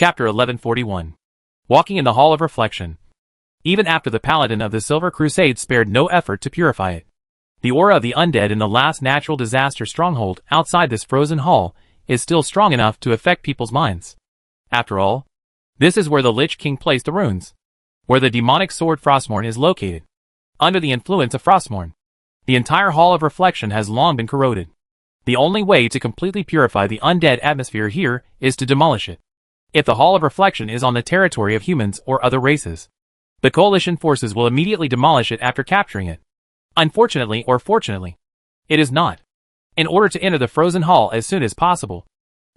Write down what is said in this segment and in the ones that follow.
Chapter 1141. Walking in the Hall of Reflection. Even after the Paladin of the Silver Crusade spared no effort to purify it, the aura of the undead in the last natural disaster stronghold outside this frozen hall is still strong enough to affect people's minds. After all, this is where the Lich King placed the runes, where the demonic sword Frostmourne is located. Under the influence of Frostmourne, the entire Hall of Reflection has long been corroded. The only way to completely purify the undead atmosphere here is to demolish it. If the Hall of Reflection is on the territory of humans or other races, the Coalition forces will immediately demolish it after capturing it. Unfortunately or fortunately, it is not. In order to enter the Frozen Hall as soon as possible,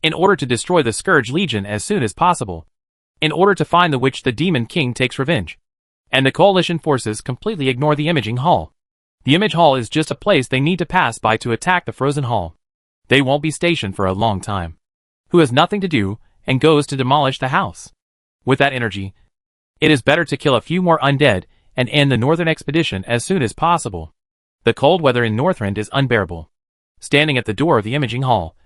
in order to destroy the Scourge Legion as soon as possible, in order to find the witch the Demon King takes revenge, and the Coalition forces completely ignore the Imaging Hall. The Image Hall is just a place they need to pass by to attack the Frozen Hall. They won't be stationed for a long time. Who has nothing to do and goes to demolish the house? With that energy, it is better to kill a few more undead and end the northern expedition as soon as possible. The cold weather in Northrend is unbearable. Standing at the door of the Imaging Hall,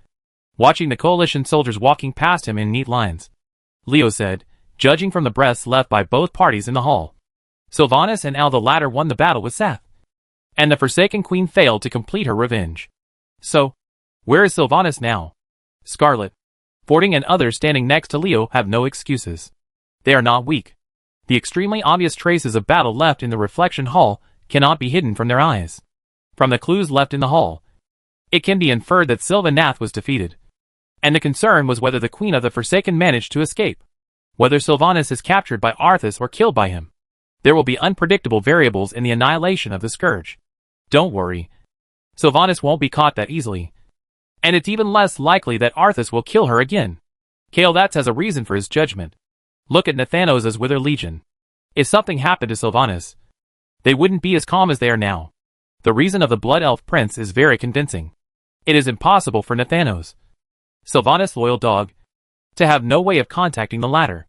watching the Coalition soldiers walking past him in neat lines, Leo said, judging from the breaths left by both parties in the hall. Sylvanas and Al, the latter won the battle with Seth, and the Forsaken Queen failed to complete her revenge. So, where is Sylvanas now? Scarlet, Fording and others standing next to Leo have no excuses. They are not weak. The extremely obvious traces of battle left in the Reflection Hall cannot be hidden from their eyes. From the clues left in the hall, it can be inferred that Sylvanath was defeated. And the concern was whether the Queen of the Forsaken managed to escape. Whether Sylvanas is captured by Arthas or killed by him. There will be unpredictable variables in the annihilation of the Scourge. Don't worry. Sylvanas won't be caught that easily. And it's even less likely that Arthas will kill her again. Kael'thas has a reason for his judgment. Look at Nathanos' Wither Legion. If something happened to Sylvanas, they wouldn't be as calm as they are now. The reason of the Blood Elf Prince is very convincing. It is impossible for Nathanos, Sylvanas' loyal dog, to have no way of contacting the latter.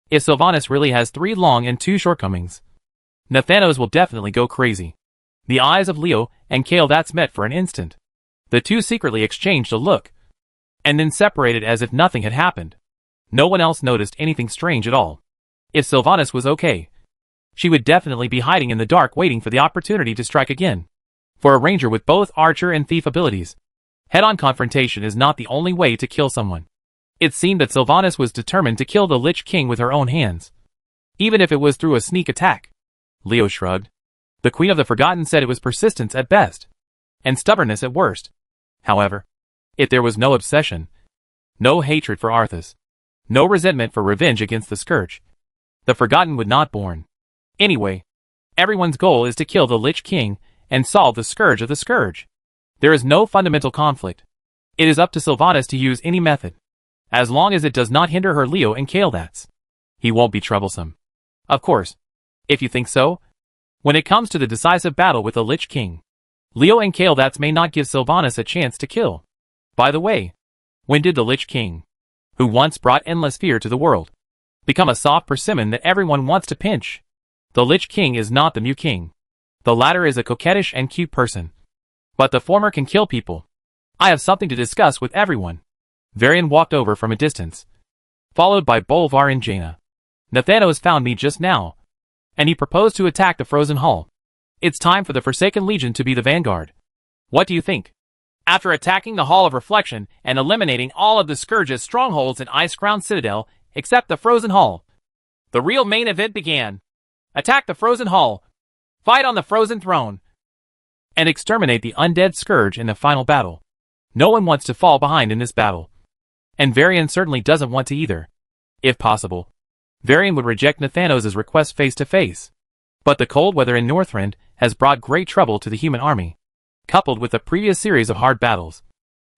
If Sylvanas really has 3 long and 2 shortcomings, Nathanos will definitely go crazy. The eyes of Leo and Kael'thas met for an instant. The two secretly exchanged a look, and then separated as if nothing had happened. No one else noticed anything strange at all. If Sylvanas was okay, she would definitely be hiding in the dark waiting for the opportunity to strike again. For a ranger with both archer and thief abilities, head-on confrontation is not the only way to kill someone. It seemed that Sylvanas was determined to kill the Lich King with her own hands, even if it was through a sneak attack. Leo shrugged. The Queen of the Forgotten said it was persistence at best, and stubbornness at worst. However, if there was no obsession, no hatred for Arthas, no resentment for revenge against the Scourge, the Forgotten would not born. Anyway, everyone's goal is to kill the Lich King and solve the Scourge of the Scourge. There is no fundamental conflict. It is up to Sylvanas to use any method, as long as it does not hinder her Leo and Kael'thas. He won't be troublesome. Of course, if you think so, when it comes to the decisive battle with the Lich King, Leo and Kael'thas may not give Sylvanas a chance to kill. By the way, when did the Lich King, who once brought endless fear to the world, become a soft persimmon that everyone wants to pinch? The Lich King is not the Mew King. The latter is a coquettish and cute person, but the former can kill people. I have something to discuss with everyone. Varian walked over from a distance, followed by Bolvar and Jaina. Nathanos found me just now, and he proposed to attack the Frozen Hall. It's time for the Forsaken Legion to be the vanguard. What do you think? After attacking the Hall of Reflection and eliminating all of the Scourge's strongholds in Icecrown Citadel, except the Frozen Hall, the real main event began. Attack the Frozen Hall, fight on the Frozen Throne, and exterminate the undead Scourge in the final battle. No one wants to fall behind in this battle, and Varian certainly doesn't want to either. If possible, Varian would reject Nathanos' request face to face. But the cold weather in Northrend has brought great trouble to the human army. Coupled with the previous series of hard battles,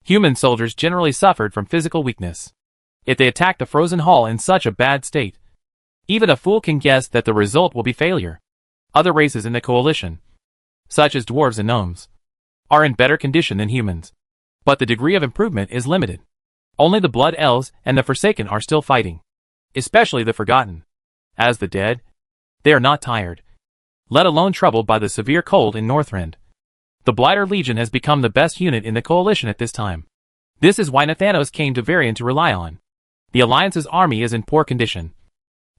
human soldiers generally suffered from physical weakness. If they attack the Frozen Hall in such a bad state, even a fool can guess that the result will be failure. Other races in the coalition, such as dwarves and gnomes, are in better condition than humans. But the degree of improvement is limited. Only the Blood Elves and the Forsaken are still fighting, especially the Forgotten. As the dead, they are not tired, let alone troubled by the severe cold in Northrend. The Blighter Legion has become the best unit in the coalition at this time. This is why Nathanos came to Varian to rely on. The Alliance's army is in poor condition,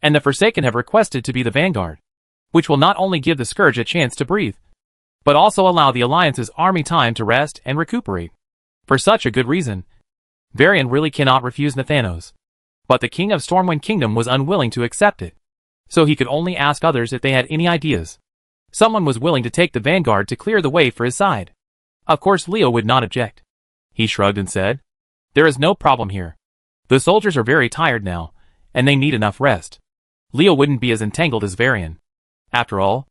and the Forsaken have requested to be the vanguard, which will not only give the Scourge a chance to breathe, but also allow the Alliance's army time to rest and recuperate. For such a good reason, Varian really cannot refuse Nathanos. But the King of Stormwind Kingdom was unwilling to accept it, so he could only ask others if they had any ideas. Someone was willing to take the vanguard to clear the way for his side. Of course Leo would not object. He shrugged and said, "There is no problem here. The soldiers are very tired now, and they need enough rest." Leo wouldn't be as entangled as Varian. After all,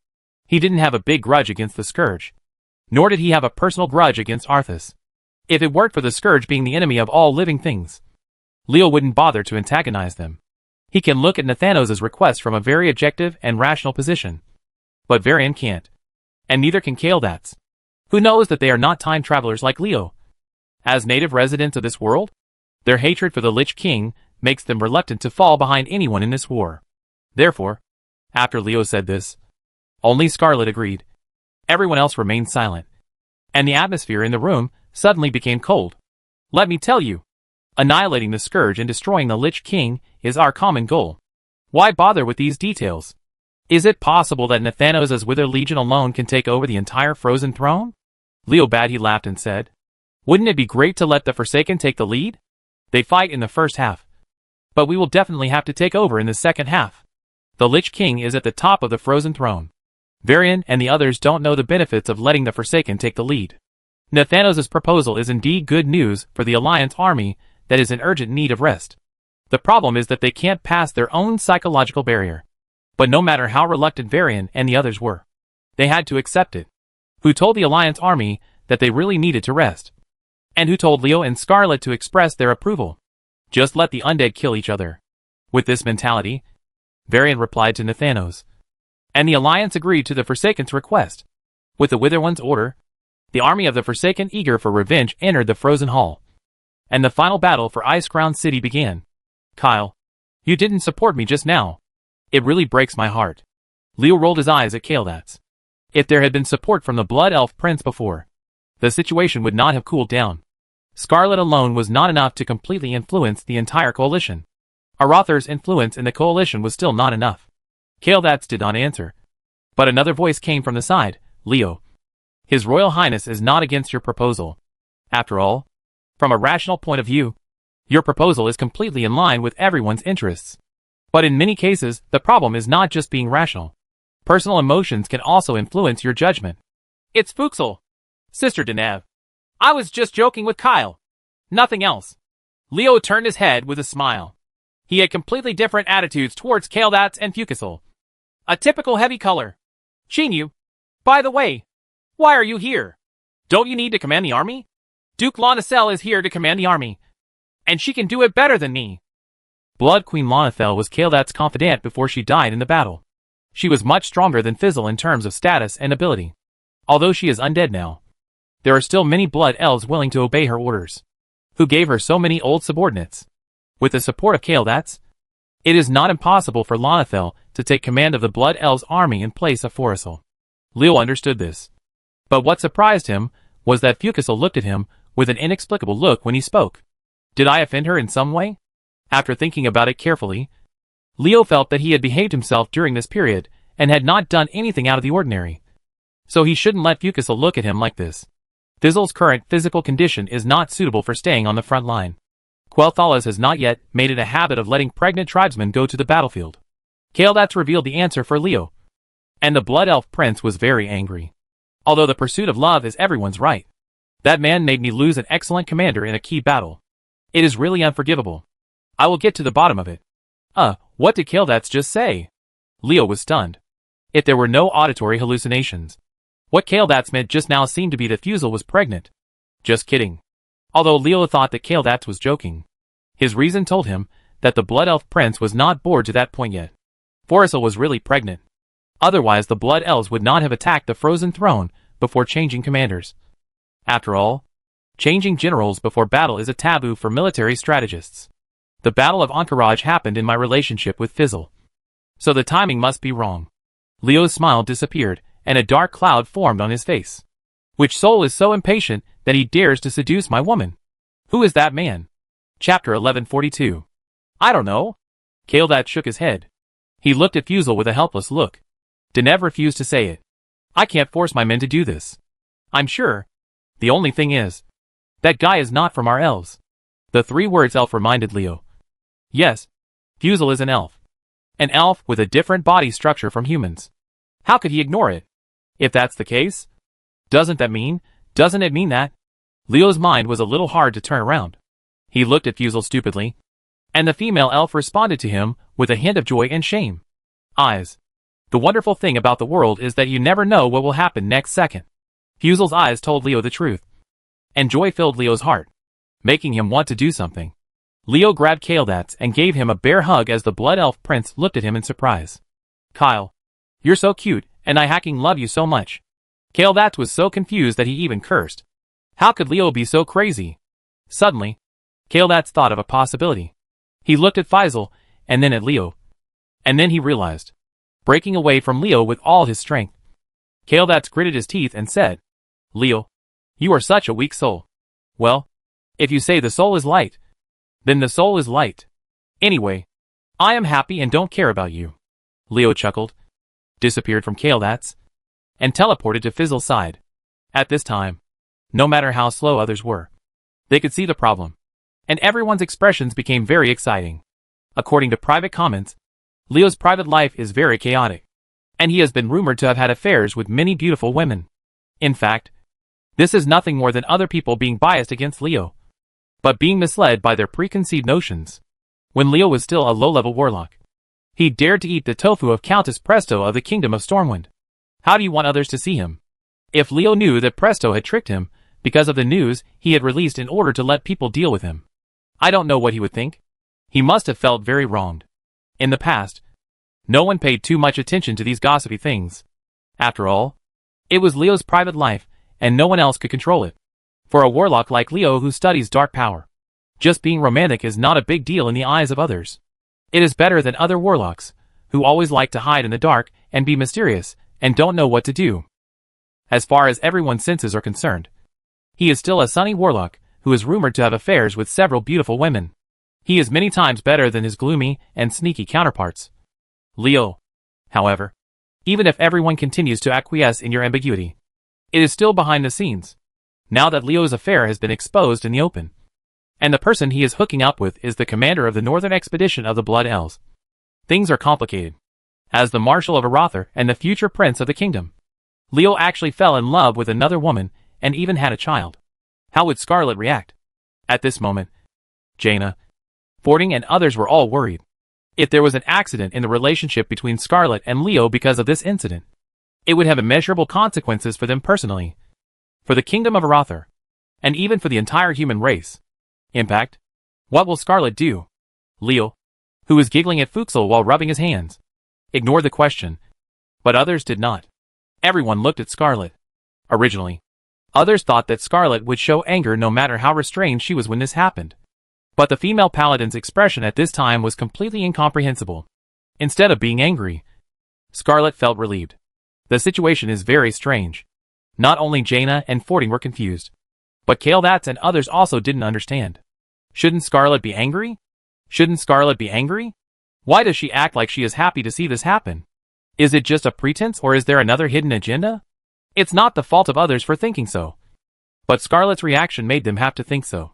he didn't have a big grudge against the Scourge, nor did he have a personal grudge against Arthas. If it weren't for the Scourge being the enemy of all living things, Leo wouldn't bother to antagonize them. He can look at Nathanos' request from a very objective and rational position. But Varian can't. And neither can Kael'thas, who knows that they are not time travelers like Leo. As native residents of this world, their hatred for the Lich King makes them reluctant to fall behind anyone in this war. Therefore, after Leo said this, only Scarlet agreed. Everyone else remained silent, and the atmosphere in the room suddenly became cold. Let me tell you, annihilating the Scourge and destroying the Lich King is our common goal. Why bother with these details? Is it possible that Nathanos' Wither Legion alone can take over the entire Frozen Throne? Leo Badhe laughed and said, "Wouldn't it be great to let the Forsaken take the lead? They fight in the first half, but we will definitely have to take over in the second half. The Lich King is at the top of the Frozen Throne. Varian and the others don't know the benefits of letting the Forsaken take the lead. Nathanos' proposal is indeed good news for the Alliance army that is in urgent need of rest. The problem is that they can't pass their own psychological barrier. But no matter how reluctant Varian and the others were, they had to accept it. Who told the Alliance army that they really needed to rest? And who told Leo and Scarlet to express their approval? Just let the undead kill each other." With this mentality, Varian replied to Nathanos, and the Alliance agreed to the Forsaken's request. With the Wither One's order, the army of the Forsaken, eager for revenge, entered the Frozen Hall, and the final battle for Icecrown City began. "Kyle, you didn't support me just now. It really breaks my heart." Leo rolled his eyes at Kael'thas. If there had been support from the Blood Elf Prince before, the situation would not have cooled down. Scarlet alone was not enough to completely influence the entire coalition. Arathar's influence in the coalition was still not enough. Kael'thas did not answer. But another voice came from the side. "Leo, His Royal Highness is not against your proposal. After all, from a rational point of view, your proposal is completely in line with everyone's interests. But in many cases, the problem is not just being rational. Personal emotions can also influence your judgment." "It's Fuxel, Sister Denev. I was just joking with Kyle. Nothing else." Leo turned his head with a smile. He had completely different attitudes towards Kael'thas and Fuxel. A typical heavy color. "Chinyu, by the way, why are you here? Don't you need to command the army? Duke Lonacel is here to command the army, and she can do it better than me." Blood Queen Lonacel was Kael'thas' confidant before she died in the battle. She was much stronger than Fizzle in terms of status and ability. Although she is undead now, there are still many Blood Elves willing to obey her orders, who gave her so many old subordinates. With the support of Kael'thas, it is not impossible for Lonacel to take command of the Blood Elves' army in place of Foricel. Leo understood this. But what surprised him was that Fuxel looked at him with an inexplicable look when he spoke. Did I offend her in some way? After thinking about it carefully, Leo felt that he had behaved himself during this period and had not done anything out of the ordinary. So he shouldn't let Fuxel look at him like this. Fizzle's current physical condition is not suitable for staying on the front line. Quel'Thalas has not yet made it a habit of letting pregnant tribesmen go to the battlefield. Kael'thas revealed the answer for Leo, and the Blood Elf Prince was very angry. Although the pursuit of love is everyone's right, that man made me lose an excellent commander in a key battle. It is really unforgivable. I will get to the bottom of it. What did Kael'thas just say? Leo was stunned. If there were no auditory hallucinations, what Kael'thas meant just now seemed to be that Fuxel was pregnant. Just kidding. Although Leo thought that Kael'thas was joking, his reason told him that the Blood Elf Prince was not bored to that point yet. Foricel was really pregnant. Otherwise the Blood Elves would not have attacked the Frozen Throne before changing commanders. After all, changing generals before battle is a taboo for military strategists. The Battle of Ankaraj happened in my relationship with Fizzle, so the timing must be wrong. Leo's smile disappeared, and a dark cloud formed on his face. Which soul is so impatient that he dares to seduce my woman? Who is that man? Chapter 1142. I don't know. Kael'dat shook his head. He looked at Fusel with a helpless look. Deneb refused to say it. I can't force my men to do this. I'm sure. The only thing is, that guy is not from our elves. The 3 words elf reminded Leo. Yes, Fusel is an elf. An elf with a different body structure from humans. How could he ignore it? If that's the case, doesn't it mean that? Leo's mind was a little hard to turn around. He looked at Fusel stupidly, and the female elf responded to him with a hint of joy and shame. Eyes. The wonderful thing about the world is that you never know what will happen next second. Fusel's eyes told Leo the truth, and joy filled Leo's heart, making him want to do something. Leo grabbed Kael'dat and gave him a bear hug as the Blood Elf Prince looked at him in surprise. Kyle, you're so cute, and I hacking love you so much. Kael'dat was so confused that he even cursed. How could Leo be so crazy? Suddenly, Kael'dat thought of a possibility. He looked at Faisal, and then at Leo. And then he realized, breaking away from Leo with all his strength. Kael'dat gritted his teeth and said, Leo, you are such a weak soul. Well, if you say the soul is light, then the soul is light. Anyway, I am happy and don't care about you. Leo chuckled, disappeared from Kael'dat's, and teleported to Fizzle's side. At this time, no matter how slow others were, they could see the problem, and everyone's expressions became very exciting. According to private comments, Leo's private life is very chaotic, and he has been rumored to have had affairs with many beautiful women. In fact, this is nothing more than other people being biased against Leo, but being misled by their preconceived notions. When Leo was still a low-level warlock, he dared to eat the tofu of Countess Presto of the Kingdom of Stormwind. How do you want others to see him? If Leo knew that Presto had tricked him because of the news he had released in order to let people deal with him, I don't know what he would think. He must have felt very wronged. In the past, no one paid too much attention to these gossipy things. After all, it was Leo's private life, and no one else could control it. For a warlock like Leo who studies dark power, just being romantic is not a big deal in the eyes of others. It is better than other warlocks, who always like to hide in the dark and be mysterious, and don't know what to do. As far as everyone's senses are concerned, he is still a sunny warlock, who is rumored to have affairs with several beautiful women. He is many times better than his gloomy and sneaky counterparts. Leo, however, even if everyone continues to acquiesce in your ambiguity, it is still behind the scenes, now that Leo's affair has been exposed in the open. And the person he is hooking up with is the commander of the northern expedition of the Blood Elves. Things are complicated. As the Marshal of Arather and the future prince of the kingdom, Leo actually fell in love with another woman and even had a child. How would Scarlet react? At this moment, Jaina, Fording and others were all worried. If there was an accident in the relationship between Scarlet and Leo because of this incident, it would have immeasurable consequences for them personally, for the kingdom of Arather, and even for the entire human race. Impact? What will Scarlet do? Leo, who was giggling at Fuxel while rubbing his hands, ignored the question, but others did not. Everyone looked at Scarlet. Originally, others thought that Scarlet would show anger no matter how restrained she was when this happened. But the female paladin's expression at this time was completely incomprehensible. Instead of being angry, Scarlet felt relieved. The situation is very strange. Not only Jaina and Fording were confused, but Kael'dat and others also didn't understand. Shouldn't Scarlet be angry? Shouldn't Scarlet be angry? Why does she act like she is happy to see this happen? Is it just a pretense or is there another hidden agenda? It's not the fault of others for thinking so, but Scarlet's reaction made them have to think so.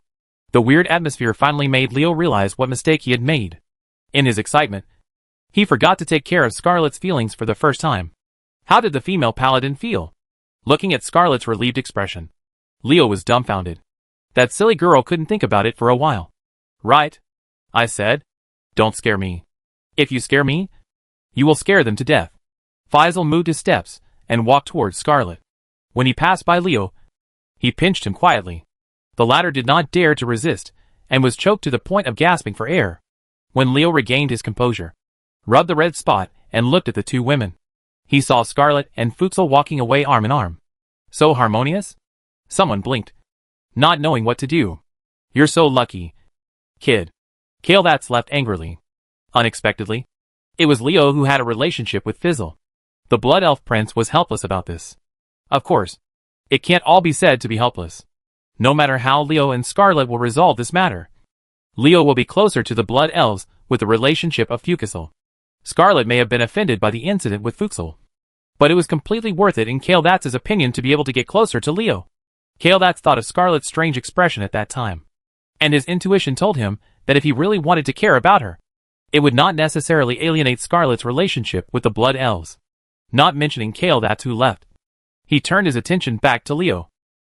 The weird atmosphere finally made Leo realize what mistake he had made. In his excitement, he forgot to take care of Scarlet's feelings for the first time. How did the female paladin feel? Looking at Scarlet's relieved expression, Leo was dumbfounded. That silly girl couldn't think about it for a while. Right? I said. Don't scare me. If you scare me, you will scare them to death. Faisal moved his steps and walked towards Scarlet. When he passed by Leo, he pinched him quietly. The latter did not dare to resist, and was choked to the point of gasping for air. When Leo regained his composure, rubbed the red spot, and looked at the two women, he saw Scarlet and Fuxel walking away arm in arm. So harmonious? Someone blinked, not knowing what to do. You're so lucky, kid. Kael'dat left angrily. Unexpectedly, it was Leo who had a relationship with Fizzle. The Blood Elf Prince was helpless about this. Of course, it can't all be said to be helpless. No matter how Leo and Scarlet will resolve this matter, Leo will be closer to the Blood Elves with the relationship of Fukusil. Scarlet may have been offended by the incident with Fukusil, but it was completely worth it in Kael'thas's opinion to be able to get closer to Leo. Kael'thas thought of Scarlet's strange expression at that time, and his intuition told him that if he really wanted to care about her, it would not necessarily alienate Scarlet's relationship with the Blood Elves. Not mentioning Kael'thas, who left, he turned his attention back to Leo.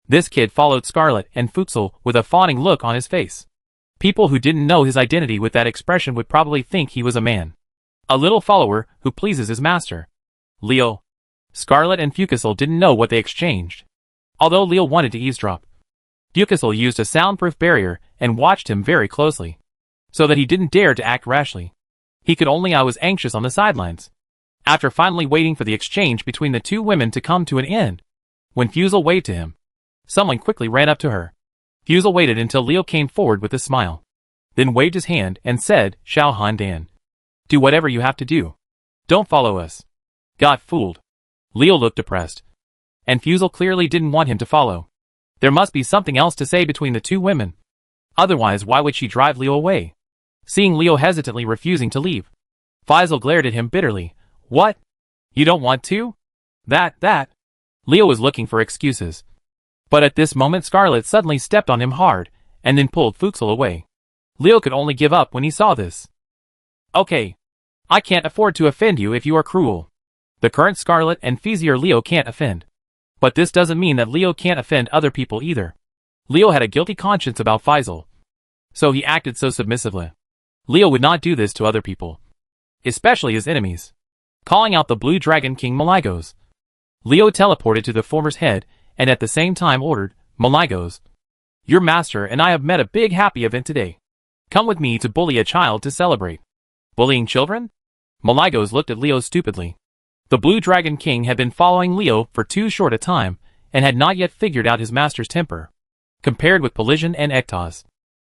This kid followed Scarlet and Fukusil with a fawning look on his face. People who didn't know his identity with that expression would probably think he was a man, a little follower who pleases his master. Leo, Scarlet and Fukusil didn't know what they exchanged, although Leo wanted to eavesdrop. Fukusil used a soundproof barrier and watched him very closely, so that he didn't dare to act rashly. He could only I was anxious on the sidelines. After finally waiting for the exchange between the two women to come to an end, when Fukusil waved to him, someone quickly ran up to her. Fukusil waited until Leo came forward with a smile, then waved his hand and said, "Shao Han Dan, do whatever you have to do. Don't follow us." Got fooled. Leo looked depressed, and Fukusil clearly didn't want him to follow. There must be something else to say between the two women. Otherwise, why would she drive Leo away? Seeing Leo hesitantly refusing to leave, Fukusil glared at him bitterly. "What? You don't want to? That. Leo was looking for excuses. But at this moment Scarlet suddenly stepped on him hard, and then pulled Fukusil away. Leo could only give up when he saw this. "Okay. I can't afford to offend you if you are cruel." The current Scarlet and Fukusil Leo can't offend. But this doesn't mean that Leo can't offend other people either. Leo had a guilty conscience about Fukusil, so he acted so submissively. Leo would not do this to other people, especially his enemies. Calling out the Blue Dragon King Malygos, Leo teleported to the former's head and at the same time ordered, "Malygos, your master and I have met a big happy event today. Come with me to bully a child to celebrate." Bullying children? Malygos looked at Leo stupidly. The Blue Dragon King had been following Leo for too short a time and had not yet figured out his master's temper. Compared with Pelisian and Ektas,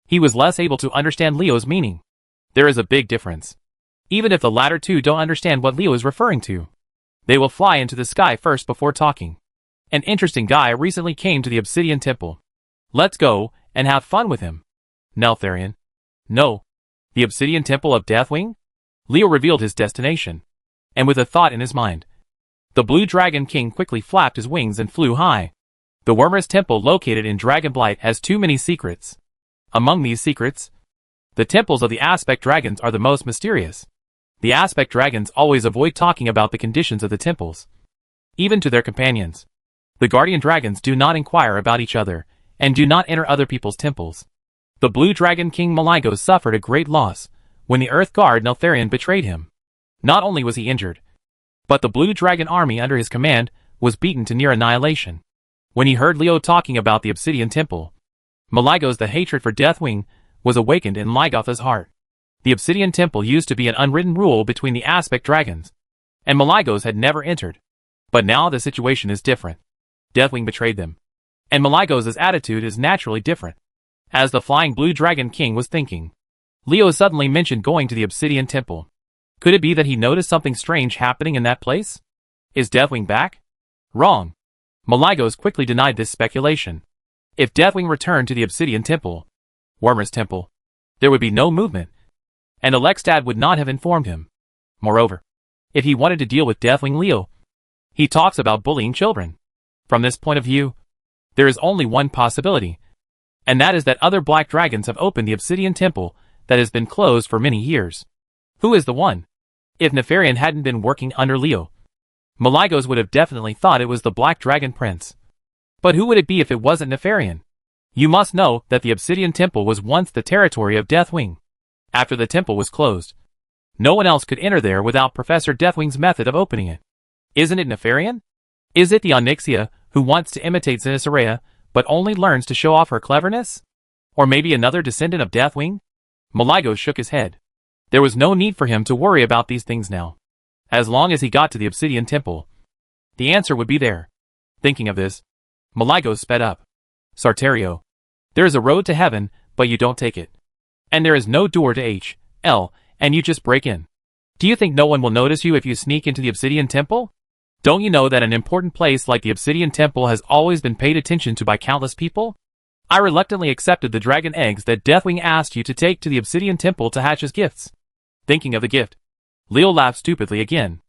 he was less able to understand Leo's meaning. There is a big difference. Even if the latter two don't understand what Leo is referring to, they will fly into the sky first before talking. An interesting guy recently came to the Obsidian Temple. Let's go and have fun with him. Neltharion. No. The Obsidian Temple of Deathwing? Leo revealed his destination, and with a thought in his mind, the Blue Dragon King quickly flapped his wings and flew high. The Wormer's Temple located in Dragonblight has too many secrets. Among these secrets, the temples of the Aspect Dragons are the most mysterious. The Aspect Dragons always avoid talking about the conditions of the temples, even to their companions. The Guardian Dragons do not inquire about each other, and do not enter other people's temples. The Blue Dragon King Malygos suffered a great loss when the Earth Guard Neltharion betrayed him. Not only was he injured, but the Blue Dragon army under his command was beaten to near annihilation. When he heard Leo talking about the Obsidian Temple, Malygos, the hatred for Deathwing, was awakened in Lygotha's heart. The Obsidian Temple used to be an unwritten rule between the Aspect Dragons, and Malygos had never entered. But now the situation is different. Deathwing betrayed them, and Malygos' attitude is naturally different. As the Flying Blue Dragon King was thinking, Leo suddenly mentioned going to the Obsidian Temple. Could it be that he noticed something strange happening in that place? Is Deathwing back? Wrong. Malygos quickly denied this speculation. If Deathwing returned to the Obsidian Temple, Wormer's Temple, there would be no movement, and Alexstad would not have informed him. Moreover, if he wanted to deal with Deathwing Leo, he talks about bullying children. From this point of view, there is only one possibility, and that is that other black dragons have opened the Obsidian Temple that has been closed for many years. Who is the one? If Nefarian hadn't been working under Leo, Malygos would have definitely thought it was the Black Dragon Prince. But who would it be if it wasn't Nefarian? You must know that the Obsidian Temple was once the territory of Deathwing. After the temple was closed, no one else could enter there without Professor Deathwing's method of opening it. Isn't it Nefarian? Is it the Onyxia who wants to imitate Zinnisarea, but only learns to show off her cleverness? Or maybe another descendant of Deathwing? Malygos shook his head. There was no need for him to worry about these things now. As long as he got to the Obsidian Temple, the answer would be there. Thinking of this, Malygos sped up. Sartario. There is a road to heaven, but you don't take it. And there is no door to H.L., and you just break in. Do you think no one will notice you if you sneak into the Obsidian Temple? Don't you know that an important place like the Obsidian Temple has always been paid attention to by countless people? I reluctantly accepted the dragon eggs that Deathwing asked you to take to the Obsidian Temple to hatch as gifts. Thinking of the gift, Leo laughed stupidly again.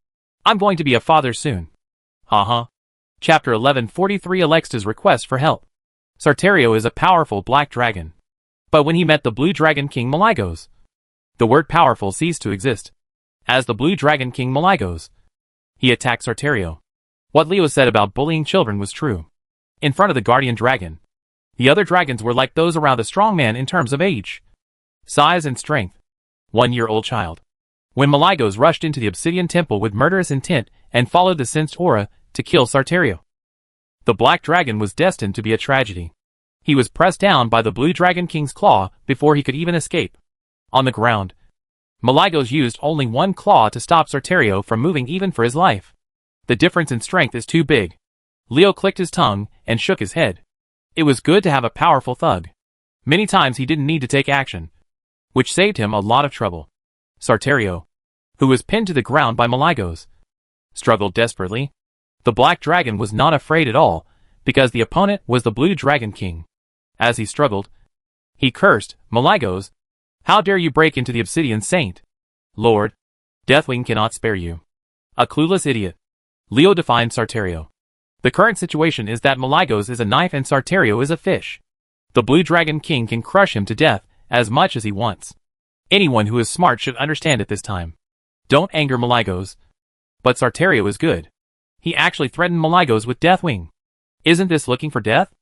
I'm going to be a father soon. Haha. Chapter 1143 Alexta's request for help. Sartario is a powerful black dragon. But when he met the blue dragon king Malygos, the word powerful ceased to exist. As the blue dragon king Malygos, he attacked Sartario. What Leo said about bullying children was true. In front of the guardian dragon, the other dragons were like those around a strong man in terms of age, size and strength. 1-year-old child. When Malygos rushed into the obsidian temple with murderous intent and followed the sensed aura to kill Sartario, the black dragon was destined to be a tragedy. He was pressed down by the blue dragon king's claw before he could even escape. On the ground, Malygos used only one claw to stop Sartario from moving even for his life. The difference in strength is too big. Leo clicked his tongue and shook his head. It was good to have a powerful thug. Many times he didn't need to take action, which saved him a lot of trouble. Sartario, who was pinned to the ground by Malygos, struggled desperately. The black dragon was not afraid at all, because the opponent was the blue dragon king. As he struggled, he cursed, Malygos, how dare you break into the obsidian saint? Lord, Deathwing cannot spare you. A clueless idiot. Leo defined Sartario. The current situation is that Malygos is a knife and Sartario is a fish. The blue dragon king can crush him to death as much as he wants. Anyone who is smart should understand it this time. Don't anger Malygos. But Sartario is good. He actually threatened Malygos with Deathwing. Isn't this looking for death?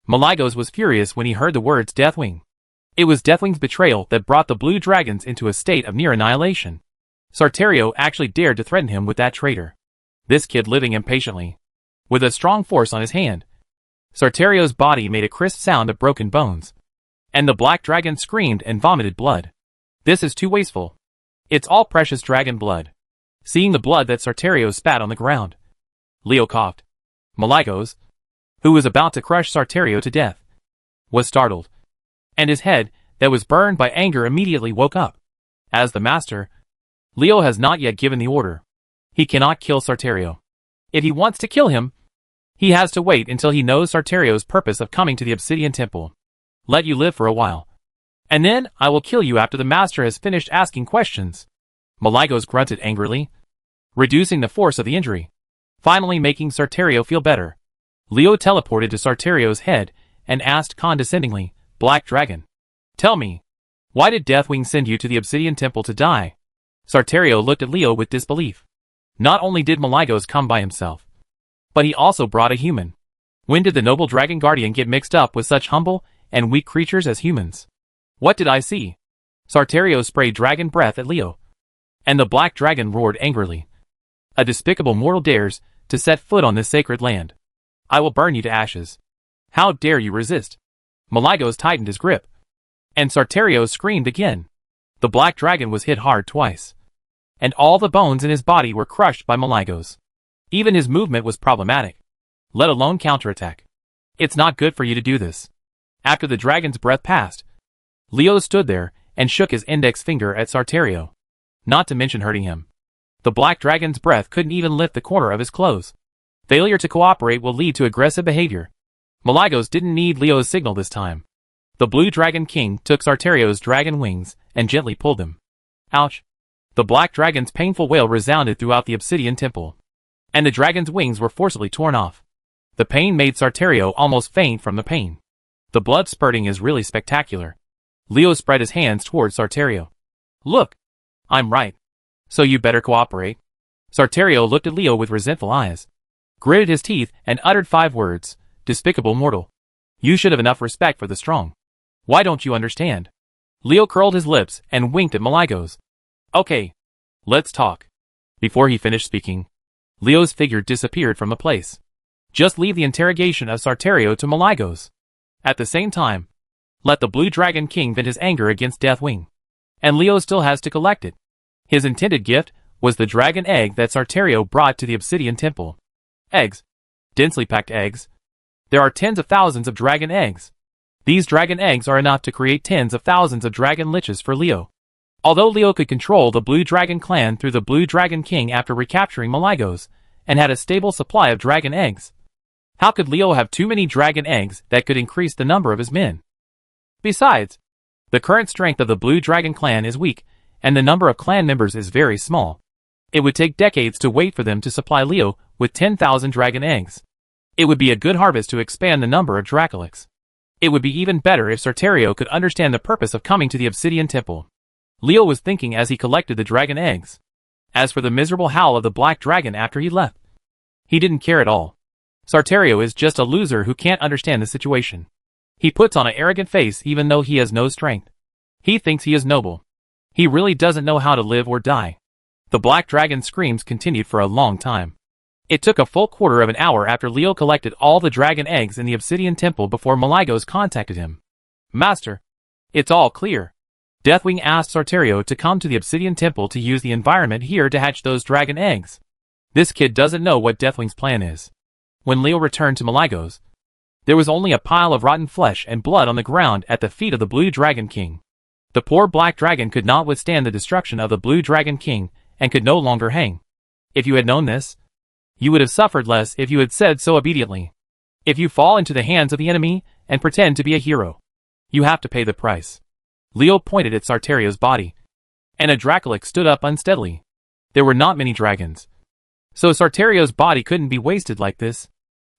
Malygos was furious when he heard the words Deathwing. It was Deathwing's betrayal that brought the blue dragons into a state of near annihilation. Sartario actually dared to threaten him with that traitor. This kid living impatiently. With a strong force on his hand, Sartario's body made a crisp sound of broken bones. And the black dragon screamed and vomited blood. This is too wasteful. It's all precious dragon blood. Seeing the blood that Sartario spat on the ground, Leo coughed. Malygos, who was about to crush Sartario to death, was startled. And his head, that was burned by anger, immediately woke up. As the master, Leo has not yet given the order. He cannot kill Sartario. If he wants to kill him, he has to wait until he knows Sartario's purpose of coming to the obsidian temple. Let you live for a while. And then I will kill you after the master has finished asking questions. Malygos grunted angrily, reducing the force of the injury, finally making Sartario feel better. Leo teleported to Sartario's head and asked condescendingly, Black Dragon, tell me, why did Deathwing send you to the obsidian temple to die? Sartario looked at Leo with disbelief. Not only did Malygos come by himself, but he also brought a human. When did the noble dragon guardian get mixed up with such humble and weak creatures as humans? What did I see? Sartario sprayed dragon breath at Leo, and the black dragon roared angrily. A despicable mortal dares to set foot on this sacred land. I will burn you to ashes. How dare you resist? Malygos tightened his grip, and Sartario screamed again. The black dragon was hit hard twice, and all the bones in his body were crushed by Malygos. Even his movement was problematic, let alone counterattack. It's not good for you to do this. After the dragon's breath passed, Leo stood there and shook his index finger at Sartario, not to mention hurting him. The black dragon's breath couldn't even lift the corner of his clothes. Failure to cooperate will lead to aggressive behavior. Malygos didn't need Leo's signal this time. The blue dragon king took Sartario's dragon wings and gently pulled them. Ouch! The black dragon's painful wail resounded throughout the obsidian temple, and the dragon's wings were forcibly torn off. The pain made Sartario almost faint from the pain. The blood spurting is really spectacular. Leo spread his hands towards Sartario. Look! I'm right. So you better cooperate. Sartario looked at Leo with resentful eyes, gritted his teeth, and uttered 5 words. Despicable mortal. You should have enough respect for the strong. Why don't you understand? Leo curled his lips and winked at Malygos. Okay. Let's talk. Before he finished speaking, Leo's figure disappeared from the place. Just leave the interrogation of Sartario to Malygos. At the same time, let the blue dragon king vent his anger against Deathwing. And Leo still has to collect it. His intended gift was the dragon egg that Sartario brought to the obsidian temple. Eggs. Densely packed eggs. There are tens of thousands of dragon eggs. These dragon eggs are enough to create tens of thousands of dragon liches for Leo. Although Leo could control the Blue Dragon clan through the Blue Dragon King after recapturing Malygos, and had a stable supply of dragon eggs, how could Leo have too many dragon eggs that could increase the number of his men? Besides, the current strength of the Blue Dragon clan is weak, and the number of clan members is very small. It would take decades to wait for them to supply Leo with 10,000 dragon eggs. It would be a good harvest to expand the number of Dracolics. It would be even better if Sartario could understand the purpose of coming to the Obsidian Temple. Leo was thinking as he collected the dragon eggs. As for the miserable howl of the black dragon after he left, he didn't care at all. Sartario is just a loser who can't understand the situation. He puts on an arrogant face even though he has no strength. He thinks he is noble. He really doesn't know how to live or die. The black dragon's screams continued for a long time. It took a full quarter of an hour after Leo collected all the dragon eggs in the Obsidian Temple before Malygos contacted him. Master, it's all clear. Deathwing asked Sartario to come to the Obsidian Temple to use the environment here to hatch those dragon eggs. This kid doesn't know what Deathwing's plan is. When Leo returned to Malygos, there was only a pile of rotten flesh and blood on the ground at the feet of the Blue Dragon King. The poor black dragon could not withstand the destruction of the Blue Dragon King and could no longer hang. If you had known this, you would have suffered less if you had said so obediently. If you fall into the hands of the enemy and pretend to be a hero, you have to pay the price. Leo pointed at Sartario's body, and a Dracolic stood up unsteadily. There were not many dragons, so Sartario's body couldn't be wasted like this.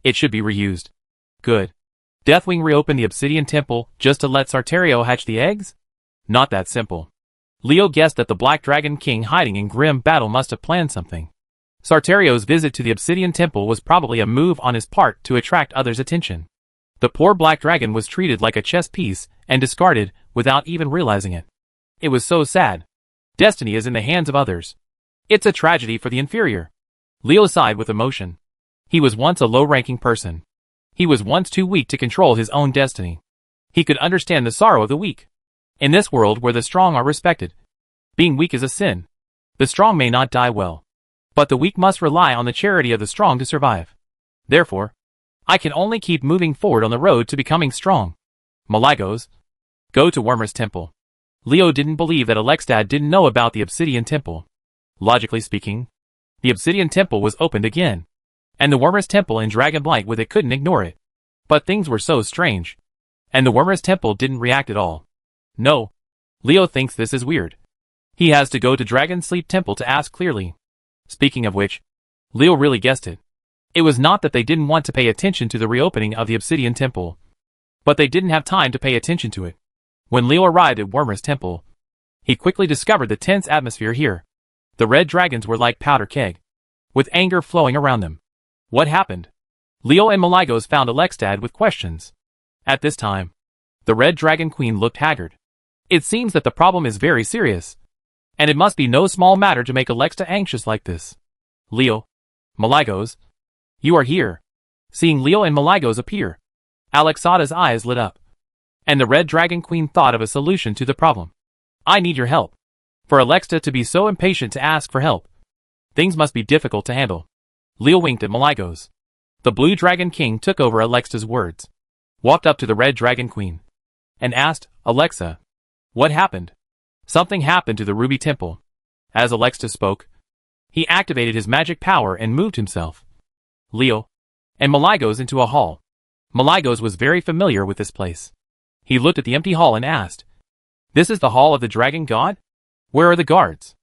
It should be reused. Good. Deathwing reopened the Obsidian Temple just to let Sartario hatch the eggs? Not that simple. Leo guessed that the Black Dragon King hiding in grim battle must have planned something. Sartario's visit to the Obsidian Temple was probably a move on his part to attract others' attention. The poor black dragon was treated like a chess piece and discarded without even realizing it. It was so sad. Destiny is in the hands of others. It's a tragedy for the inferior. Leo sighed with emotion. He was once a low-ranking person. He was once too weak to control his own destiny. He could understand the sorrow of the weak. In this world where the strong are respected, being weak is a sin. The strong may not die well, but the weak must rely on the charity of the strong to survive. Therefore, I can only keep moving forward on the road to becoming strong. Malygos, go to Wormer's Temple. Leo didn't believe that Alexstad didn't know about the Obsidian Temple. Logically speaking, the Obsidian Temple was opened again, and the Wormer's Temple in Dragonblight with it couldn't ignore it. But things were so strange, and the Wormer's Temple didn't react at all. No, Leo thinks this is weird. He has to go to Dragon Sleep Temple to ask clearly. Speaking of which, Leo really guessed it. It was not that they didn't want to pay attention to the reopening of the Obsidian Temple, but they didn't have time to pay attention to it. When Leo arrived at Wormer's Temple, he quickly discovered the tense atmosphere here. The red dragons were like powder keg, with anger flowing around them. What happened? Leo and Malygos found Alexstad with questions. At this time, the Red Dragon Queen looked haggard. It seems that the problem is very serious, and it must be no small matter to make Alexstad anxious like this. Leo, Malygos, you are here. Seeing Leo and Malygos appear, Alexada's eyes lit up, and the Red Dragon Queen thought of a solution to the problem. I need your help. For Alexstad to be so impatient to ask for help, things must be difficult to handle. Leo winked at Malygos. The Blue Dragon King took over Alexsta's words, walked up to the Red Dragon Queen, and asked, Alexa, what happened? Something happened to the Ruby Temple. As Alexsta spoke, he activated his magic power and moved himself, Leo, and Malygos into a hall. Malygos was very familiar with this place. He looked at the empty hall and asked, this is the Hall of the Dragon God? Where are the guards?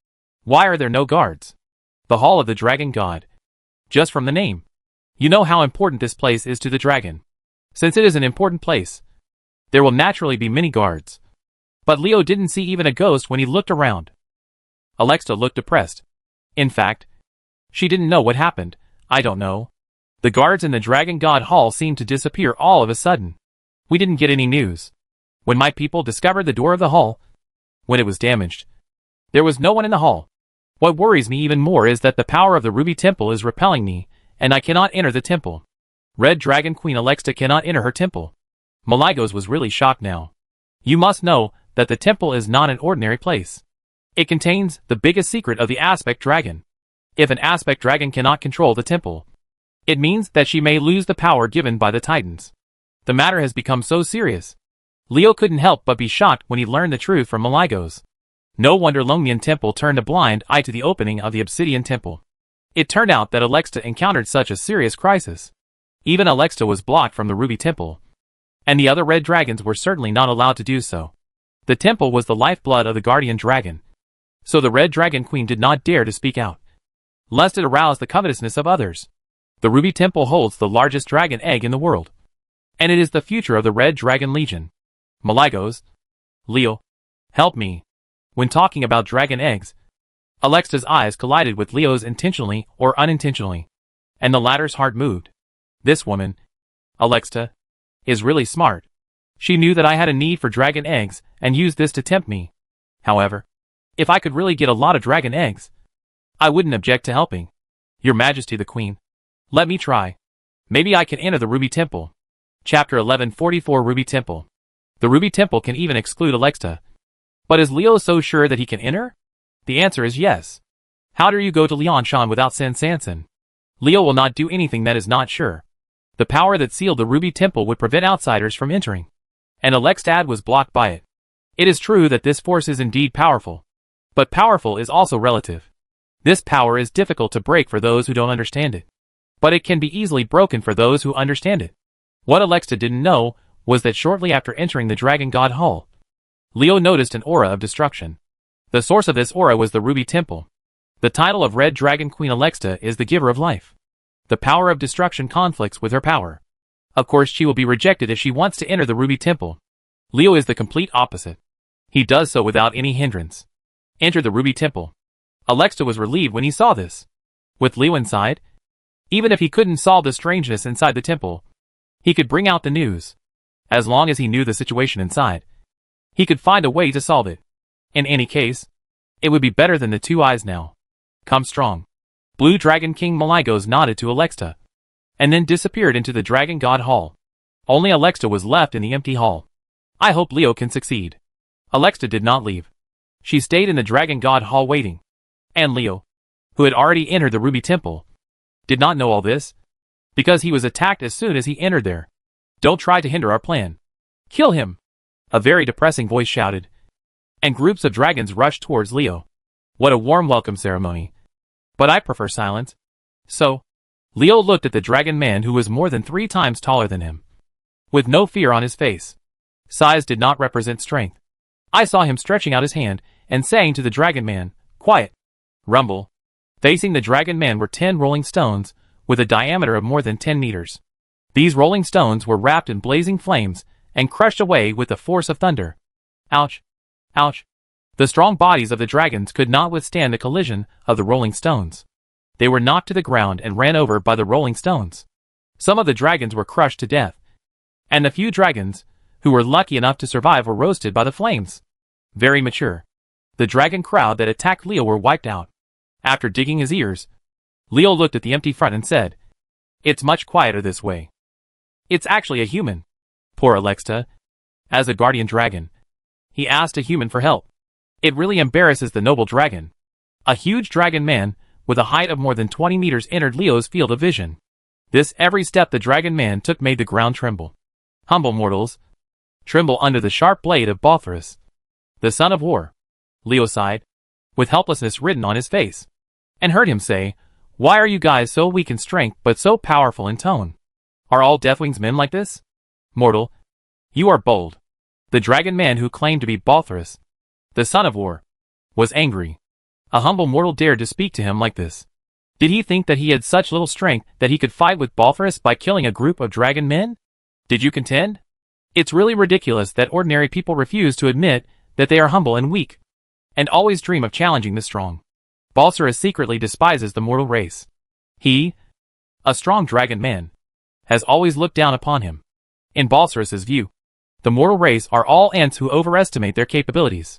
Why are there no guards? The Hall of the Dragon God. Just from the name, you know how important this place is to the dragon. Since it is an important place, there will naturally be many guards. But Leo didn't see even a ghost when he looked around. Alexsta looked depressed. In fact, she didn't know what happened. I don't know. The guards in the Dragon God Hall seemed to disappear all of a sudden. We didn't get any news. When my people discovered the door of the hall, when it was damaged, there was no one in the hall. What worries me even more is that the power of the Ruby Temple is repelling me, and I cannot enter the temple. Red Dragon Queen Alexsta cannot enter her temple. Malygos was really shocked now. You must know that the temple is not an ordinary place. It contains the biggest secret of the Aspect Dragon. If an Aspect Dragon cannot control the temple, it means that she may lose the power given by the Titans. The matter has become so serious. Leo couldn't help but be shocked when he learned the truth from Malygos. No wonder Longmian Temple turned a blind eye to the opening of the Obsidian Temple. It turned out that Alexsta encountered such a serious crisis. Even Alexsta was blocked from the Ruby Temple, and the other red dragons were certainly not allowed to do so. The temple was the lifeblood of the Guardian Dragon, So the Red Dragon Queen did not dare to speak out, lest it arouse the covetousness of others. The Ruby Temple holds the largest dragon egg in the world, and it is the future of the Red Dragon Legion. Maligos, Leo, help me. When talking about dragon eggs, Alexta's eyes collided with Leo's intentionally or unintentionally, and the latter's heart moved. This woman, Alexta, is really smart. She knew that I had a need for dragon eggs and used this to tempt me. However, if I could really get a lot of dragon eggs, I wouldn't object to helping. Your Majesty the Queen, let me try. Maybe I can enter the Ruby Temple. Chapter 1144 Ruby Temple. The Ruby Temple can even exclude Alexta. But is Leo so sure that he can enter? The answer is yes. How dare you go to Lianshan without Sen Sanson? Leo will not do anything that is not sure. The power that sealed the Ruby Temple would prevent outsiders from entering, and Alextad was blocked by it. It is true that this force is indeed powerful, but powerful is also relative. This power is difficult to break for those who don't understand it, but it can be easily broken for those who understand it. What Alexta didn't know was that shortly after entering the Dragon God Hall, Leo noticed an aura of destruction. The source of this aura was the Ruby Temple. The title of Red Dragon Queen Alexta is the giver of life. The power of destruction conflicts with her power. Of course she will be rejected if she wants to enter the Ruby Temple. Leo is the complete opposite. He does so without any hindrance. Enter the Ruby Temple. Alexta was relieved when he saw this. With Leo inside, even if he couldn't solve the strangeness inside the temple, he could bring out the news. As long as he knew the situation inside, he could find a way to solve it. In any case, it would be better than the two eyes now. Come strong. Blue Dragon King Maligos nodded to Alexta, and then disappeared into the Dragon God Hall. Only Alexta was left in the empty hall. I hope Leo can succeed. Alexta did not leave. She stayed in the Dragon God Hall waiting. And Leo, who had already entered the Ruby Temple, did not know all this, because he was attacked as soon as he entered there. Don't try to hinder our plan. Kill him! A very depressing voice shouted, and groups of dragons rushed towards Leo. What a warm welcome ceremony. But I prefer silence. So, Leo looked at the dragon man who was more than 3 times taller than him, with no fear on his face. Size did not represent strength. I saw him stretching out his hand and saying to the dragon man, "Quiet." Rumble. Facing the dragon man were 10 rolling stones, with a diameter of more than 10 meters. These rolling stones were wrapped in blazing flames and crushed away with the force of thunder. Ouch! Ouch! The strong bodies of the dragons could not withstand the collision of the rolling stones. They were knocked to the ground and ran over by the rolling stones. Some of the dragons were crushed to death, and the few dragons who were lucky enough to survive were roasted by the flames. Very mature. The dragon crowd that attacked Leo were wiped out. After digging his ears, Leo looked at the empty front and said, "It's much quieter this way. It's actually a human." Poor Alexta. As a guardian dragon, he asked a human for help. It really embarrasses the noble dragon. A huge dragon man, with a height of more than 20 meters entered Leo's field of vision. This every step the dragon man took made the ground tremble. Humble mortals, tremble under the sharp blade of Balthorus, the son of war. Leo sighed, with helplessness written on his face, and heard him say, "Why are you guys so weak in strength but so powerful in tone? Are all Deathwing's men like this? Mortal, you are bold." The dragon man who claimed to be Balthorus, the son of war, was angry. A humble mortal dared to speak to him like this. Did he think that he had such little strength that he could fight with Balthorus by killing a group of dragon men? Did you contend? It's really ridiculous that ordinary people refuse to admit that they are humble and weak, and always dream of challenging the strong. Balthorus secretly despises the mortal race. He, a strong dragon man, has always looked down upon him. In Balthorus's view, the mortal race are all ants who overestimate their capabilities.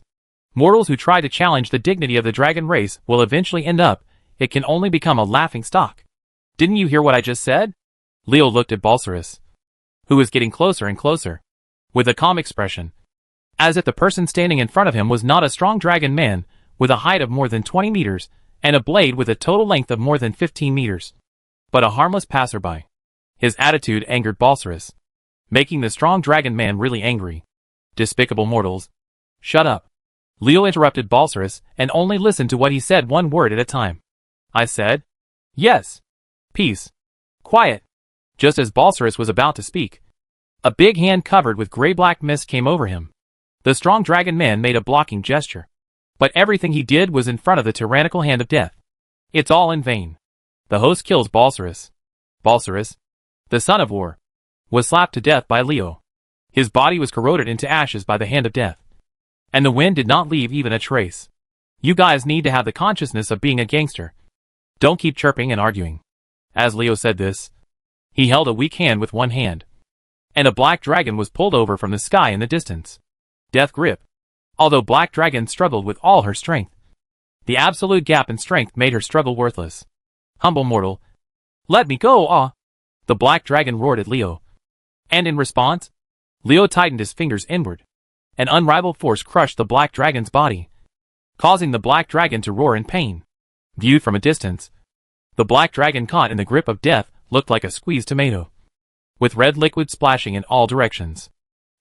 Mortals who try to challenge the dignity of the dragon race will eventually end up, it can only become a laughing stock. Didn't you hear what I just said? Leo looked at Balthorus, who was getting closer and closer, with a calm expression, as if the person standing in front of him was not a strong dragon man, with a height of more than 20 meters, and a blade with a total length of more than 15 meters, but a harmless passerby. His attitude angered Balthorus, making the strong dragon man really angry. Despicable mortals. Shut up. Leo interrupted Balthorus and only listened to what he said, one word at a time. I said, "Yes. Peace. Quiet." Just as Balthorus was about to speak, a big hand covered with gray-black mist came over him. The strong dragon man made a blocking gesture, But everything he did was in front of the tyrannical hand of death. It's all in vain. The host kills Balcerus. Balcerus, the son of war, was slapped to death by Leo. His body was corroded into ashes by the hand of death. And the wind did not leave even a trace. You guys need to have the consciousness of being a gangster. Don't keep chirping and arguing. As Leo said this, he held a weak hand with one hand. And a black dragon was pulled over from the sky in the distance. Death grip. Although Black Dragon struggled with all her strength, the absolute gap in strength made her struggle worthless. Humble mortal. Let me go, ah! The Black Dragon roared at Leo. And in response, Leo tightened his fingers inward. An unrivaled force crushed the Black Dragon's body, causing the Black Dragon to roar in pain. Viewed from a distance, the Black Dragon caught in the grip of death looked like a squeezed tomato, with red liquid splashing in all directions.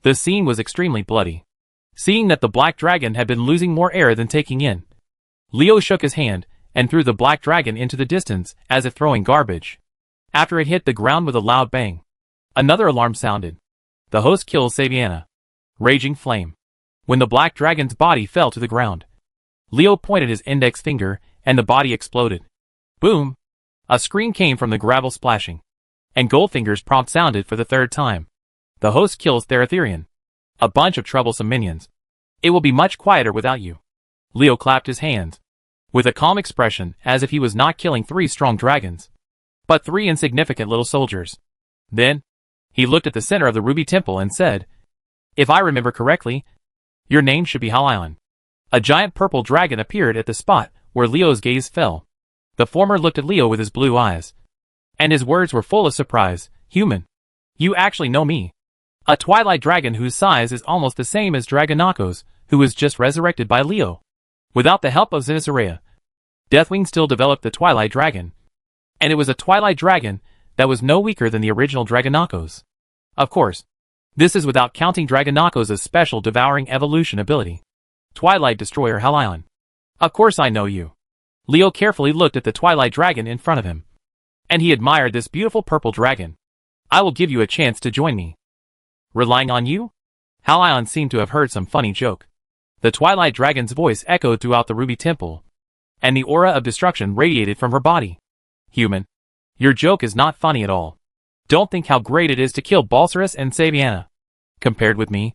The scene was extremely bloody. Seeing that the Black Dragon had been losing more air than taking in, Leo shook his hand and threw the Black Dragon into the distance as if throwing garbage. After it hit the ground with a loud bang, another alarm sounded. The host kills Saviana. Raging flame. When the Black Dragon's body fell to the ground, Leo pointed his index finger and the body exploded. Boom! A scream came from the gravel splashing, and Goldfinger's prompt sounded for the third time. The host kills Theratherian. A bunch of troublesome minions. It will be much quieter without you. Leo clapped his hands, with a calm expression as if he was not killing 3 strong dragons, but 3 insignificant little soldiers. Then, he looked at the center of the Ruby Temple and said, "If I remember correctly, your name should be Halion." A giant purple dragon appeared at the spot where Leo's gaze fell. The former looked at Leo with his blue eyes, and his words were full of surprise. "Human, you actually know me." A twilight dragon whose size is almost the same as Dragonakos, who was just resurrected by Leo. Without the help of Zinnisarea, Deathwing still developed the twilight dragon. And it was a twilight dragon that was no weaker than the original Dragonakos. Of course, this is without counting Dragonakos' special devouring evolution ability. Twilight Destroyer Halion. Of course I know you. Leo carefully looked at the twilight dragon in front of him, and he admired this beautiful purple dragon. I will give you a chance to join me. Relying on you? Halion seemed to have heard some funny joke. The twilight dragon's voice echoed throughout the Ruby Temple, and the aura of destruction radiated from her body. Human, your joke is not funny at all. Don't think how great it is to kill Balcerus and Saviana. Compared with me,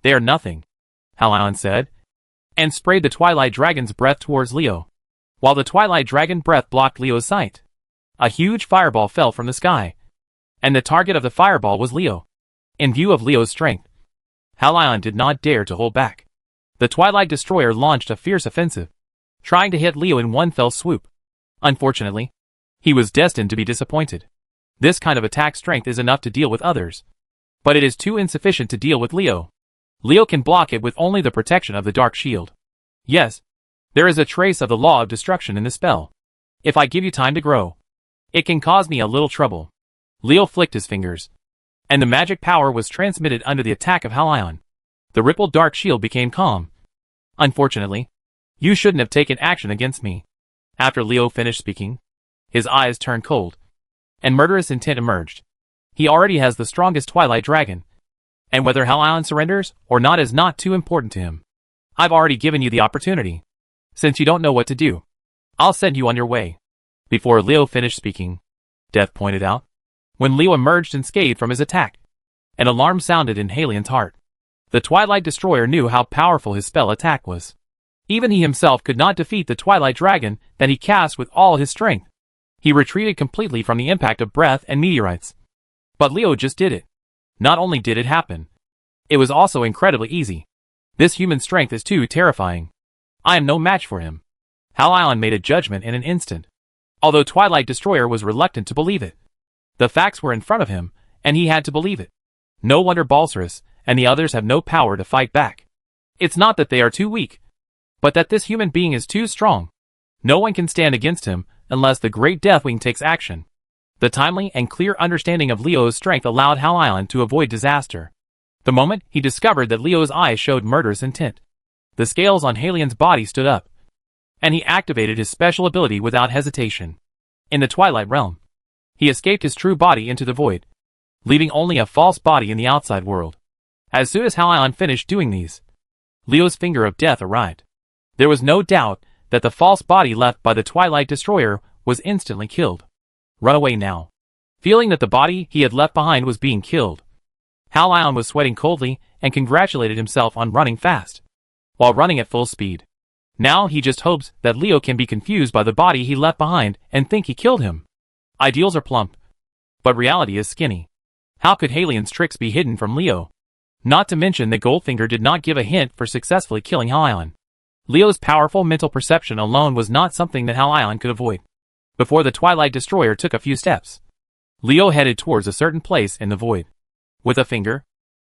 they are nothing, Halion said, and sprayed the twilight dragon's breath towards Leo. While the twilight dragon breath blocked Leo's sight, a huge fireball fell from the sky, and the target of the fireball was Leo. In view of Leo's strength, Halion did not dare to hold back. The Twilight Destroyer launched a fierce offensive, trying to hit Leo in one fell swoop. Unfortunately, he was destined to be disappointed. This kind of attack strength is enough to deal with others, but it is too insufficient to deal with Leo. Leo can block it with only the protection of the Dark Shield. Yes, there is a trace of the law of destruction in the spell. If I give you time to grow, it can cause me a little trouble. Leo flicked his fingers, and the magic power was transmitted under the attack of Halion. The rippled Dark Shield became calm. Unfortunately, you shouldn't have taken action against me. After Leo finished speaking, his eyes turned cold, and murderous intent emerged. He already has the strongest Twilight Dragon, and whether Halion surrenders or not is not too important to him. I've already given you the opportunity. Since you don't know what to do, I'll send you on your way. Before Leo finished speaking, Death pointed out, when Leo emerged unscathed from his attack, an alarm sounded in Halion's heart. The Twilight Destroyer knew how powerful his spell attack was. Even he himself could not defeat the Twilight Dragon that he cast with all his strength. He retreated completely from the impact of breath and meteorites. But Leo just did it. Not only did it happen, it was also incredibly easy. This human strength is too terrifying. I am no match for him. Halion made a judgment in an instant, although Twilight Destroyer was reluctant to believe it. The facts were in front of him, and he had to believe it. No wonder Balcerus and the others have no power to fight back. It's not that they are too weak, but that this human being is too strong. No one can stand against him unless the great Deathwing takes action. The timely and clear understanding of Leo's strength allowed Halion to avoid disaster. The moment he discovered that Leo's eyes showed murderous intent, the scales on Halion's body stood up, and he activated his special ability without hesitation. In the Twilight Realm, he escaped his true body into the void, leaving only a false body in the outside world. As soon as Halion finished doing these, Leo's finger of death arrived. There was no doubt that the false body left by the Twilight Destroyer was instantly killed. Run away now. Feeling that the body he had left behind was being killed, Hal Ion was sweating coldly and congratulated himself on running fast, while running at full speed. Now he just hopes that Leo can be confused by the body he left behind and think he killed him. Ideals are plump, but reality is skinny. How could Halien's tricks be hidden from Leo? Not to mention that Goldfinger did not give a hint for successfully killing Hal Ion. Leo's powerful mental perception alone was not something that Hal Ion could avoid. Before the Twilight Destroyer took a few steps, Leo headed towards a certain place in the void. With a finger,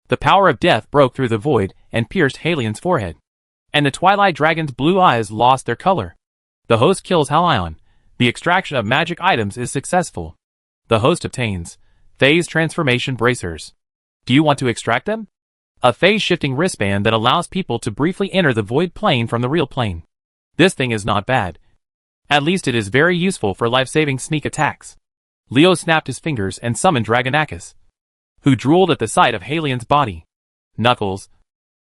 the power of death broke through the void and pierced Halien's forehead, and the Twilight Dragon's blue eyes lost their color. The host kills Hal Ion. The extraction of magic items is successful. The host obtains phase transformation bracers. Do you want to extract them? A phase-shifting wristband that allows people to briefly enter the void plane from the real plane. This thing is not bad. At least it is very useful for life-saving sneak attacks. Leo snapped his fingers and summoned Dragonakis, who drooled at the sight of Halien's body. Knuckles,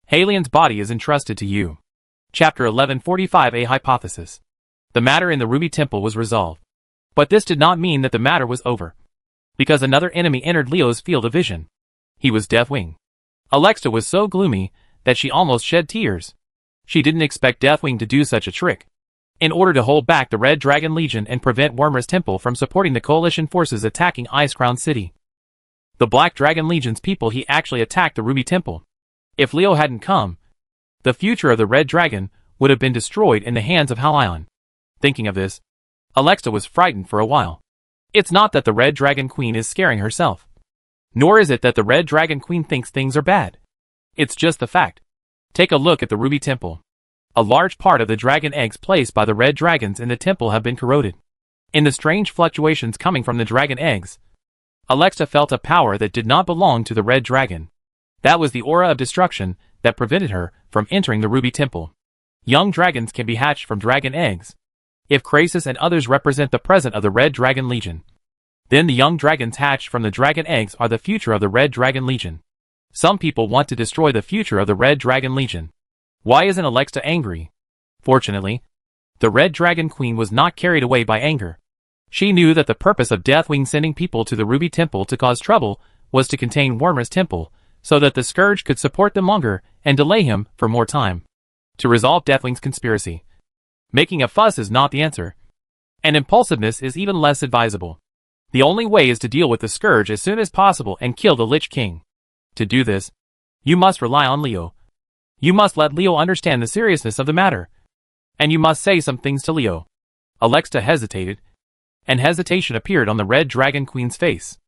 Halien's body is entrusted to you. Chapter 1145, A Hypothesis. The matter in the Ruby Temple was resolved. But this did not mean that the matter was over, because another enemy entered Leo's field of vision. He was Deathwing. Alexa was so gloomy that she almost shed tears. She didn't expect Deathwing to do such a trick. In order to hold back the Red Dragon Legion and prevent Wormrest Temple from supporting the Coalition forces attacking Icecrown City, the Black Dragon Legion's people, he actually attacked the Ruby Temple. If Leo hadn't come, the future of the Red Dragon would have been destroyed in the hands of Hal Ion. Thinking of this, Alexa was frightened for a while. It's not that the Red Dragon Queen is scaring herself. Nor is it that the Red Dragon Queen thinks things are bad. It's just the fact. Take a look at the Ruby Temple. A large part of the dragon eggs placed by the Red Dragons in the temple have been corroded. In the strange fluctuations coming from the dragon eggs, Alexa felt a power that did not belong to the Red Dragon. That was the aura of destruction that prevented her from entering the Ruby Temple. Young dragons can be hatched from dragon eggs. If Krasis and others represent the present of the Red Dragon Legion, then the young dragons hatched from the dragon eggs are the future of the Red Dragon Legion. Some people want to destroy the future of the Red Dragon Legion. Why isn't Alexa angry? Fortunately, the Red Dragon Queen was not carried away by anger. She knew that the purpose of Deathwing sending people to the Ruby Temple to cause trouble was to contain Wormrest Temple, so that the Scourge could support them longer and delay him for more time. To resolve Deathwing's conspiracy, making a fuss is not the answer, and impulsiveness is even less advisable. The only way is to deal with the Scourge as soon as possible and kill the Lich King. To do this, you must rely on Leo. You must let Leo understand the seriousness of the matter, and you must say some things to Leo. Alexa hesitated, and hesitation appeared on the Red Dragon Queen's face.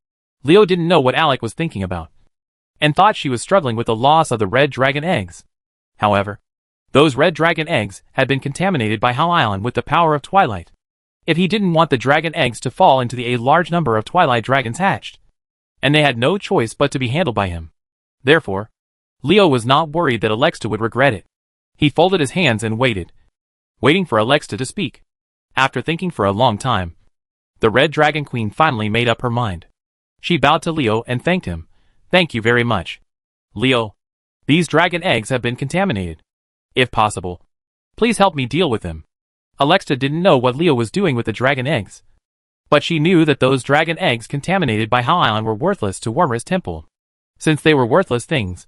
Leo didn't know what Alec was thinking about, and thought she was struggling with the loss of the Red Dragon eggs. However, those Red Dragon eggs had been contaminated by Hal Ion with the power of Twilight. If he didn't want the dragon eggs to fall into a large number of Twilight dragons hatched, and they had no choice but to be handled by him. Therefore, Leo was not worried that Alexa would regret it. He folded his hands and waited, waiting for Alexa to speak. After thinking for a long time, the Red Dragon Queen finally made up her mind. She bowed to Leo and thanked him. Thank you very much. Leo, these dragon eggs have been contaminated. If possible, please help me deal with them. Alexa didn't know what Leo was doing with the dragon eggs, but she knew that those dragon eggs contaminated by Hal Ion were worthless to Wormrest Temple. Since they were worthless things,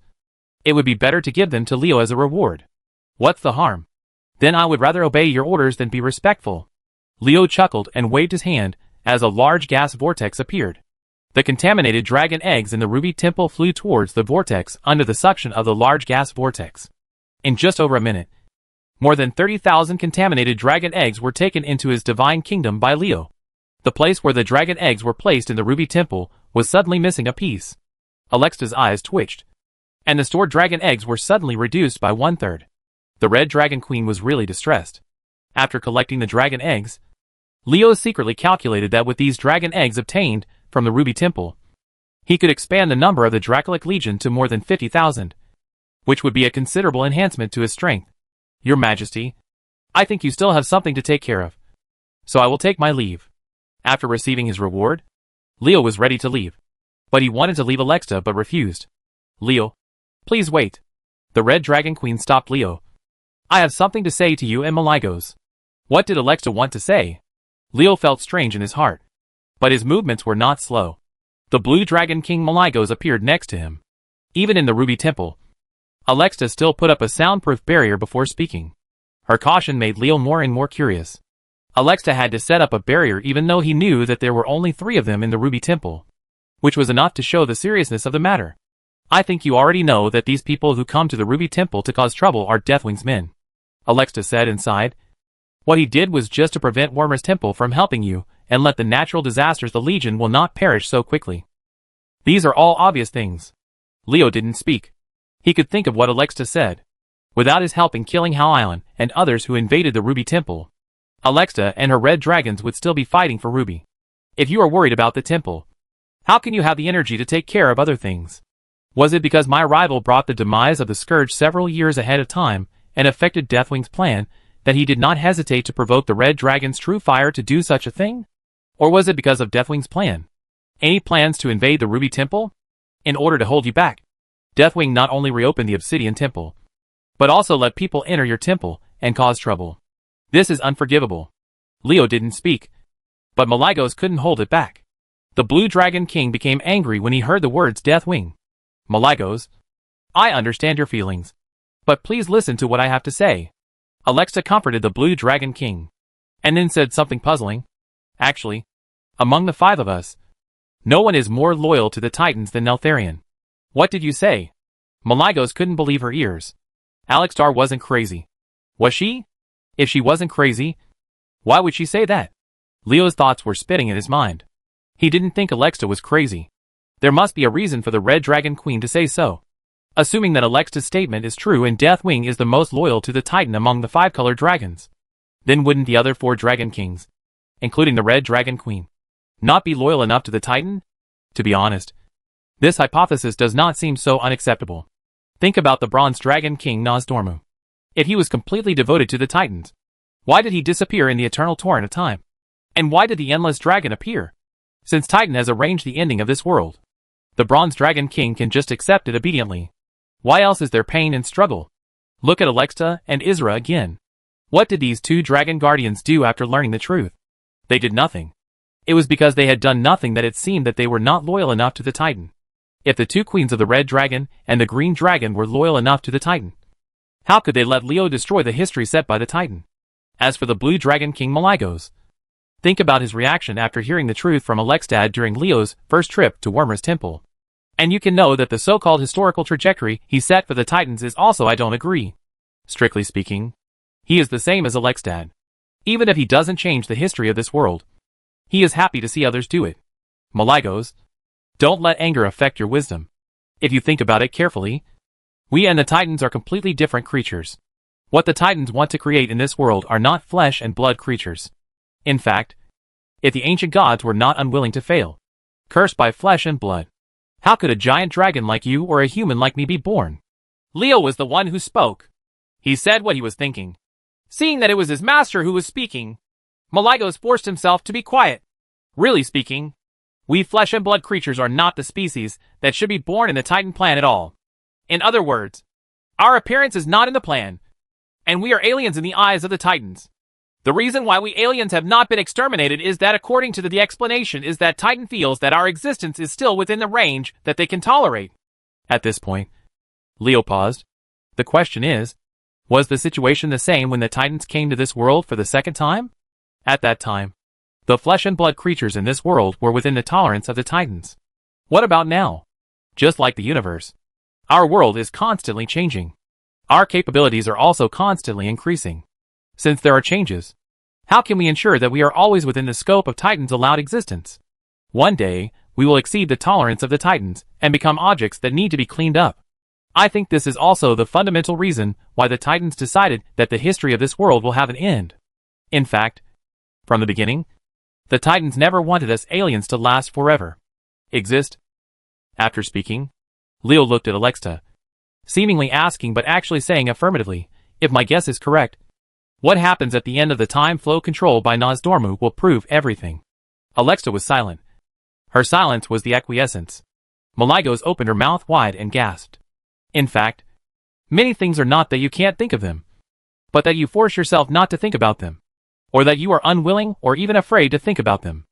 it would be better to give them to Leo as a reward. What's the harm? Then I would rather obey your orders than be respectful. Leo chuckled and waved his hand as a large gas vortex appeared. The contaminated dragon eggs in the Ruby Temple flew towards the vortex under the suction of the large gas vortex. In just over a minute, more than 30,000 contaminated dragon eggs were taken into his divine kingdom by Leo. The place where the dragon eggs were placed in the Ruby Temple was suddenly missing a piece. Alexa's eyes twitched, and the stored dragon eggs were suddenly reduced by 1/3. The Red Dragon Queen was really distressed. After collecting the dragon eggs, Leo secretly calculated that with these dragon eggs obtained from the Ruby Temple, he could expand the number of the Dracolic Legion to more than 50,000, which would be a considerable enhancement to his strength. Your Majesty, I think you still have something to take care of, so I will take my leave. After receiving his reward, Leo was ready to leave, but he wanted to leave Alexa but refused. Leo, please wait. The Red Dragon Queen stopped Leo. I have something to say to you and Maligos. What did Alexa want to say? Leo felt strange in his heart. But his movements were not slow. The Blue Dragon King Maligos appeared next to him. Even in the Ruby Temple, Alexa still put up a soundproof barrier before speaking. Her caution made Leo more and more curious. Alexa had to set up a barrier even though he knew that there were only 3 of them in the Ruby Temple, which was enough to show the seriousness of the matter. I think you already know that these people who come to the Ruby Temple to cause trouble are Deathwing's men, Alexa said inside. What he did was just to prevent Wormer's Temple from helping you, and let the natural disasters the Legion will not perish so quickly. These are all obvious things. Leo didn't speak. He could think of what Alexa said. Without his help in killing Hal Island and others who invaded the Ruby Temple, Alexa and her red dragons would still be fighting for Ruby. If you are worried about the temple, how can you have the energy to take care of other things? Was it because my arrival brought the demise of the Scourge several years ahead of time and affected Deathwing's plan that he did not hesitate to provoke the red dragon's true fire to do such a thing? Or was it because of Deathwing's plan? Any plans to invade the Ruby Temple? In order to hold you back, Deathwing not only reopened the Obsidian Temple, but also let people enter your temple and cause trouble. This is unforgivable. Leo didn't speak, but Maligos couldn't hold it back. The Blue Dragon King became angry when he heard the words Deathwing. Maligos, I understand your feelings, but please listen to what I have to say. Alexa comforted the Blue Dragon King, and then said something puzzling. Actually, among the 5 of us, no one is more loyal to the Titans than Neltharion. What did you say? Maligos couldn't believe her ears. Alexstar wasn't crazy. Was she? If she wasn't crazy, why would she say that? Leo's thoughts were spinning in his mind. He didn't think Alexa was crazy. There must be a reason for the Red Dragon Queen to say so. Assuming that Alexa's statement is true and Deathwing is the most loyal to the Titan among the 5-colored dragons, then wouldn't the other 4 Dragon Kings, including the Red Dragon Queen, not be loyal enough to the Titan? To be honest, this hypothesis does not seem so unacceptable. Think about the Bronze Dragon King Nosdormu. If he was completely devoted to the Titans, why did he disappear in the eternal torrent of time? And why did the Endless Dragon appear? Since Titan has arranged the ending of this world, the Bronze Dragon King can just accept it obediently. Why else is there pain and struggle? Look at Alexa and Isra again. What did these 2 Dragon Guardians do after learning the truth? They did nothing. It was because they had done nothing that it seemed that they were not loyal enough to the Titan. If the 2 queens of the Red Dragon and the Green Dragon were loyal enough to the Titan, how could they let Leo destroy the history set by the Titan? As for the Blue Dragon King Maligos, think about his reaction after hearing the truth from Alexstad during Leo's first trip to Wormer's Temple. And you can know that the so-called historical trajectory he set for the Titans is also I don't agree. Strictly speaking, he is the same as Alexstad. Even if he doesn't change the history of this world, he is happy to see others do it. Maligos, don't let anger affect your wisdom. If you think about it carefully, we and the Titans are completely different creatures. What the Titans want to create in this world are not flesh and blood creatures. In fact, if the ancient gods were not unwilling to fail, cursed by flesh and blood, how could a giant dragon like you or a human like me be born? Leo was the one who spoke. He said what he was thinking. Seeing that it was his master who was speaking, Maligos forced himself to be quiet. Really speaking, we flesh and blood creatures are not the species that should be born in the Titan plan at all. In other words, our appearance is not in the plan, and we are aliens in the eyes of the Titans. The reason why we aliens have not been exterminated is that according to the explanation is that Titan feels that our existence is still within the range that they can tolerate. At this point, Leo paused. The question is, was the situation the same when the Titans came to this world for the second time? At that time, the flesh and blood creatures in this world were within the tolerance of the Titans. What about now? Just like the universe, our world is constantly changing. Our capabilities are also constantly increasing. Since there are changes, how can we ensure that we are always within the scope of Titan's allowed existence? One day, we will exceed the tolerance of the Titans and become objects that need to be cleaned up. I think this is also the fundamental reason why the Titans decided that the history of this world will have an end. In fact, from the beginning, the Titans never wanted us aliens to last forever. Exist. After speaking, Leo looked at Alexa, seemingly asking but actually saying affirmatively, if my guess is correct, what happens at the end of the time flow control by Nosdormu will prove everything. Alexa was silent. Her silence was the acquiescence. Maligos opened her mouth wide and gasped. In fact, many things are not that you can't think of them. but that you force yourself not to think about them, or that you are unwilling or even afraid to think about them.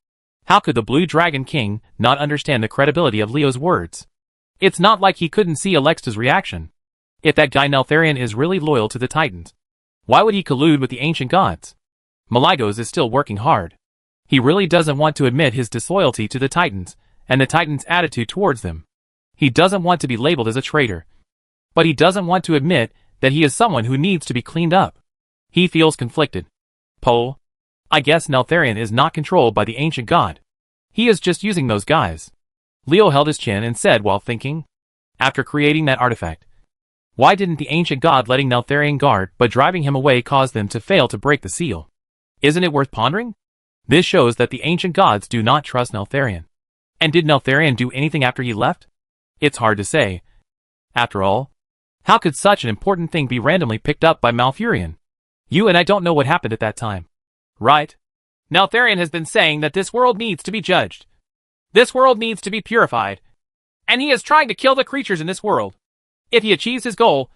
How could the Blue Dragon King not understand the credibility of Leo's words? It's not like he couldn't see Alexta's reaction. If that guy Neltharion is really loyal to the Titans, why would he collude with the ancient gods? Malygos is still working hard. He really doesn't want to admit his disloyalty to the Titans, and the Titans' attitude towards them. He doesn't want to be labeled as a traitor. But he doesn't want to admit that he is someone who needs to be cleaned up. He feels conflicted. Poe, I guess Neltharion is not controlled by the ancient god. He is just using those guys. Leo held his chin and said while thinking, after creating that artifact, why didn't the ancient god letting Neltharion guard but driving him away cause them to fail to break the seal? Isn't it worth pondering? This shows that the ancient gods do not trust Neltharion. And did Neltharion do anything after he left? It's hard to say. After all, how could such an important thing be randomly picked up by Malfurion? You and I don't know what happened at that time. Right? Neltharion has been saying that this world needs to be judged. This world needs to be purified. And he is trying to kill the creatures in this world. If he achieves his goal,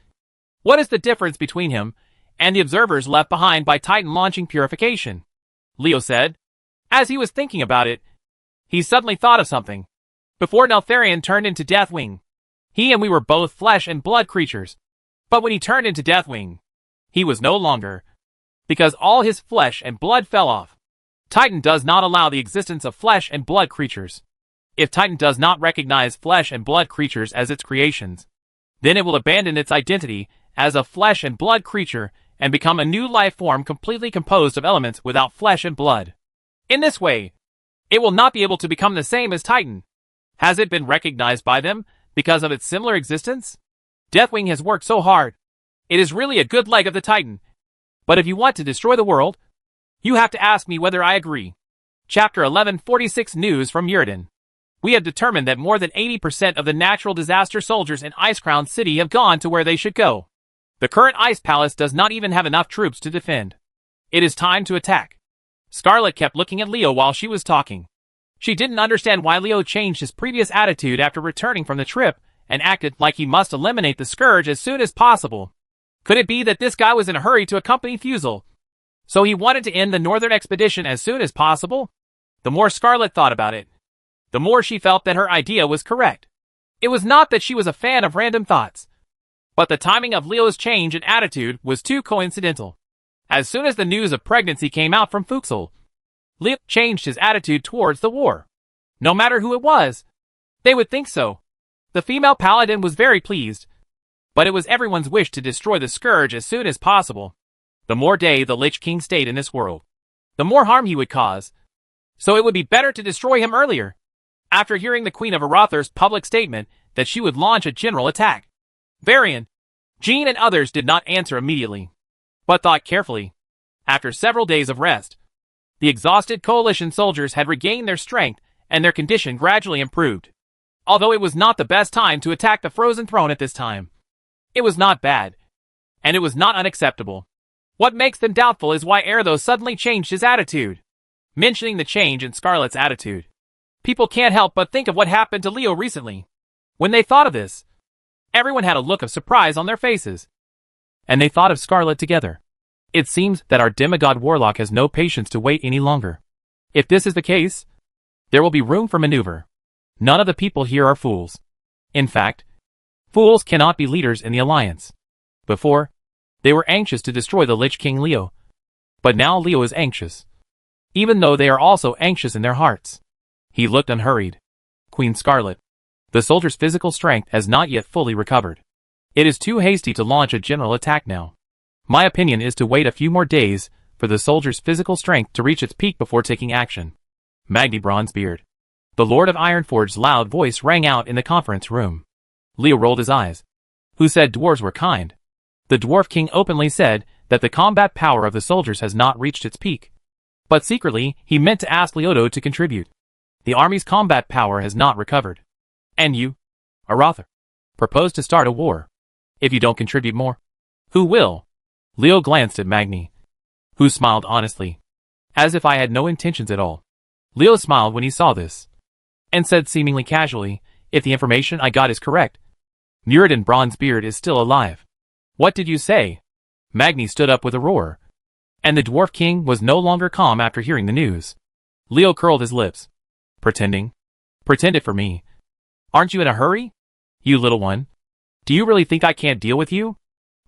what is the difference between him and the observers left behind by Titan launching purification? Leo said. As he was thinking about it, he suddenly thought of something. Before Neltharion turned into Deathwing, he and we were both flesh and blood creatures. But when he turned into Deathwing, he was no longer, because all his flesh and blood fell off. Titan does not allow the existence of flesh and blood creatures. If Titan does not recognize flesh and blood creatures as its creations, then it will abandon its identity as a flesh and blood creature and become a new life form completely composed of elements without flesh and blood. In this way, it will not be able to become the same as Titan. Has it been recognized by them because of its similar existence? Deathwing has worked so hard. It is really a good leg of the Titan. But if you want to destroy the world, you have to ask me whether I agree. Chapter 1146 News from Yrden. We have determined that more than 80% of the natural disaster soldiers in Icecrown City have gone to where they should go. The current Ice Palace does not even have enough troops to defend. It is time to attack. Scarlet kept looking at Leo while she was talking. She didn't understand why Leo changed his previous attitude after returning from the trip and acted like he must eliminate the Scourge as soon as possible. Could it be that this guy was in a hurry to accompany Fusel, so he wanted to end the northern expedition as soon as possible? The more Scarlet thought about it, the more she felt that her idea was correct. It was not that she was a fan of random thoughts, but the timing of Leo's change in attitude was too coincidental. As soon as the news of pregnancy came out from Fuxel, Leo changed his attitude towards the war. No matter who it was, they would think so. The female paladin was very pleased, but it was everyone's wish to destroy the Scourge as soon as possible. The more day the Lich King stayed in this world, the more harm he would cause, so it would be better to destroy him earlier. After hearing the Queen of Arathar's public statement that she would launch a general attack, Varian, Jean and others did not answer immediately, but thought carefully. After several days of rest, the exhausted coalition soldiers had regained their strength and their condition gradually improved. Although it was not the best time to attack the Frozen Throne at this time, it was not bad, and it was not unacceptable. What makes them doubtful is why Erdo suddenly changed his attitude. Mentioning the change in Scarlet's attitude, people can't help but think of what happened to Leo recently. When they thought of this, everyone had a look of surprise on their faces, and they thought of Scarlet together. It seems that our demigod warlock has no patience to wait any longer. If this is the case, there will be room for maneuver. None of the people here are fools. In fact, fools cannot be leaders in the Alliance. Before, they were anxious to destroy the Lich King Leo. But now Leo is anxious, even though they are also anxious in their hearts. He looked unhurried. Queen Scarlet, the soldier's physical strength has not yet fully recovered. It is too hasty to launch a general attack now. My opinion is to wait a few more days for the soldier's physical strength to reach its peak before taking action. Magni Bronzebeard. The Lord of Ironforge's loud voice rang out in the conference room. Leo rolled his eyes. Who said dwarves were kind? The Dwarf King openly said that the combat power of the soldiers has not reached its peak. But secretly, he meant to ask Leodo to contribute. The army's combat power has not recovered. And you, Arathar, propose to start a war. If you don't contribute more, who will? Leo glanced at Magni, who smiled honestly, as if I had no intentions at all. Leo smiled when he saw this, and said seemingly casually, if the information I got is correct, Muradin Bronzebeard is still alive. What did you say? Magni stood up with a roar. And the Dwarf King was no longer calm after hearing the news. Leo curled his lips. Pretending? Pretend it for me. Aren't you in a hurry? You little one. Do you really think I can't deal with you?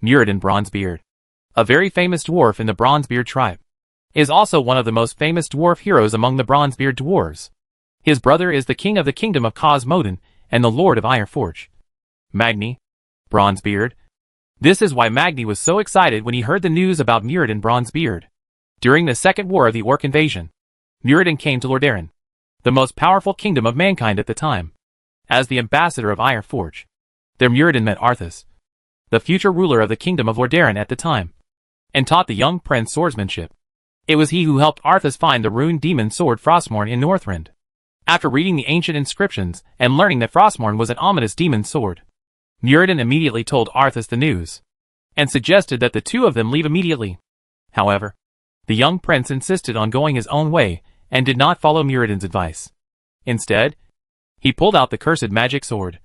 Muradin Bronzebeard, a very famous dwarf in the Bronzebeard tribe, is also one of the most famous dwarf heroes among the Bronzebeard dwarves. His brother is the king of the kingdom of Cosmodin and the lord of Ironforge. Magni, Bronzebeard. This is why Magni was so excited when he heard the news about Muradin Bronzebeard. During the second war of the Orc invasion, Muradin came to Lordaeron, the most powerful kingdom of mankind at the time, as the ambassador of Ironforge. There Muradin met Arthas, the future ruler of the kingdom of Lordaeron at the time, and taught the young prince swordsmanship. It was he who helped Arthas find the rune demon sword Frostmourne in Northrend. After reading the ancient inscriptions and learning that Frostmourne was an ominous demon sword, Muradin immediately told Arthas the news, and suggested that the two of them leave immediately. However, the young prince insisted on going his own way and did not follow Muradin's advice. Instead, he pulled out the cursed magic sword.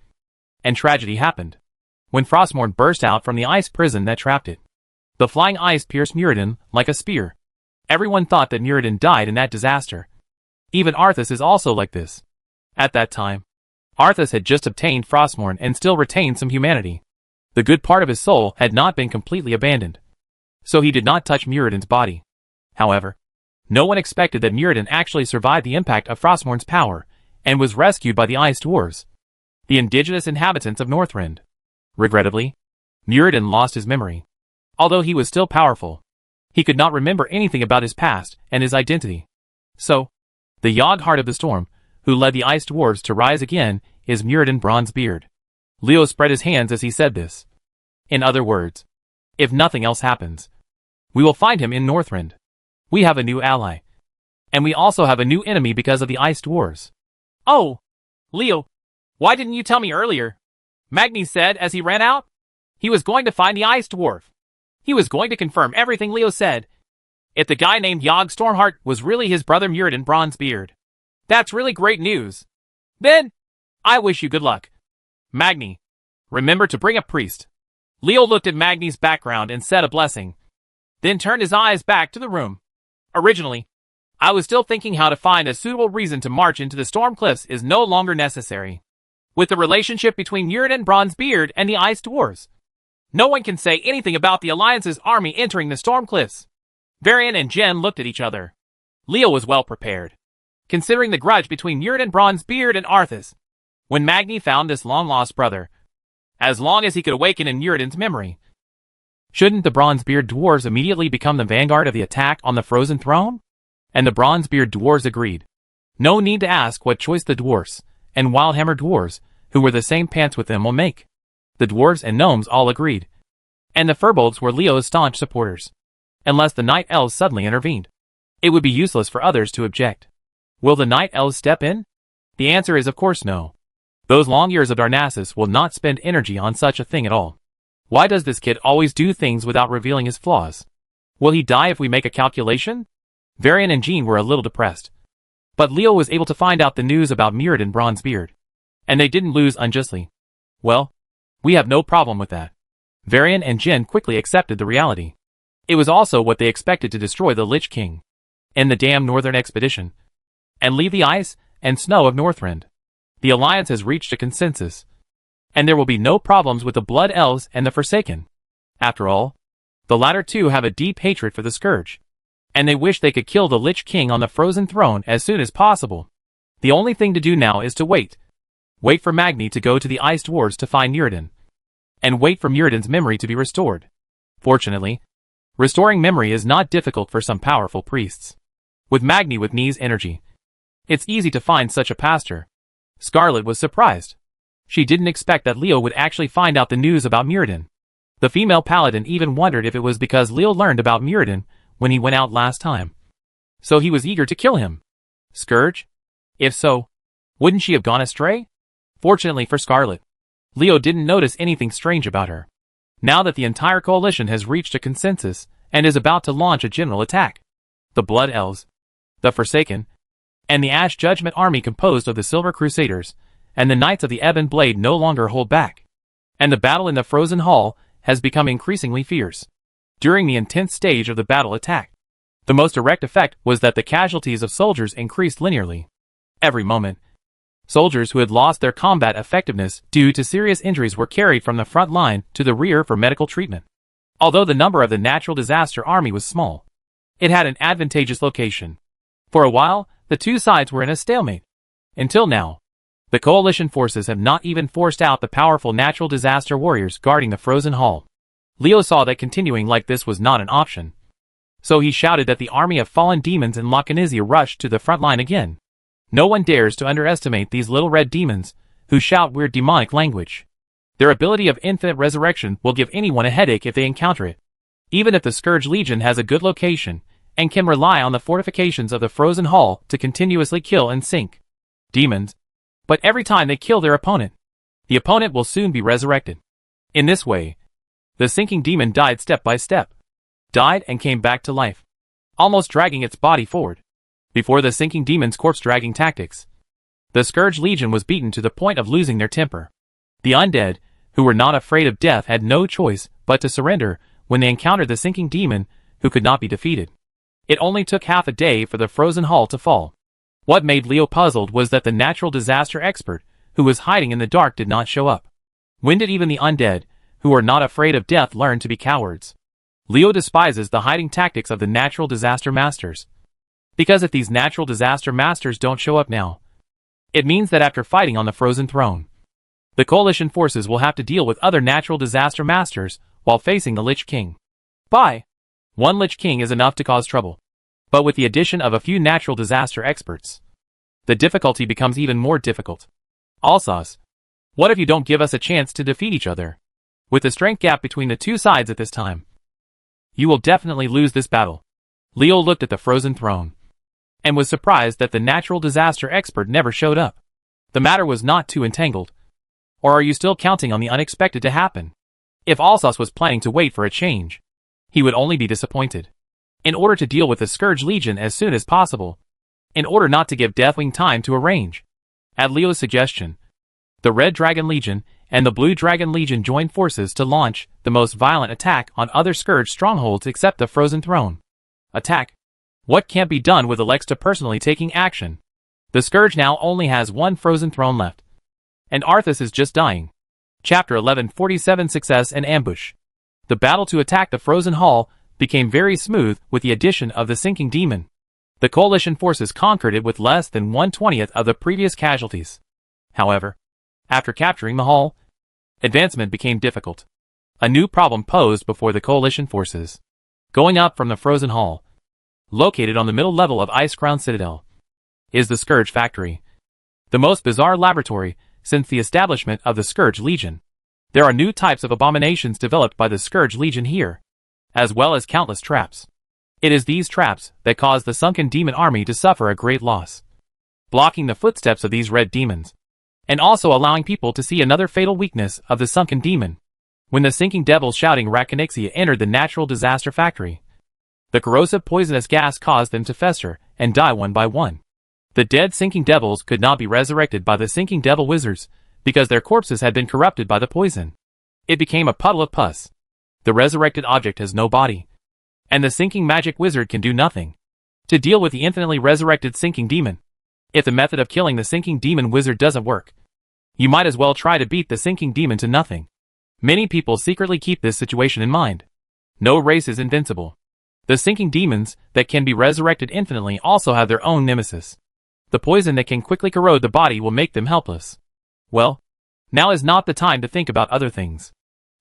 And tragedy happened. When Frostmourne burst out from the ice prison that trapped it, the flying ice pierced Muradin like a spear. Everyone thought that Muradin died in that disaster. Even Arthas is also like this. At that time, Arthas had just obtained Frostmourne and still retained some humanity. The good part of his soul had not been completely abandoned. So he did not touch Muradin's body. However, no one expected that Muradin actually survived the impact of Frostmourne's power and was rescued by the Ice Dwarves, the indigenous inhabitants of Northrend. Regrettably, Muradin lost his memory. Although he was still powerful, he could not remember anything about his past and his identity. So, the Yogg Heart of the Storm, who led the Ice Dwarves to rise again, is Muradin Bronzebeard. Leo spread his hands as he said this. In other words, if nothing else happens, we will find him in Northrend. We have a new ally. And we also have a new enemy because of the Ice Dwarves. Oh! Leo, why didn't you tell me earlier? Magni said as he ran out. He was going to find the Ice Dwarf. He was going to confirm everything Leo said. If the guy named Yogg Stormheart was really his brother Muradin Bronzebeard, that's really great news. Then, I wish you good luck. Magni, remember to bring a priest. Leo looked at Magni's background and said a blessing, then turned his eyes back to the room. Originally, I was still thinking how to find a suitable reason to march into the Storm Cliffs is no longer necessary. With the relationship between Muradin Bronzebeard and the Ice Dwarves, no one can say anything about the Alliance's army entering the Storm Cliffs. Varian and Jen looked at each other. Leo was well prepared, considering the grudge between Muradin Bronzebeard and Arthas. When Magni found this long-lost brother, as long as he could awaken in Muradin's memory, shouldn't the Bronzebeard dwarves immediately become the vanguard of the attack on the Frozen Throne? And the Bronzebeard dwarves agreed. No need to ask what choice the dwarfs and Wildhammer dwarves, who were the same pants with them, will make. The dwarves and gnomes all agreed. And the Furbolgs were Leo's staunch supporters. Unless the Night Elves suddenly intervened, it would be useless for others to object. Will the Night Elves step in? The answer is of course no. Those long years of Darnassus will not spend energy on such a thing at all. Why does this kid always do things without revealing his flaws? Will he die if we make a calculation? Varian and Jean were a little depressed. But Leo was able to find out the news about Muradin Bronzebeard. And they didn't lose unjustly. Well, we have no problem with that. Varian and Jen quickly accepted the reality. It was also what they expected to destroy the Lich King in the damn Northern Expedition, and leave the ice and snow of Northrend. The Alliance has reached a consensus, and there will be no problems with the Blood Elves and the Forsaken. After all, the latter two have a deep hatred for the Scourge, and they wish they could kill the Lich King on the Frozen Throne as soon as possible. The only thing to do now is to wait. Wait for Magni to go to the Ice Dwarves to find Muradin, and wait for Muradin's memory to be restored. Fortunately, restoring memory is not difficult for some powerful priests. With Magni with Nee's energy, it's easy to find such a pastor. Scarlet was surprised. She didn't expect that Leo would actually find out the news about Muradin. The female paladin even wondered if it was because Leo learned about Muradin when he went out last time, so he was eager to kill him. Scourge? If so, wouldn't she have gone astray? Fortunately for Scarlet, Leo didn't notice anything strange about her. Now that the entire coalition has reached a consensus and is about to launch a general attack, the Blood Elves, the Forsaken, and the Ash Judgment army composed of the Silver Crusaders and the Knights of the Ebon Blade no longer hold back, and the battle in the Frozen Hall has become increasingly fierce. during the intense stage of the battle attack. The most direct effect was that the casualties of soldiers increased linearly. Every moment, soldiers who had lost their combat effectiveness due to serious injuries were carried from the front line to the rear for medical treatment. Although the number of the natural disaster army was small, it had an advantageous location. For a while, the two sides were in a stalemate. Until now, the coalition forces have not even forced out the powerful natural disaster warriors guarding the frozen hall. Leo saw that continuing like this was not an option. So he shouted that the army of fallen demons in Lacanizia rushed to the front line again. No one dares to underestimate these little red demons, who shout weird demonic language. Their ability of infinite resurrection will give anyone a headache if they encounter it. Even if the Scourge Legion has a good location, and can rely on the fortifications of the frozen hall to continuously kill and sink demons. But every time they kill their opponent, the opponent will soon be resurrected. In this way, the sinking demon died step by step. Died and came back to life, almost dragging its body forward. Before the sinking demon's corpse-dragging tactics, the Scourge Legion was beaten to the point of losing their temper. The undead, who were not afraid of death, had no choice but to surrender when they encountered the sinking demon, who could not be defeated. It only took half a day for the frozen hall to fall. What made Leo puzzled was that the natural disaster expert, who was hiding in the dark, did not show up. When did even the undead, who are not afraid of death, learn to be cowards? Leo despises the hiding tactics of the natural disaster masters. Because if these natural disaster masters don't show up now, it means that after fighting on the frozen throne, the coalition forces will have to deal with other natural disaster masters while facing the Lich King. One Lich King is enough to cause trouble. But with the addition of a few natural disaster experts, the difficulty becomes even more difficult. Alsace, what if you don't give us a chance to defeat each other? With the strength gap between the two sides at this time, you will definitely lose this battle. Leo looked at the frozen throne and was surprised that the natural disaster expert never showed up. The matter was not too entangled. Or are you still counting on the unexpected to happen? If Alsace was planning to wait for a change, he would only be disappointed. In order to deal with the Scourge Legion as soon as possible, in order not to give Deathwing time to arrange, at Leo's suggestion, the Red Dragon Legion and the Blue Dragon Legion joined forces to launch the most violent attack on other Scourge strongholds except the Frozen Throne. Attack. What can't be done with Alexa personally taking action? The Scourge now only has one Frozen Throne left. And Arthas is just dying. Chapter 1147 Success and Ambush. The battle to attack the Frozen Hall became very smooth with the addition of the sinking demon. The coalition forces conquered it with less than 1/20th of the previous casualties. However, after capturing the hall, advancement became difficult. A new problem posed before the coalition forces. Going up from the frozen hall, located on the middle level of Icecrown Citadel, is the Scourge Factory. The most bizarre laboratory since the establishment of the Scourge Legion. There are new types of abominations developed by the Scourge Legion here, as well as countless traps. It is these traps that cause the sunken demon army to suffer a great loss, blocking the footsteps of these red demons, and also allowing people to see another fatal weakness of the sunken demon. When the sinking devils shouting Rakanixia entered the natural disaster factory, the corrosive poisonous gas caused them to fester and die one by one. The dead sinking devils could not be resurrected by the sinking devil wizards because their corpses had been corrupted by the poison. It became a puddle of pus. The resurrected object has no body, and the sinking magic wizard can do nothing to deal with the infinitely resurrected sinking demon. If the method of killing the sinking demon wizard doesn't work, you might as well try to beat the sinking demon to nothing. Many people secretly keep this situation in mind. No race is invincible. The sinking demons that can be resurrected infinitely also have their own nemesis. The poison that can quickly corrode the body will make them helpless. Well, now is not the time to think about other things.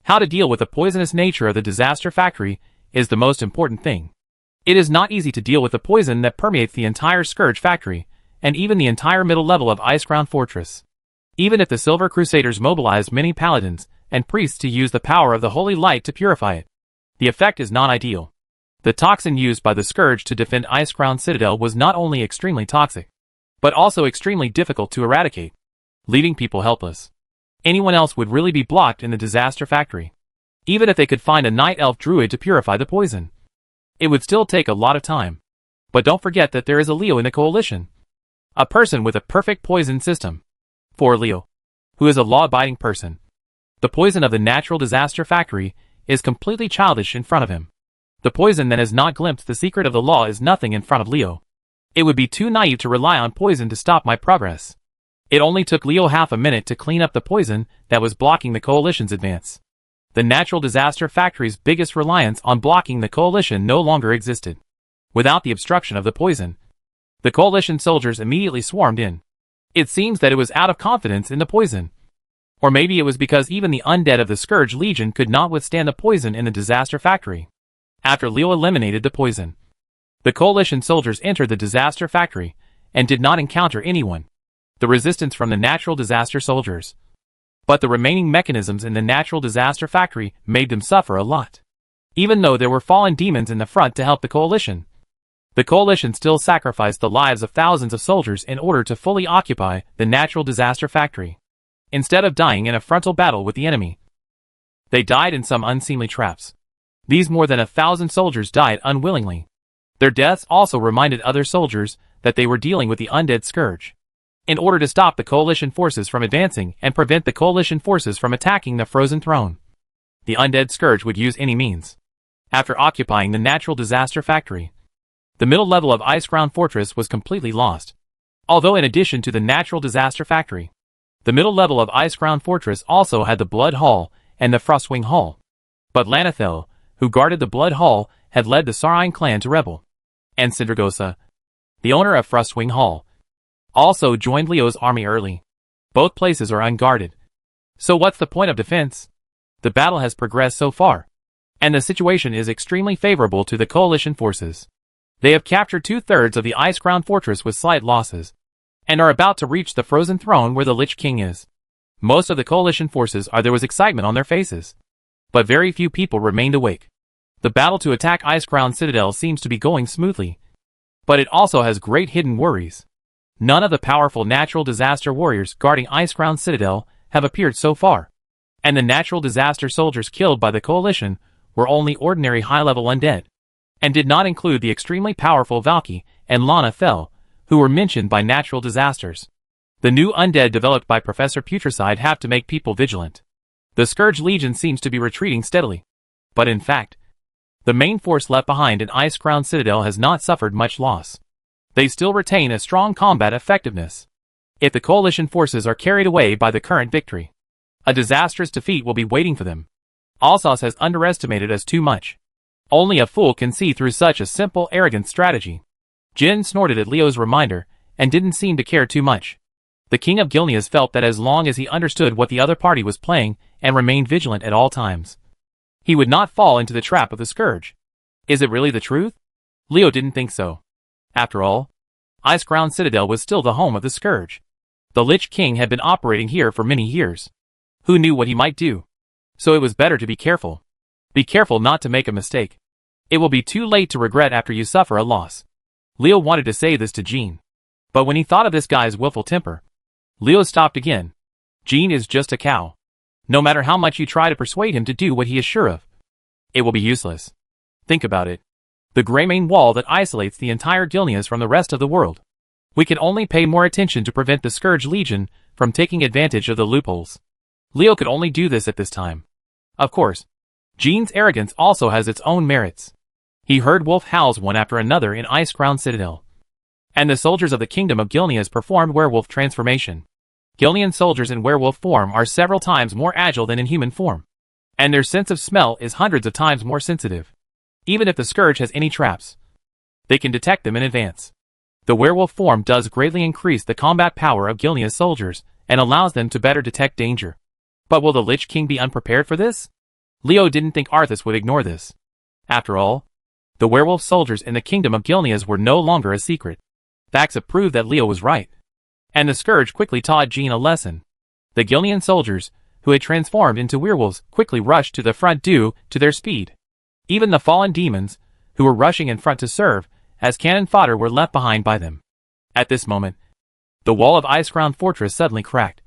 How to deal with the poisonous nature of the disaster factory is the most important thing. It is not easy to deal with the poison that permeates the entire Scourge factory, and even the entire middle level of Icecrown Fortress. Even if the Silver Crusaders mobilized many paladins and priests to use the power of the Holy Light to purify it, the effect is not ideal. The toxin used by the Scourge to defend Icecrown Citadel was not only extremely toxic, but also extremely difficult to eradicate, leaving people helpless. Anyone else would really be blocked in the disaster factory. Even if they could find a night elf druid to purify the poison, it would still take a lot of time. But don't forget that there is a Leo in the coalition. A person with a perfect poison system. For Leo, who is a law-abiding person, the poison of the natural disaster factory is completely childish in front of him. The poison that has not glimpsed the secret of the law is nothing in front of Leo. It would be too naive to rely on poison to stop my progress. It only took Leo half a minute to clean up the poison that was blocking the coalition's advance. The natural disaster factory's biggest reliance on blocking the coalition no longer existed. Without the obstruction of the poison, the coalition soldiers immediately swarmed in. It seems that it was out of confidence in the poison. Or maybe it was because even the undead of the Scourge Legion could not withstand the poison in the disaster factory. After Leo eliminated the poison, the coalition soldiers entered the disaster factory and did not encounter anyone. The resistance from the natural disaster soldiers. But the remaining mechanisms in the natural disaster factory made them suffer a lot. Even though there were fallen demons in the front to help the coalition still sacrificed the lives of thousands of soldiers in order to fully occupy the natural disaster factory. Instead of dying in a frontal battle with the enemy, they died in some unseemly traps. These more than 1,000 soldiers died unwillingly. Their deaths also reminded other soldiers that they were dealing with the undead scourge. In order to stop the coalition forces from advancing and prevent the coalition forces from attacking the frozen throne, the undead scourge would use any means. After occupying the natural disaster factory, the middle level of Iceground Fortress was completely lost. Although in addition to the natural disaster factory, the middle level of Iceground Fortress also had the Blood Hall and the Frostwing Hall. But Lanathel, who guarded the Blood Hall, had led the Sarine clan to rebel. And Syndragosa, the owner of Frostwing Hall, also joined Leo's army early. Both places are unguarded. So what's the point of defense? The battle has progressed so far, and the situation is extremely favorable to the coalition forces. They have captured 2/3 of the Iceground Fortress with slight losses, and are about to reach the frozen throne where the Lich King is. Most of the coalition forces there was excitement on their faces, but very few people remained awake. The battle to attack Iceground Citadel seems to be going smoothly, but it also has great hidden worries. None of the powerful natural disaster warriors guarding Iceground Citadel have appeared so far, and the natural disaster soldiers killed by the coalition were only ordinary high-level undead, and did not include the extremely powerful Valky and Lana Fell, who were mentioned by natural disasters. The new undead developed by Professor Putricide have to make people vigilant. The Scourge Legion seems to be retreating steadily, but in fact, the main force left behind in Iceground Citadel has not suffered much loss. They still retain a strong combat effectiveness. If the coalition forces are carried away by the current victory, a disastrous defeat will be waiting for them. Alsace has underestimated us too much. Only a fool can see through such a simple, arrogant strategy. Jin snorted at Leo's reminder, and didn't seem to care too much. The King of Gilneas felt that as long as he understood what the other party was playing, and remained vigilant at all times, he would not fall into the trap of the Scourge. Is it really the truth? Leo didn't think so. After all, Iceground Citadel was still the home of the Scourge. The Lich King had been operating here for many years. Who knew what he might do? So it was better to be careful. Be careful not to make a mistake. It will be too late to regret after you suffer a loss. Leo wanted to say this to Jean, but when he thought of this guy's willful temper, Leo stopped again. Jean is just a cow. No matter how much you try to persuade him to do what he is sure of, it will be useless. Think about it. The Greymane Wall that isolates the entire Gilneas from the rest of the world. We can only pay more attention to prevent the Scourge Legion from taking advantage of the loopholes. Leo could only do this at this time. Of course, Jean's arrogance also has its own merits. He heard wolf howls one after another in Iceground Citadel, and the soldiers of the Kingdom of Gilneas performed werewolf transformation. Gilnean soldiers in werewolf form are several times more agile than in human form, and their sense of smell is hundreds of times more sensitive. Even if the Scourge has any traps, they can detect them in advance. The werewolf form does greatly increase the combat power of Gilneas soldiers, and allows them to better detect danger. But will the Lich King be unprepared for this? Leo didn't think Arthas would ignore this. After all, the werewolf soldiers in the Kingdom of Gilneas were no longer a secret. Facts have proved that Leo was right. And the Scourge quickly taught Jean a lesson. The Gilnean soldiers, who had transformed into werewolves, quickly rushed to the front due to their speed. Even the fallen demons, who were rushing in front to serve, as cannon fodder, were left behind by them. At this moment, the wall of Iceground Fortress suddenly cracked,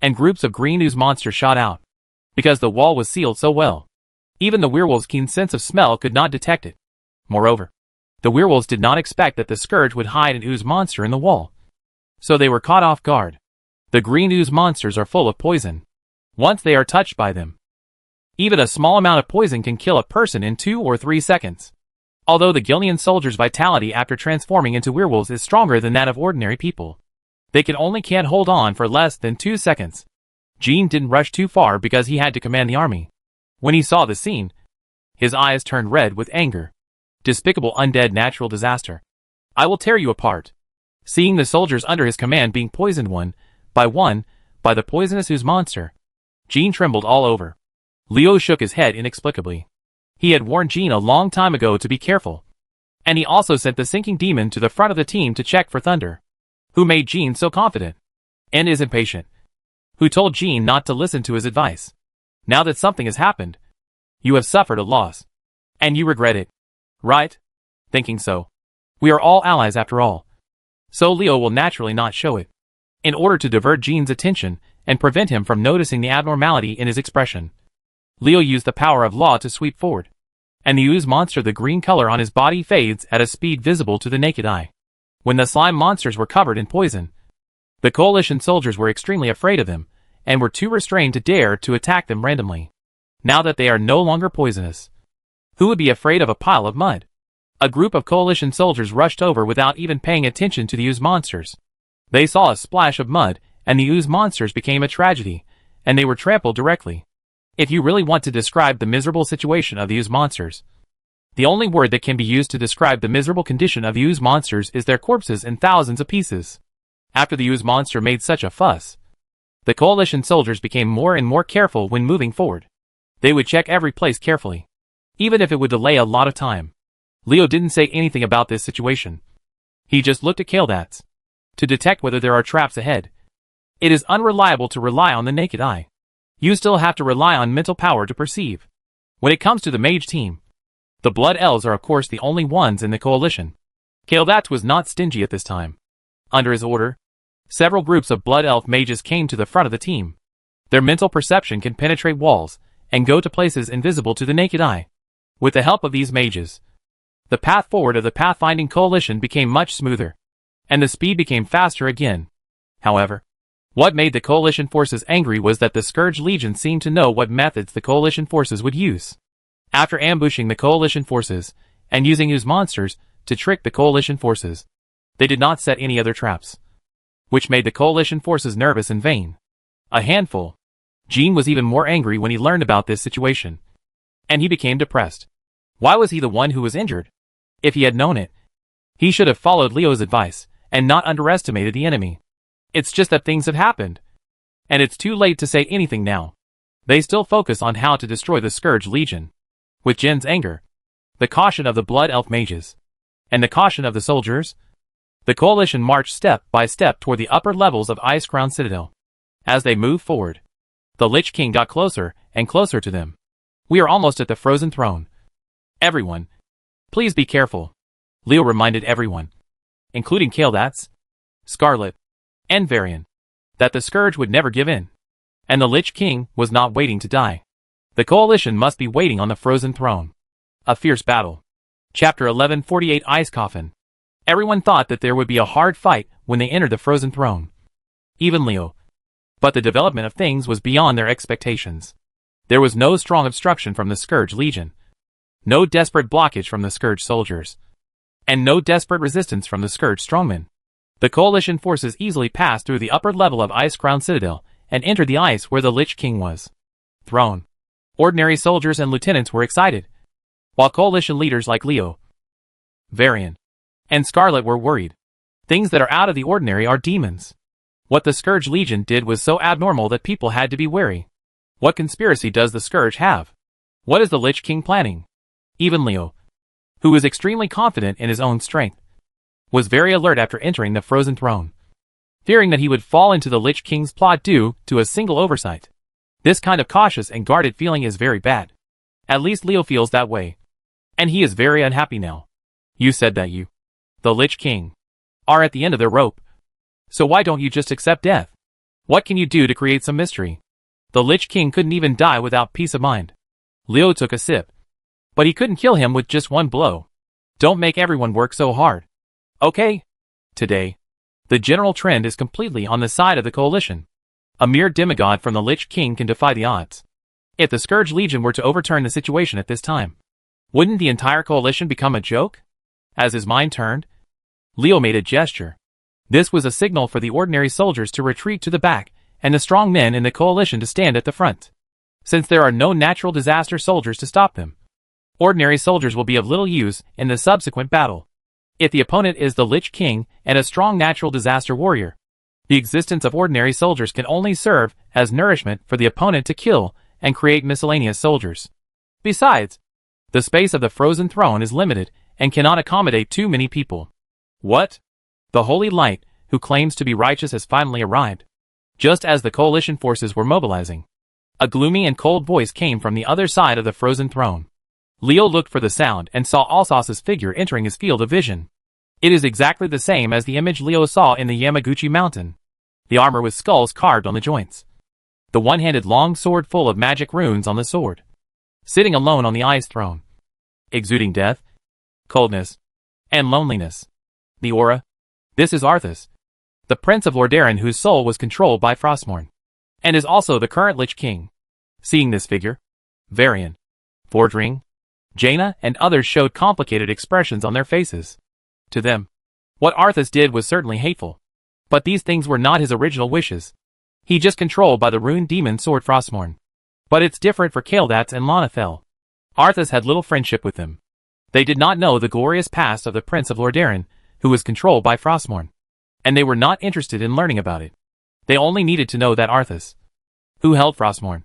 and groups of green ooze monsters shot out. Because the wall was sealed so well, even the werewolves' keen sense of smell could not detect it. Moreover, the werewolves did not expect that the Scourge would hide an ooze monster in the wall, so they were caught off guard. The green ooze monsters are full of poison. Once they are touched by them, Even a small amount of poison can kill a person in 2 or 3 seconds. Although the Gilnean soldiers' vitality after transforming into werewolves is stronger than that of ordinary people, they can't hold on for less than 2 seconds. Jean didn't rush too far because he had to command the army. When he saw the scene, his eyes turned red with anger. Despicable undead natural disaster. I will tear you apart. Seeing the soldiers under his command being poisoned one by the poisonous ooze monster, Jean trembled all over. Leo shook his head inexplicably. He had warned Jean a long time ago to be careful. And he also sent the sinking demon to the front of the team to check for Thunder. Who made Jean so confident? And is impatient. Who told Jean not to listen to his advice. Now that something has happened, you have suffered a loss. And you regret it. Right? Thinking so. We are all allies after all. So Leo will naturally not show it. In order to divert Jean's attention and prevent him from noticing the abnormality in his expression, Leo used the power of law to sweep forward. And the ooze monster, the green color on his body fades at a speed visible to the naked eye. When the slime monsters were covered in poison, the coalition soldiers were extremely afraid of them, and were too restrained to dare to attack them randomly. Now that they are no longer poisonous, who would be afraid of a pile of mud? A group of coalition soldiers rushed over without even paying attention to the ooze monsters. They saw a splash of mud, and the ooze monsters became a tragedy, and they were trampled directly. If you really want to describe the miserable situation of the ooze monsters, the only word that can be used to describe the miserable condition of the ooze monsters is their corpses in thousands of pieces. After the ooze monster made such a fuss, the coalition soldiers became more and more careful when moving forward. They would check every place carefully, even if it would delay a lot of time. Leo didn't say anything about this situation. He just looked at Kaldats to detect whether there are traps ahead. It is unreliable to rely on the naked eye. You still have to rely on mental power to perceive. When it comes to the mage team, the Blood Elves are of course the only ones in the coalition. Kaldats was not stingy at this time. Under his order, several groups of Blood Elf mages came to the front of the team. Their mental perception can penetrate walls and go to places invisible to the naked eye. With the help of these mages, the path forward of the pathfinding coalition became much smoother, and the speed became faster again. However, what made the coalition forces angry was that the Scourge Legion seemed to know what methods the coalition forces would use. After ambushing the coalition forces, and using ooze monsters to trick the coalition forces, they did not set any other traps, which made the coalition forces nervous and vain. A handful. Jean was even more angry when he learned about this situation, and he became depressed. Why was he the one who was injured? If he had known it, he should have followed Leo's advice, and not underestimated the enemy. It's just that things have happened, and it's too late to say anything now. They still focus on how to destroy the Scourge Legion. With Jin's anger, the caution of the Blood Elf mages, and the caution of the soldiers, the coalition marched step by step toward the upper levels of Ice Crown Citadel. As they moved forward, the Lich King got closer and closer to them. We are almost at the Frozen Throne. Everyone, please be careful, Leo reminded everyone, including Kaldats, Scarlet, and Varian, that the Scourge would never give in. And the Lich King was not waiting to die. The coalition must be waiting on the Frozen Throne. A fierce battle. Chapter 1148 Ice Coffin. Everyone thought that there would be a hard fight when they entered the Frozen Throne. Even Leo. But the development of things was beyond their expectations. There was no strong obstruction from the Scourge Legion, no desperate blockage from the Scourge soldiers, and no desperate resistance from the Scourge strongmen. The coalition forces easily passed through the upper level of Ice Crown Citadel and entered the ice where the Lich King was. Throne. Ordinary soldiers and lieutenants were excited, while coalition leaders like Leo, Varian, and Scarlet were worried. Things that are out of the ordinary are demons. What the Scourge Legion did was so abnormal that people had to be wary. What conspiracy does the Scourge have? What is the Lich King planning? Even Leo, who was extremely confident in his own strength, was very alert after entering the Frozen Throne, fearing that he would fall into the Lich King's plot due to a single oversight. This kind of cautious and guarded feeling is very bad. At least Leo feels that way. And he is very unhappy now. You said that you, the Lich King, are at the end of their rope. So why don't you just accept death? What can you do to create some mystery? The Lich King couldn't even die without peace of mind. Leo took a sip. But he couldn't kill him with just one blow. Don't make everyone work so hard. Okay? Today, the general trend is completely on the side of the coalition. A mere demigod from the Lich King can defy the odds. If the Scourge Legion were to overturn the situation at this time, wouldn't the entire coalition become a joke? As his mind turned, Leo made a gesture. This was a signal for the ordinary soldiers to retreat to the back, and the strong men in the coalition to stand at the front. Since there are no natural disaster soldiers to stop them, ordinary soldiers will be of little use in the subsequent battle. If the opponent is the Lich King and a strong natural disaster warrior, the existence of ordinary soldiers can only serve as nourishment for the opponent to kill and create miscellaneous soldiers. Besides, the space of the Frozen Throne is limited and cannot accommodate too many people. What? The Holy Light, who claims to be righteous, has finally arrived. Just as the coalition forces were mobilizing, a gloomy and cold voice came from the other side of the Frozen Throne. Leo looked for the sound and saw Alsos's figure entering his field of vision. It is exactly the same as the image Leo saw in the Yamaguchi mountain. The armor with skulls carved on the joints. The one-handed long sword full of magic runes on the sword. Sitting alone on the ice throne. Exuding death, coldness, and loneliness. The aura. This is Arthas, the Prince of Lordaeron, whose soul was controlled by Frostmourne, and is also the current Lich King. Seeing this figure, Varian, Fordring, Jaina, and others showed complicated expressions on their faces. To them, what Arthas did was certainly hateful. But these things were not his original wishes. He just controlled by the rune demon sword Frostmourne. But it's different for Kael'thas and Lanethel. Arthas had little friendship with them. They did not know the glorious past of the Prince of Lordaeron, who was controlled by Frostmourne. And they were not interested in learning about it. They only needed to know that Arthas, who held Frostmourne,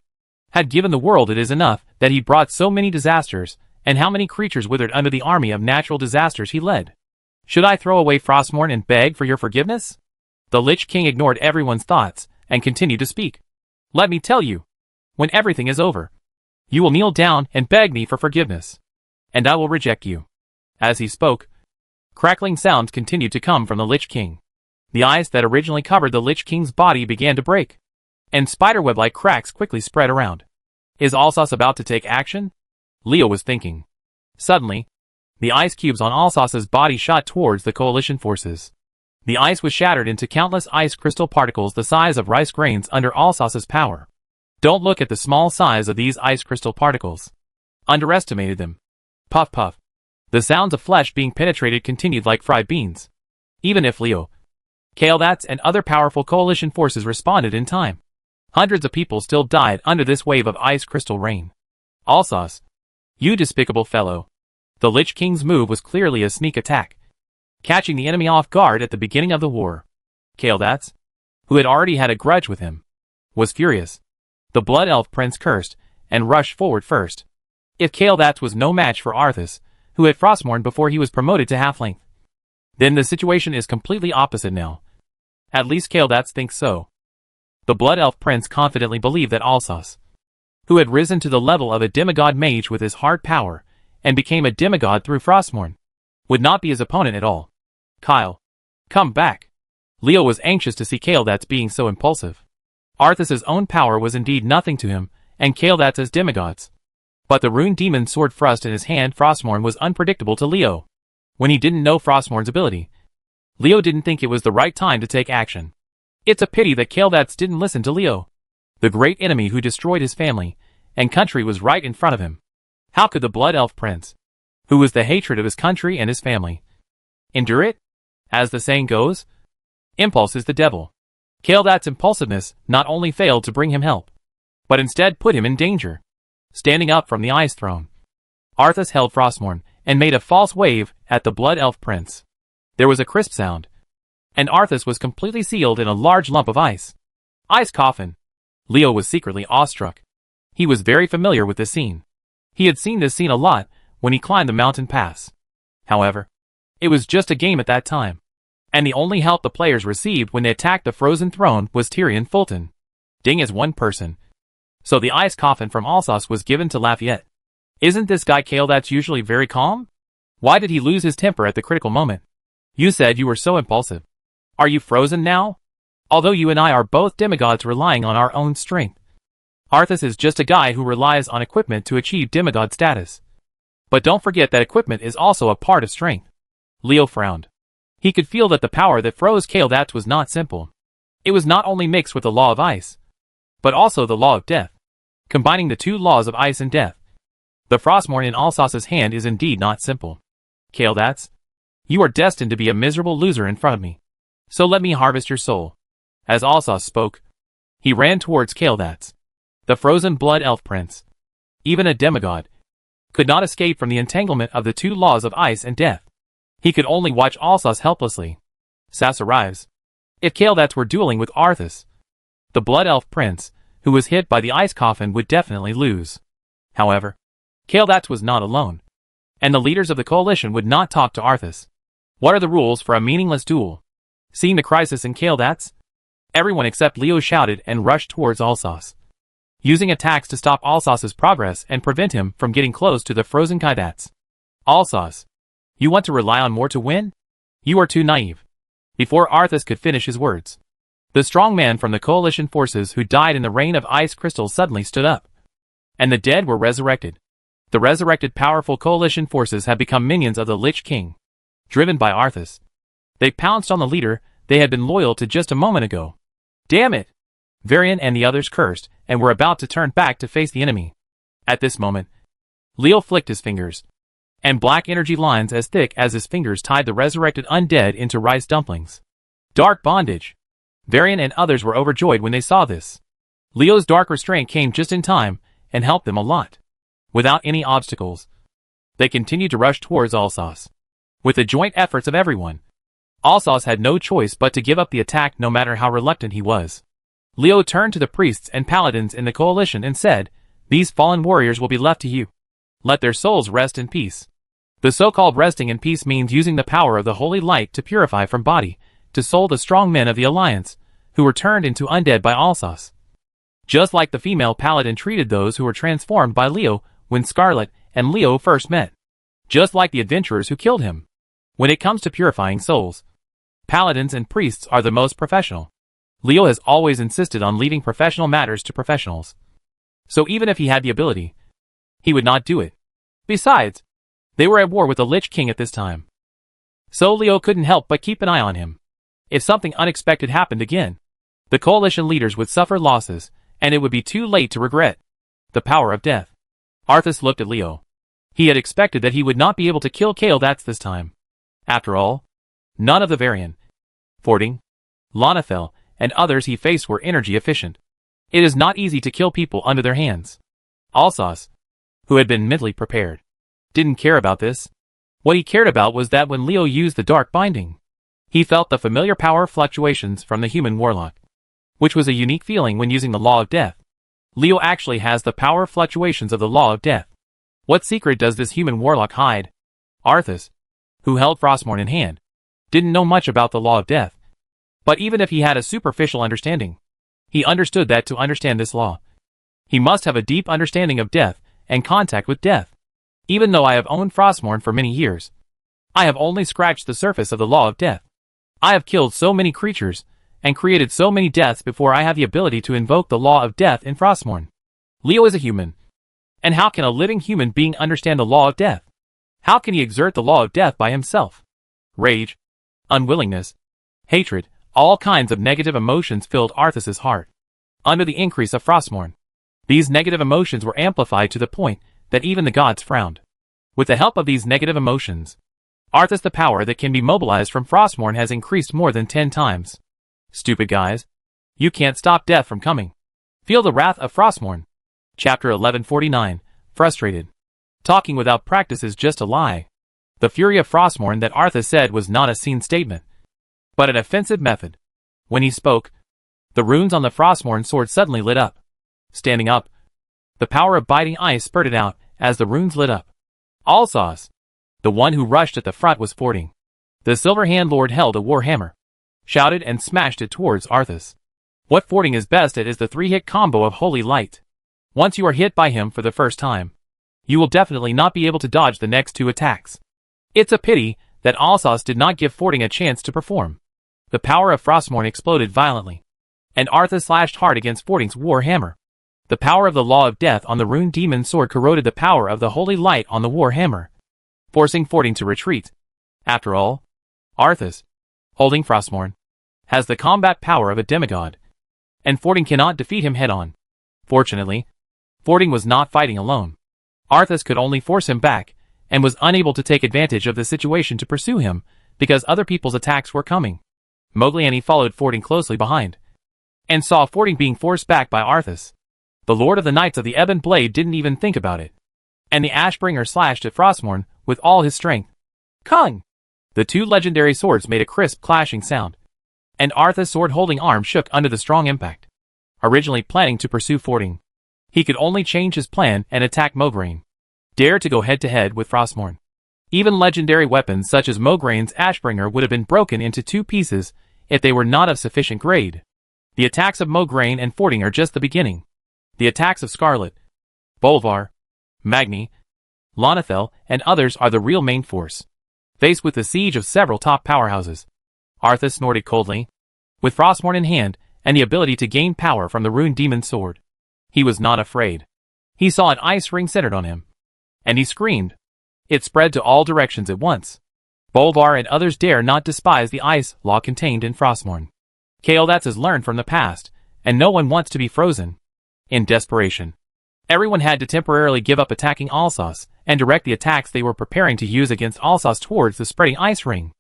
had given the world it is enough that he brought so many disasters, and how many creatures withered under the army of natural disasters he led. Should I throw away Frostmourne and beg for your forgiveness? The Lich King ignored everyone's thoughts, and continued to speak. Let me tell you, when everything is over, you will kneel down and beg me for forgiveness. And I will reject you. As he spoke, crackling sounds continued to come from the Lich King. The ice that originally covered the Lich King's body began to break, and spiderweb-like cracks quickly spread around. Is Alsos about to take action? Leo was thinking. Suddenly, the ice cubes on Alsos's body shot towards the coalition forces. The ice was shattered into countless ice crystal particles the size of rice grains under Alsos's power. Don't look at the small size of these ice crystal particles. Underestimated them. Puff puff. The sounds of flesh being penetrated continued like fried beans. Even if Leo, Kael'thas, and other powerful coalition forces responded in time, hundreds of people still died under this wave of ice crystal rain. Alsos, you despicable fellow. The Lich King's move was clearly a sneak attack, catching the enemy off guard at the beginning of the war. Kael'thas, who had already had a grudge with him, was furious. The Blood Elf Prince cursed, and rushed forward first. If Kael'thas was no match for Arthas, who had Frostmourne before he was promoted to half-length, then the situation is completely opposite now. At least Kael'thas thinks so. The Blood Elf Prince confidently believed that Alsos, who had risen to the level of a demigod mage with his hard power, and became a demigod through Frostmourne, would not be his opponent at all. Kyle, come back. Leo was anxious to see Kael'thas being so impulsive. Arthas's own power was indeed nothing to him, and Kael'thas's demigods. But the rune demon sword thrust in his hand Frostmourne was unpredictable to Leo. When he didn't know Frostmourne's ability, Leo didn't think it was the right time to take action. It's a pity that Kael'thas didn't listen to Leo. The great enemy who destroyed his family and country was right in front of him. How could the Blood Elf Prince, who was the hatred of his country and his family, endure it? As the saying goes, impulse is the devil. Kael'thas' impulsiveness not only failed to bring him help, but instead put him in danger. Standing up from the ice throne, Arthas held Frostmourne and made a false wave at the Blood Elf Prince. There was a crisp sound, and Arthas was completely sealed in a large lump of ice. Ice coffin. Leo was secretly awestruck. He was very familiar with this scene. He had seen this scene a lot when he climbed the mountain pass. However, it was just a game at that time, and the only help the players received when they attacked the Frozen Throne was Tyrion Fulton. Ding as one person. So the ice coffin from Alsos was given to Lafayette. Isn't this guy Kael'thas usually very calm? Why did he lose his temper at the critical moment? You said you were so impulsive. Are you frozen now? Although you and I are both demigods relying on our own strength, Arthas is just a guy who relies on equipment to achieve demigod status. But don't forget that equipment is also a part of strength. Leo frowned. He could feel that the power that froze Kael'thas was not simple. It was not only mixed with the law of ice, but also the law of death. combining the two laws of ice and death. The Frostmourne in Alsace's hand is indeed not simple. Kael'thas, you are destined to be a miserable loser in front of me. So let me harvest your soul. As Alsace spoke, he ran towards Kael'thas, the frozen blood elf prince. Even a demigod could not escape from the entanglement of the two laws of ice and death. He could only watch Alsace helplessly. Sas arrives. If Kael'thas were dueling with Arthas, the blood elf prince, who was hit by the ice coffin, would definitely lose. However, Kael'thas was not alone, and the leaders of the coalition would not talk to Arthas. What are the rules for a meaningless duel? Seeing the crisis in Kael'thas, everyone except Leo shouted and rushed towards Alsace, using attacks to stop Alsace's progress and prevent him from getting close to the frozen Kael'thas. Alsace, you want to rely on more to win? You are too naive. Before Arthas could finish his words, the strong man from the coalition forces who died in the rain of ice crystals suddenly stood up, and the dead were resurrected. The resurrected powerful coalition forces had become minions of the Lich King, driven by Arthas. They pounced on the leader they had been loyal to just a moment ago. Damn it! Varian and the others cursed and were about to turn back to face the enemy. At this moment, Leo flicked his fingers, and black energy lines as thick as his fingers tied the resurrected undead into rice dumplings. Dark bondage! Varian and others were overjoyed when they saw this. Leo's dark restraint came just in time and helped them a lot. Without any obstacles, they continued to rush towards Alsace. With the joint efforts of everyone, Alsace had no choice but to give up the attack no matter how reluctant he was. Leo turned to the priests and paladins in the coalition and said, "These fallen warriors will be left to you. Let their souls rest in peace." The so-called resting in peace means using the power of the holy light to purify from body to soul the strong men of the Alliance, who were turned into undead by Alsace. Just like the female paladin treated those who were transformed by Leo when Scarlet and Leo first met. Just like the adventurers who killed him. When it comes to purifying souls, paladins and priests are the most professional. Leo has always insisted on leaving professional matters to professionals. So even if he had the ability, he would not do it. Besides, they were at war with the Lich King at this time. So Leo couldn't help but keep an eye on him. If something unexpected happened again, the coalition leaders would suffer losses, and it would be too late to regret. The power of death. Arthas looked at Leo. He had expected that he would not be able to kill Kael'thas this time. After all, none of the Varian, Fording, Lonafel, and others he faced were energy efficient. It is not easy to kill people under their hands. Alsace, who had been mentally prepared, didn't care about this. What he cared about was that when Leo used the dark binding, he felt the familiar power fluctuations from the human warlock, which was a unique feeling when using the law of death. Leo actually has the power fluctuations of the law of death. What secret does this human warlock hide? Arthas, who held Frostmourne in hand, didn't know much about the law of death. But even if he had a superficial understanding, he understood that to understand this law, he must have a deep understanding of death and contact with death. Even though I have owned Frostmourne for many years, I have only scratched the surface of the law of death. I have killed so many creatures and created so many deaths before I have the ability to invoke the law of death in Frostmourne. Leo is a human. And how can a living human being understand the law of death? How can he exert the law of death by himself? Rage, unwillingness, hatred, all kinds of negative emotions filled Arthas's heart. Under the increase of Frostmourne, these negative emotions were amplified to the point that even the gods frowned. With the help of these negative emotions, Arthas, the power that can be mobilized from Frostmourne has increased more than 10 times. Stupid guys. You can't stop death from coming. Feel the wrath of Frostmourne. Chapter 1149, Frustrated. Talking without practice is just a lie. The fury of Frostmourne that Arthas said was not a seen statement, but an offensive method. When he spoke, the runes on the Frostmourne sword suddenly lit up. Standing up, the power of biting ice spurted out as the runes lit up. Alsace, the one who rushed at the front, was Fording. The Silver Hand Lord held a warhammer, shouted and smashed it towards Arthas. What Fording is best at is the 3-hit combo of Holy Light. Once you are hit by him for the first time, you will definitely not be able to dodge the next 2 attacks. It's a pity that Alsace did not give Fording a chance to perform. The power of Frostmourne exploded violently, and Arthas slashed hard against Fording's warhammer. The power of the Law of Death on the Rune Demon Sword corroded the power of the Holy Light on the warhammer, forcing Fording to retreat. After all, Arthas, holding Frostmourne, has the combat power of a demigod, and Fording cannot defeat him head-on. Fortunately, Fording was not fighting alone. Arthas could only force him back, and was unable to take advantage of the situation to pursue him, because other people's attacks were coming. Mowgli followed Fording closely behind, and saw Fording being forced back by Arthas. The Lord of the Knights of the Ebon Blade didn't even think about it, and the Ashbringer slashed at Frostmourne with all his strength. Kung! The two legendary swords made a crisp clashing sound, and Arthas' sword-holding arm shook under the strong impact. Originally planning to pursue Fording, he could only change his plan and attack Mograine. Dare to go head-to-head with Frostmourne. Even legendary weapons such as Mograine's Ashbringer would have been broken into two pieces if they were not of sufficient grade. The attacks of Mograine and Fording are just the beginning. The attacks of Scarlet, Bolvar, Magni, Lonethel, and others are the real main force. Faced with the siege of several top powerhouses, Arthas snorted coldly. With Frostmourne in hand, and the ability to gain power from the Rune Demon's sword, he was not afraid. He saw an ice ring centered on him, and he screamed. It spread to all directions at once. Bolvar and others dare not despise the ice law contained in Frostmourne. Kael'thas has learned from the past, and no one wants to be frozen. In desperation, everyone had to temporarily give up attacking Alsos, and direct the attacks they were preparing to use against Alsos towards the spreading ice ring.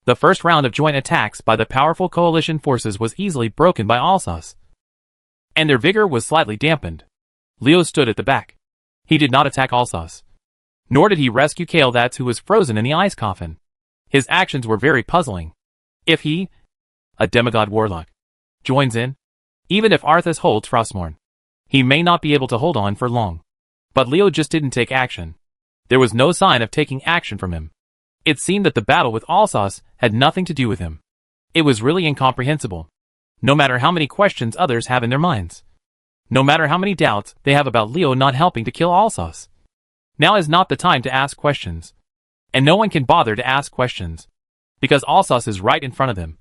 The first round of joint attacks by the powerful coalition forces was easily broken by Alsos, and their vigor was slightly dampened. Leo stood at the back. He did not attack Alsos, nor did he rescue Kael'thas, who was frozen in the ice coffin. His actions were very puzzling. If he, a demigod warlock, joins in, even if Arthas holds Frostmourne, he may not be able to hold on for long. But Leo just didn't take action. There was no sign of taking action from him. It seemed that the battle with Alsos had nothing to do with him. It was really incomprehensible. No matter how many questions others have in their minds, no matter how many doubts they have about Leo not helping to kill Alsos, now is not the time to ask questions. And no one can bother to ask questions, because Alsos is right in front of them.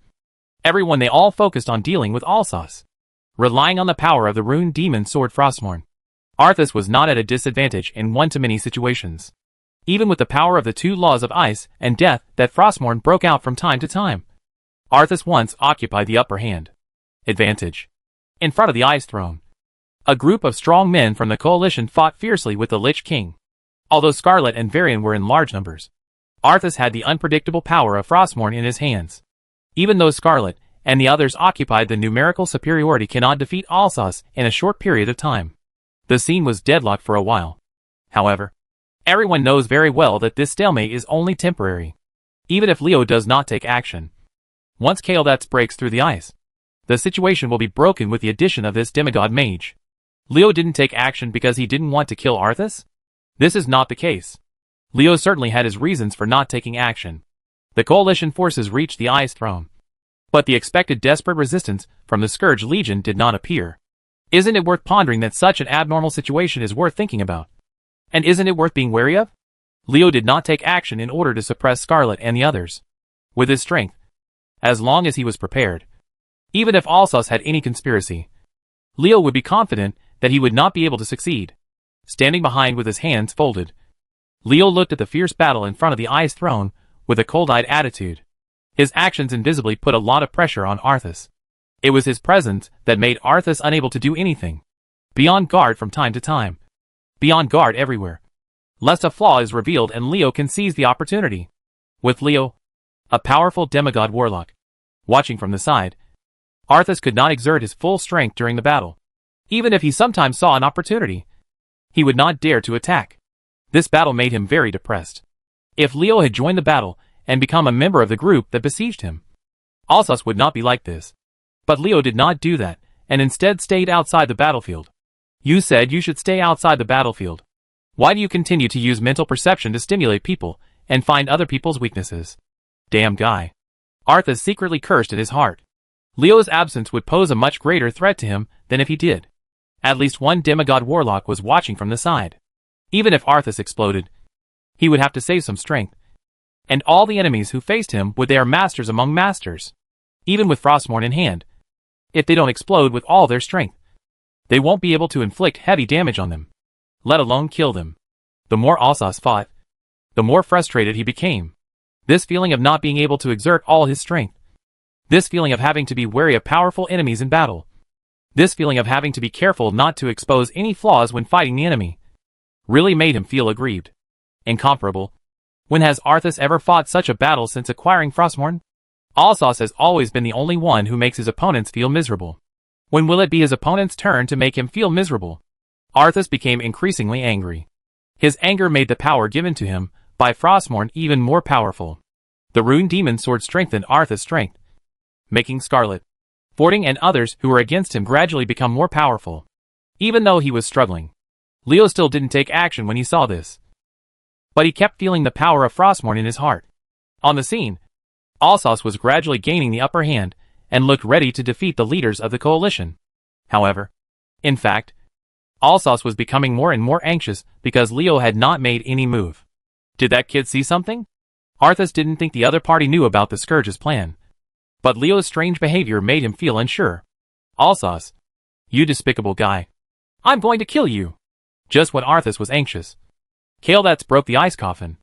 They all focused on dealing with Alsos, relying on the power of the Rune Demon Sword Frostmourne. Arthas was not at a disadvantage in one-to-many situations. Even with the power of the two laws of ice and death that Frostmourne broke out from time to time, Arthas once occupied the upper hand. Advantage. In front of the Ice Throne, a group of strong men from the coalition fought fiercely with the Lich King. Although Scarlet and Varian were in large numbers, Arthas had the unpredictable power of Frostmourne in his hands. Even though Scarlet and the others occupied the numerical superiority cannot defeat Alsos in a short period of time. The scene was deadlocked for a while. However, everyone knows very well that this stalemate is only temporary. Even if Leo does not take action, once Kael'thas breaks through the ice, the situation will be broken with the addition of this demigod mage. Leo didn't take action because he didn't want to kill Arthas? This is not the case. Leo certainly had his reasons for not taking action. The coalition forces reached the Ice Throne, but the expected desperate resistance from the Scourge Legion did not appear. Isn't it worth pondering that such an abnormal situation is worth thinking about? And isn't it worth being wary of? Leo did not take action in order to suppress Scarlet and the others. With his strength, as long as he was prepared, even if Alsos had any conspiracy, Leo would be confident that he would not be able to succeed. Standing behind with his hands folded, Leo looked at the fierce battle in front of the Ice Throne with a cold-eyed attitude. His actions invisibly put a lot of pressure on Arthas. It was his presence that made Arthas unable to do anything. Be on guard from time to time. Be on guard everywhere, lest a flaw is revealed and Leo can seize the opportunity. With Leo, a powerful demigod warlock, watching from the side, Arthas could not exert his full strength during the battle. Even if he sometimes saw an opportunity, he would not dare to attack. This battle made him very depressed. If Leo had joined the battle and become a member of the group that besieged him, Alsos would not be like this. But Leo did not do that, and instead stayed outside the battlefield. You said you should stay outside the battlefield. Why do you continue to use mental perception to stimulate people and find other people's weaknesses? Damn guy. Arthas secretly cursed in his heart. Leo's absence would pose a much greater threat to him than if he did. At least one demigod warlock was watching from the side. Even if Arthas exploded, he would have to save some strength. And all the enemies who faced him would they are masters among masters. Even with Frostmourne in hand, if they don't explode with all their strength, they won't be able to inflict heavy damage on them, let alone kill them. The more Alsos fought, the more frustrated he became. This feeling of not being able to exert all his strength, this feeling of having to be wary of powerful enemies in battle, This feeling of having to be careful not to expose any flaws when fighting the enemy really made him feel aggrieved. Incomparable. When has Arthas ever fought such a battle since acquiring Frostmourne? Alsos has always been the only one who makes his opponents feel miserable. When will it be his opponent's turn to make him feel miserable? Arthas became increasingly angry. His anger made the power given to him by Frostmourne even more powerful. The Rune Demon Sword strengthened Arthas' strength, making Scarlet, Fording and others who were against him gradually become more powerful. Even though he was struggling, Leo still didn't take action when he saw this. But he kept feeling the power of Frostmourne in his heart. On the scene, Alsos was gradually gaining the upper hand and looked ready to defeat the leaders of the coalition. However, in fact, Alsos was becoming more and more anxious because Leo had not made any move. Did that kid see something? Arthas didn't think the other party knew about the Scourge's plan. But Leo's strange behavior made him feel unsure. Alsos, you despicable guy. I'm going to kill you. Just when Arthas was anxious, Kael'thas broke the ice coffin,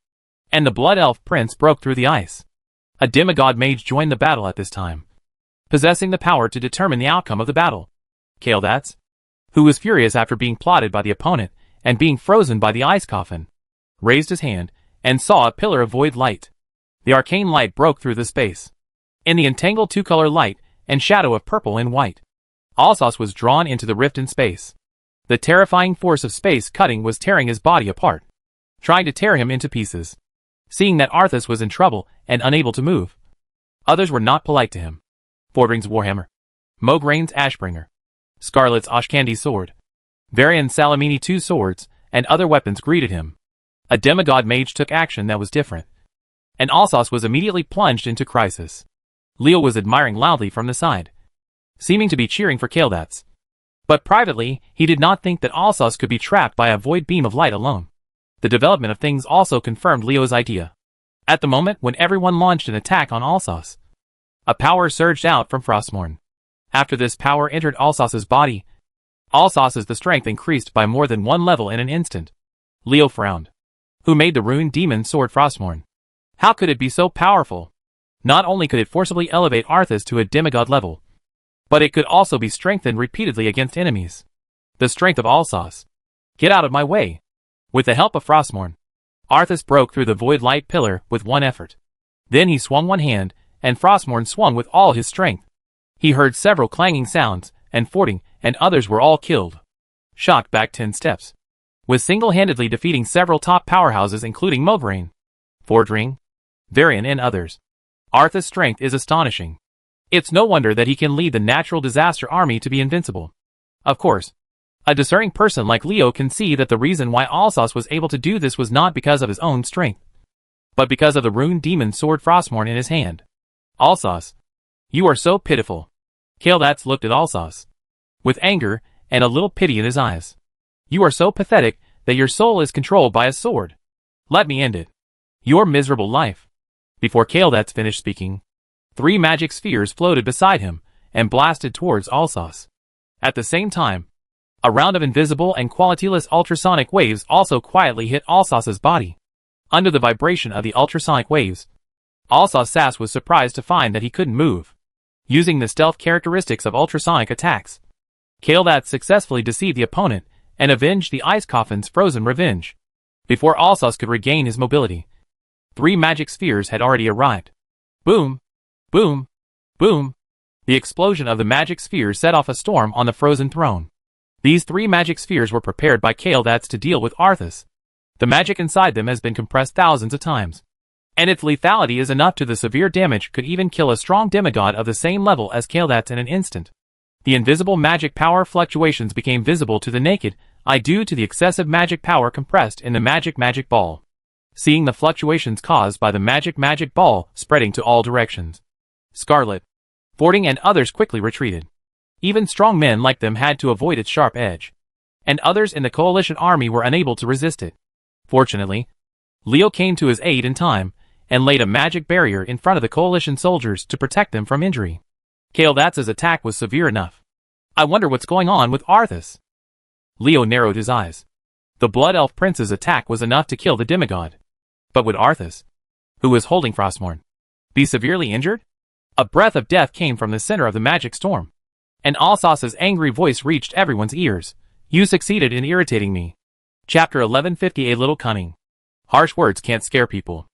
and the Blood Elf Prince broke through the ice. A demigod mage joined the battle at this time, possessing the power to determine the outcome of the battle. Kael'thas, who was furious after being plotted by the opponent and being frozen by the ice coffin, raised his hand and saw a pillar of void light. The arcane light broke through the space. In the entangled two-color light and shadow of purple and white, Alsos was drawn into the rift in space. The terrifying force of space cutting was tearing his body apart, trying to tear him into pieces. Seeing that Arthas was in trouble and unable to move, others were not polite to him. Fordring's Warhammer, Mograine's Ashbringer, Scarlet's Ashkandi sword, Varian's Salamini 2 swords, and other weapons greeted him. A demigod mage took action that was different, and Alsos was immediately plunged into crisis. Leo was admiring loudly from the side, seeming to be cheering for Kael'thas. But privately, he did not think that Alsos could be trapped by a void beam of light alone. The development of things also confirmed Leo's idea. At the moment when everyone launched an attack on Alsos, a power surged out from Frostmourne. After this power entered Alsos's body, Alsos's strength increased by more than one level in an instant. Leo frowned. Who made the Rune Demon Sword Frostmourne? How could it be so powerful? Not only could it forcibly elevate Arthas to a demigod level, but it could also be strengthened repeatedly against enemies. The strength of Alsos. Get out of my way. With the help of Frostmourne, Arthas broke through the void light pillar with one effort. Then he swung one hand, and Frostmourne swung with all his strength. He heard several clanging sounds, and Fording and others were all killed. Shocked back 10 steps. With single-handedly defeating several top powerhouses including Mograine, Fordring, Varian and others. Arthas' strength is astonishing. It's no wonder that he can lead the natural disaster army to be invincible. Of course, a discerning person like Leo can see that the reason why Alsos was able to do this was not because of his own strength, but because of the Rune Demon Sword Frostmourne in his hand. Alsos, you are so pitiful. Kael'thas looked at Alsos with anger and a little pity in his eyes. You are so pathetic that your soul is controlled by a sword. Let me end it. Your miserable life. Before Kael'thas finished speaking, 3 magic spheres floated beside him and blasted towards Alsos. At the same time, a round of invisible and qualityless ultrasonic waves also quietly hit Alsos's body. Under the vibration of the ultrasonic waves, Alsos was surprised to find that he couldn't move. Using the stealth characteristics of ultrasonic attacks, Kael'thas successfully deceived the opponent and avenged the ice coffin's frozen revenge. Before Alsos could regain his mobility, 3 magic spheres had already arrived. Boom! Boom! Boom! The explosion of the magic spheres set off a storm on the frozen throne. These 3 magic spheres were prepared by Kael'thas to deal with Arthas. The magic inside them has been compressed thousands of times, and its lethality is enough to the severe damage could even kill a strong demigod of the same level as Kael'thas in an instant. The invisible magic power fluctuations became visible to the naked eye due to the excessive magic power compressed in the magic ball. Seeing the fluctuations caused by the magic ball spreading to all directions, Scarlet, Fording and others quickly retreated. Even strong men like them had to avoid its sharp edge, and others in the coalition army were unable to resist it. Fortunately, Leo came to his aid in time and laid a magic barrier in front of the coalition soldiers to protect them from injury. Kael'thas' attack was severe enough. I wonder what's going on with Arthas. Leo narrowed his eyes. The Blood Elf Prince's attack was enough to kill the demigod. But would Arthas, who was holding Frostmourne, be severely injured? A breath of death came from the center of the magic storm, And Alsace's angry voice reached everyone's ears. You succeeded in irritating me. Chapter 1150. A little cunning. Harsh words can't scare people.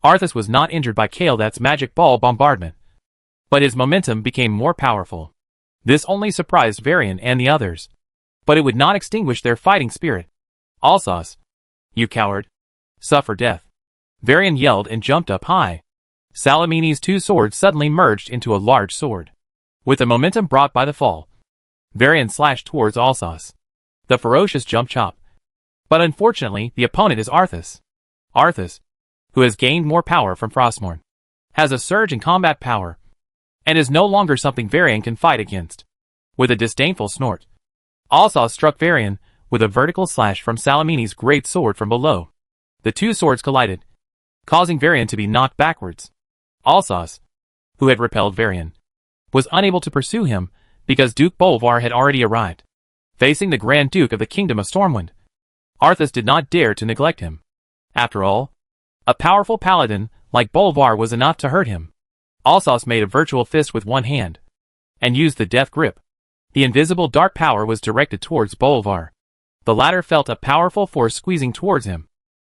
Arthas was not injured by Kael'dat's magic ball bombardment, but his momentum became more powerful. This only surprised Varian and the others, but it would not extinguish their fighting spirit. Alsace, you coward, suffer death. Varian yelled and jumped up high. Salamini's two swords suddenly merged into a large sword. With the momentum brought by the fall, Varian slashed towards Alsace. The ferocious jump chop. But unfortunately, the opponent is Arthas. Arthas, who has gained more power from Frostmourne, has a surge in combat power, and is no longer something Varian can fight against. With a disdainful snort, Alsace struck Varian with a vertical slash from Salamini's great sword from below. The two swords collided, causing Varian to be knocked backwards. Alsace, who had repelled Varian, was unable to pursue him because Duke Bolvar had already arrived. Facing the Grand Duke of the Kingdom of Stormwind, Arthas did not dare to neglect him. After all, a powerful paladin like Bolvar was enough to hurt him. Alsace made a virtual fist with one hand and used the death grip. The invisible dark power was directed towards Bolvar. The latter felt a powerful force squeezing towards him,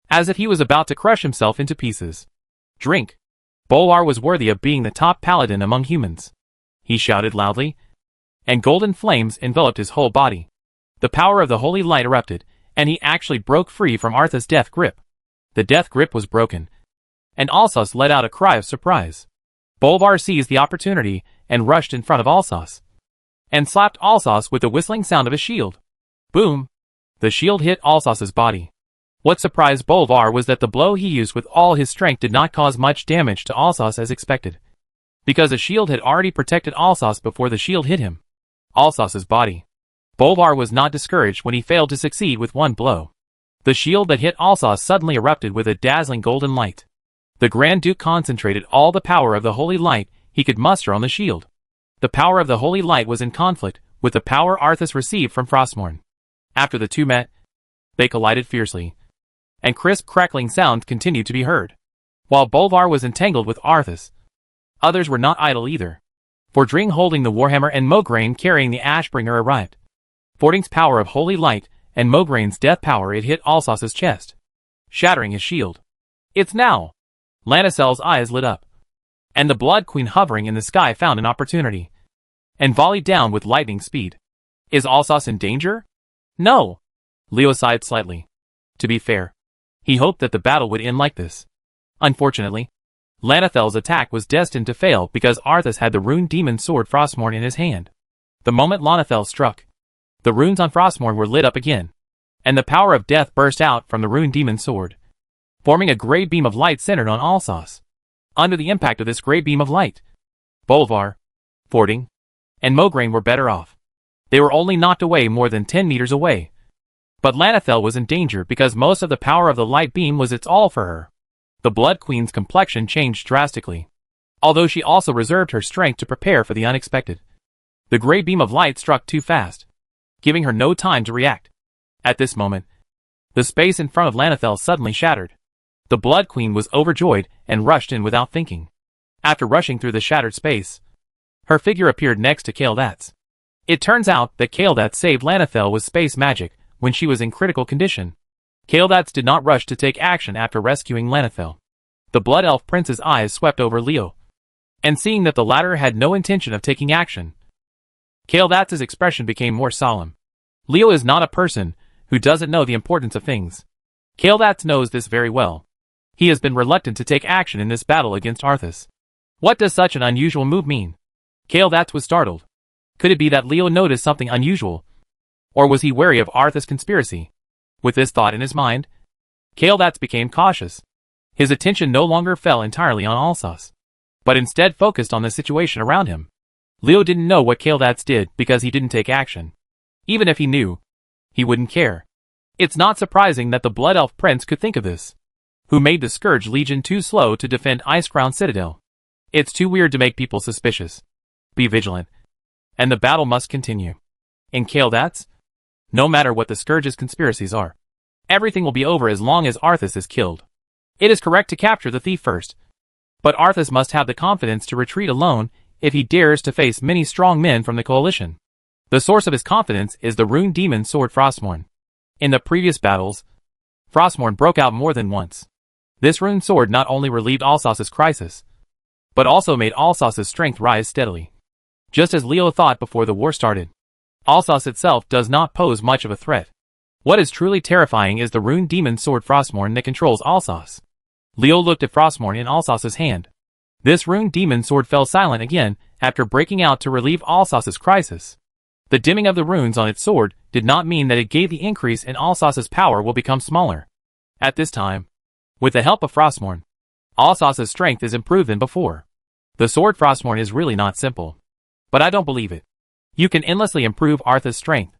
as if he was about to crush himself into pieces. Drink. Bolvar was worthy of being the top paladin among humans. He shouted loudly, and golden flames enveloped his whole body. The power of the holy light erupted, and he actually broke free from Arthas' death grip. The death grip was broken, and Alsace let out a cry of surprise. Bolvar seized the opportunity and rushed in front of Alsace, and slapped Alsace with the whistling sound of a shield. Boom! The shield hit Alsace's body. What surprised Bolvar was that the blow he used with all his strength did not cause much damage to Alsace as expected, because a shield had already protected Alsace before the shield hit him. Alsace's body. Bolvar was not discouraged when he failed to succeed with one blow. The shield that hit Alsace suddenly erupted with a dazzling golden light. The Grand Duke concentrated all the power of the holy light he could muster on the shield. The power of the holy light was in conflict with the power Arthas received from Frostmourne. After the two met, they collided fiercely, and crisp crackling sounds continued to be heard. While Bolvar was entangled with Arthas, others were not idle either. Fordring holding the Warhammer and Mograine carrying the Ashbringer arrived. Fordring's power of holy light and Mograine's death power it hit Alsace's chest, shattering his shield. It's now! Lanacel's eyes lit up, and the Blood Queen hovering in the sky found an opportunity, and volleyed down with lightning speed. Is Alsace in danger? No! Leo sighed slightly. To be fair, he hoped that the battle would end like this. Unfortunately, Lanathel's attack was destined to fail because Arthas had the rune demon sword Frostmourne in his hand. The moment Lanathel struck, the runes on Frostmourne were lit up again, and the power of death burst out from the rune demon sword, forming a grey beam of light centered on Alsace. Under the impact of this grey beam of light, Bolvar, Fording, and Mograine were better off. They were only knocked away more than 10 meters away. But Lanathel was in danger because most of the power of the light beam was its all for her. The Blood Queen's complexion changed drastically, although she also reserved her strength to prepare for the unexpected. The grey beam of light struck too fast, giving her no time to react. At this moment, the space in front of Lanathel suddenly shattered. The Blood Queen was overjoyed and rushed in without thinking. After rushing through the shattered space, her figure appeared next to Kael'dat's. It turns out that Kael'dat saved Lanathel with space magic when she was in critical condition. Kael'dat did not rush to take action after rescuing Lanathel. The Blood Elf Prince's eyes swept over Leo, and seeing that the latter had no intention of taking action, Kael'dat's expression became more solemn. Leo is not a person who doesn't know the importance of things. Kael'dat knows this very well. He has been reluctant to take action in this battle against Arthas. What does such an unusual move mean? Kael'dat was startled. Could it be that Leo noticed something unusual? Or was he wary of Arthas' conspiracy? With this thought in his mind, Kael'dat became cautious. His attention no longer fell entirely on Alsace, but instead focused on the situation around him. Leo didn't know what Kael'dat did because he didn't take action. Even if he knew, he wouldn't care. It's not surprising that the Blood Elf Prince could think of this, who made the Scourge Legion too slow to defend Icecrown Citadel. It's too weird to make people suspicious. Be vigilant, and the battle must continue. In Kael'dat's, no matter what the Scourge's conspiracies are, everything will be over as long as Arthas is killed. It is correct to capture the thief first, but Arthas must have the confidence to retreat alone if he dares to face many strong men from the coalition. The source of his confidence is the rune demon sword Frostmourne. In the previous battles, Frostmourne broke out more than once. This rune sword not only relieved Alsace's crisis, but also made Alsace's strength rise steadily. Just as Leo thought before the war started, Alsace itself does not pose much of a threat. What is truly terrifying is the rune demon sword Frostmourne that controls Alsace. Leo looked at Frostmourne in Alsace's hand. This rune demon sword fell silent again after breaking out to relieve Alsace's crisis. The dimming of the runes on its sword did not mean that it gave the increase in Alsace's power will become smaller. At this time, with the help of Frostmourne, Alsace's strength is improved than before. The sword Frostmourne is really not simple. But I don't believe it. You can endlessly improve Arthas' strength.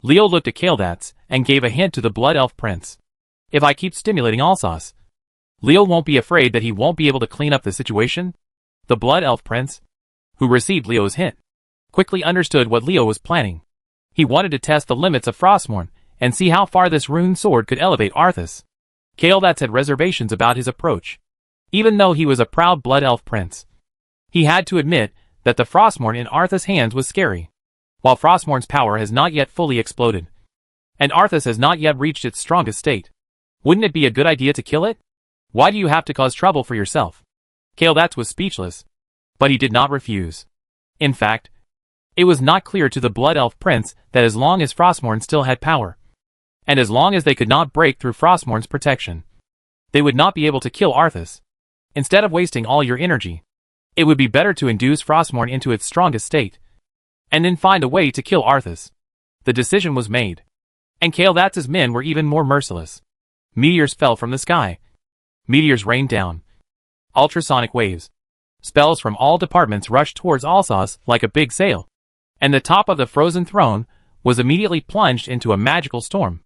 Leo looked at Kael'thas and gave a hint to the Blood Elf Prince. If I keep stimulating Alsace, Leo won't be afraid that he won't be able to clean up the situation? The Blood Elf Prince, who received Leo's hint, quickly understood what Leo was planning. He wanted to test the limits of Frostmourne and see how far this rune sword could elevate Arthas. Kael'thas had reservations about his approach. Even though he was a proud Blood Elf Prince, he had to admit that the Frostmourne in Arthas' hands was scary. While Frostmourne's power has not yet fully exploded, and Arthas has not yet reached its strongest state, wouldn't it be a good idea to kill it? Why do you have to cause trouble for yourself? Kael'thas was speechless, but he did not refuse. In fact, it was not clear to the Blood Elf Prince that as long as Frostmourne still had power, and as long as they could not break through Frostmourne's protection, they would not be able to kill Arthas. Instead of wasting all your energy, it would be better to induce Frostmourne into its strongest state, and then find a way to kill Arthas. The decision was made, and Kael'thas' men were even more merciless. Meteors fell from the sky. Meteors rained down. Ultrasonic waves. Spells from all departments rushed towards Alsace like a big sail, and the top of the frozen throne was immediately plunged into a magical storm.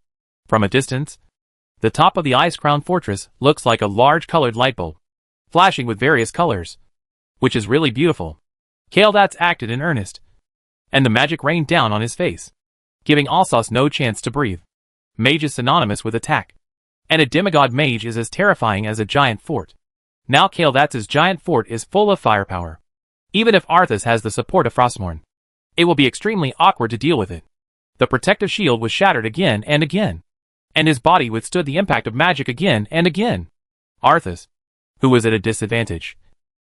From a distance, the top of the ice-crowned fortress looks like a large colored light bulb, flashing with various colors, which is really beautiful. Kael'thas acted in earnest, and the magic rained down on his face, giving Alsace no chance to breathe. Mage is synonymous with attack, and a demigod mage is as terrifying as a giant fort. Now Kael'thas' giant fort is full of firepower. Even if Arthas has the support of Frostmourne, it will be extremely awkward to deal with it. The protective shield was shattered again and again, and his body withstood the impact of magic again and again. Arthas, who was at a disadvantage,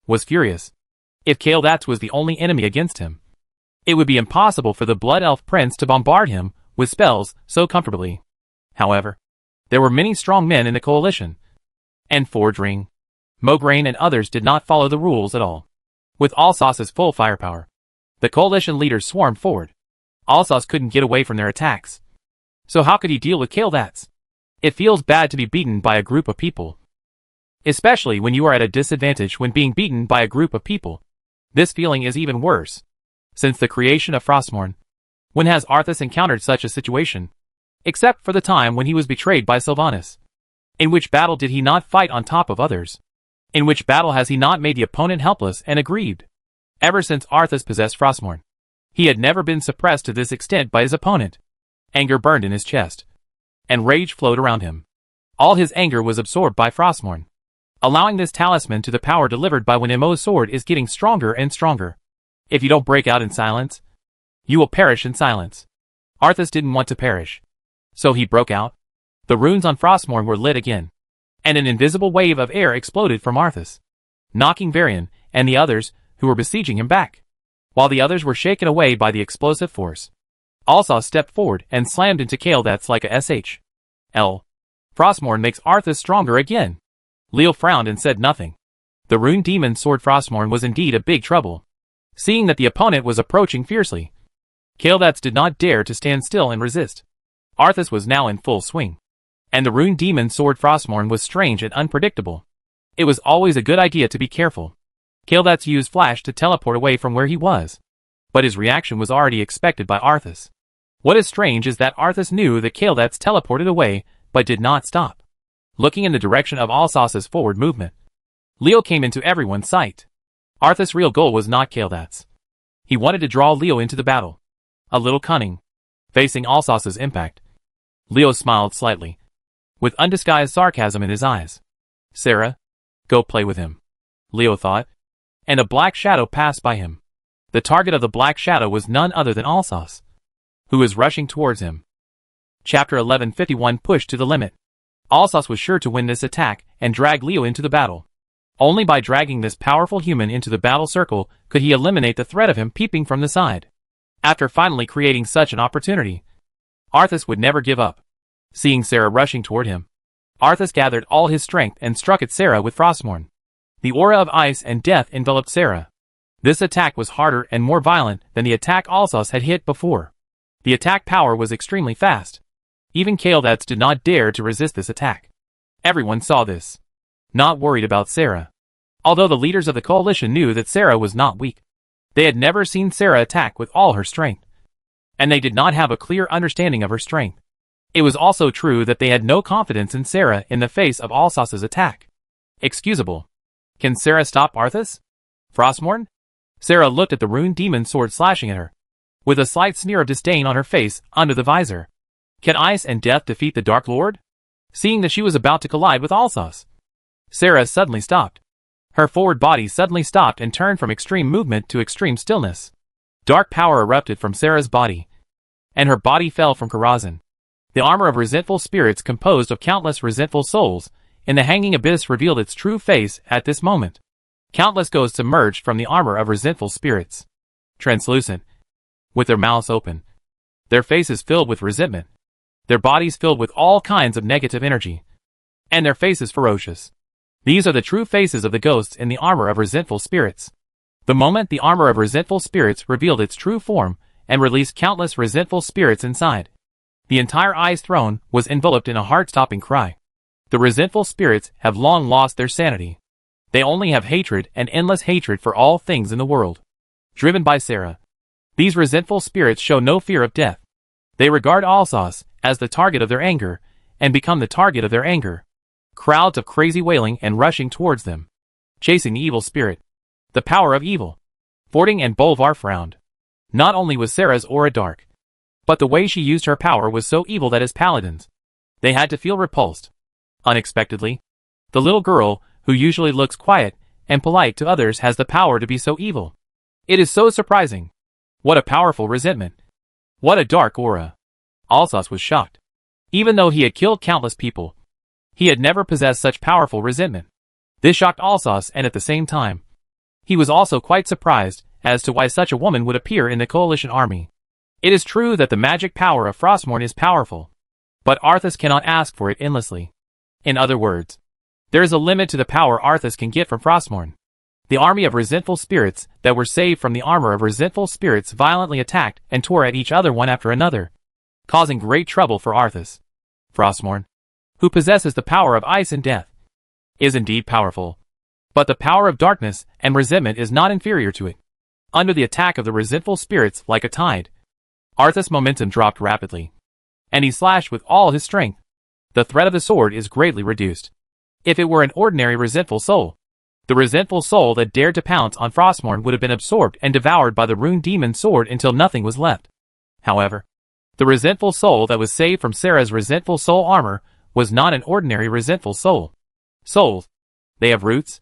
was furious. If Kael'thas was the only enemy against him, it would be impossible for the Blood Elf Prince to bombard him with spells so comfortably. However, there were many strong men in the coalition, and Fordring, Mograine and others did not follow the rules at all. With Alsace's full firepower, the coalition leaders swarmed forward. Alsace couldn't get away from their attacks. So how could he deal with Kael'thas? It feels bad to be beaten by a group of people, especially when you are at a disadvantage when being beaten by a group of people. This feeling is even worse. Since the creation of Frostmourne, when has Arthas encountered such a situation? Except for the time when he was betrayed by Sylvanas. In which battle did he not fight on top of others? In which battle has he not made the opponent helpless and aggrieved? Ever since Arthas possessed Frostmourne, he had never been suppressed to this extent by his opponent. Anger burned in his chest, and rage flowed around him. All his anger was absorbed by Frostmourne, allowing this talisman to the power delivered by when Emo's sword is getting stronger and stronger. If you don't break out in silence, you will perish in silence. Arthas didn't want to perish, so he broke out. The runes on Frostmourne were lit again, and an invisible wave of air exploded from Arthas, knocking Varian and the others who were besieging him back. While the others were shaken away by the explosive force, Alsace stepped forward and slammed into Kael'thas like a SHL. Frostmourne makes Arthas stronger again. Leo frowned and said nothing. The rune demon sword Frostmourne was indeed a big trouble. Seeing that the opponent was approaching fiercely, Kael'thas did not dare to stand still and resist. Arthas was now in full swing, and the rune demon sword Frostmourne was strange and unpredictable. It was always a good idea to be careful. Kael'thas used Flash to teleport away from where he was, but his reaction was already expected by Arthas. What is strange is that Arthas knew that Kael'thas teleported away, but did not stop. Looking in the direction of Alsace's forward movement, Leo came into everyone's sight. Arthas' real goal was not Kael'thas. He wanted to draw Leo into the battle. A little cunning. Facing Alsace's impact, Leo smiled slightly, with undisguised sarcasm in his eyes. Sarah, go play with him, Leo thought, and a black shadow passed by him. The target of the black shadow was none other than Alsace. who was rushing towards him. Chapter 1151 pushed to the limit. Alsos was sure to win this attack and drag Leo into the battle. Only by dragging this powerful human into the battle circle could he eliminate the threat of him peeping from the side. After finally creating such an opportunity, Arthas would never give up. Seeing Sarah rushing toward him, Arthas gathered all his strength and struck at Sarah with Frostmourne. The aura of ice and death enveloped Sarah. This attack was harder and more violent than the attack Alsos had hit before. The attack power was extremely fast. Even Kaeldats did not dare to resist this attack. Everyone saw this. Not worried about Sarah. Although the leaders of the coalition knew that Sarah was not weak. They had never seen Sarah attack with all her strength. And they did not have a clear understanding of her strength. It was also true that they had no confidence in Sarah in the face of Alsos's attack. Excusable. Can Sarah stop Arthas? Frostmourne? Sarah looked at the rune demon sword slashing at her, with a slight sneer of disdain on her face under the visor. Can ice and death defeat the Dark Lord? Seeing that she was about to collide with Alsos, Sarah suddenly stopped. Her forward body suddenly stopped and turned from extreme movement to extreme stillness. Dark power erupted from Sarah's body, and her body fell from Karazhan. The armor of resentful spirits composed of countless resentful souls in the hanging abyss revealed its true face at this moment. Countless ghosts emerged from the armor of resentful spirits. Translucent, with their mouths open, their faces filled with resentment, their bodies filled with all kinds of negative energy, and their faces ferocious. These are the true faces of the ghosts in the armor of resentful spirits. The moment the armor of resentful spirits revealed its true form and released countless resentful spirits inside, the entire Ice Throne was enveloped in a heart-stopping cry. The resentful spirits have long lost their sanity. They only have hatred and endless hatred for all things in the world. Driven by Sarah, these resentful spirits show no fear of death. They regard Alsos as the target of their anger and become the target of their anger. Crowds of crazy wailing and rushing towards them, chasing the evil spirit. The power of evil. Fording and Bolvar frowned. Not only was Sarah's aura dark, but the way she used her power was so evil that as paladins, they had to feel repulsed. Unexpectedly, the little girl, who usually looks quiet and polite to others, has the power to be so evil. It is so surprising. What a powerful resentment. What a dark aura. Alsos was shocked. Even though he had killed countless people, he had never possessed such powerful resentment. This shocked Alsos, and at the same time, he was also quite surprised as to why such a woman would appear in the coalition army. It is true that the magic power of Frostmourne is powerful, but Arthas cannot ask for it endlessly. In other words, there is a limit to the power Arthas can get from Frostmourne. The army of resentful spirits that were saved from the armor of resentful spirits violently attacked and tore at each other one after another, causing great trouble for Arthas. Frostmourne, who possesses the power of ice and death, is indeed powerful, but the power of darkness and resentment is not inferior to it. Under the attack of the resentful spirits like a tide, Arthas' momentum dropped rapidly, and he slashed with all his strength. The threat of the sword is greatly reduced. If it were an ordinary resentful soul, the resentful soul that dared to pounce on Frostmourne would have been absorbed and devoured by the rune demon sword until nothing was left. However, the resentful soul that was saved from Sarah's resentful soul armor was not an ordinary resentful soul. Souls, they have roots,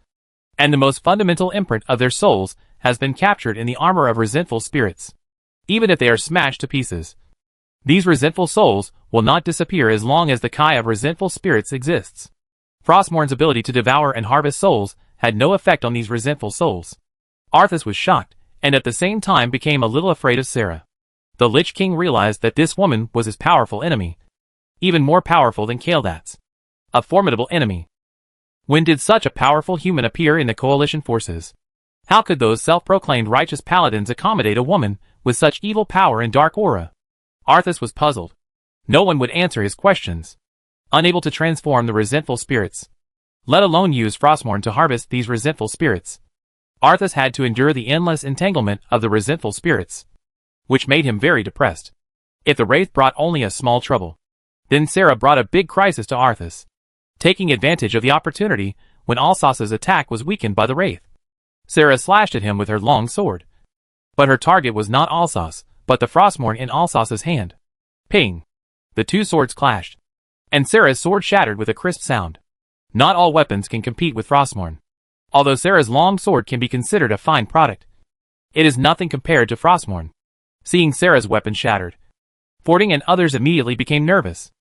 and the most fundamental imprint of their souls has been captured in the armor of resentful spirits. Even if they are smashed to pieces, these resentful souls will not disappear as long as the Kai of resentful spirits exists. Frostmourne's ability to devour and harvest souls had no effect on these resentful souls. Arthas was shocked, and at the same time became a little afraid of Sarah. The Lich King realized that this woman was his powerful enemy, even more powerful than Kaeldats. A formidable enemy. When did such a powerful human appear in the coalition forces? How could those self-proclaimed righteous paladins accommodate a woman with such evil power and dark aura? Arthas was puzzled. No one would answer his questions. Unable to transform the resentful spirits, let alone use Frostmourne to harvest these resentful spirits, Arthas had to endure the endless entanglement of the resentful spirits, which made him very depressed. If the Wraith brought only a small trouble, then Sarah brought a big crisis to Arthas. Taking advantage of the opportunity when Alsos's attack was weakened by the Wraith, Sarah slashed at him with her long sword. But her target was not Alsos, but the Frostmourne in Alsos's hand. Ping! The two swords clashed, and Sarah's sword shattered with a crisp sound. Not all weapons can compete with Frostmourne. Although Sarah's long sword can be considered a fine product, it is nothing compared to Frostmourne. Seeing Sarah's weapon shattered, Fording and others immediately became nervous.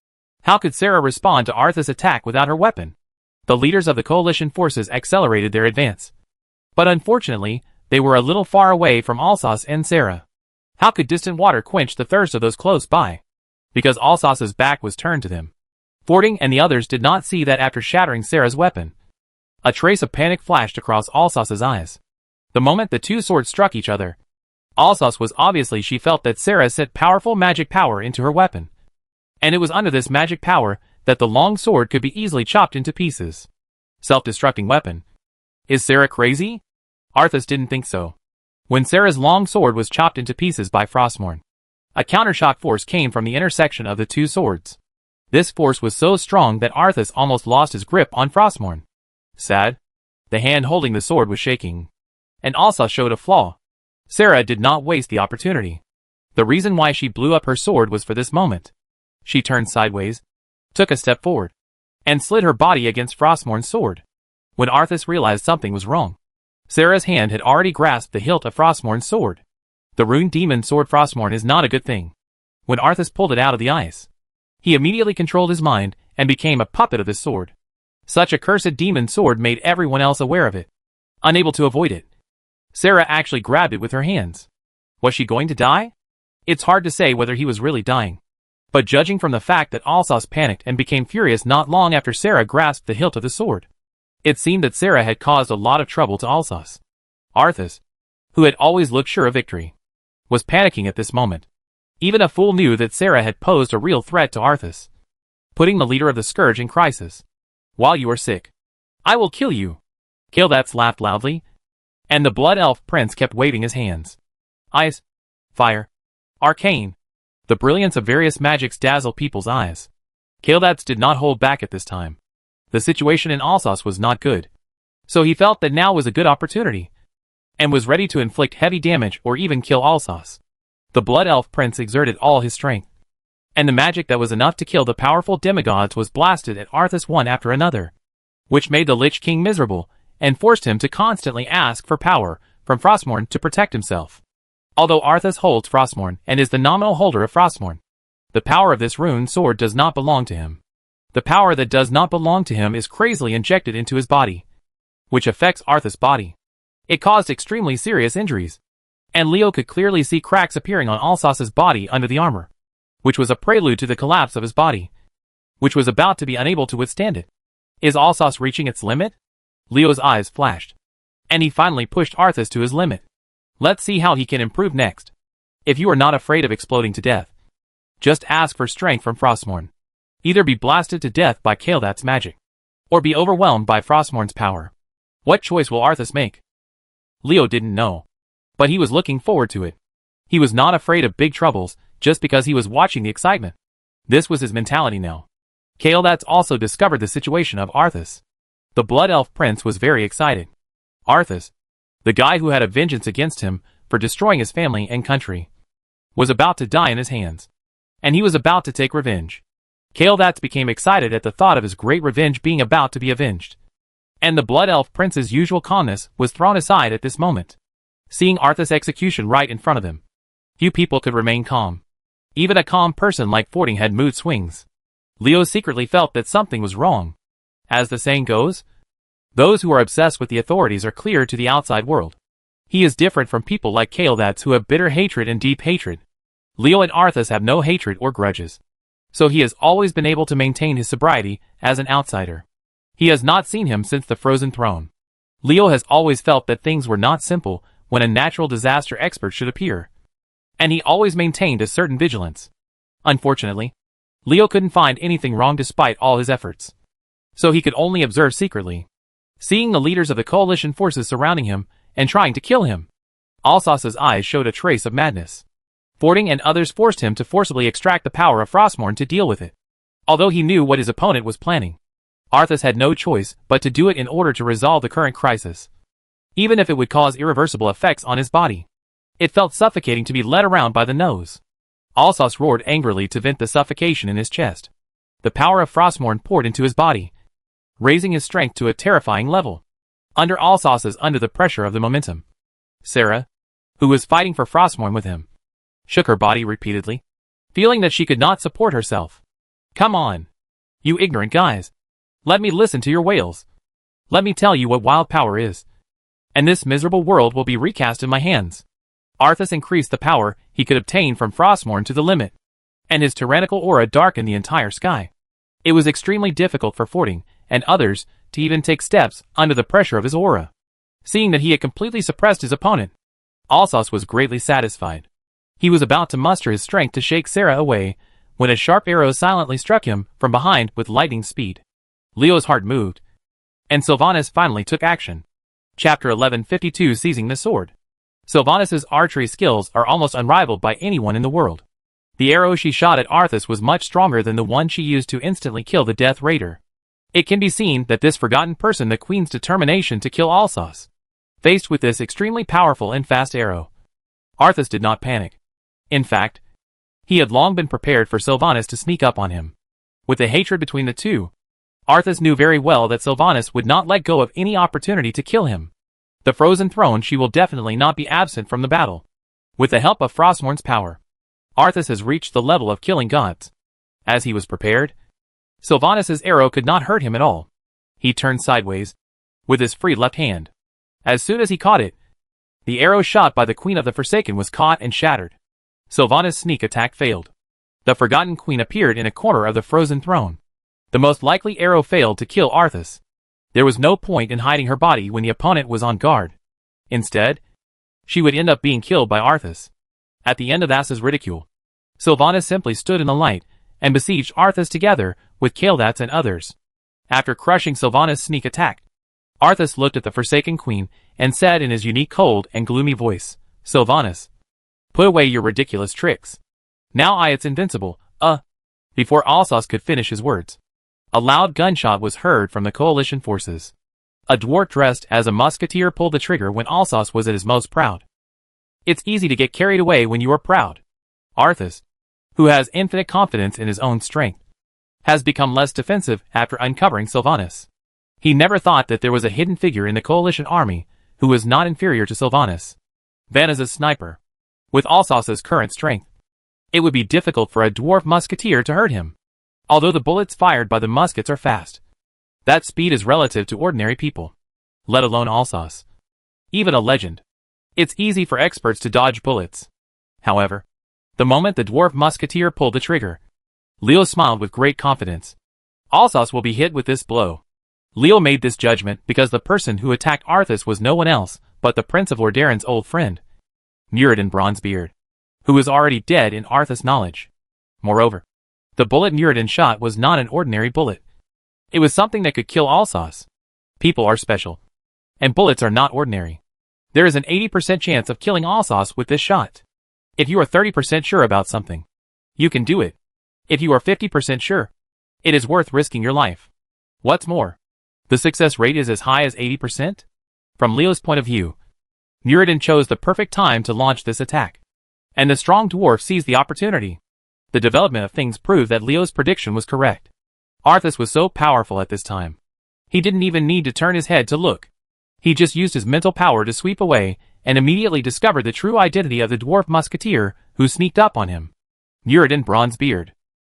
How could Sarah respond to Arthas' attack without her weapon? The leaders of the coalition forces accelerated their advance. But unfortunately, they were a little far away from Alsace and Sarah. How could distant water quench the thirst of those close by? Because Alsace's back was turned to them. Fording and the others did not see that after shattering Sarah's weapon, a trace of panic flashed across Alsace's eyes. The moment the two swords struck each other, Alsace was obviously she felt that Sarah set powerful magic power into her weapon. And it was under this magic power that the long sword could be easily chopped into pieces. Self-destructing weapon. Is Sarah crazy? Arthas didn't think so. When Sarah's long sword was chopped into pieces by Frostmourne, a countershock force came from the intersection of the two swords. This force was so strong that Arthas almost lost his grip on Frostmourne. Sad. The hand holding the sword was shaking. And Alsace showed a flaw. Sarah did not waste the opportunity. The reason why she blew up her sword was for this moment. She turned sideways, took a step forward, and slid her body against Frostmourne's sword. When Arthas realized something was wrong, Sarah's hand had already grasped the hilt of Frostmourne's sword. The rune demon sword Frostmourne is not a good thing. When Arthas pulled it out of the ice, he immediately controlled his mind and became a puppet of this sword. Such a cursed demon sword made everyone else aware of it, unable to avoid it. Sarah actually grabbed it with her hands. Was she going to die? It's hard to say whether he was really dying. But judging from the fact that Alsace panicked and became furious not long after Sarah grasped the hilt of the sword, it seemed that Sarah had caused a lot of trouble to Alsace. Arthas, who had always looked sure of victory, was panicking at this moment. Even a fool knew that Sarah had posed a real threat to Arthas, putting the leader of the Scourge in crisis. While you are sick, I will kill you. Kildats laughed loudly, and the Blood Elf Prince kept waving his hands. Ice, fire, arcane. The brilliance of various magics dazzled people's eyes. Kildats did not hold back at this time. The situation in Alsace was not good. So he felt that now was a good opportunity, and was ready to inflict heavy damage or even kill Alsace. The Blood Elf Prince exerted all his strength, and the magic that was enough to kill the powerful demigods was blasted at Arthas one after another, which made the Lich King miserable, and forced him to constantly ask for power from Frostmourne to protect himself. Although Arthas holds Frostmourne and is the nominal holder of Frostmourne, the power of this rune sword does not belong to him. The power that does not belong to him is crazily injected into his body, which affects Arthas' body. It caused extremely serious injuries, and Leo could clearly see cracks appearing on Alsace's body under the armor, which was a prelude to the collapse of his body, which was about to be unable to withstand it. Is Alsace reaching its limit? Leo's eyes flashed, and he finally pushed Arthas to his limit. Let's see how he can improve next. If you are not afraid of exploding to death, just ask for strength from Frostmourne. Either be blasted to death by Kildats' magic, or be overwhelmed by Frostmourne's power. What choice will Arthas make? Leo didn't know, but he was looking forward to it. He was not afraid of big troubles just because he was watching the excitement. This was his mentality now. Kildats also discovered the situation of Arthas. The Blood Elf Prince was very excited. Arthas, the guy who had a vengeance against him for destroying his family and country, was about to die in his hands, and he was about to take revenge. Kildats became excited at the thought of his great revenge being about to be avenged. And the Blood Elf Prince's usual calmness was thrown aside at this moment. Seeing Arthas' execution right in front of him, few people could remain calm. Even a calm person like Fording had mood swings. Leo secretly felt that something was wrong. As the saying goes, those who are obsessed with the authorities are clear to the outside world. He is different from people like Kildats who have bitter hatred and deep hatred. Leo and Arthas have no hatred or grudges, so he has always been able to maintain his sobriety as an outsider. He has not seen him since the Frozen Throne. Leo has always felt that things were not simple when a natural disaster expert should appear, and he always maintained a certain vigilance. Unfortunately, Leo couldn't find anything wrong despite all his efforts, so he could only observe secretly, seeing the leaders of the coalition forces surrounding him and trying to kill him. Alsace's eyes showed a trace of madness. Fording and others forced him to forcibly extract the power of Frostmourne to deal with it. Although he knew what his opponent was planning, Arthas had no choice but to do it in order to resolve the current crisis, even if it would cause irreversible effects on his body. It felt suffocating to be led around by the nose. Alsace roared angrily to vent the suffocation in his chest. The power of Frostmourne poured into his body, raising his strength to a terrifying level. Under the pressure of the momentum, Sarah, who was fighting for Frostmourne with him, shook her body repeatedly. feeling that she could not support herself. Come on. You ignorant guys. Let me listen to your wails. Let me tell you what wild power is. And this miserable world will be recast in my hands. Arthas increased the power he could obtain from Frostmourne to the limit, and his tyrannical aura darkened the entire sky. It was extremely difficult for Fording and others to even take steps under the pressure of his aura. Seeing that he had completely suppressed his opponent, Alsos was greatly satisfied. He was about to muster his strength to shake Sarah away when a sharp arrow silently struck him from behind with lightning speed. Leo's heart moved, and Sylvanas finally took action. Chapter 1152, Seizing the Sword. Sylvanas' archery skills are almost unrivaled by anyone in the world. The arrow she shot at Arthas was much stronger than the one she used to instantly kill the Death Raider. It can be seen that this forgotten person the Queen's determination to kill Alsos. Faced with this extremely powerful and fast arrow, Arthas did not panic. In fact, he had long been prepared for Sylvanas to sneak up on him. With the hatred between the two, Arthas knew very well that Sylvanas would not let go of any opportunity to kill him. The Frozen Throne, she will definitely not be absent from the battle. With the help of Frostmourne's power, Arthas has reached the level of killing gods. As he was prepared, Sylvanas' arrow could not hurt him at all. He turned sideways, with his free left hand. As soon as he caught it, the arrow shot by the Queen of the Forsaken was caught and shattered. Sylvanas' sneak attack failed. The Forgotten Queen appeared in a corner of the Frozen Throne. The most likely arrow failed to kill Arthas. There was no point in hiding her body when the opponent was on guard. Instead, she would end up being killed by Arthas. At the end of Asa's ridicule, Sylvanas simply stood in the light and besieged Arthas together with Kaeldats and others. After crushing Sylvanas' sneak attack, Arthas looked at the Forsaken Queen and said in his unique cold and gloomy voice, "Sylvanas, put away your ridiculous tricks. Now it's invincible, Before Alsos could finish his words, a loud gunshot was heard from the coalition forces. A dwarf dressed as a musketeer pulled the trigger when Alsos was at his most proud. It's easy to get carried away when you are proud. Arthas, who has infinite confidence in his own strength, has become less defensive after uncovering Sylvanas. He never thought that there was a hidden figure in the coalition army who was not inferior to Sylvanas. Vanessa's sniper. With Alsos' current strength, it would be difficult for a dwarf musketeer to hurt him. Although the bullets fired by the muskets are fast, that speed is relative to ordinary people, let alone Alsos. Even a legend. It's easy for experts to dodge bullets. However, the moment the dwarf musketeer pulled the trigger, Leo smiled with great confidence. Alsos will be hit with this blow. Leo made this judgment because the person who attacked Arthas was no one else but the Prince of Lordaeron's old friend, Muradin Bronzebeard, who was already dead in Arthas' knowledge. Moreover, the bullet Muradin shot was not an ordinary bullet. It was something that could kill Alsos. People are special, and bullets are not ordinary. There is an 80% chance of killing Alsos with this shot. If you are 30% sure about something, you can do it. If you are 50% sure, it is worth risking your life. What's more, the success rate is as high as 80%. From Leo's point of view, Muradin chose the perfect time to launch this attack, and the strong dwarf seized the opportunity. The development of things proved that Leo's prediction was correct. Arthas was so powerful at this time. He didn't even need to turn his head to look. He just used his mental power to sweep away and immediately discovered the true identity of the dwarf musketeer who sneaked up on him. Muradin Bronzebeard.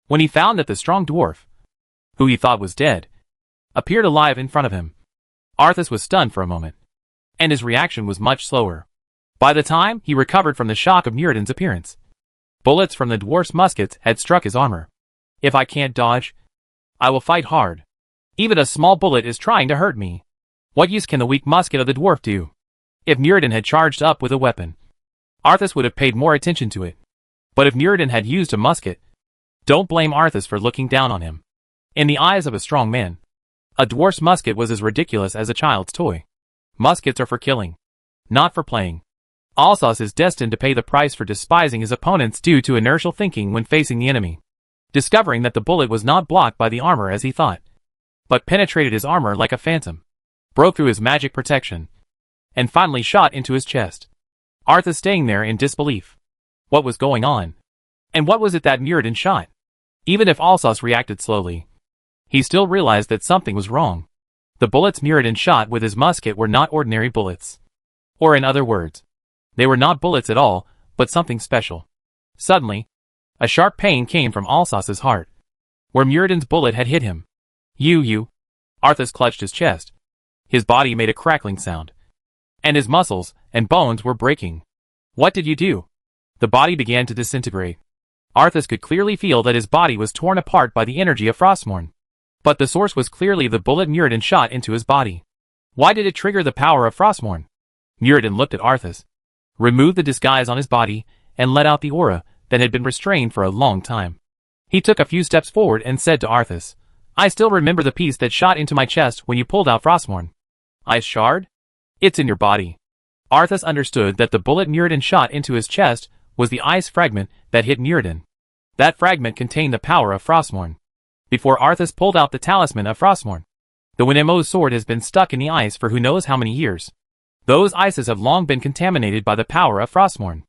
When he found that the strong dwarf, who he thought was dead, appeared alive in front of him, Arthas was stunned for a moment, and his reaction was much slower. By the time he recovered from the shock of Muradin's appearance, bullets from the dwarf's muskets had struck his armor. If I can't dodge, I will fight hard. Even a small bullet is trying to hurt me. What use can the weak musket of the dwarf do? If Muradin had charged up with a weapon, Arthas would have paid more attention to it. But if Muradin had used a musket, don't blame Arthas for looking down on him. In the eyes of a strong man, a dwarf's musket was as ridiculous as a child's toy. Muskets are for killing, not for playing. Alsos is destined to pay the price for despising his opponents due to inertial thinking when facing the enemy. Discovering that the bullet was not blocked by the armor as he thought, but penetrated his armor like a phantom, broke through his magic protection, and finally shot into his chest. Arthas staying there in disbelief. What was going on? And what was it that Muradin shot? Even if Alsos reacted slowly, he still realized that something was wrong. The bullets Muradin shot with his musket were not ordinary bullets. Or in other words, they were not bullets at all, but something special. Suddenly, A sharp pain came from Alsace's heart, where Muradin's bullet had hit him. You. Arthas clutched his chest. His body made a crackling sound, and his muscles and bones were breaking. What did you do? The body began to disintegrate. Arthas could clearly feel that his body was torn apart by the energy of Frostmourne. But the source was clearly the bullet Muradin shot into his body. Why did it trigger the power of Frostmourne? Muradin looked at Arthas, removed the disguise on his body, and let out the aura that had been restrained for a long time. He took a few steps forward and said to Arthas, I still remember the piece that shot into my chest when you pulled out Frostmourne. Ice shard? It's in your body. Arthas understood that the bullet Muradin shot into his chest was the ice fragment that hit Muradin. That fragment contained the power of Frostmourne. Before Arthas pulled out the talisman of Frostmourne, the Winemo's sword has been stuck in the ice for who knows how many years. Those ices have long been contaminated by the power of Frostmourne.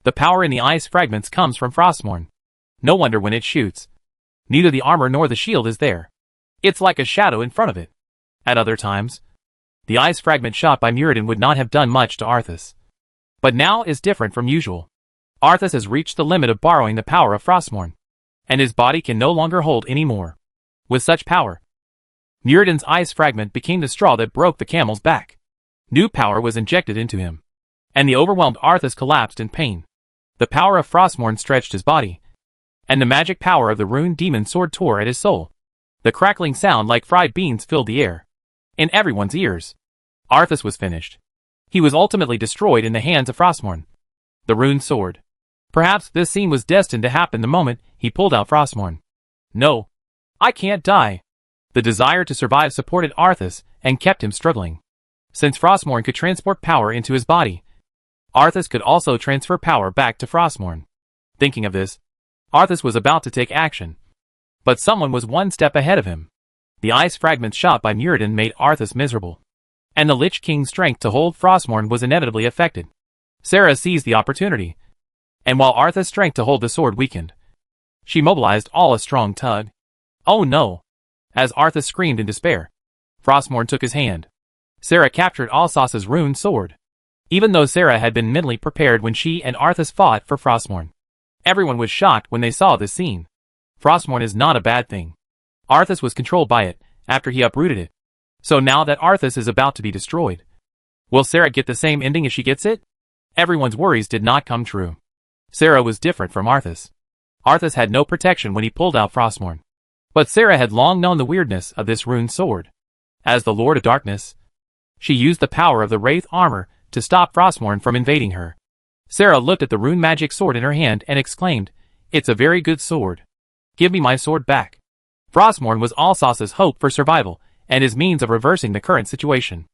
The power in the ice fragments comes from Frostmourne. No wonder when it shoots, neither the armor nor the shield is there. It's like a shadow in front of it. At other times, the ice fragment shot by Muradin would not have done much to Arthas. But now is different from usual. Arthas has reached the limit of borrowing the power of Frostmourne, and his body can no longer hold any more. With such power, Muradin's ice fragment became the straw that broke the camel's back. New power was injected into him, and the overwhelmed Arthas collapsed in pain. The power of Frostmourne stretched his body, and the magic power of the rune demon sword tore at his soul. The crackling sound like fried beans filled the air, in everyone's ears. Arthas was finished. He was ultimately destroyed in the hands of Frostmourne. The rune sword. Perhaps this scene was destined to happen the moment he pulled out Frostmourne. No. I can't die. The desire to survive supported Arthas and kept him struggling. Since Frostmourne could transport power into his body, Arthas could also transfer power back to Frostmourne. Thinking of this, Arthas was about to take action. But someone was one step ahead of him. The ice fragments shot by Muradin made Arthas miserable, and the Lich King's strength to hold Frostmourne was inevitably affected. Sarah seized the opportunity, and while Arthas' strength to hold the sword weakened, she mobilized all a strong tug. Oh no! As Arthas screamed in despair, Frostmourne took his hand. Sarah captured Alsace's rune sword. Even though Sarah had been mentally prepared when she and Arthas fought for Frostmourne, everyone was shocked when they saw this scene. Frostmourne is not a bad thing. Arthas was controlled by it after he uprooted it. So now that Arthas is about to be destroyed, will Sarah get the same ending if she gets it? Everyone's worries did not come true. Sarah was different from Arthas. Arthas had no protection when he pulled out Frostmourne. But Sarah had long known the weirdness of this rune sword. As the Lord of Darkness, she used the power of the Wraith armor to stop Frostmourne from invading her. Sarah looked at the rune magic sword in her hand and exclaimed, It's a very good sword. Give me my sword back. Frostmourne was Alsace's hope for survival and his means of reversing the current situation.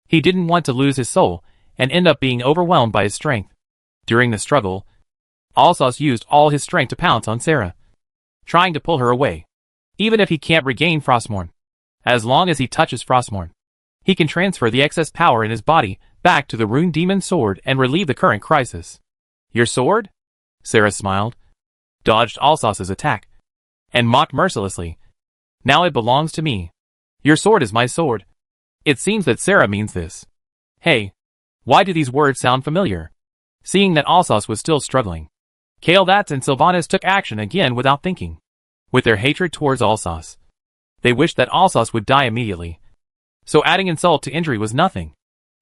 He didn't want to lose his soul and end up being overwhelmed by his strength. During the struggle, Alsace used all his strength to pounce on Sarah, trying to pull her away. Even if he can't regain Frostmourne, as long as he touches Frostmourne, he can transfer the excess power in his body back to the rune demon sword and relieve the current crisis. Your sword? Sarah smiled, dodged Alsace's attack, and mocked mercilessly. Now it belongs to me. Your sword is my sword. It seems that Sarah means this. Hey, why do these words sound familiar? Seeing that Alsace was still struggling, Kael'thas and Sylvanas took action again without thinking. With their hatred towards Alsace, they wished that Alsace would die immediately. So adding insult to injury was nothing.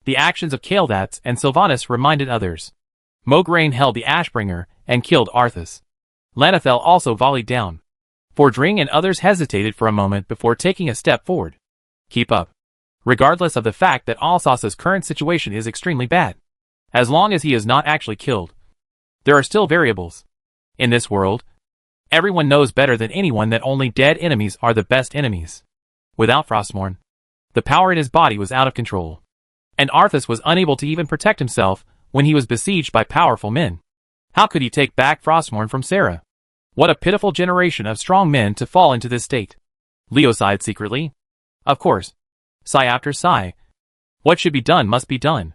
The actions of Kael'thas and Sylvanas reminded others. Mograine held the Ashbringer and killed Arthas. Lanathel also volleyed down. Fordring and others hesitated for a moment before taking a step forward. Keep up. Regardless of the fact that Alsace's current situation is extremely bad. As long as he is not actually killed, there are still variables. In this world, everyone knows better than anyone that only dead enemies are the best enemies. Without Frostmourne, the power in his body was out of control, and Arthas was unable to even protect himself when he was besieged by powerful men. How could he take back Frostmourne from Sarah? What a pitiful generation of strong men to fall into this state. Leo sighed secretly. Of course. Sigh after sigh. What should be done must be done.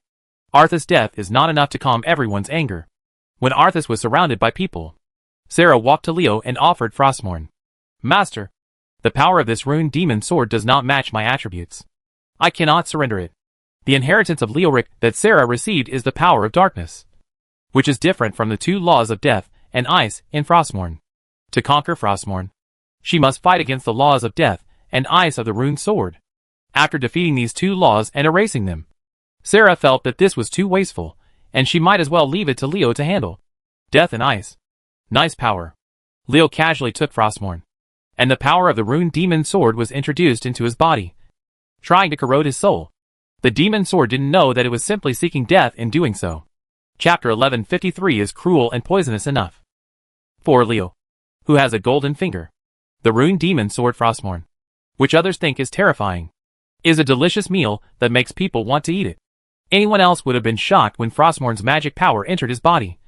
Arthas' death is not enough to calm everyone's anger. When Arthas was surrounded by people, Sarah walked to Leo and offered Frostmourne. Master, the power of this rune demon sword does not match my attributes. I cannot surrender it. The inheritance of Leoric that Sarah received is the power of darkness, which is different from the two laws of death and ice in Frostmourne. To conquer Frostmourne, she must fight against the laws of death and ice of the rune sword. After defeating these two laws and erasing them, Sarah felt that this was too wasteful, and she might as well leave it to Leo to handle. Death and ice. Nice power. Leo casually took Frostmourne, and the power of the rune demon sword was introduced into his body, trying to corrode his soul. The demon sword didn't know that it was simply seeking death in doing so. Chapter 1153 is cruel and poisonous enough. For Leo, who has a golden finger, the rune demon sword Frostmourne, which others think is terrifying, is a delicious meal that makes people want to eat it. Anyone else would have been shocked when Frostmourne's magic power entered his body.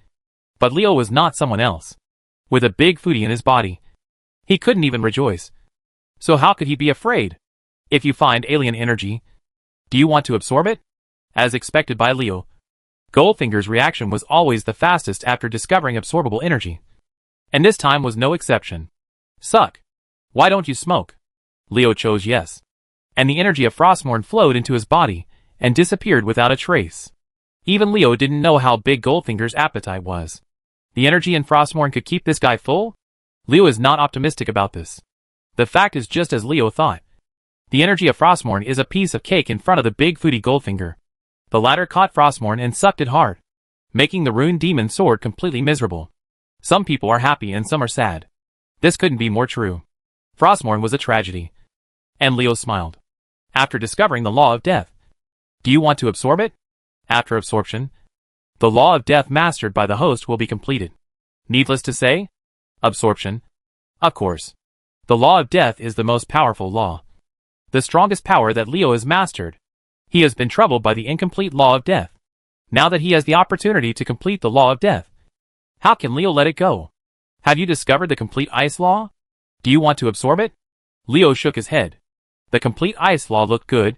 But Leo was not someone else. With a big foodie in his body, he couldn't even rejoice. So how could he be afraid? If you find alien energy, do you want to absorb it? As expected by Leo, Goldfinger's reaction was always the fastest after discovering absorbable energy. And this time was no exception. Suck. Why don't you smoke? Leo chose yes. And the energy of Frostmourne flowed into his body and disappeared without a trace. Even Leo didn't know how big Goldfinger's appetite was. The energy in Frostmourne could keep this guy full? Leo is not optimistic about this. The fact is just as Leo thought. The energy of Frostmourne is a piece of cake in front of the big foodie Goldfinger. The latter caught Frostmourne and sucked it hard, making the rune demon sword completely miserable. Some people are happy and some are sad. This couldn't be more true. Frostmourne was a tragedy. And Leo smiled. After discovering the law of death, do you want to absorb it? After absorption, the law of death mastered by the host will be completed. Needless to say, absorption. Of course. The law of death is the most powerful law. The strongest power that Leo has mastered. He has been troubled by the incomplete law of death. Now that he has the opportunity to complete the law of death, how can Leo let it go? Have you discovered the complete ice law? Do you want to absorb it? Leo shook his head. The complete ice law looked good,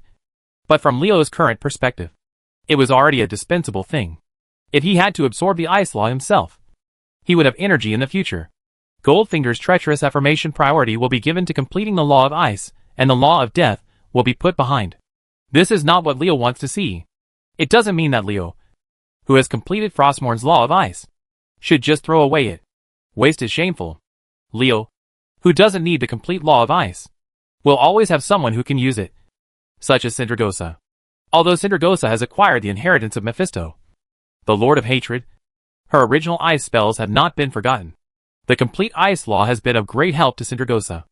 but from Leo's current perspective, it was already a dispensable thing. If he had to absorb the ice law himself, he would have energy in the future. Goldfinger's treacherous affirmation priority will be given to completing the law of ice, and the law of death will be put behind. This is not what Leo wants to see. It doesn't mean that Leo, who has completed Frostmourne's law of ice, should just throw away it. Waste is shameful. Leo, who doesn't need the complete law of ice, will always have someone who can use it, such as Sindragosa. Although Sindragosa has acquired the inheritance of Mephisto, the Lord of Hatred, her original ice spells have not been forgotten. The complete ice law has been of great help to Sindragosa.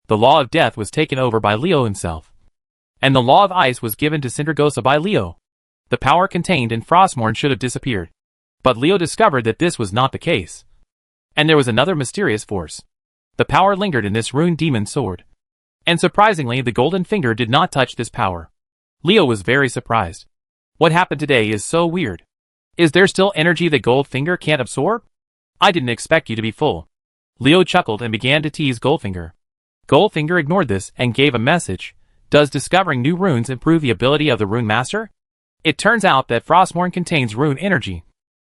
The law of death was taken over by Leo himself, and the law of ice was given to Sindragosa by Leo. The power contained in Frostmourne should have disappeared. But Leo discovered that this was not the case. And there was another mysterious force. The power lingered in this rune demon sword. And surprisingly, the golden finger did not touch this power. Leo was very surprised. What happened today is so weird. Is there still energy that Goldfinger can't absorb? I didn't expect you to be full. Leo chuckled and began to tease Goldfinger. Goldfinger ignored this and gave a message. Does discovering new runes improve the ability of the rune master? It turns out that Frostmourne contains rune energy,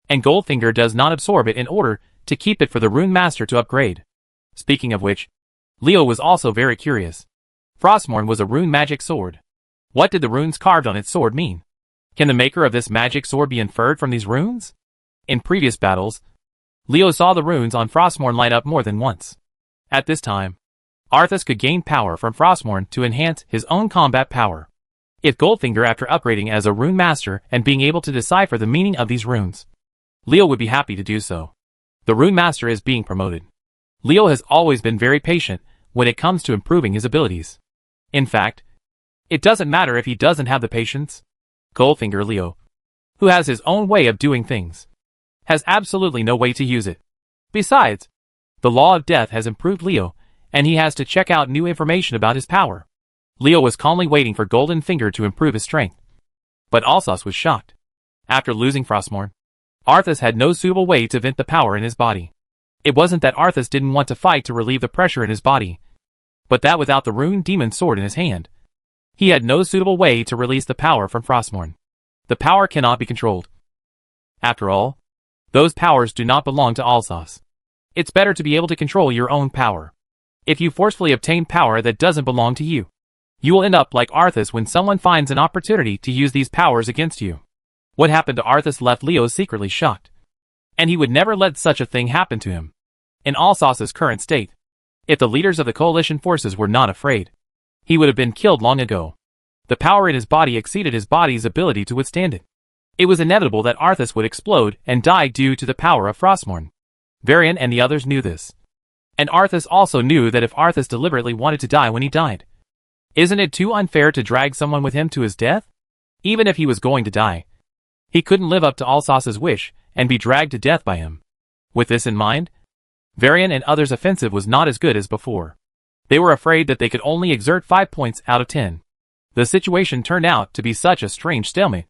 and Goldfinger does not absorb it in order to keep it for the rune master to upgrade. Speaking of which, Leo was also very curious. Frostmourne was a rune magic sword. What did the runes carved on its sword mean? Can the maker of this magic sword be inferred from these runes? In previous battles, Leo saw the runes on Frostmourne light up more than once. At this time, Arthas could gain power from Frostmourne to enhance his own combat power. If Goldfinger, after upgrading as a rune master and being able to decipher the meaning of these runes, Leo would be happy to do so. The rune master is being promoted. Leo has always been very patient when it comes to improving his abilities. In fact, it doesn't matter if he doesn't have the patience. Goldfinger Leo, who has his own way of doing things, has absolutely no way to use it. Besides, the law of death has improved Leo, and he has to check out new information about his power. Leo was calmly waiting for Golden Finger to improve his strength. But Alsos was shocked. After losing Frostmourne, Arthas had no suitable way to vent the power in his body. It wasn't that Arthas didn't want to fight to relieve the pressure in his body, but that without the rune demon sword in his hand, he had no suitable way to release the power from Frostmourne. The power cannot be controlled. After all, those powers do not belong to Alsos. It's better to be able to control your own power. If you forcefully obtain power that doesn't belong to you, you will end up like Arthas when someone finds an opportunity to use these powers against you. What happened to Arthas left Leo secretly shocked. And he would never let such a thing happen to him. In Alsace's current state, if the leaders of the coalition forces were not afraid, he would have been killed long ago. The power in his body exceeded his body's ability to withstand it. It was inevitable that Arthas would explode and die due to the power of Frostmourne. Varian and the others knew this. And Arthas also knew that if Arthas deliberately wanted to die when he died, isn't it too unfair to drag someone with him to his death? Even if he was going to die, he couldn't live up to Alsace's wish and be dragged to death by him. With this in mind, Varian and others' offensive was not as good as before. They were afraid that they could only exert 5 points out of 10. The situation turned out to be such a strange stalemate.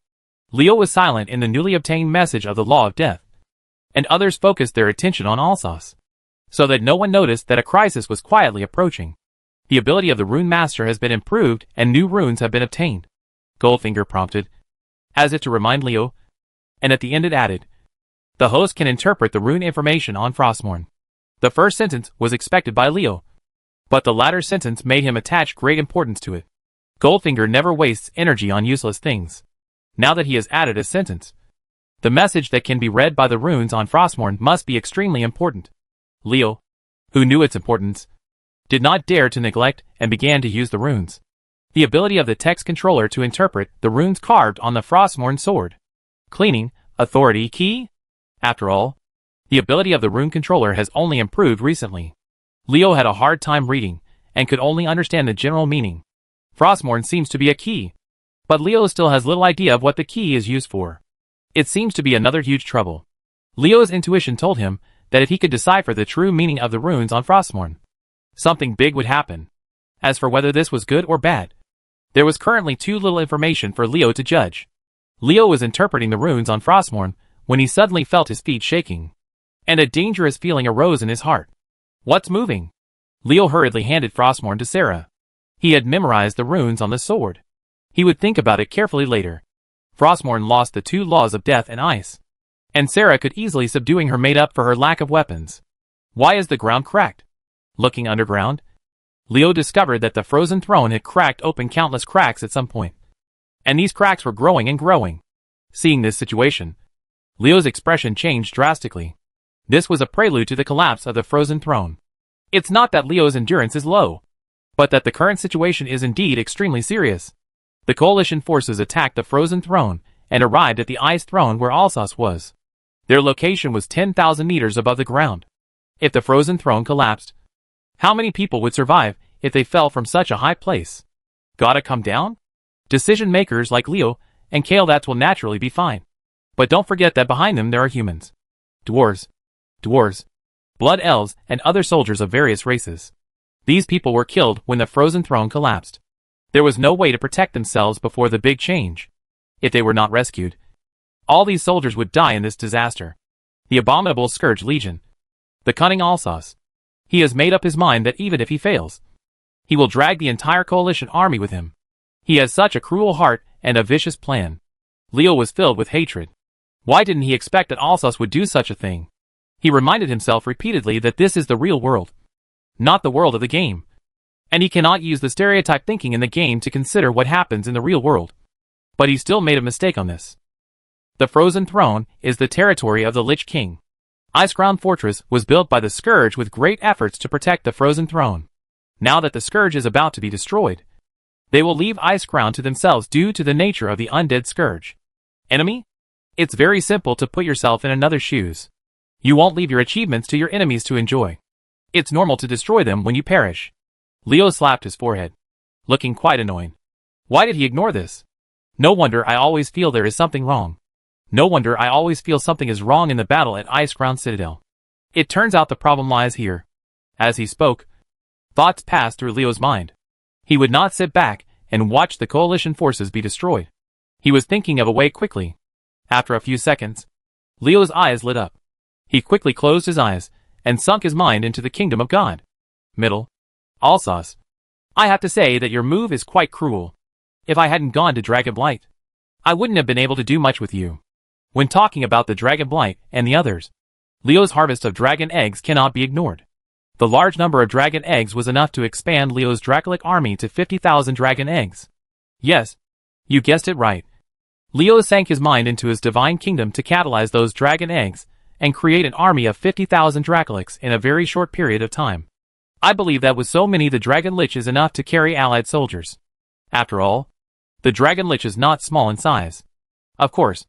Leo was silent in the newly obtained message of the Law of Death, and others focused their attention on Alsace, so that no one noticed that a crisis was quietly approaching. The ability of the Rune Master has been improved and new runes have been obtained, Goldfinger prompted, as if to remind Leo, and at the end it added, the host can interpret the rune information on Frostmourne. The first sentence was expected by Leo, but the latter sentence made him attach great importance to it. Goldfinger never wastes energy on useless things. Now that he has added a sentence, the message that can be read by the runes on Frostmourne must be extremely important. Leo, who knew its importance, did not dare to neglect and began to use the runes. The ability of the text controller to interpret the runes carved on the Frostmourne sword. Cleaning, authority key? After all, the ability of the rune controller has only improved recently. Leo had a hard time reading, and could only understand the general meaning. Frostmourne seems to be a key, but Leo still has little idea of what the key is used for. It seems to be another huge trouble. Leo's intuition told him that if he could decipher the true meaning of the runes on Frostmourne, something big would happen. As for whether this was good or bad, there was currently too little information for Leo to judge. Leo was interpreting the runes on Frostmourne when he suddenly felt his feet shaking, and a dangerous feeling arose in his heart. What's moving? Leo hurriedly handed Frostmourne to Sarah. He had memorized the runes on the sword. He would think about it carefully later. Frostmourne lost the 2 laws of death and ice, and Sarah could easily subduing her made up for her lack of weapons. Why is the ground cracked? Looking underground, Leo discovered that the frozen throne had cracked open countless cracks at some point, and these cracks were growing and growing. Seeing this situation, Leo's expression changed drastically. This was a prelude to the collapse of the frozen throne. It's not that Leo's endurance is low, but that the current situation is indeed extremely serious. The coalition forces attacked the frozen throne and arrived at the ice throne where Alsace was. Their location was 10,000 meters above the ground. If the frozen throne collapsed, how many people would survive if they fell from such a high place? Gotta come down? Decision makers like Leo and Kael'thas will naturally be fine. But don't forget that behind them there are humans. Dwarves, blood elves, and other soldiers of various races. These people were killed when the frozen throne collapsed. There was no way to protect themselves before the big change. If they were not rescued, all these soldiers would die in this disaster. The abominable Scourge Legion. The cunning Alsace. He has made up his mind that even if he fails, he will drag the entire coalition army with him. He has such a cruel heart and a vicious plan. Leo was filled with hatred. Why didn't he expect that Alsace would do such a thing? He reminded himself repeatedly that this is the real world, not the world of the game. And he cannot use the stereotype thinking in the game to consider what happens in the real world. But he still made a mistake on this. The Frozen Throne is the territory of the Lich King. Icecrown Fortress was built by the Scourge with great efforts to protect the Frozen Throne. Now that the Scourge is about to be destroyed, they will leave Icecrown to themselves due to the nature of the undead Scourge. Enemy? It's very simple to put yourself in another's shoes. You won't leave your achievements to your enemies to enjoy. It's normal to destroy them when you perish. Leo slapped his forehead, looking quite annoyed. Why did he ignore this? No wonder I always feel there is something wrong. No wonder I always feel something is wrong in the battle at Icecrown Citadel. It turns out the problem lies here. As he spoke, thoughts passed through Leo's mind. He would not sit back and watch the coalition forces be destroyed. He was thinking of a way quickly. After a few seconds, Leo's eyes lit up. He quickly closed his eyes and sunk his mind into the kingdom of God. Middle. Alsace. I have to say that your move is quite cruel. If I hadn't gone to Dragonblight, I wouldn't have been able to do much with you. When talking about the Dragonblight and the others, Leo's harvest of dragon eggs cannot be ignored. The large number of dragon eggs was enough to expand Leo's Dracolic army to 50,000 dragon eggs. Yes, you guessed it right. Leo sank his mind into his divine kingdom to catalyze those dragon eggs and create an army of 50,000 Dracolics in a very short period of time. I believe that with so many the Dragon Lich is enough to carry allied soldiers. After all, the Dragon Lich is not small in size. Of course,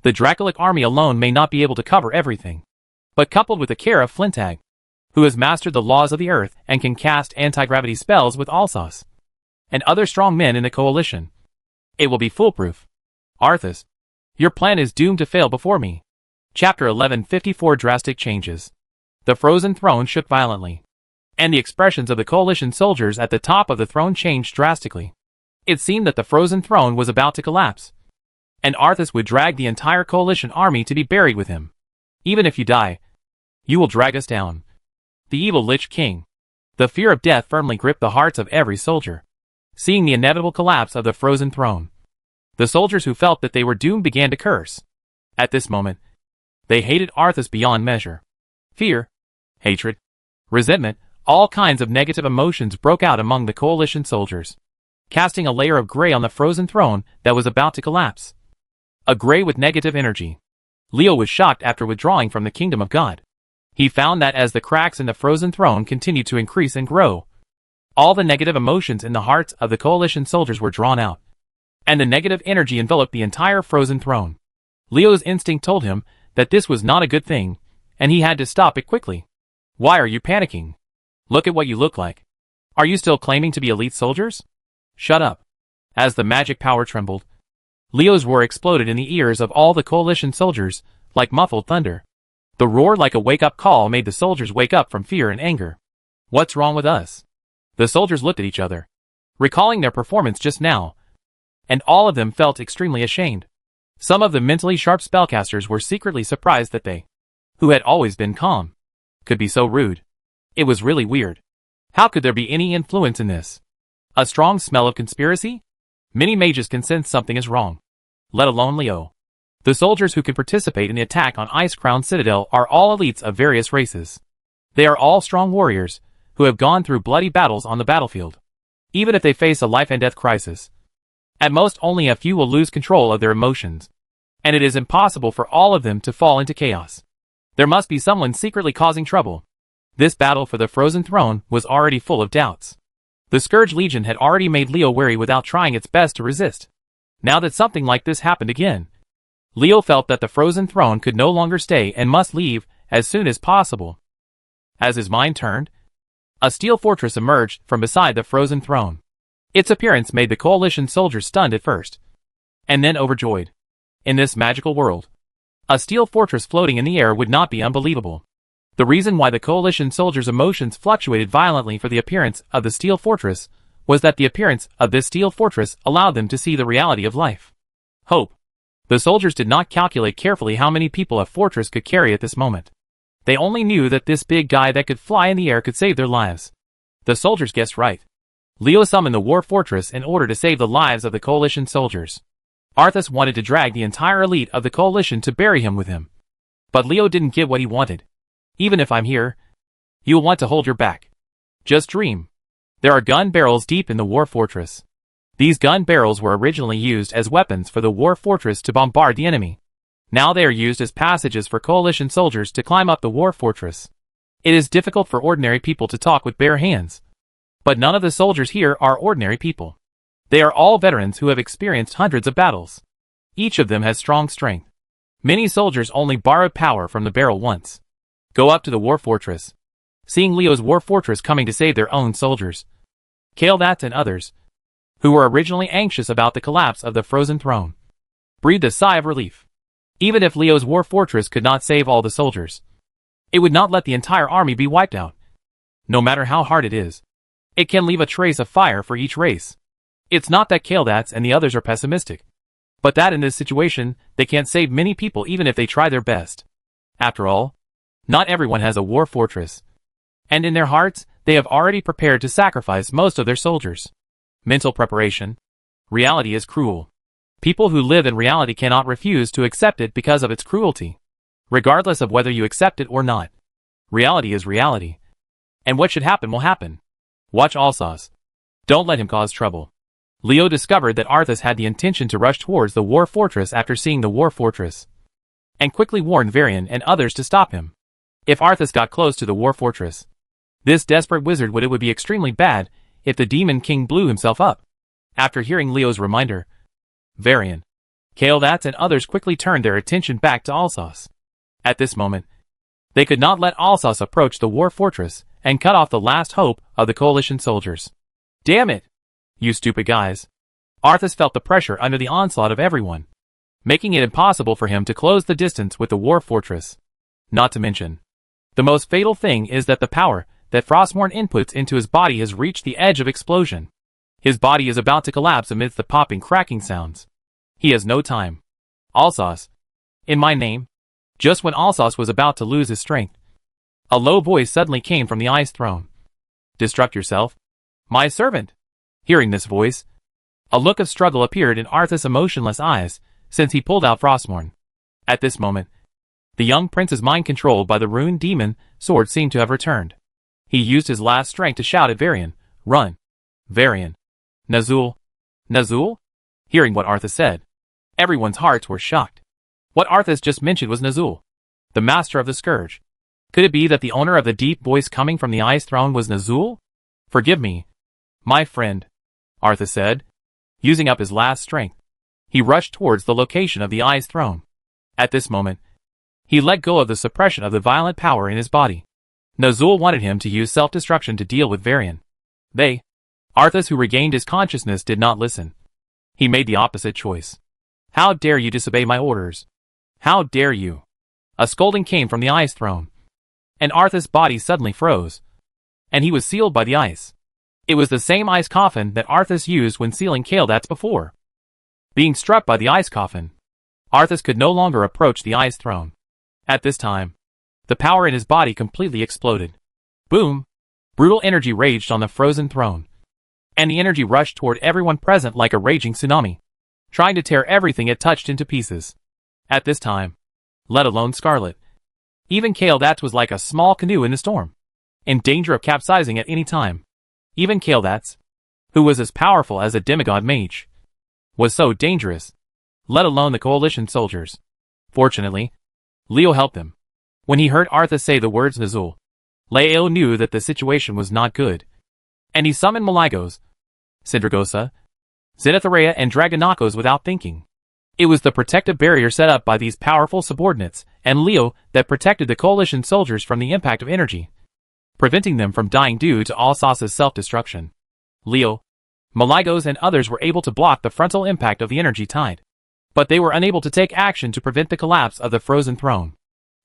the Dracolic army alone may not be able to cover everything. But coupled with the care of Flintag, who has mastered the laws of the earth and can cast anti-gravity spells with Alsace, and other strong men in the coalition, it will be foolproof. Arthas, your plan is doomed to fail before me. Chapter 1154 Drastic Changes. The frozen throne shook violently, and the expressions of the coalition soldiers at the top of the throne changed drastically. It seemed that the frozen throne was about to collapse, and Arthas would drag the entire coalition army to be buried with him. Even if you die, you will drag us down. The evil Lich King. The fear of death firmly gripped the hearts of every soldier, seeing the inevitable collapse of the frozen throne. The soldiers who felt that they were doomed began to curse. At this moment, they hated Arthas beyond measure. Fear, hatred, resentment, all kinds of negative emotions broke out among the coalition soldiers, casting a layer of gray on the frozen throne that was about to collapse. A gray with negative energy. Leo was shocked after withdrawing from the kingdom of God. He found that as the cracks in the frozen throne continued to increase and grow, all the negative emotions in the hearts of the coalition soldiers were drawn out, and the negative energy enveloped the entire frozen throne. Leo's instinct told him that this was not a good thing, and he had to stop it quickly. Why are you panicking? Look at what you look like. Are you still claiming to be elite soldiers? Shut up. As the magic power trembled, Leo's roar exploded in the ears of all the coalition soldiers, like muffled thunder. The roar, like a wake-up call, made the soldiers wake up from fear and anger. What's wrong with us? The soldiers looked at each other, recalling their performance just now, and all of them felt extremely ashamed. Some of the mentally sharp spellcasters were secretly surprised that they, who had always been calm, could be so rude. It was really weird. How could there be any influence in this? A strong smell of conspiracy? Many mages can sense something is wrong, let alone Leo. The soldiers who can participate in the attack on Ice Crown Citadel are all elites of various races. They are all strong warriors, who have gone through bloody battles on the battlefield. Even if they face a life-and-death crisis, at most only a few will lose control of their emotions, and it is impossible for all of them to fall into chaos. There must be someone secretly causing trouble. This battle for the frozen throne was already full of doubts. The Scourge Legion had already made Leo wary without trying its best to resist. Now that something like this happened again, Leo felt that the frozen throne could no longer stay and must leave as soon as possible. As his mind turned, a steel fortress emerged from beside the frozen throne. Its appearance made the coalition soldiers stunned at first, and then overjoyed. In this magical world, a steel fortress floating in the air would not be unbelievable. The reason why the coalition soldiers' emotions fluctuated violently for the appearance of the steel fortress was that the appearance of this steel fortress allowed them to see the reality of life. Hope. The soldiers did not calculate carefully how many people a fortress could carry at this moment. They only knew that this big guy that could fly in the air could save their lives. The soldiers guessed right. Leo summoned the war fortress in order to save the lives of the coalition soldiers. Arthas wanted to drag the entire elite of the coalition to bury him with him. But Leo didn't get what he wanted. Even if I'm here, you'll want to hold your back. Just dream. There are gun barrels deep in the war fortress. These gun barrels were originally used as weapons for the war fortress to bombard the enemy. Now they are used as passages for coalition soldiers to climb up the war fortress. It is difficult for ordinary people to talk with bare hands. But none of the soldiers here are ordinary people. They are all veterans who have experienced hundreds of battles. Each of them has strong strength. Many soldiers only borrowed power from the barrel once. Go up to the war fortress. Seeing Leo's war fortress coming to save their own soldiers, Kael'thas and others, who were originally anxious about the collapse of the frozen throne, breathed a sigh of relief. Even if Leo's war fortress could not save all the soldiers, it would not let the entire army be wiped out. No matter how hard it is, it can leave a trace of fire for each race. It's not that Kael'thas and the others are pessimistic, but that in this situation, they can't save many people even if they try their best. After all, not everyone has a war fortress, and in their hearts, they have already prepared to sacrifice most of their soldiers. Mental preparation. Reality is cruel. People who live in reality cannot refuse to accept it because of its cruelty, regardless of whether you accept it or not. Reality is reality, and what should happen will happen. Watch Alsace. Don't let him cause trouble. Leo discovered that Arthas had the intention to rush towards the war fortress after seeing the war fortress, and quickly warned Varian and others to stop him. If Arthas got close to the war fortress, this desperate wizard would be extremely bad if the Demon King blew himself up. After hearing Leo's reminder, Varian, Kael'thas and others quickly turned their attention back to Alsos. At this moment, they could not let Alsos approach the war fortress and cut off the last hope of the coalition soldiers. Damn it! You stupid guys. Arthas felt the pressure under the onslaught of everyone, making it impossible for him to close the distance with the war fortress. Not to mention, the most fatal thing is that the power that Frostmourne inputs into his body has reached the edge of explosion. His body is about to collapse amidst the popping cracking sounds. He has no time. Alsos. In my name. Just when Alsos was about to lose his strength, a low voice suddenly came from the Ice Throne. Destruct yourself, my servant. Hearing this voice, a look of struggle appeared in Arthas' emotionless eyes, since he pulled out Frostmourne. At this moment, the young prince's mind controlled by the rune demon sword seemed to have returned. He used his last strength to shout at Varian, run. Varian. Nazul. Nazul? Hearing what Arthas said, everyone's hearts were shocked. What Arthas just mentioned was Nazul, the master of the Scourge. Could it be that the owner of the deep voice coming from the Ice Throne was Nazul? Forgive me, my friend, Arthas said. Using up his last strength, he rushed towards the location of the Ice Throne. At this moment, he let go of the suppression of the violent power in his body. Nazul wanted him to use self-destruction to deal with Varian. Arthas, who regained his consciousness, did not listen. He made the opposite choice. How dare you disobey my orders? How dare you? A scolding came from the Ice Throne, and Arthas' body suddenly froze, and he was sealed by the ice. It was the same ice coffin that Arthas used when sealing Kael'thas before. Being struck by the ice coffin, Arthas could no longer approach the Ice Throne. At this time, the power in his body completely exploded. Boom! Brutal energy raged on the frozen throne, and the energy rushed toward everyone present like a raging tsunami, trying to tear everything it touched into pieces. At this time, let alone Scarlet, even Kael'thas was like a small canoe in the storm, in danger of capsizing at any time. Even Kael'thas, who was as powerful as a demigod mage, was so dangerous, let alone the coalition soldiers. Fortunately, Leo helped him. When he heard Arthas say the words Nazul, Leo knew that the situation was not good, and he summoned Malygos, Syndragosa, Zenitharea and Dragonakos without thinking. It was the protective barrier set up by these powerful subordinates and Leo that protected the coalition soldiers from the impact of energy, preventing them from dying due to Alsos' self-destruction. Leo, Malygos and others were able to block the frontal impact of the energy tide, but they were unable to take action to prevent the collapse of the frozen throne.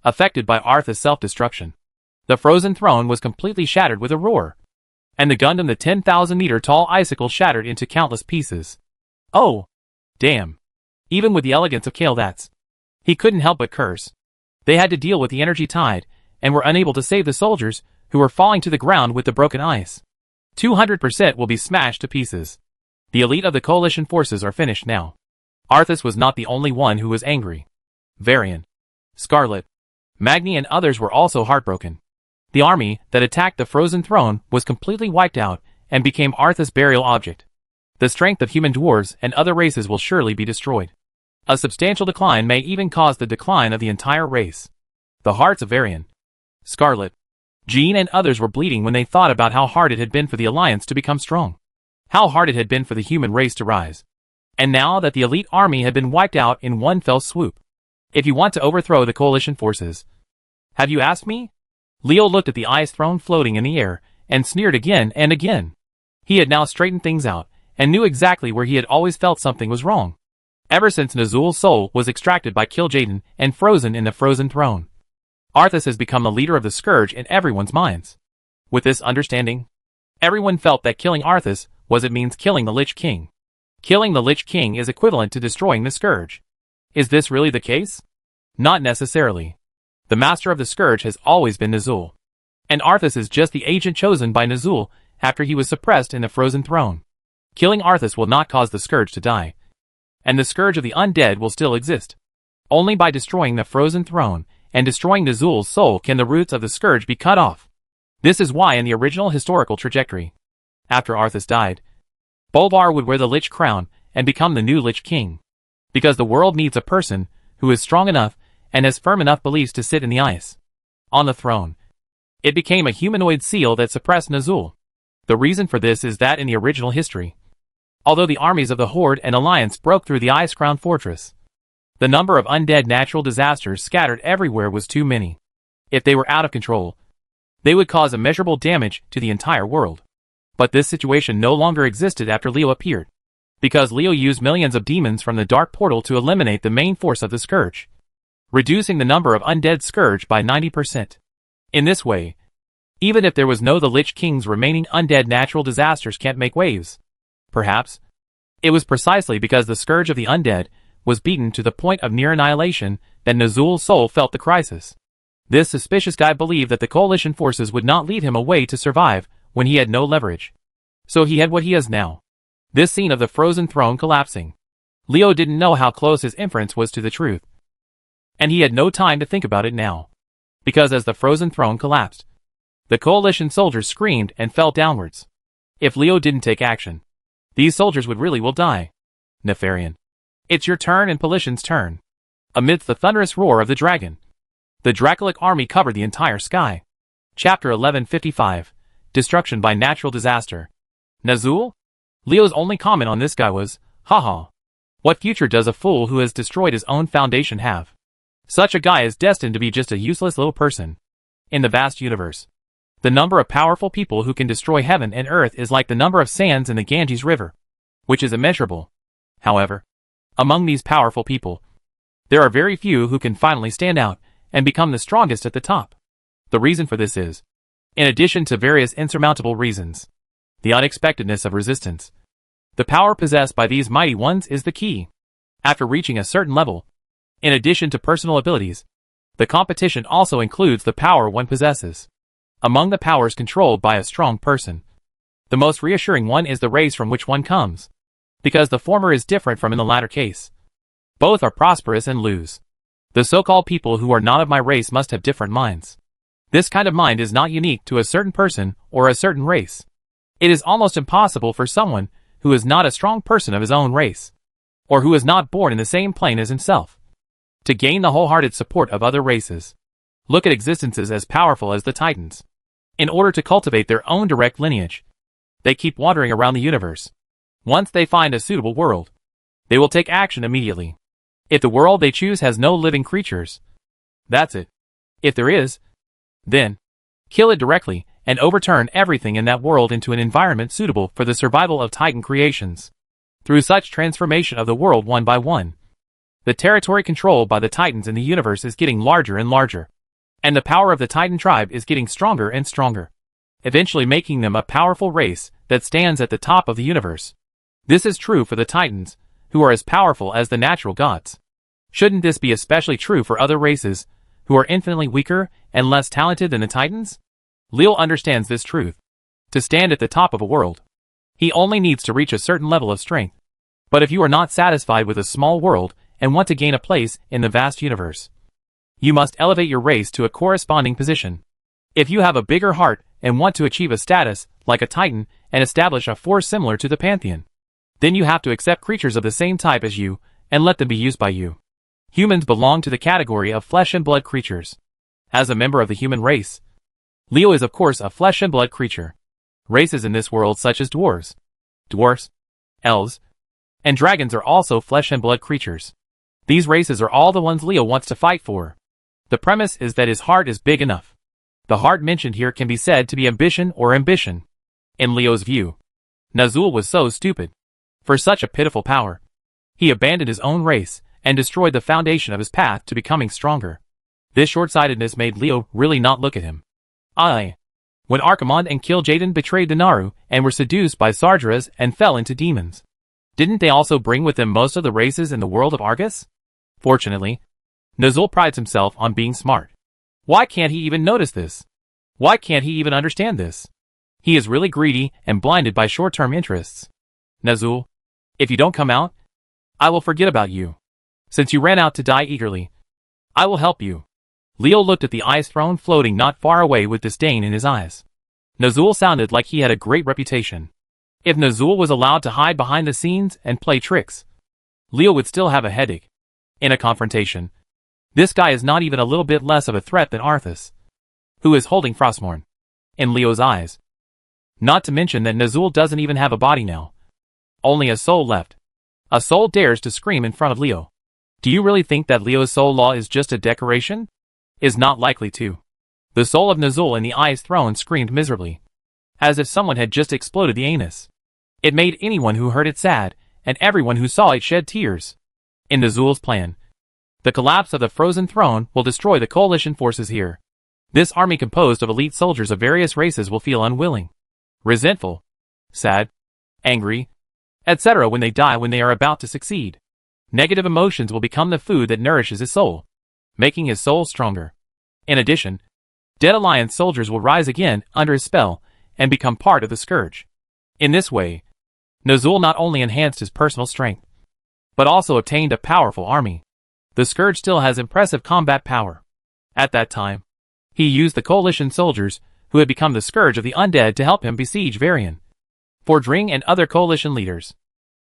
Affected by Arthas' self-destruction, the frozen throne was completely shattered with a roar, and the Gundam, the 10,000-meter-tall icicle, shattered into countless pieces. Oh! Damn! Even with the elegance of Kael'thas, he couldn't help but curse. They had to deal with the energy tide, and were unable to save the soldiers, who were falling to the ground with the broken ice. 200% will be smashed to pieces. The elite of the coalition forces are finished now. Arthas was not the only one who was angry. Varian, Scarlet, Magni and others were also heartbroken. The army that attacked the frozen throne was completely wiped out and became Arthas' burial object. The strength of human dwarves and other races will surely be destroyed. A substantial decline may even cause the decline of the entire race. The hearts of Varian, Scarlet, Jean and others were bleeding when they thought about how hard it had been for the Alliance to become strong. How hard it had been for the human race to rise. And now that the elite army had been wiped out in one fell swoop. If you want to overthrow the coalition forces, have you asked me? Leo looked at the Ice Throne floating in the air, and sneered again and again. He had now straightened things out, and knew exactly where he had always felt something was wrong. Ever since Nazul's soul was extracted by Kil'jaeden and frozen in the frozen throne, Arthas has become the leader of the Scourge in everyone's minds. With this understanding, everyone felt that killing Arthas means killing the Lich King. Killing the Lich King is equivalent to destroying the Scourge. Is this really the case? Not necessarily. The master of the Scourge has always been Nazul, and Arthas is just the agent chosen by Nazul after he was suppressed in the frozen throne. Killing Arthas will not cause the Scourge to die, and the Scourge of the Undead will still exist. Only by destroying the frozen throne and destroying Nazul's soul can the roots of the Scourge be cut off. This is why in the original historical trajectory, after Arthas died, Bolvar would wear the Lich Crown and become the new Lich King. Because the world needs a person who is strong enough and has firm enough beliefs to sit in the ice. On the throne. It became a humanoid seal that suppressed Nazul. The reason for this is that in the original history, although the armies of the Horde and Alliance broke through the ice-crowned fortress, the number of undead natural disasters scattered everywhere was too many. If they were out of control, they would cause immeasurable damage to the entire world. But this situation no longer existed after Leo appeared, because Leo used millions of demons from the Dark Portal to eliminate the main force of the Scourge, reducing the number of undead Scourge by 90%. In this way, even if there was no the Lich King's remaining undead natural disasters can't make waves. Perhaps it was precisely because the Scourge of the undead was beaten to the point of near annihilation that Nazul's soul felt the crisis. This suspicious guy believed that the coalition forces would not lead him away to survive when he had no leverage. So he had what he has now. This scene of the frozen throne collapsing. Leo didn't know how close his inference was to the truth. And he had no time to think about it now. Because as the frozen throne collapsed, the coalition soldiers screamed and fell downwards. If Leo didn't take action, these soldiers would really will die. Nefarian. It's your turn and Polition's turn. Amidst the thunderous roar of the dragon, the Dracolic army covered the entire sky. Chapter 1155. Destruction by Natural Disaster. Nazul? Leo's only comment on this guy was, haha. What future does a fool who has destroyed his own foundation have? Such a guy is destined to be just a useless little person. In the vast universe, the number of powerful people who can destroy heaven and earth is like the number of sands in the Ganges River, which is immeasurable. However, among these powerful people, there are very few who can finally stand out and become the strongest at the top. The reason for this is, in addition to various insurmountable reasons, the unexpectedness of resistance. The power possessed by these mighty ones is the key. After reaching a certain level, in addition to personal abilities, the competition also includes the power one possesses. Among the powers controlled by a strong person, the most reassuring one is the race from which one comes, because the former is different from in the latter case. Both are prosperous and lose. The so-called people who are not of my race must have different minds. This kind of mind is not unique to a certain person or a certain race. It is almost impossible for someone who is not a strong person of his own race, or who is not born in the same plane as himself, to gain the wholehearted support of other races. Look at existences as powerful as the Titans. In order to cultivate their own direct lineage, they keep wandering around the universe. Once they find a suitable world, they will take action immediately. If the world they choose has no living creatures, that's it. If there is, then kill it directly and overturn everything in that world into an environment suitable for the survival of Titan creations. Through such transformation of the world one by one, the territory controlled by the Titans in the universe is getting larger and larger, and the power of the Titan tribe is getting stronger and stronger, eventually making them a powerful race that stands at the top of the universe. This is true for the Titans, who are as powerful as the natural gods. Shouldn't this be especially true for other races, who are infinitely weaker and less talented than the Titans? Leo understands this truth. To stand at the top of a world, he only needs to reach a certain level of strength. But if you are not satisfied with a small world and want to gain a place in the vast universe, you must elevate your race to a corresponding position. If you have a bigger heart and want to achieve a status like a Titan and establish a force similar to the Pantheon, then you have to accept creatures of the same type as you and let them be used by you. Humans belong to the category of flesh and blood creatures. As a member of the human race, Leo is of course a flesh and blood creature. Races in this world such as dwarves, elves, and dragons are also flesh and blood creatures. These races are all the ones Leo wants to fight for. The premise is that his heart is big enough. The heart mentioned here can be said to be ambition or ambition. In Leo's view, Nazul was so stupid. For such a pitiful power, he abandoned his own race and destroyed the foundation of his path to becoming stronger. This short-sightedness made Leo really not look at him. When Archimonde and Kil'jaeden betrayed the Naru and were seduced by Sargeras and fell into demons, didn't they also bring with them most of the races in the world of Argus? Fortunately, Nazul prides himself on being smart. Why can't he even notice this? Why can't he even understand this? He is really greedy and blinded by short-term interests. Nazul, if you don't come out, I will forget about you. Since you ran out to die eagerly, I will help you. Leo looked at the ice throne floating not far away with disdain in his eyes. Nazul sounded like he had a great reputation. If Nazul was allowed to hide behind the scenes and play tricks, Leo would still have a headache. In a confrontation, This guy is not even a little bit less of a threat than Arthas, who is holding Frostmourne in Leo's eyes. Not to mention that Nazul doesn't even have a body now. Only a soul left. A soul dares to scream in front of Leo. Do you really think that Leo's soul law is just a decoration? Is not likely to. The soul of Nazul in the Ice Throne screamed miserably, as if someone had just exploded the anus. It made anyone who heard it sad, and everyone who saw it shed tears. In Nazul's plan, the collapse of the Frozen Throne will destroy the coalition forces here. This army composed of elite soldiers of various races will feel unwilling, resentful, sad, angry, etc. when they die when they are about to succeed. Negative emotions will become the food that nourishes his soul, making his soul stronger. In addition, Dead Alliance soldiers will rise again under his spell and become part of the Scourge. In this way, Nazul not only enhanced his personal strength, but also obtained a powerful army. The Scourge still has impressive combat power. At that time, he used the coalition soldiers who had become the Scourge of the Undead to help him besiege Varian, Fordring and other coalition leaders.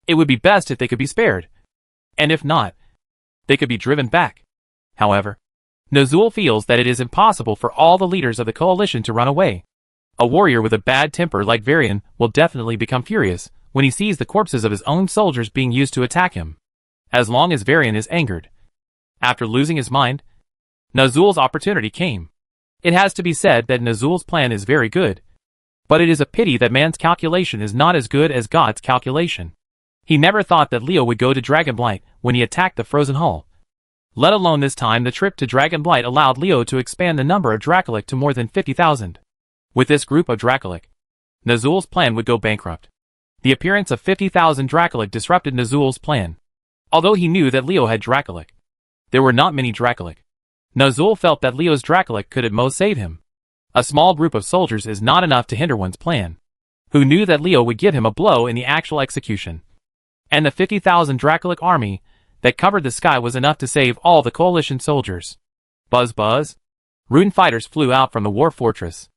It would be best if they could be spared, and if not, they could be driven back. However, Nazul feels that it is impossible for all the leaders of the coalition to run away. A warrior with a bad temper like Varian will definitely become furious when he sees the corpses of his own soldiers being used to attack him. As long as Varian is angered. After losing his mind, Nazul's opportunity came. It has to be said that Nazul's plan is very good, but it is a pity that man's calculation is not as good as God's calculation. He never thought that Leo would go to Dragonblight when he attacked the Frozen Hall. Let alone this time the trip to Dragonblight allowed Leo to expand the number of Dracolic to more than 50,000. With this group of Dracolic, Nazul's plan would go bankrupt. The appearance of 50,000 Dracolic disrupted Nazul's plan. Although he knew that Leo had Dracolic, there were not many Dracolic. Nazul felt that Leo's Dracolic could at most save him. A small group of soldiers is not enough to hinder one's plan. Who knew that Leo would give him a blow in the actual execution? And the 50,000 Dracolic army that covered the sky was enough to save all the coalition soldiers. Buzz buzz. Rune fighters flew out from the war fortress.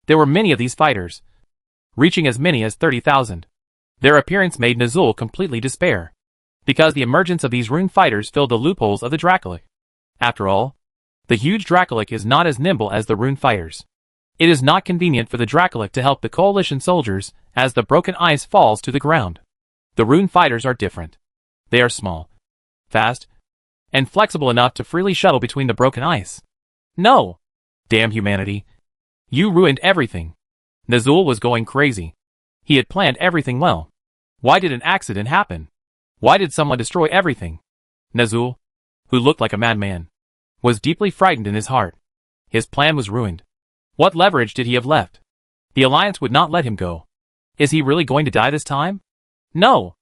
There were many of these fighters, reaching as many as 30,000. Their appearance made Nazul completely despair, because the emergence of these rune fighters filled the loopholes of the Dracolic. After all, the huge Dracolic is not as nimble as the rune fighters. It is not convenient for the Dracolic to help the coalition soldiers as the broken ice falls to the ground. The rune fighters are different. They are small, fast, and flexible enough to freely shuttle between the broken ice. No! Damn humanity. You ruined everything. Nazul was going crazy. He had planned everything well. Why did an accident happen? Why did someone destroy everything? Nazul, who looked like a madman, was deeply frightened in his heart. His plan was ruined. What leverage did he have left? The Alliance would not let him go. Is he really going to die this time? No!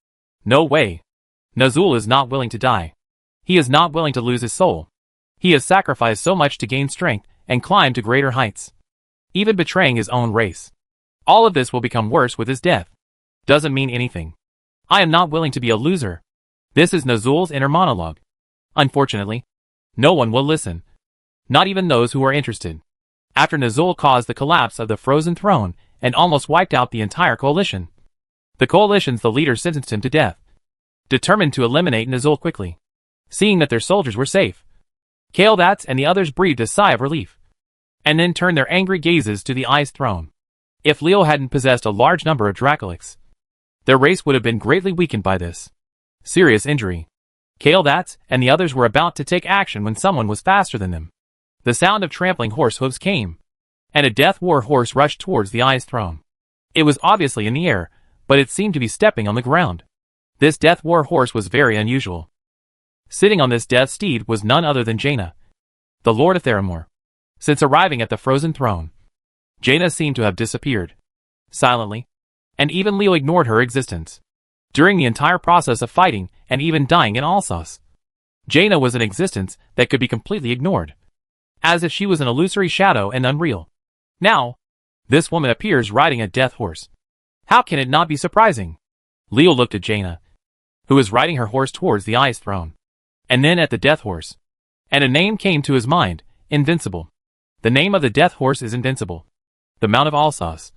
No way. Nazul is not willing to die. He is not willing to lose his soul. He has sacrificed so much to gain strength and climb to greater heights, even betraying his own race. All of this will become worse with his death. Doesn't mean anything. I am not willing to be a loser. This is Nazul's inner monologue. Unfortunately, no one will listen. Not even those who are interested. After Nazul caused the collapse of the Frozen Throne and almost wiped out the entire coalition, the coalition's leader sentenced him to death, determined to eliminate Nazul quickly. Seeing that their soldiers were safe, Kael'thas and the others breathed a sigh of relief, and then turned their angry gazes to the Ice Throne. If Leo hadn't possessed a large number of Dracolics, their race would have been greatly weakened by this serious injury. Kael'thas and the others were about to take action when someone was faster than them. The sound of trampling horse hooves came, and a death war horse rushed towards the Ice Throne. It was obviously in the air, but it seemed to be stepping on the ground. This death war horse was very unusual. Sitting on this death steed was none other than Jaina, the Lord of Theramore. Since arriving at the Frozen Throne, Jaina seemed to have disappeared, silently, and even Leo ignored her existence. During the entire process of fighting and even dying in Alsace, Jaina was an existence that could be completely ignored, as if she was an illusory shadow and unreal. Now, this woman appears riding a death horse. How can it not be surprising? Leo looked at Jaina, who was riding her horse towards the Ice Throne, and then at the death horse. And a name came to his mind, Invincible. The name of the death horse is Invincible. The Mount of Alsace.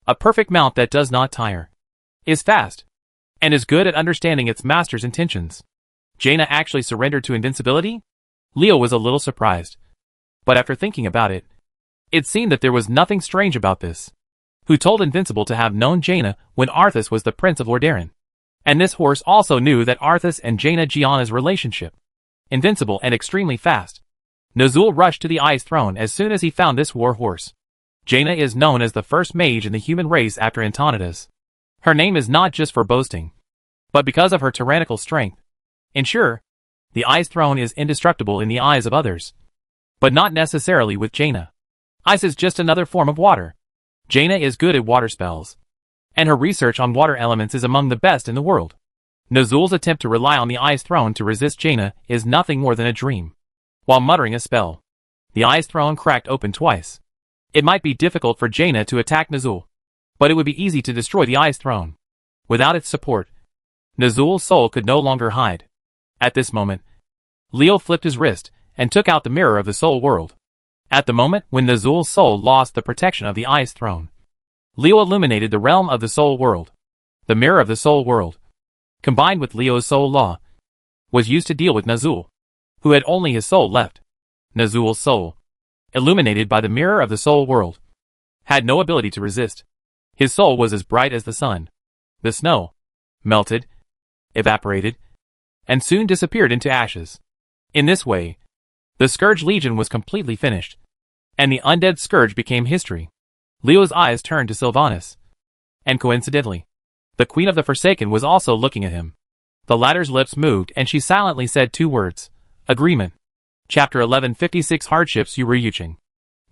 A perfect mount that does not tire, is fast, and is good at understanding its master's intentions. Jaina actually surrendered to invincibility? Leo was a little surprised. But after thinking about it, it seemed that there was nothing strange about this. Who told Invincible to have known Jaina when Arthas was the Prince of Lordaeron? And this horse also knew that Arthas and Jaina Gianna's relationship. Invincible and extremely fast. Nazul rushed to the Ice Throne as soon as he found this war horse. Jaina is known as the first mage in the human race after Antonidas. Her name is not just for boasting, but because of her tyrannical strength. And sure, the Ice Throne is indestructible in the eyes of others. But not necessarily with Jaina. Ice is just another form of water. Jaina is good at water spells. And her research on water elements is among the best in the world. Nazul's attempt to rely on the Ice Throne to resist Jaina is nothing more than a dream. While muttering a spell, the Ice Throne cracked open twice. It might be difficult for Jaina to attack Nazul, but it would be easy to destroy the Ice Throne. Without its support, Nazul's soul could no longer hide. At this moment, Leo flipped his wrist and took out the mirror of the soul world. At the moment when Nazul's soul lost the protection of the Ice Throne, Leo illuminated the realm of the soul world. The mirror of the soul world, combined with Leo's soul law, was used to deal with Nazul, who had only his soul left. Nazul's soul, illuminated by the mirror of the soul world, had no ability to resist. His soul was as bright as the sun. The snow melted, evaporated, and soon disappeared into ashes. In this way, the Scourge Legion was completely finished, and the undead Scourge became history. Leo's eyes turned to Sylvanas, and coincidentally, the Queen of the Forsaken was also looking at him. The latter's lips moved and she silently said 2 words. Agreement. Chapter 1156 Hardships Yuryuching.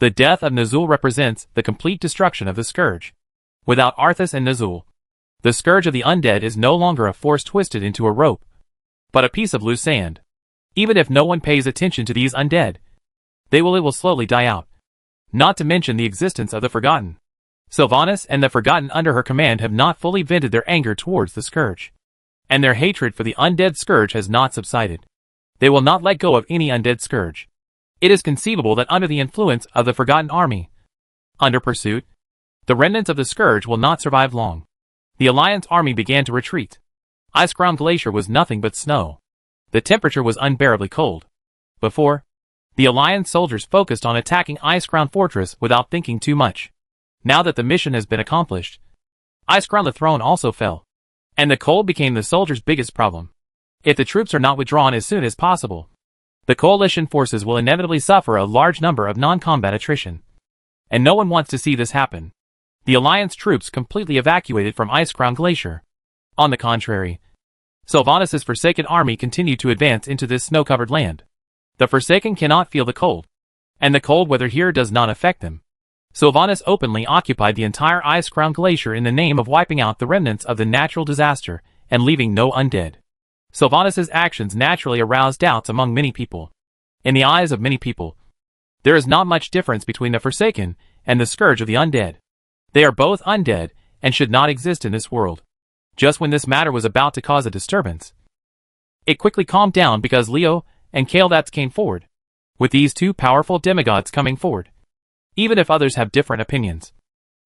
The death of Nazul represents the complete destruction of the Scourge. Without Arthas and Nazul, the Scourge of the Undead is no longer a force twisted into a rope, but a piece of loose sand. Even if no one pays attention to these undead, it will slowly die out. Not to mention the existence of the Forgotten. Sylvanas and the Forgotten under her command have not fully vented their anger towards the Scourge, and their hatred for the undead Scourge has not subsided. They will not let go of any undead Scourge. It is conceivable that under the influence of the Forgotten army, under pursuit, the remnants of the Scourge will not survive long. The Alliance army began to retreat. Icecrown Glacier was nothing but snow. The temperature was unbearably cold. Before, the Alliance soldiers focused on attacking Icecrown Fortress without thinking too much. Now that the mission has been accomplished, Icecrown the Throne also fell, and the cold became the soldiers' biggest problem. If the troops are not withdrawn as soon as possible, the coalition forces will inevitably suffer a large number of non-combat attrition. And no one wants to see this happen. The Alliance troops completely evacuated from Icecrown Glacier. On the contrary, Sylvanas' Forsaken army continued to advance into this snow-covered land. The Forsaken cannot feel the cold, and the cold weather here does not affect them. Sylvanas openly occupied the entire Icecrown Glacier in the name of wiping out the remnants of the natural disaster and leaving no undead. Sylvanas' actions naturally aroused doubts among many people. In the eyes of many people, there is not much difference between the Forsaken and the Scourge of the Undead. They are both undead and should not exist in this world. Just when this matter was about to cause a disturbance, it quickly calmed down because Leo and Kael'thas came forward. With these 2 powerful demigods coming forward, even if others have different opinions,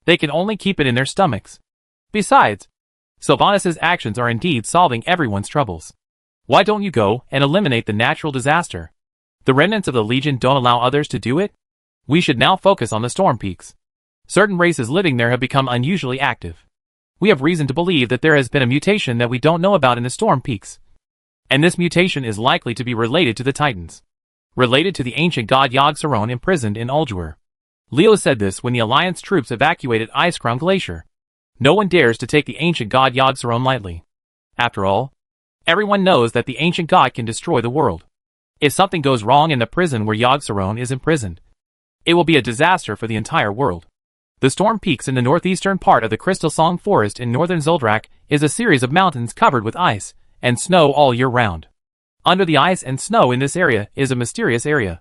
they can only keep it in their stomachs. Besides, Sylvanas' actions are indeed solving everyone's troubles. Why don't you go and eliminate the natural disaster? The remnants of the Legion don't allow others to do it? We should now focus on the Storm Peaks. Certain races living there have become unusually active. We have reason to believe that there has been a mutation that we don't know about in the Storm Peaks. And this mutation is likely to be related to the Titans. Related to the ancient god Yogg-Saron imprisoned in Ulduar. Leo said this when the Alliance troops evacuated Icecrown Glacier. No one dares to take the ancient god Yogg-Saron lightly. After all, everyone knows that the ancient god can destroy the world. If something goes wrong in the prison where Yogg-Saron is imprisoned, it will be a disaster for the entire world. The Storm Peaks in the northeastern part of the Crystal Song Forest in northern Zoldrak is a series of mountains covered with ice and snow all year round. Under the ice and snow in this area is a mysterious area,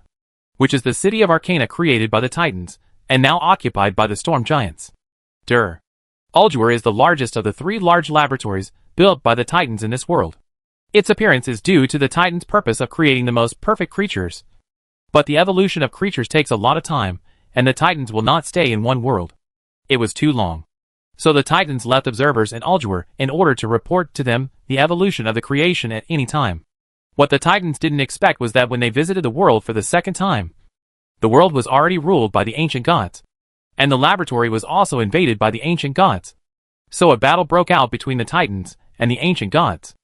which is the city of Arcana created by the Titans and now occupied by the Storm Giants. Ulduar is the largest of the 3 large laboratories built by the Titans in this world. Its appearance is due to the Titans' purpose of creating the most perfect creatures. But the evolution of creatures takes a lot of time, and the Titans will not stay in one world. It was too long. So the Titans left observers in Ulduar in order to report to them the evolution of the creation at any time. What the Titans didn't expect was that when they visited the world for the second time, the world was already ruled by the ancient gods, and the laboratory was also invaded by the ancient gods. So a battle broke out between the Titans and the ancient gods.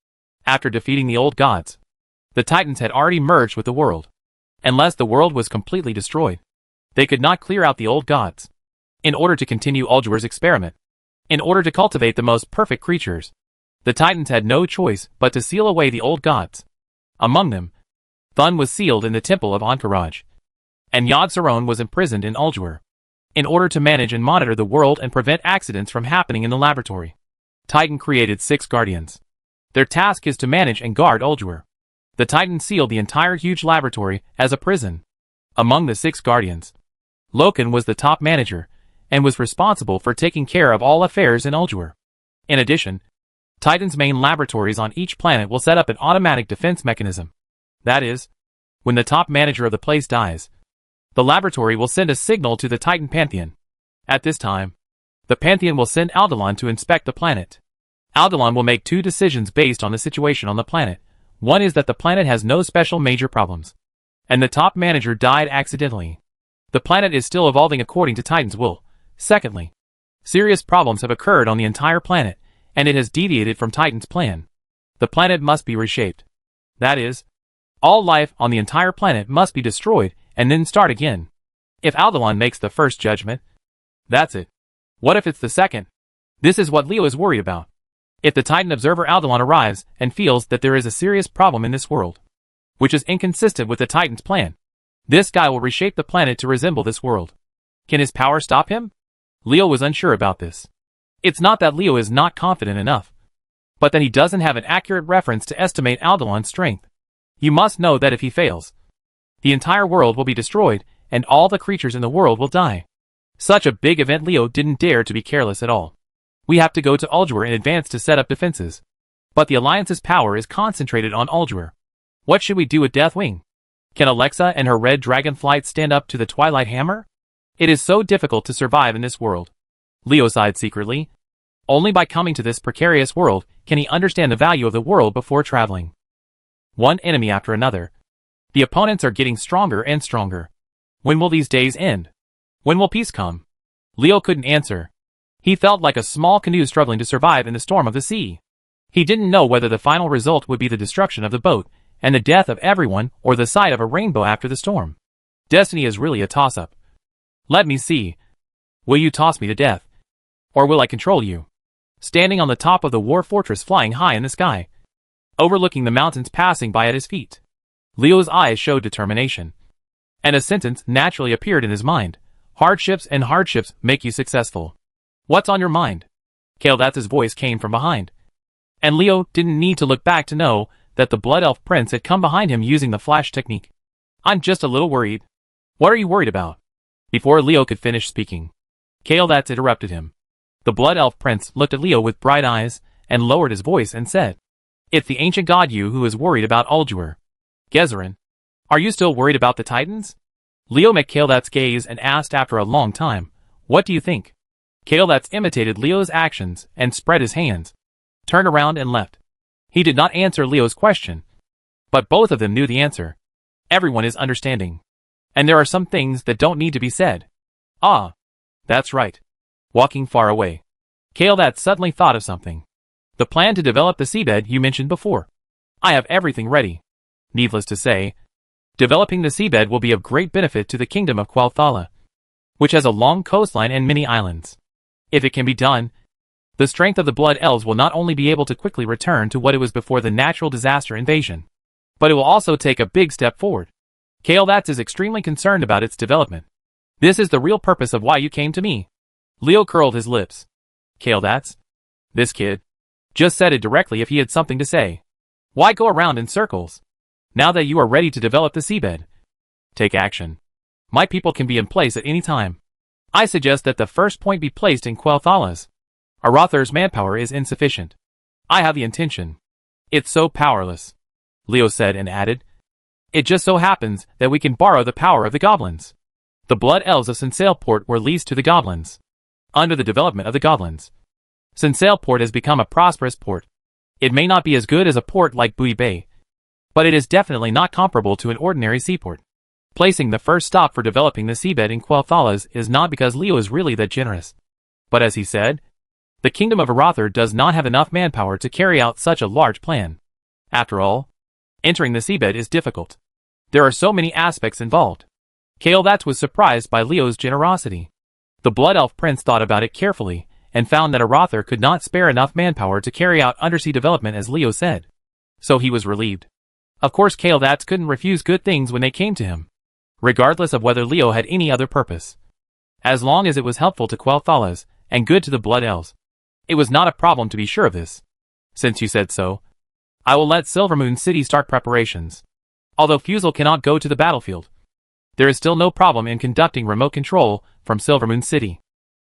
After defeating the old gods, the Titans had already merged with the world. Unless the world was completely destroyed, they could not clear out the old gods. In order to continue Ulduar's experiment, in order to cultivate the most perfect creatures, the Titans had no choice but to seal away the old gods. Among them, Thun was sealed in the Temple of Encourage, and Yogg-Saron was imprisoned in Ulduar. In order to manage and monitor the world and prevent accidents from happening in the laboratory, Titan created 6 guardians. Their task is to manage and guard Ulduar. The Titans sealed the entire huge laboratory as a prison. Among the 6 guardians, Loken was the top manager, and was responsible for taking care of all affairs in Ulduar. In addition, Titan's main laboratories on each planet will set up an automatic defense mechanism. That is, when the top manager of the place dies, the laboratory will send a signal to the Titan Pantheon. At this time, the Pantheon will send Aldelan to inspect the planet. Aldelan will make 2 decisions based on the situation on the planet. One is that the planet has no special major problems, and the top manager died accidentally. The planet is still evolving according to Titan's will. Secondly, serious problems have occurred on the entire planet, and it has deviated from Titan's plan. The planet must be reshaped. That is, all life on the entire planet must be destroyed and then start again. If Aldelan makes the first judgment, that's it. What if it's the second? This is what Leo is worried about. If the Titan observer Aldelan arrives and feels that there is a serious problem in this world, which is inconsistent with the Titan's plan, this guy will reshape the planet to resemble this world. Can his power stop him? Leo was unsure about this. It's not that Leo is not confident enough, but that he doesn't have an accurate reference to estimate Aldelan's strength. You must know that if he fails, the entire world will be destroyed and all the creatures in the world will die. Such a big event Leo didn't dare to be careless at all. We have to go to Ulduar in advance to set up defenses. But the Alliance's power is concentrated on Ulduar. What should we do with Deathwing? Can Alexa and her red dragonflight stand up to the Twilight Hammer? It is so difficult to survive in this world. Leo sighed secretly. Only by coming to this precarious world can he understand the value of the world before traveling. One enemy after another. The opponents are getting stronger and stronger. When will these days end? When will peace come? Leo couldn't answer. He felt like a small canoe struggling to survive in the storm of the sea. He didn't know whether the final result would be the destruction of the boat and the death of everyone or the sight of a rainbow after the storm. Destiny is really a toss-up. Let me see. Will you toss me to death? Or will I control you? Standing on the top of the war fortress flying high in the sky, overlooking the mountains passing by at his feet, Leo's eyes showed determination. And a sentence naturally appeared in his mind. Hardships and hardships make you successful. What's on your mind? Kael'thas's voice came from behind. And Leo didn't need to look back to know that the Blood Elf Prince had come behind him using the flash technique. I'm just a little worried. What are you worried about? Before Leo could finish speaking, Kael'thas interrupted him. The Blood Elf Prince looked at Leo with bright eyes and lowered his voice and said, It's the ancient god you who is worried about Ulduar. Gezeran, are you still worried about the Titans? Leo met Kael'thas's gaze and asked after a long time, What do you think? Kael'thas imitated Leo's actions and spread his hands, turned around and left. He did not answer Leo's question, but both of them knew the answer. Everyone is understanding. And there are some things that don't need to be said. Ah, that's right. Walking far away, Kael'thas suddenly thought of something. The plan to develop the seabed you mentioned before. I have everything ready. Needless to say, developing the seabed will be of great benefit to the kingdom of Quel'Thala, which has a long coastline and many islands. If it can be done, the strength of the Blood Elves will not only be able to quickly return to what it was before the natural disaster invasion, but it will also take a big step forward. Kael'thas is extremely concerned about its development. This is the real purpose of why you came to me. Leo curled his lips. Kael'thas? This kid just said it directly if he had something to say. Why go around in circles? Now that you are ready to develop the seabed, take action. My people can be in place at any time. I suggest that the first point be placed in Quel'Thala's. Arathar's manpower is insufficient. I have the intention. It's so powerless, Leo said and added. It just so happens that we can borrow the power of the goblins. The Blood Elves of Sinsaleport were leased to the goblins. Under the development of the goblins, Sinsaleport has become a prosperous port. It may not be as good as a port like Bui Bay, but it is definitely not comparable to an ordinary seaport. Placing the first stop for developing the seabed in Quel'Thalas is not because Leo is really that generous. But as he said, the kingdom of Arathor does not have enough manpower to carry out such a large plan. After all, entering the seabed is difficult. There are so many aspects involved. Quel'Thalas was surprised by Leo's generosity. The Blood Elf Prince thought about it carefully, and found that Arathor could not spare enough manpower to carry out undersea development as Leo said. So he was relieved. Of course Quel'Thalas couldn't refuse good things when they came to him, regardless of whether Leo had any other purpose. As long as it was helpful to Quel'Thalas, and good to the Blood Elves, it was not a problem to be sure of this. Since you said so, I will let Silvermoon City start preparations. Although Fusel cannot go to the battlefield, there is still no problem in conducting remote control from Silvermoon City.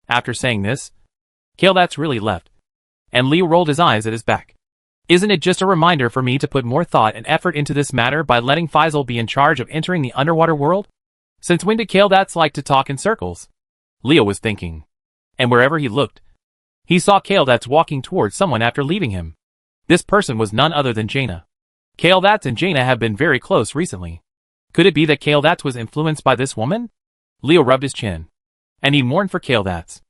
After saying this, Quel'Thalas really left, and Leo rolled his eyes at his back. Isn't it just a reminder for me to put more thought and effort into this matter by letting Faisal be in charge of entering the underwater world? Since when did Quel'Thalas like to talk in circles? Leo was thinking. And wherever he looked, he saw Quel'Thalas walking towards someone after leaving him. This person was none other than Jaina. Quel'Thalas and Jaina have been very close recently. Could it be that Quel'Thalas was influenced by this woman? Leo rubbed his chin, and he mourned for Quel'Thalas.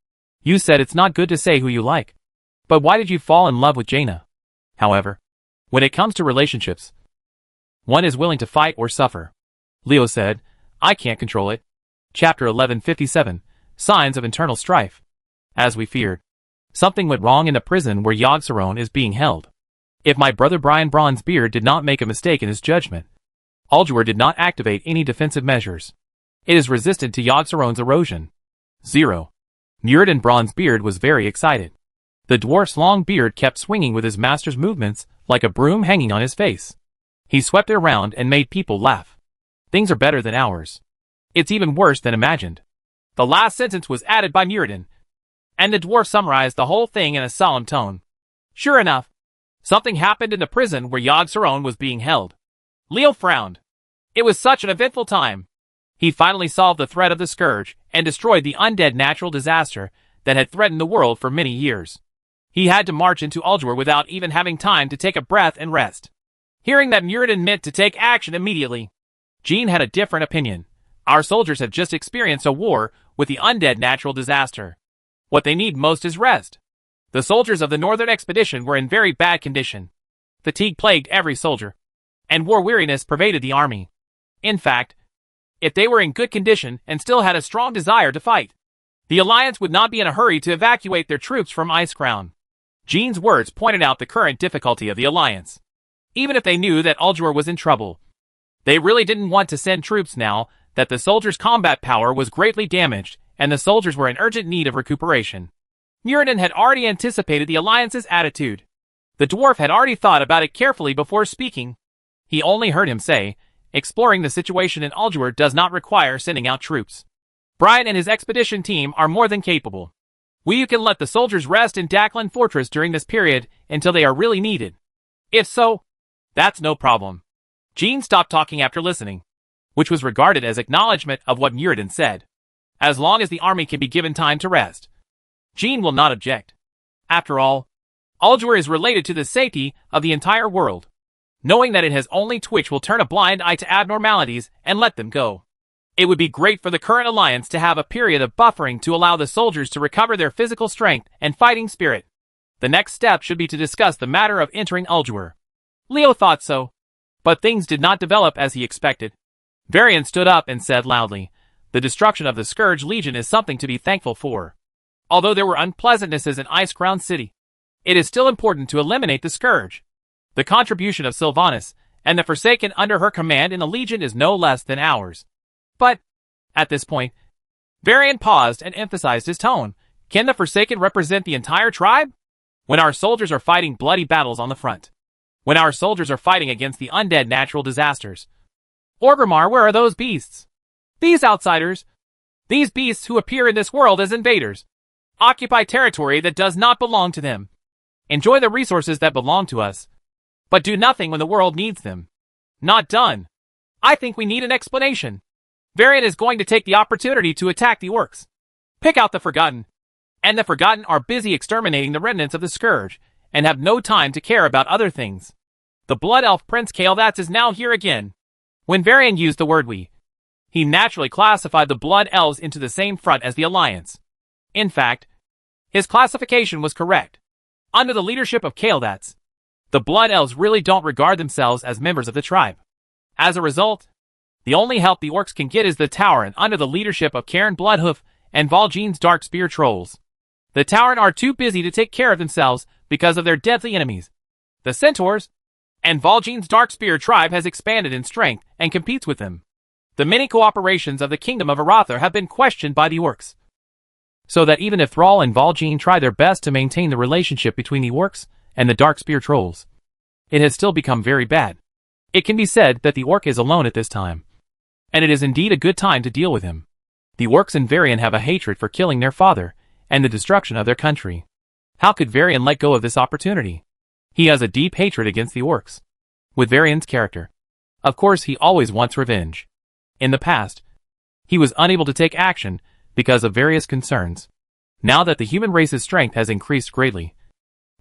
You said it's not good to say who you like. But why did you fall in love with Jaina? However, when it comes to relationships, one is willing to fight or suffer. Leo said, I can't control it. Chapter 1157, Signs of Internal Strife. As we feared, something went wrong in the prison where Yogg-Saron is being held. If my brother Brian Bronzebeard did not make a mistake in his judgment, Ulduar did not activate any defensive measures. It is resistant to Yogg-Saron's erosion. 0. Muradin Bronzebeard was very excited. The dwarf's long beard kept swinging with his master's movements, like a broom hanging on his face. He swept it around and made people laugh. Things are better than ours. It's even worse than imagined. The last sentence was added by Muradin, and the dwarf summarized the whole thing in a solemn tone. Sure enough, something happened in the prison where Yogg-Saron was being held. Leo frowned. It was such an eventful time. He finally solved the threat of the scourge and destroyed the undead natural disaster that had threatened the world for many years. He had to march into Ulduar without even having time to take a breath and rest. Hearing that Muradin meant to take action immediately, Jean had a different opinion. Our soldiers have just experienced a war with the undead natural disaster. What they need most is rest. The soldiers of the Northern Expedition were in very bad condition. Fatigue plagued every soldier, and war weariness pervaded the army. In fact, if they were in good condition and still had a strong desire to fight, the Alliance would not be in a hurry to evacuate their troops from Icecrown. Jean's words pointed out the current difficulty of the Alliance. Even if they knew that Ulduar was in trouble, they really didn't want to send troops now that the soldiers' combat power was greatly damaged and the soldiers were in urgent need of recuperation. Muradin had already anticipated the Alliance's attitude. The dwarf had already thought about it carefully before speaking. He only heard him say, exploring the situation in Ulduar does not require sending out troops. Brian and his expedition team are more than capable. We can let the soldiers rest in Daklan Fortress during this period until they are really needed. If so, that's no problem. Jean stopped talking after listening, which was regarded as acknowledgement of what Muradin said. As long as the army can be given time to rest, Jean will not object. After all, Ulduar is related to the safety of the entire world. Knowing that it has only Twitch will turn a blind eye to abnormalities and let them go. It would be great for the current alliance to have a period of buffering to allow the soldiers to recover their physical strength and fighting spirit. The next step should be to discuss the matter of entering Ulduar. Leo thought so, but things did not develop as he expected. Varian stood up and said loudly, the destruction of the Scourge Legion is something to be thankful for. Although there were unpleasantnesses in Icecrown City, it is still important to eliminate the Scourge. The contribution of Sylvanas and the Forsaken under her command in the Legion is no less than ours. But, at this point, Varian paused and emphasized his tone. Can the Forsaken represent the entire tribe? When our soldiers are fighting bloody battles on the front. When our soldiers are fighting against the undead natural disasters. Orgrimmar, where are those beasts? These outsiders, these beasts who appear in this world as invaders, occupy territory that does not belong to them. Enjoy the resources that belong to us, but do nothing when the world needs them. Not done. I think we need an explanation. Varian is going to take the opportunity to attack the orcs. Pick out the Forgotten. And the Forgotten are busy exterminating the remnants of the Scourge, and have no time to care about other things. The Blood Elf Prince Kael'thas is now here again. When Varian used the word we, he naturally classified the Blood Elves into the same front as the Alliance. In fact, his classification was correct. Under the leadership of Kael'thas, the Blood Elves really don't regard themselves as members of the tribe. As a result, the only help the orcs can get is the Tauren under the leadership of Cairn Bloodhoof and Vol'jin's Dark Spear Trolls. The Tauren are too busy to take care of themselves because of their deadly enemies, the Centaurs, and Vol'jin's Dark Spear tribe has expanded in strength and competes with them. The many cooperations of the Kingdom of Arathar have been questioned by the orcs, so that even if Thrall and Vol'jin try their best to maintain the relationship between the orcs and the Dark Spear Trolls, it has still become very bad. It can be said that the orc is alone at this time, and it is indeed a good time to deal with him. The orcs and Varian have a hatred for killing their father and the destruction of their country. How could Varian let go of this opportunity? He has a deep hatred against the orcs. With Varian's character, of course he always wants revenge. In the past, he was unable to take action because of various concerns. Now that the human race's strength has increased greatly,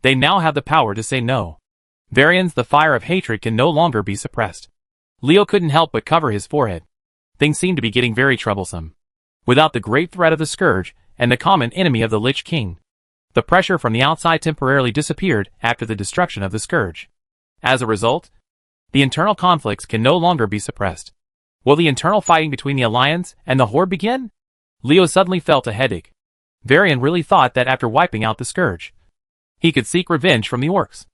they now have the power to say no. Varian's the fire of hatred can no longer be suppressed. Leo couldn't help but cover his forehead. Things seemed to be getting very troublesome. Without the great threat of the Scourge and the common enemy of the Lich King, the pressure from the outside temporarily disappeared after the destruction of the Scourge. As a result, the internal conflicts can no longer be suppressed. Will the internal fighting between the Alliance and the Horde begin? Leo suddenly felt a headache. Varian really thought that after wiping out the Scourge, he could seek revenge from the orcs.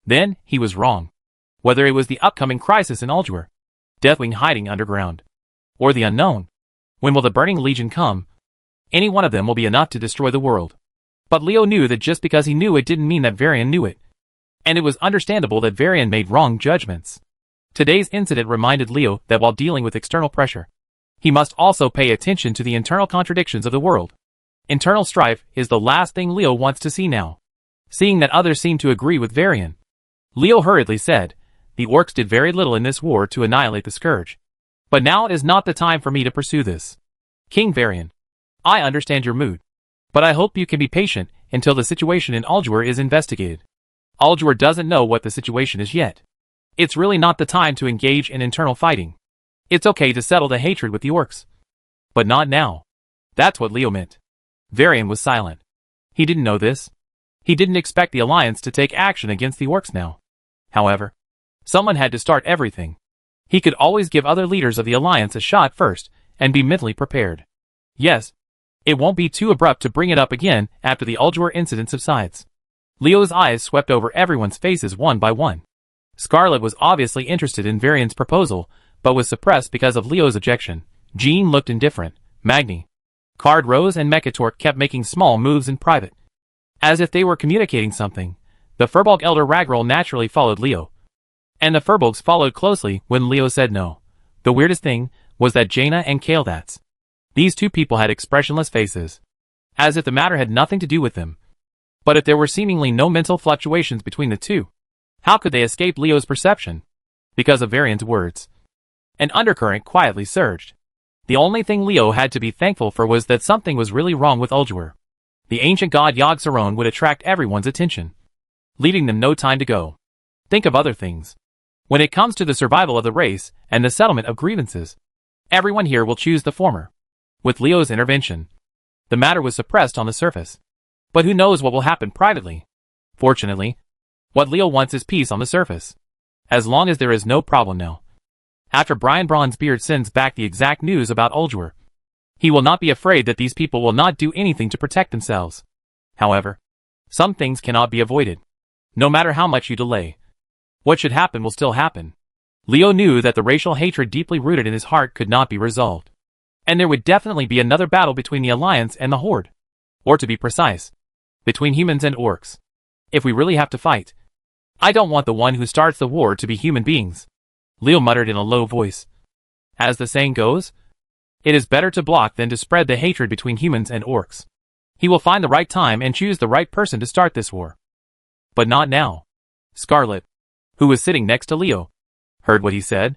Then, he was wrong. Whether it was the upcoming crisis in Ulduar, Deathwing hiding underground, or the unknown, when will the Burning Legion come? Any one of them will be enough to destroy the world. But Leo knew that just because he knew it didn't mean that Varian knew it. And it was understandable that Varian made wrong judgments. Today's incident reminded Leo that while dealing with external pressure, he must also pay attention to the internal contradictions of the world. Internal strife is the last thing Leo wants to see now. Seeing that others seem to agree with Varian, Leo hurriedly said, "The orcs did very little in this war to annihilate the Scourge. But now is not the time for me to pursue this. King Varian, I understand your mood, but I hope you can be patient until the situation in Ulduar is investigated. Ulduar doesn't know what the situation is yet. It's really not the time to engage in internal fighting. It's okay to settle the hatred with the orcs. But not now." That's what Leo meant. Varian was silent. He didn't know this. He didn't expect the Alliance to take action against the orcs now. However, someone had to start everything. He could always give other leaders of the Alliance a shot first and be mentally prepared. Yes, it won't be too abrupt to bring it up again after the Ulduar incident subsides. Leo's eyes swept over everyone's faces one by one. Scarlet was obviously interested in Varian's proposal, but was suppressed because of Leo's objection. Jean looked indifferent. Magni, Card Rose and Mekatork kept making small moves in private, as if they were communicating something. The Furbolg Elder Ragrel naturally followed Leo, and the Furbolgs followed closely when Leo said no. The weirdest thing was that Jaina and Kael'thas, these two people had expressionless faces, as if the matter had nothing to do with them. But if there were seemingly no mental fluctuations between the two, how could they escape Leo's perception? Because of Varian's words, an undercurrent quietly surged. The only thing Leo had to be thankful for was that something was really wrong with Ulduar. The ancient god Yogg-Saron would attract everyone's attention, leaving them no time to go think of other things. When it comes to the survival of the race and the settlement of grievances, everyone here will choose the former. With Leo's intervention, the matter was suppressed on the surface. But who knows what will happen privately? Fortunately, what Leo wants is peace on the surface. As long as there is no problem now. After Brian Bronzebeard sends back the exact news about Ulduar, he will not be afraid that these people will not do anything to protect themselves. However, some things cannot be avoided. No matter how much you delay, what should happen will still happen. Leo knew that the racial hatred deeply rooted in his heart could not be resolved. And there would definitely be another battle between the Alliance and the Horde. Or to be precise, between humans and orcs. If we really have to fight, I don't want the one who starts the war to be human beings. Leo muttered in a low voice. As the saying goes, it is better to block than to spread the hatred between humans and orcs. He will find the right time and choose the right person to start this war. But not now. Scarlet, who was sitting next to Leo, heard what he said.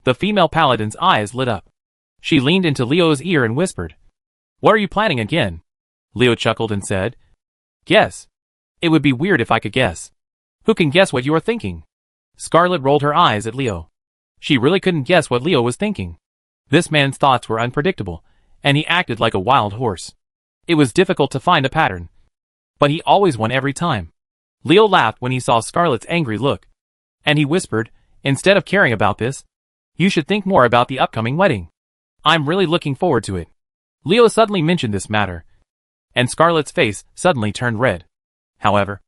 The female paladin's eyes lit up. She leaned into Leo's ear and whispered, "What are you planning again?" Leo chuckled and said, "Guess. It would be weird if I could guess." "Who can guess what you are thinking?" Scarlet rolled her eyes at Leo. She really couldn't guess what Leo was thinking. This man's thoughts were unpredictable, and he acted like a wild horse. It was difficult to find a pattern. But he always won every time. Leo laughed when he saw Scarlet's angry look. And he whispered, instead of caring about this, you should think more about the upcoming wedding. I'm really looking forward to it. Leo suddenly mentioned this matter. And Scarlet's face suddenly turned red. However,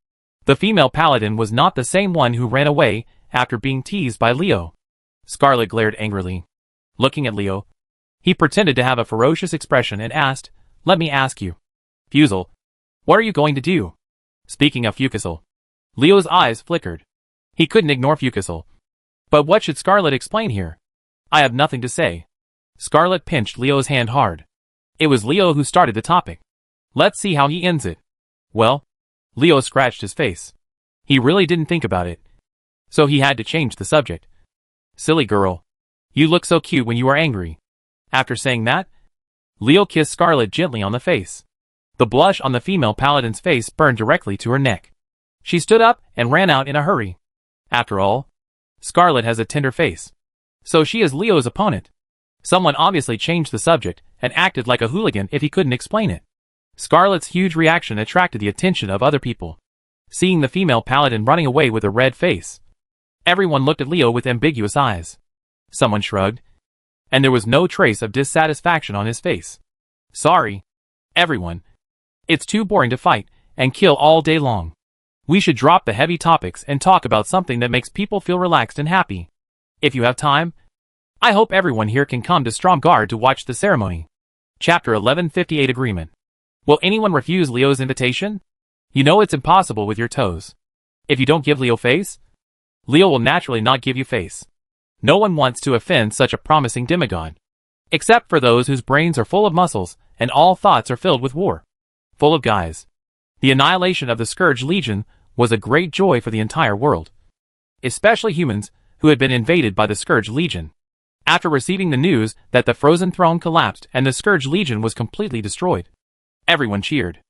the female paladin was not the same one who ran away after being teased by Leo. Scarlet glared angrily. Looking at Leo, he pretended to have a ferocious expression and asked, let me ask you, Fusel, what are you going to do? Speaking of Fusel, Leo's eyes flickered. He couldn't ignore Fusel. But what should Scarlet explain here? I have nothing to say. Scarlet pinched Leo's hand hard. It was Leo who started the topic. Let's see how he ends it. Well, Leo scratched his face. He really didn't think about it. So he had to change the subject. Silly girl. You look so cute when you are angry. After saying that, Leo kissed Scarlet gently on the face. The blush on the female paladin's face burned directly to her neck. She stood up and ran out in a hurry. After all, Scarlet has a tender face. So she is Leo's opponent. Someone obviously changed the subject and acted like a hooligan if he couldn't explain it. Scarlet's huge reaction attracted the attention of other people. Seeing the female paladin running away with a red face, everyone looked at Leo with ambiguous eyes. Someone shrugged, and there was no trace of dissatisfaction on his face. Sorry, everyone. It's too boring to fight and kill all day long. We should drop the heavy topics and talk about something that makes people feel relaxed and happy. If you have time, I hope everyone here can come to Stromgard to watch the ceremony. Chapter 1158 Agreement. Will anyone refuse Leo's invitation? You know it's impossible with your toes. If you don't give Leo face, Leo will naturally not give you face. No one wants to offend such a promising demigod. Except for those whose brains are full of muscles and all thoughts are filled with war. Full of guys. The annihilation of the Scourge Legion was a great joy for the entire world. Especially humans who had been invaded by the Scourge Legion. After receiving the news that the Frozen Throne collapsed and the Scourge Legion was completely destroyed, everyone cheered.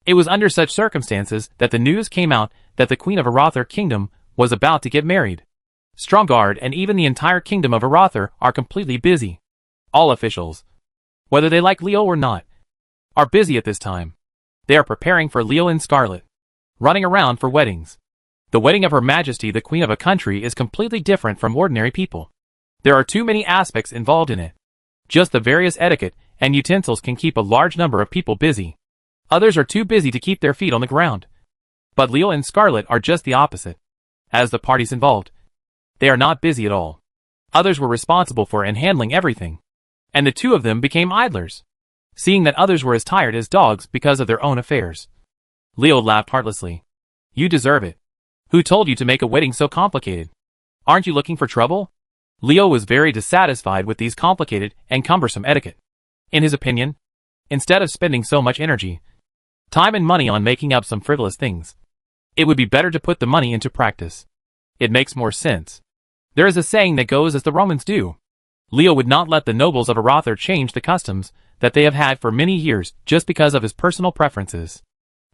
It was under such circumstances that the news came out that the Queen of Arathor Kingdom was about to get married. Stromgard and even the entire Kingdom of Arathor are completely busy. All officials, whether they like Leo or not, are busy at this time. They are preparing for Leo and Scarlet, running around for weddings. The wedding of Her Majesty the Queen of a country is completely different from ordinary people. There are too many aspects involved in it. Just the various etiquette and utensils can keep a large number of people busy. Others are too busy to keep their feet on the ground. But Leo and Scarlet are just the opposite. As the parties involved, they are not busy at all. Others were responsible for and handling everything. And the two of them became idlers, seeing that others were as tired as dogs because of their own affairs. Leo laughed heartlessly. You deserve it. Who told you to make a wedding so complicated? Aren't you looking for trouble? Leo was very dissatisfied with these complicated and cumbersome etiquette. In his opinion, instead of spending so much energy, time and money on making up some frivolous things, it would be better to put the money into practice. It makes more sense. There is a saying that goes as the Romans do. Leo would not let the nobles of Arathor change the customs that they have had for many years just because of his personal preferences.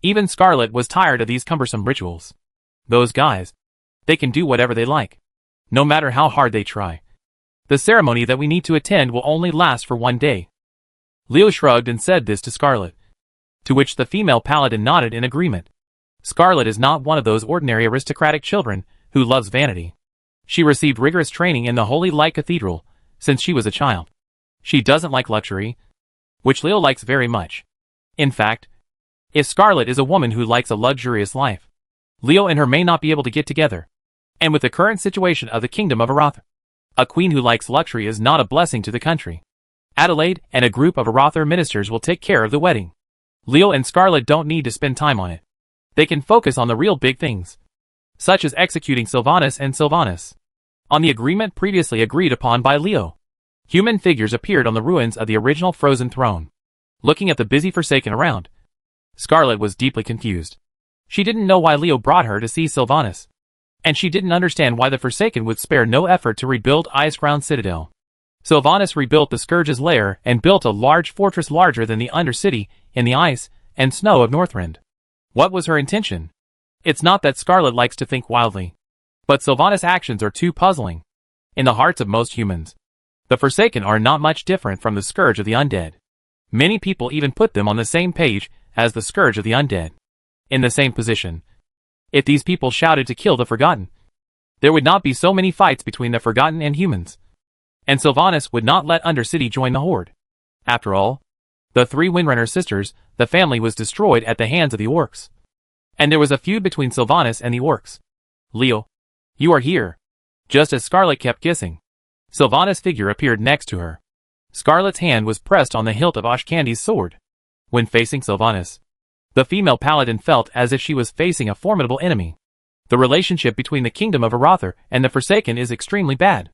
Even Scarlet was tired of these cumbersome rituals. Those guys, they can do whatever they like, no matter how hard they try. The ceremony that we need to attend will only last for one day. Leo shrugged and said this to Scarlet, to which the female paladin nodded in agreement. Scarlet is not one of those ordinary aristocratic children who loves vanity. She received rigorous training in the Holy Light Cathedral since she was a child. She doesn't like luxury, which Leo likes very much. In fact, if Scarlet is a woman who likes a luxurious life, Leo and her may not be able to get together. And with the current situation of the Kingdom of Arathor, a queen who likes luxury is not a blessing to the country. Adelaide and a group of Arathor ministers will take care of the wedding. Leo and Scarlet don't need to spend time on it. They can focus on the real big things, such as executing Sylvanas and Sylvanas. On the agreement previously agreed upon by Leo, human figures appeared on the ruins of the original Frozen Throne. Looking at the busy Forsaken around, Scarlet was deeply confused. She didn't know why Leo brought her to see Sylvanas, and she didn't understand why the Forsaken would spare no effort to rebuild Icecrown Citadel. Sylvanas rebuilt the Scourge's lair and built a large fortress larger than the Undercity in the ice and snow of Northrend. What was her intention? It's not that Scarlet likes to think wildly. But Sylvanas' actions are too puzzling. In the hearts of most humans, the Forsaken are not much different from the Scourge of the Undead. Many people even put them on the same page as the Scourge of the Undead. In the same position. If these people shouted to kill the Forgotten, there would not be so many fights between the Forgotten and humans. And Sylvanas would not let Undercity join the Horde. After all, the three Windrunner sisters, the family was destroyed at the hands of the orcs. And there was a feud between Sylvanas and the orcs. Leo, you are here. Just as Scarlet kept kissing, Sylvanas' figure appeared next to her. Scarlet's hand was pressed on the hilt of Ashkandi's sword. When facing Sylvanas, the female paladin felt as if she was facing a formidable enemy. The relationship between the kingdom of Arather and the Forsaken is extremely bad.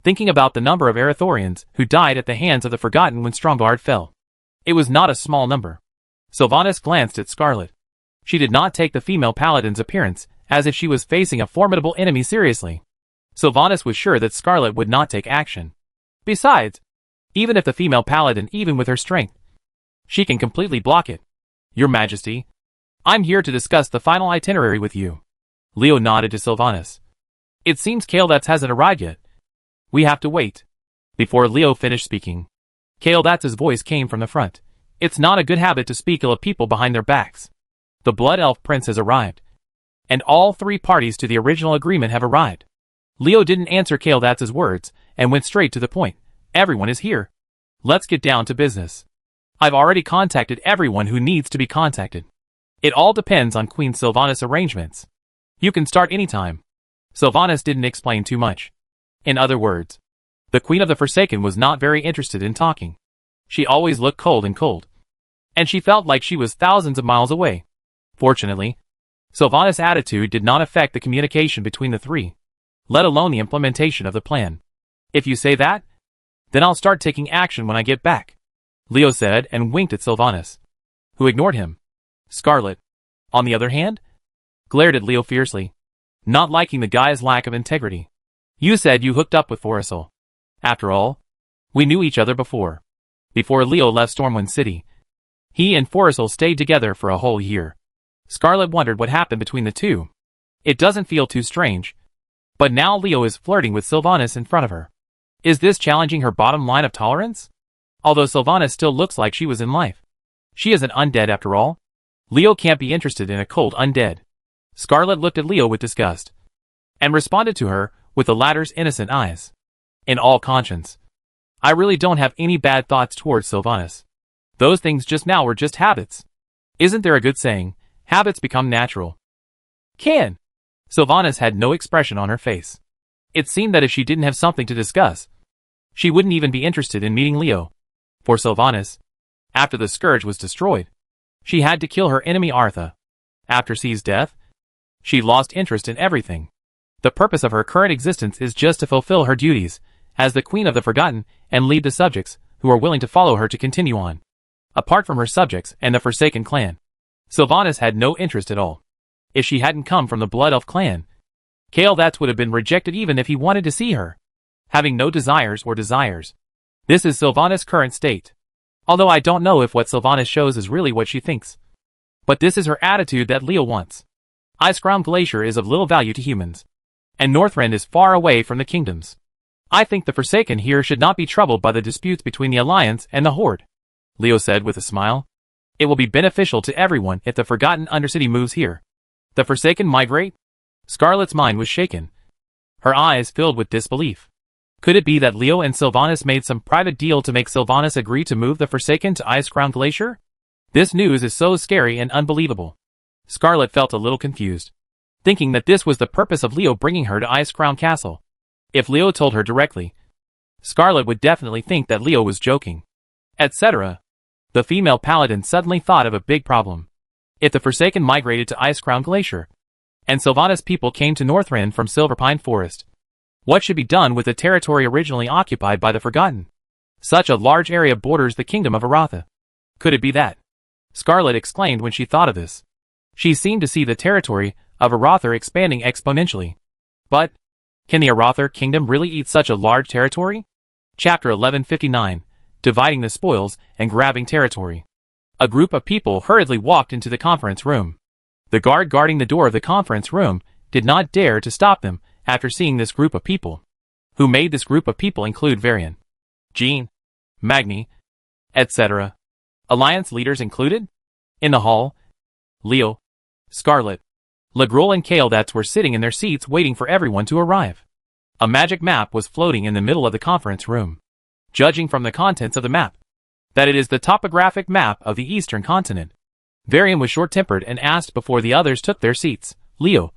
Thinking about the number of Arathorians who died at the hands of the Forgotten when Stromgarde fell, it was not a small number. Sylvanas glanced at Scarlet. She did not take the female paladin's appearance as if she was facing a formidable enemy seriously. Sylvanas was sure that Scarlet would not take action. Besides, even if the female paladin, even with her strength, she can completely block it. Your Majesty, I'm here to discuss the final itinerary with you. Leo nodded to Sylvanas. It seems Kael'thas hasn't arrived yet. We have to wait. Before Leo finished speaking, Kael'thas's voice came from the front. It's not a good habit to speak ill of people behind their backs. The Blood Elf Prince has arrived. And all three parties to the original agreement have arrived. Leo didn't answer Kael'thas's words, and went straight to the point. Everyone is here. Let's get down to business. I've already contacted everyone who needs to be contacted. It all depends on Queen Sylvanas' arrangements. You can start anytime. Sylvanas didn't explain too much. In other words, the Queen of the Forsaken was not very interested in talking. She always looked cold. And she felt like she was thousands of miles away. Fortunately, Sylvanas' attitude did not affect the communication between the three, let alone the implementation of the plan. If you say that, then I'll start taking action when I get back, Leo said and winked at Sylvanas, who ignored him. Scarlet, on the other hand, glared at Leo fiercely, not liking the guy's lack of integrity. You said you hooked up with Forrestal. After all, we knew each other before. Before Leo left Stormwind City, he and Forrestal stayed together for a whole year. Scarlet wondered what happened between the two. It doesn't feel too strange. But now Leo is flirting with Sylvanas in front of her. Is this challenging her bottom line of tolerance? Although Sylvanas still looks like she was in life. She is an undead after all. Leo can't be interested in a cold undead. Scarlet looked at Leo with disgust, and responded to her with the latter's innocent eyes. In all conscience, I really don't have any bad thoughts towards Sylvanas. Those things just now were just habits. Isn't there a good saying, habits become natural? Sylvanas had no expression on her face. It seemed that if she didn't have something to discuss, she wouldn't even be interested in meeting Leo. For Sylvanas, after the Scourge was destroyed, she had to kill her enemy Artha. After C's death, she lost interest in everything. The purpose of her current existence is just to fulfill her duties as the Queen of the Forgotten and lead the subjects who are willing to follow her to continue on. Apart from her subjects and the Forsaken clan, Sylvanas had no interest at all. If she hadn't come from the Blood Elf clan, Kael'thas would have been rejected even if he wanted to see her. Having no desires or desires. This is Sylvanas' current state. Although I don't know if what Sylvanas shows is really what she thinks. But this is her attitude that Leo wants. Icecrown Glacier is of little value to humans. And Northrend is far away from the kingdoms. I think the Forsaken here should not be troubled by the disputes between the Alliance and the Horde, Leo said with a smile. It will be beneficial to everyone if the Forgotten Undercity moves here. The Forsaken migrate? Scarlet's mind was shaken. Her eyes filled with disbelief. Could it be that Leo and Sylvanas made some private deal to make Sylvanas agree to move the Forsaken to Icecrown Glacier? This news is so scary and unbelievable. Scarlet felt a little confused, thinking that this was the purpose of Leo bringing her to Icecrown Castle. If Leo told her directly, Scarlet would definitely think that Leo was joking. Etc. The female paladin suddenly thought of a big problem. If the Forsaken migrated to Icecrown Glacier, and Sylvanas' people came to Northrend from Silverpine Forest, what should be done with the territory originally occupied by the Forgotten? Such a large area borders the kingdom of Aratha. Could it be that? Scarlet exclaimed when she thought of this. She seemed to see the territory of Aratha expanding exponentially. But, can the Aratha kingdom really eat such a large territory? Chapter 1159, Dividing the Spoils and Grabbing Territory. A group of people hurriedly walked into the conference room. The guard guarding the door of the conference room did not dare to stop them after seeing this group of people. Who made this group of people include Varian, Jean, Magni, etc. Alliance leaders included? In the hall, Leo, Scarlet, Lagrul and Kaeldats were sitting in their seats waiting for everyone to arrive. A magic map was floating in the middle of the conference room. Judging from the contents of the map, that it is the topographic map of the eastern continent. Varian was short-tempered and asked before the others took their seats, Leo,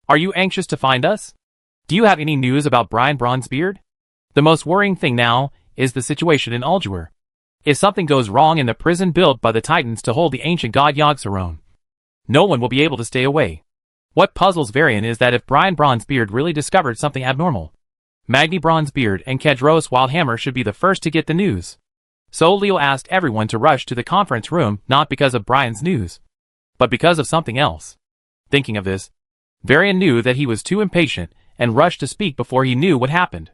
are you anxious to find us? Do you have any news about Brian Bronzebeard? The most worrying thing now is the situation in Ulduar. If something goes wrong in the prison built by the Titans to hold the ancient god Yogg-Saron, no one will be able to stay away. What puzzles Varian is that if Brian Bronzebeard really discovered something abnormal, Magni Bronzebeard and Kedros Wildhammer should be the first to get the news. So Leo asked everyone to rush to the conference room not because of Brian's news, but because of something else. Thinking of this, Varian knew that he was too impatient and rushed to speak before he knew what happened.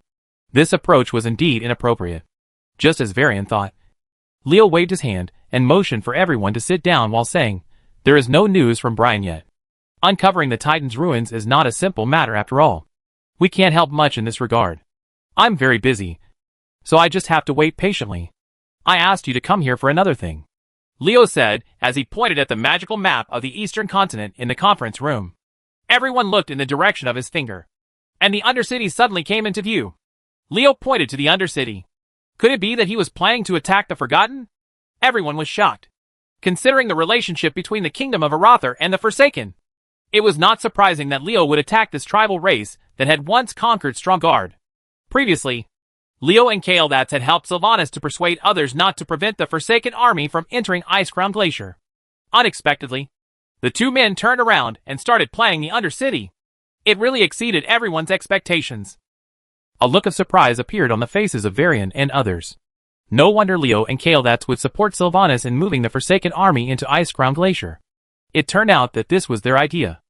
This approach was indeed inappropriate. Just as Varian thought, Leo waved his hand and motioned for everyone to sit down while saying, there is no news from Brian yet. Uncovering the Titan's ruins is not a simple matter after all. We can't help much in this regard. I'm very busy, so I just have to wait patiently. I asked you to come here for another thing, Leo said as he pointed at the magical map of the eastern continent in the conference room. Everyone looked in the direction of his finger, and the Undercity suddenly came into view. Leo pointed to the Undercity. Could it be that he was planning to attack the Forgotten? Everyone was shocked, considering the relationship between the Kingdom of Arathar and the Forsaken. It was not surprising that Leo would attack this tribal race that had once conquered Stromgarde. Previously, Leo and Kaeldats had helped Sylvanas to persuade others not to prevent the Forsaken army from entering Icecrown Glacier. Unexpectedly, the two men turned around and started playing the Undercity. It really exceeded everyone's expectations. A look of surprise appeared on the faces of Varian and others. No wonder Leo and Kaeldats would support Sylvanas in moving the Forsaken army into Icecrown Glacier. It turned out that this was their idea.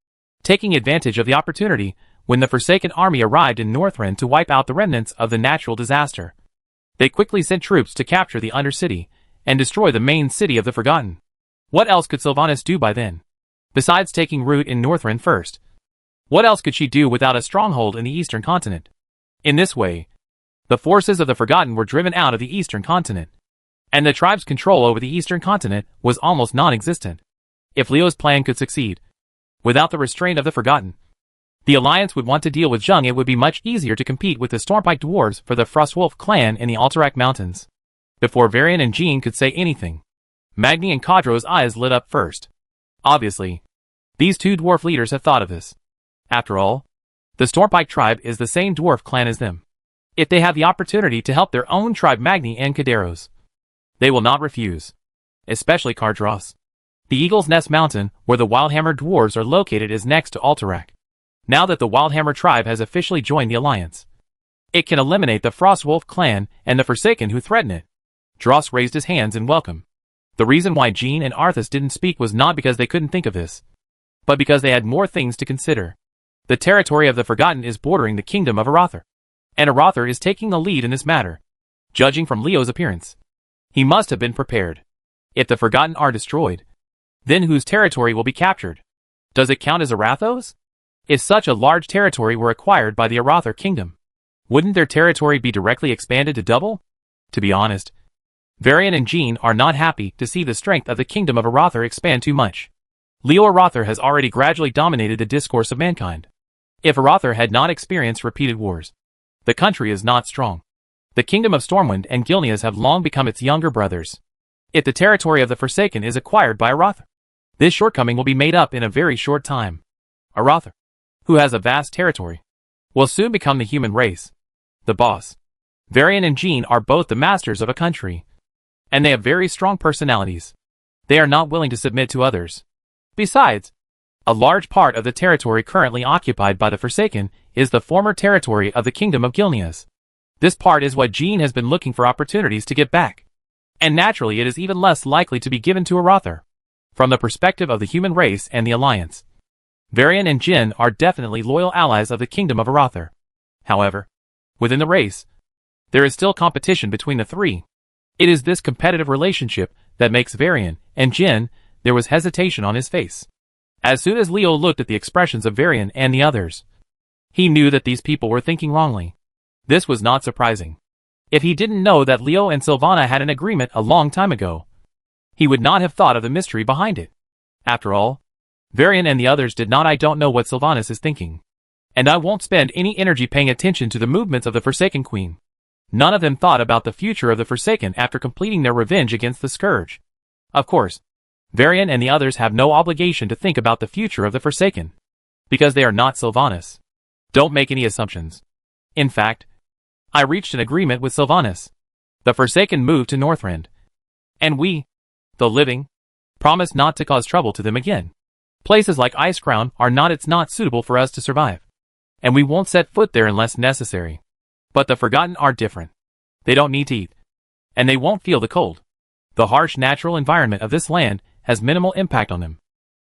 Taking advantage of the opportunity, when the Forsaken army arrived in Northrend to wipe out the remnants of the natural disaster, they quickly sent troops to capture the Undercity and destroy the main city of the Forgotten. What else could Sylvanas do by then? Besides taking root in Northrend first, what else could she do without a stronghold in the eastern continent? In this way, the forces of the Forgotten were driven out of the eastern continent, and the tribe's control over the eastern continent was almost non-existent. If Leo's plan could succeed, without the restraint of the Forgotten, the Alliance would want to deal with Jung. It would be much easier to compete with the Stormpike Dwarves for the Frostwolf clan in the Alterac Mountains. Before Varian and Jean could say anything, Magni and Kadro's eyes lit up first. Obviously, these two dwarf leaders have thought of this. After all, the Stormpike tribe is the same dwarf clan as them. If they have the opportunity to help their own tribe Magni and Kaderos, they will not refuse. Especially Kadros. The Eagle's Nest Mountain, where the Wildhammer dwarves are located, is next to Alterac. Now that the Wildhammer tribe has officially joined the Alliance, it can eliminate the Frostwolf clan and the Forsaken who threaten it. Dross raised his hands in welcome. The reason why Jean and Arthas didn't speak was not because they couldn't think of this, but because they had more things to consider. The territory of the Forgotten is bordering the Kingdom of Arathar, and Arathar is taking the lead in this matter. Judging from Leo's appearance, he must have been prepared. If the Forgotten are destroyed, then whose territory will be captured? Does it count as Arathos? If such a large territory were acquired by the Arathar Kingdom, wouldn't their territory be directly expanded to double? To be honest, Varian and Jean are not happy to see the strength of the Kingdom of Arathar expand too much. Leo Arathar has already gradually dominated the discourse of mankind. If Arathar had not experienced repeated wars, the country is not strong. The Kingdom of Stormwind and Gilneas have long become its younger brothers. If the territory of the Forsaken is acquired by Arathar, this shortcoming will be made up in a very short time. Arathar, who has a vast territory, will soon become the human race, the boss. Varian and Jean are both the masters of a country, and they have very strong personalities. They are not willing to submit to others. Besides, a large part of the territory currently occupied by the Forsaken is the former territory of the Kingdom of Gilneas. This part is what Jean has been looking for opportunities to get back, and naturally it is even less likely to be given to Arathar. From the perspective of the human race and the Alliance, Varian and Jin are definitely loyal allies of the Kingdom of Arathar. However, within the race, there is still competition between the three. It is this competitive relationship that makes Varian and Jin. There was hesitation on his face. As soon as Leo looked at the expressions of Varian and the others, He knew that these people were thinking wrongly. This was not surprising. If he didn't know that Leo and Sylvana had an agreement a long time ago, he would not have thought of the mystery behind it. After all, Varian and the others did not. I don't know what Sylvanas is thinking. And I won't spend any energy paying attention to the movements of the Forsaken Queen. None of them thought about the future of the Forsaken after completing their revenge against the Scourge. Of course, Varian and the others have no obligation to think about the future of the Forsaken, because they are not Sylvanas. Don't make any assumptions. In fact, I reached an agreement with Sylvanas. The Forsaken moved to Northrend. And we, the living, promised not to cause trouble to them again. Places like Icecrown are not suitable for us to survive. And we won't set foot there unless necessary. But the Forgotten are different. They don't need to eat. And they won't feel the cold. The harsh natural environment of this land has minimal impact on them.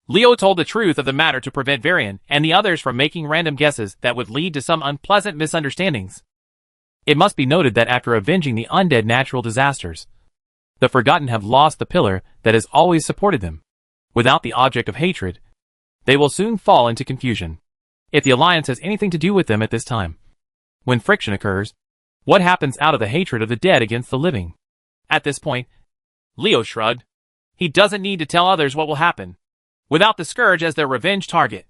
Leo told the truth of the matter to prevent Varian and the others from making random guesses that would lead to some unpleasant misunderstandings. It must be noted that after avenging the undead natural disasters, the Forgotten have lost the pillar that has always supported them. Without the object of hatred, they will soon fall into confusion. If the Alliance has anything to do with them at this time, when friction occurs, what happens out of the hatred of the dead against the living? At this point, Leo shrugged. He doesn't need to tell others what will happen. Without the Scourge as their revenge target,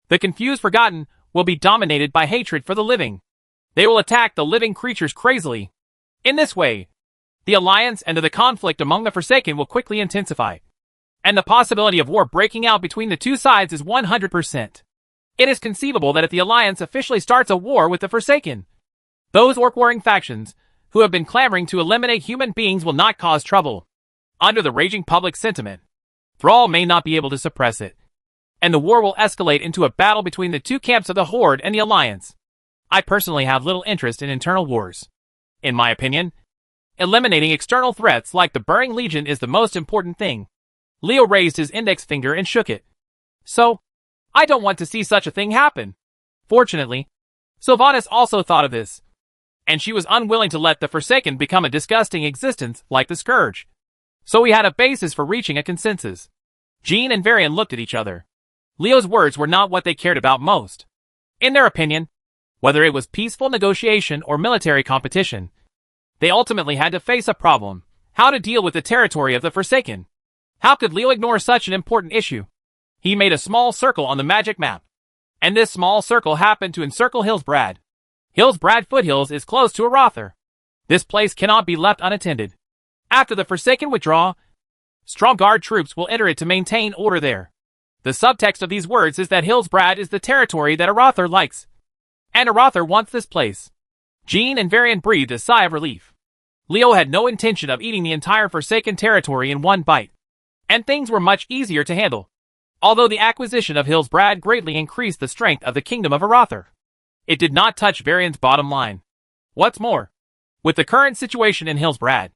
the confused Forgotten will be dominated by hatred for the living. They will attack the living creatures crazily. In this way, the Alliance and the conflict among the Forsaken will quickly intensify. And the possibility of war breaking out between the two sides is 100%. It is conceivable that if the Alliance officially starts a war with the Forsaken, those orc-warring factions who have been clamoring to eliminate human beings will not cause trouble. Under the raging public sentiment, Thrall may not be able to suppress it, and the war will escalate into a battle between the two camps of the Horde and the Alliance. I personally have little interest in internal wars. In my opinion, eliminating external threats like the Burning Legion is the most important thing. Leo raised his index finger and shook it. So, I don't want to see such a thing happen. Fortunately, Sylvanas also thought of this, and she was unwilling to let the Forsaken become a disgusting existence like the Scourge. So we had a basis for reaching a consensus. Jean and Varian looked at each other. Leo's words were not what they cared about most. In their opinion, whether it was peaceful negotiation or military competition, they ultimately had to face a problem: how to deal with the territory of the Forsaken. How could Leo ignore such an important issue? He made a small circle on the magic map, and this small circle happened to encircle Hillsbrad. Hillsbrad Foothills is close to Arather. This place cannot be left unattended. After the Forsaken withdraw, strong guard troops will enter it to maintain order there. The subtext of these words is that Hillsbrad is the territory that Arather likes, and Arather wants this place. Jean and Varian breathed a sigh of relief. Leo had no intention of eating the entire Forsaken territory in one bite, and things were much easier to handle. Although the acquisition of Hillsbrad greatly increased the strength of the Kingdom of Arather, it did not touch Varian's bottom line. What's more, with the current situation in Hillsbrad,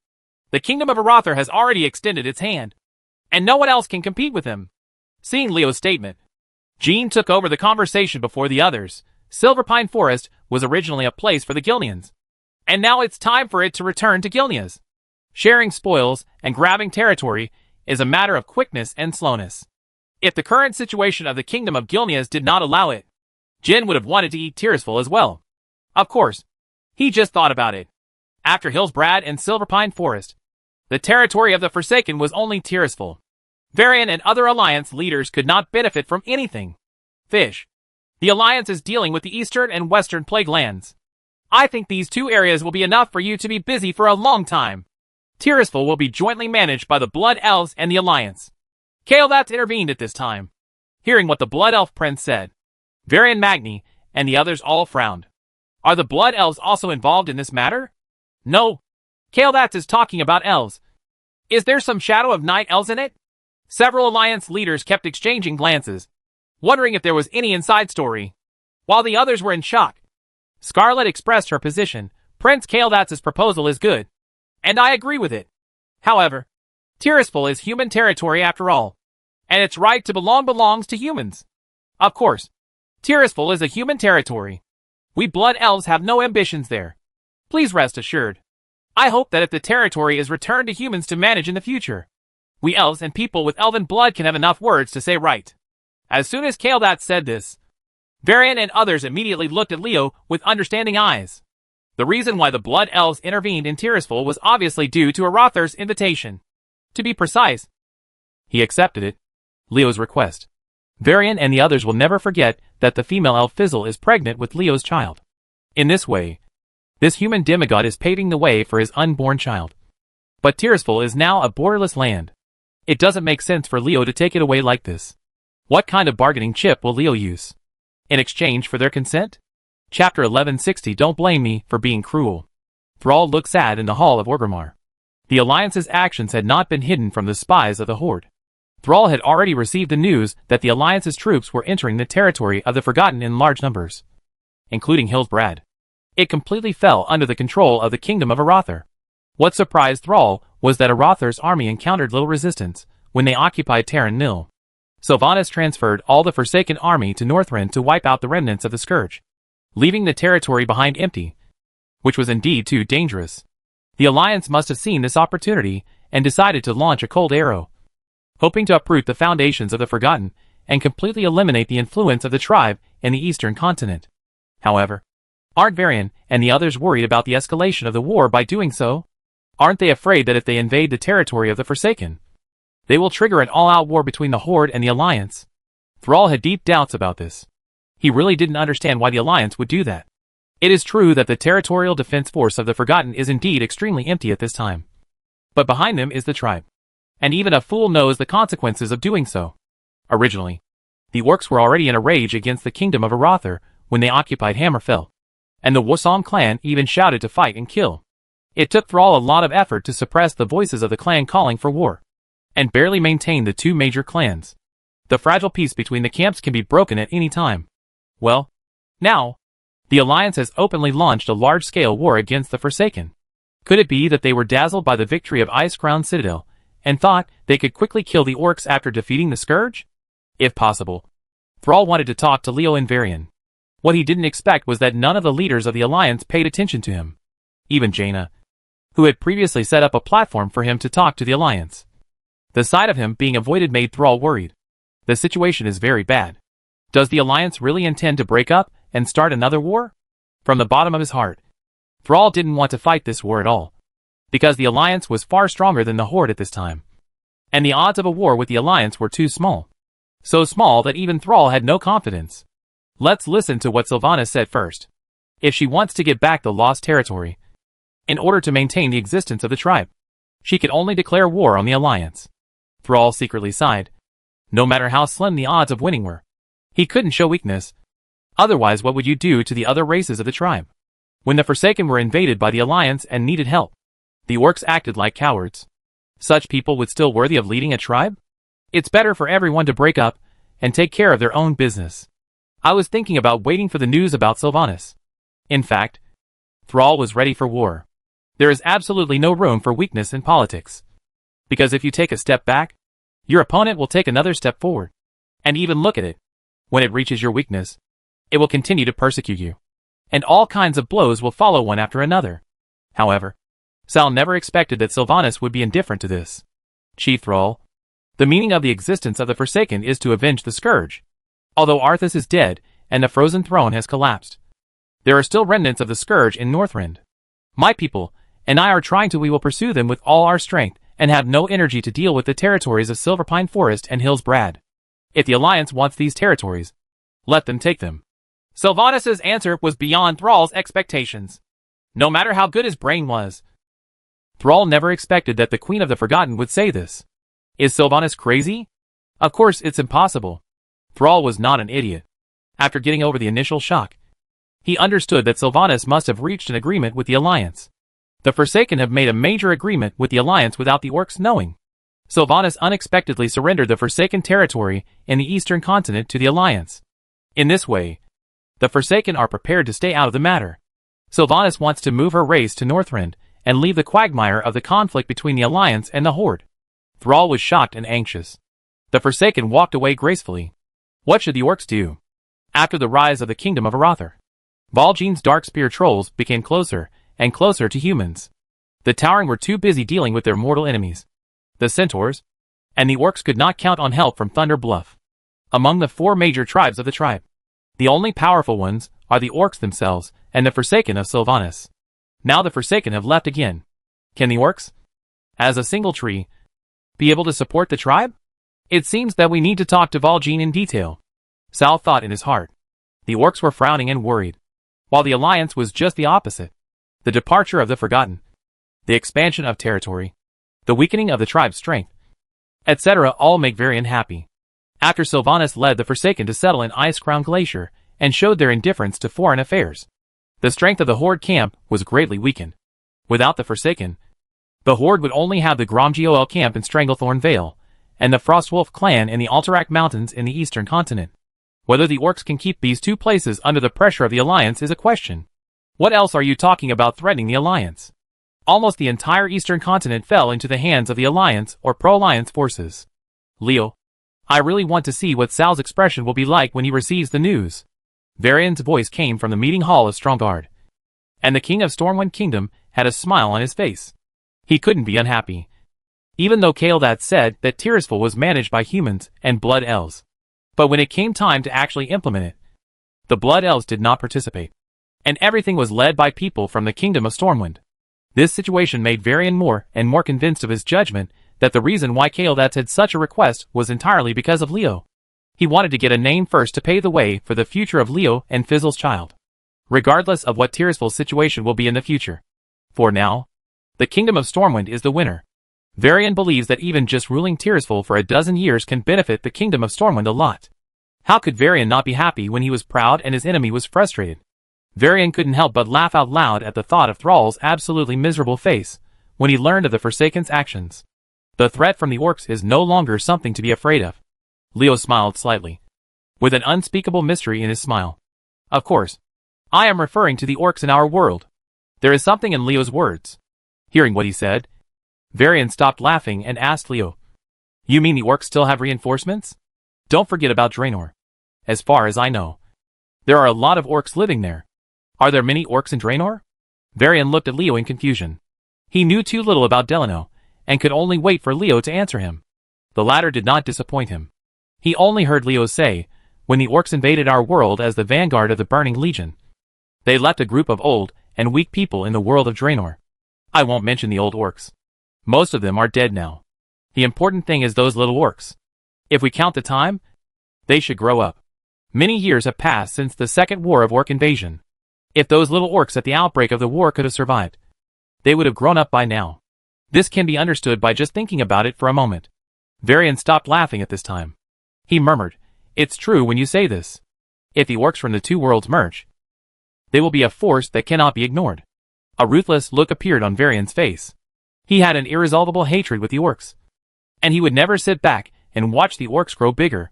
the Kingdom of Arather has already extended its hand, and no one else can compete with him. Seeing Leo's statement, Jean took over the conversation before the others. Silverpine Forest was originally a place for the Gilneans, and now it's time for it to return to Gilneas. Sharing spoils and grabbing territory is a matter of quickness and slowness. If the current situation of the Kingdom of Gilneas did not allow it, Jin would have wanted to eat Tirisful as well. Of course, he just thought about it. After Hillsbrad and Silverpine Forest, the territory of the Forsaken was only Tirisful. Varian and other Alliance leaders could not benefit from anything. Fish. The Alliance is dealing with the Eastern and Western Plague Lands. I think these two areas will be enough for you to be busy for a long time. Tirisful will be jointly managed by the Blood Elves and the Alliance. Kael'thas intervened at this time. Hearing what the Blood Elf Prince said, Varian Magni and the others all frowned. Are the Blood Elves also involved in this matter? No. Kael'thas is talking about elves. Is there some shadow of night elves in it? Several Alliance leaders kept exchanging glances, wondering if there was any inside story, while the others were in shock. Scarlet expressed her position. Prince Kael'thas' proposal is good, and I agree with it. However, Tirisful is human territory after all, and its right to belongs to humans. Of course, Tirisful is a human territory. We Blood Elves have no ambitions there. Please rest assured. I hope that if the territory is returned to humans to manage in the future, we elves and people with elven blood can have enough words to say right. As soon as Kael'thas said this, Varian and others immediately looked at Leo with understanding eyes. The reason why the Blood Elves intervened in Tirisful was obviously due to Arathar's invitation. To be precise, he accepted it. Leo's request. Varian and the others will never forget that the female elf Fizzle is pregnant with Leo's child. In this way, this human demigod is paving the way for his unborn child. But Tirisful is now a borderless land. It doesn't make sense for Leo to take it away like this. What kind of bargaining chip will Leo use? In exchange for their consent? Chapter 1160. Don't blame me for being cruel. Thrall looked sad in the hall of Orgrimmar. The Alliance's actions had not been hidden from the spies of the Horde. Thrall had already received the news that the Alliance's troops were entering the territory of the Forgotten in large numbers, including Hildbrad. It completely fell under the control of the Kingdom of Arathar. What surprised Thrall was that Arathar's army encountered little resistance when they occupied Terran Nil. Sylvanas transferred all the Forsaken army to Northrend to wipe out the remnants of the Scourge, leaving the territory behind empty, which was indeed too dangerous. The Alliance must have seen this opportunity and decided to launch a cold arrow, hoping to uproot the foundations of the Forgotten and completely eliminate the influence of the tribe in the eastern continent. However, aren't Varian and the others worried about the escalation of the war by doing so? Aren't they afraid that if they invade the territory of the Forsaken, they will trigger an all-out war between the Horde and the Alliance? Thrall had deep doubts about this. He really didn't understand why the Alliance would do that. It is true that the territorial defense force of the Forgotten is indeed extremely empty at this time. But behind them is the tribe. And even a fool knows the consequences of doing so. Originally, the orcs were already in a rage against the Kingdom of Arathar when they occupied Hammerfell, and the Wosong clan even shouted to fight and kill. It took Thrall a lot of effort to suppress the voices of the clan calling for war, and barely maintain the two major clans. The fragile peace between the camps can be broken at any time. Well, now, the Alliance has openly launched a large-scale war against the Forsaken. Could it be that they were dazzled by the victory of Icecrown Citadel, and thought they could quickly kill the orcs after defeating the Scourge? If possible, Thrall wanted to talk to Leo and Varian. What he didn't expect was that none of the leaders of the Alliance paid attention to him. Even Jaina, who had previously set up a platform for him to talk to the Alliance. The sight of him being avoided made Thrall worried. The situation is very bad. Does the Alliance really intend to break up and start another war? From the bottom of his heart, Thrall didn't want to fight this war at all, because the Alliance was far stronger than the Horde at this time. And the odds of a war with the Alliance were too small. So small that even Thrall had no confidence. Let's listen to what Sylvanas said first. If she wants to get back the lost territory, in order to maintain the existence of the tribe, she could only declare war on the Alliance. Thrall secretly sighed. No matter how slim the odds of winning were, he couldn't show weakness. Otherwise, what would you do to the other races of the tribe? When the Forsaken were invaded by the Alliance and needed help, the orcs acted like cowards. Such people would still worthy of leading a tribe? It's better for everyone to break up and take care of their own business. I was thinking about waiting for the news about Sylvanas. In fact, Thrall was ready for war. There is absolutely no room for weakness in politics. Because if you take a step back, your opponent will take another step forward. And even look at it. When it reaches your weakness, it will continue to persecute you. And all kinds of blows will follow one after another. However, Sal never expected that Sylvanas would be indifferent to this. Chief Thrall, the meaning of the existence of the Forsaken is to avenge the Scourge. Although Arthas is dead and the Frozen Throne has collapsed, there are still remnants of the Scourge in Northrend. My people and I are trying to. We will pursue them with all our strength and have no energy to deal with the territories of Silverpine Forest and Hillsbrad. If the Alliance wants these territories, let them take them. Sylvanas' answer was beyond Thrall's expectations. No matter how good his brain was, Thrall never expected that the Queen of the Forgotten would say this. Is Sylvanas crazy? Of course it's impossible. Thrall was not an idiot. After getting over the initial shock, he understood that Sylvanas must have reached an agreement with the Alliance. The Forsaken have made a major agreement with the Alliance without the orcs knowing. Sylvanas unexpectedly surrendered the Forsaken territory in the eastern continent to the Alliance. In this way, the Forsaken are prepared to stay out of the matter. Sylvanas wants to move her race to Northrend and leave the quagmire of the conflict between the Alliance and the Horde. Thrall was shocked and anxious. The Forsaken walked away gracefully. What should the orcs do? After the rise of the Kingdom of Arathar, Valjean's Darkspear trolls became closer and closer to humans. The Towering were too busy dealing with their mortal enemies, the Centaurs, and the orcs could not count on help from Thunder Bluff. Among the four major tribes of the tribe, The only powerful ones are the orcs themselves and the Forsaken of Sylvanas. Now the Forsaken have left again. Can the orcs, as a single tree, be able to support the tribe? It seems that we need to talk to Valjean in detail. Sal thought in his heart. The orcs were frowning and worried, while the alliance was just the opposite. The departure of the Forgotten, the expansion of territory, the weakening of the tribe's strength, etc. all make Varian happy. After Sylvanas led the Forsaken to settle in Ice-Crown Glacier and showed their indifference to foreign affairs, the strength of the Horde camp was greatly weakened. Without the Forsaken, the Horde would only have the Gromgol camp in Stranglethorn Vale, and the Frostwolf clan in the Alterac Mountains in the eastern continent. Whether the orcs can keep these two places under the pressure of the alliance is a question. What else are you talking about threatening the alliance? Almost the entire eastern continent fell into the hands of the alliance or pro-alliance forces. Leo, I really want to see what Sal's expression will be like when he receives the news. Varian's voice came from the meeting hall of Stromgarde, and the king of Stormwind Kingdom had a smile on his face. He couldn't be unhappy, even though Kael'thas said that Tirisfal was managed by humans and blood elves. But when it came time to actually implement it, the blood elves did not participate, and everything was led by people from the kingdom of Stormwind. This situation made Varian more and more convinced of his judgment that the reason why Kael'thas had such a request was entirely because of Leo. He wanted to get a name first to pave the way for the future of Leo and Fizzle's child, regardless of what Tirisfal's situation will be in the future. For now, the kingdom of Stormwind is the winner. Varian believes that even just ruling Tirisfal for a dozen years can benefit the kingdom of Stormwind a lot. How could Varian not be happy when he was proud and his enemy was frustrated? Varian couldn't help but laugh out loud at the thought of Thrall's absolutely miserable face when he learned of the Forsaken's actions. The threat from the orcs is no longer something to be afraid of. Leo smiled slightly, with an unspeakable mystery in his smile. Of course, I am referring to the orcs in our world. There is something in Leo's words. Hearing what he said, Varian stopped laughing and asked Leo, "You mean the orcs still have reinforcements? Don't forget about Draenor. As far as I know, there are a lot of orcs living there. Are there many orcs in Draenor?" Varian looked at Leo in confusion. He knew too little about Delano, and could only wait for Leo to answer him. The latter did not disappoint him. He only heard Leo say, when the orcs invaded our world as the vanguard of the Burning Legion, they left a group of old and weak people in the world of Draenor. I won't mention the old orcs. Most of them are dead now. The important thing is those little orcs. If we count the time, they should grow up. Many years have passed since the second war of orc invasion. If those little orcs at the outbreak of the war could have survived, they would have grown up by now. This can be understood by just thinking about it for a moment. Varian stopped laughing at this time. He murmured, "It's true when you say this. If the orcs from the two worlds merge, they will be a force that cannot be ignored." A ruthless look appeared on Varian's face. He had an irresolvable hatred with the orcs, and he would never sit back and watch the orcs grow bigger.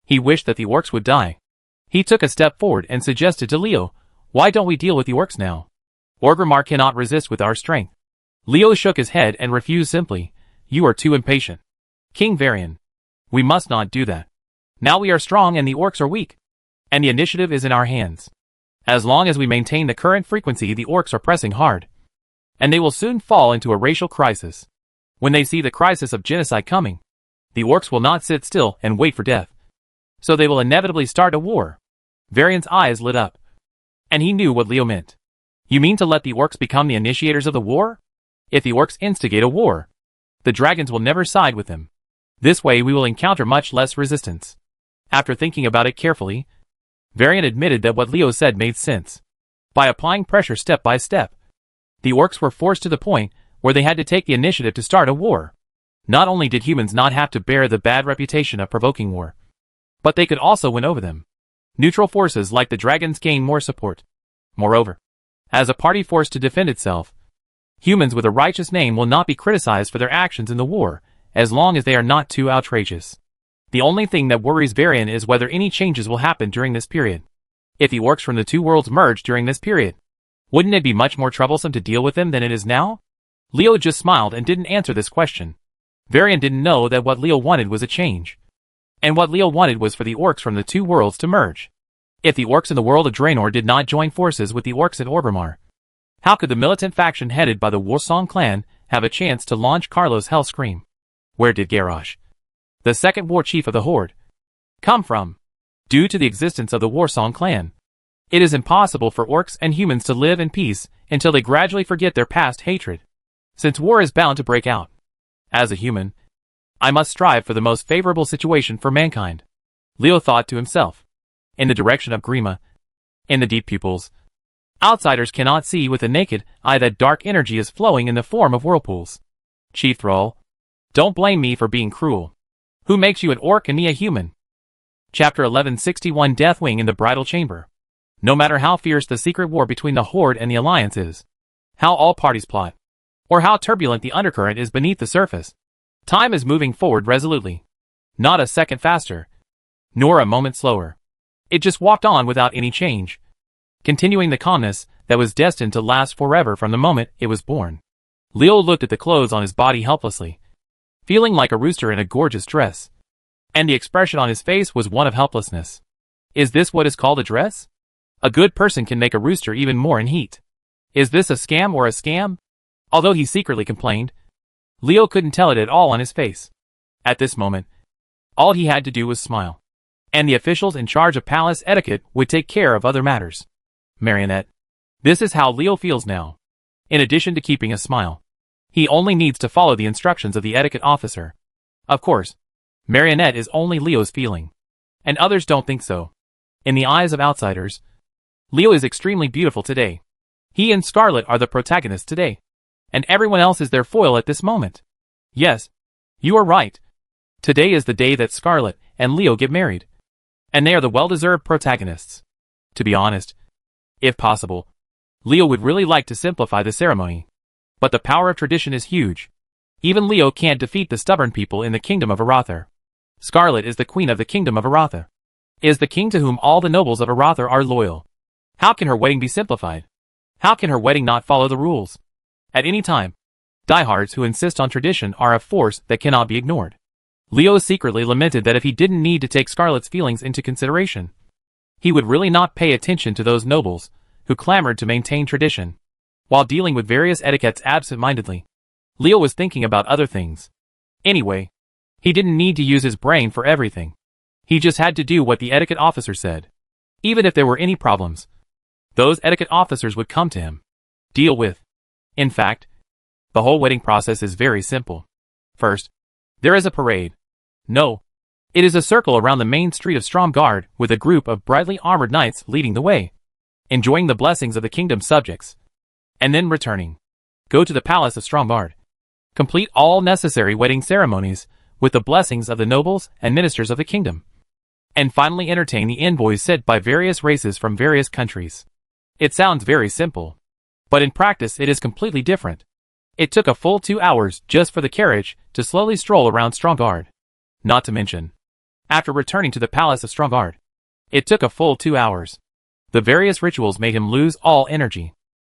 He wished that the orcs would die. He took a step forward and suggested to Leo, "Why don't we deal with the orcs now? Orgrimmar cannot resist with our strength." Leo shook his head and refused simply, "You are too impatient. King Varian, we must not do that. Now we are strong and the orcs are weak, and the initiative is in our hands. As long as we maintain the current frequency, the orcs are pressing hard, and they will soon fall into a racial crisis. When they see the crisis of genocide coming, the orcs will not sit still and wait for death. So they will inevitably start a war." Varian's eyes lit up, and he knew what Leo meant. "You mean to let the orcs become the initiators of the war? If the orcs instigate a war, the dragons will never side with them. This way we will encounter much less resistance." After thinking about it carefully, Varian admitted that what Leo said made sense. By applying pressure step by step, the orcs were forced to the point where they had to take the initiative to start a war. Not only did humans not have to bear the bad reputation of provoking war, but they could also win over them. Neutral forces like the dragons gain more support. Moreover, as a party forced to defend itself, humans with a righteous name will not be criticized for their actions in the war, as long as they are not too outrageous. The only thing that worries Varian is whether any changes will happen during this period. If the orcs from the two worlds merge during this period, wouldn't it be much more troublesome to deal with them than it is now? Leo just smiled and didn't answer this question. Varian didn't know that what Leo wanted was a change, and what Leo wanted was for the orcs from the two worlds to merge. If the orcs in the world of Draenor did not join forces with the orcs at Orgrimmar, how could the militant faction headed by the Warsong clan have a chance to launch Carlos Hellscream? Where did Garrosh, the second war chief of the Horde, come from? Due to the existence of the Warsong clan, it is impossible for orcs and humans to live in peace until they gradually forget their past hatred, since war is bound to break out. As a human, I must strive for the most favorable situation for mankind, Leo thought to himself. In the direction of Grima, in the deep pupils, outsiders cannot see with the naked eye that dark energy is flowing in the form of whirlpools. Chief Thrall, don't blame me for being cruel. Who makes you an orc and me a human? Chapter 1161 Deathwing in the Bridal Chamber. No matter how fierce the secret war between the Horde and the Alliance is, how all parties plot, or how turbulent the undercurrent is beneath the surface, time is moving forward resolutely. Not a second faster, nor a moment slower. It just walked on without any change, continuing the calmness that was destined to last forever from the moment it was born. Leo looked at the clothes on his body helplessly, feeling like a rooster in a gorgeous dress, and the expression on his face was one of helplessness. Is this what is called a dress? A good person can make a rooster even more in heat. Is this a scam or a scam? Although he secretly complained, Leo couldn't tell it at all on his face. At this moment, all he had to do was smile, and the officials in charge of palace etiquette would take care of other matters. Marionette. This is how Leo feels now. In addition to keeping a smile, he only needs to follow the instructions of the etiquette officer. Of course, Marionette is only Leo's feeling, and others don't think so. In the eyes of outsiders, Leo is extremely beautiful today. He and Scarlet are the protagonists today, and everyone else is their foil at this moment. Yes, you are right. Today is the day that Scarlet and Leo get married, and they are the well-deserved protagonists. To be honest, if possible, Leo would really like to simplify the ceremony, but the power of tradition is huge. Even Leo can't defeat the stubborn people in the kingdom of Aratha. Scarlet is the queen of the kingdom of Aratha, is the king to whom all the nobles of Aratha are loyal. How can her wedding be simplified? How can her wedding not follow the rules? At any time, diehards who insist on tradition are a force that cannot be ignored. Leo secretly lamented that if he didn't need to take Scarlet's feelings into consideration, he would really not pay attention to those nobles who clamored to maintain tradition. While dealing with various etiquettes absent-mindedly, Leo was thinking about other things. Anyway, he didn't need to use his brain for everything. He just had to do what the etiquette officer said. Even if there were any problems, those etiquette officers would come to him, deal with. In fact, the whole wedding process is very simple. First, there is a parade. No, it is a circle around the main street of Stromgard with a group of brightly armored knights leading the way, enjoying the blessings of the kingdom's subjects, and then returning. Go to the palace of Stromgard. Complete all necessary wedding ceremonies with the blessings of the nobles and ministers of the kingdom, and finally entertain the envoys sent by various races from various countries. It sounds very simple, but in practice it is completely different. It took a full 2 hours just for the carriage to slowly stroll around Stromgard. Not to mention, after returning to the palace of Stromgard, it took a full 2 hours. The various rituals made him lose all energy.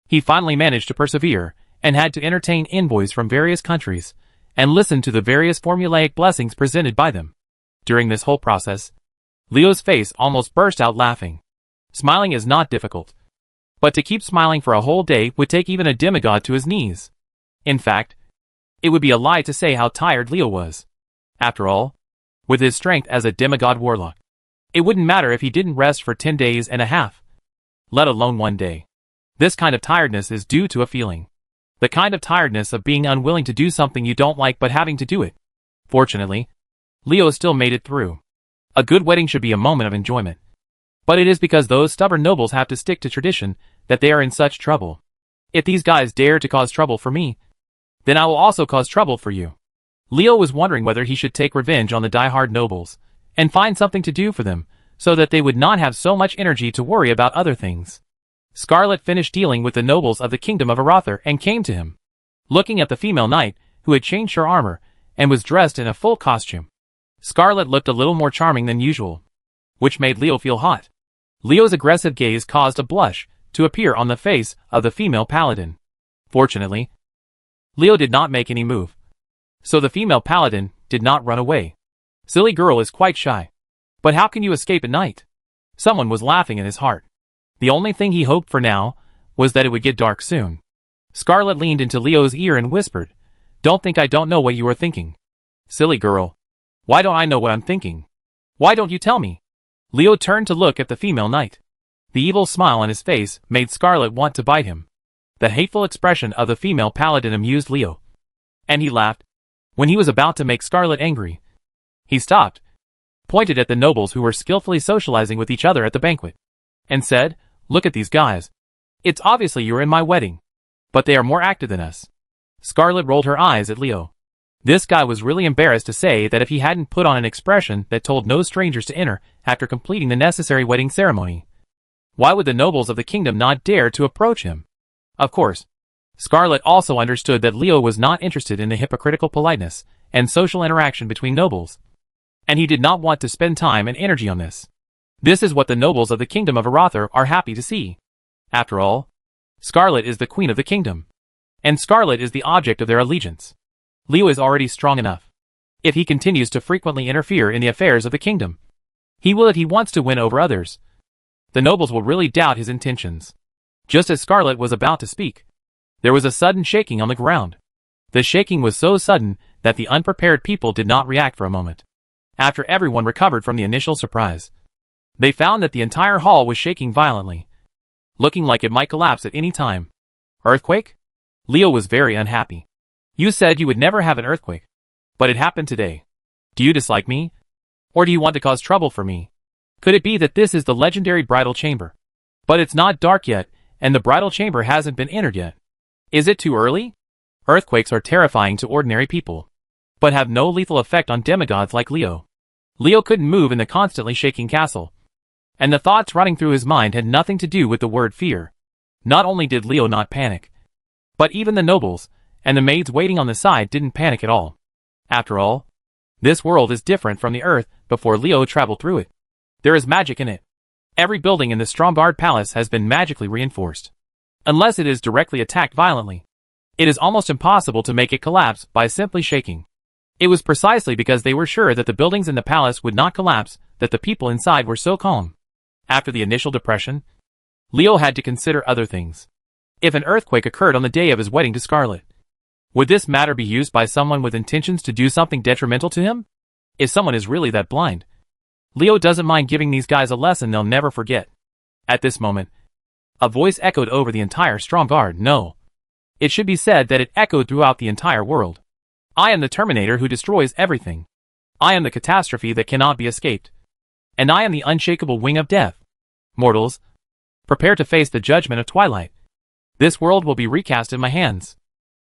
He finally managed to persevere, and had to entertain envoys from various countries, and listen to the various formulaic blessings presented by them. During this whole process, Leo's face almost burst out laughing. Smiling is not difficult, but to keep smiling for a whole day would take even a demigod to his knees. In fact, it would be a lie to say how tired Leo was. After all, with his strength as a demigod warlock, it wouldn't matter if he didn't rest for 10 days and a half, let alone 1 day. This kind of tiredness is due to a feeling. The kind of tiredness of being unwilling to do something you don't like but having to do it. Fortunately, Leo still made it through. A good wedding should be a moment of enjoyment. But it is because those stubborn nobles have to stick to tradition that they are in such trouble. If these guys dare to cause trouble for me, then I will also cause trouble for you. Leo was wondering whether he should take revenge on the diehard nobles, and find something to do for them, so that they would not have so much energy to worry about other things. Scarlet finished dealing with the nobles of the kingdom of Aratha and came to him, looking at the female knight, who had changed her armor, and was dressed in a full costume. Scarlet looked a little more charming than usual, which made Leo feel hot. Leo's aggressive gaze caused a blush to appear on the face of the female paladin. Fortunately, Leo did not make any move, so the female paladin did not run away. Silly girl is quite shy. But how can you escape at night? Someone was laughing in his heart. The only thing he hoped for now was that it would get dark soon. Scarlet leaned into Leo's ear and whispered, "Don't think I don't know what you are thinking." Silly girl. Why don't I know what I'm thinking? Why don't you tell me? Leo turned to look at the female knight. The evil smile on his face made Scarlet want to bite him. The hateful expression of the female paladin amused Leo. And he laughed. When he was about to make Scarlet angry, he stopped, pointed at the nobles who were skillfully socializing with each other at the banquet, and said, "Look at these guys. It's obviously you're in my wedding. But they are more active than us." Scarlet rolled her eyes at Leo. This guy was really embarrassed to say that if he hadn't put on an expression that told no strangers to enter after completing the necessary wedding ceremony, why would the nobles of the kingdom not dare to approach him? Of course, Scarlet also understood that Leo was not interested in the hypocritical politeness and social interaction between nobles, and he did not want to spend time and energy on this. This is what the nobles of the kingdom of Arathor are happy to see. After all, Scarlet is the queen of the kingdom, and Scarlet is the object of their allegiance. Leo is already strong enough. If he continues to frequently interfere in the affairs of the kingdom, he will if he wants to win over others. The nobles will really doubt his intentions. Just as Scarlet was about to speak, there was a sudden shaking on the ground. The shaking was so sudden that the unprepared people did not react for a moment. After everyone recovered from the initial surprise, they found that the entire hall was shaking violently, looking like it might collapse at any time. Earthquake? Leo was very unhappy. You said you would never have an earthquake, but it happened today. Do you dislike me? Or do you want to cause trouble for me? Could it be that this is the legendary bridal chamber? But it's not dark yet, and the bridal chamber hasn't been entered yet. Is it too early? Earthquakes are terrifying to ordinary people, but have no lethal effect on demigods like Leo. Leo couldn't move in the constantly shaking castle, and the thoughts running through his mind had nothing to do with the word fear. Not only did Leo not panic, but even the nobles and the maids waiting on the side didn't panic at all. After all, this world is different from the earth before Leo traveled through it. There is magic in it. Every building in the Stromgard Palace has been magically reinforced. Unless it is directly attacked violently, it is almost impossible to make it collapse by simply shaking. It was precisely because they were sure that the buildings in the palace would not collapse that the people inside were so calm. After the initial depression, Leo had to consider other things. If an earthquake occurred on the day of his wedding to Scarlet, would this matter be used by someone with intentions to do something detrimental to him? If someone is really that blind, Leo doesn't mind giving these guys a lesson they'll never forget. At this moment, a voice echoed over the entire Stromgard. No. It should be said that it echoed throughout the entire world. I am the Terminator who destroys everything. I am the catastrophe that cannot be escaped. And I am the unshakable wing of death. Mortals, prepare to face the judgment of Twilight. This world will be recast in my hands.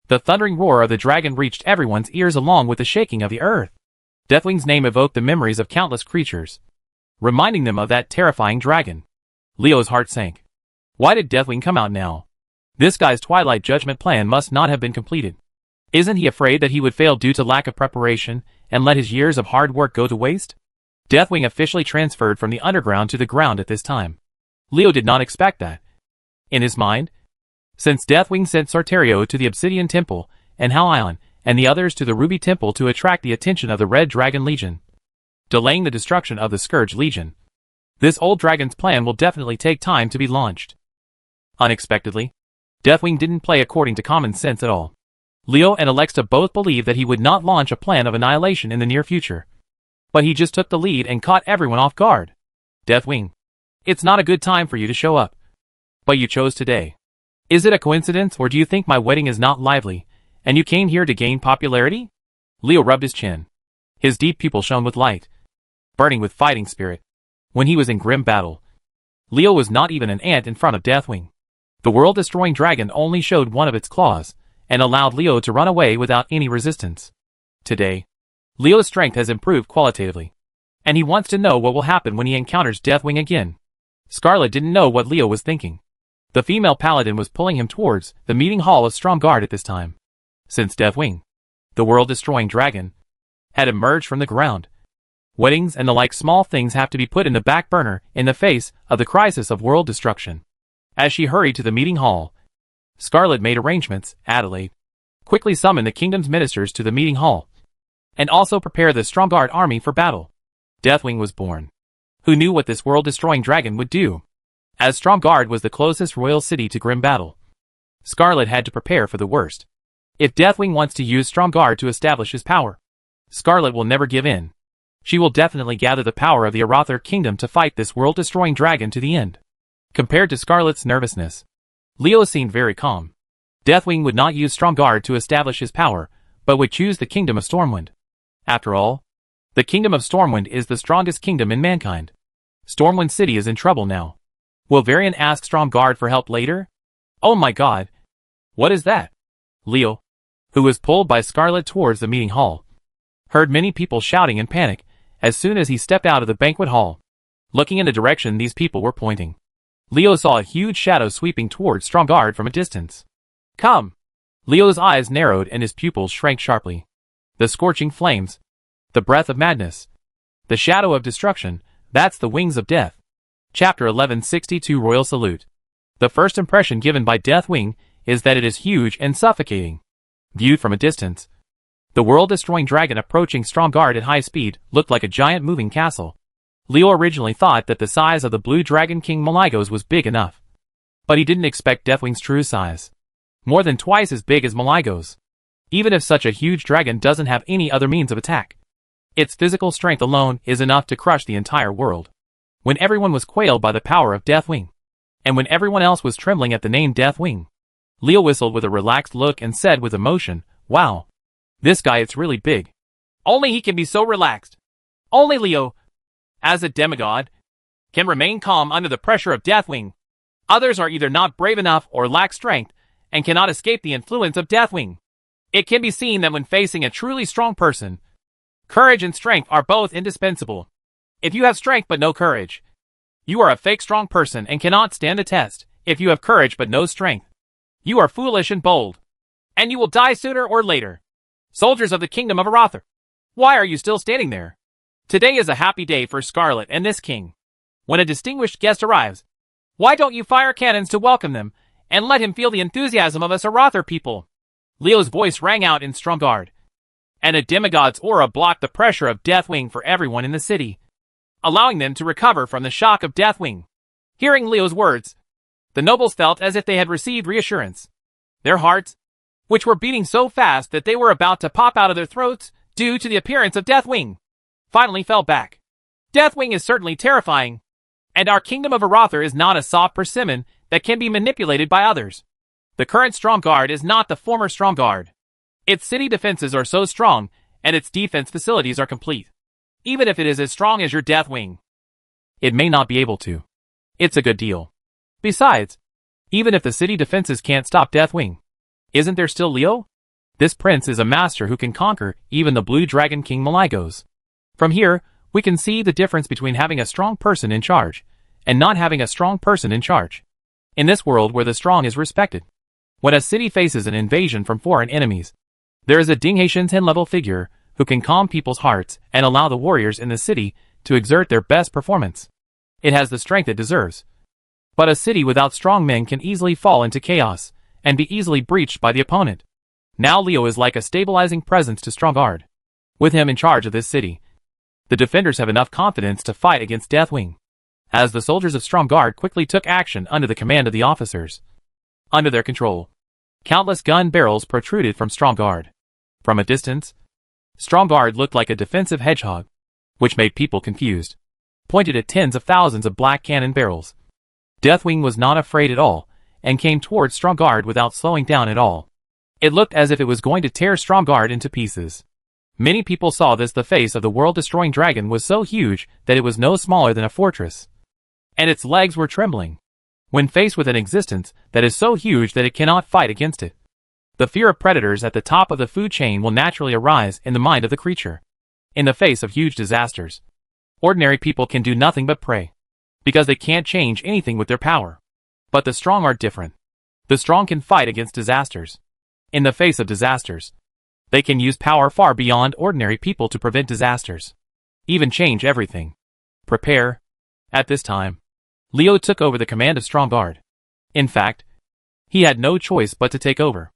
The thundering roar of the dragon reached everyone's ears along with the shaking of the earth. Deathwing's name evoked the memories of countless creatures, reminding them of that terrifying dragon. Leo's heart sank. Why did Deathwing come out now? This guy's Twilight Judgment plan must not have been completed. Isn't he afraid that he would fail due to lack of preparation and let his years of hard work go to waste? Deathwing officially transferred from the underground to the ground at this time. Leo did not expect that. In his mind, since Deathwing sent Sarterio to the Obsidian Temple and Halion and the others to the Ruby Temple to attract the attention of the Red Dragon Legion, delaying the destruction of the Scourge Legion, this old dragon's plan will definitely take time to be launched. Unexpectedly, Deathwing didn't play according to common sense at all. Leo and Alexa both believed that he would not launch a plan of annihilation in the near future. But he just took the lead and caught everyone off guard. Deathwing, it's not a good time for you to show up. But you chose today. Is it a coincidence, or do you think my wedding is not lively, and you came here to gain popularity? Leo rubbed his chin. His deep pupil shone with light, burning with fighting spirit. When he was in grim battle, Leo was not even an ant in front of Deathwing. The world-destroying dragon only showed one of its claws, and allowed Leo to run away without any resistance. Today, Leo's strength has improved qualitatively, and he wants to know what will happen when he encounters Deathwing again. Scarlet didn't know what Leo was thinking. The female paladin was pulling him towards the meeting hall of Stromgard at this time. Since Deathwing, the world-destroying dragon, had emerged from the ground, weddings and the like small things have to be put in the back burner in the face of the crisis of world destruction. As she hurried to the meeting hall, Scarlet made arrangements. Adelaide quickly summoned the kingdom's ministers to the meeting hall, and also prepare the Stromgard army for battle. Deathwing was born. Who knew what this world-destroying dragon would do? As Stromgard was the closest royal city to grim battle, Scarlet had to prepare for the worst. If Deathwing wants to use Stromgard to establish his power, Scarlet will never give in. She will definitely gather the power of the Arather kingdom to fight this world-destroying dragon to the end. Compared to Scarlet's nervousness, Leo seemed very calm. Deathwing would not use Strong Guard to establish his power, but would choose the kingdom of Stormwind. After all, the kingdom of Stormwind is the strongest kingdom in mankind. Stormwind City is in trouble now. Will Varian ask Strong Guard for help later? Oh my god. What is that? Leo, who was pulled by Scarlet towards the meeting hall, heard many people shouting in panic as soon as he stepped out of the banquet hall. Looking in the direction these people were pointing, Leo saw a huge shadow sweeping towards Strong Guard from a distance. Come! Leo's eyes narrowed and his pupils shrank sharply. The scorching flames. The breath of madness. The shadow of destruction. That's the wings of death. Chapter 1162 Royal Salute. The first impression given by Deathwing is that it is huge and suffocating. Viewed from a distance, the world-destroying dragon approaching Strong Guard at high speed looked like a giant moving castle. Leo originally thought that the size of the Blue Dragon King Malygos was big enough. But he didn't expect Deathwing's true size. More than twice as big as Malygos. Even if such a huge dragon doesn't have any other means of attack, its physical strength alone is enough to crush the entire world. When everyone was quailed by the power of Deathwing, and when everyone else was trembling at the name Deathwing, Leo whistled with a relaxed look and said with emotion, "Wow. This guy is really big. Only he can be so relaxed. Only Leo, as a demigod, can remain calm under the pressure of Deathwing. Others are either not brave enough or lack strength and cannot escape the influence of Deathwing. It can be seen that when facing a truly strong person, courage and strength are both indispensable. If you have strength but no courage, you are a fake strong person and cannot stand a test. If you have courage but no strength, you are foolish and bold, and you will die sooner or later. Soldiers of the kingdom of Arather, why are you still standing there? Today is a happy day for Scarlet and this king. When a distinguished guest arrives, why don't you fire cannons to welcome them and let him feel the enthusiasm of us Arather people?" Leo's voice rang out in Strong Guard, and a demigod's aura blocked the pressure of Deathwing for everyone in the city, allowing them to recover from the shock of Deathwing. Hearing Leo's words, the nobles felt as if they had received reassurance. Their hearts, which were beating so fast that they were about to pop out of their throats due to the appearance of Deathwing, finally fell back. Deathwing is certainly terrifying, and our kingdom of Arather is not a soft persimmon that can be manipulated by others. The current Strong Guard is not the former Strong Guard. Its city defenses are so strong, and its defense facilities are complete. Even if it is as strong as your Deathwing, it may not be able to. It's a good deal. Besides, even if the city defenses can't stop Deathwing, isn't there still Leo? This prince is a master who can conquer even the Blue Dragon King Malygos. From here, we can see the difference between having a strong person in charge and not having a strong person in charge. In this world where the strong is respected, when a city faces an invasion from foreign enemies, there is a Dinghaitian 10-level figure who can calm people's hearts and allow the warriors in the city to exert their best performance. It has the strength it deserves. But a city without strong men can easily fall into chaos and be easily breached by the opponent. Now Leo is like a stabilizing presence to Strong Guard. With him in charge of this city, the defenders have enough confidence to fight against Deathwing. As the soldiers of Strong Guard quickly took action under the command of the officers under their control, countless gun barrels protruded from Strong Guard. From a distance, Strong Guard looked like a defensive hedgehog, which made people confused, pointed at tens of thousands of black cannon barrels. Deathwing was not afraid at all, and came towards Strong Guard without slowing down at all. It looked as if it was going to tear Strong Guard into pieces. Many people saw this. The face of the world-destroying dragon was so huge that it was no smaller than a fortress, and its legs were trembling. When faced with an existence that is so huge that it cannot fight against it, the fear of predators at the top of the food chain will naturally arise in the mind of the creature. In the face of huge disasters, ordinary people can do nothing but pray, because they can't change anything with their power. But the strong are different. The strong can fight against disasters. In the face of disasters, they can use power far beyond ordinary people to prevent disasters, even change everything. Prepare. At this time, Leo took over the command of Strong Guard. In fact, he had no choice but to take over.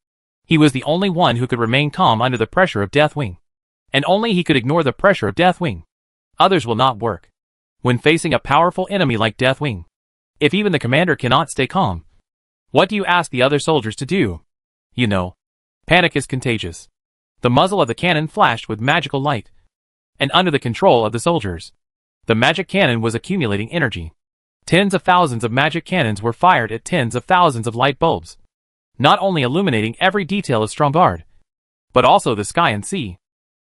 He was the only one who could remain calm under the pressure of Deathwing, and only he could ignore the pressure of Deathwing. Others will not work. When facing a powerful enemy like Deathwing, if even the commander cannot stay calm, what do you ask the other soldiers to do? You know, panic is contagious. The muzzle of the cannon flashed with magical light. and under the control of the soldiers. The magic cannon was accumulating energy. Tens of thousands of magic cannons were fired at tens of thousands of light bulbs, not only illuminating every detail of Stromgarde, but also the sky and sea.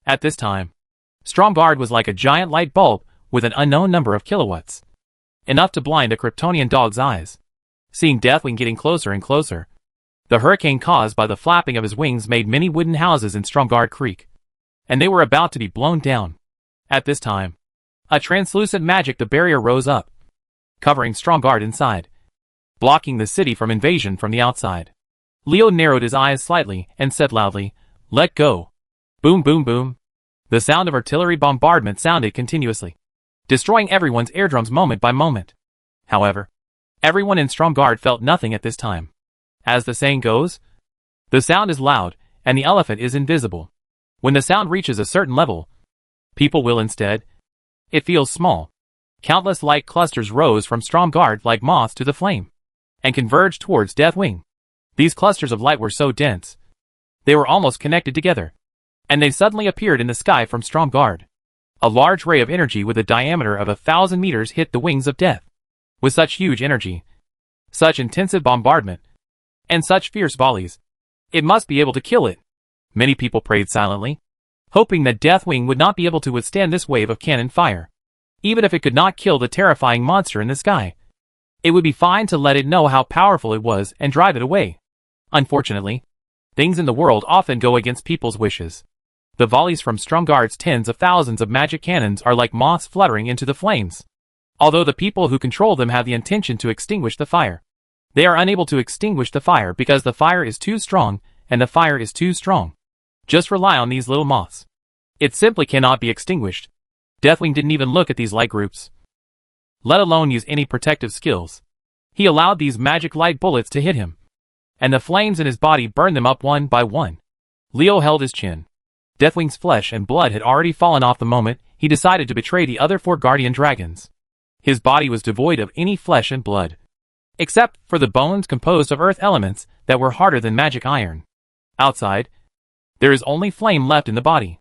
At this time, Stromgarde was like a giant light bulb with an unknown number of kilowatts, enough to blind a Kryptonian dog's eyes. Seeing Deathwing getting closer and closer, the hurricane caused by the flapping of his wings made many wooden houses in Stromgarde Creek, and they were about to be blown down. At this time, a translucent magic the barrier rose up, covering Stromgarde inside, blocking the city from invasion from the outside. Leo narrowed his eyes slightly and said loudly, "Let go." Boom, boom, boom. The sound of artillery bombardment sounded continuously, destroying everyone's eardrums moment by moment. However, everyone in Stromgarde felt nothing at this time. As the saying goes, the sound is loud and the elephant is invisible. When the sound reaches a certain level, people will instead. It feels small. Countless light clusters rose from Stromgarde like moths to the flame, and converged towards Deathwing. These clusters of light were so dense, they were almost connected together, and they suddenly appeared in the sky from Stromgarde. A large ray of energy with a diameter of 1,000 meters hit the wings of death. With such huge energy, such intensive bombardment, and such fierce volleys, it must be able to kill it. Many people prayed silently, hoping that Deathwing would not be able to withstand this wave of cannon fire. Even if it could not kill the terrifying monster in the sky, it would be fine to let it know how powerful it was and drive it away. Unfortunately, things in the world often go against people's wishes. The volleys from Stromgarde's tens of thousands of magic cannons are like moths fluttering into the flames. Although the people who control them have the intention to extinguish the fire, they are unable to extinguish the fire because the fire is too strong and the fire is too strong. Just rely on these little moths. It simply cannot be extinguished. Deathwing didn't even look at these light groups, let alone use any protective skills. He allowed these magic light bullets to hit him, and the flames in his body burned them up one by one. Leo held his chin. Deathwing's flesh and blood had already fallen off the moment he decided to betray the other 4 guardian dragons. His body was devoid of any flesh and blood, except for the bones composed of earth elements that were harder than magic iron. Outside, there is only flame left in the body.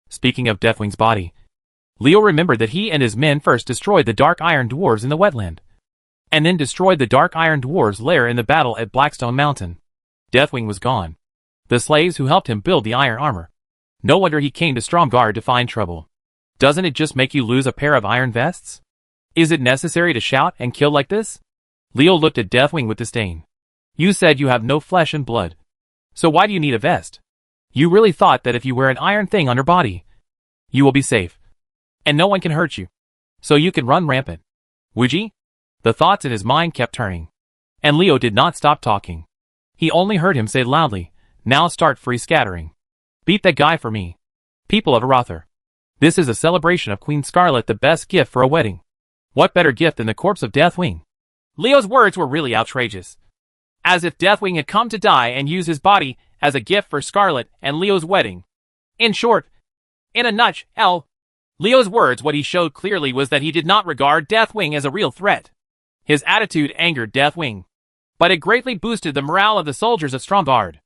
Speaking of Deathwing's body, Leo remembered that he and his men first destroyed the Dark Iron Dwarves in the wetland, and then destroyed the Dark Iron Dwarves' lair in the battle at Blackstone Mountain. Deathwing was gone. The slaves who helped him build the iron armor. No wonder he came to Stromgarde to find trouble. Doesn't it just make you lose a pair of iron vests? Is it necessary to shout and kill like this? Leo looked at Deathwing with disdain. You said you have no flesh and blood. So why do you need a vest? You really thought that if you wear an iron thing on your body, you will be safe, and no one can hurt you, so you can run rampant. Would ye? The thoughts in his mind kept turning, and Leo did not stop talking. He only heard him say loudly, "Now start free scattering. Beat that guy for me. People of Arather. This is a celebration of Queen Scarlet, the best gift for a wedding. What better gift than the corpse of Deathwing?" Leo's words were really outrageous. As if Deathwing had come to die and use his body as a gift for Scarlet and Leo's wedding. In short, in a nutshell, Leo's words, what he showed clearly was that he did not regard Deathwing as a real threat. His attitude angered Deathwing, but it greatly boosted the morale of the soldiers of Stromgarde.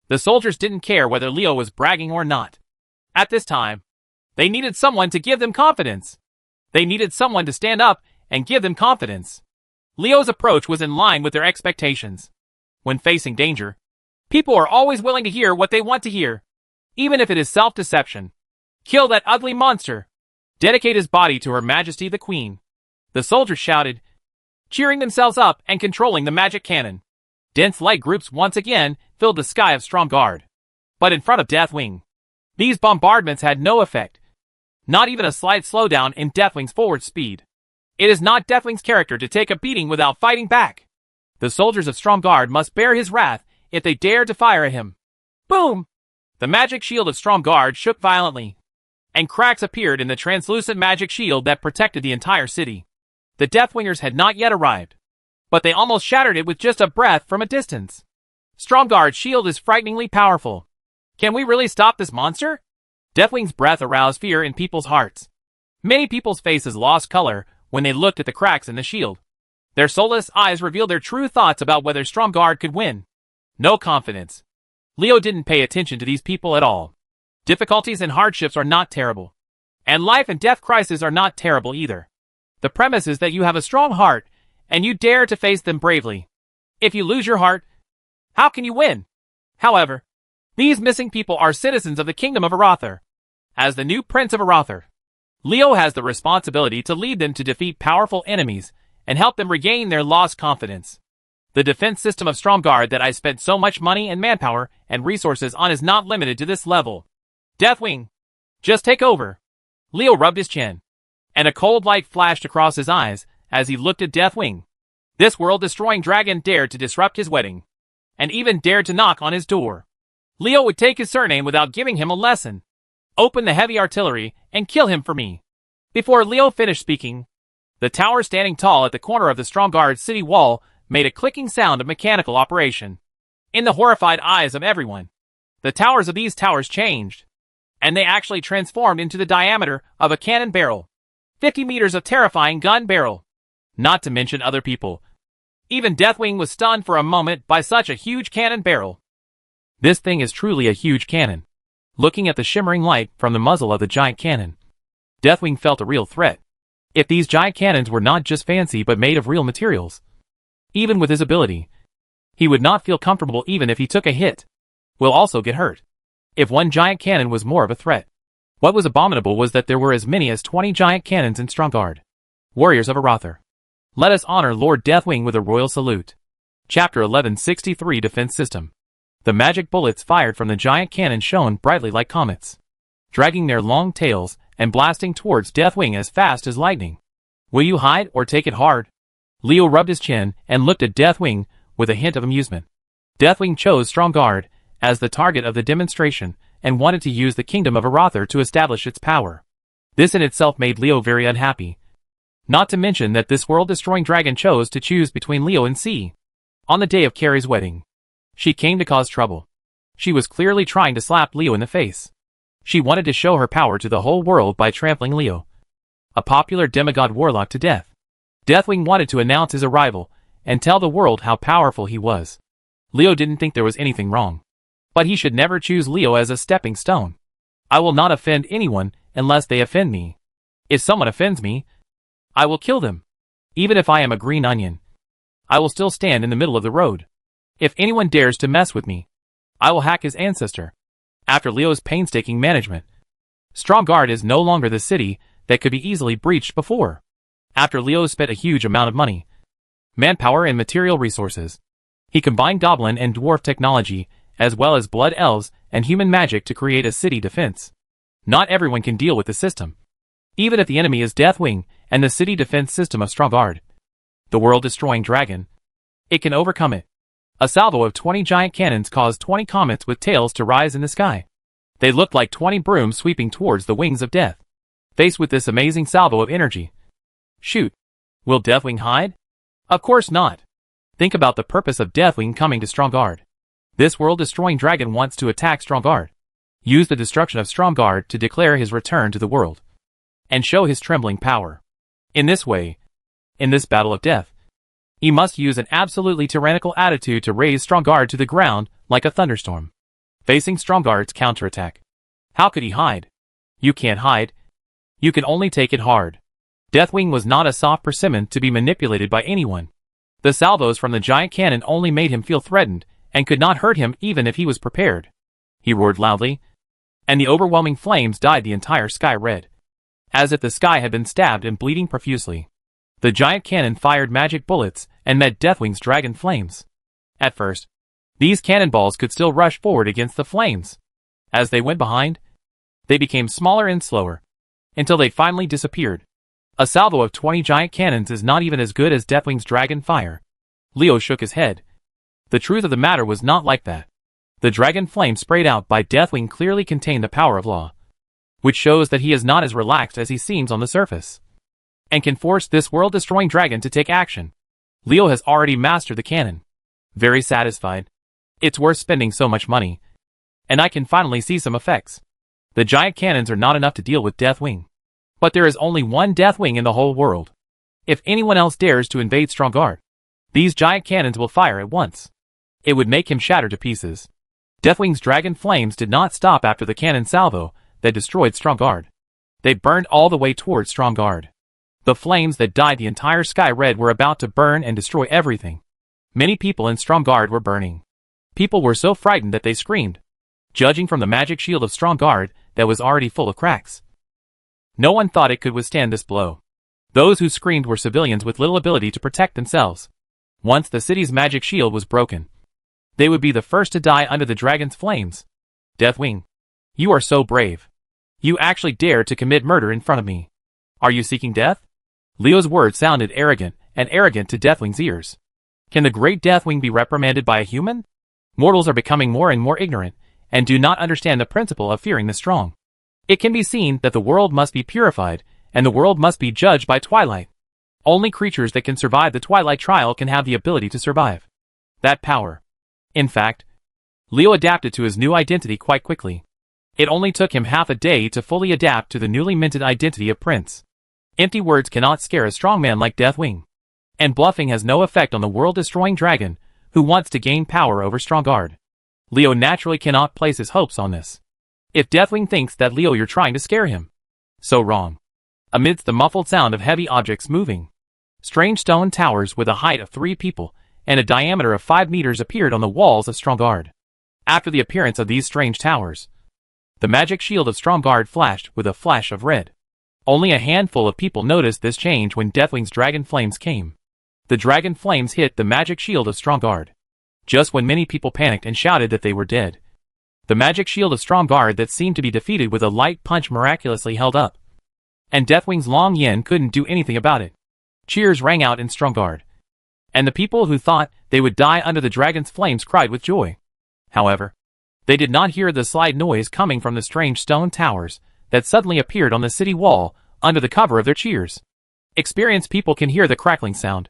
The soldiers didn't care whether Leo was bragging or not. At this time, they needed someone to give them confidence. They needed someone to stand up and give them confidence. Leo's approach was in line with their expectations. When facing danger, people are always willing to hear what they want to hear, even if it is self-deception. Kill that ugly monster. Dedicate his body to Her Majesty the Queen. The soldiers shouted, cheering themselves up and controlling the magic cannon. Dense light groups once again filled the sky of Stromgarde. But in front of Deathwing, these bombardments had no effect. Not even a slight slowdown in Deathwing's forward speed. It is not Deathwing's character to take a beating without fighting back. The soldiers of Stromgarde must bear his wrath if they dare to fire at him. Boom! The magic shield of Stromgarde shook violently, and cracks appeared in the translucent magic shield that protected the entire city. The Deathwingers had not yet arrived, but they almost shattered it with just a breath from a distance. Stromgarde's shield is frighteningly powerful. Can we really stop this monster? Deathwing's breath aroused fear in people's hearts. Many people's faces lost color when they looked at the cracks in the shield. Their soulless eyes revealed their true thoughts about whether Stromgarde could win. No confidence. Leo didn't pay attention to these people at all. Difficulties and hardships are not terrible. And life and death crises are not terrible either. The premise is that you have a strong heart, and you dare to face them bravely. If you lose your heart, how can you win? However, these missing people are citizens of the kingdom of Arather. As the new prince of Arather, Leo has the responsibility to lead them to defeat powerful enemies and help them regain their lost confidence. The defense system of Stromgarde that I spent so much money and manpower and resources on is not limited to this level. Deathwing, just take over. Leo rubbed his chin, and a cold light flashed across his eyes as he looked at Deathwing. This world-destroying dragon dared to disrupt his wedding, and even dared to knock on his door. Leo would take his surname without giving him a lesson. Open the heavy artillery and kill him for me. Before Leo finished speaking, the tower standing tall at the corner of the Stromgarde city wall made a clicking sound of mechanical operation. In the horrified eyes of everyone, the towers of these towers changed, and they actually transformed into the diameter of a cannon barrel. 50 meters of terrifying gun barrel. Not to mention other people. Even Deathwing was stunned for a moment by such a huge cannon barrel. This thing is truly a huge cannon. Looking at the shimmering light from the muzzle of the giant cannon, Deathwing felt a real threat. If these giant cannons were not just fancy but made of real materials, even with his ability, he would not feel comfortable even if he took a hit. Will also get hurt. If one giant cannon was more of a threat. What was abominable was that there were as many as 20 giant cannons in Stromgarde. Warriors of Arather, let us honor Lord Deathwing with a royal salute. Chapter 1163 Defense System. The magic bullets fired from the giant cannon shone brightly like comets, dragging their long tails and blasting towards Deathwing as fast as lightning. Will you hide or take it hard? Leo rubbed his chin and looked at Deathwing with a hint of amusement. Deathwing chose Stromgarde as the target of the demonstration and wanted to use the kingdom of Arather to establish its power. This in itself made Leo very unhappy. Not to mention that this world-destroying dragon chose to choose between Leo and C. On the day of Carrie's wedding, she came to cause trouble. She was clearly trying to slap Leo in the face. She wanted to show her power to the whole world by trampling Leo, a popular demigod warlock, to death. Deathwing wanted to announce his arrival and tell the world how powerful he was. Leo didn't think there was anything wrong, but he should never choose Leo as a stepping stone. I will not offend anyone unless they offend me. If someone offends me, I will kill them. Even if I am a green onion, I will still stand in the middle of the road. If anyone dares to mess with me, I will hack his ancestor. After Leo's painstaking management, Stromgarde is no longer the city that could be easily breached before. After Leo spent a huge amount of money, manpower and material resources, he combined goblin and dwarf technology, as well as blood elves and human magic to create a city defense. Not everyone can deal with the system. Even if the enemy is Deathwing and the city defense system of Stromgarde, the world-destroying dragon, it can overcome it. A salvo of 20 giant cannons caused 20 comets with tails to rise in the sky. They looked like 20 brooms sweeping towards the wings of death. Faced with this amazing salvo of energy, shoot. Will Deathwing hide? Of course not. Think about the purpose of Deathwing coming to Stromgarde. This world-destroying dragon wants to attack Stromgarde, use the destruction of Stromgarde to declare his return to the world, and show his trembling power. In this way, in this battle of death, he must use an absolutely tyrannical attitude to raise Stromgarde to the ground like a thunderstorm, facing Stromgarde's counterattack. How could he hide? You can't hide. You can only take it hard. Deathwing was not a soft persimmon to be manipulated by anyone. The salvos from the giant cannon only made him feel threatened and could not hurt him even if he was prepared. He roared loudly, and the overwhelming flames dyed the entire sky red, as if the sky had been stabbed and bleeding profusely. The giant cannon fired magic bullets and met Deathwing's dragon flames. At first, these cannonballs could still rush forward against the flames. As they went behind, they became smaller and slower, until they finally disappeared. A salvo of 20 giant cannons is not even as good as Deathwing's dragon fire. Leo shook his head. The truth of the matter was not like that. The dragon flame sprayed out by Deathwing clearly contained the power of law, which shows that he is not as relaxed as he seems on the surface, and can force this world-destroying dragon to take action. Leo has already mastered the cannon. Very satisfied. It's worth spending so much money, and I can finally see some effects. The giant cannons are not enough to deal with Deathwing. But there is only one Deathwing in the whole world. If anyone else dares to invade Stromgarde, these giant cannons will fire at once. It would make him shatter to pieces. Deathwing's dragon flames did not stop after the cannon salvo that destroyed Stromgarde. They burned all the way towards Stromgarde. The flames that dyed the entire sky red were about to burn and destroy everything. Many people in Stromgarde were burning. People were so frightened that they screamed, judging from the magic shield of Stromgarde that was already full of cracks. No one thought it could withstand this blow. Those who screamed were civilians with little ability to protect themselves. Once the city's magic shield was broken, they would be the first to die under the dragon's flames. Deathwing, you are so brave. You actually dared to commit murder in front of me. Are you seeking death? Leo's words sounded arrogant to Deathwing's ears. Can the great Deathwing be reprimanded by a human? Mortals are becoming more and more ignorant, and do not understand the principle of fearing the strong. It can be seen that the world must be purified, and the world must be judged by twilight. Only creatures that can survive the twilight trial can have the ability to survive that power. In fact, Leo adapted to his new identity quite quickly. It only took him half a day to fully adapt to the newly minted identity of Prince. Empty words cannot scare a strong man like Deathwing. And bluffing has no effect on the world-destroying dragon, who wants to gain power over Stromgarde. Leo naturally cannot place his hopes on this. If Deathwing thinks that Leo you're trying to scare him. So wrong. Amidst the muffled sound of heavy objects moving, strange stone towers with a height of 3 people and a diameter of 5 meters appeared on the walls of Stromgarde. After the appearance of these strange towers, the magic shield of Stromgarde flashed with a flash of red. Only a handful of people noticed this change when Deathwing's dragon flames came. The dragon flames hit the magic shield of Stromgarde. Just when many people panicked and shouted that they were dead, the magic shield of Stromgarde that seemed to be defeated with a light punch miraculously held up. And Deathwing's long yen couldn't do anything about it. Cheers rang out in Stromgarde. And the people who thought they would die under the dragon's flames cried with joy. However, they did not hear the slight noise coming from the strange stone towers that suddenly appeared on the city wall under the cover of their cheers. Experienced people can hear the crackling sound,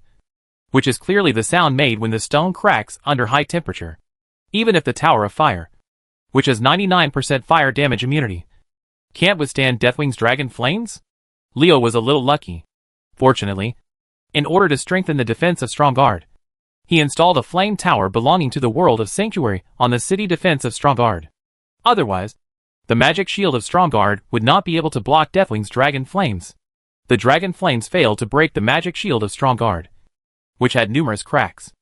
which is clearly the sound made when the stone cracks under high temperature. Even if the Tower of Fire, which has 99% fire damage immunity, can't withstand Deathwing's dragon flames? Leo was a little lucky. Fortunately, in order to strengthen the defense of Stromgarde, he installed a flame tower belonging to the world of Sanctuary on the city defense of Stromgarde. Otherwise, the magic shield of Stromgarde would not be able to block Deathwing's dragon flames. The dragon flames failed to break the magic shield of Stromgarde, which had numerous cracks.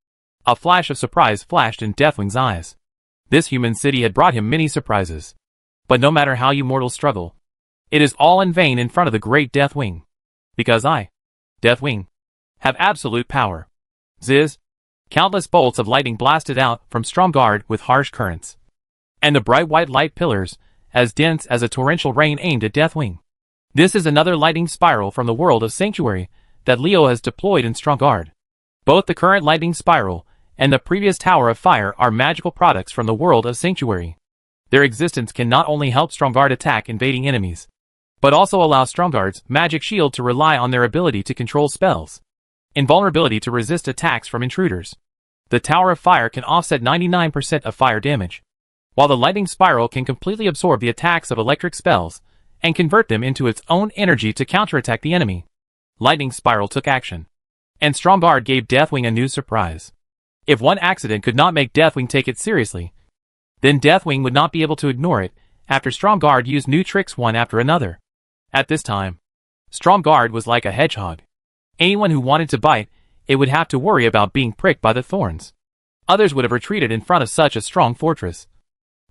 A flash of surprise flashed in Deathwing's eyes. This human city had brought him many surprises. But no matter how you mortals struggle, it is all in vain in front of the great Deathwing. Because I, Deathwing, have absolute power. Ziz! Countless bolts of lightning blasted out from Stromgarde with harsh currents. And the bright white light pillars, as dense as a torrential rain, aimed at Deathwing. This is another lightning spiral from the world of Sanctuary that Leo has deployed in Stromgarde. Both the current lightning spiral and the previous Tower of Fire are magical products from the world of Sanctuary. Their existence can not only help Stromgarde attack invading enemies, but also allow Stromgarde's magic shield to rely on their ability to control spells. Invulnerability to resist attacks from intruders. The Tower of Fire can offset 99% of fire damage, while the lightning spiral can completely absorb the attacks of electric spells and convert them into its own energy to counterattack the enemy. Lightning spiral took action, and Stromgarde gave Deathwing a new surprise. If one accident could not make Deathwing take it seriously, then Deathwing would not be able to ignore it after Stromgarde used new tricks one after another. At this time, Stromgarde was like a hedgehog. Anyone who wanted to bite it would have to worry about being pricked by the thorns. Others would have retreated in front of such a strong fortress.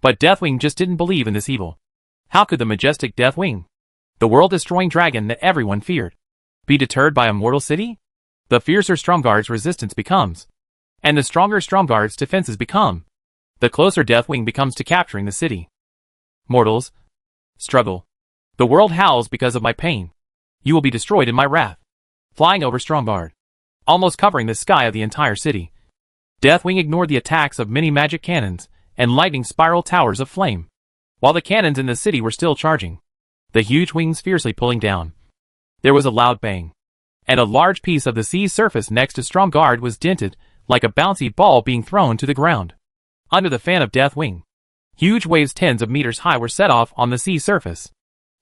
But Deathwing just didn't believe in this evil. How could the majestic Deathwing, the world-destroying dragon that everyone feared, be deterred by a mortal city? The fiercer Stromgarde's resistance becomes, and the stronger Stromgarde's defenses become, the closer Deathwing becomes to capturing the city. Mortals, struggle. The world howls because of my pain. You will be destroyed in my wrath. Flying over Stromgarde, almost covering the sky of the entire city, Deathwing ignored the attacks of many magic cannons and lightning spiral towers of flame. While the cannons in the city were still charging, the huge wings fiercely pulling down, there was a loud bang, and a large piece of the sea's surface next to Stromgarde was dented like a bouncy ball being thrown to the ground. Under the fan of Deathwing, huge waves tens of meters high were set off on the sea surface.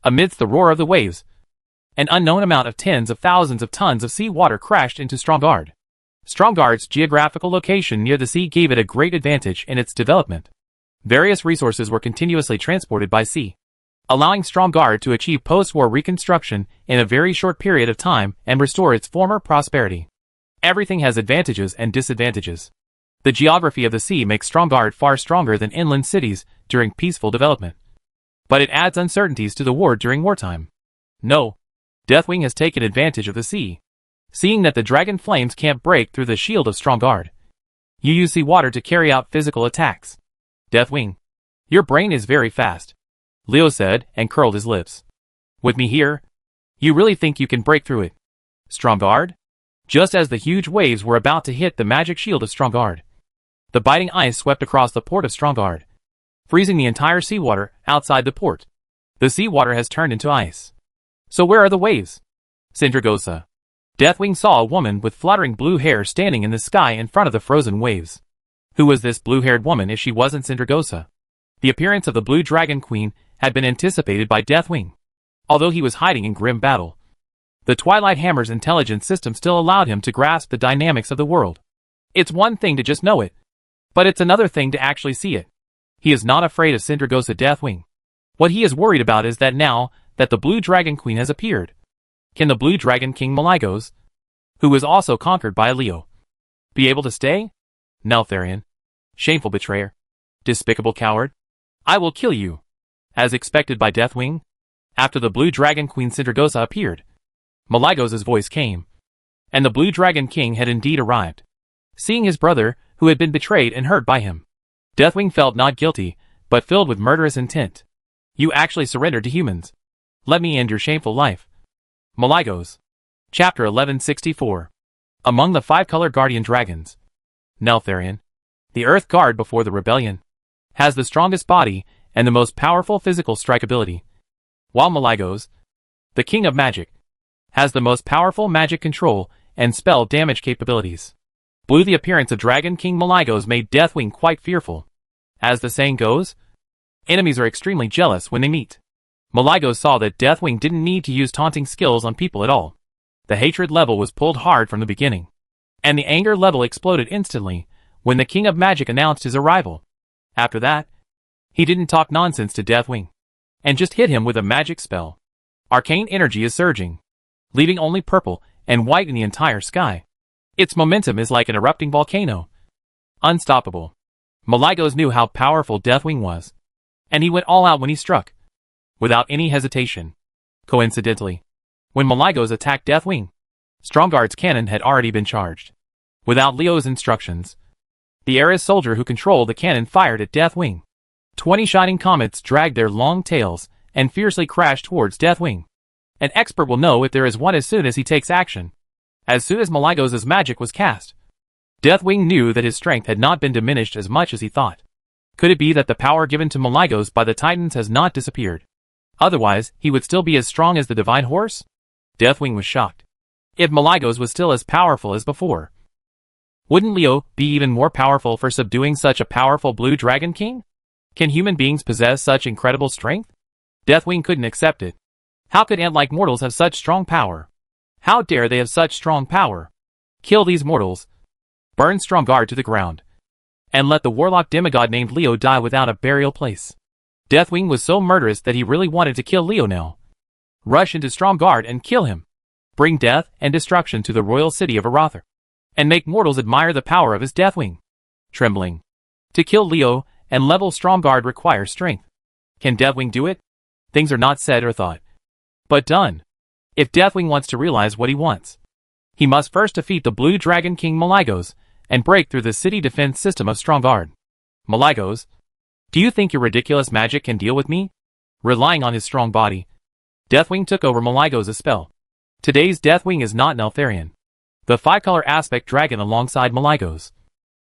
Amidst the roar of the waves, an unknown amount of tens of thousands of tons of sea water crashed into Stromgarde. Stromgarde's geographical location near the sea gave it a great advantage in its development. Various resources were continuously transported by sea. allowing Stromgarde to achieve post-war reconstruction in a very short period of time and restore its former prosperity. Everything has advantages and disadvantages. The geography of the sea makes Stromgarde far stronger than inland cities during peaceful development. But it adds uncertainties to the war during wartime. No. Deathwing has taken advantage of the sea. Seeing that the dragon flames can't break through the shield of Stromgarde, you use seawater to carry out physical attacks. Deathwing, your brain is very fast, Leo said and curled his lips. With me here, you really think you can break through it? Stromgarde? Just as the huge waves were about to hit the magic shield of Stromgarde, the biting ice swept across the port of Stromgarde, freezing the entire seawater outside the port. The seawater has turned into ice. So where are the waves? Sindragosa. Deathwing saw a woman with fluttering blue hair standing in the sky in front of the frozen waves. Who was this blue-haired woman if she wasn't Sindragosa? The appearance of the Blue Dragon Queen had been anticipated by Deathwing. Although he was hiding in grim battle, the Twilight Hammer's intelligence system still allowed him to grasp the dynamics of the world. It's one thing to just know it, but it's another thing to actually see it. He is not afraid of Sindragosa Deathwing. What he is worried about is that now that the Blue Dragon Queen has appeared, can the Blue Dragon King Malygos, who was also conquered by Leo, be able to stay? Neltharion. Shameful betrayer. Despicable coward. I will kill you. As expected by Deathwing, after the Blue Dragon Queen Sindragosa appeared, Malygos' voice came, and the Blue Dragon King had indeed arrived. Seeing his brother, who had been betrayed and hurt by him, Deathwing felt not guilty, but filled with murderous intent. You actually surrendered to humans. Let me end your shameful life. Malygos. Chapter 1164. Among the five-color guardian dragons, Neltharion, the Earth Guard before the rebellion, has the strongest body and the most powerful physical strike ability, while Malygos, the King of Magic, has the most powerful magic control and spell damage capabilities. Blue, the appearance of Dragon King Malygos made Deathwing quite fearful. As the saying goes, enemies are extremely jealous when they meet. Malygos saw that Deathwing didn't need to use taunting skills on people at all. The hatred level was pulled hard from the beginning, and the anger level exploded instantly when the King of Magic announced his arrival. After that, he didn't talk nonsense to Deathwing, and just hit him with a magic spell. Arcane energy is surging, leaving only purple and white in the entire sky. Its momentum is like an erupting volcano. Unstoppable. Malygos knew how powerful Deathwing was, and he went all out when he struck, without any hesitation. Coincidentally, when Malygos attacked Deathwing, Stromgarde's cannon had already been charged. Without Leo's instructions, the Ares soldier who controlled the cannon fired at Deathwing. 20 shining comets dragged their long tails and fiercely crashed towards Deathwing. An expert will know if there is one as soon as he takes action. As soon as Malygos' magic was cast, Deathwing knew that his strength had not been diminished as much as he thought. Could it be that the power given to Malygos by the Titans has not disappeared? Otherwise, he would still be as strong as the Divine Horse? Deathwing was shocked. If Malygos was still as powerful as before, wouldn't Leo be even more powerful for subduing such a powerful Blue Dragon King? Can human beings possess such incredible strength? Deathwing couldn't accept it. How could ant-like mortals have such strong power? How dare they have such strong power? Kill these mortals. Burn Stromgarde to the ground. And let the warlock demigod named Leo die without a burial place. Deathwing was so murderous that he really wanted to kill Leo now. Rush into Stromgarde and kill him. Bring death and destruction to the royal city of Arather, and make mortals admire the power of his Deathwing. Trembling. To kill Leo and level Stromgarde requires strength. Can Deathwing do it? Things are not said or thought, but done. If Deathwing wants to realize what he wants, he must first defeat the Blue Dragon King Malygos and break through the city defense system of Stromgarde. Malygos, do you think your ridiculous magic can deal with me? Relying on his strong body, Deathwing took over Malygos' spell. Today's Deathwing is not Neltharion, the five-color aspect dragon alongside Malygos,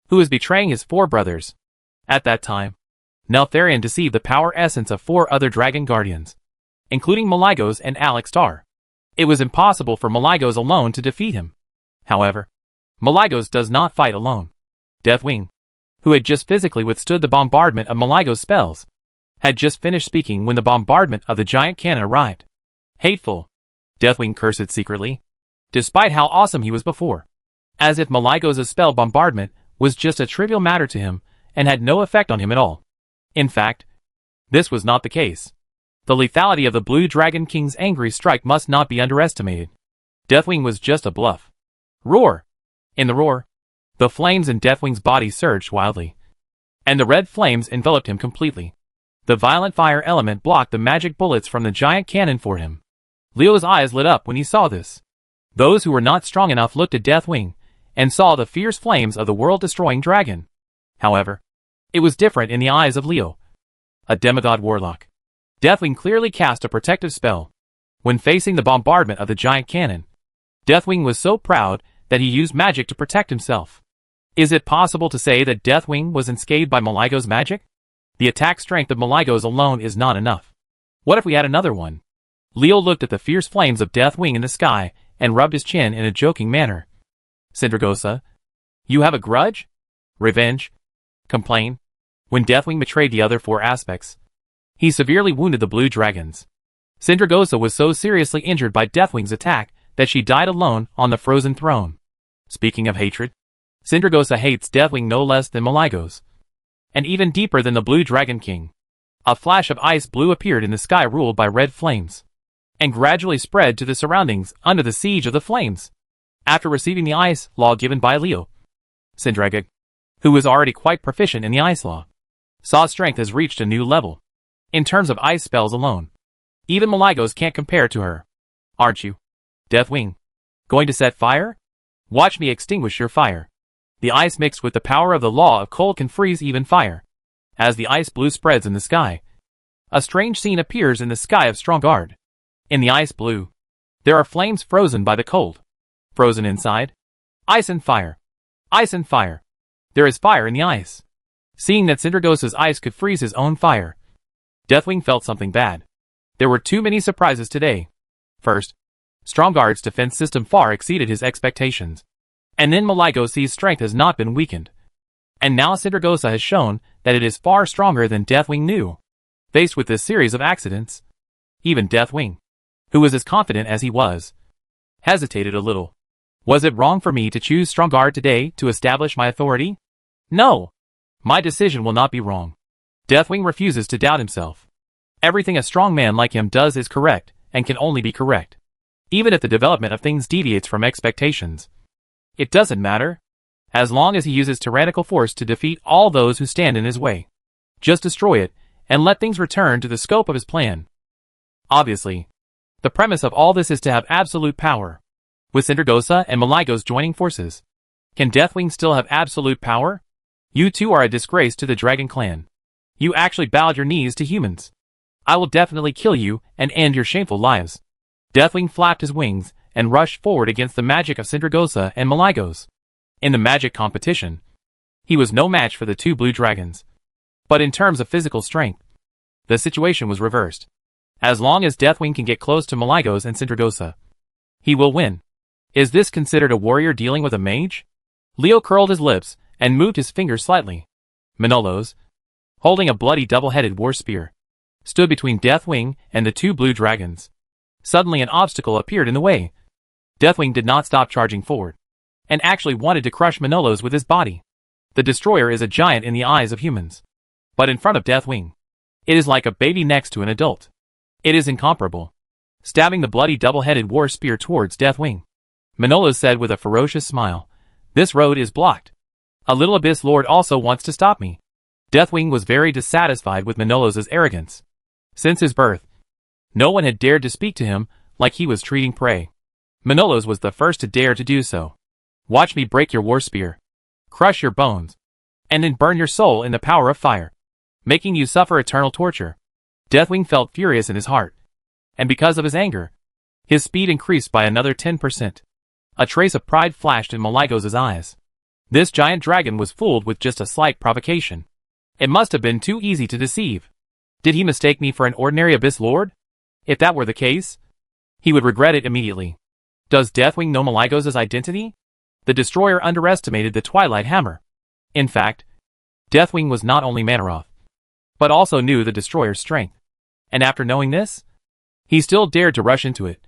who is betraying his four brothers. At that time, Neltharion deceived the power essence of four other dragon guardians, including Malygos and Alexstar. It was impossible for Malygos alone to defeat him. However, Malygos does not fight alone. Deathwing, who had just physically withstood the bombardment of Malygos' spells, had just finished speaking when the bombardment of the giant cannon arrived. Hateful. Deathwing cursed secretly, despite how awesome he was before, as if Malygos' spell bombardment was just a trivial matter to him and had no effect on him at all. In fact, this was not the case. The lethality of the Blue Dragon King's angry strike must not be underestimated. Deathwing was just a bluff. Roar! In the roar, the flames in Deathwing's body surged wildly, and the red flames enveloped him completely. The violent fire element blocked the magic bullets from the giant cannon for him. Leo's eyes lit up when he saw this. Those who were not strong enough looked at Deathwing, and saw the fierce flames of the world-destroying dragon. However, it was different in the eyes of Leo, a demigod warlock. Deathwing clearly cast a protective spell. When facing the bombardment of the giant cannon, Deathwing was so proud that he used magic to protect himself. Is it possible to say that Deathwing was unscathed by Maligo's magic? The attack strength of Maligo's alone is not enough. What if we had another one? Leo looked at the fierce flames of Deathwing in the sky and rubbed his chin in a joking manner. Sindragosa, you have a grudge? Revenge? Complain? When Deathwing betrayed the other four aspects, he severely wounded the blue dragons. Sindragosa was so seriously injured by Deathwing's attack that she died alone on the frozen throne. Speaking of hatred, Sindragosa hates Deathwing no less than Maligos, and even deeper than the Blue Dragon King. A flash of ice blue appeared in the sky ruled by red flames, and gradually spread to the surroundings under the siege of the flames. After receiving the ice law given by Leo, Sindraga, who was already quite proficient in the ice law, saw strength has reached a new level. In terms of ice spells alone, even Maligos can't compare to her. Aren't you, Deathwing, going to set fire? Watch me extinguish your fire. The ice mixed with the power of the law of cold can freeze even fire. As the ice blue spreads in the sky, a strange scene appears in the sky of Strongard. In the ice blue, there are flames frozen by the cold. Frozen inside, ice and fire. Ice and fire. There is fire in the ice. Seeing that Sindragosa's ice could freeze his own fire, Deathwing felt something bad. There were too many surprises today. First, Strongard's defense system far exceeded his expectations. And then Maligos' strength has not been weakened. And now Sindragosa has shown that it is far stronger than Deathwing knew. Faced with this series of accidents, even Deathwing, who was as confident as he was, hesitated a little. Was it wrong for me to choose Strongard today to establish my authority? No! My decision will not be wrong. Deathwing refuses to doubt himself. Everything a strong man like him does is correct, and can only be correct. Even if the development of things deviates from expectations. It doesn't matter, as long as he uses tyrannical force to defeat all those who stand in his way. Just destroy it, and let things return to the scope of his plan. Obviously, the premise of all this is to have absolute power. With Sindragosa and Maligos joining forces, can Deathwing still have absolute power? You two are a disgrace to the Dragon Clan. You actually bowed your knees to humans. I will definitely kill you and end your shameful lives. Deathwing flapped his wings and rushed forward against the magic of Sindragosa and Maligos. In the magic competition, he was no match for the two blue dragons. But in terms of physical strength, the situation was reversed. As long as Deathwing can get close to Maligos and Sindragosa, he will win. Is this considered a warrior dealing with a mage? Leo curled his lips and moved his fingers slightly. Manolos, holding a bloody double-headed war spear, stood between Deathwing and the two blue dragons. Suddenly an obstacle appeared in the way. Deathwing did not stop charging forward, and actually wanted to crush Manolos with his body. The destroyer is a giant in the eyes of humans. But in front of Deathwing, it is like a baby next to an adult. It is incomparable. Stabbing the bloody double-headed war spear towards Deathwing, Manolos said with a ferocious smile, "This road is blocked. A little Abyss Lord also wants to stop me." Deathwing was very dissatisfied with Manolos' arrogance. Since his birth, no one had dared to speak to him like he was treating prey. Manolos was the first to dare to do so. Watch me break your war spear, crush your bones, and then burn your soul in the power of fire, making you suffer eternal torture. Deathwing felt furious in his heart, and because of his anger, his speed increased by another 10%. A trace of pride flashed in Maligos' eyes. This giant dragon was fooled with just a slight provocation. It must have been too easy to deceive. Did he mistake me for an ordinary Abyss Lord? If that were the case, he would regret it immediately. Does Deathwing know Maligos' identity? The destroyer underestimated the Twilight Hammer. In fact, Deathwing was not only Manaroth, but also knew the destroyer's strength. And after knowing this, he still dared to rush into it,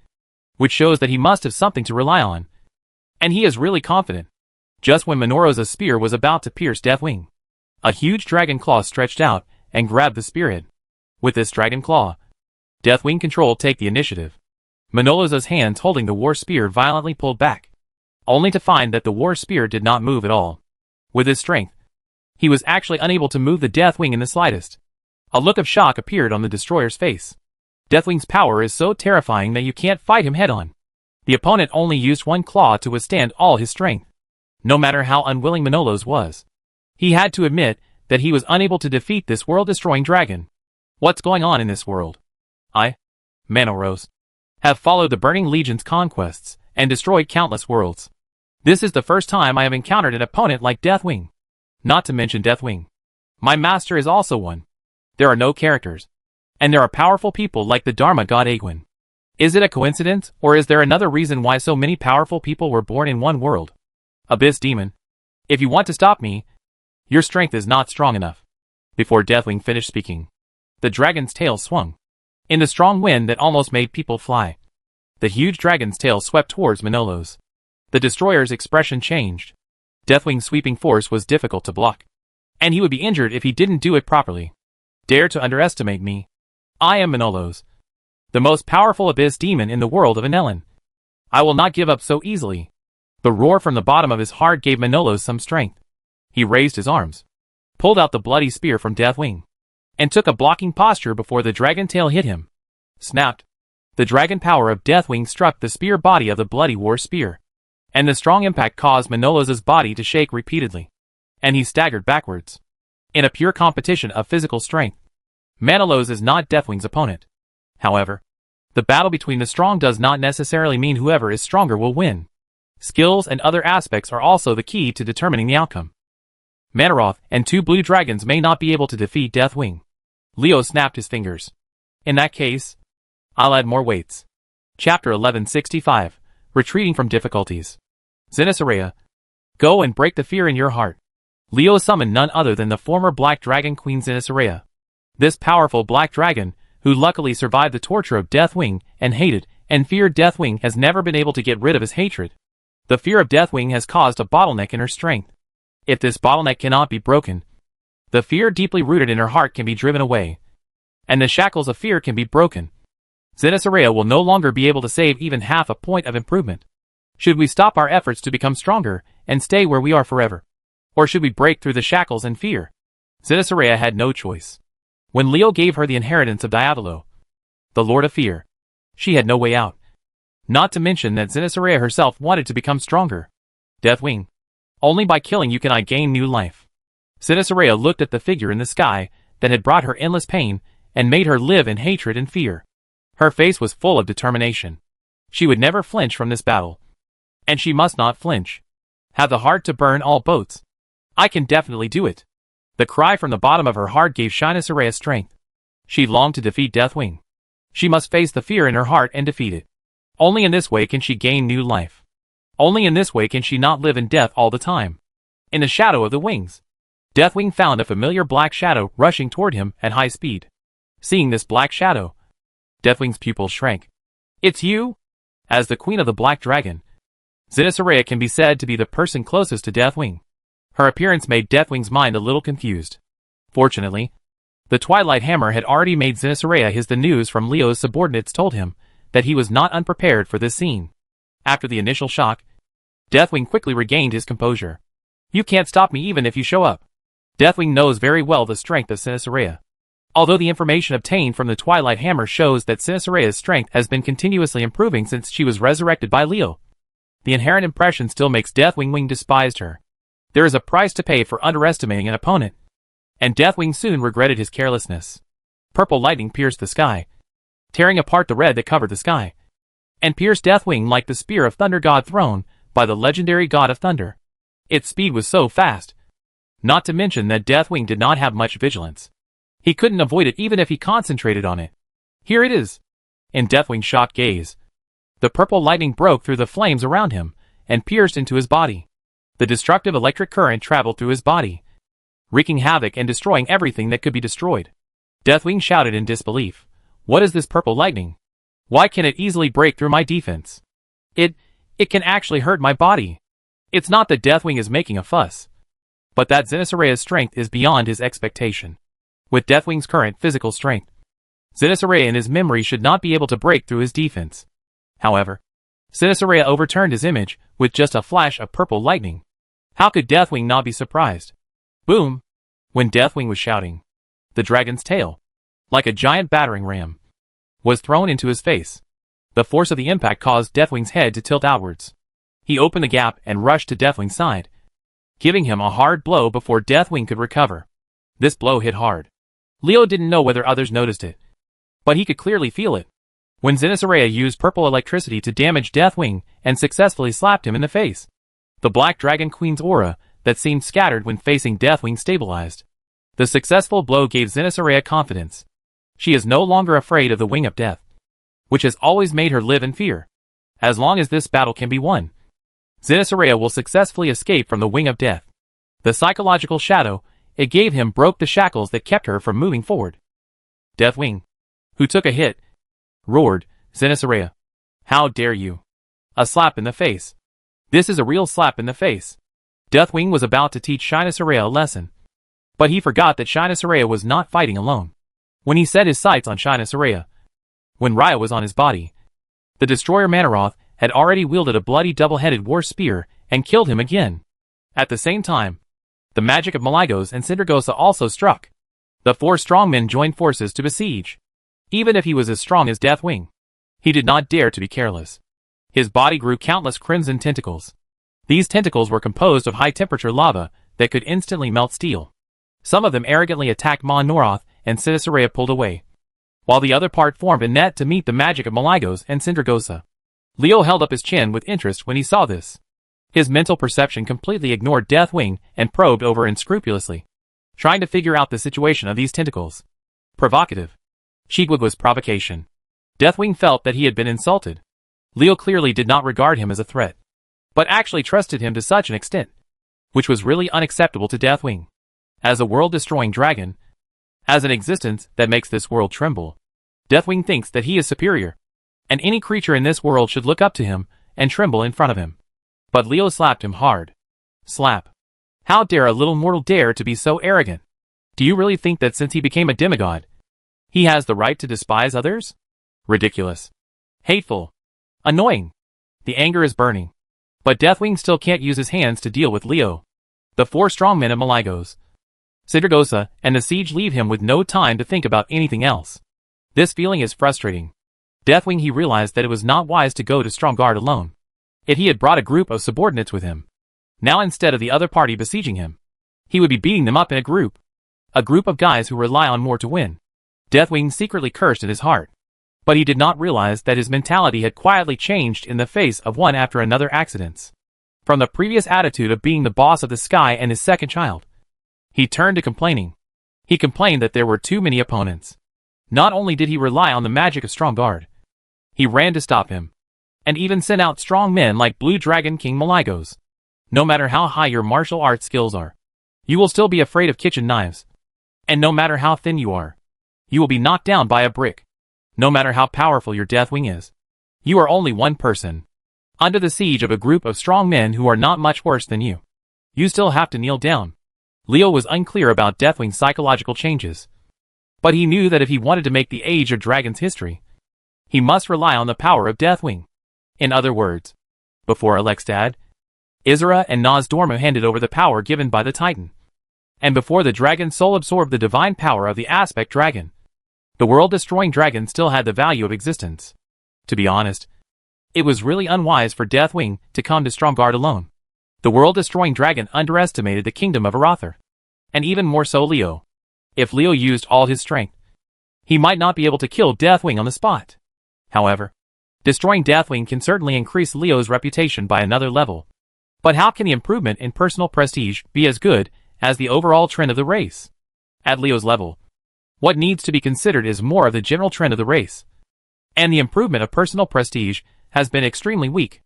which shows that he must have something to rely on. And he is really confident. Just when Minoru's spear was about to pierce Deathwing, a huge dragon claw stretched out and grabbed the spearhead. With this dragon claw, Deathwing Control take the initiative. Manolo's hands holding the war spear violently pulled back, only to find that the war spear did not move at all. With his strength, he was actually unable to move the Deathwing in the slightest. A look of shock appeared on the destroyer's face. Deathwing's power is so terrifying that you can't fight him head-on. The opponent only used one claw to withstand all his strength. No matter how unwilling Manolo's was, he had to admit that he was unable to defeat this world-destroying dragon. What's going on in this world? Manoros, have followed the Burning Legion's conquests and destroyed countless worlds. This is the first time I have encountered an opponent like Deathwing. Not to mention Deathwing. My master is also one. There are no characters. And there are powerful people like the Dharma god Agwin. Is it a coincidence, or is there another reason why so many powerful people were born in one world? Abyss Demon, if you want to stop me, your strength is not strong enough. Before Deathwing finished speaking, the dragon's tail swung. In the strong wind that almost made people fly, the huge dragon's tail swept towards Manolo's. The destroyer's expression changed. Deathwing's sweeping force was difficult to block, and he would be injured if he didn't do it properly. Dare to underestimate me. I am Manolo's, the most powerful abyss demon in the world of Anelin. I will not give up so easily. The roar from the bottom of his heart gave Manolo's some strength. He raised his arms, pulled out the bloody spear from Deathwing, and took a blocking posture before the dragon tail hit him. Snapped. The dragon power of Deathwing struck the spear body of the bloody war spear, and the strong impact caused Manolo's body to shake repeatedly, and he staggered backwards. In a pure competition of physical strength, Manolo's is not Deathwing's opponent. However, the battle between the strong does not necessarily mean whoever is stronger will win. Skills and other aspects are also the key to determining the outcome. Manaroth and two blue dragons may not be able to defeat Deathwing. Leo snapped his fingers. In that case, I'll add more weights. Chapter 1165, Retreating from Difficulties. Zenitharea, go and break the fear in your heart. Leo summoned none other than the former Black Dragon Queen Zenitharea. This powerful Black Dragon, who luckily survived the torture of Deathwing and hated and feared Deathwing, has never been able to get rid of his hatred. The fear of Deathwing has caused a bottleneck in her strength. If this bottleneck cannot be broken, the fear deeply rooted in her heart can be driven away, and the shackles of fear can be broken. Zenitharea will no longer be able to save even half a point of improvement. Should we stop our efforts to become stronger and stay where we are forever? Or should we break through the shackles and fear? Zenitharea had no choice. When Leo gave her the inheritance of Diavolo, the Lord of Fear, she had no way out. Not to mention that Zenitharea herself wanted to become stronger. Deathwing, only by killing you can I gain new life. Zenitharea looked at the figure in the sky that had brought her endless pain and made her live in hatred and fear. Her face was full of determination. She would never flinch from this battle. And she must not flinch. Have the heart to burn all boats. I can definitely do it. The cry from the bottom of her heart gave Zenitharea strength. She longed to defeat Deathwing. She must face the fear in her heart and defeat it. Only in this way can she gain new life. Only in this way can she not live in death all the time. In the shadow of the wings, Deathwing found a familiar black shadow rushing toward him at high speed. Seeing this black shadow, Deathwing's pupils shrank. It's you? As the queen of the Black Dragon, Zenitharea can be said to be the person closest to Deathwing. Her appearance made Deathwing's mind a little confused. Fortunately, the Twilight Hammer had already made Zenitharea his. The news from Leo's subordinates told him that he was not unprepared for this scene. After the initial shock, Deathwing quickly regained his composure. You can't stop me even if you show up. Deathwing knows very well the strength of Zenitharea. Although the information obtained from the Twilight Hammer shows that Zenitharaya's strength has been continuously improving since she was resurrected by Leo, the inherent impression still makes Deathwing despised her. There is a price to pay for underestimating an opponent, and Deathwing soon regretted his carelessness. Purple lightning pierced the sky, tearing apart the red that covered the sky, and pierced Deathwing like the spear of thunder god thrown by the legendary god of thunder. Its speed was so fast, not to mention that Deathwing did not have much vigilance. He couldn't avoid it even if he concentrated on it. Here it is. In Deathwing's shocked gaze, the purple lightning broke through the flames around him and pierced into his body. The destructive electric current traveled through his body, wreaking havoc and destroying everything that could be destroyed. Deathwing shouted in disbelief. What is this purple lightning? Why can it easily break through my defense? It can actually hurt my body. It's not that Deathwing is making a fuss, but that Zenitharaya's strength is beyond his expectation. With Deathwing's current physical strength, Zenitsureya in his memory should not be able to break through his defense. However, Zenitsureya overturned his image with just a flash of purple lightning. How could Deathwing not be surprised? Boom! When Deathwing was shouting, the dragon's tail, like a giant battering ram, was thrown into his face. The force of the impact caused Deathwing's head to tilt outwards. He opened the gap and rushed to Deathwing's side, giving him a hard blow before Deathwing could recover. This blow hit hard. Leo didn't know whether others noticed it, but he could clearly feel it. When Zenitsureya used purple electricity to damage Deathwing and successfully slapped him in the face, the Black Dragon Queen's aura that seemed scattered when facing Deathwing stabilized. The successful blow gave Zenitsureya confidence. She is no longer afraid of the Wing of Death, which has always made her live in fear. As long as this battle can be won, Zenitsureya will successfully escape from the Wing of Death. The psychological shadow it gave him broke the shackles that kept her from moving forward. Deathwing, who took a hit, roared, Zenitsureya, how dare you? A slap in the face. This is a real slap in the face. Deathwing was about to teach Zenitsureya a lesson, but he forgot that Zenitsureya was not fighting alone. When he set his sights on Zenitsureya, when Raya was on his body, the destroyer Manaroth had already wielded a bloody double-headed war spear and killed him again. At the same time, the magic of Malygos and Sindragosa also struck. The four strongmen joined forces to besiege. Even if he was as strong as Deathwing, he did not dare to be careless. His body grew countless crimson tentacles. These tentacles were composed of high-temperature lava that could instantly melt steel. Some of them arrogantly attacked Noroth, and Zenitsureya pulled away, while the other part formed a net to meet the magic of Malygos and Sindragosa. Leo held up his chin with interest when he saw this. His mental perception completely ignored Deathwing and probed over unscrupulously, trying to figure out the situation of these tentacles. Provocative. Shigwigwa's provocation. Deathwing felt that he had been insulted. Leo clearly did not regard him as a threat, but actually trusted him to such an extent, which was really unacceptable to Deathwing. As a world-destroying dragon, as an existence that makes this world tremble, Deathwing thinks that he is superior, and any creature in this world should look up to him and tremble in front of him. But Leo slapped him hard. Slap. How dare a little mortal dare to be so arrogant? Do you really think that since he became a demigod, he has the right to despise others? Ridiculous. Hateful. Annoying. The anger is burning. But Deathwing still can't use his hands to deal with Leo. The four strongmen of Malygos, Sindragosa, and the siege leave him with no time to think about anything else. This feeling is frustrating. Deathwing he realized that it was not wise to go to Stromgarde alone. If he had brought a group of subordinates with him, now instead of the other party besieging him, he would be beating them up in a group of guys who rely on more to win. Deathwing secretly cursed in his heart, but he did not realize that his mentality had quietly changed in the face of one after another accidents. From the previous attitude of being the boss of the sky and his second child, he turned to complaining. He complained that there were too many opponents. Not only did he rely on the magic of Stromgarde, he ran to stop him, and even sent out strong men like Blue Dragon King Malygos. No matter how high your martial arts skills are, you will still be afraid of kitchen knives. And no matter how thin you are, you will be knocked down by a brick. No matter how powerful your Deathwing is, you are only one person, under the siege of a group of strong men who are not much worse than you. You still have to kneel down. Leo was unclear about Deathwing's psychological changes, but he knew that if he wanted to make the Age of Dragons history, he must rely on the power of Deathwing. In other words, before Alexstad, Isra and Nozdormu handed over the power given by the Titan, and before the dragon's soul absorbed the divine power of the Aspect Dragon, the world-destroying dragon still had the value of existence. To be honest, it was really unwise for Deathwing to come to Stromgarde alone. The world-destroying dragon underestimated the kingdom of Arather, and even more so Leo. If Leo used all his strength, he might not be able to kill Deathwing on the spot. However, destroying Deathwing can certainly increase Leo's reputation by another level. But how can the improvement in personal prestige be as good as the overall trend of the race? At Leo's level, what needs to be considered is more of the general trend of the race. And the improvement of personal prestige has been extremely weak.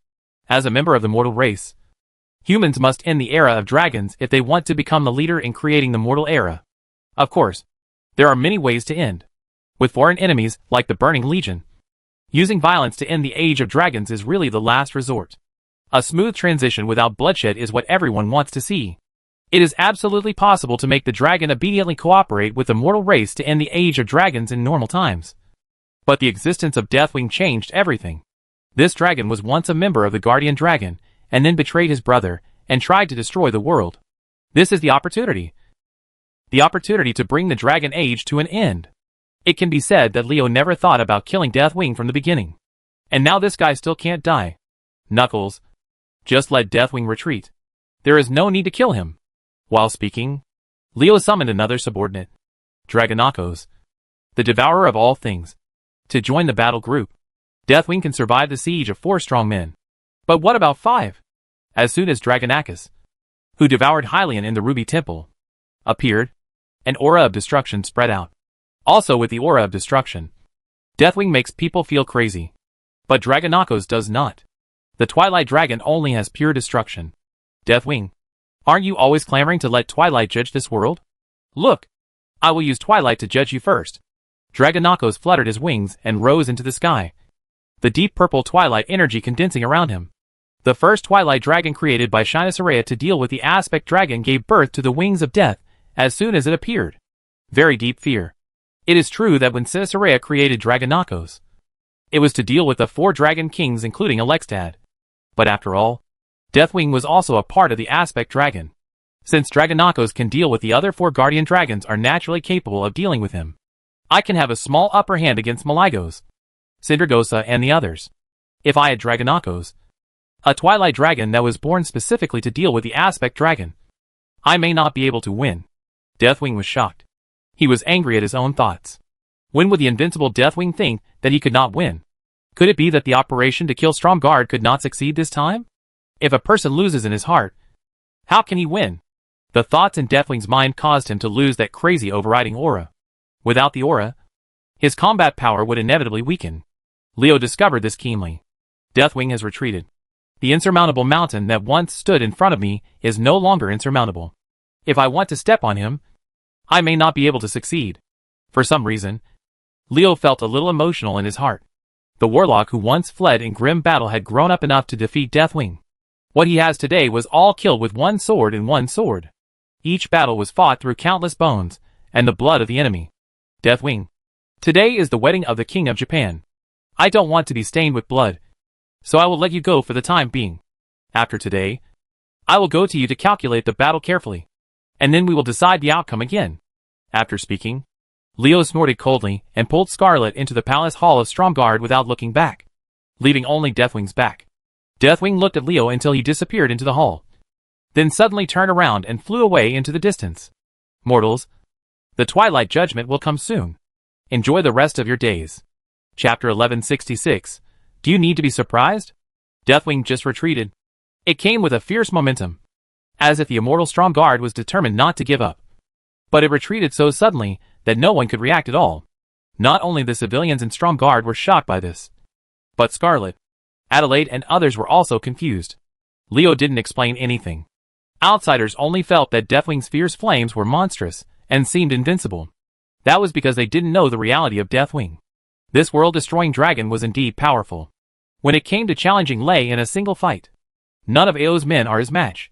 As a member of the mortal race, humans must end the era of dragons if they want to become the leader in creating the mortal era. Of course, there are many ways to end. With foreign enemies like the Burning Legion, using violence to end the Age of Dragons is really the last resort. A smooth transition without bloodshed is what everyone wants to see. It is absolutely possible to make the dragon obediently cooperate with the mortal race to end the age of dragons in normal times. But the existence of Deathwing changed everything. This dragon was once a member of the Guardian Dragon, and then betrayed his brother, and tried to destroy the world. This is the opportunity. The opportunity to bring the dragon age to an end. It can be said that Leo never thought about killing Deathwing from the beginning. And now this guy still can't die. Knuckles, just let Deathwing retreat. There is no need to kill him. While speaking, Leo summoned another subordinate, Dragonakos, the devourer of all things, to join the battle group. Deathwing can survive the siege of 4 strong men. But what about 5? As soon as Dragonakos, who devoured Hylian in the Ruby Temple, appeared, an aura of destruction spread out. Also with the aura of destruction, Deathwing makes people feel crazy. But Dragonakos does not. The Twilight Dragon only has pure destruction. Deathwing, aren't you always clamoring to let Twilight judge this world? Look, I will use Twilight to judge you first. Dragonakos fluttered his wings and rose into the sky, the deep purple Twilight energy condensing around him. The first Twilight Dragon created by Shinisareya to deal with the Aspect Dragon gave birth to the Wings of Death as soon as it appeared. Very deep fear. It is true that when Shinisareya created Dragonakos, it was to deal with the 4 Dragon Kings including Alexstad. But after all, Deathwing was also a part of the Aspect Dragon. Since Dragonakos can deal with the other 4 Guardian Dragons are naturally capable of dealing with him. I can have a small upper hand against Malygos, Syndragosa and the others. If I had Dragonakos, a Twilight Dragon that was born specifically to deal with the Aspect Dragon, I may not be able to win. Deathwing was shocked. He was angry at his own thoughts. When would the invincible Deathwing think that he could not win? Could it be that the operation to kill Stromgarde could not succeed this time? If a person loses in his heart, how can he win? The thoughts in Deathwing's mind caused him to lose that crazy overriding aura. Without the aura, his combat power would inevitably weaken. Leo discovered this keenly. Deathwing has retreated. The insurmountable mountain that once stood in front of me is no longer insurmountable. If I want to step on him, I may not be able to succeed. For some reason, Leo felt a little emotional in his heart. The warlock who once fled in grim battle had grown up enough to defeat Deathwing. What he has today was all killed with one sword and one sword. Each battle was fought through countless bones and the blood of the enemy. Deathwing, today is the wedding of the King of Japan. I don't want to be stained with blood, so I will let you go for the time being. After today, I will go to you to calculate the battle carefully, and then we will decide the outcome again. After speaking, Leo snorted coldly and pulled Scarlet into the palace hall of Stromgarde without looking back, leaving only Deathwing's back. Deathwing looked at Leo until he disappeared into the hall, then suddenly turned around and flew away into the distance. Mortals, the Twilight Judgment will come soon. Enjoy the rest of your days. Chapter 1166. Do you need to be surprised? Deathwing just retreated. It came with a fierce momentum, as if the immortal Stromgarde was determined not to give up. But it retreated so suddenly that no one could react at all. Not only the civilians in Stromgarde were shocked by this, but Scarlet, Adelaide and others were also confused. Leo didn't explain anything. Outsiders only felt that Deathwing's fierce flames were monstrous and seemed invincible. That was because they didn't know the reality of Deathwing. This world-destroying dragon was indeed powerful. When it came to challenging Lei in a single fight, none of Ao's men are his match.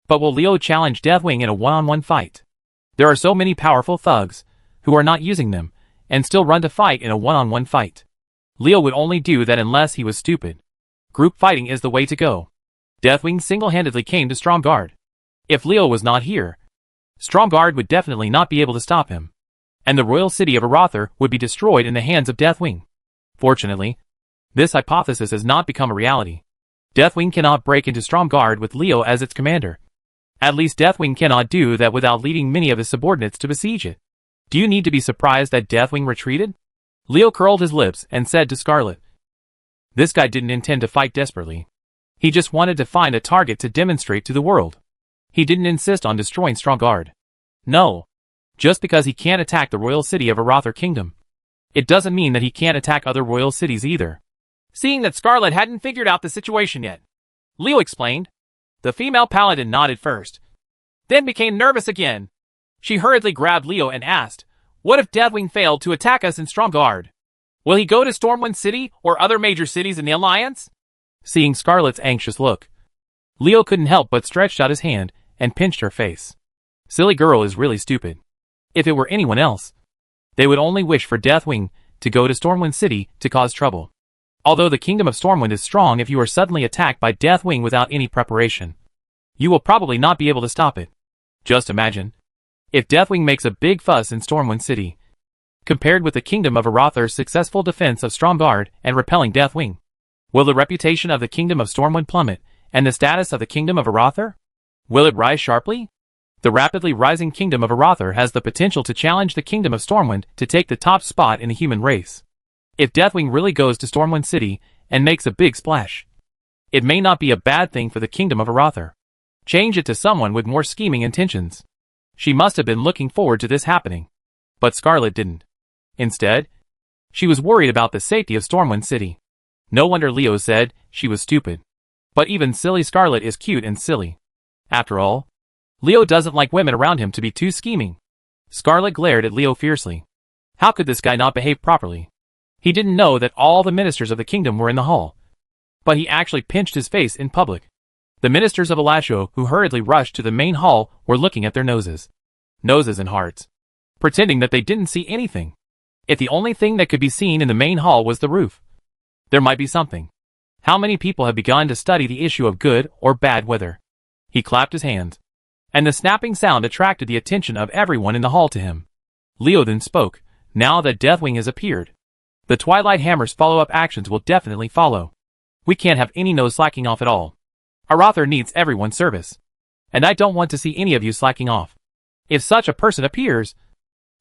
But will Leo challenge Deathwing in a one-on-one fight? There are so many powerful thugs who are not using them and still run to fight in a one-on-one fight. Leo would only do that unless he was stupid. Group fighting is the way to go. Deathwing single-handedly came to Stromgarde. If Leo was not here, Stromgarde would definitely not be able to stop him, and the royal city of Arather would be destroyed in the hands of Deathwing. Fortunately, this hypothesis has not become a reality. Deathwing cannot break into Stromgarde with Leo as its commander. At least Deathwing cannot do that without leading many of his subordinates to besiege it. Do you need to be surprised that Deathwing retreated? Leo curled his lips and said to Scarlet, "This guy didn't intend to fight desperately. He just wanted to find a target to demonstrate to the world. He didn't insist on destroying Stromgarde. No. Just because he can't attack the royal city of Arather Kingdom, it doesn't mean that he can't attack other royal cities either." Seeing that Scarlet hadn't figured out the situation yet, Leo explained. The female paladin nodded first, then became nervous again. She hurriedly grabbed Leo and asked, "What if Deathwing failed to attack us in Stromgarde? Will he go to Stormwind City or other major cities in the Alliance?" Seeing Scarlet's anxious look, Leo couldn't help but stretched out his hand and pinched her face. Silly girl is really stupid. If it were anyone else, they would only wish for Deathwing to go to Stormwind City to cause trouble. Although the Kingdom of Stormwind is strong, if you are suddenly attacked by Deathwing without any preparation, you will probably not be able to stop it. Just imagine if Deathwing makes a big fuss in Stormwind City, compared with the Kingdom of Arathar's successful defense of Stromgarde and repelling Deathwing. Will the reputation of the Kingdom of Stormwind plummet, and the status of the Kingdom of Arathar? Will it rise sharply? The rapidly rising Kingdom of Arathar has the potential to challenge the Kingdom of Stormwind to take the top spot in the human race. If Deathwing really goes to Stormwind City and makes a big splash, it may not be a bad thing for the Kingdom of Arathar. Change it to someone with more scheming intentions. She must have been looking forward to this happening. But Scarlet didn't. Instead, she was worried about the safety of Stormwind City. No wonder Leo said she was stupid. But even silly Scarlet is cute and silly. After all, Leo doesn't like women around him to be too scheming. Scarlet glared at Leo fiercely. How could this guy not behave properly? He didn't know that all the ministers of the kingdom were in the hall. But he actually pinched his face in public. The ministers of Alasho who hurriedly rushed to the main hall were looking at their noses. Noses and hearts. Pretending that they didn't see anything. If the only thing that could be seen in the main hall was the roof, there might be something. How many people have begun to study the issue of good or bad weather? He clapped his hands, and the snapping sound attracted the attention of everyone in the hall to him. Leo then spoke. Now that Deathwing has appeared, the Twilight Hammer's follow-up actions will definitely follow. We can't have any no slacking off at all. Arathar needs everyone's service, and I don't want to see any of you slacking off. If such a person appears,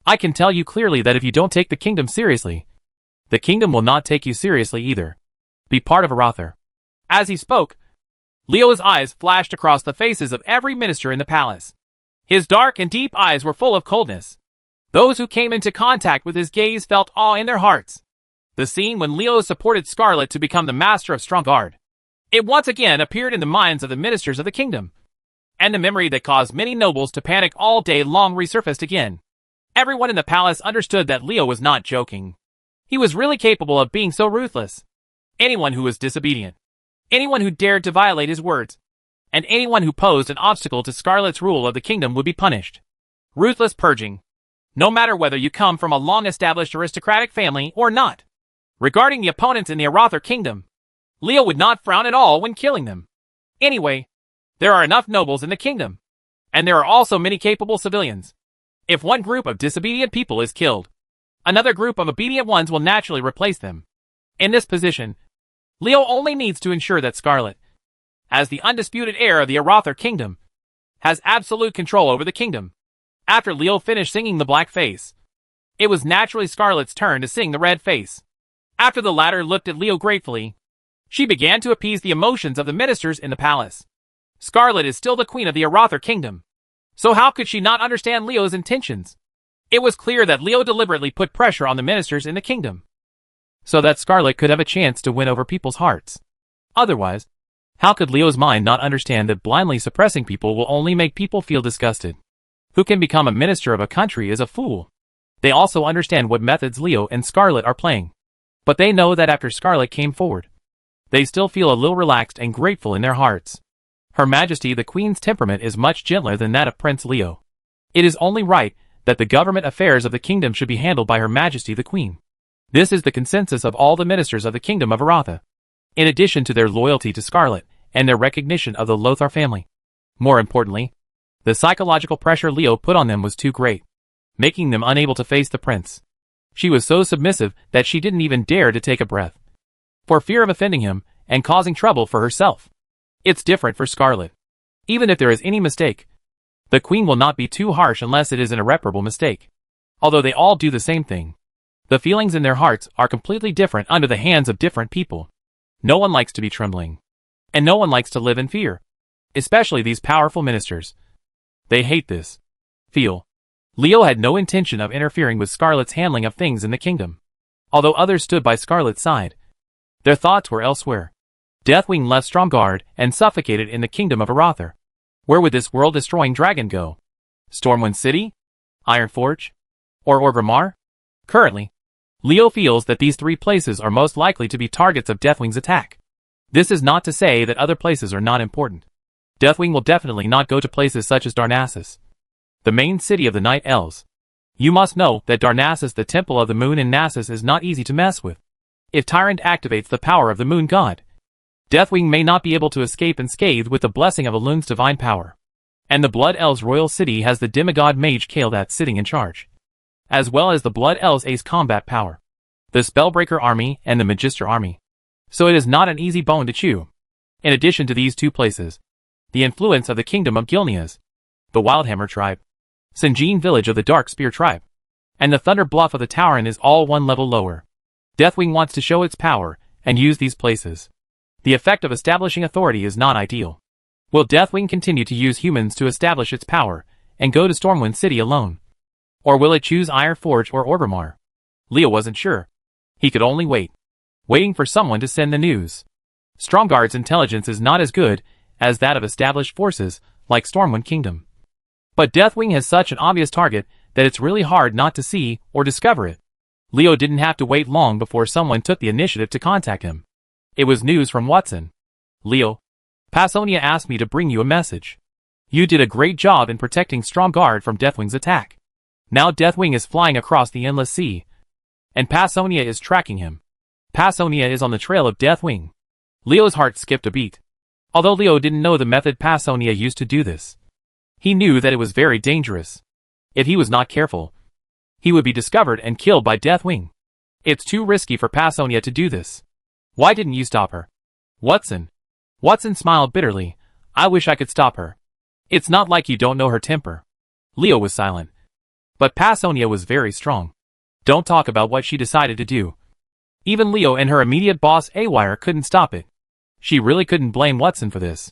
I can tell you clearly that if you don't take the kingdom seriously, the kingdom will not take you seriously either. Be part of Arathar. As he spoke, Leo's eyes flashed across the faces of every minister in the palace. His dark and deep eyes were full of coldness. Those who came into contact with his gaze felt awe in their hearts. The scene when Leo supported Scarlet to become the master of Stromgarde. It once again appeared in the minds of the ministers of the kingdom. And the memory that caused many nobles to panic all day long resurfaced again. Everyone in the palace understood that Leo was not joking. He was really capable of being so ruthless. Anyone who was disobedient, anyone who dared to violate his words, and anyone who posed an obstacle to Scarlet's rule of the kingdom would be punished. Ruthless purging. No matter whether you come from a long-established aristocratic family or not. Regarding the opponents in the Arathar kingdom, Leo would not frown at all when killing them. Anyway, there are enough nobles in the kingdom, and there are also many capable civilians. If one group of disobedient people is killed, another group of obedient ones will naturally replace them. In this position, Leo only needs to ensure that Scarlet, as the undisputed heir of the Arathar kingdom, has absolute control over the kingdom. After Leo finished singing the Black Face, it was naturally Scarlet's turn to sing the Red Face. After the latter looked at Leo gratefully, she began to appease the emotions of the ministers in the palace. Scarlet is still the queen of the Arathar kingdom. So how could she not understand Leo's intentions? It was clear that Leo deliberately put pressure on the ministers in the kingdom, so that Scarlet could have a chance to win over people's hearts. Otherwise, how could Leo's mind not understand that blindly suppressing people will only make people feel disgusted? Who can become a minister of a country is a fool. They also understand what methods Leo and Scarlet are playing. But they know that after Scarlet came forward, they still feel a little relaxed and grateful in their hearts. Her Majesty the Queen's temperament is much gentler than that of Prince Leo. It is only right that the government affairs of the kingdom should be handled by Her Majesty the Queen. This is the consensus of all the ministers of the kingdom of Arathar, in addition to their loyalty to Scarlet and their recognition of the Lothar family. More importantly, the psychological pressure Leo put on them was too great, making them unable to face the prince. She was so submissive that she didn't even dare to take a breath, for fear of offending him and causing trouble for herself. It's different for Scarlet. Even if there is any mistake, the queen will not be too harsh unless it is an irreparable mistake. Although they all do the same thing, the feelings in their hearts are completely different under the hands of different people. No one likes to be trembling, and no one likes to live in fear, especially these powerful ministers. They hate this. Feel. Leo had no intention of interfering with Scarlet's handling of things in the kingdom. Although others stood by Scarlet's side, their thoughts were elsewhere. Deathwing left Stromgarde and suffocated in the kingdom of Arathar. Where would this world-destroying dragon go? Stormwind City? Ironforge? Or Orgrimmar? Currently, Leo feels that these three places are most likely to be targets of Deathwing's attack. This is not to say that other places are not important. Deathwing will definitely not go to places such as Darnassus. the main city of the Night Elves. You must know that Darnassus, the Temple of the Moon in Nasus, is not easy to mess with. If Tyrant activates the power of the Moon God, Deathwing may not be able to escape unscathed with the blessing of Alun's divine power. And the Blood Elves' royal city has the demigod mage Kale that's sitting in charge, as well as the Blood Elves' ace combat power, the Spellbreaker army, and the Magister army. So it is not an easy bone to chew. In addition to these two places, the influence of the kingdom of Gilneas, the Wildhammer tribe, Sinjin village of the Dark Spear tribe, and the Thunder Bluff of the Tauren is all one level lower. Deathwing wants to show its power and use these places. The effect of establishing authority is not ideal. Will Deathwing continue to use humans to establish its power and go to Stormwind City alone? Or will it choose Ironforge or Orgrimmar? Leo wasn't sure. He could only wait, waiting for someone to send the news. Stromgarde's intelligence is not as good as that of established forces like Stormwind Kingdom. But Deathwing has such an obvious target that it's really hard not to see or discover it. Leo didn't have to wait long before someone took the initiative to contact him. It was news from Watson. Leo, Passonia asked me to bring you a message. You did a great job in protecting Stromgarde from Deathwing's attack. Now Deathwing is flying across the endless sea, and Passonia is tracking him. Passonia is on the trail of Deathwing. Leo's heart skipped a beat. Although Leo didn't know the method Passonia used to do this, he knew that it was very dangerous. If he was not careful, he would be discovered and killed by Deathwing. It's too risky for Passonia to do this. Why didn't you stop her? Watson. Watson smiled bitterly. I wish I could stop her. It's not like you don't know her temper. Leo was silent. But Passonia was very strong. Don't talk about what she decided to do. Even Leo and her immediate boss Awire couldn't stop it. She really couldn't blame Watson for this.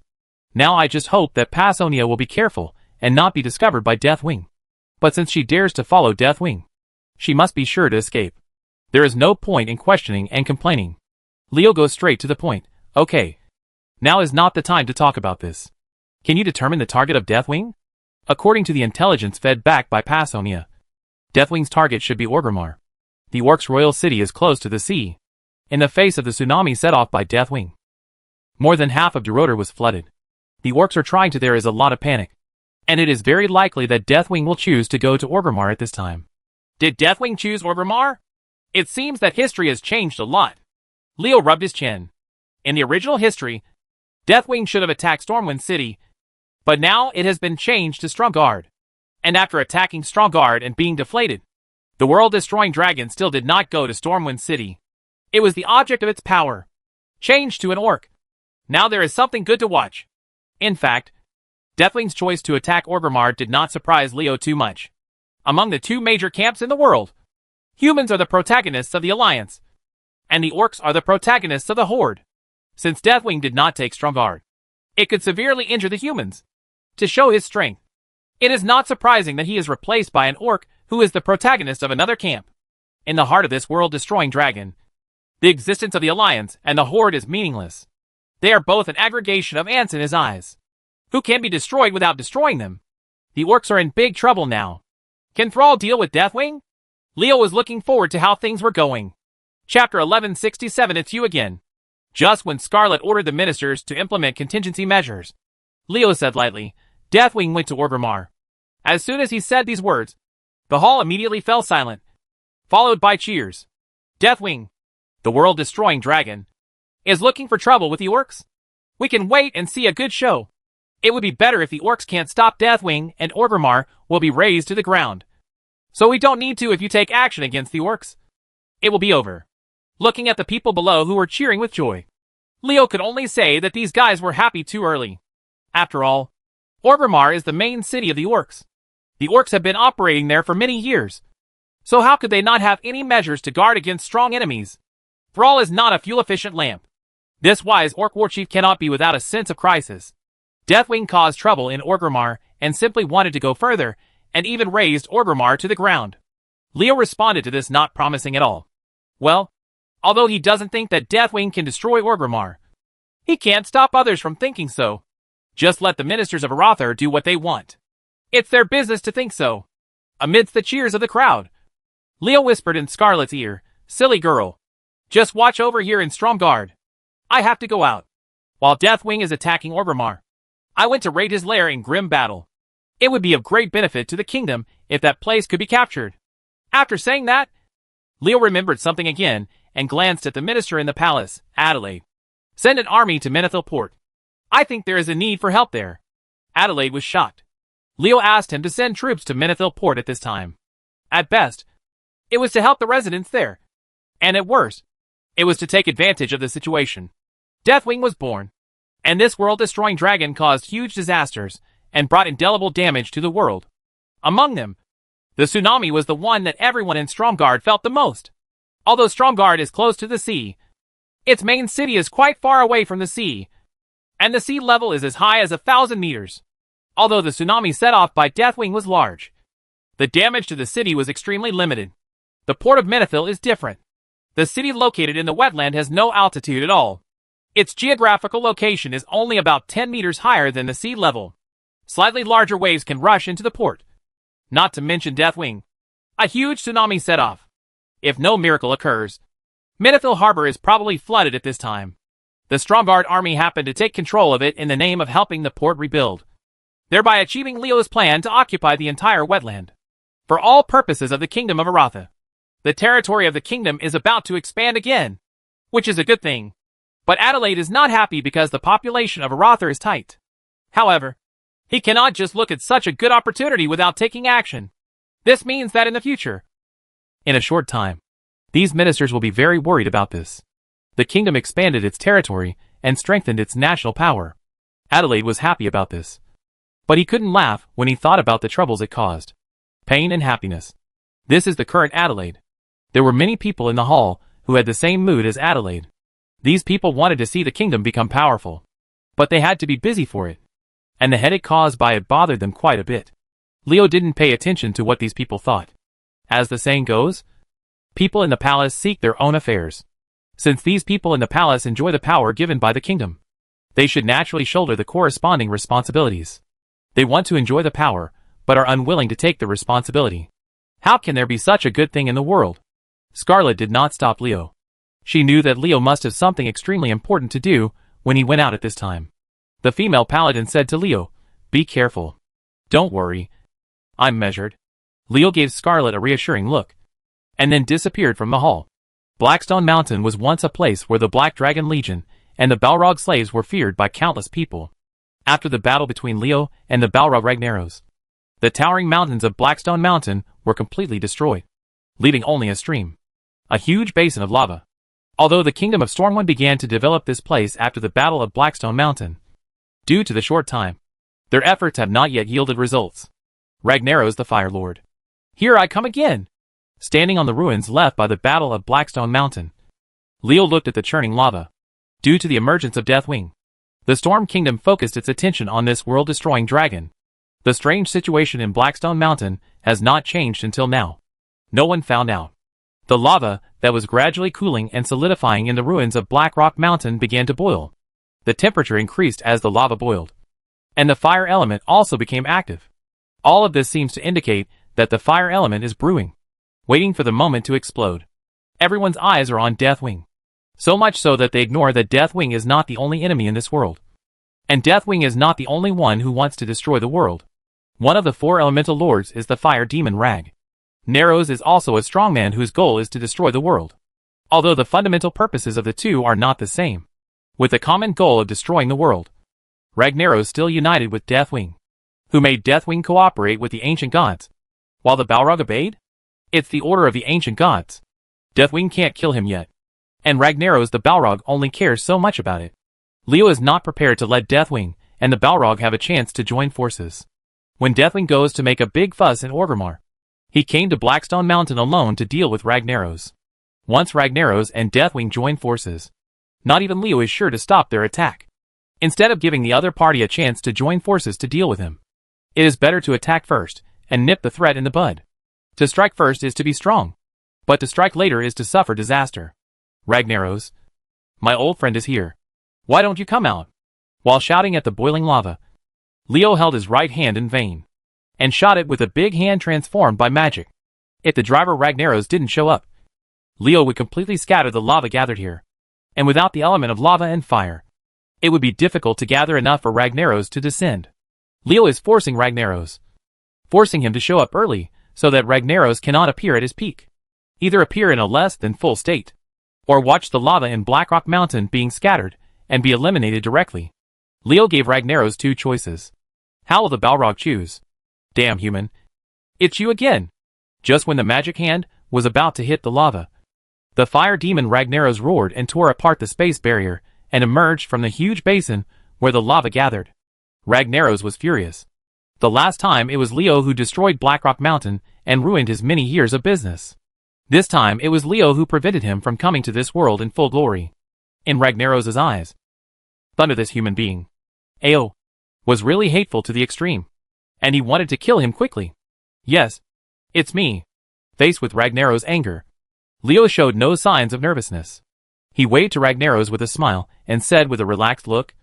Now I just hope that Passonia will be careful and not be discovered by Deathwing. But since she dares to follow Deathwing, she must be sure to escape. There is no point in questioning and complaining. Leo goes straight to the point. Okay. Now is not the time to talk about this. Can you determine the target of Deathwing? According to the intelligence fed back by Passonia, Deathwing's target should be Orgrimmar. The Orcs' royal city is close to the sea, in the face of the tsunami set off by Deathwing. More than half of Duroder was flooded. The Orcs are trying to. There is a lot of panic, and it is very likely that Deathwing will choose to go to Orgrimmar at this time. Did Deathwing choose Orgrimmar? It seems that history has changed a lot. Leo rubbed his chin. In the original history, Deathwing should have attacked Stormwind City, but now it has been changed to Stromgarde. And after attacking Stromgarde and being deflated, the world-destroying dragon still did not go to Stormwind City. It was the object of its power, changed to an orc. Now there is something good to watch. In fact, Deathwing's choice to attack Orgrimmar did not surprise Leo too much. Among the two major camps in the world, humans are the protagonists of the Alliance, and the orcs are the protagonists of the Horde. Since Deathwing did not take Stromgarde, it could severely injure the humans. To show his strength, it is not surprising that he is replaced by an orc who is the protagonist of another camp. In the heart of this world-destroying dragon, the existence of the Alliance and the Horde is meaningless. They are both an aggregation of ants in his eyes, who can be destroyed without destroying them. The orcs are in big trouble now. Can Thrall deal with Deathwing? Leo was looking forward to how things were going. Chapter 1167. It's you again. Just when Scarlet ordered the ministers to implement contingency measures, Leo said lightly, Deathwing went to Orgrimmar. As soon as he said these words, the hall immediately fell silent, followed by cheers. Deathwing, the world-destroying dragon, is looking for trouble with the orcs? We can wait and see a good show. It would be better if the orcs can't stop Deathwing, and Orgrimmar will be razed to the ground. So we don't need to if you take action against the orcs. It will be over. Looking at the people below who were cheering with joy, Leo could only say that these guys were happy too early. After all, Orgrimmar is the main city of the orcs. The orcs have been operating there for many years. So how could they not have any measures to guard against strong enemies? Thrall is not a fuel-efficient lamp. This wise orc warchief cannot be without a sense of crisis. Deathwing caused trouble in Orgrimmar and simply wanted to go further, and even razed Orgrimmar to the ground. Leo responded to this not promising at all. Well, although he doesn't think that Deathwing can destroy Orgrimmar, he can't stop others from thinking so. Just let the ministers of Arathar do what they want. It's their business to think so. Amidst the cheers of the crowd, Leo whispered in Scarlet's ear, Silly girl. Just watch over here in Stromgarde. I have to go out. While Deathwing is attacking Orgrimmar, I went to raid his lair in grim battle. It would be of great benefit to the kingdom if that place could be captured. After saying that, Leo remembered something again and glanced at the minister in the palace, Adelaide. Send an army to Menethil Port. I think there is a need for help there. Adelaide was shocked. Leo asked him to send troops to Menethil Port at this time. At best, it was to help the residents there. And at worst, it was to take advantage of the situation. Deathwing was born, and this world-destroying dragon caused huge disasters and brought indelible damage to the world. Among them, the tsunami was the one that everyone in Stromgard felt the most. Although Stromgard is close to the sea, its main city is quite far away from the sea, and the sea level is as high as 1,000 meters. Although the tsunami set off by Deathwing was large, the damage to the city was extremely limited. The port of Menethil is different. The city located in the wetland has no altitude at all. Its geographical location is only about 10 meters higher than the sea level. Slightly larger waves can rush into the port. Not to mention Deathwing. A huge tsunami set off. If no miracle occurs, Menethil Harbor is probably flooded at this time. The Stromgard army happened to take control of it in the name of helping the port rebuild, thereby achieving Leo's plan to occupy the entire wetland. For all purposes of the kingdom of Aratha, the territory of the kingdom is about to expand again, which is a good thing. But Adelaide is not happy because the population of Aratha is tight. However, he cannot just look at such a good opportunity without taking action. This means that in the future, in a short time, these ministers will be very worried about this. The kingdom expanded its territory and strengthened its national power. Adelaide was happy about this. But he couldn't laugh when he thought about the troubles it caused. Pain and happiness. This is the current Adelaide. There were many people in the hall who had the same mood as Adelaide. These people wanted to see the kingdom become powerful. But they had to be busy for it. And the headache caused by it bothered them quite a bit. Leo didn't pay attention to what these people thought. As the saying goes, people in the palace seek their own affairs. Since these people in the palace enjoy the power given by the kingdom, they should naturally shoulder the corresponding responsibilities. They want to enjoy the power, but are unwilling to take the responsibility. How can there be such a good thing in the world? Scarlet did not stop Leo. She knew that Leo must have something extremely important to do when he went out at this time. The female paladin said to Leo, "Be careful. Don't worry. I'm measured." Leo gave Scarlet a reassuring look, and then disappeared from the hall. Blackstone Mountain was once a place where the Black Dragon Legion and the Balrog slaves were feared by countless people. After the battle between Leo and the Balrog Ragnaros, the towering mountains of Blackstone Mountain were completely destroyed, leaving only a stream, a huge basin of lava. Although the kingdom of Stormwind began to develop this place after the Battle of Blackstone Mountain, due to the short time, their efforts have not yet yielded results. Ragnaros the Fire Lord. Here I come again! Standing on the ruins left by the Battle of Blackstone Mountain, Leo looked at the churning lava. Due to the emergence of Deathwing, the Storm Kingdom focused its attention on this world-destroying dragon. The strange situation in Blackstone Mountain has not changed until now. No one found out. The lava that was gradually cooling and solidifying in the ruins of Black Rock Mountain began to boil. The temperature increased as the lava boiled, and the fire element also became active. All of this seems to indicate that the fire element is brewing, waiting for the moment to explode. Everyone's eyes are on Deathwing. So much so that they ignore that Deathwing is not the only enemy in this world. And Deathwing is not the only one who wants to destroy the world. One of the 4 elemental lords is the fire demon Rag. Naros is also a strongman whose goal is to destroy the world. Although the fundamental purposes of the two are not the same, with the common goal of destroying the world, Ragnaros still united with Deathwing, who made Deathwing cooperate with the ancient gods, while the Balrog obeyed. It's the order of the ancient gods. Deathwing can't kill him yet, and Ragnaros the Balrog only cares so much about it. Leo is not prepared to let Deathwing and the Balrog have a chance to join forces. When Deathwing goes to make a big fuss in Orgrimmar, he came to Blackstone Mountain alone to deal with Ragnaros. Once Ragnaros and Deathwing join forces, not even Leo is sure to stop their attack. Instead of giving the other party a chance to join forces to deal with him, it is better to attack first and nip the threat in the bud. To strike first is to be strong, but to strike later is to suffer disaster. Ragnaros, my old friend is here. Why don't you come out? While shouting at the boiling lava, Leo held his right hand in vain, and shot it with a big hand transformed by magic. If the driver Ragnaros didn't show up, Leo would completely scatter the lava gathered here. And without the element of lava and fire, it would be difficult to gather enough for Ragnaros to descend. Leo is forcing Ragnaros, forcing him to show up early so that Ragnaros cannot appear at his peak. Either appear in a less than full state, or watch the lava in Blackrock Mountain being scattered and be eliminated directly. Leo gave Ragnaros two choices. How will the Balrog choose? Damn human. It's you again. Just when the magic hand was about to hit the lava, the fire demon Ragnaros roared and tore apart the space barrier and emerged from the huge basin where the lava gathered. Ragnaros was furious. The last time it was Leo who destroyed Blackrock Mountain and ruined his many years of business. This time it was Leo who prevented him from coming to this world in full glory. In Ragnaros' eyes, thunder, this human being, Ao, was really hateful to the extreme, and he wanted to kill him quickly. Yes, it's me. Faced with Ragnaros' anger, Leo showed no signs of nervousness. He waved to Ragnaros with a smile and said with a relaxed look,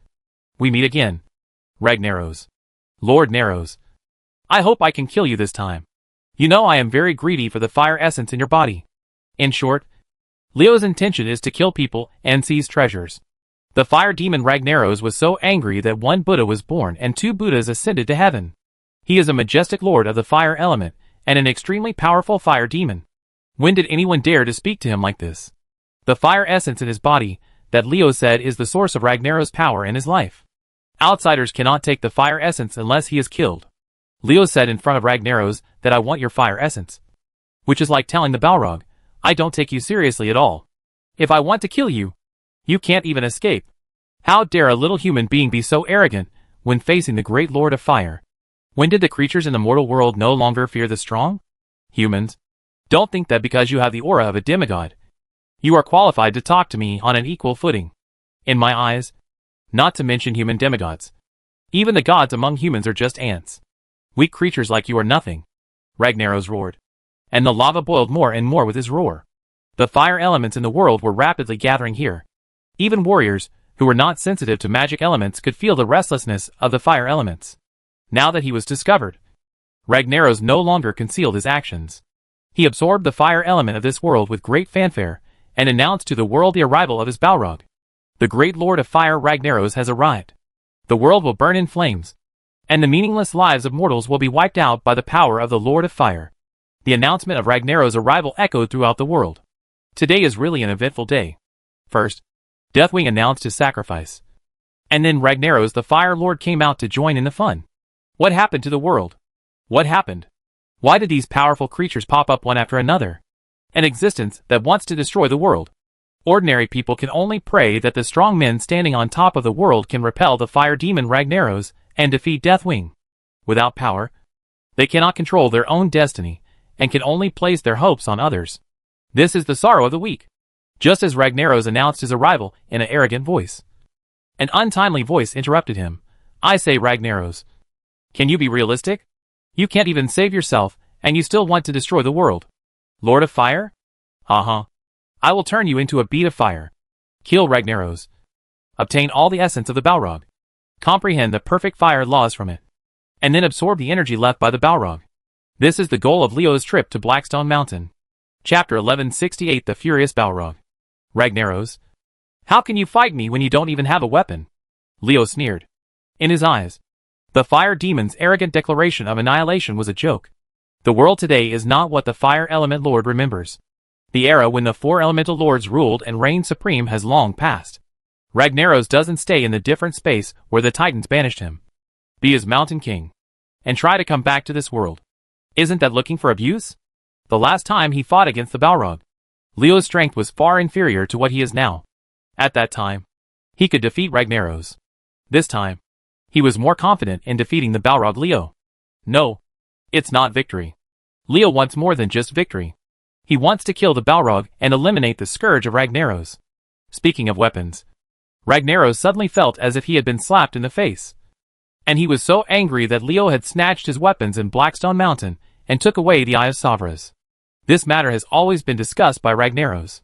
"We meet again, Ragnaros. Lord Naros. I hope I can kill you this time. You know I am very greedy for the fire essence in your body." In short, Leo's intention is to kill people and seize treasures. The fire demon Ragnaros was so angry that one Buddha was born and two Buddhas ascended to heaven. He is a majestic lord of the fire element and an extremely powerful fire demon. When did anyone dare to speak to him like this? The fire essence in his body, that Leo said is the source of Ragnaros' power in his life. Outsiders cannot take the fire essence unless he is killed. Leo said in front of Ragnaros that I want your fire essence. Which is like telling the Balrog, I don't take you seriously at all. If I want to kill you, you can't even escape. How dare a little human being be so arrogant when facing the great Lord of Fire? When did the creatures in the mortal world no longer fear the strong? Humans, don't think that because you have the aura of a demigod, you are qualified to talk to me on an equal footing. In my eyes, not to mention human demigods, even the gods among humans are just ants. Weak creatures like you are nothing. Ragnaros roared. And the lava boiled more and more with his roar. The fire elements in the world were rapidly gathering here. Even warriors, who were not sensitive to magic elements, could feel the restlessness of the fire elements. Now that he was discovered, Ragnaros no longer concealed his actions. He absorbed the fire element of this world with great fanfare, and announced to the world the arrival of his Balrog. The great Lord of Fire Ragnaros has arrived. The world will burn in flames, and the meaningless lives of mortals will be wiped out by the power of the Lord of Fire. The announcement of Ragnaros' arrival echoed throughout the world. Today is really an eventful day. First, Deathwing announced his sacrifice. And then Ragnaros the Fire Lord came out to join in the fun. What happened to the world? What happened? Why did these powerful creatures pop up one after another? An existence that wants to destroy the world. Ordinary people can only pray that the strong men standing on top of the world can repel the fire demon Ragnaros and defeat Deathwing. Without power, they cannot control their own destiny, and can only place their hopes on others. This is the sorrow of the weak. Just as Ragnaros announced his arrival in an arrogant voice, an untimely voice interrupted him. I say, Ragnaros, can you be realistic? You can't even save yourself, and you still want to destroy the world. Lord of Fire? Uh-huh. I will turn you into a bead of fire. Kill Ragnaros. Obtain all the essence of the Balrog. Comprehend the perfect fire laws from it. And then absorb the energy left by the Balrog. This is the goal of Leo's trip to Blackstone Mountain. Chapter 1168, The Furious Balrog. Ragnaros, how can you fight me when you don't even have a weapon? Leo sneered. In his eyes, the fire demon's arrogant declaration of annihilation was a joke. The world today is not what the Fire Element Lord remembers. The era when the four elemental lords ruled and reigned supreme has long passed. Ragnaros doesn't stay in the different space where the Titans banished him. Be his mountain king, and try to come back to this world. Isn't that looking for abuse? The last time he fought against the Balrog, Leo's strength was far inferior to what he is now. At that time, he could defeat Ragnaros. This time, he was more confident in defeating the Balrog Leo. No, it's not victory. Leo wants more than just victory. He wants to kill the Balrog and eliminate the scourge of Ragnaros. Speaking of weapons, Ragnaros suddenly felt as if he had been slapped in the face. And he was so angry that Leo had snatched his weapons in Blackstone Mountain and took away the Eye of Savras. This matter has always been discussed by Ragnaros.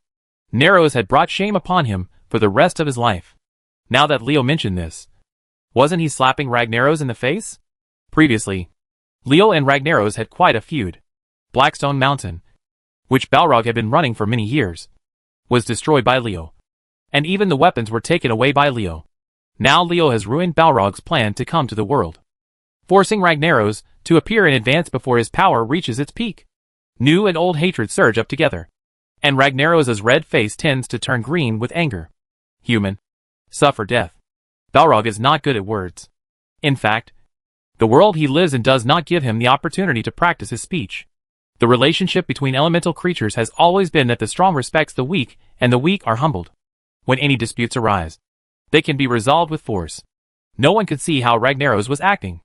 Naros had brought shame upon him for the rest of his life. Now that Leo mentioned this, wasn't he slapping Ragnaros in the face? Previously, Leo and Ragnaros had quite a feud. Blackstone Mountain, which Balrog had been running for many years, was destroyed by Leo. And even the weapons were taken away by Leo. Now Leo has ruined Balrog's plan to come to the world, forcing Ragnaros to appear in advance before his power reaches its peak. New and old hatred surge up together, and Ragnaros's red face tends to turn green with anger. Human. Suffer death. Balrog is not good at words. In fact, the world he lives in does not give him the opportunity to practice his speech. The relationship between elemental creatures has always been that the strong respects the weak, and the weak are humbled. When any disputes arise, they can be resolved with force. No one could see how Ragnaros was acting.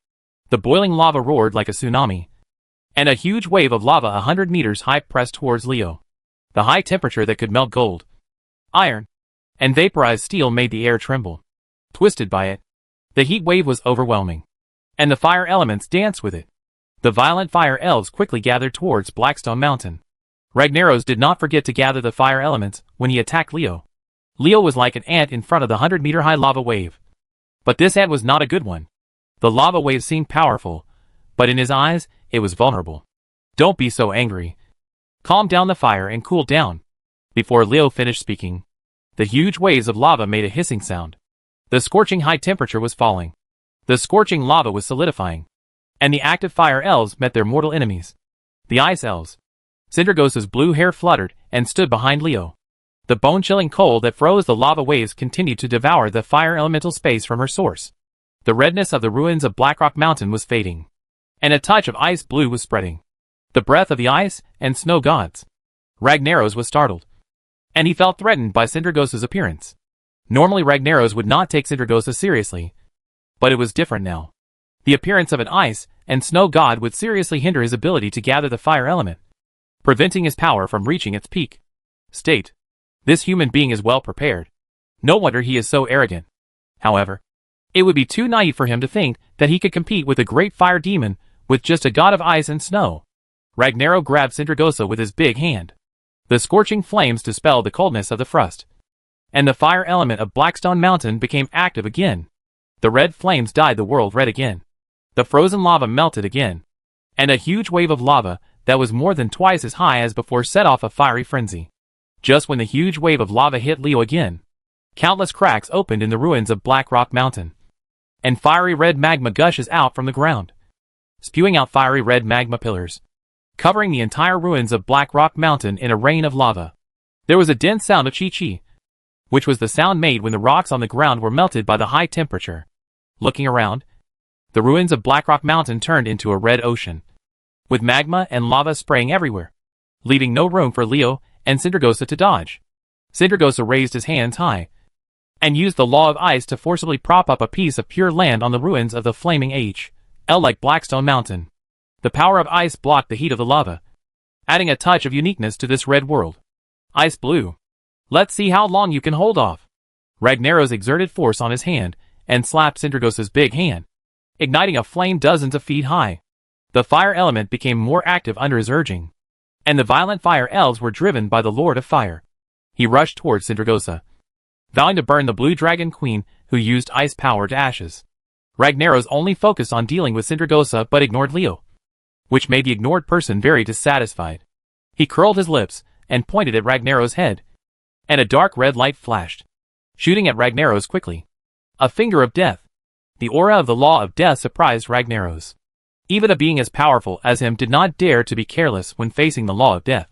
The boiling lava roared like a tsunami, and a huge wave of lava 100 meters high pressed towards Leo. The high temperature that could melt gold, iron, and vaporized steel made the air tremble. Twisted by it, the heat wave was overwhelming, and the fire elements danced with it. The violent fire elves quickly gathered towards Blackstone Mountain. Ragnaros did not forget to gather the fire elements when he attacked Leo. Leo was like an ant in front of the 100-meter high lava wave. But this ant was not a good one. The lava wave seemed powerful, but in his eyes, it was vulnerable. Don't be so angry. Calm down the fire and cool down. Before Leo finished speaking, the huge waves of lava made a hissing sound. The scorching high temperature was falling. The scorching lava was solidifying. And the active fire elves met their mortal enemies. The ice elves. Sindragosa's blue hair fluttered and stood behind Leo. The bone-chilling cold that froze the lava waves continued to devour the fire elemental space from her source. The redness of the ruins of Blackrock Mountain was fading, and a touch of ice blue was spreading. The breath of the ice and snow gods. Ragnaros was startled, and he felt threatened by Sindragosa's appearance. Normally Ragnaros would not take Sindragosa seriously, but it was different now. The appearance of an ice and snow god would seriously hinder his ability to gather the fire element, preventing his power from reaching its peak state. This human being is well prepared. No wonder he is so arrogant. However, it would be too naive for him to think that he could compete with a great fire demon with just a god of ice and snow. Ragnaro grabbed Sindragosa with his big hand. The scorching flames dispelled the coldness of the frost, and the fire element of Blackstone Mountain became active again. The red flames dyed the world red again. The frozen lava melted again, and a huge wave of lava that was more than twice as high as before set off a fiery frenzy. Just when the huge wave of lava hit Leo again, countless cracks opened in the ruins of Blackrock Mountain, and fiery red magma gushes out from the ground, spewing out fiery red magma pillars, covering the entire ruins of Blackrock Mountain in a rain of lava. There was a dense sound of chi-chi, which was the sound made when the rocks on the ground were melted by the high temperature. Looking around, the ruins of Blackrock Mountain turned into a red ocean, with magma and lava spraying everywhere, leaving no room for Leo and Sindragosa to dodge. Sindragosa raised his hands high, and used the law of ice to forcibly prop up a piece of pure land on the ruins of the flaming H.L. like Blackstone Mountain. The power of ice blocked the heat of the lava, adding a touch of uniqueness to this red world. Ice blue. Let's see how long you can hold off. Ragnaros exerted force on his hand, and slapped Sindragosa's big hand, igniting a flame dozens of feet high. The fire element became more active under his urging, and the violent fire elves were driven by the Lord of Fire. He rushed towards Sindragosa, vowing to burn the Blue Dragon Queen who used ice power to ashes. Ragnaros only focused on dealing with Sindragosa but ignored Leo, which made the ignored person very dissatisfied. He curled his lips and pointed at Ragnaros' head, and a dark red light flashed, shooting at Ragnaros quickly. A finger of death. The aura of the law of death surprised Ragnaros. Even a being as powerful as him did not dare to be careless when facing the law of death.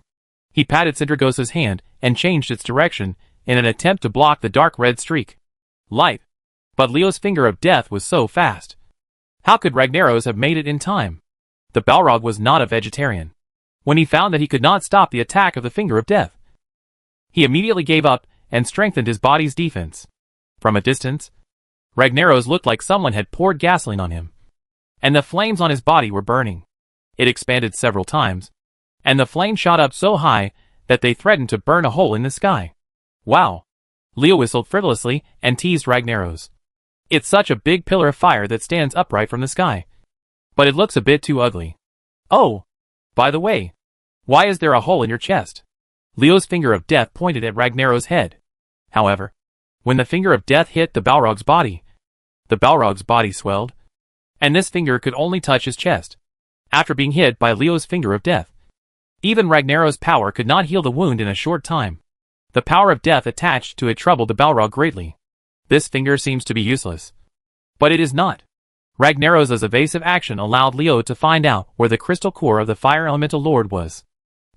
He patted Sindragosa's hand and changed its direction in an attempt to block the dark red streak. Light. But Leo's finger of death was so fast. How could Ragnaros have made it in time? The Balrog was not a vegetarian. When he found that he could not stop the attack of the finger of death, he immediately gave up and strengthened his body's defense. From a distance, Ragnaros looked like someone had poured gasoline on him, and the flames on his body were burning. It expanded several times, and the flames shot up so high that they threatened to burn a hole in the sky. Wow! Leo whistled frivolously and teased Ragnaros. It's such a big pillar of fire that stands upright from the sky, but it looks a bit too ugly. Oh! By the way, why is there a hole in your chest? Leo's finger of death pointed at Ragnaros' head. However, when the finger of death hit the Balrog's body swelled, and this finger could only touch his chest. After being hit by Leo's finger of death, even Ragnaros' power could not heal the wound in a short time. The power of death attached to it troubled the Balrog greatly. This finger seems to be useless. But it is not. Ragnaros's evasive action allowed Leo to find out where the crystal core of the fire elemental lord was.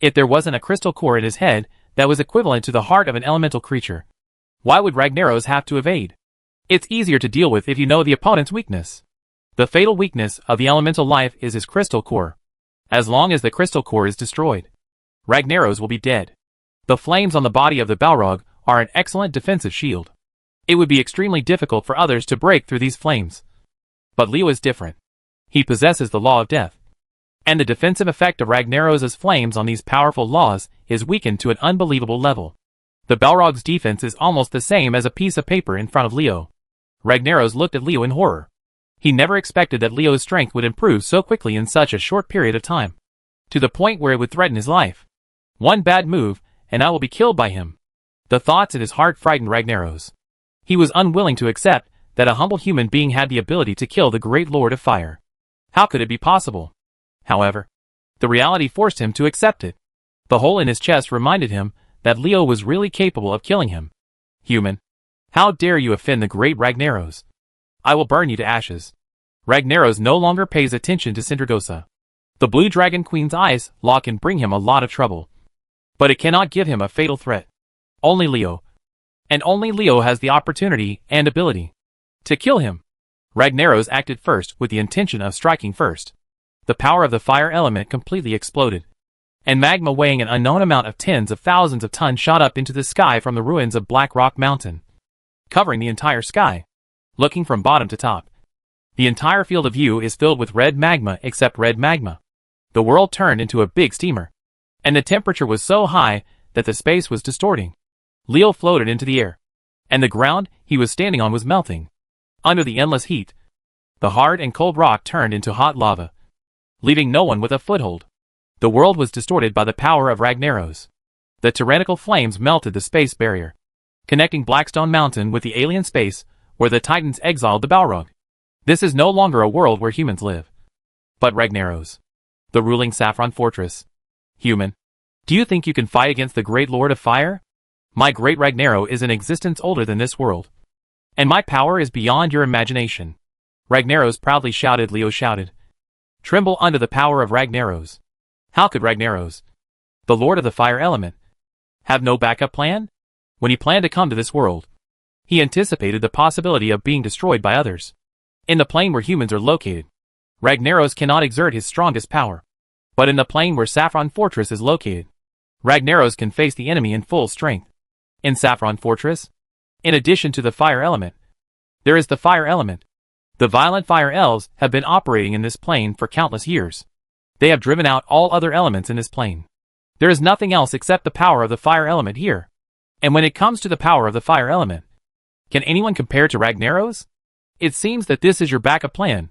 If there wasn't a crystal core in his head that was equivalent to the heart of an elemental creature, why would Ragnaros have to evade? It's easier to deal with if you know the opponent's weakness. The fatal weakness of the elemental life is his crystal core. As long as the crystal core is destroyed, Ragnaros will be dead. The flames on the body of the Balrog are an excellent defensive shield. It would be extremely difficult for others to break through these flames. But Leo is different. He possesses the law of death. And the defensive effect of Ragnaros's flames on these powerful laws is weakened to an unbelievable level. The Balrog's defense is almost the same as a piece of paper in front of Leo. Ragnaros looked at Leo in horror. He never expected that Leo's strength would improve so quickly in such a short period of time, to the point where it would threaten his life. One bad move, and I will be killed by him. The thoughts in his heart frightened Ragnaros. He was unwilling to accept that a humble human being had the ability to kill the great Lord of Fire. How could it be possible? However, the reality forced him to accept it. The hole in his chest reminded him that Leo was really capable of killing him. Human, how dare you offend the great Ragnaros? I will burn you to ashes. Ragnaros no longer pays attention to Sindragosa. The Blue Dragon Queen's eyes lock and bring him a lot of trouble. But it cannot give him a fatal threat. Only Leo. And only Leo has the opportunity and ability to kill him. Ragnaros acted first with the intention of striking first. The power of the fire element completely exploded, and magma weighing an unknown amount of tens of thousands of tons shot up into the sky from the ruins of Black Rock Mountain, covering the entire sky. Looking from bottom to top, the entire field of view is filled with red magma except red magma. The world turned into a big steamer, and the temperature was so high that the space was distorting. Leo floated into the air, and the ground he was standing on was melting. Under the endless heat, the hard and cold rock turned into hot lava, leaving no one with a foothold. The world was distorted by the power of Ragnaros. The tyrannical flames melted the space barrier, connecting Blackstone Mountain with the alien space where the Titans exiled the Balrog. This is no longer a world where humans live, but Ragnaros, the ruling Saffron Fortress. Human, do you think you can fight against the great Lord of Fire? My great Ragnaro is in existence older than this world, and my power is beyond your imagination. Ragnaros proudly shouted. Leo shouted, tremble under the power of Ragnaros. How could Ragnaros, the Lord of the Fire element, have no backup plan? When he planned to come to this world, he anticipated the possibility of being destroyed by others. In the plane where humans are located, Ragnaros cannot exert his strongest power. But in the plane where Saffron Fortress is located, Ragnaros can face the enemy in full strength. In Saffron Fortress, in addition to the fire element, there is the fire element. The violent fire elves have been operating in this plane for countless years. They have driven out all other elements in this plane. There is nothing else except the power of the fire element here. And when it comes to the power of the fire element, can anyone compare to Ragnaros? It seems that this is your backup plan.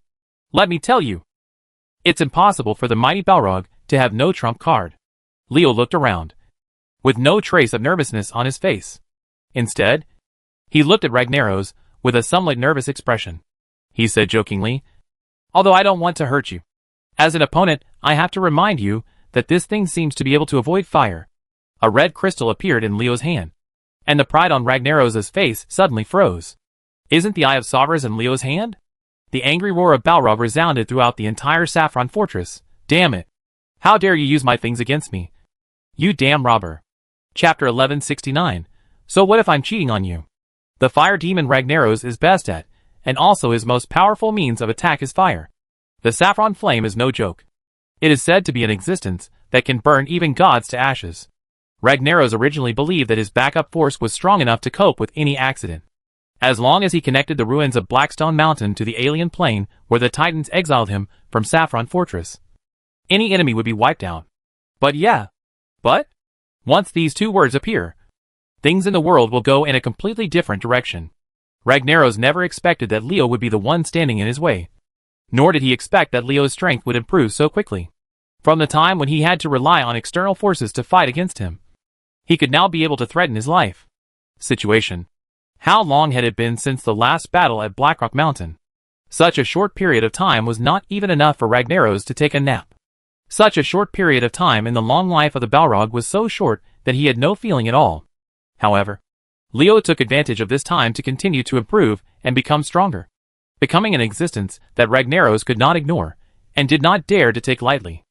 Let me tell you, it's impossible for the mighty Balrog to have no trump card. Leo looked around, with no trace of nervousness on his face. Instead, he looked at Ragnaros with a somewhat nervous expression. He said jokingly, although I don't want to hurt you, as an opponent, I have to remind you that this thing seems to be able to avoid fire. A red crystal appeared in Leo's hand, and the pride on Ragnaros's face suddenly froze. Isn't the Eye of Sovras in Leo's hand? The angry roar of Balrog resounded throughout the entire Saffron Fortress. Damn it! How dare you use my things against me? You damn robber. Chapter 1169. So what if I'm cheating on you? The fire demon Ragnaros is best at, and also his most powerful means of attack is fire. The saffron flame is no joke. It is said to be an existence that can burn even gods to ashes. Ragnaros originally believed that his backup force was strong enough to cope with any accident, as long as he connected the ruins of Blackstone Mountain to the alien plane where the Titans exiled him from Saffron Fortress. Any enemy would be wiped out. But once these two words appear, things in the world will go in a completely different direction. Ragnaros never expected that Leo would be the one standing in his way. Nor did he expect that Leo's strength would improve so quickly. From the time when he had to rely on external forces to fight against him, he could now be able to threaten his life. Situation. How long had it been since the last battle at Blackrock Mountain? Such a short period of time was not even enough for Ragnaros to take a nap. Such a short period of time in the long life of the Balrog was so short that he had no feeling at all. However, Leo took advantage of this time to continue to improve and become stronger. becoming an existence that Ragnaros could not ignore, and did not dare to take lightly.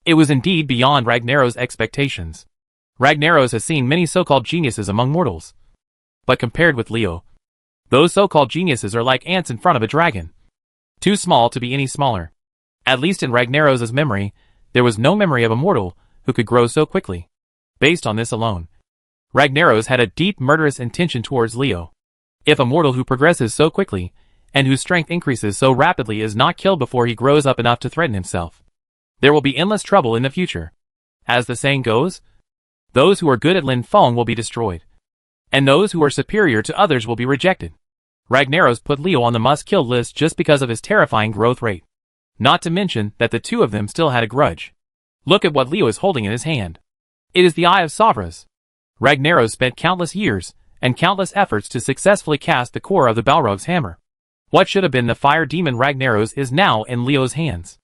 It was indeed beyond Ragnaros' expectations. Ragnaros has seen many so-called geniuses among mortals. But compared with Leo, those so-called geniuses are like ants in front of a dragon. Too small to be any smaller. At least in Ragnaros' memory, there was no memory of a mortal who could grow so quickly. Based on this alone, Ragnaros had a deep murderous intention towards Leo. If a mortal who progresses so quickly, and whose strength increases so rapidly is not killed before he grows up enough to threaten himself, there will be endless trouble in the future. As the saying goes, those who are good at Lin Feng will be destroyed, and those who are superior to others will be rejected. Ragnaros put Leo on the must-kill list just because of his terrifying growth rate. Not to mention that the two of them still had a grudge. Look at what Leo is holding in his hand. It is the Eye of Savras. Ragnaros spent countless years and countless efforts to successfully cast the core of the Balrog's hammer. What should have been the fire demon Ragnaros is now in Leo's hands.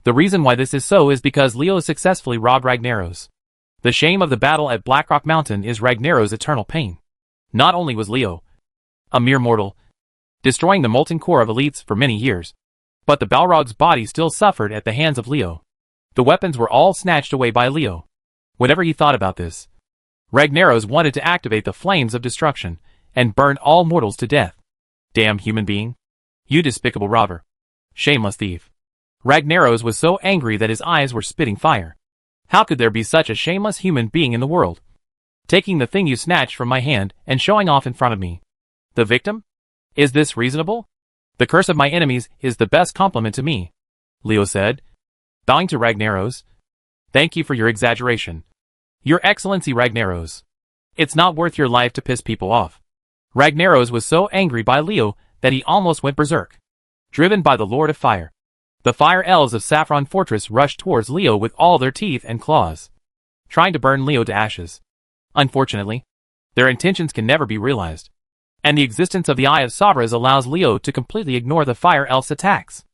The reason why this is so is because Leo successfully robbed Ragnaros. The shame of the battle at Blackrock Mountain is Ragnaros' eternal pain. Not only was Leo a mere mortal, destroying the molten core of elites for many years, but the Balrog's body still suffered at the hands of Leo. The weapons were all snatched away by Leo. Whatever he thought about this, Ragnaros wanted to activate the flames of destruction and burn all mortals to death. Damn human being. You despicable robber. Shameless thief. Ragnaros was so angry that his eyes were spitting fire. How could there be such a shameless human being in the world? Taking the thing you snatched from my hand and showing off in front of me. The victim? Is this reasonable? The curse of my enemies is the best compliment to me, Leo said, bowing to Ragnaros. Thank you for your exaggeration. Your Excellency Ragnaros. It's not worth your life to piss people off. Ragnaros was so angry by Leo that he almost went berserk. Driven by the Lord of Fire, the fire elves of Saffron Fortress rushed towards Leo with all their teeth and claws, trying to burn Leo to ashes. Unfortunately, their intentions can never be realized, and the existence of the Eye of Savras allows Leo to completely ignore the fire elves' attacks.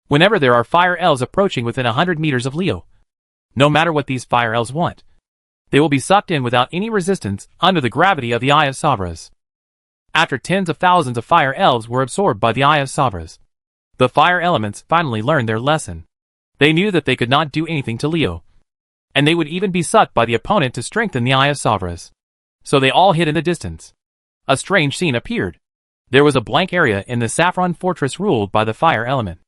Whenever there are fire elves approaching within 100 meters of Leo, no matter what these fire elves want, they will be sucked in without any resistance under the gravity of the Eye of Savras. After tens of thousands of fire elves were absorbed by the Eye of Savras, the fire elements finally learned their lesson. They knew that they could not do anything to Leo, and they would even be sucked by the opponent to strengthen the Eye of Savras. So they all hid in the distance. A strange scene appeared. There was a blank area in the Saffron Fortress ruled by the fire element.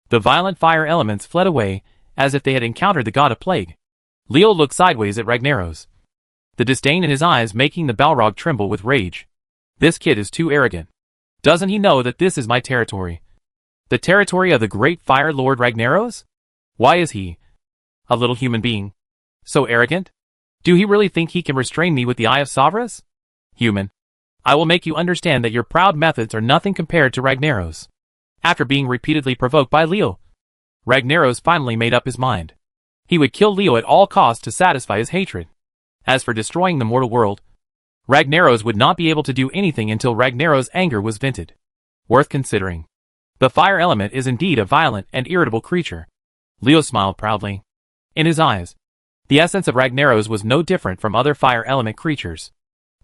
The violent fire elements fled away as if they had encountered the god of plague. Leo looked sideways at Ragnaros, the disdain in his eyes making the Balrog tremble with rage. This kid is too arrogant. Doesn't he know that this is my territory? The territory of the great fire lord Ragnaros? Why is he, a little human being, so arrogant? Do he really think he can restrain me with the Eye of Savras? Human, I will make you understand that your proud methods are nothing compared to Ragnaros. After being repeatedly provoked by Leo, Ragnaros finally made up his mind. He would kill Leo at all costs to satisfy his hatred. As for destroying the mortal world, Ragnaros would not be able to do anything until Ragnaros' anger was vented. Worth considering. The fire element is indeed a violent and irritable creature. Leo smiled proudly. In his eyes, the essence of Ragnaros was no different from other fire element creatures.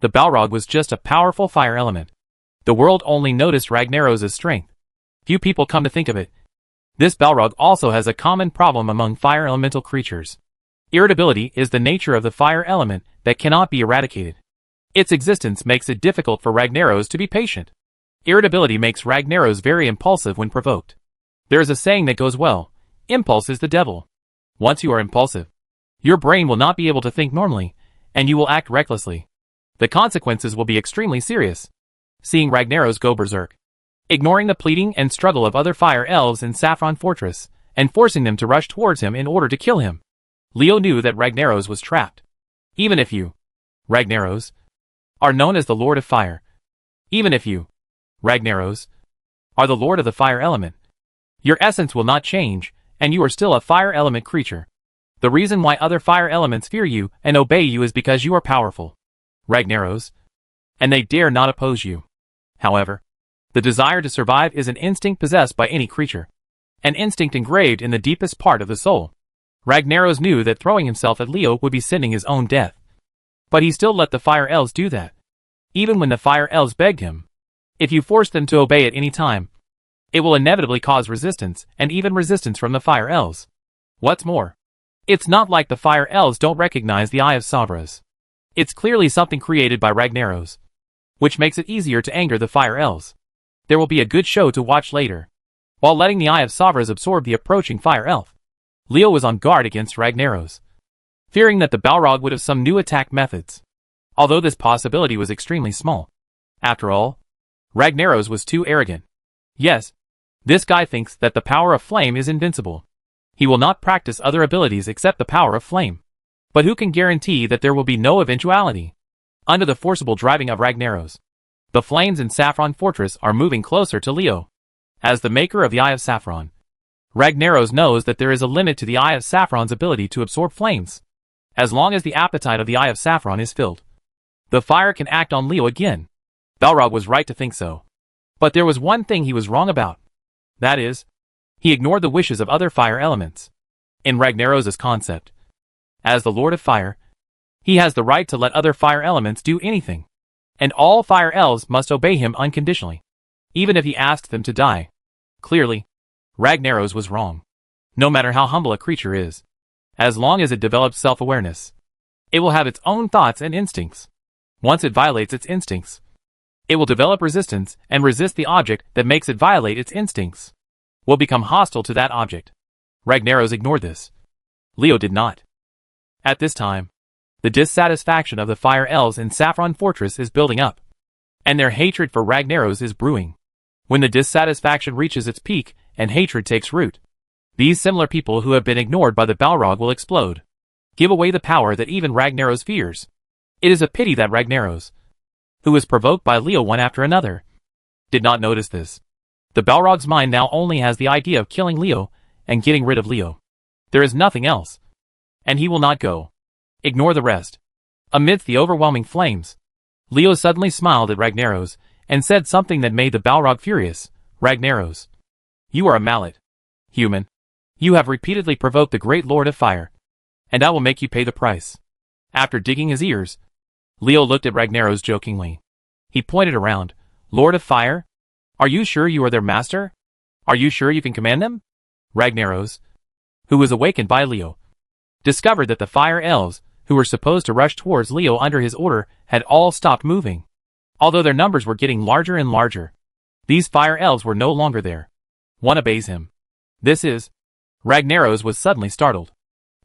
The Balrog was just a powerful fire element. The world only noticed Ragnaros' strength. Few people come to think of it. This Balrog also has a common problem among fire elemental creatures. Irritability is the nature of the fire element that cannot be eradicated. Its existence makes it difficult for Ragnaros to be patient. Irritability makes Ragnaros very impulsive when provoked. There is a saying that goes well, impulse is the devil. Once you are impulsive, your brain will not be able to think normally, and you will act recklessly. The consequences will be extremely serious. Seeing Ragnaros go berserk, ignoring the pleading and struggle of other fire elves in Saffron Fortress, and forcing them to rush towards him in order to kill him, Leo knew that Ragnaros was trapped. Even if you, Ragnaros, are known as the Lord of Fire, even if you, Ragnaros, are the Lord of the Fire element, your essence will not change, and you are still a fire element creature. The reason why other fire elements fear you and obey you is because you are powerful, Ragnaros, and they dare not oppose you. However, the desire to survive is an instinct possessed by any creature, an instinct engraved in the deepest part of the soul. Ragnaros knew that throwing himself at Leo would be sending his own death. But he still let the fire elves do that. Even when the fire elves begged him, if you force them to obey at any time, it will inevitably cause resistance, and even resistance from the Fire Elves. What's more, it's not like the Fire Elves don't recognize the Eye of Savras. It's clearly something created by Ragnaros, which makes it easier to anger the Fire Elves. There will be a good show to watch later. While letting the Eye of Savras absorb the approaching Fire Elf, Leo was on guard against Ragnaros, fearing that the Balrog would have some new attack methods. Although this possibility was extremely small. After all, Ragnaros was too arrogant. Yes, this guy thinks that the power of flame is invincible. He will not practice other abilities except the power of flame. But who can guarantee that there will be no eventuality? Under the forcible driving of Ragnaros, the flames in Saffron Fortress are moving closer to Leo. As the maker of the Eye of Saffron, Ragnaros knows that there is a limit to the Eye of Saffron's ability to absorb flames. As long as the appetite of the Eye of Saffron is filled, the fire can act on Leo again. Balrog was right to think so. But there was one thing he was wrong about. That is, he ignored the wishes of other fire elements. In Ragnaros' concept, as the Lord of Fire, he has the right to let other fire elements do anything. And all fire elves must obey him unconditionally, even if he asks them to die. Clearly, Ragnaros was wrong. No matter how humble a creature is, as long as it develops self-awareness, it will have its own thoughts and instincts. Once it violates its instincts, it will develop resistance and resist the object that makes it violate its instincts. Will become hostile to that object. Ragnaros ignored this. Leo did not. At this time, the dissatisfaction of the Fire Elves in Saffron Fortress is building up, and their hatred for Ragnaros is brewing. When the dissatisfaction reaches its peak and hatred takes root, these similar people who have been ignored by the Balrog will explode. Give away the power that even Ragnaros fears. It is a pity that Ragnaros, who was provoked by Leo one after another, did not notice this. The Balrog's mind now only has the idea of killing Leo and getting rid of Leo. There is nothing else. And he will not go. Ignore the rest. Amidst the overwhelming flames, Leo suddenly smiled at Ragnaros and said something that made the Balrog furious. Ragnaros, you are a mallet. Human. You have repeatedly provoked the great Lord of Fire, and I will make you pay the price. After digging his ears, Leo looked at Ragnaros jokingly. He pointed around. Lord of Fire? Are you sure you are their master? Are you sure you can command them? Ragnaros, who was awakened by Leo, discovered that the Fire Elves, who were supposed to rush towards Leo under his order, had all stopped moving. Although their numbers were getting larger and larger, these Fire Elves were no longer there. One obeys him. This is... Ragnaros was suddenly startled.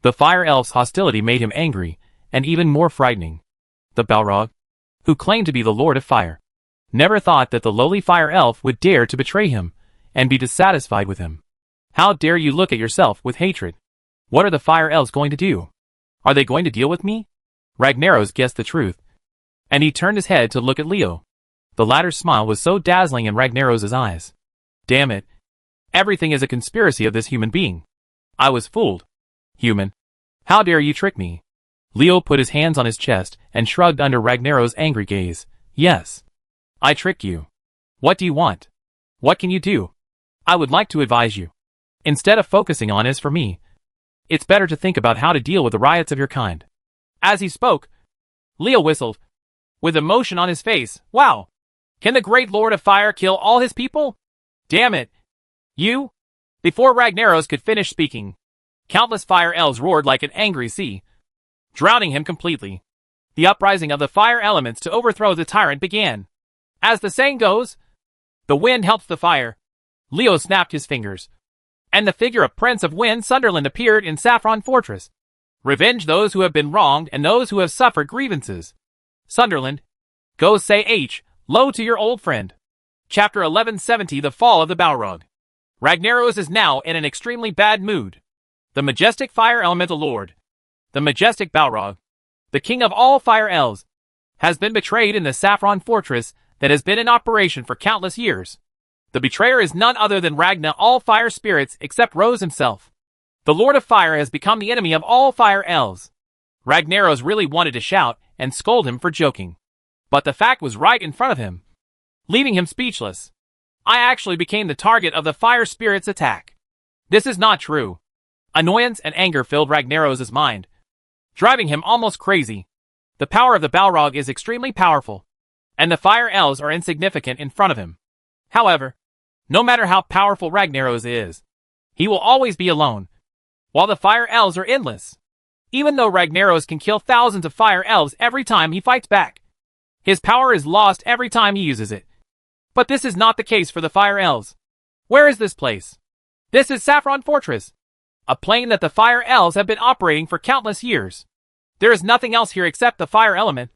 The Fire Elves' hostility made him angry, and even more frightening. The Balrog, who claimed to be the Lord of Fire, never thought that the lowly Fire Elf would dare to betray him, and be dissatisfied with him. How dare you look at yourself with hatred? What are the Fire Elves going to do? Are they going to deal with me? Ragnaros guessed the truth, and he turned his head to look at Leo. The latter's smile was so dazzling in Ragnaros' eyes. Damn it. Everything is a conspiracy of this human being. I was fooled. Human. How dare you trick me? Leo put his hands on his chest and shrugged under Ragnaros' angry gaze. Yes. I tricked you. What do you want? What can you do? I would like to advise you. Instead of focusing on as for me, it's better to think about how to deal with the riots of your kind. As he spoke, Leo whistled, with emotion on his face. Wow! Can the great Lord of Fire kill all his people? Damn it! You? Before Ragnaros could finish speaking, countless Fire Elves roared like an angry sea, drowning him completely. The uprising of the fire elements to overthrow the tyrant began. As the saying goes, the wind helps the fire. Leo snapped his fingers, and the figure of Prince of Wind Sunderland appeared in Saffron Fortress. Revenge those who have been wronged and those who have suffered grievances. Sunderland, go say hello to your old friend. Chapter 1170 The Fall of the Balrog. Ragnaros is now in an extremely bad mood. The majestic fire elemental lord, the majestic Balrog, the king of all fire elves, has been betrayed in the Saffron Fortress that has been in operation for countless years. The betrayer is none other than Ragna all fire spirits except Rose himself. The Lord of Fire has become the enemy of all fire elves. Ragnaros really wanted to shout and scold him for joking, but the fact was right in front of him, leaving him speechless. I actually became the target of the fire spirit's attack. This is not true. Annoyance and anger filled Ragnaros' mind, driving him almost crazy. The power of the Balrog is extremely powerful, and the fire elves are insignificant in front of him. However, No matter how powerful Ragnaros is, he will always be alone, while the fire elves are endless. Even though Ragnaros can kill thousands of fire elves every time he fights back, his power is lost every time he uses it. But this is not the case for the fire elves. Where is this place? This is Saffron Fortress, a plane that the fire elves have been operating for countless years. There is nothing else here except the fire element.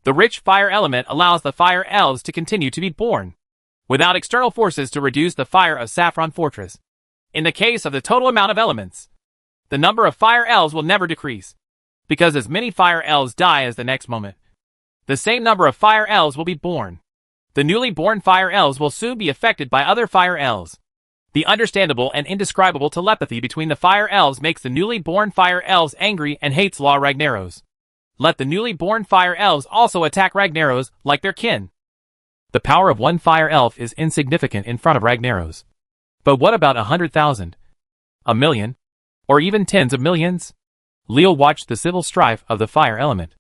The rich fire element allows the fire elves to continue to be born, without external forces to reduce the fire of Saffron Fortress. In the case of the total amount of elements, the number of fire elves will never decrease, because as many fire elves die as the next moment, the same number of fire elves will be born. The newly born fire elves will soon be affected by other fire elves. The understandable and indescribable telepathy between the fire elves makes the newly born fire elves angry and hates Law Ragnaros. Let the newly born fire elves also attack Ragnaros like their kin. The power of one fire elf is insignificant in front of Ragnaros. But what about 100,000? 1,000,000? Or even tens of millions? Leo watched the civil strife of the fire element.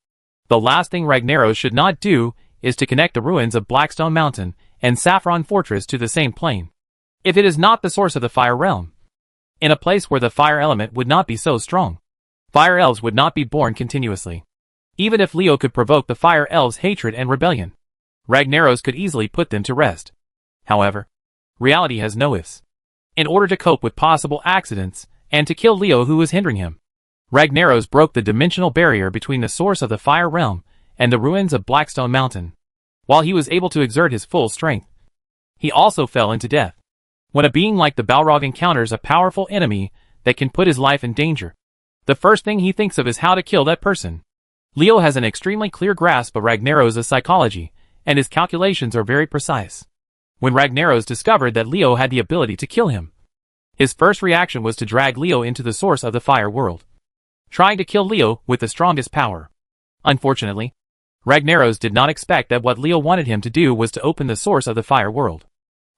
The last thing Ragnaros should not do is to connect the ruins of Blackstone Mountain and Saffron Fortress to the same plane, if it is not the source of the fire realm. In a place where the fire element would not be so strong, fire elves would not be born continuously. Even if Leo could provoke the fire elves' hatred and rebellion, Ragnaros could easily put them to rest. However, reality has no ifs. In order to cope with possible accidents, and to kill Leo who was hindering him, Ragnaros broke the dimensional barrier between the source of the fire realm and the ruins of Blackstone Mountain. While he was able to exert his full strength, he also fell into death. When a being like the Balrog encounters a powerful enemy that can put his life in danger, the first thing he thinks of is how to kill that person. Leo has an extremely clear grasp of Ragnaros' psychology, and his calculations are very precise. When Ragnaros discovered that Leo had the ability to kill him, his first reaction was to drag Leo into the source of the fire world, trying to kill Leo with the strongest power. Unfortunately, Ragnaros did not expect that what Leo wanted him to do was to open the source of the fire world.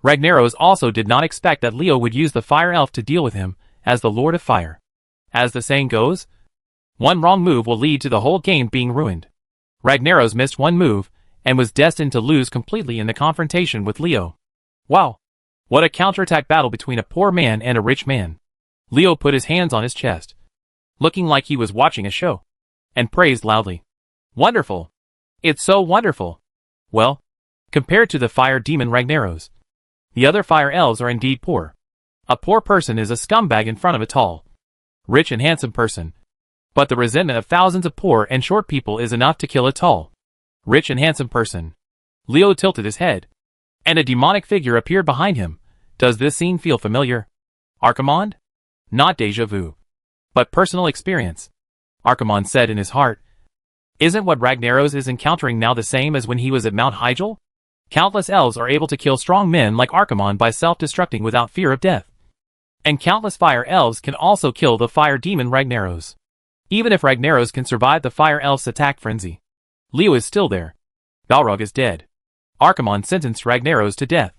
Ragnaros also did not expect that Leo would use the fire elf to deal with him as the Lord of Fire. As the saying goes, one wrong move will lead to the whole game being ruined. Ragnaros missed one move and was destined to lose completely in the confrontation with Leo. Wow! What a counterattack battle between a poor man and a rich man. Leo put his hands on his chest, looking like he was watching a show, and praised loudly. Wonderful! It's so wonderful! Well, compared to the fire demon Ragnaros, the other fire elves are indeed poor. A poor person is a scumbag in front of a tall, rich and handsome person. But the resentment of thousands of poor and short people is enough to kill a tall, rich and handsome person. Leo tilted his head, and a demonic figure appeared behind him. Does this scene feel familiar? Archimonde? Not deja vu, but personal experience. Archimonde said in his heart. Isn't what Ragnaros is encountering now the same as when he was at Mount Hyjal? Countless elves are able to kill strong men like Archimonde by self-destructing without fear of death. And countless fire elves can also kill the fire demon Ragnaros. Even if Ragnaros can survive the fire elf's attack frenzy, Leo is still there. Balrog is dead. Archimonde sentenced Ragnaros to death.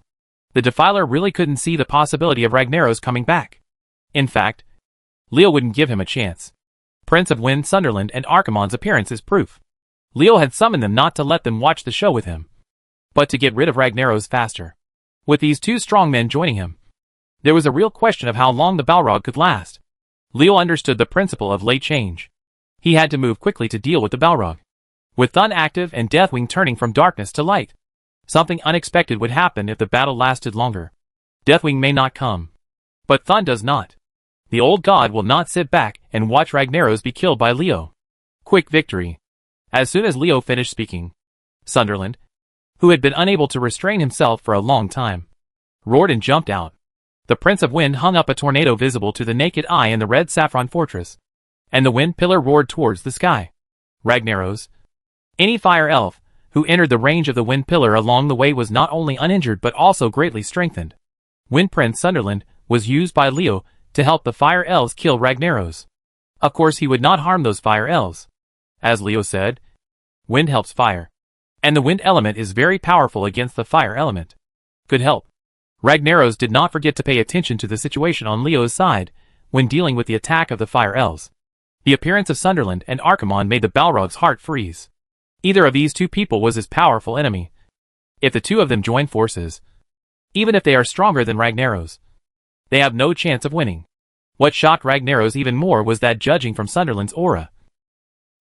The Defiler really couldn't see the possibility of Ragnaros coming back. In fact, Leo wouldn't give him a chance. Prince of Wind Sunderland and Archimonde's appearance is proof. Leo had summoned them not to let them watch the show with him, but to get rid of Ragnaros faster. With these two strong men joining him, there was a real question of how long the Balrog could last. Leo understood the principle of late change. He had to move quickly to deal with the Balrog. With Thun active and Deathwing turning from darkness to light, something unexpected would happen if the battle lasted longer. Deathwing may not come, but Thun does not. The old god will not sit back and watch Ragnaros be killed by Leo. Quick victory. As soon as Leo finished speaking, Sunderland, who had been unable to restrain himself for a long time, roared and jumped out. The Prince of Wind hung up a tornado visible to the naked eye in the red saffron fortress, and the wind pillar roared towards the sky. Ragnaros, any fire elf, who entered the range of the wind pillar along the way was not only uninjured but also greatly strengthened. Wind Prince Sunderland was used by Leo to help the fire elves kill Ragnaros. Of course he would not harm those fire elves. As Leo said, wind helps fire, and the wind element is very powerful against the fire element. Could help. Ragnaros did not forget to pay attention to the situation on Leo's side when dealing with the attack of the fire elves. The appearance of Sunderland and Archimonde made the Balrog's heart freeze. Either of these two people was his powerful enemy. If the two of them joined forces, Even if they are stronger than Ragnaros, they have no chance of winning. What shocked Ragnaros even more was that, judging from Sunderland's aura,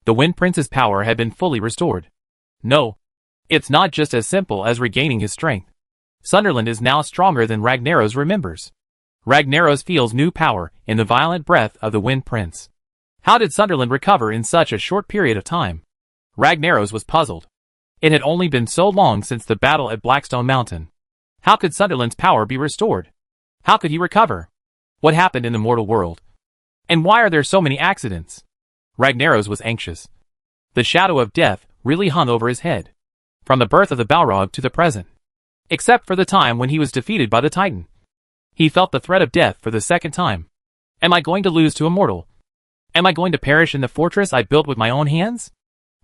the Wind Prince's power had been fully restored. No, it's not just as simple as regaining his strength. Sunderland is now stronger than Ragnaros remembers. Ragnaros feels new power in the violent breath of the Wind Prince. How did Sunderland recover in such a short period of time? Ragnaros was puzzled. It had only been so long since the battle at Blackstone Mountain. How could Sunderland's power be restored? How could he recover? What happened in the mortal world? And why are there so many accidents? Ragnaros was anxious. The shadow of death really hung over his head, from the birth of the Balrog to the present. Except for the time when he was defeated by the Titan. He felt the threat of death for the second time. Am I going to lose to a mortal? Am I going to perish in the fortress I built with my own hands?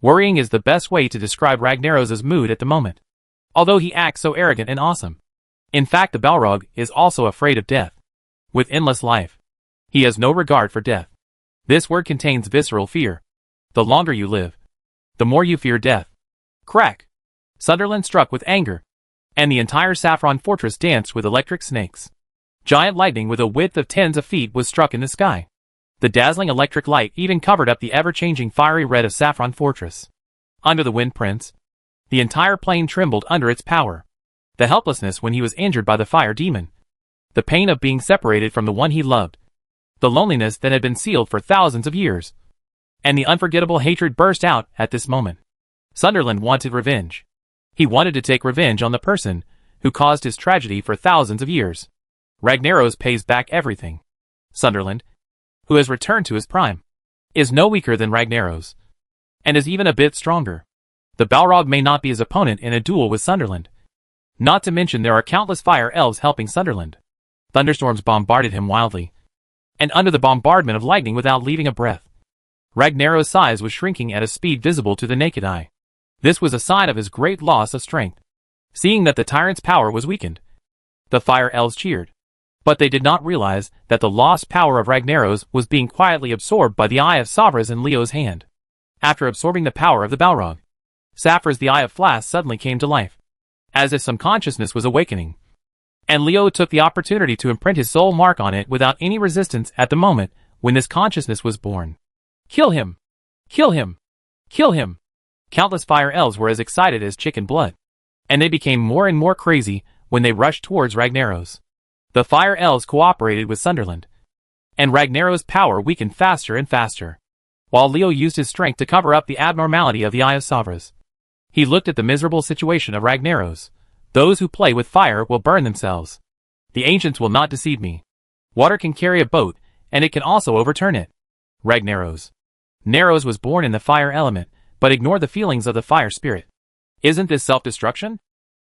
Worrying is the best way to describe Ragnaros' mood at the moment. Although he acts so arrogant and awesome. In fact, the Balrog is also afraid of death. With endless life, he has no regard for death. This word contains visceral fear. The longer you live, the more you fear death. Crack! Sunderland struck with anger, and the entire Saffron Fortress danced with electric snakes. Giant lightning with a width of tens of feet was struck in the sky. The dazzling electric light even covered up the ever-changing fiery red of Saffron Fortress. Under the Wind Prince, the entire plain trembled under its power. The helplessness when he was injured by the fire demon. The pain of being separated from the one he loved. The loneliness that had been sealed for thousands of years. And the unforgettable hatred burst out at this moment. Sunderland wanted revenge. He wanted to take revenge on the person who caused his tragedy for thousands of years. Ragnaros pays back everything. Sunderland, who has returned to his prime, is no weaker than Ragnaros, and is even a bit stronger. The Balrog may not be his opponent in a duel with Sunderland. Not to mention there are countless fire elves helping Sunderland. Thunderstorms bombarded him wildly, and under the bombardment of lightning without leaving a breath. Ragnaros' size was shrinking at a speed visible to the naked eye. This was a sign of his great loss of strength. Seeing that the tyrant's power was weakened, the fire elves cheered. But they did not realize that the lost power of Ragnaros was being quietly absorbed by the Eye of Savras in Leo's hand. After absorbing the power of the Balrog, Savras the Eye of Flask suddenly came to life, as if some consciousness was awakening. And Leo took the opportunity to imprint his soul mark on it without any resistance at the moment when this consciousness was born. Kill him! Kill him! Kill him! Countless fire elves were as excited as chicken blood, and they became more and more crazy when they rushed towards Ragnaros. The fire elves cooperated with Sunderland, and Ragnaros' power weakened faster and faster, while Leo used his strength to cover up the abnormality of the Eye of Savras. He looked at the miserable situation of Ragnaros. Those who play with fire will burn themselves. The ancients will not deceive me. Water can carry a boat, and it can also overturn it. Ragnaros. Naros was born in the fire element, but ignored the feelings of the fire spirit. Isn't this self-destruction?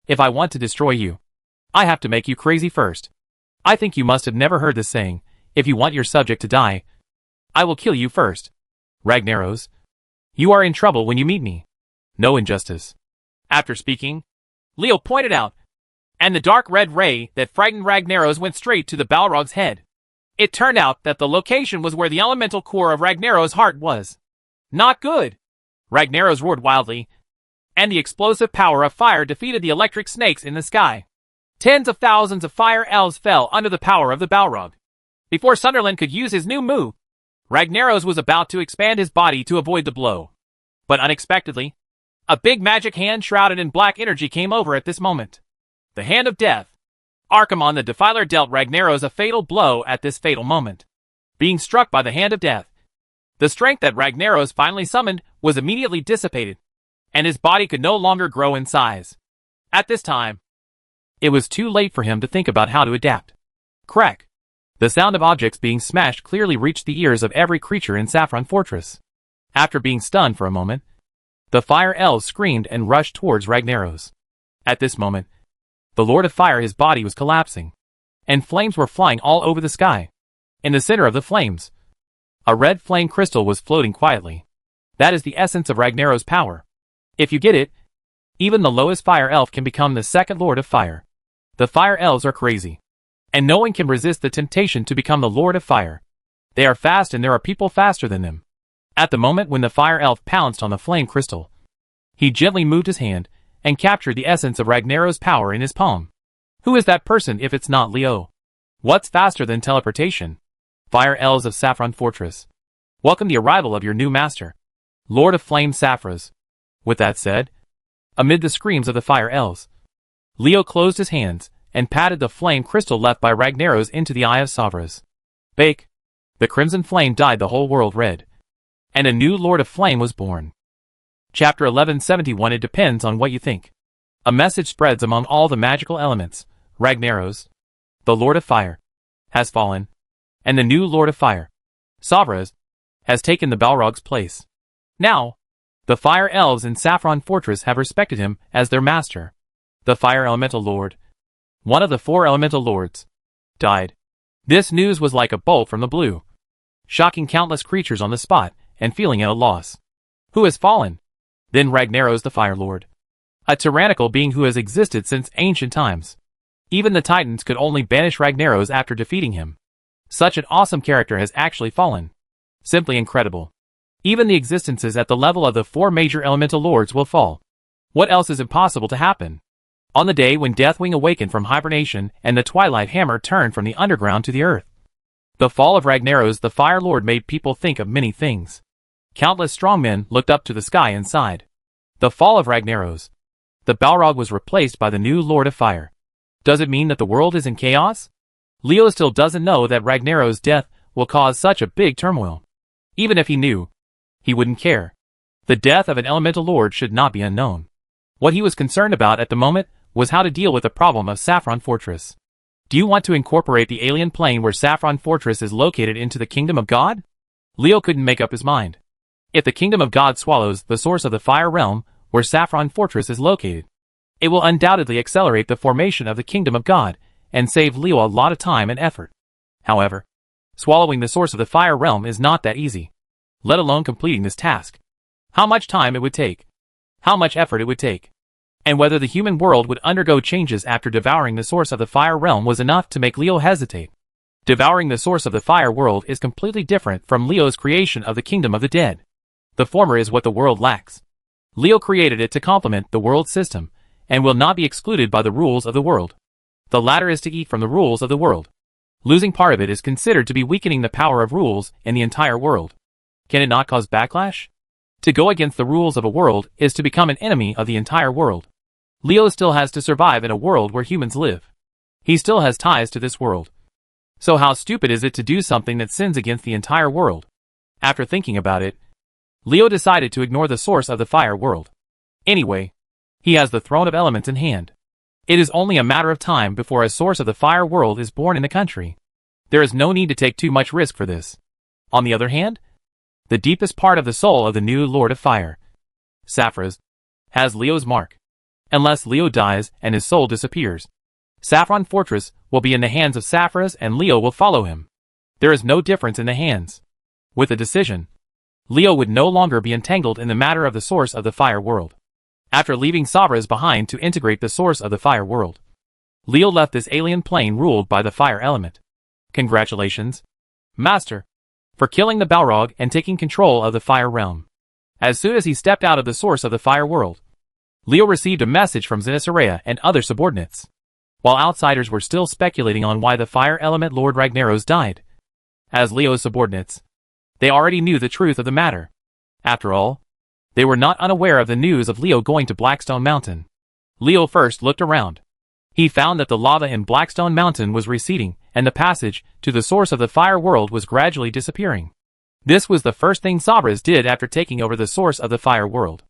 If I want to destroy you, I have to make you crazy first. I think you must have never heard this saying, if you want your subject to die, I will kill you first. Ragnaros, you are in trouble when you meet me. No injustice. After speaking, Leo pointed out, and the dark red ray that frightened Ragnaros went straight to the Balrog's head. It turned out that the location was where the elemental core of Ragnaros' heart was. Not good! Ragnaros roared wildly, and the explosive power of fire defeated the electric snakes in the sky. Tens of thousands of fire elves fell under the power of the Balrog. Before Sunderland could use his new move, Ragnaros was about to expand his body to avoid the blow. But unexpectedly, a big magic hand shrouded in black energy came over at this moment. The Hand of Death. Archimonde the Defiler dealt Ragnaros a fatal blow at this fatal moment. Being struck by the Hand of Death, the strength that Ragnaros finally summoned was immediately dissipated, and his body could no longer grow in size. At this time, it was too late for him to think about how to adapt. Crack! The sound of objects being smashed clearly reached the ears of every creature in Saffron Fortress. After being stunned for a moment, the fire elves screamed and rushed towards Ragnaros. At this moment, the Lord of Fire, his body was collapsing, and flames were flying all over the sky. In the center of the flames, a red flame crystal was floating quietly. That is the essence of Ragnaros' power. If you get it, even the lowest fire elf can become the second Lord of Fire. The fire elves are crazy, and no one can resist the temptation to become the Lord of Fire. They are fast, and there are people faster than them. At the moment when the fire elf pounced on the flame crystal, he gently moved his hand and captured the essence of Ragnaros' power in his palm. Who is that person if it's not Leo? What's faster than teleportation? Fire elves of Saffron Fortress, welcome the arrival of your new master, Lord of Flame Saffras. With that said, amid the screams of the fire elves, Leo closed his hands and patted the flame crystal left by Ragnaros into the eye of Saffras. Bake! The crimson flame dyed the whole world red, and a new Lord of Flame was born. Chapter 1171. It depends on what you think. A message spreads among all the magical elements. Ragnaros, the Lord of Fire, has fallen, and the new Lord of Fire, Saffras, has taken the Balrog's place. Now, the Fire Elves in Saffron Fortress have respected him as their master. The Fire Elemental Lord, one of the 4 Elemental Lords, died. This news was like a bolt from the blue, shocking countless creatures on the spot and feeling at a loss. Who has fallen? Then Ragnaros the Fire Lord, a tyrannical being who has existed since ancient times. Even the Titans could only banish Ragnaros after defeating him. Such an awesome character has actually fallen. Simply incredible. Even the existences at the level of the 4 major elemental lords will fall. What else is impossible to happen? On the day when Deathwing awakened from hibernation and the Twilight Hammer turned from the underground to the earth, the fall of Ragnaros the Fire Lord made people think of many things. Countless strongmen looked up to the sky and sighed. The fall of Ragnaros. The Balrog was replaced by the new Lord of Fire. Does it mean that the world is in chaos? Leo still doesn't know that Ragnaros' death will cause such a big turmoil. Even if he knew, he wouldn't care. The death of an elemental lord should not be unknown. What he was concerned about at the moment was how to deal with the problem of Saffron Fortress. Do you want to incorporate the alien plane where Saffron Fortress is located into the Kingdom of God? Leo couldn't make up his mind. If the Kingdom of God swallows the source of the Fire Realm where Saffron Fortress is located, it will undoubtedly accelerate the formation of the Kingdom of God and save Leo a lot of time and effort. However, swallowing the source of the Fire Realm is not that easy, let alone completing this task. How much time it would take, how much effort it would take, and whether the human world would undergo changes after devouring the source of the Fire Realm was enough to make Leo hesitate. Devouring the source of the Fire World is completely different from Leo's creation of the Kingdom of the Dead. The former is what the world lacks. Leo created it to complement the world system, and will not be excluded by the rules of the world. The latter is to eat from the rules of the world. Losing part of it is considered to be weakening the power of rules in the entire world. Can it not cause backlash? To go against the rules of a world is to become an enemy of the entire world. Leo still has to survive in a world where humans live. He still has ties to this world. So how stupid is it to do something that sins against the entire world? After thinking about it, Leo decided to ignore the source of the Fire World. Anyway, he has the Throne of Elements in hand. It is only a matter of time before a source of the Fire World is born in the country. There is no need to take too much risk for this. On the other hand, the deepest part of the soul of the new Lord of Fire, Saffras, has Leo's mark. Unless Leo dies and his soul disappears, Saffron Fortress will be in the hands of Saffras and Leo will follow him. There is no difference in the hands. With a decision, Leo would no longer be entangled in the matter of the source of the Fire World. After leaving Saffras behind to integrate the source of the Fire World, Leo left this alien plane ruled by the Fire Element. Congratulations, Master, for killing the Balrog and taking control of the Fire Realm. As soon as he stepped out of the source of the Fire World, Leo received a message from Zinnisarea and other subordinates. While outsiders were still speculating on why the Fire Element Lord Ragnaros died, as Leo's subordinates, they already knew the truth of the matter. After all, they were not unaware of the news of Leo going to Blackstone Mountain. Leo first looked around. He found that the lava in Blackstone Mountain was receding, and the passage to the source of the Fire World was gradually disappearing. This was the first thing Saffras did after taking over the source of the Fire World.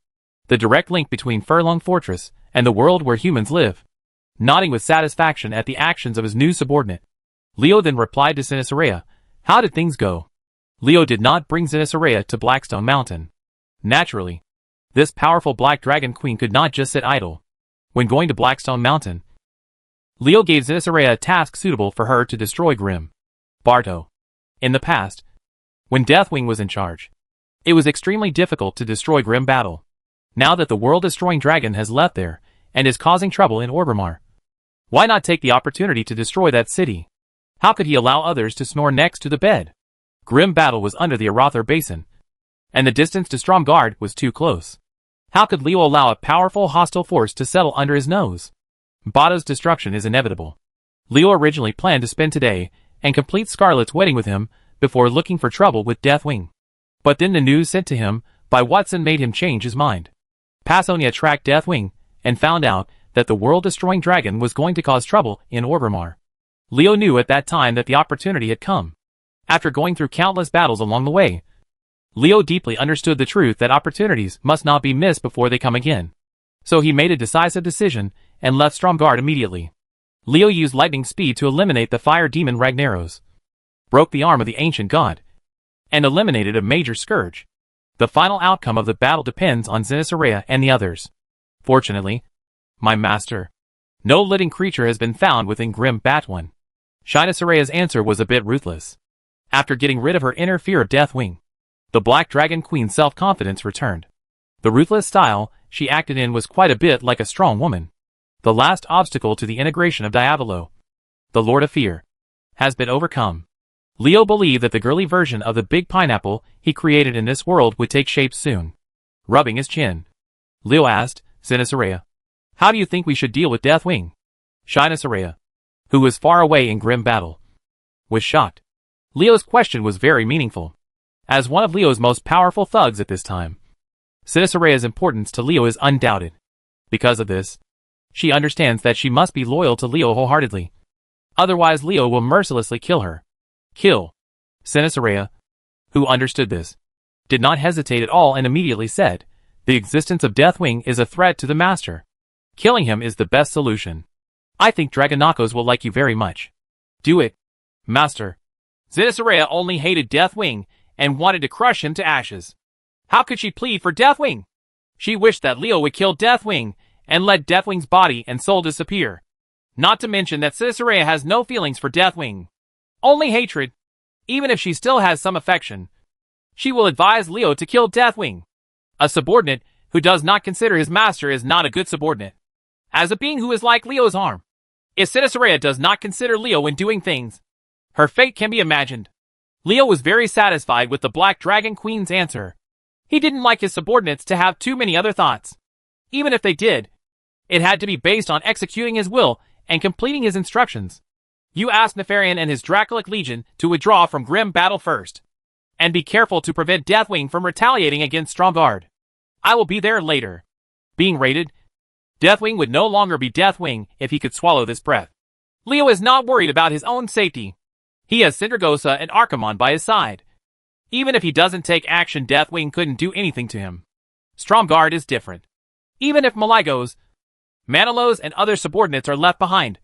The direct link between Furlong Fortress and the world where humans live. Nodding with satisfaction at the actions of his new subordinate, Leo then replied to Zinnisarea, "How did things go?" Leo did not bring Zinnisarea to Blackstone Mountain. Naturally, this powerful Black Dragon Queen could not just sit idle. When going to Blackstone Mountain, Leo gave Zinnisarea a task suitable for her to destroy Grim Barto. In the past, when Deathwing was in charge, it was extremely difficult to destroy Grim Battle. Now that the world-destroying dragon has left there and is causing trouble in Orgrimmar, why not take the opportunity to destroy that city? How could he allow others to snore next to the bed? Grim Battle was under the Arathor Basin, and the distance to Stromgard was too close. How could Leo allow a powerful hostile force to settle under his nose? Bato's destruction is inevitable. Leo originally planned to spend today and complete Scarlet's wedding with him before looking for trouble with Deathwing. But then the news sent to him by Watson made him change his mind. Pasonia tracked Deathwing and found out that the world-destroying dragon was going to cause trouble in Orgrimmar. Leo knew at that time that the opportunity had come. After going through countless battles along the way, Leo deeply understood the truth that opportunities must not be missed before they come again. So he made a decisive decision and left Stromgarde immediately. Leo used lightning speed to eliminate the fire demon Ragnaros, broke the arm of the ancient god, and eliminated a major scourge. The final outcome of the battle depends on Zinnisarea and the others. Fortunately, my master, no living creature has been found within Grim Batwan. Shinasaraya's answer was a bit ruthless. After getting rid of her inner fear of Deathwing, the Black Dragon Queen's self-confidence returned. The ruthless style she acted in was quite a bit like a strong woman. The last obstacle to the integration of Diavolo, the Lord of Fear, has been overcome. Leo believed that the girly version of the big pineapple he created in this world would take shape soon. Rubbing his chin, Leo asked Zinnisarea, "How do you think we should deal with Deathwing?" Shinasarea, who was far away in grim battle, was shocked. Leo's question was very meaningful. As one of Leo's most powerful thugs at this time, Zinnisaraya's importance to Leo is undoubted. Because of this, she understands that she must be loyal to Leo wholeheartedly. Otherwise Leo will mercilessly kill her. Kill. Zinnisaraya, who understood this, did not hesitate at all and immediately said, "The existence of Deathwing is a threat to the master. Killing him is the best solution. I think Dragonakos will like you very much. Do it, master." Zinnisaraya only hated Deathwing and wanted to crush him to ashes. How could she plead for Deathwing? She wished that Leo would kill Deathwing and let Deathwing's body and soul disappear. Not to mention that Zinnisaraya has no feelings for Deathwing. Only hatred. Even if she still has some affection, she will advise Leo to kill Deathwing. A subordinate who does not consider his master is not a good subordinate. As a being who is like Leo's arm, if Zinnisaraya does not consider Leo when doing things, her fate can be imagined. Leo was very satisfied with the Black Dragon Queen's answer. He didn't like his subordinates to have too many other thoughts. Even if they did, it had to be based on executing his will and completing his instructions. You ask Nefarian and his Dracolic Legion to withdraw from grim battle first. And be careful to prevent Deathwing from retaliating against Stromgarde. I will be there later. Being raided, Deathwing would no longer be Deathwing if he could swallow this breath. Leo is not worried about his own safety. He has Sindragosa and Archimonde by his side. Even if he doesn't take action, Deathwing couldn't do anything to him. Stromgarde is different. Even if Maligos, Manilos, and other subordinates are left behind,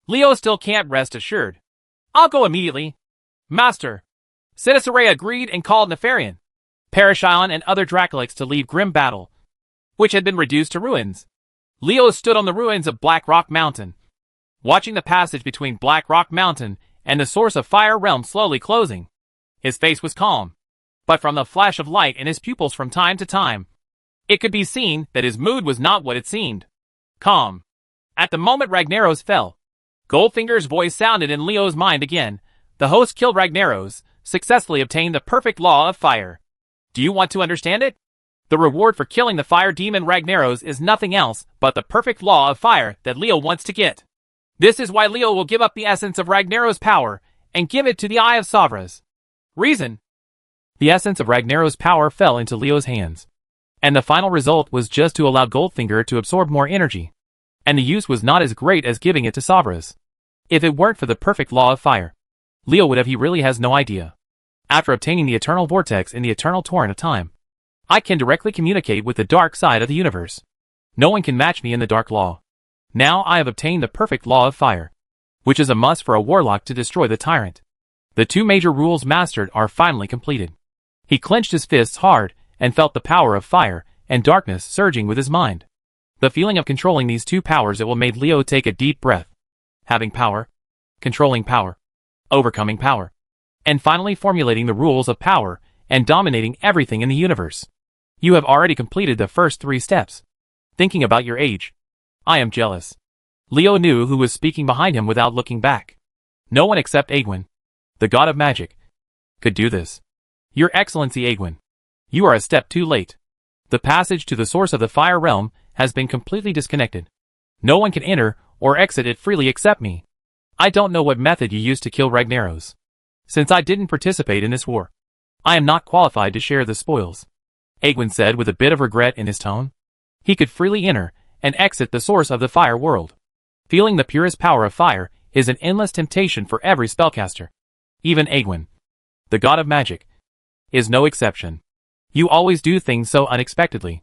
Leo still can't rest assured. I'll go immediately, master. Zinnisaraya agreed and called Nefarian, Parashion, and other Dracolics to leave grim battle, which had been reduced to ruins. Leo stood on the ruins of Black Rock Mountain, watching the passage between Black Rock Mountain and the source of Fire Realm slowly closing. His face was calm, but from the flash of light in his pupils from time to time, it could be seen that his mood was not what it seemed. Calm. At the moment Ragnaros fell, Goldfinger's voice sounded in Leo's mind again. The host killed Ragnaros, successfully obtained the perfect law of fire. Do you want to understand it? The reward for killing the fire demon Ragnaros is nothing else but the perfect law of fire that Leo wants to get. This is why Leo will give up the essence of Ragnaros' power and give it to the Eye of Savras. Reason. The essence of Ragnaros' power fell into Leo's hands, and the final result was just to allow Goldfinger to absorb more energy, and the use was not as great as giving it to Savras. If it weren't for the perfect law of fire, Leo would have. He really has no idea. After obtaining the Eternal Vortex in the Eternal Torrent of Time, I can directly communicate with the dark side of the universe. No one can match me in the Dark Law. Now I have obtained the perfect law of fire, which is a must for a warlock to destroy the tyrant. The two major rules mastered are finally completed. He clenched his fists hard and felt the power of fire and darkness surging with his mind. The feeling of controlling these two powers, it will made Leo take a deep breath. Having power, controlling power, overcoming power, and finally formulating the rules of power and dominating everything in the universe. You have already completed the first 3 steps. Thinking about your age. I am jealous. Leo knew who was speaking behind him without looking back. No one except Aegwin, the god of magic, could do this. Your Excellency Aegwin, you are a step too late. The passage to the source of the Fire Realm has been completely disconnected. No one can enter or exit it freely except me. I don't know what method you used to kill Ragnaros. Since I didn't participate in this war, I am not qualified to share the spoils. Egwin said with a bit of regret in his tone. He could freely enter and exit the source of the fire world. Feeling the purest power of fire is an endless temptation for every spellcaster. Even Egwin, the god of magic, is no exception. You always do things so unexpectedly.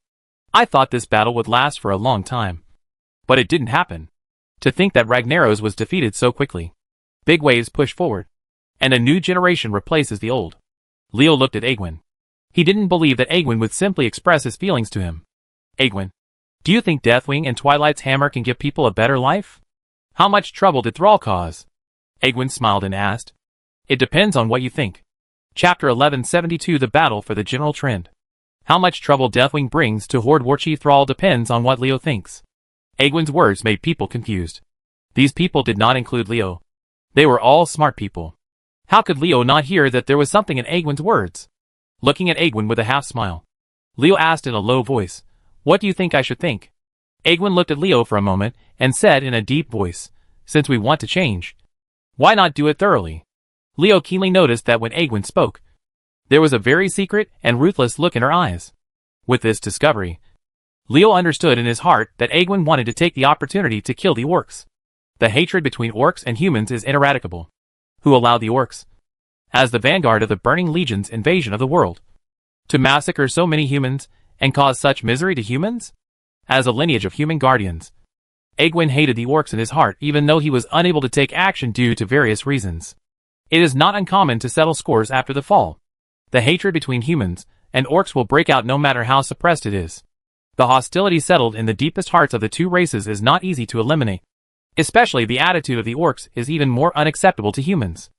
I thought this battle would last for a long time. But it didn't happen. To think that Ragnaros was defeated so quickly. Big waves push forward, and a new generation replaces the old. Leo looked at Egwin. He didn't believe that Egwin would simply express his feelings to him. Egwin, do you think Deathwing and Twilight's hammer can give people a better life? How much trouble did Thrall cause? Egwin smiled and asked. It depends on what you think. Chapter 1172 The Battle for the General Trend. How much trouble Deathwing brings to Horde Warchief Thrall depends on what Leo thinks. Egwin's words made people confused. These people did not include Leo. They were all smart people. How could Leo not hear that there was something in Egwin's words? Looking at Egwin with a half-smile, Leo asked in a low voice, What do you think I should think? Egwin looked at Leo for a moment and said in a deep voice, Since we want to change, why not do it thoroughly? Leo keenly noticed that when Egwin spoke, there was a very secret and ruthless look in her eyes. With this discovery, Leo understood in his heart that Egwin wanted to take the opportunity to kill the orcs. The hatred between orcs and humans is ineradicable. Who allowed the orcs, as the vanguard of the Burning Legion's invasion of the world, to massacre so many humans and cause such misery to humans? As a lineage of human guardians, Egwin hated the orcs in his heart even though he was unable to take action due to various reasons. It is not uncommon to settle scores after the fall. The hatred between humans and orcs will break out no matter how suppressed it is. The hostility settled in the deepest hearts of the two races is not easy to eliminate. Especially the attitude of the orcs is even more unacceptable to humans.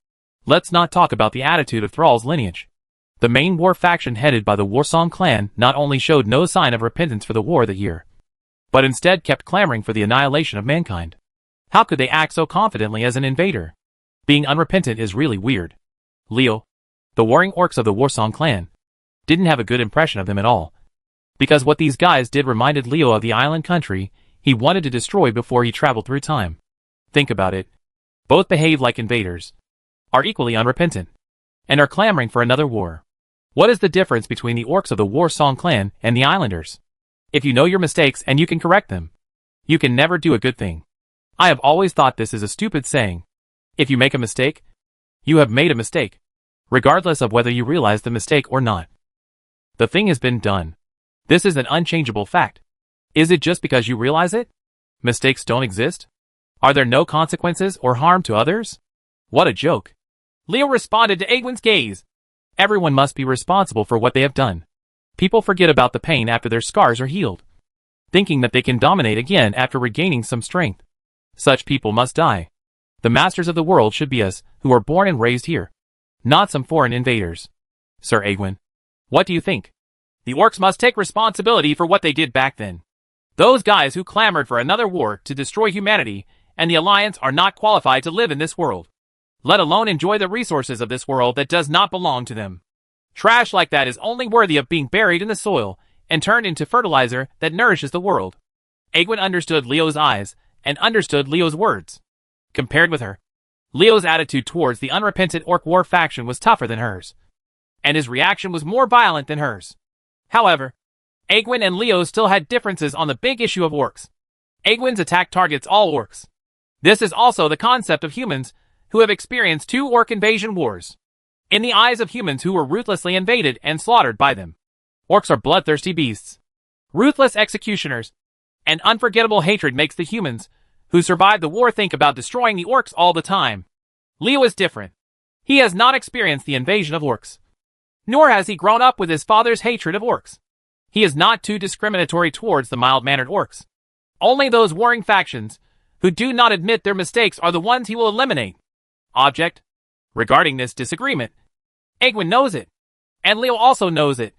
Let's not talk about the attitude of Thrall's lineage. The main war faction headed by the Warsong clan not only showed no sign of repentance for the war that year, but instead kept clamoring for the annihilation of mankind. How could they act so confidently as an invader? Being unrepentant is really weird. Leo, the warring orcs of the Warsong clan, didn't have a good impression of them at all. Because what these guys did reminded Leo of the island country he wanted to destroy before he traveled through time. Think about it. Both behave like invaders, are equally unrepentant, and are clamoring for another war. What is the difference between the orcs of the Warsong clan and the islanders? If you know your mistakes and you can correct them, you can never do a good thing. I have always thought this is a stupid saying. If you make a mistake, you have made a mistake, regardless of whether you realize the mistake or not. The thing has been done. This is an unchangeable fact. Is it just because you realize it? Mistakes don't exist? Are there no consequences or harm to others? What a joke. Leo responded to Egwin's gaze. Everyone must be responsible for what they have done. People forget about the pain after their scars are healed, thinking that they can dominate again after regaining some strength. Such people must die. The masters of the world should be us, who are born and raised here, not some foreign invaders. Sir Egwin, what do you think? The orcs must take responsibility for what they did back then. Those guys who clamored for another war to destroy humanity and the Alliance are not qualified to live in this world, let alone enjoy the resources of this world that does not belong to them. Trash like that is only worthy of being buried in the soil and turned into fertilizer that nourishes the world. Egwin understood Leo's eyes and understood Leo's words. Compared with her, Leo's attitude towards the unrepentant orc war faction was tougher than hers, and his reaction was more violent than hers. However, Egwin and Leo still had differences on the big issue of orcs. Egwin's attack targets all orcs. This is also the concept of humans who have experienced 2 orc invasion wars. In the eyes of humans who were ruthlessly invaded and slaughtered by them, orcs are bloodthirsty beasts, ruthless executioners, and unforgettable hatred makes the humans who survived the war think about destroying the orcs all the time. Leo is different. He has not experienced the invasion of orcs, nor has he grown up with his father's hatred of orcs. He is not too discriminatory towards the mild-mannered orcs. Only those warring factions who do not admit their mistakes are the ones he will eliminate. Object. Regarding this disagreement, Egwin knows it, and Leo also knows it,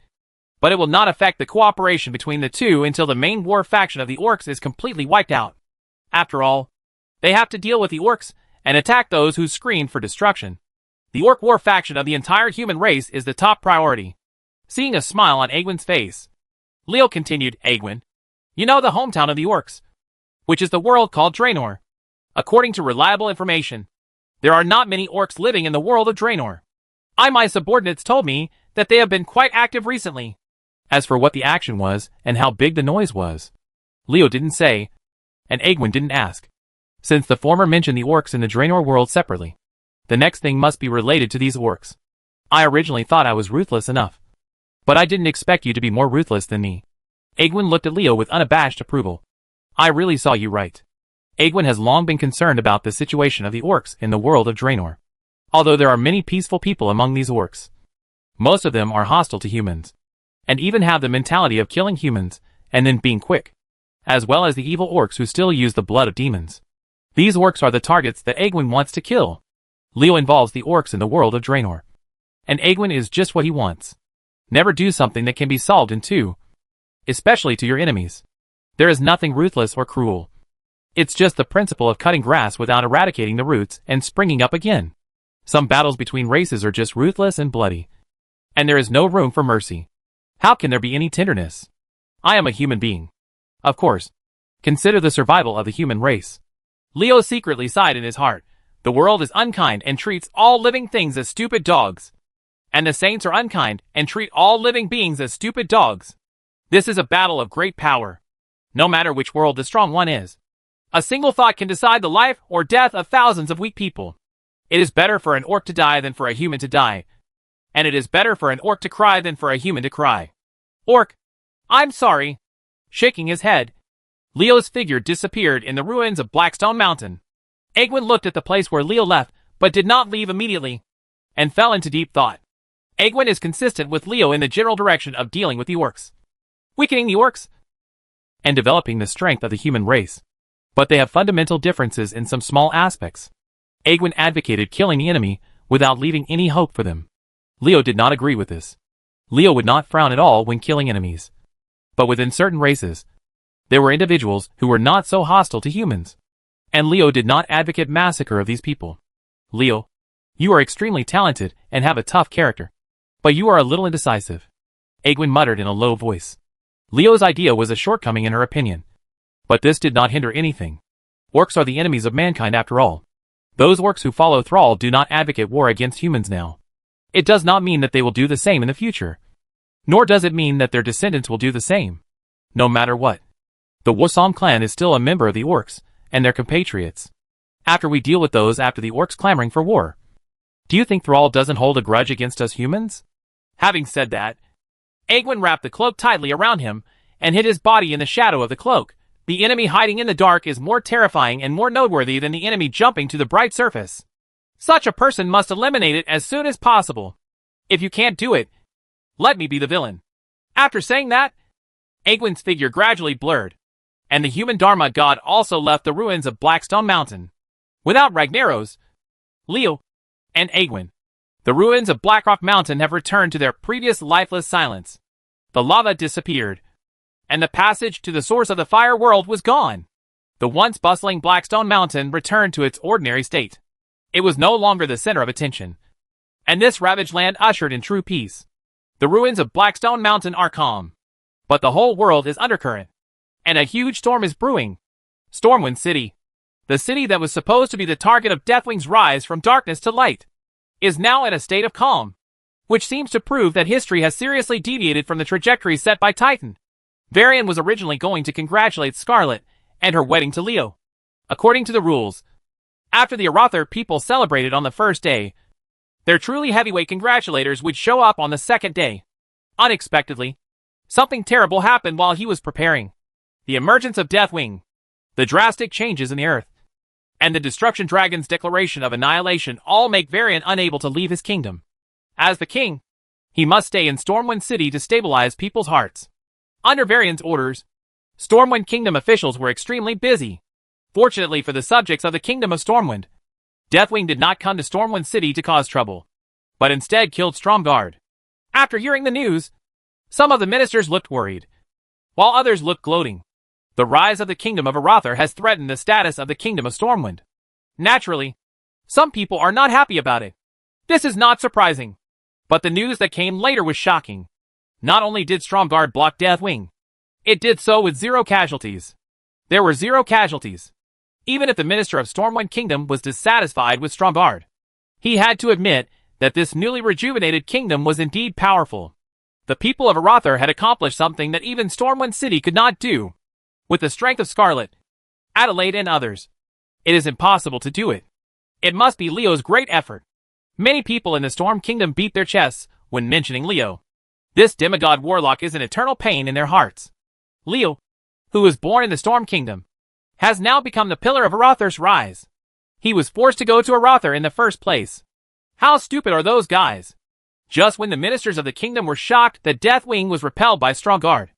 but it will not affect the cooperation between the two until the main war faction of the orcs is completely wiped out. After all, they have to deal with the orcs and attack those who screamed for destruction. The orc war faction of the entire human race is the top priority. Seeing a smile on Egwin's face, Leo continued, Egwin, you know the hometown of the orcs, which is the world called Draenor. According to reliable information, there are not many orcs living in the world of Draenor. My subordinates told me that they have been quite active recently. As for what the action was and how big the noise was, Leo didn't say, and Egwin didn't ask. Since the former mentioned the orcs in the Draenor world separately, the next thing must be related to these orcs. I originally thought I was ruthless enough, but I didn't expect you to be more ruthless than me. Egwin looked at Leo with unabashed approval. I really saw you right. Egwin has long been concerned about the situation of the orcs in the world of Draenor. Although there are many peaceful people among these orcs, most of them are hostile to humans, and even have the mentality of killing humans and then being quick, as well as the evil orcs who still use the blood of demons. These orcs are the targets that Egwin wants to kill. Leo involves the orcs in the world of Draenor, and Egwin is just what he wants. Never do something that can be solved in two, especially to your enemies. There is nothing ruthless or cruel. It's just the principle of cutting grass without eradicating the roots and springing up again. Some battles between races are just ruthless and bloody, and there is no room for mercy. How can there be any tenderness? I am a human being. Of course. Consider the survival of the human race. Leo secretly sighed in his heart. The world is unkind and treats all living things as stupid dogs. And the saints are unkind and treat all living beings as stupid dogs. This is a battle of great power. No matter which world the strong one is, a single thought can decide the life or death of thousands of weak people. It is better for an orc to die than for a human to die. And it is better for an orc to cry than for a human to cry. Orc, I'm sorry. Shaking his head, Leo's figure disappeared in the ruins of Blackstone Mountain. Egwin looked at the place where Leo left, but did not leave immediately, and fell into deep thought. Egwin is consistent with Leo in the general direction of dealing with the orcs, weakening the orcs, and developing the strength of the human race. But they have fundamental differences in some small aspects. Egwin advocated killing the enemy without leaving any hope for them. Leo did not agree with this. Leo would not frown at all when killing enemies. But within certain races, there were individuals who were not so hostile to humans. And Leo did not advocate massacre of these people. Leo, you are extremely talented and have a tough character, but you are a little indecisive. Egwin muttered in a low voice. Leo's idea was a shortcoming in her opinion, but this did not hinder anything. Orcs are the enemies of mankind after all. Those orcs who follow Thrall do not advocate war against humans now. It does not mean that they will do the same in the future. Nor does it mean that their descendants will do the same. No matter what. The Wasam clan is still a member of the orcs, and their compatriots. After we deal with those after the orcs clamoring for war. Do you think Thrall doesn't hold a grudge against us humans? Having said that, Egwin wrapped the cloak tightly around him, and hid his body in the shadow of the cloak. The enemy hiding in the dark is more terrifying and more noteworthy than the enemy jumping to the bright surface. Such a person must eliminate it as soon as possible. If you can't do it, let me be the villain. After saying that, Egwin's figure gradually blurred, and the human Dharma god also left the ruins of Blackstone Mountain. Without Ragnaros, Leo, and Egwin, the ruins of Blackrock Mountain have returned to their previous lifeless silence. The lava disappeared, and the passage to the source of the fire world was gone. The once bustling Blackstone Mountain returned to its ordinary state. It was no longer the center of attention, and this ravaged land ushered in true peace. The ruins of Blackstone Mountain are calm, but the whole world is undercurrent, and a huge storm is brewing. Stormwind City, the city that was supposed to be the target of Deathwing's rise from darkness to light, is now in a state of calm, which seems to prove that history has seriously deviated from the trajectory set by Titan. Varian was originally going to congratulate Scarlet and her wedding to Leo. According to the rules, after the Arathar people celebrated on the first day, their truly heavyweight congratulators would show up on the second day. Unexpectedly, something terrible happened while he was preparing. The emergence of Deathwing, the drastic changes in the earth, and the Destruction Dragon's declaration of annihilation all make Varian unable to leave his kingdom. As the king, he must stay in Stormwind City to stabilize people's hearts. Under Varian's orders, Stormwind Kingdom officials were extremely busy. Fortunately for the subjects of the Kingdom of Stormwind, Deathwing did not come to Stormwind City to cause trouble, but instead killed Stromgard. After hearing the news, some of the ministers looked worried, while others looked gloating. The rise of the Kingdom of Arathar has threatened the status of the Kingdom of Stormwind. Naturally, some people are not happy about it. This is not surprising, but the news that came later was shocking. Not only did Stromgard block Deathwing, it did so with 0 casualties. There were 0 casualties. even if the Minister of Stormwind Kingdom was dissatisfied with Stromgarde. He had to admit that this newly rejuvenated kingdom was indeed powerful. The people of Arather had accomplished something that even Stormwind City could not do. With the strength of Scarlet, Adelaide and others, it is impossible to do it. It must be Leo's great effort. Many people in the Storm Kingdom beat their chests when mentioning Leo. This demigod warlock is an eternal pain in their hearts. Leo, who was born in the Storm Kingdom, has now become the pillar of Arather's rise. He was forced to go to Arather in the first place. How stupid are those guys? Just when the ministers of the kingdom were shocked that Deathwing was repelled by Stromgarde,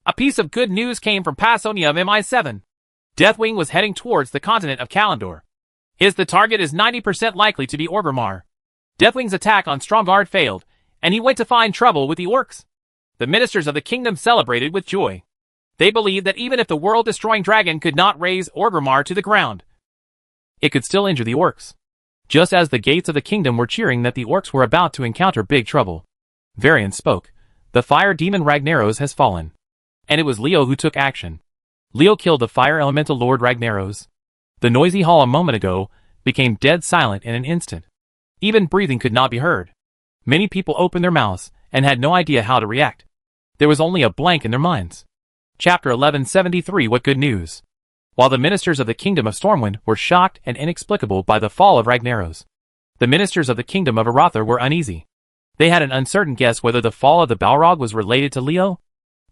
a piece of good news came from Passonia of MI7. Deathwing was heading towards the continent of Kalimdor. The target is 90% likely to be Orgrimmar. Deathwing's attack on Stromgarde failed, and he went to find trouble with the orcs. The ministers of the kingdom celebrated with joy. They believed that even if the world-destroying dragon could not raise Orgrimmar to the ground, it could still injure the orcs. Just as the gates of the kingdom were cheering that the orcs were about to encounter big trouble, Varian spoke. The fire demon Ragnaros has fallen. And it was Leo who took action. Leo killed the fire elemental Lord Ragnaros. The noisy hall a moment ago became dead silent in an instant. Even breathing could not be heard. Many people opened their mouths and had no idea how to react. There was only a blank in their minds. Chapter 1173. What good news! While the ministers of the kingdom of Stormwind were shocked and inexplicable by the fall of Ragnaros, the ministers of the kingdom of Arather were uneasy. They had an uncertain guess whether the fall of the Balrog was related to Leo.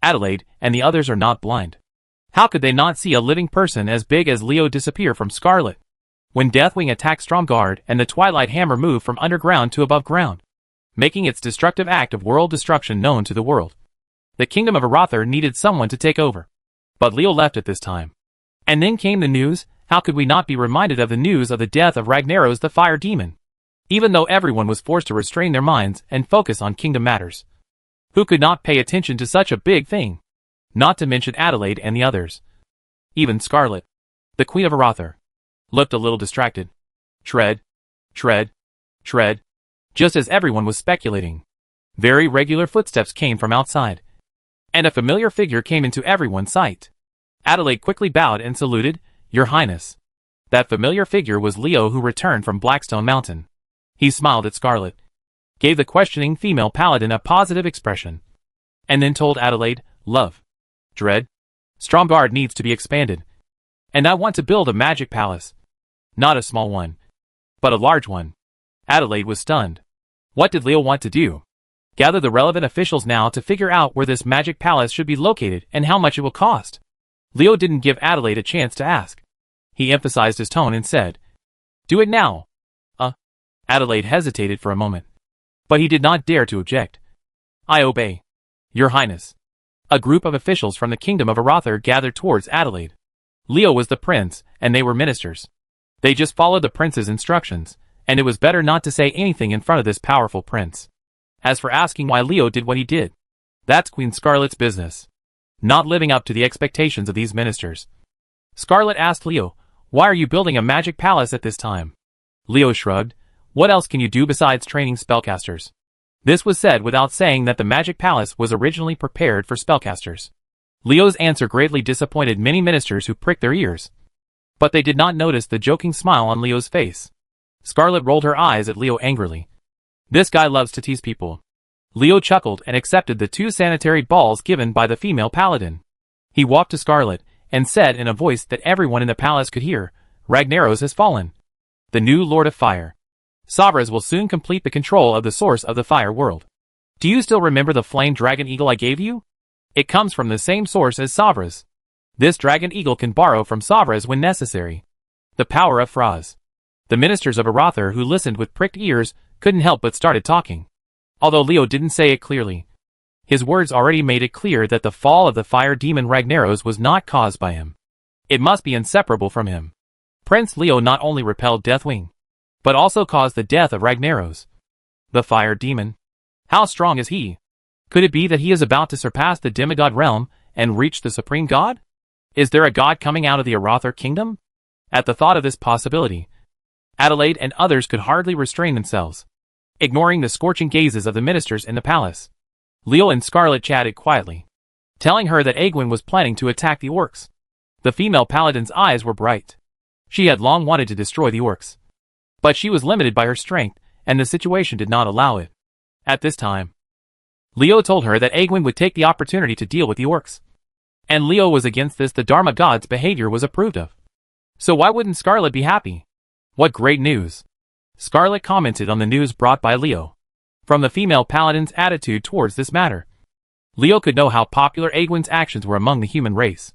Adelaide and the others are not blind. How could they not see a living person as big as Leo disappear from Scarlet? When Deathwing attacked Stromgarde and the Twilight Hammer moved from underground to above ground, making its destructive act of world destruction known to the world, the kingdom of Arather needed someone to take over. But Leo left at this time. And then came the news. How could we not be reminded of the news of the death of Ragnaros the fire demon? Even though everyone was forced to restrain their minds and focus on kingdom matters, who could not pay attention to such a big thing? Not to mention Adelaide and the others. Even Scarlet, the queen of Arather, looked a little distracted. Tread, tread, tread. Just as everyone was speculating, very regular footsteps came from outside, and a familiar figure came into everyone's sight. Adelaide quickly bowed and saluted, Your Highness. That familiar figure was Leo, who returned from Blackstone Mountain. He smiled at Scarlet, gave the questioning female paladin a positive expression, and then told Adelaide, Love, Dread, Stromgarde needs to be expanded, and I want to build a magic palace. Not a small one, but a large one. Adelaide was stunned. What did Leo want to do? Gather the relevant officials now to figure out where this magic palace should be located and how much it will cost. Leo didn't give Adelaide a chance to ask. He emphasized his tone and said, Do it now. Adelaide hesitated for a moment, but he did not dare to object. I obey, Your Highness. A group of officials from the kingdom of Arather gathered towards Adelaide. Leo was the prince, and they were ministers. They just followed the prince's instructions, and it was better not to say anything in front of this powerful prince. As for asking why Leo did what he did, that's Queen Scarlet's business. Not living up to the expectations of these ministers. Scarlet asked Leo, Why are you building a magic palace at this time? Leo shrugged. What else can you do besides training spellcasters? This was said without saying that the magic palace was originally prepared for spellcasters. Leo's answer greatly disappointed many ministers who pricked their ears. But they did not notice the joking smile on Leo's face. Scarlet rolled her eyes at Leo angrily. This guy loves to tease people. Leo chuckled and accepted the 2 sanitary balls given by the female paladin. He walked to Scarlet and said in a voice that everyone in the palace could hear, Ragnaros has fallen. The new Lord of Fire. Savras will soon complete the control of the source of the fire world. Do you still remember the flame dragon eagle I gave you? It comes from the same source as Savras. This dragon eagle can borrow from Savras when necessary. The power of Fraz. The ministers of Arather, who listened with pricked ears, couldn't help but started talking. Although Leo didn't say it clearly, his words already made it clear that the fall of the fire demon Ragnaros was not caused by him. It must be inseparable from him. Prince Leo not only repelled Deathwing, but also caused the death of Ragnaros. The fire demon. How strong is he? Could it be that he is about to surpass the demigod realm and reach the supreme god? Is there a god coming out of the Arather kingdom? At the thought of this possibility, Adelaide and others could hardly restrain themselves, ignoring the scorching gazes of the ministers in the palace. Leo and Scarlet chatted quietly, telling her that Egwin was planning to attack the orcs. The female paladin's eyes were bright. She had long wanted to destroy the orcs. But she was limited by her strength, and the situation did not allow it. At this time, Leo told her that Egwene would take the opportunity to deal with the orcs. And Leo was against this. The Dharma god's behavior was approved of. So why wouldn't Scarlet be happy? What great news! Scarlet commented on the news brought by Leo. From the female paladin's attitude towards this matter, Leo could know how popular Egwene's actions were among the human race.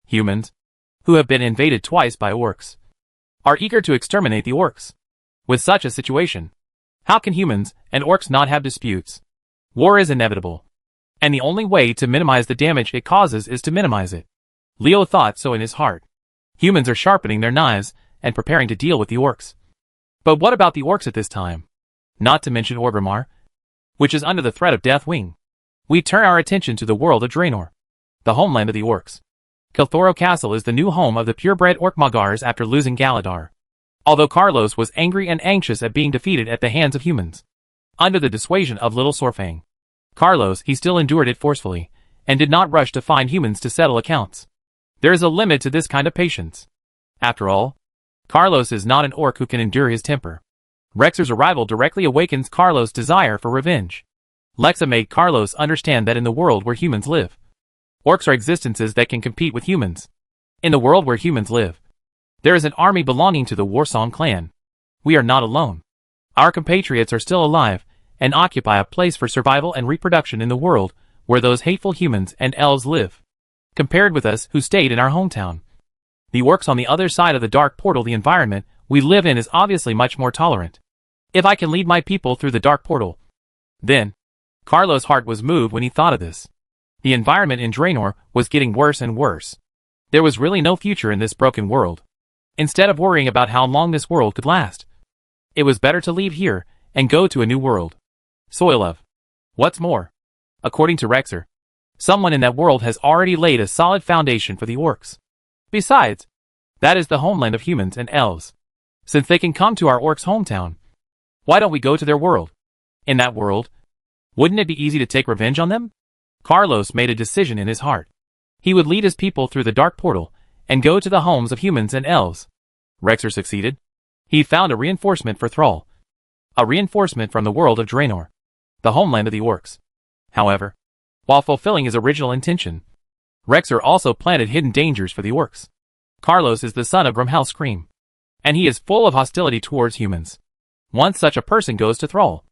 Humans, who have been invaded twice by orcs, are eager to exterminate the orcs. With such a situation, how can humans and orcs not have disputes? War is inevitable. And the only way to minimize the damage it causes is to minimize it. Leo thought so in his heart. Humans are sharpening their knives and preparing to deal with the orcs. But what about the orcs at this time? Not to mention Orgrimmar, which is under the threat of Deathwing. We turn our attention to the world of Draenor, the homeland of the orcs. Kilthoro Castle is the new home of the purebred Orkmagars after losing Galadar. Although Carlos was angry and anxious at being defeated at the hands of humans, under the dissuasion of Little Sorfang, he still endured it forcefully, and did not rush to find humans to settle accounts. There is a limit to this kind of patience. After all, Carlos is not an orc who can endure his temper. Rexer's arrival directly awakens Carlos' desire for revenge. Lexa made Carlos understand that in the world where humans live, orcs are existences that can compete with humans. In the world where humans live, there is an army belonging to the Warsong clan. We are not alone. Our compatriots are still alive, and occupy a place for survival and reproduction in the world where those hateful humans and elves live. Compared with us who stayed in our hometown, the orcs on the other side of the dark portal, the environment we live in is obviously much more tolerant. If I can lead my people through the dark portal, then... Carlos' heart was moved when he thought of this. The environment in Draenor was getting worse and worse. There was really no future in this broken world. Instead of worrying about how long this world could last, it was better to leave here and go to a new world. Soilov. What's more, according to Rexer, someone in that world has already laid a solid foundation for the orcs. Besides, that is the homeland of humans and elves. Since they can come to our orcs' hometown, why don't we go to their world? In that world, wouldn't it be easy to take revenge on them? Carlos made a decision in his heart. He would lead his people through the dark portal and go to the homes of humans and elves. Rexer succeeded. He found a reinforcement for Thrall. A reinforcement from the world of Draenor, the homeland of the orcs. However, while fulfilling his original intention, Rexer also planted hidden dangers for the orcs. Carlos is the son of Grimhel, and he is full of hostility towards humans. Once such a person goes to Thrall,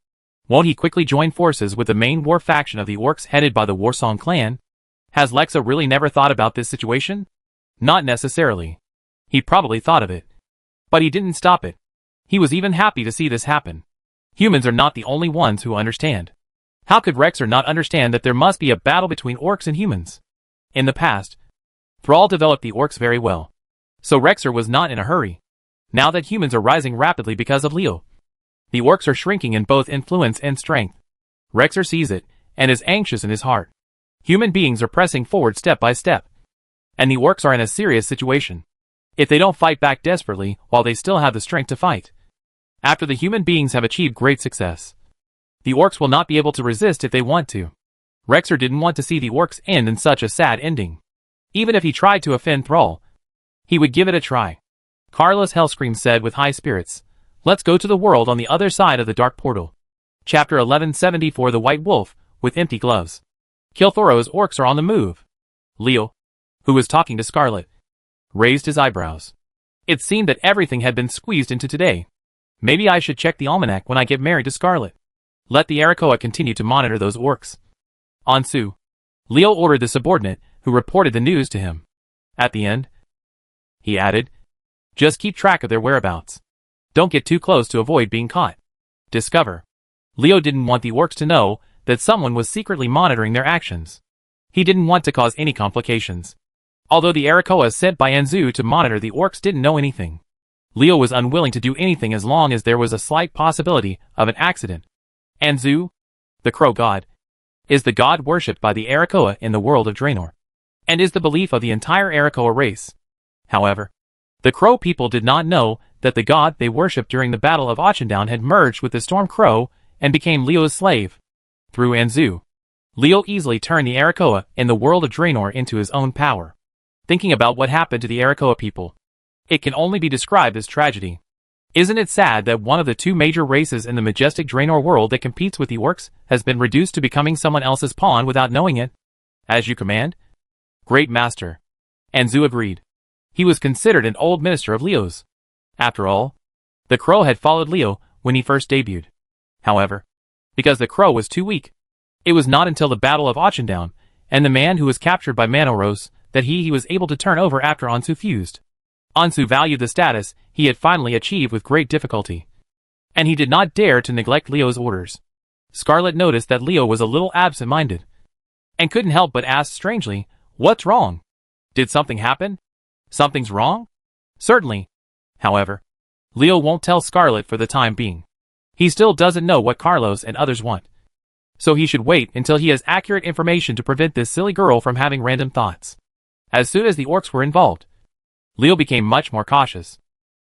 won't he quickly join forces with the main war faction of the orcs headed by the Warsong clan? Has Lexa really never thought about this situation? Not necessarily. He probably thought of it. But he didn't stop it. He was even happy to see this happen. Humans are not the only ones who understand. How could Rexer not understand that there must be a battle between orcs and humans? In the past, Thrall developed the orcs very well. So Rexer was not in a hurry. Now that humans are rising rapidly because of Leo, the orcs are shrinking in both influence and strength. Rexer sees it, and is anxious in his heart. Human beings are pressing forward step by step. And the orcs are in a serious situation. If they don't fight back desperately while they still have the strength to fight, after the human beings have achieved great success, the orcs will not be able to resist if they want to. Rexer didn't want to see the orcs end in such a sad ending. Even if he tried to offend Thrall, he would give it a try. Carlos Hellscream said with high spirits, "Let's go to the world on the other side of the dark portal." Chapter 1174. The White Wolf, with empty gloves. Kilthoro's orcs are on the move. Leo, who was talking to Scarlet, raised his eyebrows. It seemed that everything had been squeezed into today. Maybe I should check the almanac when I get married to Scarlet. Let the Arakoa continue to monitor those orcs. Ansu. Leo ordered the subordinate, who reported the news to him. At the end, he added, just keep track of their whereabouts. Don't get too close to avoid being caught. Discover. Leo didn't want the orcs to know that someone was secretly monitoring their actions. He didn't want to cause any complications. Although the Arakoa sent by Anzu to monitor the orcs didn't know anything, Leo was unwilling to do anything as long as there was a slight possibility of an accident. Anzu, the crow god, is the god worshipped by the Arakoa in the world of Draenor, and is the belief of the entire Arakoa race. However, the crow people did not know that the god they worshipped during the Battle of Auchendown had merged with the Storm Crow and became Leo's slave. Through Anzu, Leo easily turned the Arakoa in the world of Draenor into his own power. Thinking about what happened to the Arakoa people, It can only be described as tragedy. Isn't it sad that one of the two major races in the majestic Draenor world that competes with the orcs has been reduced to becoming someone else's pawn without knowing it? As you command? Great master. Anzu agreed. He was considered an old minister of Leo's. After all, the crow had followed Leo when he first debuted. However, because the crow was too weak, it was not until the Battle of Auchendown and the man who was captured by Manoros that he was able to turn over after Anzu fused. Anzu valued the status he had finally achieved with great difficulty, and he did not dare to neglect Leo's orders. Scarlet noticed that Leo was a little absent-minded, and couldn't help but ask strangely, "What's wrong? Did something happen? Something's wrong?" Certainly. However, Leo won't tell Scarlet for the time being. He still doesn't know what Carlos and others want. So he should wait until he has accurate information to prevent this silly girl from having random thoughts. As soon as the orcs were involved, Leo became much more cautious.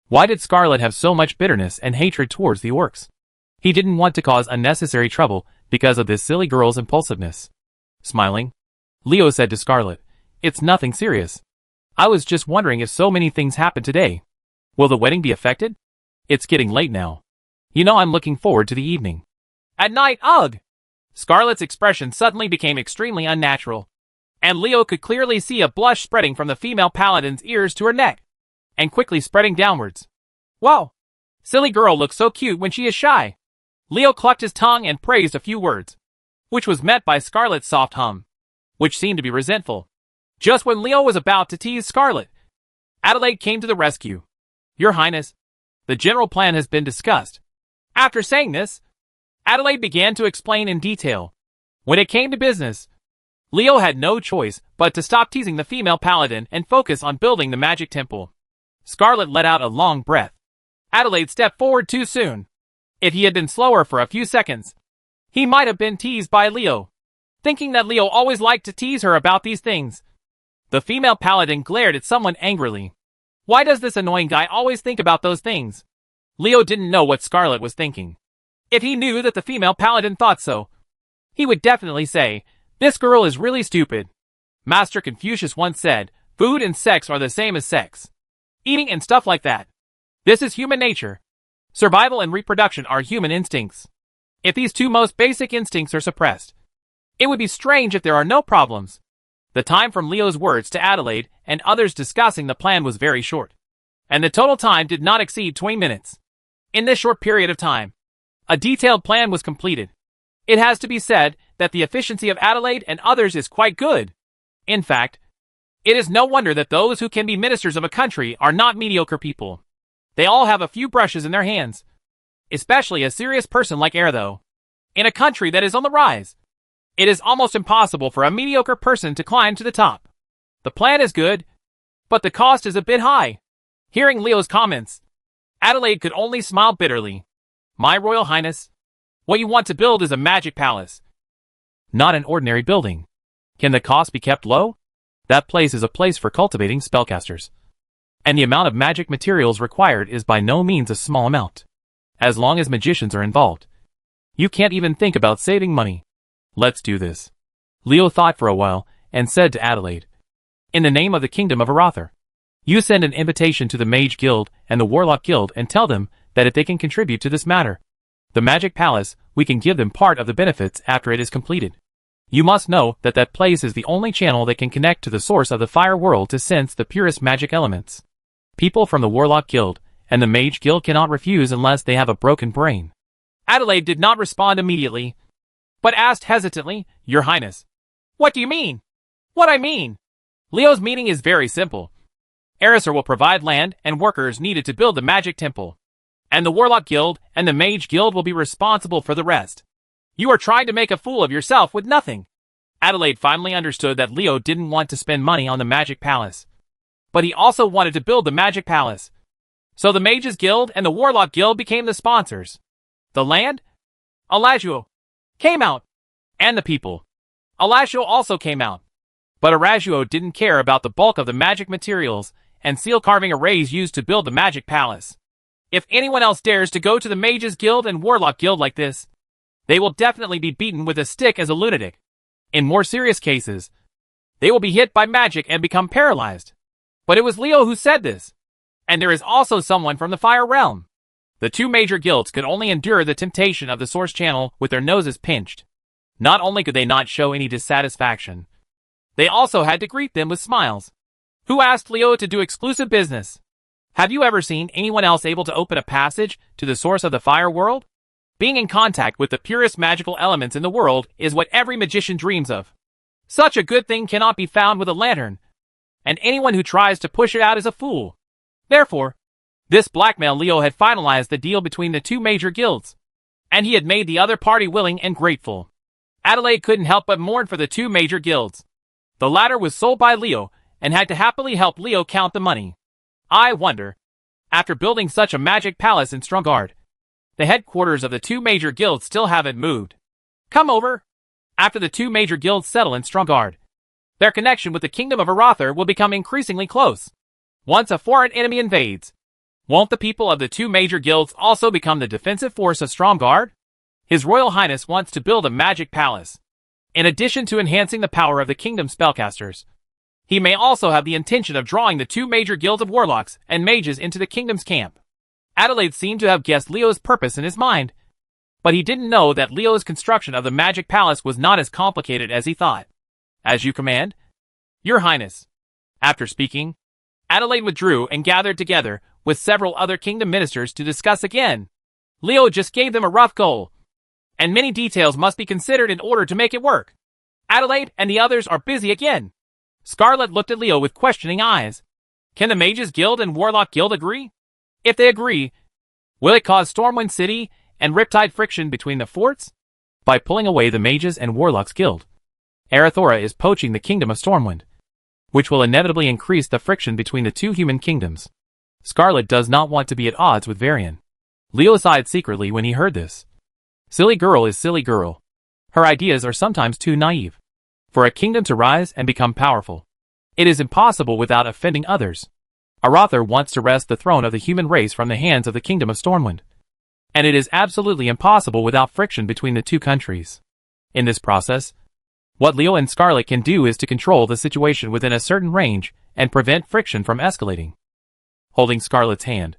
Why did Scarlet have so much bitterness and hatred towards the orcs? He didn't want to cause unnecessary trouble because of this silly girl's impulsiveness. Smiling, Leo said to Scarlet, "It's nothing serious. I was just wondering if so many things happened today. Will the wedding be affected? It's getting late now. You know I'm looking forward to the evening." "At night, ugh!" Scarlet's expression suddenly became extremely unnatural, and Leo could clearly see a blush spreading from the female paladin's ears to her neck, and quickly spreading downwards. "Whoa! Silly girl looks so cute when she is shy." Leo clucked his tongue and praised a few words, which was met by Scarlet's soft hum, which seemed to be resentful. Just when Leo was about to tease Scarlet, Adelaide came to the rescue. "Your Highness, the general plan has been discussed." After saying this, Adelaide began to explain in detail. When it came to business, Leo had no choice but to stop teasing the female paladin and focus on building the magic temple. Scarlet let out a long breath. Adelaide stepped forward too soon. If he had been slower for a few seconds, he might have been teased by Leo, thinking that Leo always liked to tease her about these things. The female paladin glared at someone angrily. Why does this annoying guy always think about those things? Leo didn't know what Scarlet was thinking. If he knew that the female paladin thought so, he would definitely say, "This girl is really stupid." Master Confucius once said, "Food and sex are the same as sex. Eating and stuff like that. This is human nature. Survival and reproduction are human instincts. If these two most basic instincts are suppressed, it would be strange if there are no problems." The time from Leo's words to Adelaide and others discussing the plan was very short, and the total time did not exceed 20 minutes. In this short period of time, a detailed plan was completed. It has to be said that the efficiency of Adelaide and others is quite good. In fact, it is no wonder that those who can be ministers of a country are not mediocre people. They all have a few brushes in their hands. Especially a serious person like Air, though. In a country that is on the rise, it is almost impossible for a mediocre person to climb to the top. The plan is good, but the cost is a bit high. Hearing Leo's comments, Adelaide could only smile bitterly. "My Royal Highness, what you want to build is a magic palace. Not an ordinary building. Can the cost be kept low? That place is a place for cultivating spellcasters. And the amount of magic materials required is by no means a small amount. As long as magicians are involved, you can't even think about saving money. Let's do this." Leo thought for a while and said to Adelaide, "In the name of the Kingdom of Arathar, you send an invitation to the Mage Guild and the Warlock Guild and tell them that if they can contribute to this matter, the Magic Palace, we can give them part of the benefits after it is completed. You must know that that place is the only channel that can connect to the source of the fire world to sense the purest magic elements. People from the Warlock Guild and the Mage Guild cannot refuse unless they have a broken brain." Adelaide did not respond immediately, but asked hesitantly, "Your Highness, what do you mean?" "What I mean? Leo's meaning is very simple. Erisar will provide land and workers needed to build the magic temple, and the Warlock Guild and the Mage Guild will be responsible for the rest. You are trying to make a fool of yourself with nothing." Adelaide finally understood that Leo didn't want to spend money on the Magic Palace, but he also wanted to build the Magic Palace. So the Mages Guild and the Warlock Guild became the sponsors. The land? Alajuo came out, and the people. Alajuo also came out. But Arajuo didn't care about the bulk of the magic materials and seal carving arrays used to build the Magic Palace. If anyone else dares to go to the Mages Guild and Warlock Guild like this, they will definitely be beaten with a stick as a lunatic. In more serious cases, they will be hit by magic and become paralyzed. But it was Leo who said this. And there is also someone from the fire realm. The two major guilds could only endure the temptation of the source channel with their noses pinched. Not only could they not show any dissatisfaction, they also had to greet them with smiles. Who asked Leo to do exclusive business? Have you ever seen anyone else able to open a passage to the source of the fire world? Being in contact with the purest magical elements in the world is what every magician dreams of. Such a good thing cannot be found with a lantern, and anyone who tries to push it out is a fool. Therefore, this blackmail Leo had finalized the deal between the two major guilds, and he had made the other party willing and grateful. Adelaide couldn't help but mourn for the two major guilds. The latter was sold by Leo, and had to happily help Leo count the money. I wonder, after building such a magic palace in Stromgard, the headquarters of the two major guilds still haven't moved. Come over. After the two major guilds settle in Stromgard, their connection with the kingdom of Arather will become increasingly close. Once a foreign enemy invades, won't the people of the two major guilds also become the defensive force of Stromgard? His Royal Highness wants to build a magic palace. In addition to enhancing the power of the kingdom's spellcasters, he may also have the intention of drawing the two major guilds of warlocks and mages into the kingdom's camp. Adelaide seemed to have guessed Leo's purpose in his mind, but he didn't know that Leo's construction of the magic palace was not as complicated as he thought. As you command, Your Highness. After speaking, Adelaide withdrew and gathered together with several other kingdom ministers to discuss again. Leo just gave them a rough goal, and many details must be considered in order to make it work. Adelaide and the others are busy again. Scarlet looked at Leo with questioning eyes. Can the Mages Guild and Warlock Guild agree? If they agree, will it cause Stormwind City and Riptide friction between the forts? By pulling away the Mages and Warlocks Guild, Arathora is poaching the kingdom of Stormwind, which will inevitably increase the friction between the two human kingdoms. Scarlet does not want to be at odds with Varian. Leo sighed secretly when he heard this. Silly girl is silly girl. Her ideas are sometimes too naive. For a kingdom to rise and become powerful, it is impossible without offending others. Arather wants to wrest the throne of the human race from the hands of the kingdom of Stormwind, and it is absolutely impossible without friction between the two countries. In this process, what Leo and Scarlet can do is to control the situation within a certain range and prevent friction from escalating. Holding Scarlet's hand,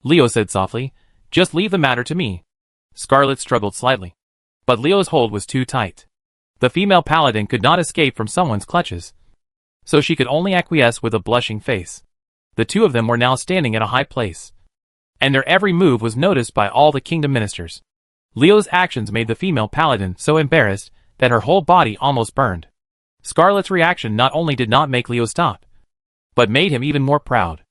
Leo said softly, "Just leave the matter to me." Scarlet struggled slightly, but Leo's hold was too tight. The female paladin could not escape from someone's clutches, so she could only acquiesce with a blushing face. The two of them were now standing at a high place, and their every move was noticed by all the kingdom ministers. Leo's actions made the female paladin so embarrassed that her whole body almost burned. Scarlet's reaction not only did not make Leo stop, but made him even more proud.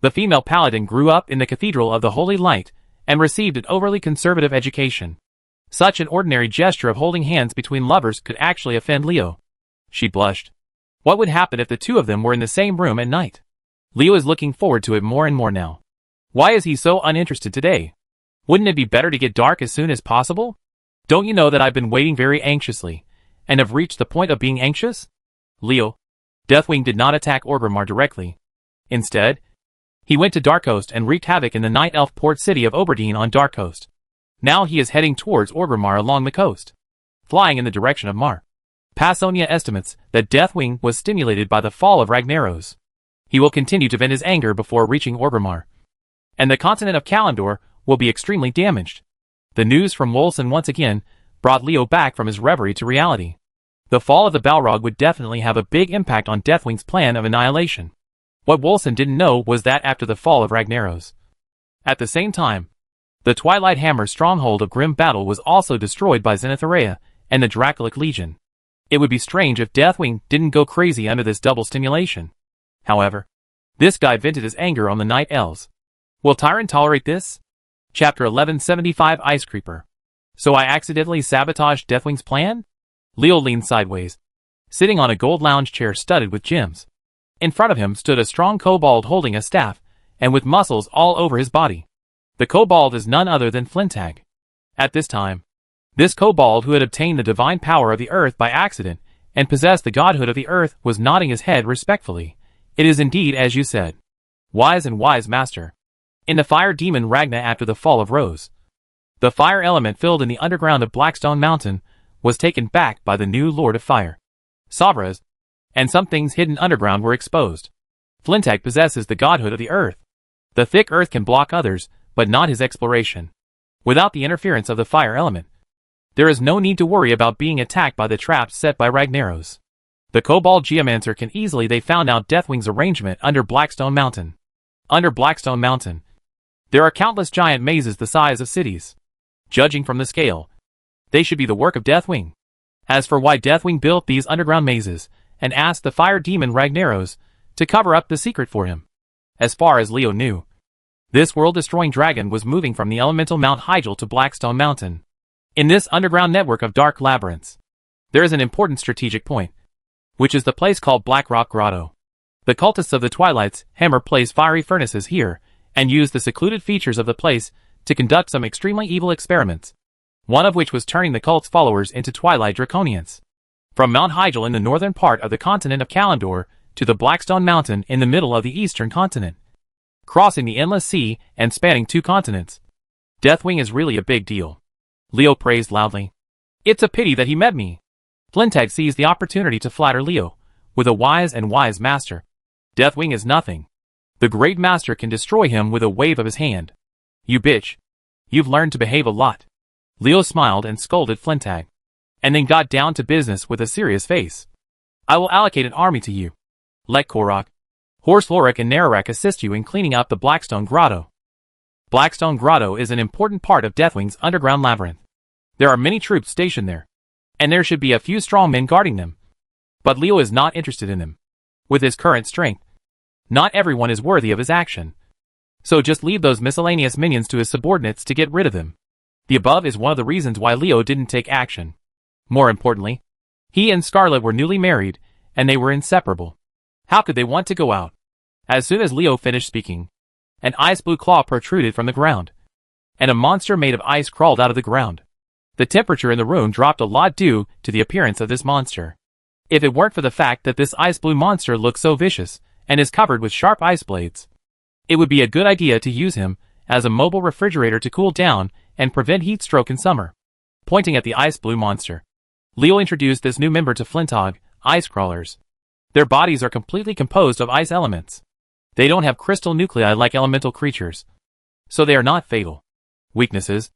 The female paladin grew up in the Cathedral of the Holy Light and received an overly conservative education. Such an ordinary gesture of holding hands between lovers could actually offend Leo. She blushed. What would happen if the two of them were in the same room at night? Leo is looking forward to it more and more now. Why is he so uninterested today? Wouldn't it be better to get dark as soon as possible? Don't you know that I've been waiting very anxiously, and have reached the point of being anxious? Leo. Deathwing did not attack Orgrimmar directly. Instead, he went to Darkcoast and wreaked havoc in the night elf port city of Oberdeen on Darkcoast. Now he is heading towards Orgrimmar along the coast, flying in the direction of Mar. Passonia estimates that Deathwing was stimulated by the fall of Ragnaros. He will continue to vent his anger before reaching Orgrimmar, and the continent of Kalimdor will be extremely damaged. The news from Wolfson once again brought Leo back from his reverie to reality. The fall of the Balrog would definitely have a big impact on Deathwing's plan of annihilation. What Wolfson didn't know was that after the fall of Ragnaros, at the same time, the Twilight Hammer stronghold of Grim Battle was also destroyed by Zenitharea and the Dracolic Legion. It would be strange if Deathwing didn't go crazy under this double stimulation. However, this guy vented his anger on the Night Elves. Will Tyron tolerate this? Chapter 1175 Ice Creeper. So I accidentally sabotaged Deathwing's plan? Leo leaned sideways, sitting on a gold lounge chair studded with gems. In front of him stood a strong kobold holding a staff, and with muscles all over his body. The kobold is none other than Flintag. At this time, this kobold who had obtained the divine power of the earth by accident and possessed the godhood of the earth was nodding his head respectfully. It is indeed as you said. Wise and wise master. In the fire demon Ragna after the fall of Rose, the fire element filled in the underground of Blackstone Mountain was taken back by the new Lord of Fire. Savras, and some things hidden underground were exposed. Flintag possesses the godhood of the earth. The thick earth can block others, but not his exploration. Without the interference of the fire element, there is no need to worry about being attacked by the traps set by Ragnaros. The Kobold Geomancer can easily they found out Deathwing's arrangement under Blackstone Mountain. Under Blackstone Mountain, there are countless giant mazes the size of cities. Judging from the scale, they should be the work of Deathwing. As for why Deathwing built these underground mazes, and asked the fire demon Ragnaros to cover up the secret for him. As far as Leo knew, this world-destroying dragon was moving from the elemental Mount Hyjal to Blackstone Mountain. In this underground network of dark labyrinths, there is an important strategic point, which is the place called Black Rock Grotto. The cultists of the Twilight's Hammer place fiery furnaces here, and use the secluded features of the place to conduct some extremely evil experiments, one of which was turning the cult's followers into Twilight Draconians. From Mount Hyjal in the northern part of the continent of Kalimdor to the Blackstone Mountain in the middle of the eastern continent, crossing the endless sea and spanning 2 continents. Deathwing is really a big deal. Leo praised loudly. It's a pity that he met me. Flintag seized the opportunity to flatter Leo, with a wise master. Deathwing is nothing. The great master can destroy him with a wave of his hand. You bitch. You've learned to behave a lot. Leo smiled and scolded Flintag, and then got down to business with a serious face. I will allocate an army to you. Let Korok, Horse Lorik and Nararak assist you in cleaning up the Blackstone Grotto. Blackstone Grotto is an important part of Deathwing's underground labyrinth. There are many troops stationed there, and there should be a few strong men guarding them. But Leo is not interested in them. With his current strength, not everyone is worthy of his action. So just leave those miscellaneous minions to his subordinates to get rid of them. The above is one of the reasons why Leo didn't take action. More importantly, he and Scarlet were newly married, and they were inseparable. How could they want to go out? As soon as Leo finished speaking, an ice-blue claw protruded from the ground, and a monster made of ice crawled out of the ground. The temperature in the room dropped a lot due to the appearance of this monster. If it weren't for the fact that this ice-blue monster looks so vicious, and is covered with sharp ice blades, it would be a good idea to use him as a mobile refrigerator to cool down and prevent heat stroke in summer. Pointing at the ice-blue monster, Leo introduced this new member to Flintog, ice crawlers. Their bodies are completely composed of ice elements. They don't have crystal nuclei like elemental creatures, so they are not fatal. Weaknesses: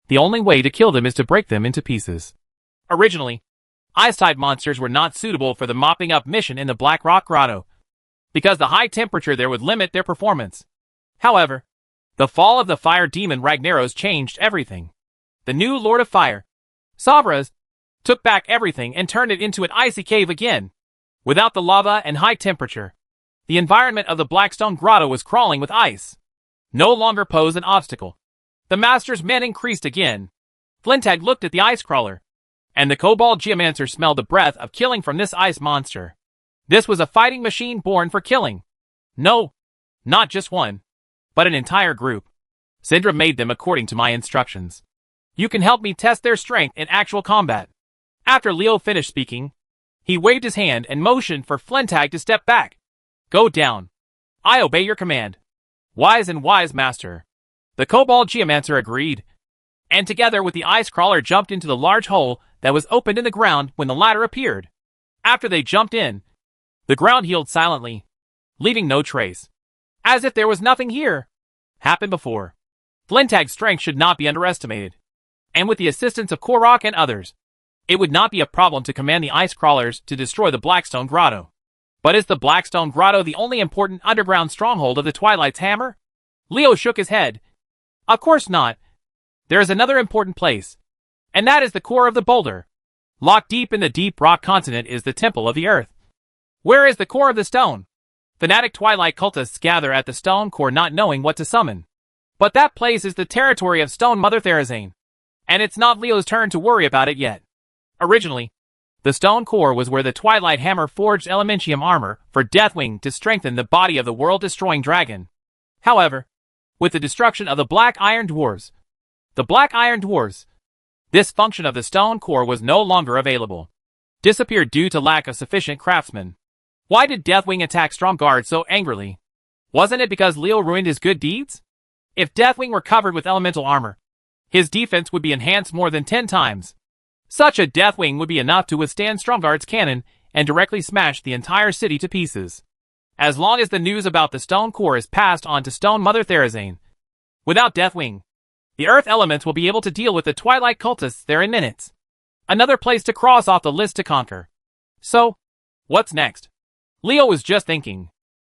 the only way to kill them is to break them into pieces. Originally, ice-type monsters were not suitable for the mopping up mission in the Black Rock Grotto, because the high temperature there would limit their performance. However, the fall of the fire demon Ragnaros changed everything. The new Lord of Fire, Savras, took back everything and turned it into an icy cave again. Without the lava and high temperature, the environment of the Blackstone Grotto was crawling with ice. No longer posed an obstacle. The Master's men increased again. Flintag looked at the ice crawler, and the Kobold Geomancer smelled the breath of killing from this ice monster. This was a fighting machine born for killing. No, not just one, but an entire group. Syndra made them according to my instructions. You can help me test their strength in actual combat. After Leo finished speaking, he waved his hand and motioned for Flintag to step back. Go down. I obey your command. Wise master. The Kobold Geomancer agreed, and together with the ice crawler jumped into the large hole that was opened in the ground when the ladder appeared. After they jumped in, the ground healed silently, leaving no trace, as if there was nothing here happened before. Flintag's strength should not be underestimated, and with the assistance of Korok and others, it would not be a problem to command the ice crawlers to destroy the Blackstone Grotto. But is the Blackstone Grotto the only important underground stronghold of the Twilight's Hammer? Leo shook his head. Of course not. There is another important place, and that is the core of the boulder. Locked deep in the deep rock continent is the Temple of the Earth. Where is the core of the stone? Fanatic Twilight cultists gather at the stone core not knowing what to summon. But that place is the territory of Stone Mother Therazane, and it's not Leo's turn to worry about it yet. Originally, the stone core was where the Twilight Hammer forged Elementium armor for Deathwing to strengthen the body of the world-destroying dragon. However, with the destruction of the Black Iron Dwarves, this function of the stone core was no longer available. Disappeared due to lack of sufficient craftsmen. Why did Deathwing attack Stromgarde so angrily? Wasn't it because Leo ruined his good deeds? If Deathwing were covered with elemental armor, his defense would be enhanced more than 10 times. Such a Deathwing would be enough to withstand Stromgarde's cannon and directly smash the entire city to pieces. as long as the news about the Stone Core is passed on to Stone Mother Therazane. Without Deathwing, the Earth elements will be able to deal with the Twilight cultists there in minutes. Another place to cross off the list to conquer. So, what's next? Leo was just thinking,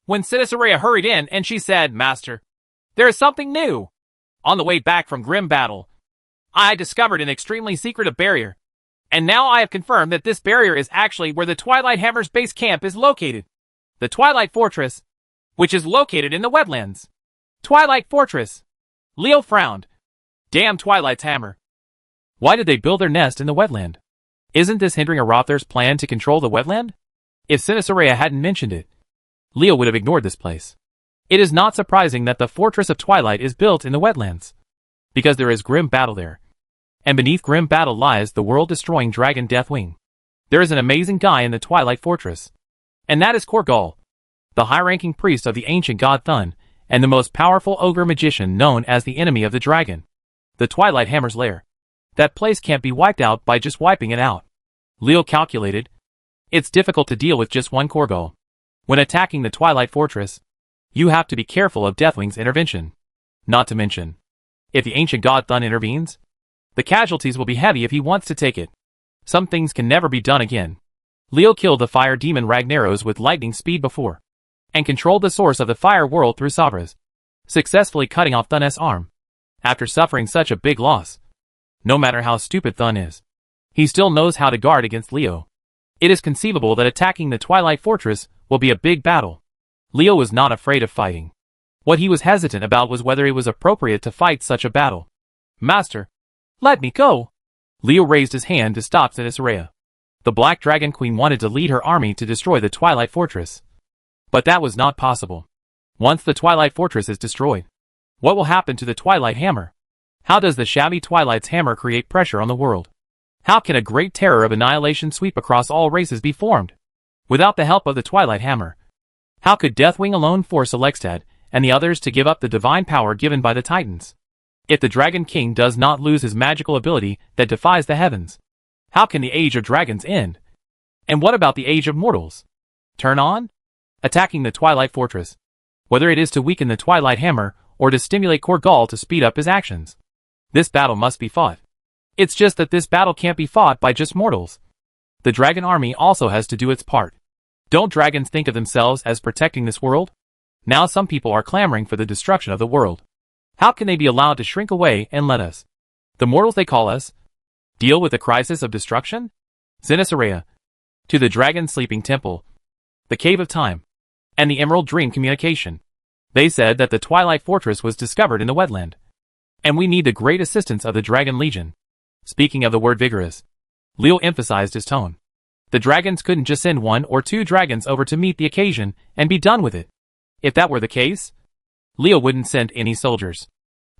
when Cinesaria hurried in and she said, "Master, there is something new." On the way back from grim battle, I discovered an extremely secretive barrier. And now I have confirmed that this barrier is actually where the Twilight Hammer's base camp is located. The Twilight Fortress, which is located in the wetlands. Twilight Fortress. Leo frowned. Damn Twilight's hammer. Why did they build their nest in the wetland? Isn't this hindering Arathar's plan to control the wetland? If Cinesaria hadn't mentioned it, Leo would have ignored this place. It is not surprising that the Fortress of Twilight is built in the wetlands, because there is grim battle there. And beneath grim battle lies the world-destroying dragon Deathwing. There is an amazing guy in the Twilight Fortress, and that is Korgal, the high-ranking priest of the ancient god Thun, and the most powerful ogre magician known as the enemy of the dragon. The Twilight Hammer's lair. That place can't be wiped out by just wiping it out. Leo calculated. It's difficult to deal with just one Korgal. When attacking the Twilight Fortress, you have to be careful of Deathwing's intervention. Not to mention, if the ancient god Thun intervenes, the casualties will be heavy if he wants to take it. Some things can never be done again. Leo killed the fire demon Ragnaros with lightning speed before, and controlled the source of the fire world through Sabras, successfully cutting off Thun's arm. After suffering such a big loss, no matter how stupid Thun is, he still knows how to guard against Leo. It is conceivable that attacking the Twilight Fortress will be a big battle. Leo was not afraid of fighting. What he was hesitant about was whether it was appropriate to fight such a battle. "Master, let me go." Leo raised his hand to stop Cinesaria. The Black Dragon Queen wanted to lead her army to destroy the Twilight Fortress. But that was not possible. Once the Twilight Fortress is destroyed, what will happen to the Twilight Hammer? How does the shabby Twilight's hammer create pressure on the world? How can a great terror of annihilation sweep across all races be formed? Without the help of the Twilight Hammer, how could Deathwing alone force Alexstad and the others to give up the divine power given by the Titans? If the Dragon King does not lose his magical ability that defies the heavens, how can the Age of Dragons end? And what about the Age of Mortals? Turn on? Attacking the Twilight Fortress, whether it is to weaken the Twilight Hammer or to stimulate Korgal to speed up his actions. This battle must be fought. It's just that this battle can't be fought by just mortals. The dragon army also has to do its part. Don't dragons think of themselves as protecting this world? Now some people are clamoring for the destruction of the world. How can they be allowed to shrink away and let us, the mortals they call us, deal with the crisis of destruction? Cinesaria. To the Dragon Sleeping Temple, the Cave of Time, and the Emerald Dream Communication. They said that the Twilight Fortress was discovered in the wetland, and we need the great assistance of the Dragon Legion. Speaking of the word vigorous, Leo emphasized his tone. The dragons couldn't just send 1 or 2 dragons over to meet the occasion and be done with it. If that were the case, Leo wouldn't send any soldiers.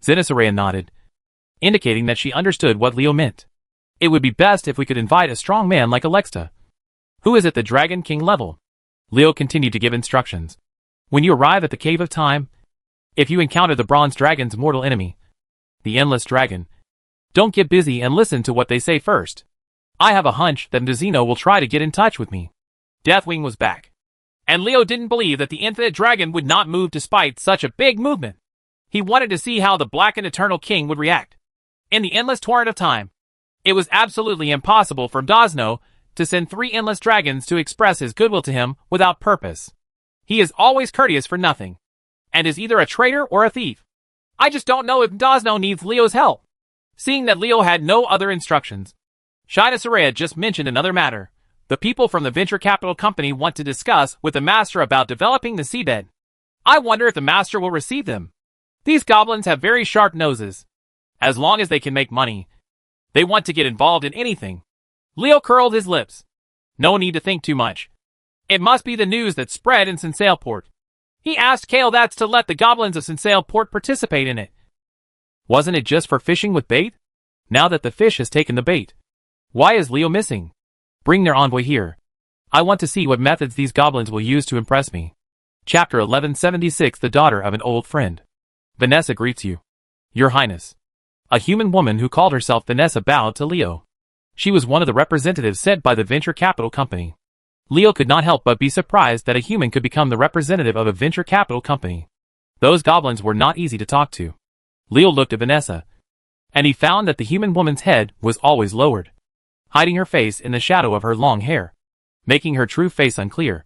Cinesaria nodded, indicating that she understood what Leo meant. It would be best if we could invite a strong man like Alexa, who is at the Dragon King level. Leo continued to give instructions. When you arrive at the Cave of Time, if you encounter the Bronze Dragon's mortal enemy, the Endless Dragon, don't get busy and listen to what they say first. I have a hunch that Ndazino will try to get in touch with me. Deathwing was back, and Leo didn't believe that the Infinite Dragon would not move despite such a big movement. He wanted to see how the Black and Eternal King would react. In the Endless Torrent of Time, it was absolutely impossible for Ndazino to send 3 Endless Dragons to express his goodwill to him without purpose. He is always courteous for nothing, and is either a traitor or a thief. I just don't know if Ndazino needs Leo's help. Seeing that Leo had no other instructions, Cinesaria just mentioned another matter. The people from the Venture Capital Company want to discuss with the Master about developing the seabed. I wonder if the Master will receive them. These goblins have very sharp noses. As long as they can make money, they want to get involved in anything. Leo curled his lips. No need to think too much. It must be the news that spread in Sinsaleport. He asked Kaeldats to let the goblins of Sinsaleport participate in it. Wasn't it just for fishing with bait? Now that the fish has taken the bait, why is Leo missing? Bring their envoy here. I want to see what methods these goblins will use to impress me. Chapter 1176. The daughter of an old friend. Vanessa greets you, Your Highness. A human woman who called herself Vanessa bowed to Leo. She was one of the representatives sent by the Venture Capital Company. Leo could not help but be surprised that a human could become the representative of a venture capital company. Those goblins were not easy to talk to. Leo looked at Vanessa, and he found that the human woman's head was always lowered, hiding her face in the shadow of her long hair, making her true face unclear.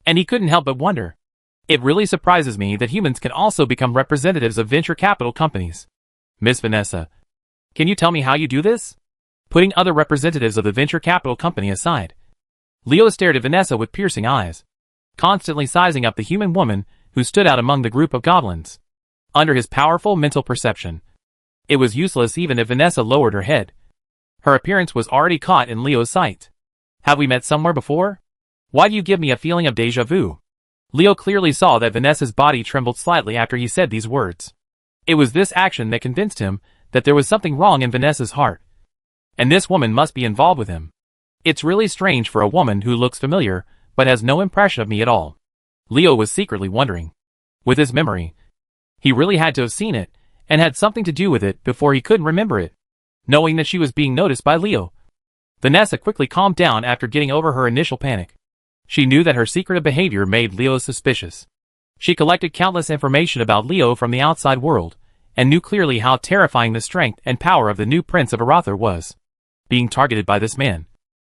And he couldn't help but wonder. It really surprises me that humans can also become representatives of venture capital companies. Miss Vanessa, can you tell me how you do this? Putting other representatives of the venture capital company aside, Leo stared at Vanessa with piercing eyes, constantly sizing up the human woman who stood out among the group of goblins. Under his powerful mental perception, it was useless even if Vanessa lowered her head. Her appearance was already caught in Leo's sight. Have we met somewhere before? Why do you give me a feeling of déjà vu? Leo clearly saw that Vanessa's body trembled slightly after he said these words. It was this action that convinced him that there was something wrong in Vanessa's heart, and this woman must be involved with him. It's really strange for a woman who looks familiar, but has no impression of me at all. Leo was secretly wondering. With his memory, he really had to have seen it, and had something to do with it before he couldn't remember it. Knowing that she was being noticed by Leo, Vanessa quickly calmed down after getting over her initial panic. She knew that her secretive behavior made Leo suspicious. She collected countless information about Leo from the outside world, and knew clearly how terrifying the strength and power of the new Prince of Aratha was. Being targeted by this man,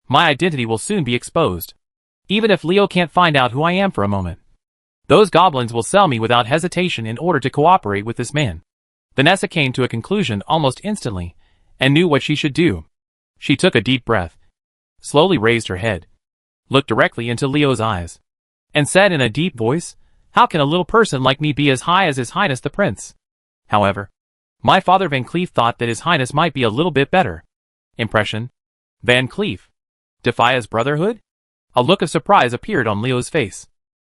my identity will soon be exposed. Even if Leo can't find out who I am for a moment, those goblins will sell me without hesitation in order to cooperate with this man. Vanessa came to a conclusion almost instantly, and knew what she should do. She took a deep breath, slowly raised her head, looked directly into Leo's eyes, and said in a deep voice, "How can a little person like me be as high as His Highness the Prince? However, my father Van Cleef thought that His Highness might be a little bit better." Impression? Van Cleef? Defia's brotherhood? A look of surprise appeared on Leo's face.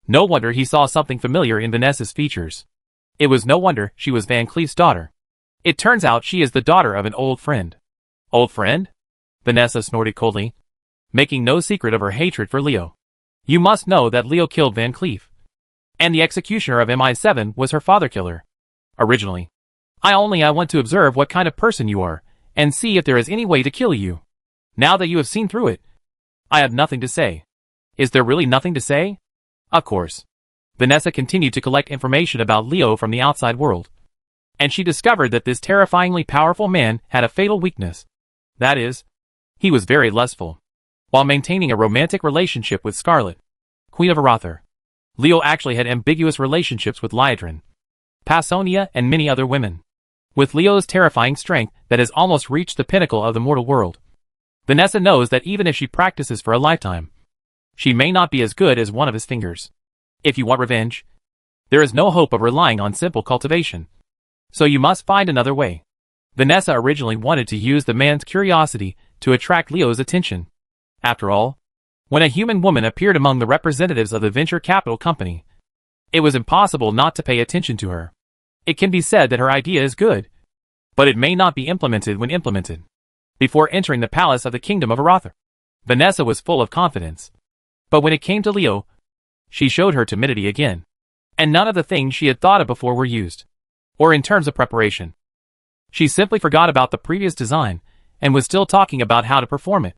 No wonder he saw something familiar in Vanessa's features. It was no wonder she was Van Cleef's daughter. It turns out she is the daughter of an old friend. Old friend? Vanessa snorted coldly, making no secret of her hatred for Leo. You must know that Leo killed Van Cleef, and the executioner of MI7 was her father killer. Originally, I want to observe what kind of person you are, and see if there is any way to kill you. Now that you have seen through it, I have nothing to say. Is there really nothing to say? Of course. Vanessa continued to collect information about Leo from the outside world, and she discovered that this terrifyingly powerful man had a fatal weakness. That is, he was very lustful. While maintaining a romantic relationship with Scarlet, Queen of Aratha, Leo actually had ambiguous relationships with Lyadrin, Passonia, and many other women. With Leo's terrifying strength that has almost reached the pinnacle of the mortal world, Vanessa knows that even if she practices for a lifetime, she may not be as good as one of his fingers. If you want revenge, there is no hope of relying on simple cultivation. So you must find another way. Vanessa originally wanted to use the man's curiosity to attract Leo's attention. After all, when a human woman appeared among the representatives of the venture capital company, it was impossible not to pay attention to her. It can be said that her idea is good, but it may not be implemented when implemented. Before entering the palace of the kingdom of Aratha, Vanessa was full of confidence. But when it came to Leo, she showed her timidity again, and none of the things she had thought of before were used, or in terms of preparation. She simply forgot about the previous design, and was still talking about how to perform it.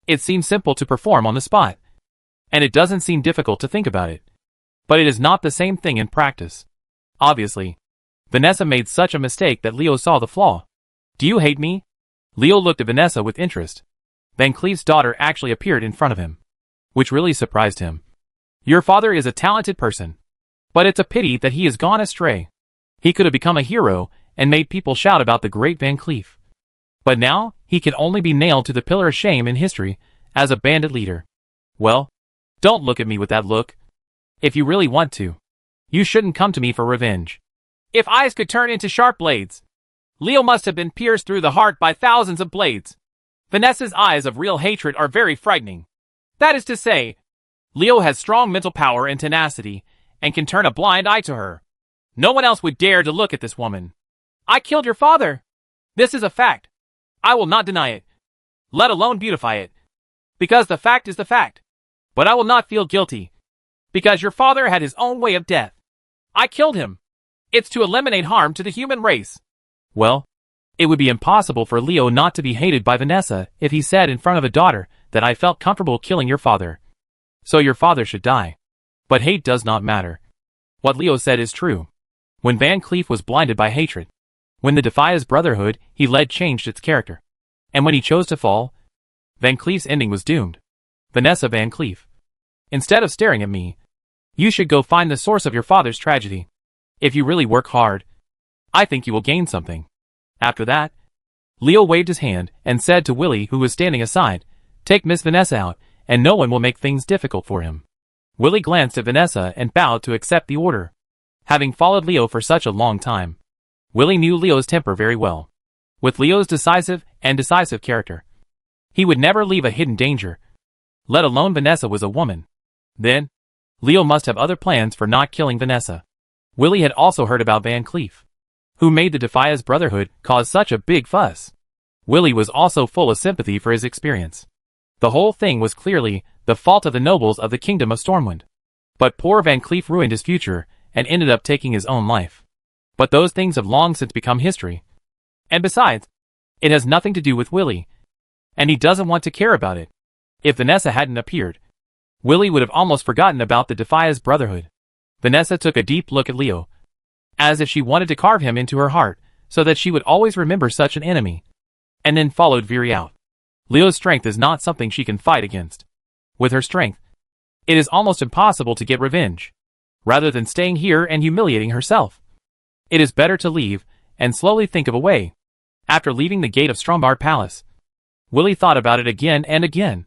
It seems simple to perform on the spot, and it doesn't seem difficult to think about it. But it is not the same thing in practice. Obviously, Vanessa made such a mistake that Leo saw the flaw. Do you hate me? Leo looked at Vanessa with interest. Van Cleef's daughter actually appeared in front of him, which really surprised him. Your father is a talented person, but it's a pity that he has gone astray. He could have become a hero and made people shout about the great Van Cleef. But now, he can only be nailed to the pillar of shame in history as a bandit leader. Well, don't look at me with that look. If you really want to, you shouldn't come to me for revenge. If eyes could turn into sharp blades, Leo must have been pierced through the heart by thousands of blades. Vanessa's eyes of real hatred are very frightening. That is to say, Leo has strong mental power and tenacity, and can turn a blind eye to her. No one else would dare to look at this woman. I killed your father. This is a fact. I will not deny it, let alone beautify it, because the fact is the fact. But I will not feel guilty, because your father had his own way of death. I killed him. It's to eliminate harm to the human race. Well, it would be impossible for Leo not to be hated by Vanessa if he said in front of a daughter that I felt comfortable killing your father. So your father should die. But hate does not matter. What Leo said is true. When Van Cleef was blinded by hatred, when the Defias Brotherhood he led changed its character, and when he chose to fall, Van Cleef's ending was doomed. Vanessa Van Cleef. Instead of staring at me, you should go find the source of your father's tragedy. If you really work hard, I think you will gain something. After that, Leo waved his hand and said to Willie, who was standing aside, "Take Miss Vanessa out, and no one will make things difficult for him." Willie glanced at Vanessa and bowed to accept the order. Having followed Leo for such a long time, Willie knew Leo's temper very well. With Leo's decisive character, he would never leave a hidden danger, let alone Vanessa was a woman. Then, Leo must have other plans for not killing Vanessa. Willie had also heard about Van Cleef, who made the Defias Brotherhood cause such a big fuss. Willie was also full of sympathy for his experience. The whole thing was clearly the fault of the nobles of the Kingdom of Stormwind. But poor Van Cleef ruined his future and ended up taking his own life. But those things have long since become history. And besides, it has nothing to do with Willie, and he doesn't want to care about it. If Vanessa hadn't appeared, Willie would have almost forgotten about the Defias Brotherhood. Vanessa took a deep look at Leo, as if she wanted to carve him into her heart, so that she would always remember such an enemy, and then followed Viri out. Leo's strength is not something she can fight against. With her strength, it is almost impossible to get revenge. Rather than staying here and humiliating herself, it is better to leave and slowly think of a way. After leaving the gate of Stromgarde Palace, Willie thought about it again and again,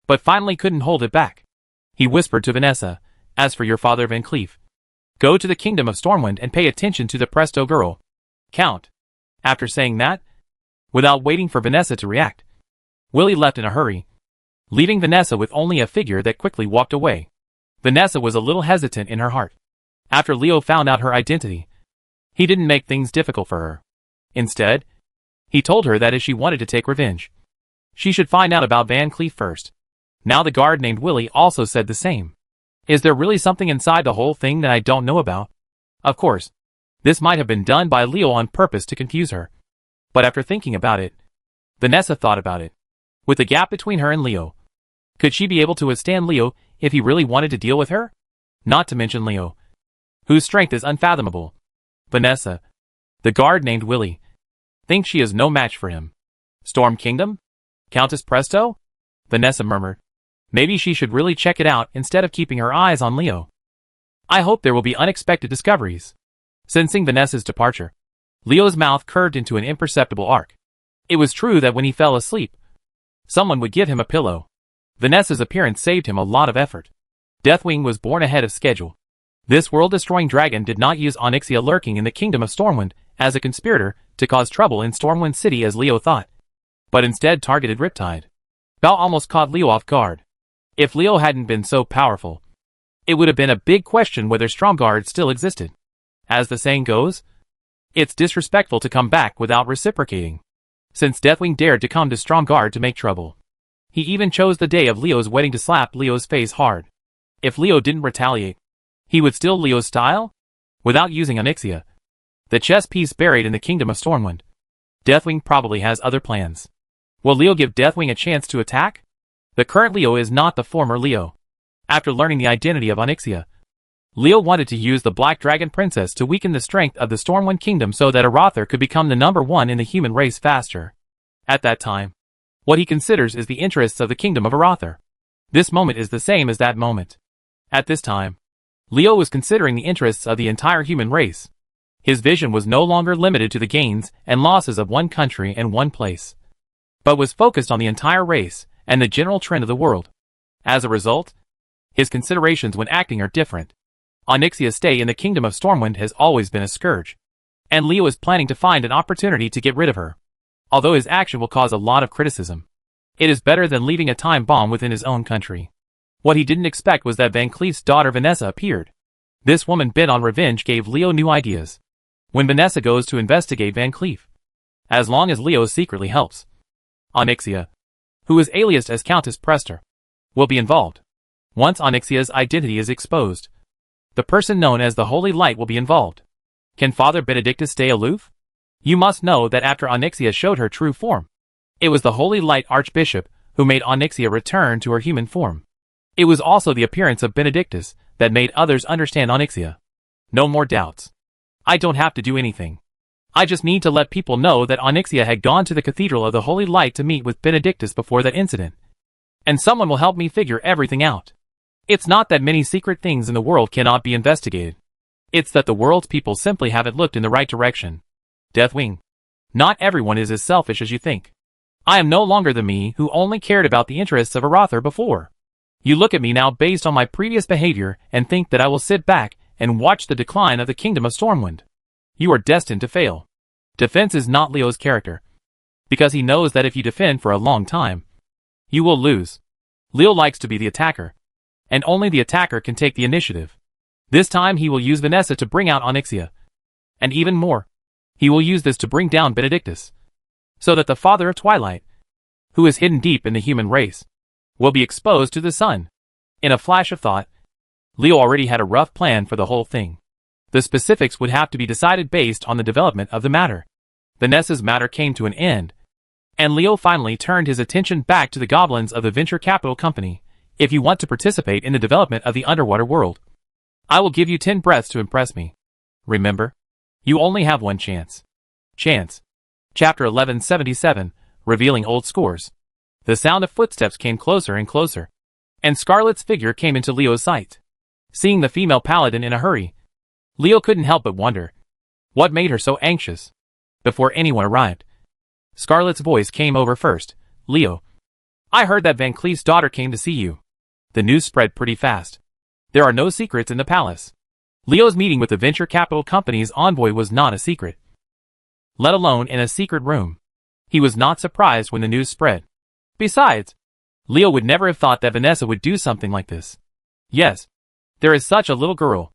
but finally couldn't hold it back. He whispered to Vanessa, "As for your father Van Cleef, go to the Kingdom of Stormwind and pay attention to the Presto girl. Count." After saying that, without waiting for Vanessa to react, Willie left in a hurry, leaving Vanessa with only a figure that quickly walked away. Vanessa was a little hesitant in her heart. After Leo found out her identity, he didn't make things difficult for her. Instead, he told her that if she wanted to take revenge, she should find out about Van Cleef first. Now the guard named Willie also said the same. Is there really something inside the whole thing that I don't know about? Of course, this might have been done by Leo on purpose to confuse her. But after thinking about it, Vanessa thought about it. With the gap between her and Leo, could she be able to withstand Leo if he really wanted to deal with her? Not to mention Leo, whose strength is unfathomable. Vanessa, the guard named Willie, thinks she is no match for him. Storm Kingdom? Countess Presto? Vanessa murmured. Maybe she should really check it out instead of keeping her eyes on Leo. I hope there will be unexpected discoveries. Sensing Vanessa's departure, Leo's mouth curved into an imperceptible arc. It was true that when he fell asleep, someone would give him a pillow. Vanessa's appearance saved him a lot of effort. Deathwing was born ahead of schedule. This world-destroying dragon did not use Onyxia lurking in the Kingdom of Stormwind as a conspirator to cause trouble in Stormwind City as Leo thought, but instead targeted Riptide. Bal almost caught Leo off guard. If Leo hadn't been so powerful, it would have been a big question whether Stromgarde still existed. As the saying goes, it's disrespectful to come back without reciprocating. Since Deathwing dared to come to Stromgarde to make trouble, he even chose the day of Leo's wedding to slap Leo's face hard. If Leo didn't retaliate, he would steal Leo's style? Without using Onyxia, the chess piece buried in the Kingdom of Stormwind, Deathwing probably has other plans. Will Leo give Deathwing a chance to attack? The current Leo is not the former Leo. After learning the identity of Onyxia, Leo wanted to use the Black Dragon Princess to weaken the strength of the Stormwind Kingdom so that Arather could become the #1 in the human race faster. At that time, what he considers is the interests of the Kingdom of Arather. This moment is the same as that moment. At this time, Leo was considering the interests of the entire human race. His vision was no longer limited to the gains and losses of one country and one place, but was focused on the entire race and the general trend of the world. As a result, his considerations when acting are different. Onyxia's stay in the Kingdom of Stormwind has always been a scourge, and Leo is planning to find an opportunity to get rid of her. Although his action will cause a lot of criticism, it is better than leaving a time bomb within his own country. What he didn't expect was that Van Cleef's daughter Vanessa appeared. This woman bent on revenge gave Leo new ideas. When Vanessa goes to investigate Van Cleef, as long as Leo secretly helps, Onyxia, who is aliased as Countess Prester, will be involved. Once Onyxia's identity is exposed, the person known as the Holy Light will be involved. Can Father Benedictus stay aloof? You must know that after Onyxia showed her true form, it was the Holy Light Archbishop who made Onyxia return to her human form. It was also the appearance of Benedictus that made others understand Onyxia. No more doubts. I don't have to do anything. I just need to let people know that Onyxia had gone to the Cathedral of the Holy Light to meet with Benedictus before that incident. And someone will help me figure everything out. It's not that many secret things in the world cannot be investigated. It's that the world's people simply haven't looked in the right direction. Deathwing. Not everyone is as selfish as you think. I am no longer the me who only cared about the interests of Arather before. You look at me now based on my previous behavior and think that I will sit back and watch the decline of the Kingdom of Stormwind. You are destined to fail. Defense is not Leo's character. Because he knows that if you defend for a long time, you will lose. Leo likes to be the attacker. And only the attacker can take the initiative. This time he will use Vanessa to bring out Onyxia. And even more, he will use this to bring down Benedictus. So that the Father of Twilight, who is hidden deep in the human race, will be exposed to the sun. In a flash of thought, Leo already had a rough plan for the whole thing. The specifics would have to be decided based on the development of the matter. Vanessa's matter came to an end, and Leo finally turned his attention back to the goblins of the Venture Capital Company. If you want to participate in the development of the underwater world, I will give you 10 breaths to impress me. Remember, you only have one chance. Chapter 1177, Revealing Old Scores. The sound of footsteps came closer and closer, and Scarlet's figure came into Leo's sight. Seeing the female paladin in a hurry, Leo couldn't help but wonder, what made her so anxious? Before anyone arrived, Scarlet's voice came over first. Leo, I heard that Van Cleef's daughter came to see you. The news spread pretty fast. There are no secrets in the palace. Leo's meeting with the Venture Capital Company's envoy was not a secret, let alone in a secret room. He was not surprised when the news spread. Besides, Leo would never have thought that Vanessa would do something like this. Yes, there is such a little girl.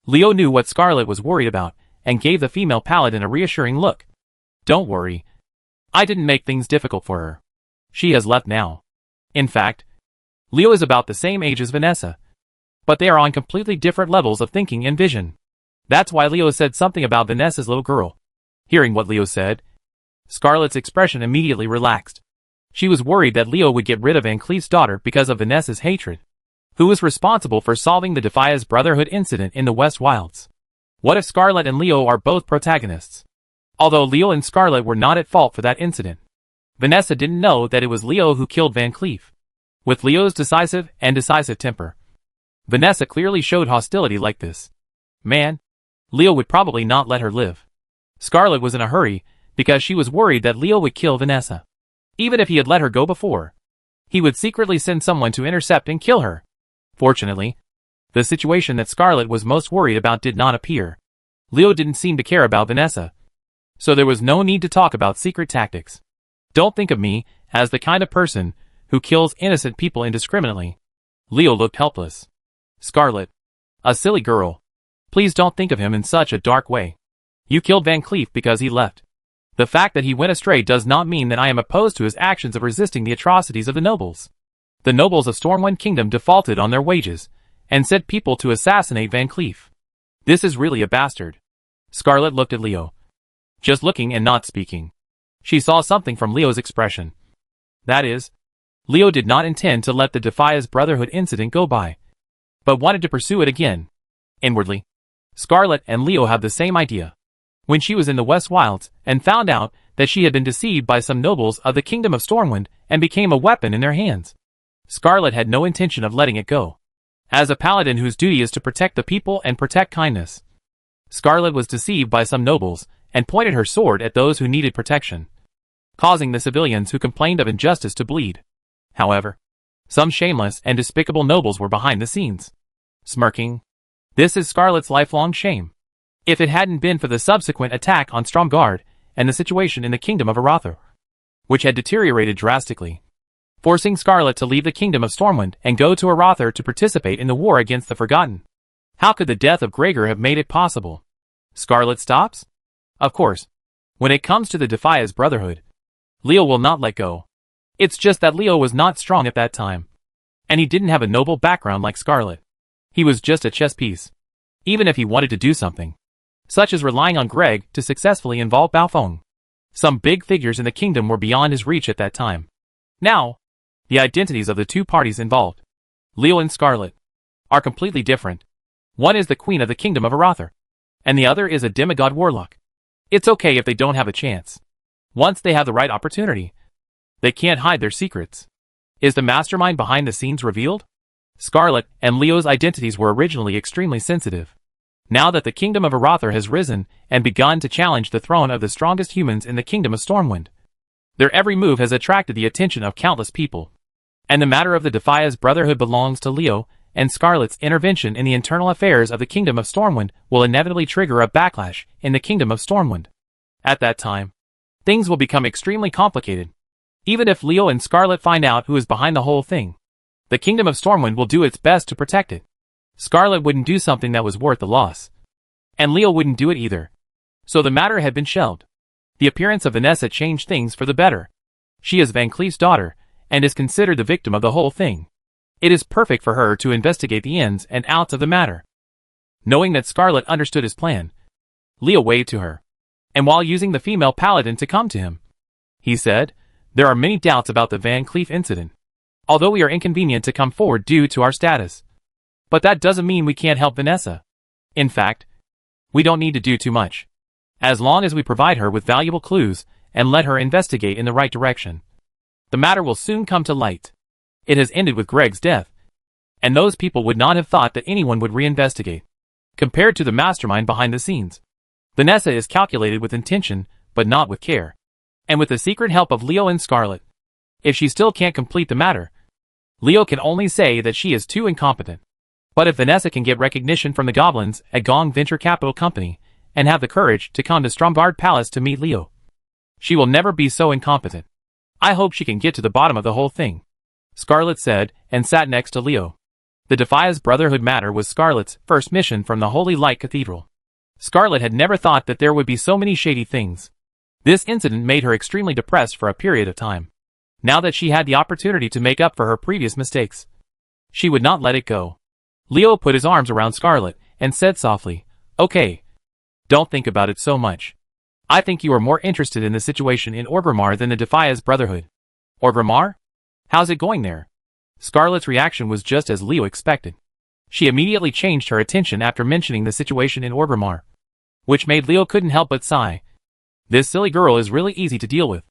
Leo knew what Scarlet was worried about, and gave the female paladin a reassuring look. Don't worry. I didn't make things difficult for her. She has left now. In fact, Leo is about the same age as Vanessa, but they are on completely different levels of thinking and vision. That's why Leo said something about Vanessa's little girl. Hearing what Leo said, Scarlet's expression immediately relaxed. She was worried that Leo would get rid of Van Cleef's daughter because of Vanessa's hatred. Who was responsible for solving the Defias Brotherhood incident in the West Wilds? What if Scarlet and Leo are both protagonists? Although Leo and Scarlet were not at fault for that incident, Vanessa didn't know that it was Leo who killed Van Cleef. With Leo's decisive temper, Vanessa clearly showed hostility like this. Man, Leo would probably not let her live. Scarlet was in a hurry because she was worried that Leo would kill Vanessa. Even if he had let her go before, he would secretly send someone to intercept and kill her. Fortunately, the situation that Scarlet was most worried about did not appear. Leo didn't seem to care about Vanessa, so there was no need to talk about secret tactics. Don't think of me as the kind of person who kills innocent people indiscriminately. Leo looked helpless. Scarlet, a silly girl. Please don't think of him in such a dark way. You killed Van Cleef because he left. The fact that he went astray does not mean that I am opposed to his actions of resisting the atrocities of the nobles. The nobles of Stormwind Kingdom defaulted on their wages, and sent people to assassinate Van Cleef. This is really a bastard. Scarlet looked at Leo. Just looking and not speaking. She saw something from Leo's expression. That is, Leo did not intend to let the Defias Brotherhood incident go by, but wanted to pursue it again. Inwardly, Scarlet and Leo have the same idea. When she was in the West Wilds and found out that she had been deceived by some nobles of the Kingdom of Stormwind and became a weapon in their hands, Scarlet had no intention of letting it go. As a paladin whose duty is to protect the people and protect kindness, Scarlet was deceived by some nobles and pointed her sword at those who needed protection, causing the civilians who complained of injustice to bleed. However, some shameless and despicable nobles were behind the scenes, smirking. This is Scarlet's lifelong shame. If it hadn't been for the subsequent attack on Stromgard and the situation in the Kingdom of Arather, which had deteriorated drastically, forcing Scarlet to leave the Kingdom of Stormwind and go to Arather to participate in the war against the Forgotten. How could the death of Gregor have made it possible? Scarlet stops? Of course. When it comes to the Defias Brotherhood, Leo will not let go. It's just that Leo was not strong at that time, and he didn't have a noble background like Scarlet. He was just a chess piece. Even if he wanted to do something, such as relying on Greg to successfully involve Baofeng, some big figures in the kingdom were beyond his reach at that time. Now, the identities of the two parties involved, Leo and Scarlet are completely different. One is the queen of the kingdom of Arather, and the other is a demigod warlock. It's okay if they don't have a chance. Once they have the right opportunity, they can't hide their secrets. Is the mastermind behind the scenes revealed? Scarlet and Leo's identities were originally extremely sensitive. Now that the kingdom of Arather has risen and begun to challenge the throne of the strongest humans in the kingdom of Stormwind, their every move has attracted the attention of countless people. And the matter of the Defias Brotherhood belongs to Leo, and Scarlet's intervention in the internal affairs of the kingdom of Stormwind will inevitably trigger a backlash in the kingdom of Stormwind. At that time, things will become extremely complicated. Even if Leo and Scarlet find out who is behind the whole thing, the kingdom of Stormwind will do its best to protect it. Scarlet wouldn't do something that was worth the loss, and Leo wouldn't do it either. So the matter had been shelved. The appearance of Vanessa changed things for the better. She is Van Cleef's daughter, and is considered the victim of the whole thing. It is perfect for her to investigate the ins and outs of the matter. Knowing that Scarlet understood his plan, Leo waved to her, and while using the female paladin to come to him, he said, "There are many doubts about the Van Cleef incident, although we are inconvenient to come forward due to our status. But that doesn't mean we can't help Vanessa. In fact, we don't need to do too much, as long as we provide her with valuable clues and let her investigate in the right direction. The matter will soon come to light. It has ended with Greg's death, and those people would not have thought that anyone would reinvestigate. Compared to the mastermind behind the scenes, Vanessa is calculated with intention, but not with care. And with the secret help of Leo and Scarlet, if she still can't complete the matter, Leo can only say that she is too incompetent. But if Vanessa can get recognition from the goblins at Gong Venture Capital Company, and have the courage to come to Stromgard Palace to meet Leo, she will never be so incompetent. I hope she can get to the bottom of the whole thing," Scarlet said, and sat next to Leo. The Defias Brotherhood matter was Scarlet's first mission from the Holy Light Cathedral. Scarlet had never thought that there would be so many shady things. This incident made her extremely depressed for a period of time. Now that she had the opportunity to make up for her previous mistakes, she would not let it go. Leo put his arms around Scarlet and said softly, "Okay, don't think about it so much. I think you are more interested in the situation in Orgrimmar than the Defias Brotherhood." "Orgrimmar? How's it going there?" Scarlet's reaction was just as Leo expected. She immediately changed her attention after mentioning the situation in Orgrimmar, which made Leo couldn't help but sigh. This silly girl is really easy to deal with.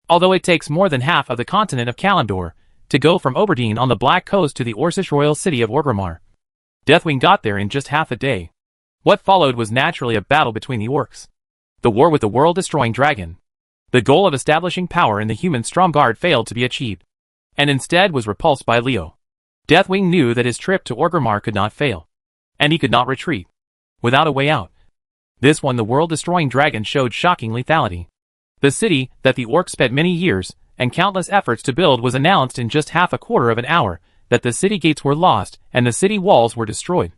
Although it takes more than half of the continent of Kalimdor to go from Oberdeen on the Black Coast to the Orcish royal city of Orgrimmar, Deathwing got there in just half a day. What followed was naturally a battle between the orcs. The war with the world-destroying dragon. The goal of establishing power in the human Stromgard failed to be achieved, and instead was repulsed by Leo. Deathwing knew that his trip to Orgrimmar could not fail, and he could not retreat without a way out. This one, the world-destroying dragon, showed shocking lethality. The city that the orcs spent many years and countless efforts to build was announced in just half a quarter of an hour that the city gates were lost and the city walls were destroyed.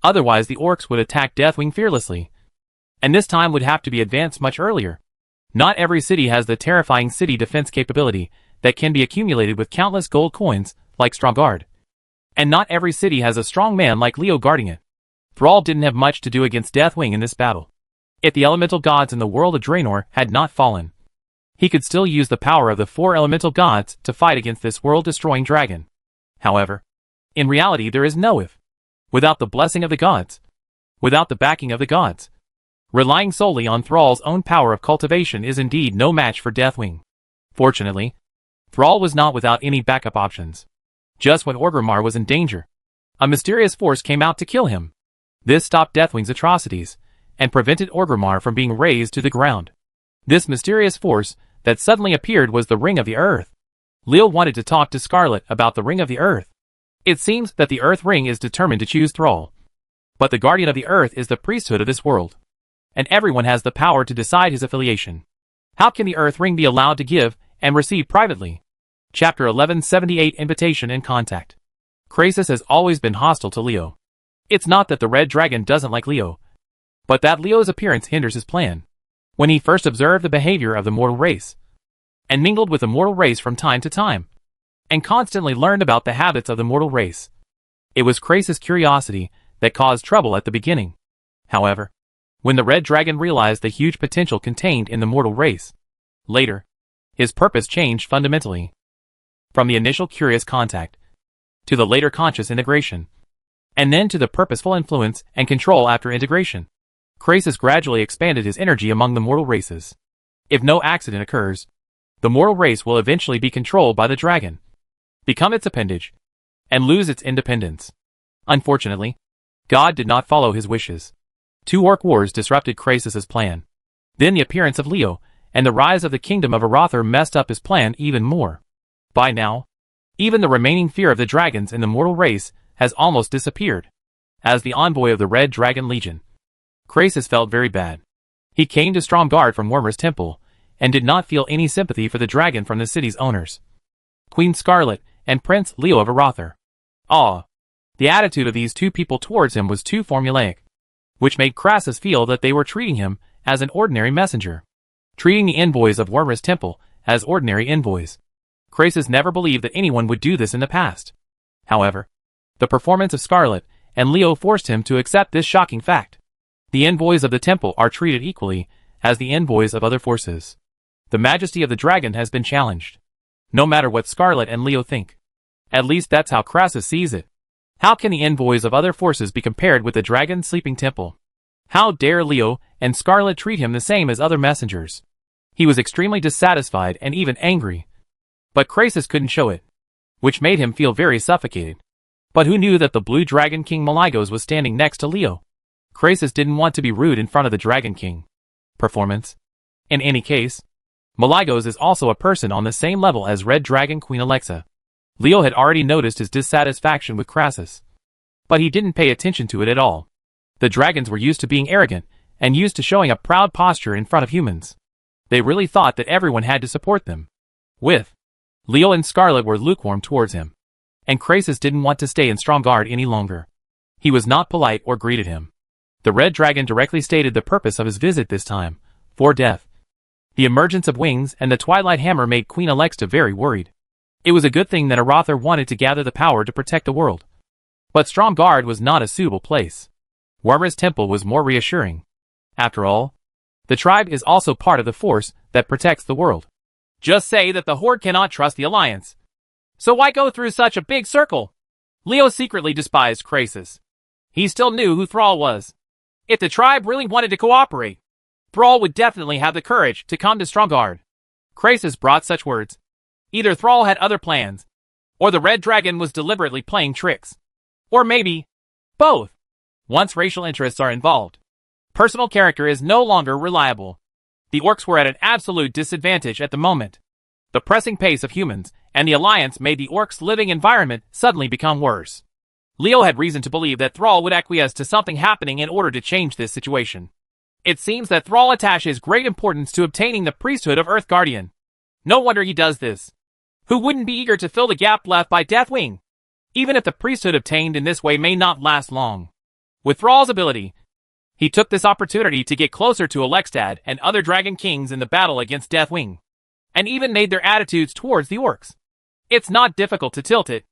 Otherwise the orcs would attack Deathwing fearlessly, and this time would have to be advanced much earlier. Not every city has the terrifying city defense capability that can be accumulated with countless gold coins like Stromgard. And not every city has a strong man like Leo guarding it. Thrall didn't have much to do against Deathwing in this battle. If the elemental gods in the world of Draenor had not fallen, he could still use the power of the 4 elemental gods to fight against this world-destroying dragon. However, in reality there is no if. Without the blessing of the gods, without the backing of the gods, relying solely on Thrall's own power of cultivation is indeed no match for Deathwing. Fortunately, Thrall was not without any backup options. Just when Orgrimmar was in danger, a mysterious force came out to kill him. This stopped Deathwing's atrocities, and prevented Orgrimmar from being razed to the ground. This mysterious force that suddenly appeared was the Ring of the Earth. Leo wanted to talk to Scarlet about the Ring of the Earth. It seems that the Earth Ring is determined to choose Thrall. But the Guardian of the Earth is the priesthood of this world, and everyone has the power to decide his affiliation. How can the Earth Ring be allowed to give and receive privately? Chapter 1178, Invitation and Contact. Krasis has always been hostile to Leo. It's not that the Red Dragon doesn't like Leo, but that Leo's appearance hinders his plan. When he first observed the behavior of the mortal race, and mingled with the mortal race from time to time, and constantly learned about the habits of the mortal race, it was Krasis' curiosity that caused trouble at the beginning. However, when the Red Dragon realized the huge potential contained in the mortal race, later, his purpose changed fundamentally. From the initial curious contact, to the later conscious integration, and then to the purposeful influence and control after integration. Krasis gradually expanded his energy among the mortal races. If no accident occurs, the mortal race will eventually be controlled by the dragon, become its appendage, and lose its independence. Unfortunately, God did not follow his wishes. 2 orc wars disrupted Krasis' plan. Then the appearance of Leo and the rise of the kingdom of Arather messed up his plan even more. By now, even the remaining fear of the dragons in the mortal race has almost disappeared. As the envoy of the Red Dragon Legion, Krasis felt very bad. He came to Stromgarde from Wormer's temple, and did not feel any sympathy for the dragon from the city's owners, Queen Scarlet and Prince Leo of Arather. The attitude of these 2 people towards him was too formulaic, which made Krasis feel that they were treating him as an ordinary messenger, treating the envoys of Wormer's temple as ordinary envoys. Krasis never believed that anyone would do this in the past. However, the performance of Scarlet and Leo forced him to accept this shocking fact. The envoys of the temple are treated equally as the envoys of other forces. The majesty of the dragon has been challenged, no matter what Scarlet and Leo think. At least that's how Krasis sees it. How can the envoys of other forces be compared with the dragon's sleeping temple? How dare Leo and Scarlet treat him the same as other messengers? He was extremely dissatisfied and even angry. But Krasis couldn't show it, which made him feel very suffocated. But who knew that the Blue Dragon King Malygos was standing next to Leo? Krasis didn't want to be rude in front of the Dragon King. Performance. In any case, Malygos is also a person on the same level as Red Dragon Queen Alexa. Leo had already noticed his dissatisfaction with Krasis, but he didn't pay attention to it at all. The dragons were used to being arrogant, and used to showing a proud posture in front of humans. They really thought that everyone had to support them. Leo and Scarlet were lukewarm towards him, and Krasis didn't want to stay in Stromgarde any longer. He was not polite or greeted him. The Red Dragon directly stated the purpose of his visit this time, for death. The emergence of wings and the Twilight Hammer made Queen Alexa very worried. It was a good thing that Arather wanted to gather the power to protect the world. But Stromgarde was not a suitable place. Wormer's temple was more reassuring. After all, the tribe is also part of the force that protects the world. Just say that the Horde cannot trust the Alliance. So why go through such a big circle? Leo secretly despised Krasis. He still knew who Thrall was. If the tribe really wanted to cooperate, Thrall would definitely have the courage to come to Stromgarde. Krasis brought such words. Either Thrall had other plans, or the Red Dragon was deliberately playing tricks. Or maybe both. Once racial interests are involved, personal character is no longer reliable. The orcs were at an absolute disadvantage at the moment. The pressing pace of humans and the Alliance made the orcs' living environment suddenly become worse. Leo had reason to believe that Thrall would acquiesce to something happening in order to change this situation. It seems that Thrall attaches great importance to obtaining the priesthood of Earth Guardian. No wonder he does this. Who wouldn't be eager to fill the gap left by Deathwing? Even if the priesthood obtained in this way may not last long. With Thrall's ability, he took this opportunity to get closer to Alexstad and other Dragon Kings in the battle against Deathwing, and even made their attitudes towards the orcs. It's not difficult to tilt it.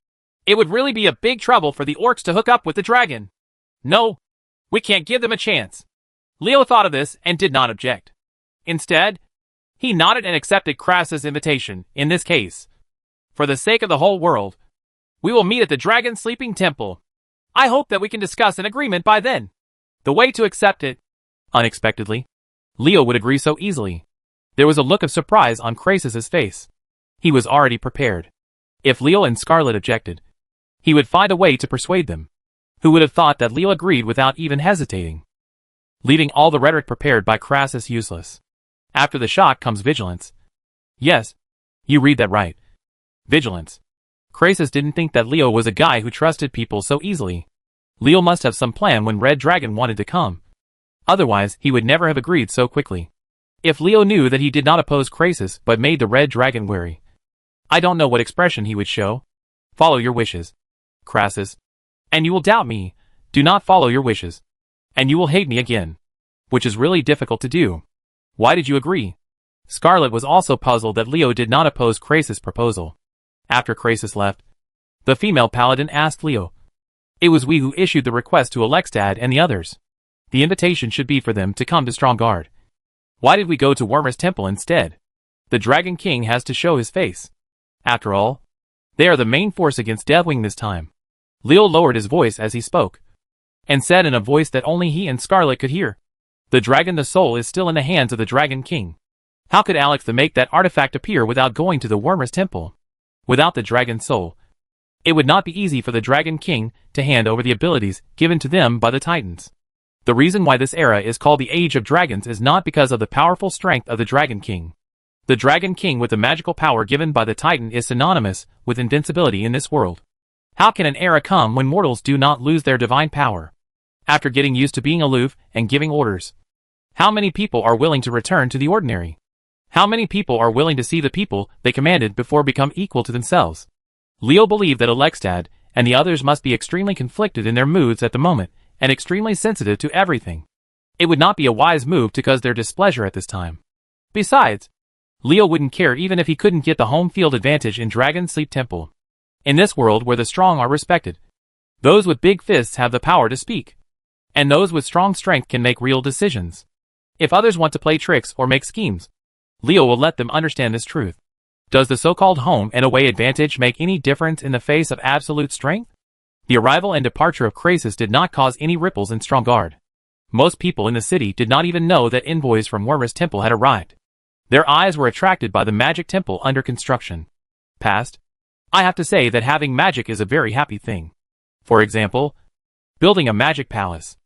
It would really be a big trouble for the orcs to hook up with the dragon. No, we can't give them a chance. Leo thought of this and did not object. Instead, he nodded and accepted Krasis' invitation. In this case, for the sake of the whole world, we will meet at the Dragon Sleeping Temple. I hope that we can discuss an agreement by then. The way to accept it. Unexpectedly, Leo would agree so easily. There was a look of surprise on Krasis' face. He was already prepared. If Leo and Scarlet objected, he would find a way to persuade them. Who would have thought that Leo agreed without even hesitating? Leaving all the rhetoric prepared by Krasis useless. After the shock comes vigilance. Yes, you read that right. Vigilance. Krasis didn't think that Leo was a guy who trusted people so easily. Leo must have some plan when Red Dragon wanted to come. Otherwise, he would never have agreed so quickly. If Leo knew that he did not oppose Krasis but made the Red Dragon wary, I don't know what expression he would show. Follow your wishes, Krasis, and you will doubt me. Do not follow your wishes, and you will hate me again. Which is really difficult to do. Why did you agree? Scarlet was also puzzled that Leo did not oppose Krasis' proposal. After Krasis left, the female paladin asked Leo. It was we who issued the request to Alexstad and the others. The invitation should be for them to come to Stromgarde. Why did we go to Wormer's temple instead? The Dragon King has to show his face. After all, They are the main force against Deathwing this time. Leo lowered his voice as he spoke, and said in a voice that only he and Scarlet could hear. The dragon, the soul, is still in the hands of the Dragon King. How could Alex make that artifact appear without going to the Wormer's temple? Without the dragon soul, it would not be easy for the Dragon King to hand over the abilities given to them by the Titans. The reason why this era is called the Age of Dragons is not because of the powerful strength of the Dragon King. The Dragon King with the magical power given by the Titan is synonymous with invincibility in this world. How can an era come when mortals do not lose their divine power? After getting used to being aloof and giving orders, how many people are willing to return to the ordinary? How many people are willing to see the people they commanded before become equal to themselves? Leo believed that Alexstad and the others must be extremely conflicted in their moods at the moment, and extremely sensitive to everything. It would not be a wise move to cause their displeasure at this time. Besides, Leo wouldn't care even if he couldn't get the home field advantage in Dragon Sleep Temple. In this world where the strong are respected, those with big fists have the power to speak, and those with strong strength can make real decisions. If others want to play tricks or make schemes, Leo will let them understand this truth. Does the so-called home and away advantage make any difference in the face of absolute strength? The arrival and departure of Krasis did not cause any ripples in Stromgarde. Most people in the city did not even know that envoys from Wormer's temple had arrived. Their eyes were attracted by the magic temple under construction. Past. I have to say that having magic is a very happy thing. For example, building a magic palace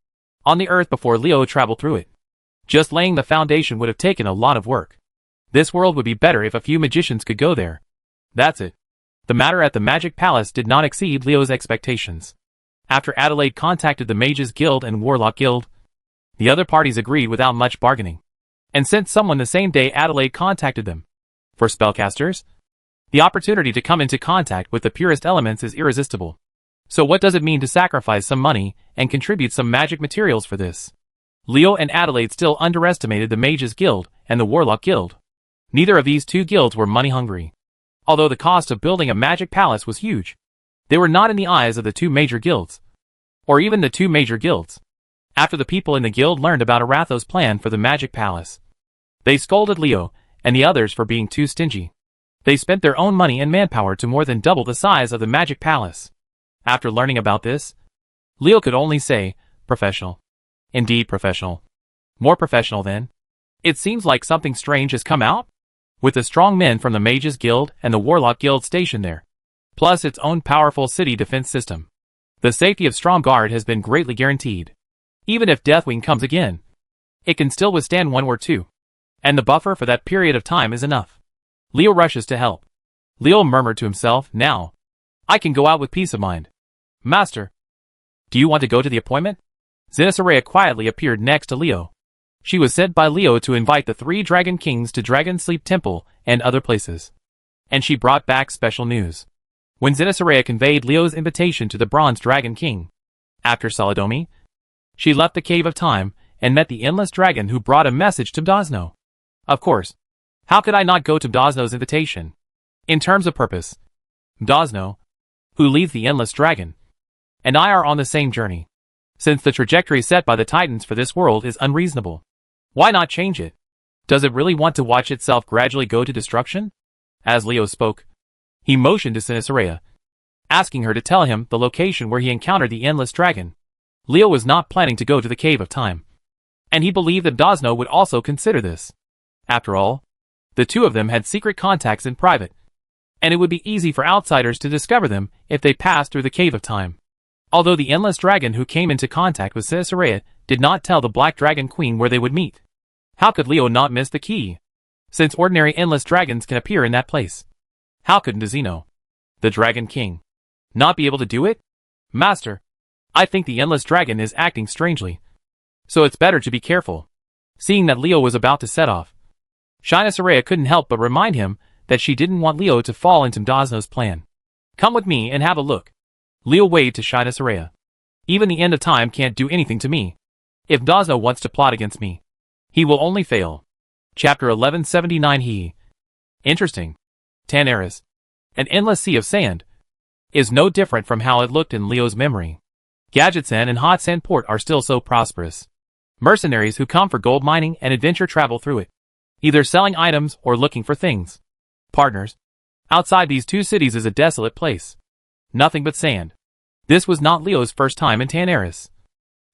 on the earth before Leo traveled through it. Just laying the foundation would have taken a lot of work. This world would be better if a few magicians could go there. That's it. The matter at the Magic Palace did not exceed Leo's expectations. After Adelaide contacted the Mages Guild and Warlock Guild, the other parties agreed without much bargaining, and sent someone the same day Adelaide contacted them. For spellcasters, the opportunity to come into contact with the purest elements is irresistible. So what does it mean to sacrifice some money and contribute some magic materials for this? Leo and Adelaide still underestimated the Mages Guild and the Warlock Guild. Neither of these two guilds were money hungry. Although the cost of building a magic palace was huge, they were not in the eyes of the two major guilds, or even the two major guilds. After the people in the guild learned about Aratho's plan for the magic palace, they scolded Leo and the others for being too stingy. They spent their own money and manpower to more than double the size of the magic palace. After learning about this, Leo could only say, professional. Indeed professional. More professional then. It seems like something strange has come out, with the strong men from the Mages Guild and the Warlock Guild stationed there, plus its own powerful city defense system. The safety of Stromgarde has been greatly guaranteed. Even if Deathwing comes again, it can still withstand 1 or 2, and the buffer for that period of time is enough. Leo rushes to help. Leo murmured to himself, now, I can go out with peace of mind. Master, do you want to go to the appointment? Zenitharea quietly appeared next to Leo. She was sent by Leo to invite the 3 Dragon Kings to Dragon Sleep Temple and other places. And she brought back special news. When Zenitharea conveyed Leo's invitation to the Bronze Dragon King, after Solidomi, she left the Cave of Time and met the Endless Dragon who brought a message to Mdazno. Of course, how could I not go to Mdazno's invitation? In terms of purpose, Mdazno, who leads the Endless Dragon, and I are on the same journey. Since the trajectory set by the Titans for this world is unreasonable, why not change it? Does it really want to watch itself gradually go to destruction? As Leo spoke, he motioned to Zenitharea, asking her to tell him the location where he encountered the Endless Dragon. Leo was not planning to go to the Cave of Time, and he believed that Mdazno would also consider this. After all, the two of them had secret contacts in private, and it would be easy for outsiders to discover them if they passed through the Cave of Time. Although the Endless Dragon who came into contact with Zenitharea did not tell the Black Dragon Queen where they would meet. How could Leo not miss the key? Since ordinary Endless Dragons can appear in that place, how could Mdazno, the Dragon King, not be able to do it? Master, I think the Endless Dragon is acting strangely, so it's better to be careful. Seeing that Leo was about to set off, Zenitharea couldn't help but remind him that she didn't want Leo to fall into Mdazno's plan. Come with me and have a look. Leo waved to Zenitharea. Even the end of time can't do anything to me. If Mdazno wants to plot against me, he will only fail. Chapter 1179. Interesting. Tan an endless sea of sand, is no different from how it looked in Leo's memory. Gadgetsen and Hot Sand Port are still so prosperous. Mercenaries who come for gold mining and adventure travel through it, either selling items or looking for things. Partners, Outside these two cities is a desolate place. Nothing but sand. This was not Leo's first time in Tanaris.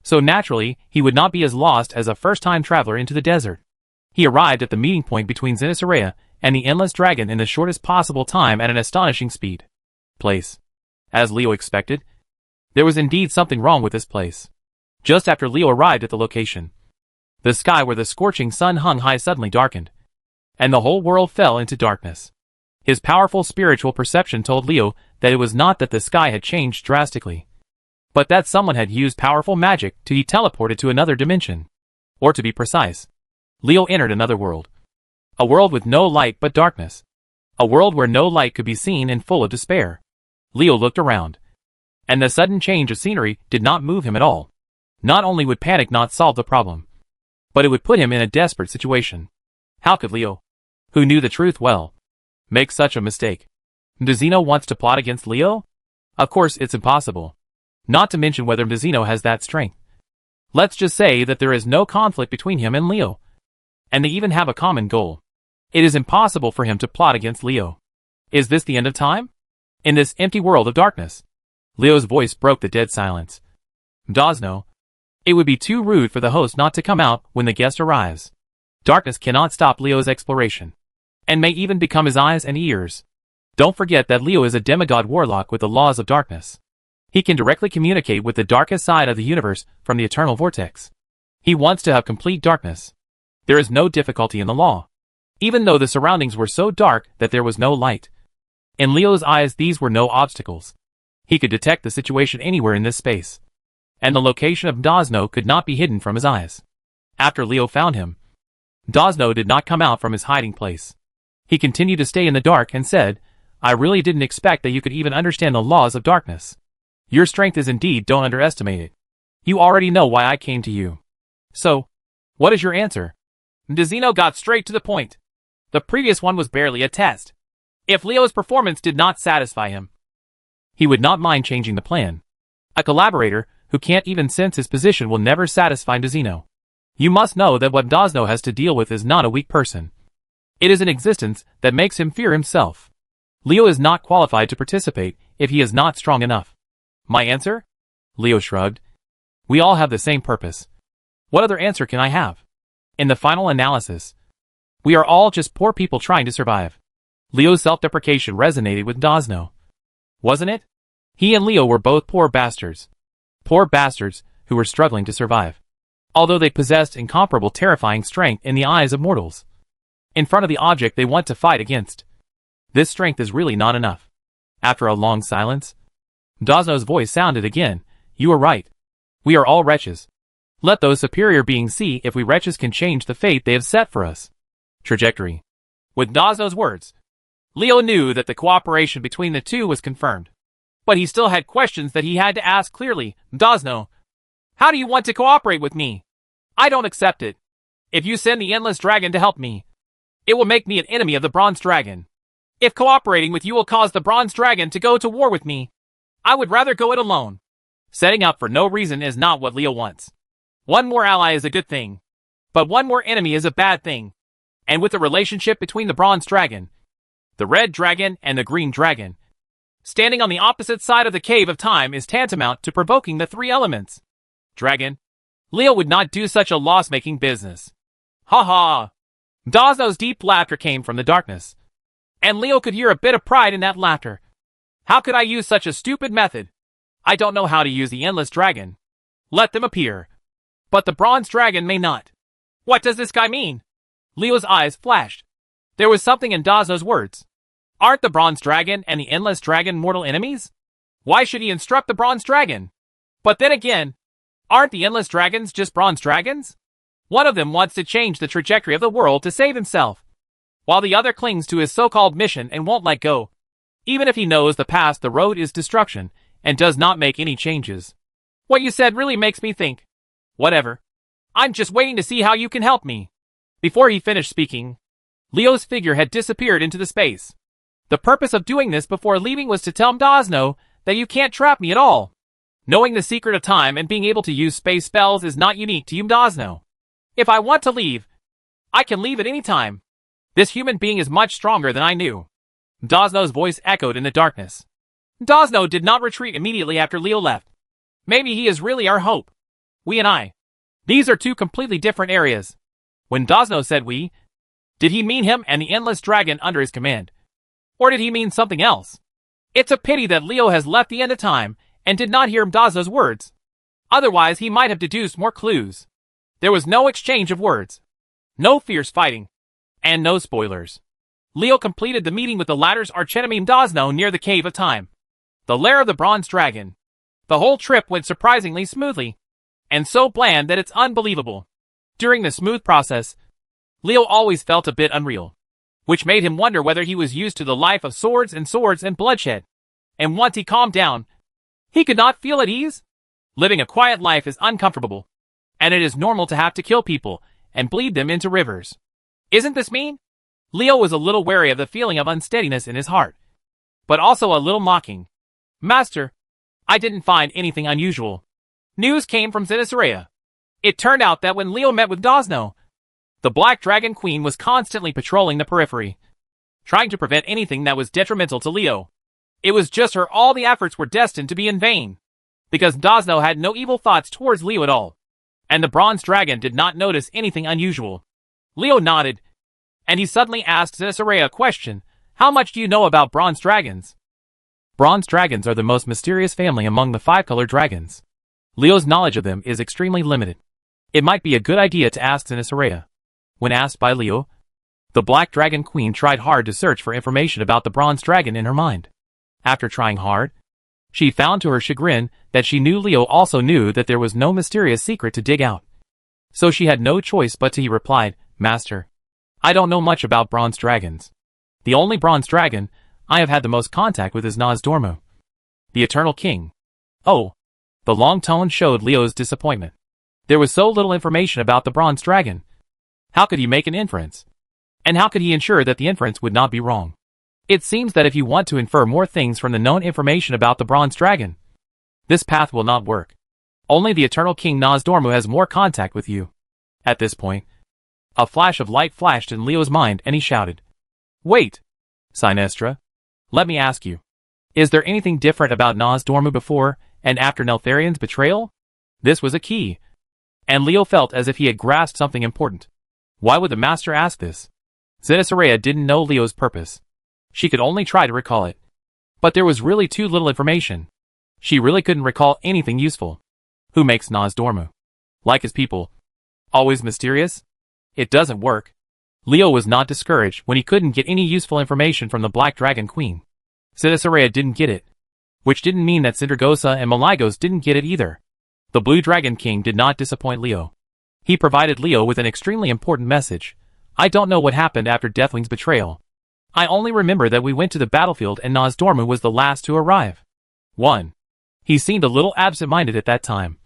So naturally, he would not be as lost as a first-time traveler into the desert. He arrived at the meeting point between Zenitharea and the Endless Dragon in the shortest possible time at an astonishing speed. Place. As Leo expected, there was indeed something wrong with this place. Just after Leo arrived at the location, the sky where the scorching sun hung high suddenly darkened, and the whole world fell into darkness. His powerful spiritual perception told Leo that it was not that the sky had changed drastically, but that someone had used powerful magic to be teleported to another dimension. Or to be precise, Leo entered another world. A world with no light but darkness. A world where no light could be seen and full of despair. Leo looked around, and the sudden change of scenery did not move him at all. Not only would panic not solve the problem, but it would put him in a desperate situation. How could Leo, who knew the truth well, make such a mistake? Mdezino wants to plot against Leo? Of course it's impossible. Not to mention whether Mdezino has that strength. Let's just say that there is no conflict between him and Leo, and they even have a common goal. It is impossible for him to plot against Leo. Is this the end of time? In this empty world of darkness? Leo's voice broke the dead silence. Mdezino, it would be too rude for the host not to come out when the guest arrives. Darkness cannot stop Leo's exploration, and may even become his eyes and ears. Don't forget that Leo is a demigod warlock with the laws of darkness. He can directly communicate with the darkest side of the universe from the eternal vortex. He wants to have complete darkness. There is no difficulty in the law, even though the surroundings were so dark that there was no light. In Leo's eyes these were no obstacles. He could detect the situation anywhere in this space, and the location of Mdezino could not be hidden from his eyes. After Leo found him, Mdezino did not come out from his hiding place. He continued to stay in the dark and said, I really didn't expect that you could even understand the laws of darkness. Your strength is indeed, don't underestimate it. You already know why I came to you. So, what is your answer? Mdezino got straight to the point. The previous one was barely a test. If Leo's performance did not satisfy him, he would not mind changing the plan. A collaborator who can't even sense his position will never satisfy Mdezino. You must know that what Mdezino has to deal with is not a weak person. It is an existence that makes him fear himself. Leo is not qualified to participate if he is not strong enough. My answer? Leo shrugged. We all have the same purpose. What other answer can I have? In the final analysis, we are all just poor people trying to survive. Leo's self-deprecation resonated with Mdezino. Wasn't it? He and Leo were both poor bastards. Poor bastards who were struggling to survive. Although they possessed incomparable terrifying strength in the eyes of mortals. In front of the object they want to fight against, this strength is really not enough. After a long silence, Mdezino's voice sounded again. You are right. We are all wretches. Let those superior beings see if we wretches can change the fate they have set for us. Trajectory. With Mdezino's words, Leo knew that the cooperation between the two was confirmed. But he still had questions that he had to ask clearly. Mdezino, how do you want to cooperate with me? I don't accept it. If you send the Endless Dragon to help me, it will make me an enemy of the Bronze Dragon. If cooperating with you will cause the Bronze Dragon to go to war with me, I would rather go it alone. Setting up for no reason is not what Leo wants. One more ally is a good thing, but one more enemy is a bad thing. And with the relationship between the Bronze Dragon, the Red Dragon, and the Green Dragon, standing on the opposite side of the Cave of Time is tantamount to provoking the three elements. Dragon, Leo would not do such a loss-making business. Ha ha! Mdezino's deep laughter came from the darkness, and Leo could hear a bit of pride in that laughter. How could I use such a stupid method? I don't know how to use the Endless Dragon. Let them appear. But the Bronze Dragon may not. What does this guy mean? Leo's eyes flashed. There was something in Mdezino's words. Aren't the Bronze Dragon and the Endless Dragon mortal enemies? Why should he instruct the Bronze Dragon? But then again, aren't the Endless Dragons just Bronze Dragons? One of them wants to change the trajectory of the world to save himself, while the other clings to his so-called mission and won't let go. Even if he knows the path, the road is destruction, and does not make any changes. What you said really makes me think. Whatever. I'm just waiting to see how you can help me. Before he finished speaking, Leo's figure had disappeared into the space. The purpose of doing this before leaving was to tell Mdezino that you can't trap me at all. Knowing the secret of time and being able to use space spells is not unique to you, Mdezino. If I want to leave, I can leave at any time. This human being is much stronger than I knew. Dosno's voice echoed in the darkness. Dosno did not retreat immediately after Leo left. Maybe he is really our hope. We and I. These are two completely different areas. When Dosno said we, did he mean him and the endless dragon under his command? Or did he mean something else? It's a pity that Leo has left the end of time and did not hear Dosno's words. Otherwise he might have deduced more clues. There was no exchange of words. No fierce fighting. And no spoilers. Leo completed the meeting with the latter's archenemy Dosno near the Cave of Time, the lair of the Bronze Dragon. The whole trip went surprisingly smoothly, and so bland that it's unbelievable. During the smooth process, Leo always felt a bit unreal, which made him wonder whether he was used to the life of swords and bloodshed. And once he calmed down, he could not feel at ease. Living a quiet life is uncomfortable, and it is normal to have to kill people and bleed them into rivers. Isn't this mean? Leo was a little wary of the feeling of unsteadiness in his heart, but also a little mocking. Master, I didn't find anything unusual. News came from Caesarea. It turned out that when Leo met with Dosno, the Black Dragon Queen was constantly patrolling the periphery, trying to prevent anything that was detrimental to Leo. It was just her all the efforts were destined to be in vain, because Dosno had no evil thoughts towards Leo at all, and the Bronze Dragon did not notice anything unusual. Leo nodded, and he suddenly asked Caesarea a question. How much do you know about bronze dragons? Bronze dragons are the most mysterious family among the five-colored dragons. Leo's knowledge of them is extremely limited. It might be a good idea to ask Caesarea. When asked by Leo, the Black Dragon Queen tried hard to search for information about the bronze dragon in her mind. After trying hard, she found to her chagrin that she knew Leo also knew that there was no mysterious secret to dig out. So she had no choice but to he replied, Master, I don't know much about bronze dragons. The only bronze dragon I have had the most contact with is Nozdormu, the Eternal King. Oh, the long tone showed Leo's disappointment. There was so little information about the bronze dragon. How could he make an inference? And how could he ensure that the inference would not be wrong? It seems that if you want to infer more things from the known information about the bronze dragon, this path will not work. Only the Eternal King Nozdormu has more contact with you. At this point, a flash of light flashed in Leo's mind and he shouted, Wait, Sinestra, let me ask you. Is there anything different about Nozdormu before and after Neltharion's betrayal? This was a key, and Leo felt as if he had grasped something important. Why would the master ask this? Caesarea didn't know Leo's purpose. She could only try to recall it. But there was really too little information. She really couldn't recall anything useful. Who makes Nozdormu? Like his people. Always mysterious? It doesn't work. Leo was not discouraged when he couldn't get any useful information from the Black Dragon Queen. Caesarea didn't get it. Which didn't mean that Sindragosa and Malygos didn't get it either. The Blue Dragon King did not disappoint Leo. He provided Leo with an extremely important message. I don't know what happened after Deathwing's betrayal. I only remember that we went to the battlefield and Nozdormu was the last to arrive. 1. He seemed a little absent-minded at that time.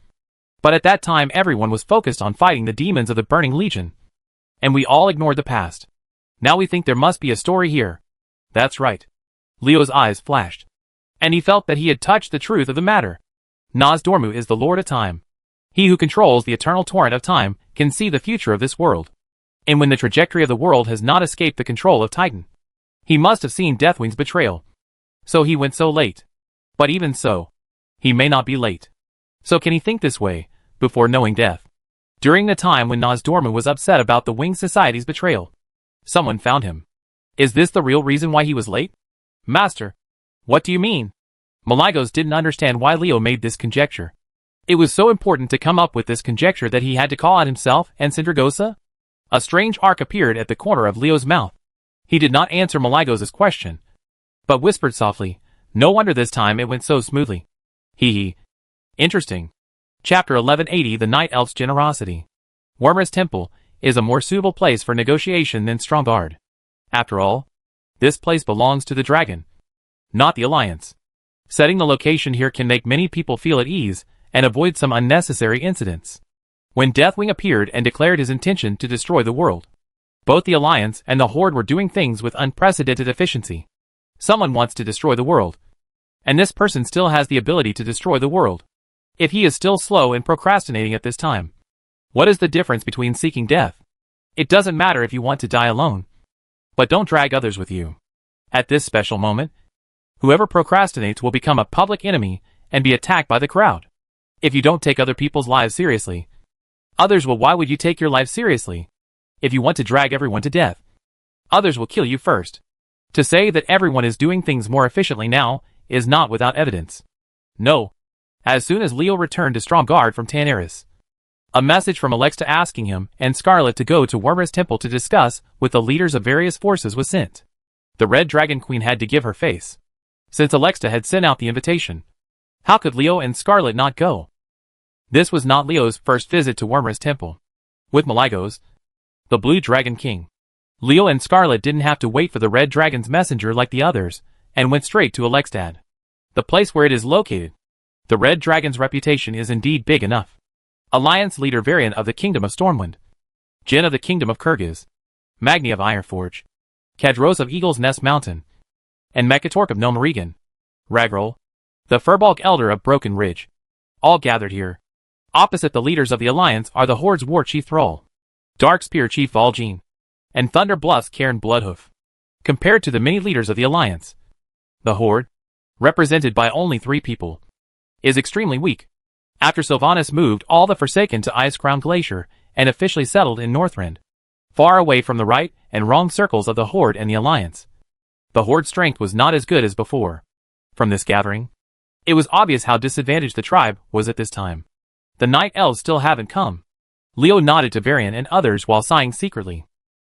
But at that time everyone was focused on fighting the demons of the Burning Legion. And we all ignored the past. Now we think there must be a story here. That's right. Leo's eyes flashed. And he felt that he had touched the truth of the matter. Nozdormu is the Lord of Time. He who controls the eternal torrent of time can see the future of this world. And when the trajectory of the world has not escaped the control of Titan, he must have seen Deathwing's betrayal. So he went so late. But even so, he may not be late. So can he think this way, before knowing death? During the time when Nozdormu was upset about the Winged Society's betrayal, someone found him. Is this the real reason why he was late? Master, what do you mean? Malygos didn't understand why Leo made this conjecture. It was so important to come up with this conjecture that he had to call out himself and Sindragosa? A strange arc appeared at the corner of Leo's mouth. He did not answer Malygos' question, but whispered softly, no wonder this time it went so smoothly. Hee. Interesting. Chapter 1180 The Night Elf's Generosity. Wormer's Temple is a more suitable place for negotiation than Stromgard. After all, this place belongs to the dragon, not the Alliance. Setting the location here can make many people feel at ease and avoid some unnecessary incidents. When Deathwing appeared and declared his intention to destroy the world, both the Alliance and the Horde were doing things with unprecedented efficiency. Someone wants to destroy the world, and this person still has the ability to destroy the world. If he is still slow and procrastinating at this time, what is the difference between seeking death? It doesn't matter if you want to die alone, but don't drag others with you. At this special moment, whoever procrastinates will become a public enemy and be attacked by the crowd. If you don't take other people's lives seriously, others will. Why would you take your life seriously? If you want to drag everyone to death, others will kill you first. To say that everyone is doing things more efficiently now is not without evidence. No. As soon as Leo returned to Stromgarde from Tanaris, a message from Alexa asking him and Scarlet to go to Wormer's temple to discuss with the leaders of various forces was sent. The Red Dragon Queen had to give her face, since Alexa had sent out the invitation. How could Leo and Scarlet not go? This was not Leo's first visit to Wormer's temple. With Maligos, the Blue Dragon King, Leo and Scarlet didn't have to wait for the Red Dragon's messenger like the others, and went straight to Alexstad, the place where it is located. The Red Dragon's reputation is indeed big enough. Alliance leader Varian of the Kingdom of Stormwind, Jin of the Kingdom of Kyrgyz, Magni of Ironforge, Kadros of Eagle's Nest Mountain, and Mekatork of Nomaregan, Ragrol, the Furbolg Elder of Broken Ridge, all gathered here. Opposite the leaders of the Alliance are the Horde's War Chief Thrall, Darkspear Chief Vol'jin, and Thunder Bluff's Cairn Bloodhoof. Compared to the many leaders of the Alliance, the Horde, represented by only 3 people, is extremely weak. After Sylvanas moved all the Forsaken to Icecrown Glacier and officially settled in Northrend, far away from the right and wrong circles of the Horde and the Alliance, the Horde's strength was not as good as before. From this gathering, it was obvious how disadvantaged the tribe was at this time. The Night Elves still haven't come. Leo nodded to Varian and others while sighing secretly.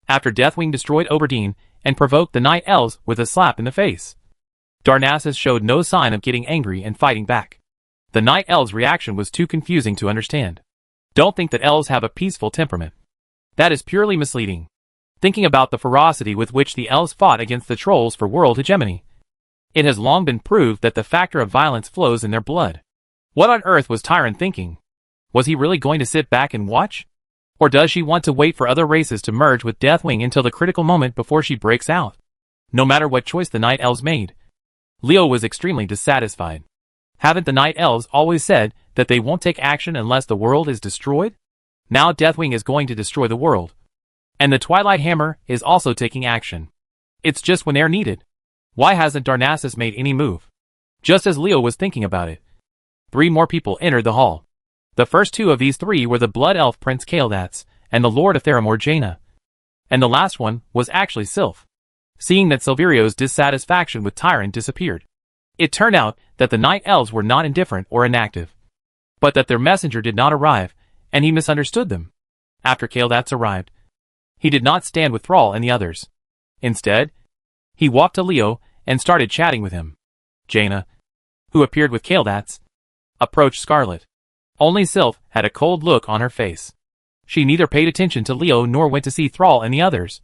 After Deathwing destroyed Oberdeen and provoked the Night Elves with a slap in the face, Darnassus showed no sign of getting angry and fighting back. The Night Elves' reaction was too confusing to understand. Don't think that elves have a peaceful temperament. That is purely misleading. Thinking about the ferocity with which the elves fought against the trolls for world hegemony, it has long been proved that the factor of violence flows in their blood. What on earth was Tyron thinking? Was he really going to sit back and watch? Or does she want to wait for other races to merge with Deathwing until the critical moment before she breaks out? No matter what choice the Night Elves made, Leo was extremely dissatisfied. Haven't the Night Elves always said that they won't take action unless the world is destroyed? Now Deathwing is going to destroy the world. And the Twilight Hammer is also taking action. It's just when they're needed. Why hasn't Darnassus made any move? Just as Leo was thinking about it, 3 more people entered the hall. The first 2 of these 3 were the Blood Elf Prince Kaeldats and the Lord of Theramore Jaina. And the last one was actually Sylph. Seeing that Silverio's dissatisfaction with Tyron disappeared, it turned out that the Night Elves were not indifferent or inactive, but that their messenger did not arrive, and he misunderstood them. After Kaeldats arrived, he did not stand with Thrall and the others. Instead, he walked to Leo and started chatting with him. Jaina, who appeared with Kaeldats, approached Scarlet. Only Sylph had a cold look on her face. She neither paid attention to Leo nor went to see Thrall and the others,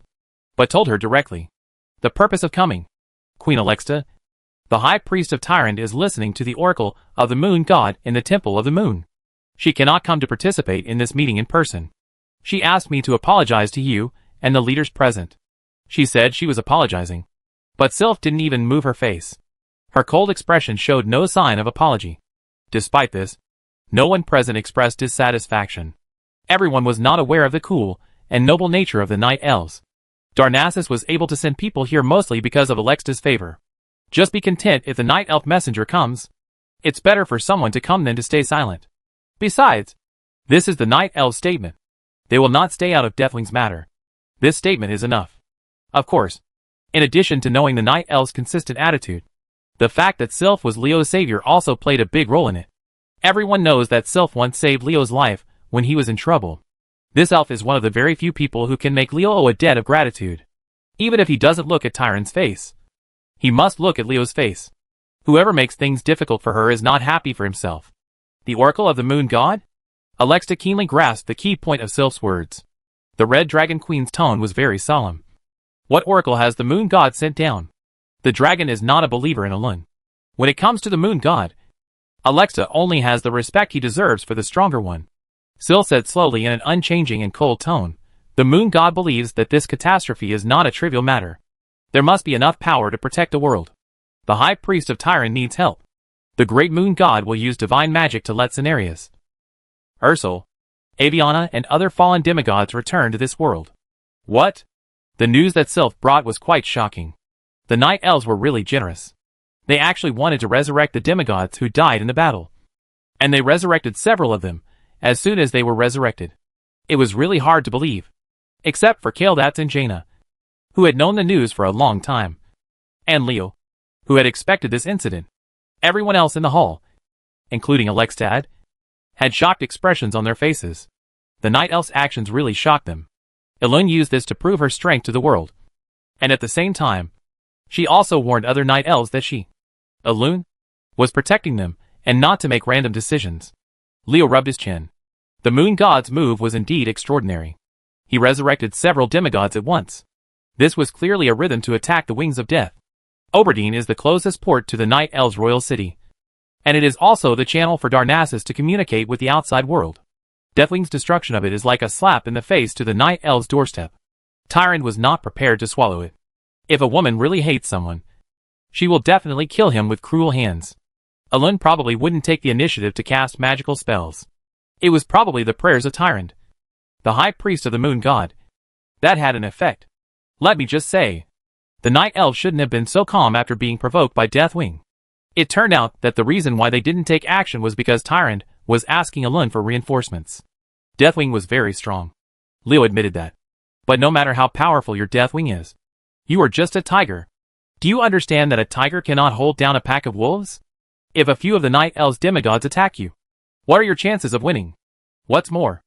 but told her directly the purpose of coming. Queen Alexa, the High Priest of Tyrant, is listening to the Oracle of the Moon God in the Temple of the Moon. She cannot come to participate in this meeting in person. She asked me to apologize to you and the leaders present. She said she was apologizing, but Sylph didn't even move her face. Her cold expression showed no sign of apology. Despite this, no one present expressed dissatisfaction. Everyone was not aware of the cool and noble nature of the Night Elves. Darnassus was able to send people here mostly because of Alexta's favor. Just be content if the Night Elf messenger comes. It's better for someone to come than to stay silent. Besides, this is the Night Elves' statement. They will not stay out of Deathwing's matter. This statement is enough. Of course, in addition to knowing the Night Elves' consistent attitude, the fact that Sylph was Leo's savior also played a big role in it. Everyone knows that Sylph once saved Leo's life when he was in trouble. This elf is one of the very few people who can make Leo owe a debt of gratitude. Even if he doesn't look at Tyron's face, he must look at Leo's face. Whoever makes things difficult for her is not happy for himself. The Oracle of the Moon God? Alexa keenly grasped the key point of Sylph's words. The Red Dragon Queen's tone was very solemn. What oracle has the Moon God sent down? The dragon is not a believer in Alun. When it comes to the Moon God, Alexa only has the respect he deserves for the stronger one. Syl said slowly in an unchanging and cold tone, the Moon God believes that this catastrophe is not a trivial matter. There must be enough power to protect the world. The High Priest of Tyron needs help. The Great Moon God will use divine magic to let Cenarius, Ursel, Aviana, and other fallen demigods return to this world. What? The news that Sylph brought was quite shocking. The Night Elves were really generous. They actually wanted to resurrect the demigods who died in the battle. And they resurrected several of them, as soon as they were resurrected. It was really hard to believe. Except for Kaldats and Jaina, who had known the news for a long time. And Leo, who had expected this incident. Everyone else in the hall, including Alexstad, had shocked expressions on their faces. The Night Elf's actions really shocked them. Elune used this to prove her strength to the world. And at the same time, she also warned other Night Elves that she, Elune, was protecting them, and not to make random decisions. Leo rubbed his chin. The moon god's move was indeed extraordinary. He resurrected several demigods at once. This was clearly a rhythm to attack the wings of death. Oberdeen is the closest port to the Night Elves' royal city. And it is also the channel for Darnassus to communicate with the outside world. Deathwing's destruction of it is like a slap in the face to the Night Elves' doorstep. Tyrande was not prepared to swallow it. If a woman really hates someone, she will definitely kill him with cruel hands. Elune probably wouldn't take the initiative to cast magical spells. It was probably the prayers of Tyrande, the high priest of the moon god, that had an effect. Let me just say, the Night Elves shouldn't have been so calm after being provoked by Deathwing. It turned out that the reason why they didn't take action was because Tyrande was asking Elune for reinforcements. Deathwing was very strong. Leo admitted that. But no matter how powerful your Deathwing is, you are just a tiger. Do you understand that a tiger cannot hold down a pack of wolves? If a few of the Night Elves' demigods attack you, what are your chances of winning? What's more,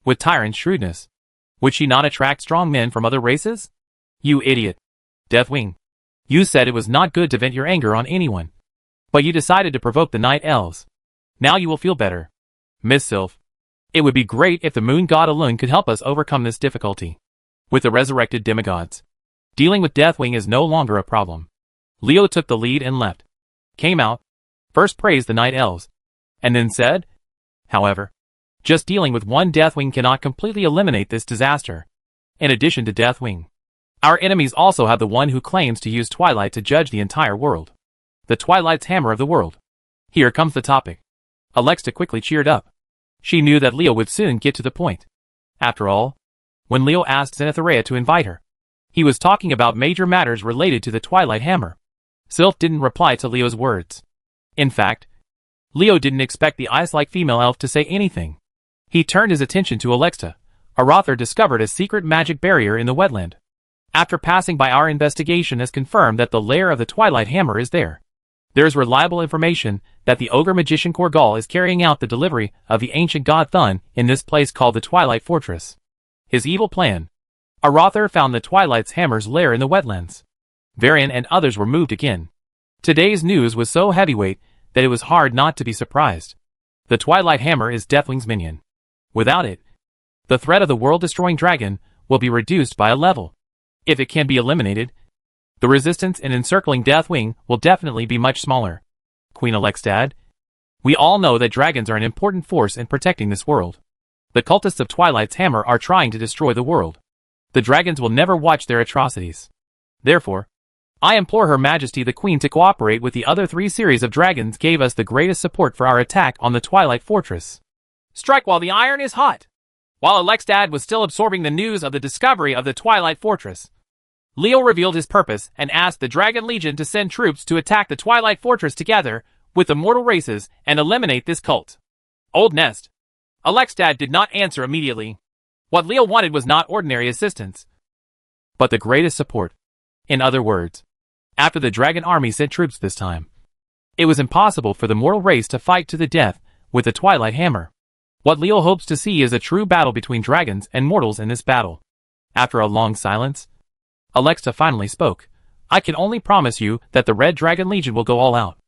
with Tyrande's shrewdness, would she not attract strong men from other races? You idiot. Deathwing, you said it was not good to vent your anger on anyone. But you decided to provoke the Night Elves. Now you will feel better. Miss Sylph, it would be great if the moon god Elune could help us overcome this difficulty. With the resurrected demigods, dealing with Deathwing is no longer a problem. Leo took the lead and left. Came out, first praised the Night Elves, and then said, however, just dealing with one Deathwing cannot completely eliminate this disaster. In addition to Deathwing, our enemies also have the one who claims to use Twilight to judge the entire world. The Twilight's hammer of the world. Here comes the topic. Alexa quickly cheered up. She knew that Leo would soon get to the point. After all, when Leo asked Zenitharea to invite her, he was talking about major matters related to the Twilight hammer. Sylph didn't reply to Leo's words. In fact, Leo didn't expect the ice-like female elf to say anything. He turned his attention to Alexa. Arather discovered a secret magic barrier in the wetland. After passing by, our investigation has confirmed that the lair of the Twilight hammer is there. There is reliable information that the ogre magician Korgal is carrying out the delivery of the ancient god Thun in this place called the Twilight Fortress. His evil plan. Arather found the Twilight's hammer's lair in the wetlands. Varian and others were moved again. Today's news was so heavyweight that it was hard not to be surprised. The Twilight hammer is Deathwing's minion. Without it, the threat of the world-destroying dragon will be reduced by a level. If it can be eliminated, the resistance in encircling Deathwing will definitely be much smaller. Queen Alexstad, we all know that dragons are an important force in protecting this world. The cultists of Twilight's hammer are trying to destroy the world. The dragons will never watch their atrocities. Therefore, I implore Her Majesty the Queen to cooperate with the other 3 series of dragons gave us the greatest support for our attack on the Twilight Fortress. Strike while the iron is hot. While Alexstad was still absorbing the news of the discovery of the Twilight Fortress, Leo revealed his purpose and asked the Dragon Legion to send troops to attack the Twilight Fortress together with the mortal races and eliminate this cult. Old Nest. Alexstad did not answer immediately. What Leo wanted was not ordinary assistance, but the greatest support. In other words, after the dragon army sent troops this time, it was impossible for the mortal race to fight to the death with the Twilight hammer. What Leo hopes to see is a true battle between dragons and mortals in this battle. After a long silence, Alexa finally spoke. I can only promise you that the Red Dragon Legion will go all out.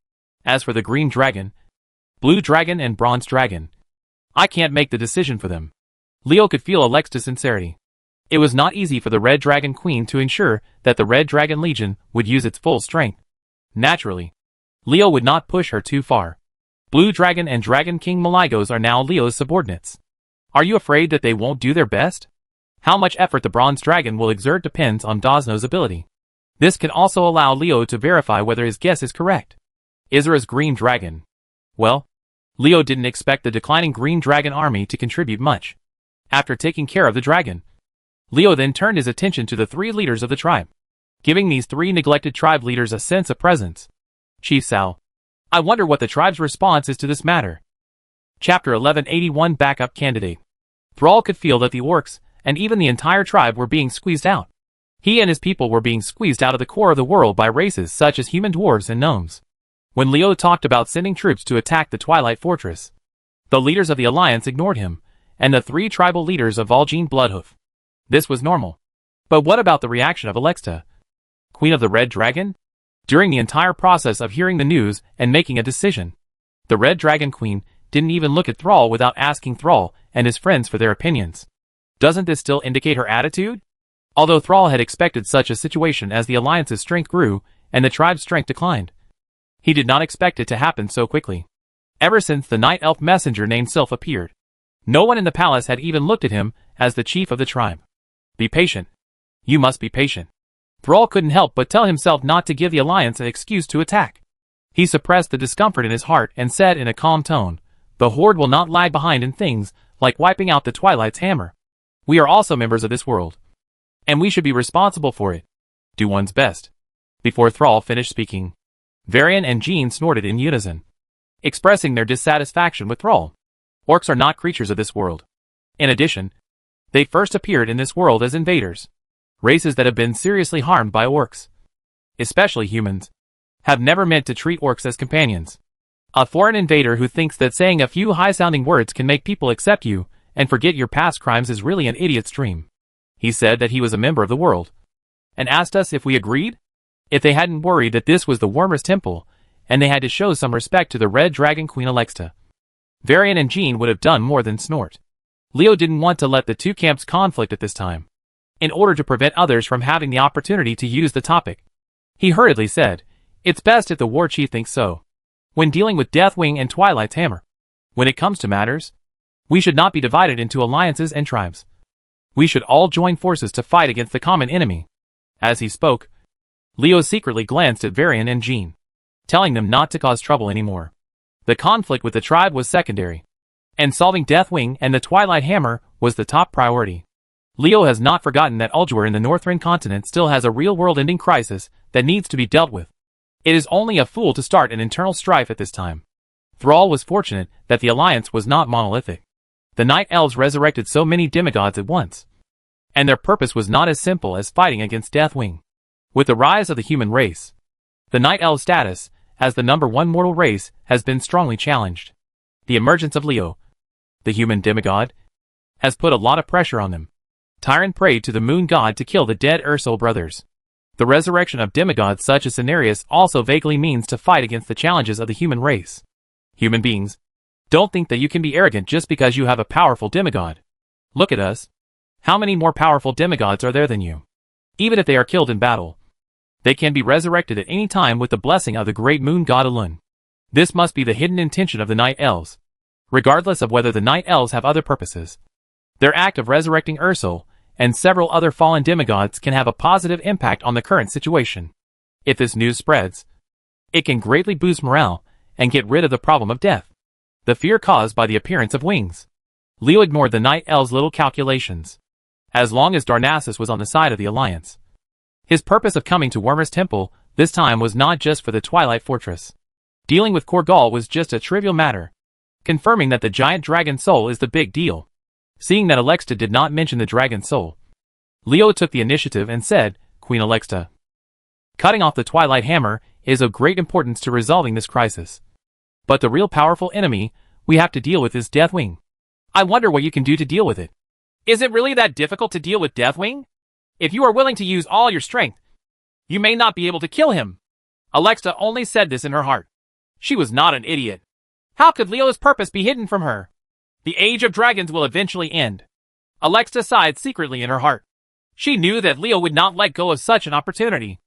As for the Green Dragon, Blue Dragon and Bronze Dragon, I can't make the decision for them. Leo could feel Alexa's sincerity. It was not easy for the Red Dragon Queen to ensure that the Red Dragon Legion would use its full strength. Naturally, Leo would not push her too far. Blue Dragon and Dragon King Maligos are now Leo's subordinates. Are you afraid that they won't do their best? How much effort the Bronze Dragon will exert depends on Dosno's ability. This can also allow Leo to verify whether his guess is correct. Isra's Green Dragon. Well, Leo didn't expect the declining Green Dragon army to contribute much. After taking care of the dragon, Leo then turned his attention to the 3 leaders of the tribe. giving these three neglected tribe leaders a sense of presence. Chief Sal. I wonder what the tribe's response is to this matter. Chapter 1181 Backup Candidate. Thrall could feel that the orcs, and even the entire tribe, were being squeezed out. He and his people were being squeezed out of the core of the world by races such as human dwarves and gnomes. When Leo talked about sending troops to attack the Twilight Fortress, the leaders of the Alliance ignored him, and the three tribal leaders of Vol'jin Bloodhoof. This was normal. But what about the reaction of Alexa, Queen of the Red Dragon? During the entire process of hearing the news and making a decision, the Red Dragon Queen didn't even look at Thrall without asking Thrall and his friends for their opinions. Doesn't this still indicate her attitude? Although Thrall had expected such a situation as the Alliance's strength grew and the tribe's strength declined, he did not expect it to happen so quickly. Ever since the Night Elf messenger named Sylph appeared, no one in the palace had even looked at him as the chief of the tribe. Be patient. You must be patient. Thrall couldn't help but tell himself not to give the Alliance an excuse to attack. He suppressed the discomfort in his heart and said in a calm tone, the Horde will not lag behind in things like wiping out the Twilight's hammer. We are also members of this world, and we should be responsible for it. Do one's best. Before Thrall finished speaking, Varian and Jean snorted in unison, expressing their dissatisfaction with Thrall. Orcs are not creatures of this world. In addition, they first appeared in this world as invaders. Races that have been seriously harmed by orcs, especially humans, have never meant to treat orcs as companions. A foreign invader who thinks that saying a few high-sounding words can make people accept you and forget your past crimes is really an idiot's dream. He said that he was a member of the world, and asked us if we agreed? If they hadn't worried that this was the Wormer's temple, and they had to show some respect to the Red Dragon Queen Alexa. Varian and Jean would have done more than snort. Leo didn't want to let the two camps conflict at this time, in order to prevent others from having the opportunity to use the topic. He hurriedly said, it's best if the war chief thinks so. When dealing with Deathwing and Twilight's hammer, when it comes to matters, we should not be divided into alliances and tribes. We should all join forces to fight against the common enemy. As he spoke, Leo secretly glanced at Varian and Jean, telling them not to cause trouble anymore. The conflict with the tribe was secondary, and solving Deathwing and the Twilight Hammer was the top priority. Leo has not forgotten that Ulduar in the Northrend continent still has a real-world ending crisis that needs to be dealt with. It is only a fool to start an internal strife at this time. Thrall was fortunate that the Alliance was not monolithic. The Night Elves resurrected so many demigods at once, and their purpose was not as simple as fighting against Deathwing. With the rise of the human race, the Night Elf status as the #1 mortal race has been strongly challenged. The emergence of Leo, the human demigod, has put a lot of pressure on them. Tyron prayed to the moon god to kill the dead Ursul brothers. The resurrection of demigods such as Cenarius also vaguely means to fight against the challenges of the human race. Human beings, don't think that you can be arrogant just because you have a powerful demigod. Look at us. How many more powerful demigods are there than you? Even if they are killed in battle, they can be resurrected at any time with the blessing of the great moon god Elun. This must be the hidden intention of the Night Elves, regardless of whether the Night Elves have other purposes. Their act of resurrecting Ursul and several other fallen demigods can have a positive impact on the current situation. If this news spreads, it can greatly boost morale and get rid of the problem of death, the fear caused by the appearance of wings. Leo ignored the Night Elves' little calculations. As long as Darnassus was on the side of the Alliance, his purpose of coming to Wormer's temple this time was not just for the Twilight Fortress. Dealing with Korgal was just a trivial matter. Confirming that the giant dragon soul is the big deal. Seeing that Alexa did not mention the dragon soul, Leo took the initiative and said, Queen Alexa, cutting off the Twilight Hammer is of great importance to resolving this crisis. But the real powerful enemy we have to deal with is Deathwing. I wonder what you can do to deal with it. Is it really that difficult to deal with Deathwing? If you are willing to use all your strength, you may not be able to kill him. Alexa only said this in her heart. She was not an idiot. How could Leo's purpose be hidden from her? The Age of Dragons will eventually end. Alexa sighed secretly in her heart. She knew that Leo would not let go of such an opportunity.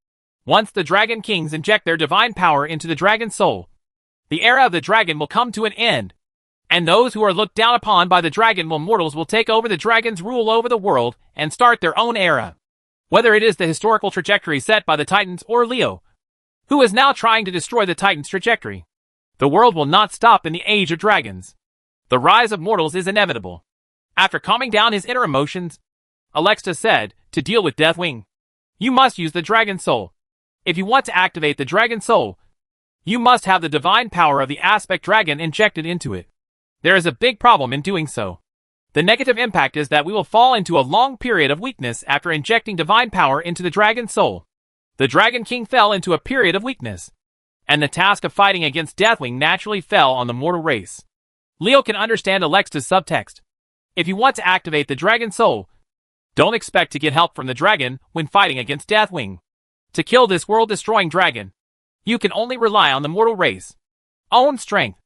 Once the Dragon Kings inject their divine power into the Dragon Soul, the era of the dragon will come to an end, and those who are looked down upon by the dragon mortals will take over the dragon's rule over the world and start their own era. Whether it is the historical trajectory set by the Titans or Leo, who is now trying to destroy the Titans' trajectory, the world will not stop in the Age of Dragons. The rise of mortals is inevitable. After calming down his inner emotions, Alexa said, to deal with Deathwing, You must use the Dragon Soul. If you want to activate the Dragon Soul, you must have the divine power of the Aspect Dragon injected into it. There is a big problem in doing so. The negative impact is that we will fall into a long period of weakness after injecting divine power into the Dragon Soul. The Dragon King fell into a period of weakness, and the task of fighting against Deathwing naturally fell on the mortal race. Leo can understand Alexta's subtext. If you want to activate the Dragon Soul, don't expect to get help from the dragon when fighting against Deathwing. To kill this world-destroying dragon, you can only rely on the mortal race own strength.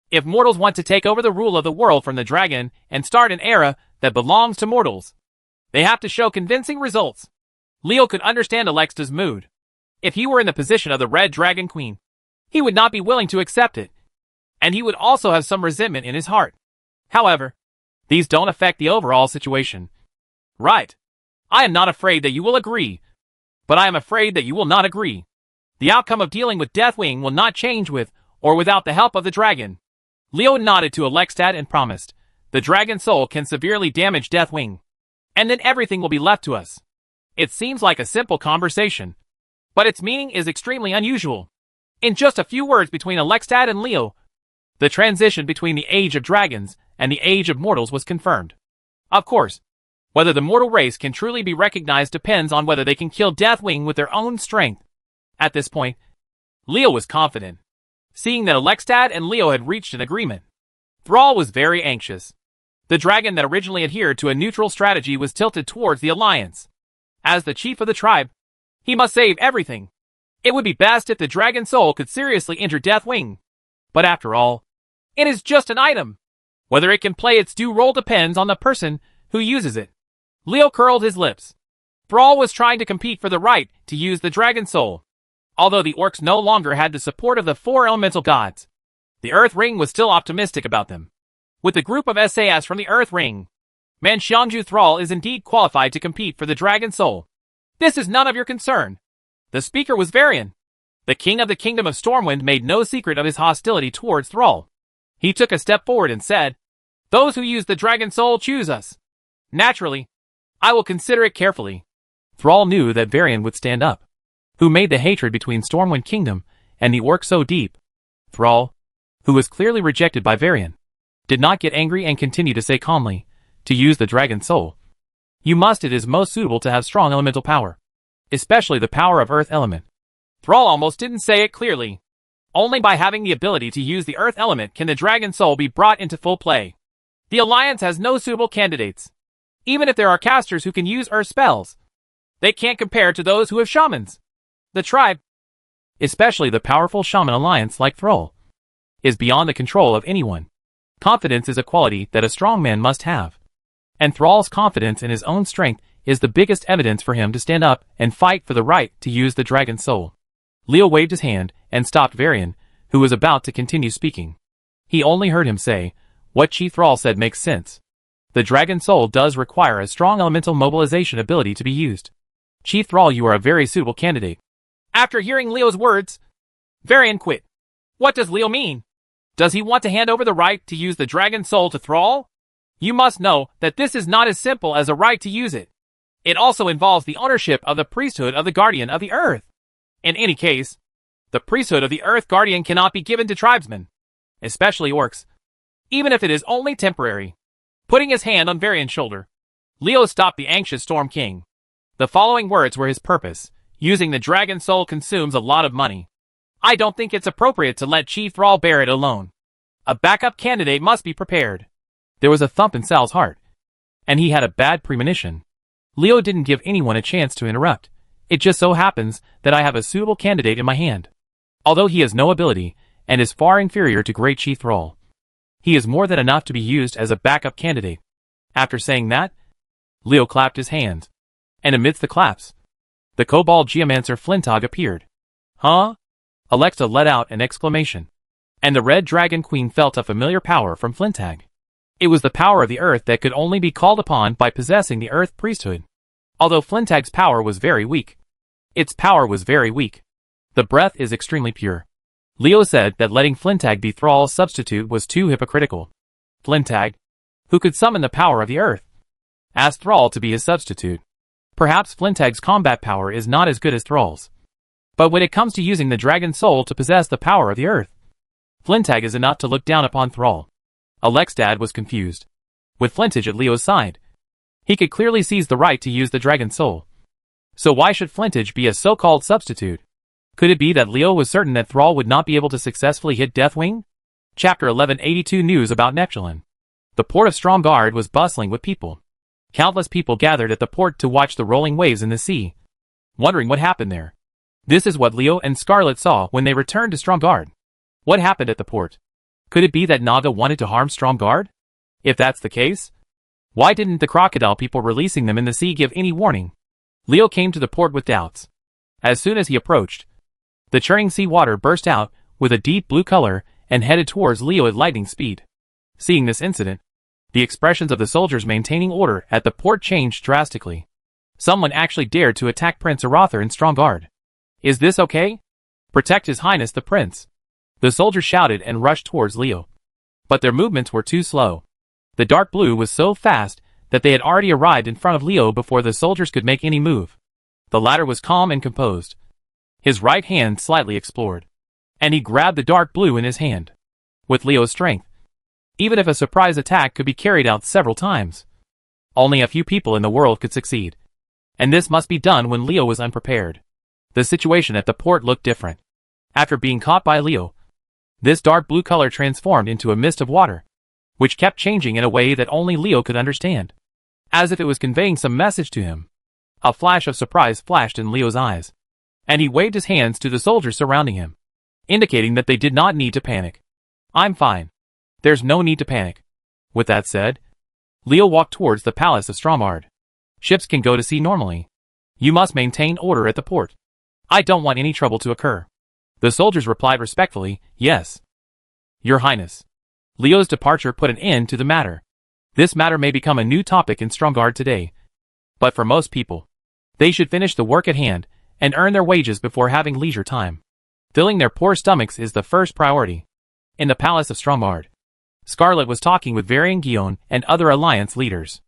If mortals want to take over the rule of the world from the dragon and start an era that belongs to mortals, they have to show convincing results. Leo could understand Alexta's mood. If he were in the position of the Red Dragon Queen, he would not be willing to accept it, and he would also have some resentment in his heart. However, these don't affect the overall situation. Right. I am not afraid that you will agree, but I am afraid that you will not agree. The outcome of dealing with Deathwing will not change with or without the help of the dragon. Leo nodded to Alexstad and promised, the Dragon Soul can severely damage Deathwing, and then everything will be left to us. It seems like a simple conversation, but its meaning is extremely unusual. In just a few words between Alexstad and Leo, the transition between the Age of Dragons and the Age of Mortals was confirmed. Of course, whether the mortal race can truly be recognized depends on whether they can kill Deathwing with their own strength. At this point, Leo was confident, seeing that Alexstad and Leo had reached an agreement. Thrall was very anxious. The dragon that originally adhered to a neutral strategy was tilted towards the Alliance. As the chief of the tribe, he must save everything. It would be best if the Dragon Soul could seriously injure Deathwing. But after all, it is just an item. Whether it can play its due role depends on the person who uses it. Leo curled his lips. Thrall was trying to compete for the right to use the Dragon Soul. Although the orcs no longer had the support of the 4 elemental gods, the Earth Ring was still optimistic about them. With the group of SAS from the Earth Ring, Manxiangju Thrall is indeed qualified to compete for the Dragon Soul. This is none of your concern. The speaker was Varian. The king of the Kingdom of Stormwind made no secret of his hostility towards Thrall. He took a step forward and said, those who use the Dragon Soul choose us. Naturally, I will consider it carefully. Thrall knew that Varian would stand up. Who made the hatred between Stormwind Kingdom and the orcs so deep? Thrall, who was clearly rejected by Varian, did not get angry and continued to say calmly, to use the Dragon Soul, you must. It is most suitable to have strong elemental power, especially the power of Earth Element. Thrall almost didn't say it clearly. Only by having the ability to use the Earth Element can the Dragon Soul be brought into full play. The Alliance has no suitable candidates. Even if there are casters who can use Earth spells, they can't compare to those who have shamans. The tribe, especially the powerful shaman alliance like Thrall, is beyond the control of anyone. Confidence is a quality that a strong man must have. And Thrall's confidence in his own strength is the biggest evidence for him to stand up and fight for the right to use the Dragon Soul. Leo waved his hand and stopped Varian, who was about to continue speaking. He only heard him say, what Chief Thrall said makes sense. The Dragon Soul does require a strong elemental mobilization ability to be used. Chief Thrall, you are a very suitable candidate. After hearing Leo's words, Varian quit. What does Leo mean? Does he want to hand over the right to use the Dragon Soul to Thrall? You must know that this is not as simple as a right to use it. It also involves the ownership of the priesthood of the Guardian of the Earth. In any case, the priesthood of the Earth Guardian cannot be given to tribesmen, especially orcs, even if it is only temporary. Putting his hand on Varian's shoulder, Leo stopped the anxious Storm King. The following words were his purpose. Using the Dragon Soul consumes a lot of money. I don't think it's appropriate to let Chief Thrall bear it alone. A backup candidate must be prepared. There was a thump in Sal's heart, and he had a bad premonition. Leo didn't give anyone a chance to interrupt. It just so happens that I have a suitable candidate in my hand. Although he has no ability, and is far inferior to Great Chief Thrall, he is more than enough to be used as a backup candidate. After saying that, Leo clapped his hands. And amidst the claps, the Kobold Geomancer Flintog appeared. Huh? Alexa let out an exclamation. And the Red Dragon Queen felt a familiar power from Flintag. It was the power of the earth that could only be called upon by possessing the Earth Priesthood. Although Flintag's power was very weak. Its power was very weak. The breath is extremely pure. Leo said that letting Flintag be Thrall's substitute was too hypocritical. Flintag, who could summon the power of the earth, asked Thrall to be his substitute. Perhaps Flintag's combat power is not as good as Thrall's. But when it comes to using the dragon's soul to possess the power of the earth, Flintag is enough to look down upon Thrall. Alexdad was confused. With Flintage at Leo's side, he could clearly seize the right to use the dragon's soul. So why should Flintage be a so-called substitute? Could it be that Leo was certain that Thrall would not be able to successfully hit Deathwing? Chapter 1182 News about Neptune. The port of Stromgard was bustling with people. Countless people gathered at the port to watch the rolling waves in the sea, wondering what happened there. This is what Leo and Scarlet saw when they returned to Stromgard. What happened at the port? Could it be that Naga wanted to harm Stromgard? If that's the case, why didn't the crocodile people releasing them in the sea give any warning? Leo came to the port with doubts. As soon as he approached, the churning sea water burst out with a deep blue color and headed towards Leo at lightning speed. Seeing this incident, the expressions of the soldiers maintaining order at the port changed drastically. Someone actually dared to attack Prince Arother in Stromgard. Is this okay? Protect His Highness the Prince. The soldiers shouted and rushed towards Leo. But their movements were too slow. The dark blue was so fast that they had already arrived in front of Leo before the soldiers could make any move. The latter was calm and composed. His right hand slightly explored, and he grabbed the dark blue in his hand. With Leo's strength, even if a surprise attack could be carried out several times, only a few people in the world could succeed. And this must be done when Leo was unprepared. The situation at the port looked different. After being caught by Leo, this dark blue color transformed into a mist of water, which kept changing in a way that only Leo could understand, as if it was conveying some message to him. A flash of surprise flashed in Leo's eyes, and he waved his hands to the soldiers surrounding him, indicating that they did not need to panic. I'm fine. There's no need to panic. With that said, Leo walked towards the palace of Stromgard. Ships can go to sea normally. You must maintain order at the port. I don't want any trouble to occur. The soldiers replied respectfully, yes, Your Highness. Leo's departure put an end to the matter. This matter may become a new topic in Stromgard today, but for most people, they should finish the work at hand and earn their wages before having leisure time. Filling their poor stomachs is the first priority. In the palace of Stromgard, Scarlet was talking with Varian Guion and other alliance leaders.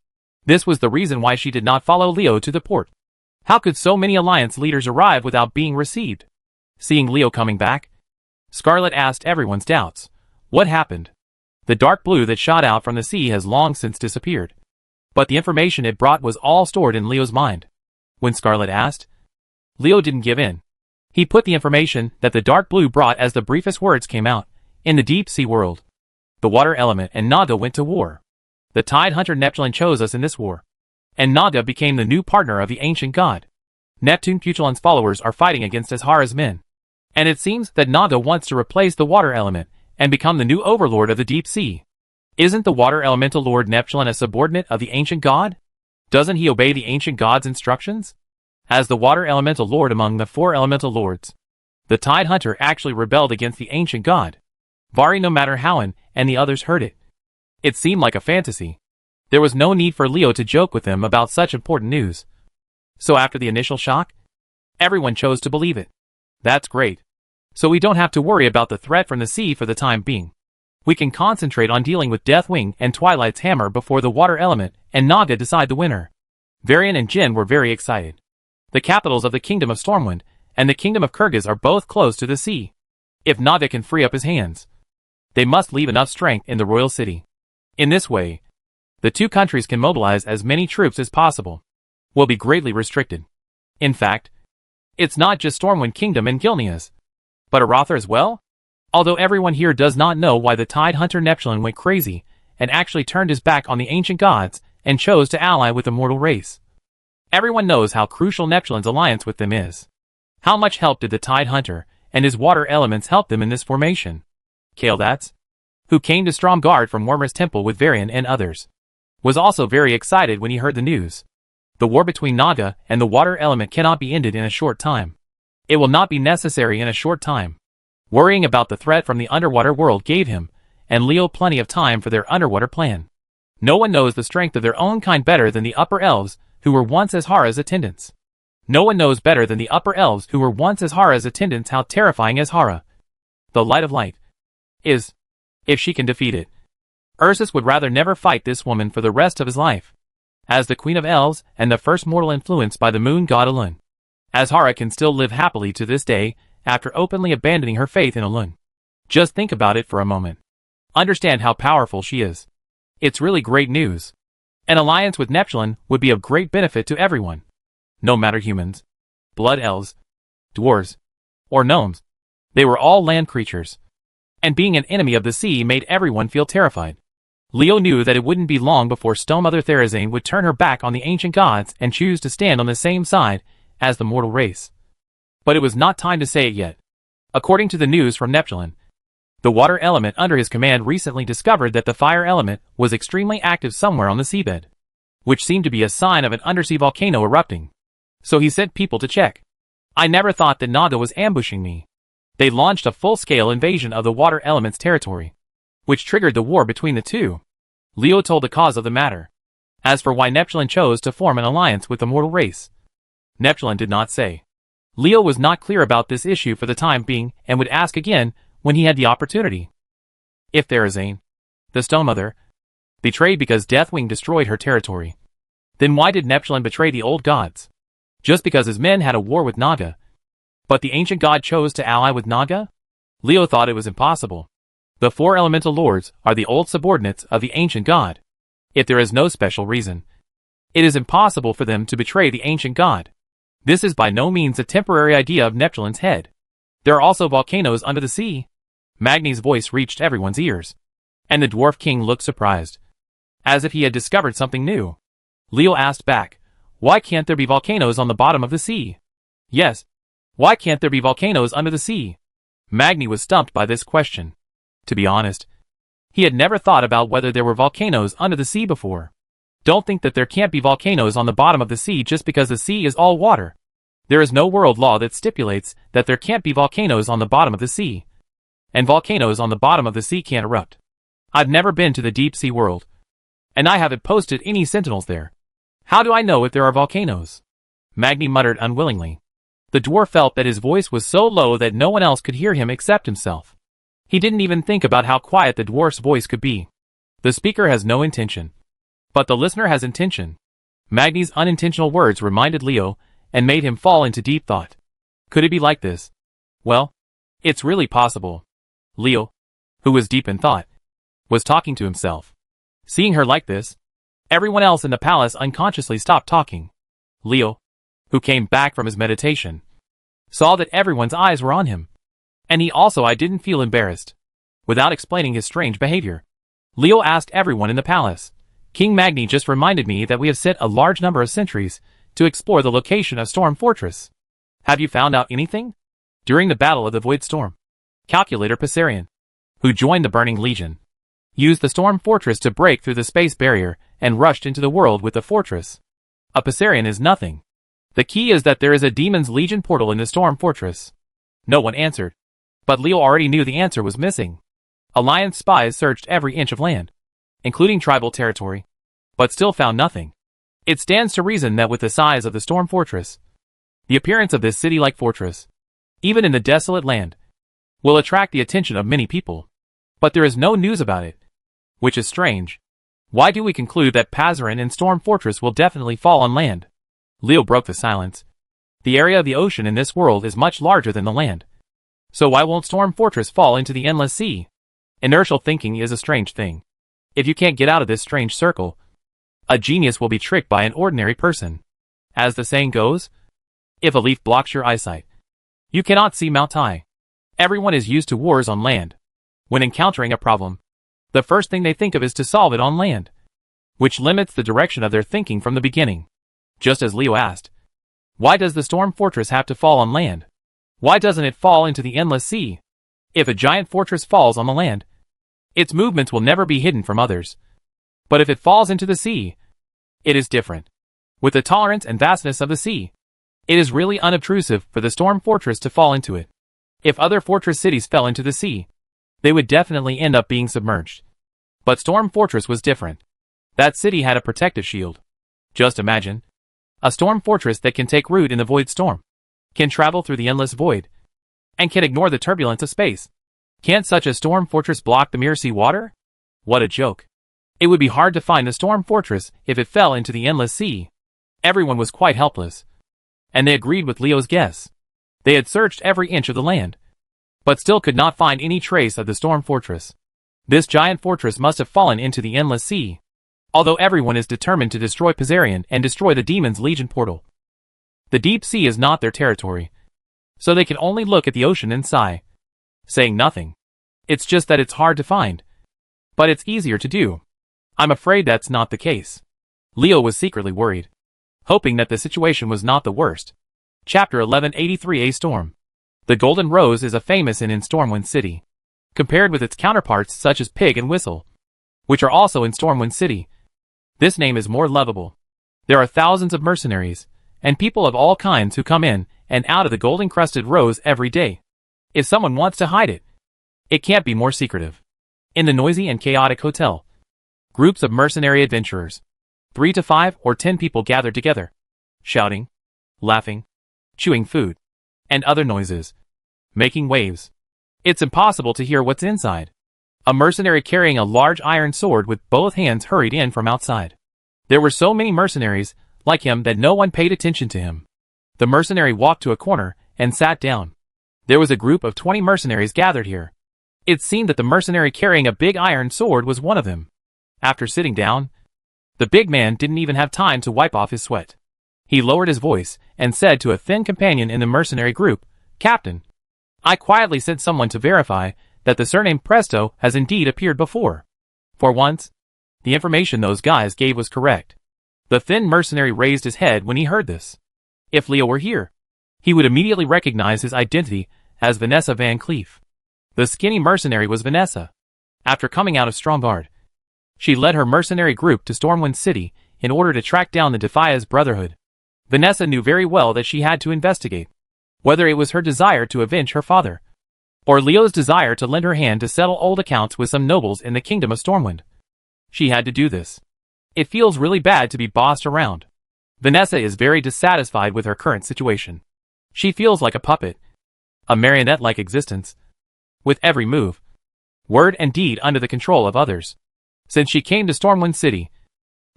This was the reason why she did not follow Leo to the port. How could so many alliance leaders arrive without being received? Seeing Leo coming back, Scarlet asked everyone's doubts. What happened? The dark blue that shot out from the sea has long since disappeared. But the information it brought was all stored in Leo's mind. When Scarlet asked, Leo didn't give in. He put the information that the dark blue brought as the briefest words came out. In the deep sea world, the water element and Naga went to war. The Tide Hunter Neptune chose us in this war, and Naga became the new partner of the ancient god. Neptune Puchelan's followers are fighting against Azhara's men, and it seems that Naga wants to replace the water element and become the new overlord of the deep sea. Isn't the water elemental lord Neptune a subordinate of the ancient god? Doesn't he obey the ancient god's instructions? As the water elemental lord among the four elemental lords, the Tide Hunter actually rebelled against the ancient god. Vari no matter Howen and the others heard it. It seemed like a fantasy. There was no need for Leo to joke with them about such important news. So after the initial shock, everyone chose to believe it. That's great. So we don't have to worry about the threat from the sea for the time being. We can concentrate on dealing with Deathwing and Twilight's hammer before the water element and Naga decide the winner. Varian and Jin were very excited. The capitals of the Kingdom of Stormwind and the Kingdom of Kyrgyz are both close to the sea. If Naga can free up his hands, they must leave enough strength in the royal city. In this way, the two countries can mobilize as many troops as possible. Will be greatly restricted. In fact, it's not just Stormwind Kingdom and Gilneas, but Arother as well? Although everyone here does not know why the Tide Hunter Neptune went crazy and actually turned his back on the ancient gods and chose to ally with the mortal race. Everyone knows how crucial Neptune's alliance with them is. How much help did the Tide Hunter and his water elements help them in this formation? Kaeldats, who came to Stromgard from Wormer's temple with Varian and others, was also very excited when he heard the news. The war between Naga and the water element cannot be ended in a short time. It will not be necessary in a short time. Worrying about the threat from the underwater world gave him and Leo plenty of time for their underwater plan. No one knows the strength of their own kind better than the upper elves who were once Azhara's attendants. No one knows better than the upper elves who were once Azhara's attendants how terrifying Azhara, the light of light, is, if she can defeat it. Ursus would rather never fight this woman for the rest of his life. as the Queen of Elves and the first mortal influenced by the moon god Elun. Azhara can still live happily to this day after openly abandoning her faith in Elun. Just think about it for a moment. Understand how powerful she is. It's really great news. An alliance with Neptune would be of great benefit to everyone. No matter humans, blood elves, dwarves, or gnomes. They were all land creatures. And being an enemy of the sea made everyone feel terrified. Leo knew that it wouldn't be long before Stone Mother Therazane would turn her back on the ancient gods and choose to stand on the same side as the mortal race. But it was not time to say it yet. According to the news from Neptune, the water element under his command recently discovered that the fire element was extremely active somewhere on the seabed, which seemed to be a sign of an undersea volcano erupting. So he sent people to check. I never thought that Naga was ambushing me. They launched a full-scale invasion of the water element's territory, which triggered the war between the two. Leo told the cause of the matter. As for why Neptune chose to form an alliance with the mortal race, Neptune did not say. Leo was not clear about this issue for the time being and would ask again when he had the opportunity. If Therazane, the Stone Mother, betrayed because Deathwing destroyed her territory, then why did Neptune betray the old gods? Just because his men had a war with Naga. But the ancient god chose to ally with Naga? Leo thought it was impossible. The four elemental lords are the old subordinates of the ancient god. If there is no special reason, it is impossible for them to betray the ancient god. This is by no means a temporary idea of Neptune's head. There are also volcanoes under the sea. Magni's voice reached everyone's ears, and the Dwarf King looked surprised, as if he had discovered something new. Leo asked back, why can't there be volcanoes on the bottom of the sea? Yes, why can't there be volcanoes under the sea? Magni was stumped by this question. To be honest, he had never thought about whether there were volcanoes under the sea before. Don't think that there can't be volcanoes on the bottom of the sea just because the sea is all water. There is no world law that stipulates that there can't be volcanoes on the bottom of the sea. And volcanoes on the bottom of the sea can't erupt. I've never been to the deep sea world, and I haven't posted any sentinels there. How do I know if there are volcanoes? Magni muttered unwillingly. The dwarf felt that his voice was so low that no one else could hear him except himself. He didn't even think about how quiet the dwarf's voice could be. The speaker has no intention, but the listener has intention. Magni's unintentional words reminded Leo and made him fall into deep thought. Could it be like this? Well, it's really possible. Leo, who was deep in thought, was talking to himself. Seeing her like this, everyone else in the palace unconsciously stopped talking. Leo, who came back from his meditation, saw that everyone's eyes were on him. And he also didn't feel embarrassed. Without explaining his strange behavior, Leo asked everyone in the palace, King Magni just reminded me that we have sent a large number of sentries to explore the location of Storm Fortress. Have you found out anything? During the Battle of the Void Storm, Calculator Passerian, who joined the Burning Legion, used the Storm Fortress to break through the space barrier and rushed into the world with the fortress. A Passerian is nothing. The key is that there is a Demon's Legion portal in the Storm Fortress. No one answered. But Leo already knew the answer was missing. Alliance spies searched every inch of land, including tribal territory, but still found nothing. It stands to reason that with the size of the Storm Fortress, the appearance of this city-like fortress, even in the desolate land, will attract the attention of many people. But there is no news about it, which is strange. Why do we conclude that Passarin and Storm Fortress will definitely fall on land? Leo broke the silence. The area of the ocean in this world is much larger than the land. So why won't Storm Fortress fall into the endless sea? Inertial thinking is a strange thing. If you can't get out of this strange circle, a genius will be tricked by an ordinary person. As the saying goes, if a leaf blocks your eyesight, you cannot see Mount high. Everyone is used to wars on land. When encountering a problem, the first thing they think of is to solve it on land, which limits the direction of their thinking from the beginning. Just as Leo asked, why does the Storm Fortress have to fall on land? Why doesn't it fall into the endless sea? If a giant fortress falls on the land, its movements will never be hidden from others. But if it falls into the sea, it is different. With the tolerance and vastness of the sea, it is really unobtrusive for the Storm Fortress to fall into it. If other fortress cities fell into the sea, they would definitely end up being submerged. But Storm Fortress was different. That city had a protective shield. Just imagine a Storm Fortress that can take root in the void storm, can travel through the endless void, and can ignore the turbulence of space. Can't such a Storm Fortress block the mere sea water? What a joke. It would be hard to find the storm fortress if it fell into the endless sea. Everyone was quite helpless. And they agreed with Leo's guess. They had searched every inch of the land, but still could not find any trace of the storm fortress. This giant fortress must have fallen into the endless sea, although everyone is determined to destroy Pizarian and destroy the Demon's Legion portal. The deep sea is not their territory, so they can only look at the ocean and sigh, saying nothing. It's just that it's hard to find, but it's easier to do. I'm afraid that's not the case. Leo was secretly worried, hoping that the situation was not the worst. Chapter 1183 A Storm. The Golden Rose is a famous inn in Stormwind City. Compared with its counterparts such as Pig and Whistle, which are also in Stormwind City, this name is more lovable. There are thousands of mercenaries, and people of all kinds who come in and out of the golden-crusted rose every day. If someone wants to hide it, it can't be more secretive. In the noisy and chaotic hotel, groups of mercenary adventurers, 3 to 5 or 10 people gather together, shouting, laughing, chewing food, and other noises, making waves. It's impossible to hear what's inside. A mercenary carrying a large iron sword with both hands hurried in from outside. There were so many mercenaries like him that no one paid attention to him. The mercenary walked to a corner and sat down. There was a group of 20 mercenaries gathered here. It seemed that the mercenary carrying a big iron sword was one of them. After sitting down, the big man didn't even have time to wipe off his sweat. He lowered his voice and said to a thin companion in the mercenary group, "Captain, I quietly sent someone to verify that the surname Presto has indeed appeared before. For once, the information those guys gave was correct." The thin mercenary raised his head when he heard this. If Leo were here, he would immediately recognize his identity as Vanessa Van Cleef. The skinny mercenary was Vanessa. After coming out of Stromgarde, she led her mercenary group to Stormwind City in order to track down the Defias Brotherhood. Vanessa knew very well that she had to investigate whether it was her desire to avenge her father, or Leo's desire to lend her hand to settle old accounts with some nobles in the Kingdom of Stormwind. She had to do this. It feels really bad to be bossed around. Vanessa is very dissatisfied with her current situation. She feels like a puppet, a marionette-like existence, with every move, word and deed under the control of others. Since she came to Stormwind City,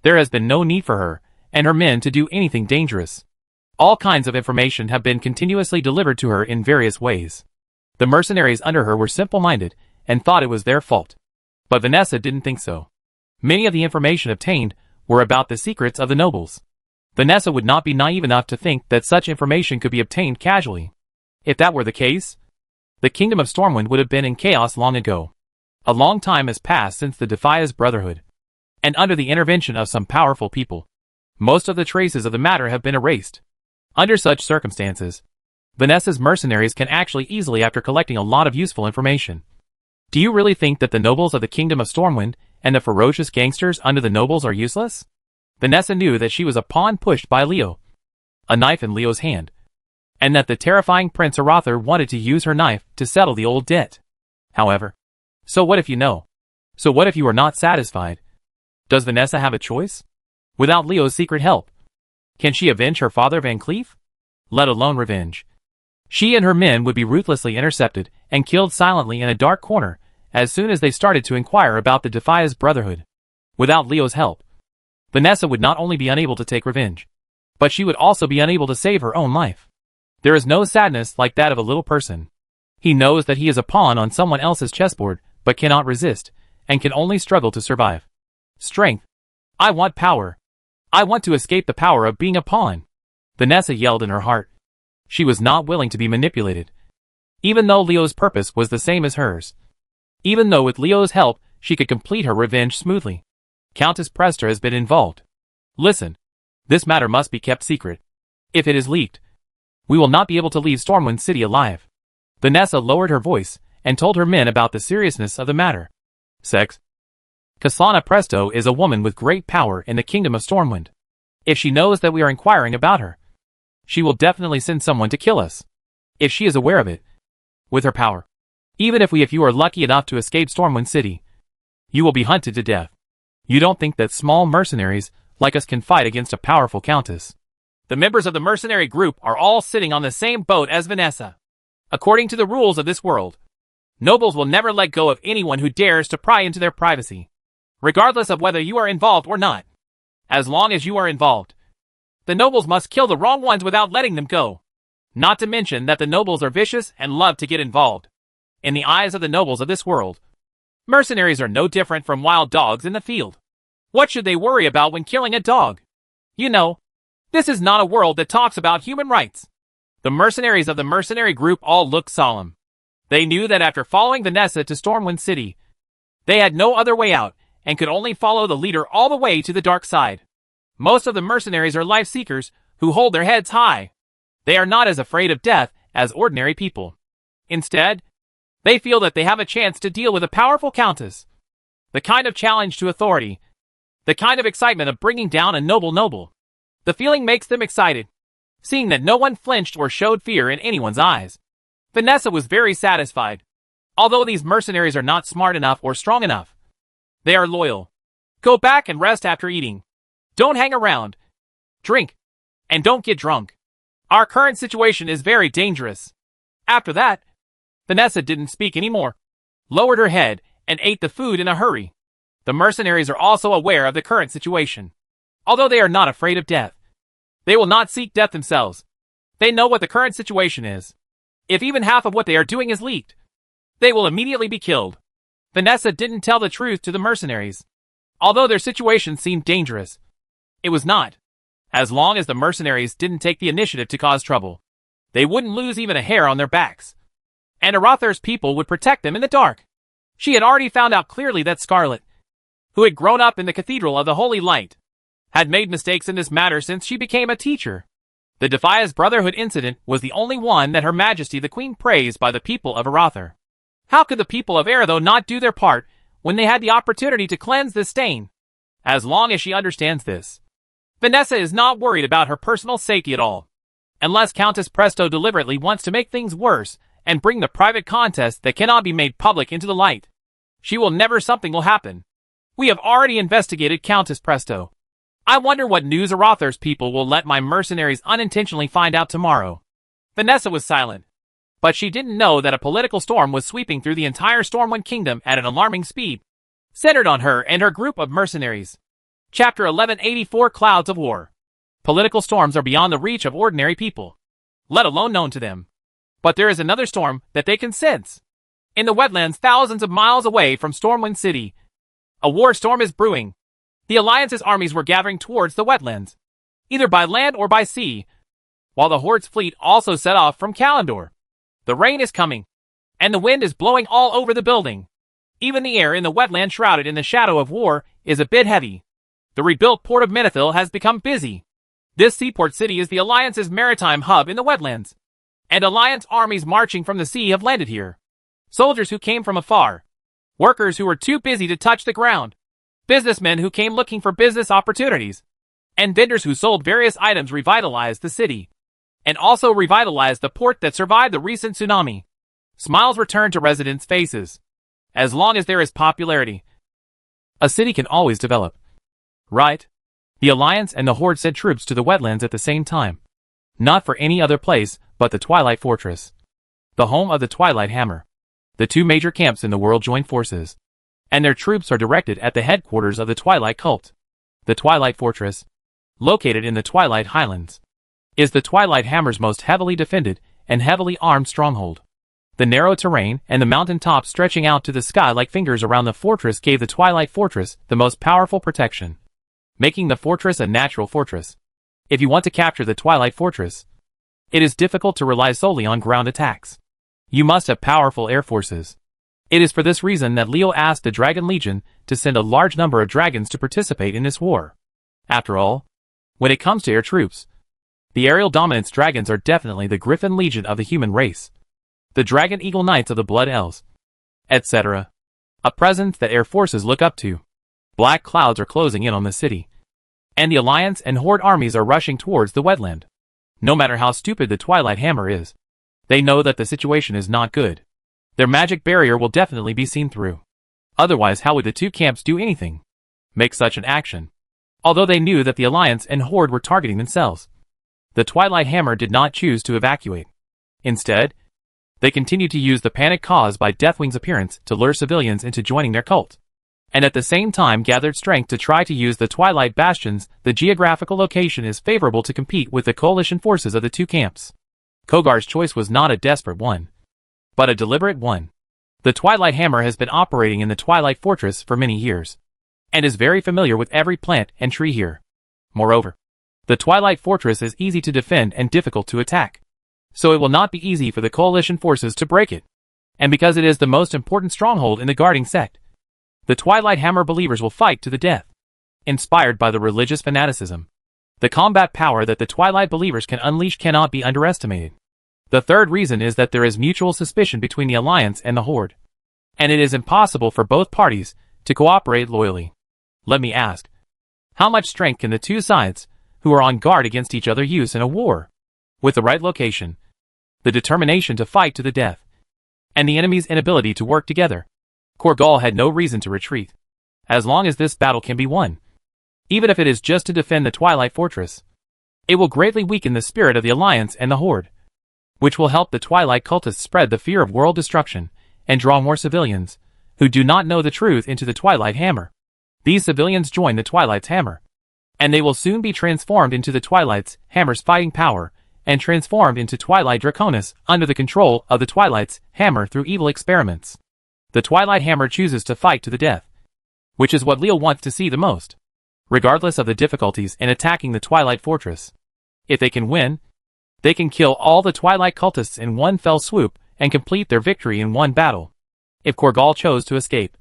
there has been no need for her and her men to do anything dangerous. All kinds of information have been continuously delivered to her in various ways. The mercenaries under her were simple-minded and thought it was their fault. But Vanessa didn't think so. Many of the information obtained were about the secrets of the nobles. Vanessa would not be naive enough to think that such information could be obtained casually. If that were the case, the Kingdom of Stormwind would have been in chaos long ago. A long time has passed since the Defias Brotherhood, and under the intervention of some powerful people, most of the traces of the matter have been erased. Under such circumstances, Vanessa's mercenaries can actually easily after collecting a lot of useful information. Do you really think that the nobles of the Kingdom of Stormwind and the ferocious gangsters under the nobles are useless? Vanessa knew that she was a pawn pushed by Leo, a knife in Leo's hand, and that the terrifying Prince Arathar wanted to use her knife to settle the old debt. However, so what if you know? So what if you are not satisfied? Does Vanessa have a choice? Without Leo's secret help, can she avenge her father Van Cleef? Let alone revenge. She and her men would be ruthlessly intercepted and killed silently in a dark corner as soon as they started to inquire about the Defias Brotherhood. Without Leo's help, Vanessa would not only be unable to take revenge, but she would also be unable to save her own life. There is no sadness like that of a little person. He knows that he is a pawn on someone else's chessboard, but cannot resist, and can only struggle to survive. Strength. I want power. I want to escape the power of being a pawn. Vanessa yelled in her heart. She was not willing to be manipulated, even though Leo's purpose was the same as hers. Even though with Leo's help, she could complete her revenge smoothly. Countess Prester has been involved. Listen, this matter must be kept secret. If it is leaked, we will not be able to leave Stormwind City alive. Vanessa lowered her voice and told her men about the seriousness of the matter. Sex. Caslana Presto is a woman with great power in the Kingdom of Stormwind. If she knows that we are inquiring about her, she will definitely send someone to kill us. If she is aware of it, with her power, even if you are lucky enough to escape Stormwind City, you will be hunted to death. You don't think that small mercenaries like us can fight against a powerful countess? The members of the mercenary group are all sitting on the same boat as Vanessa. According to the rules of this world, nobles will never let go of anyone who dares to pry into their privacy. regardless of whether you are involved or not. As long as you are involved, the nobles must kill the wrong ones without letting them go. Not to mention that the nobles are vicious and love to get involved. In the eyes of the nobles of this world, mercenaries are no different from wild dogs in the field. What should they worry about when killing a dog? You know, this is not a world that talks about human rights. The mercenaries of the mercenary group all looked solemn. They knew that after following Vanessa to Stormwind City, they had no other way out and could only follow the leader all the way to the dark side. Most of the mercenaries are life seekers who hold their heads high. They are not as afraid of death as ordinary people. Instead, they feel that they have a chance to deal with a powerful countess. The kind of challenge to authority. The kind of excitement of bringing down a noble. The feeling makes them excited, seeing that no one flinched or showed fear in anyone's eyes. Vanessa was very satisfied. Although these mercenaries are not smart enough or strong enough, they are loyal. Go back and rest after eating. Don't hang around. Drink. And don't get drunk. Our current situation is very dangerous. After that, Vanessa didn't speak anymore, lowered her head, and ate the food in a hurry. The mercenaries are also aware of the current situation. Although they are not afraid of death, they will not seek death themselves. They know what the current situation is. If even half of what they are doing is leaked, they will immediately be killed. Vanessa didn't tell the truth to the mercenaries. Although their situation seemed dangerous, it was not. As long as the mercenaries didn't take the initiative to cause trouble, they wouldn't lose even a hair on their backs. And Arathar's people would protect them in the dark. She had already found out clearly that Scarlet, who had grown up in the Cathedral of the Holy Light, had made mistakes in this matter since she became a teacher. The Defias Brotherhood incident was the only one that Her Majesty the Queen praised by the people of Arathar. How could the people of Eretho not do their part when they had the opportunity to cleanse this stain? As long as she understands this, Vanessa is not worried about her personal safety at all. Unless Countess Presto deliberately wants to make things worse and bring the private contest that cannot be made public into the light, she will never. Something will happen. We have already investigated Countess Presto. I wonder what news Arathar's people will let my mercenaries unintentionally find out tomorrow. Vanessa was silent, but she didn't know that a political storm was sweeping through the entire Stormwind Kingdom at an alarming speed, centered on her and her group of mercenaries. Chapter 1184 Clouds of War. Political storms are beyond the reach of ordinary people, let alone known to them. But there is another storm that they can sense. In the wetlands thousands of miles away from Stormwind City, a war storm is brewing. The Alliance's armies were gathering towards the wetlands, either by land or by sea, while the Horde's fleet also set off from Kalimdor. The rain is coming, and the wind is blowing all over the building. Even the air in the wetland shrouded in the shadow of war is a bit heavy. The rebuilt port of Menethil has become busy. This seaport city is the Alliance's maritime hub in the wetlands, and Alliance armies marching from the sea have landed here. Soldiers who came from afar, workers who were too busy to touch the ground, businessmen who came looking for business opportunities, and vendors who sold various items revitalized the city, and also revitalized the port that survived the recent tsunami. Smiles returned to residents' faces. As long as there is popularity, a city can always develop. Right? The Alliance and the Horde sent troops to the wetlands at the same time. Not for any other place, but the Twilight Fortress, the home of the Twilight Hammer. The two major camps in the world joined forces, and their troops are directed at the headquarters of the Twilight Cult. The Twilight Fortress, located in the Twilight Highlands, is the Twilight Hammer's most heavily defended and heavily armed stronghold. The narrow terrain and the mountain tops stretching out to the sky like fingers around the fortress gave the Twilight Fortress the most powerful protection, making the fortress a natural fortress. If you want to capture the Twilight Fortress, it is difficult to rely solely on ground attacks. You must have powerful air forces. It is for this reason that Leo asked the Dragon Legion to send a large number of dragons to participate in this war. After all, when it comes to air troops, the aerial dominance dragons are definitely the Griffin Legion of the human race, the Dragon Eagle Knights of the Blood Elves, etc. A presence that air forces look up to. Black clouds are closing in on the city, and the Alliance and Horde armies are rushing towards the wetland. No matter how stupid the Twilight Hammer is, they know that the situation is not good. Their magic barrier will definitely be seen through. Otherwise, how would the two camps do anything? Make such an action? Although they knew that the Alliance and Horde were targeting themselves, the Twilight Hammer did not choose to evacuate. Instead, they continued to use the panic caused by Deathwing's appearance to lure civilians into joining their cult. and at the same time gathered strength to try to use the Twilight Bastions. The geographical location is favorable to compete with the coalition forces of the two camps. Kogar's choice was not a desperate one, but a deliberate one. The Twilight Hammer has been operating in the Twilight Fortress for many years, and is very familiar with every plant and tree here. Moreover, the Twilight Fortress is easy to defend and difficult to attack, so it will not be easy for the coalition forces to break it. And because it is the most important stronghold in the guarding sect, the Twilight Hammer believers will fight to the death. Inspired by the religious fanaticism, the combat power that the Twilight believers can unleash cannot be underestimated. The third reason is that there is mutual suspicion between the Alliance and the Horde, and it is impossible for both parties to cooperate loyally. Let me ask, how much strength can the two sides, who are on guard against each other, use in a war? With the right location, the determination to fight to the death, and the enemy's inability to work together, Korgal had no reason to retreat. As long as this battle can be won, even if it is just to defend the Twilight Fortress, it will greatly weaken the spirit of the Alliance and the Horde, which will help the Twilight cultists spread the fear of world destruction and draw more civilians, who do not know the truth, into the Twilight Hammer. These civilians join the Twilight's Hammer, and they will soon be transformed into the Twilight's Hammer's fighting power, and transformed into Twilight Draconis under the control of the Twilight's Hammer through evil experiments. The Twilight Hammer chooses to fight to the death, which is what Leo wants to see the most, regardless of the difficulties in attacking the Twilight Fortress. If they can win, they can kill all the Twilight cultists in one fell swoop and complete their victory in one battle. If Korgal chose to escape,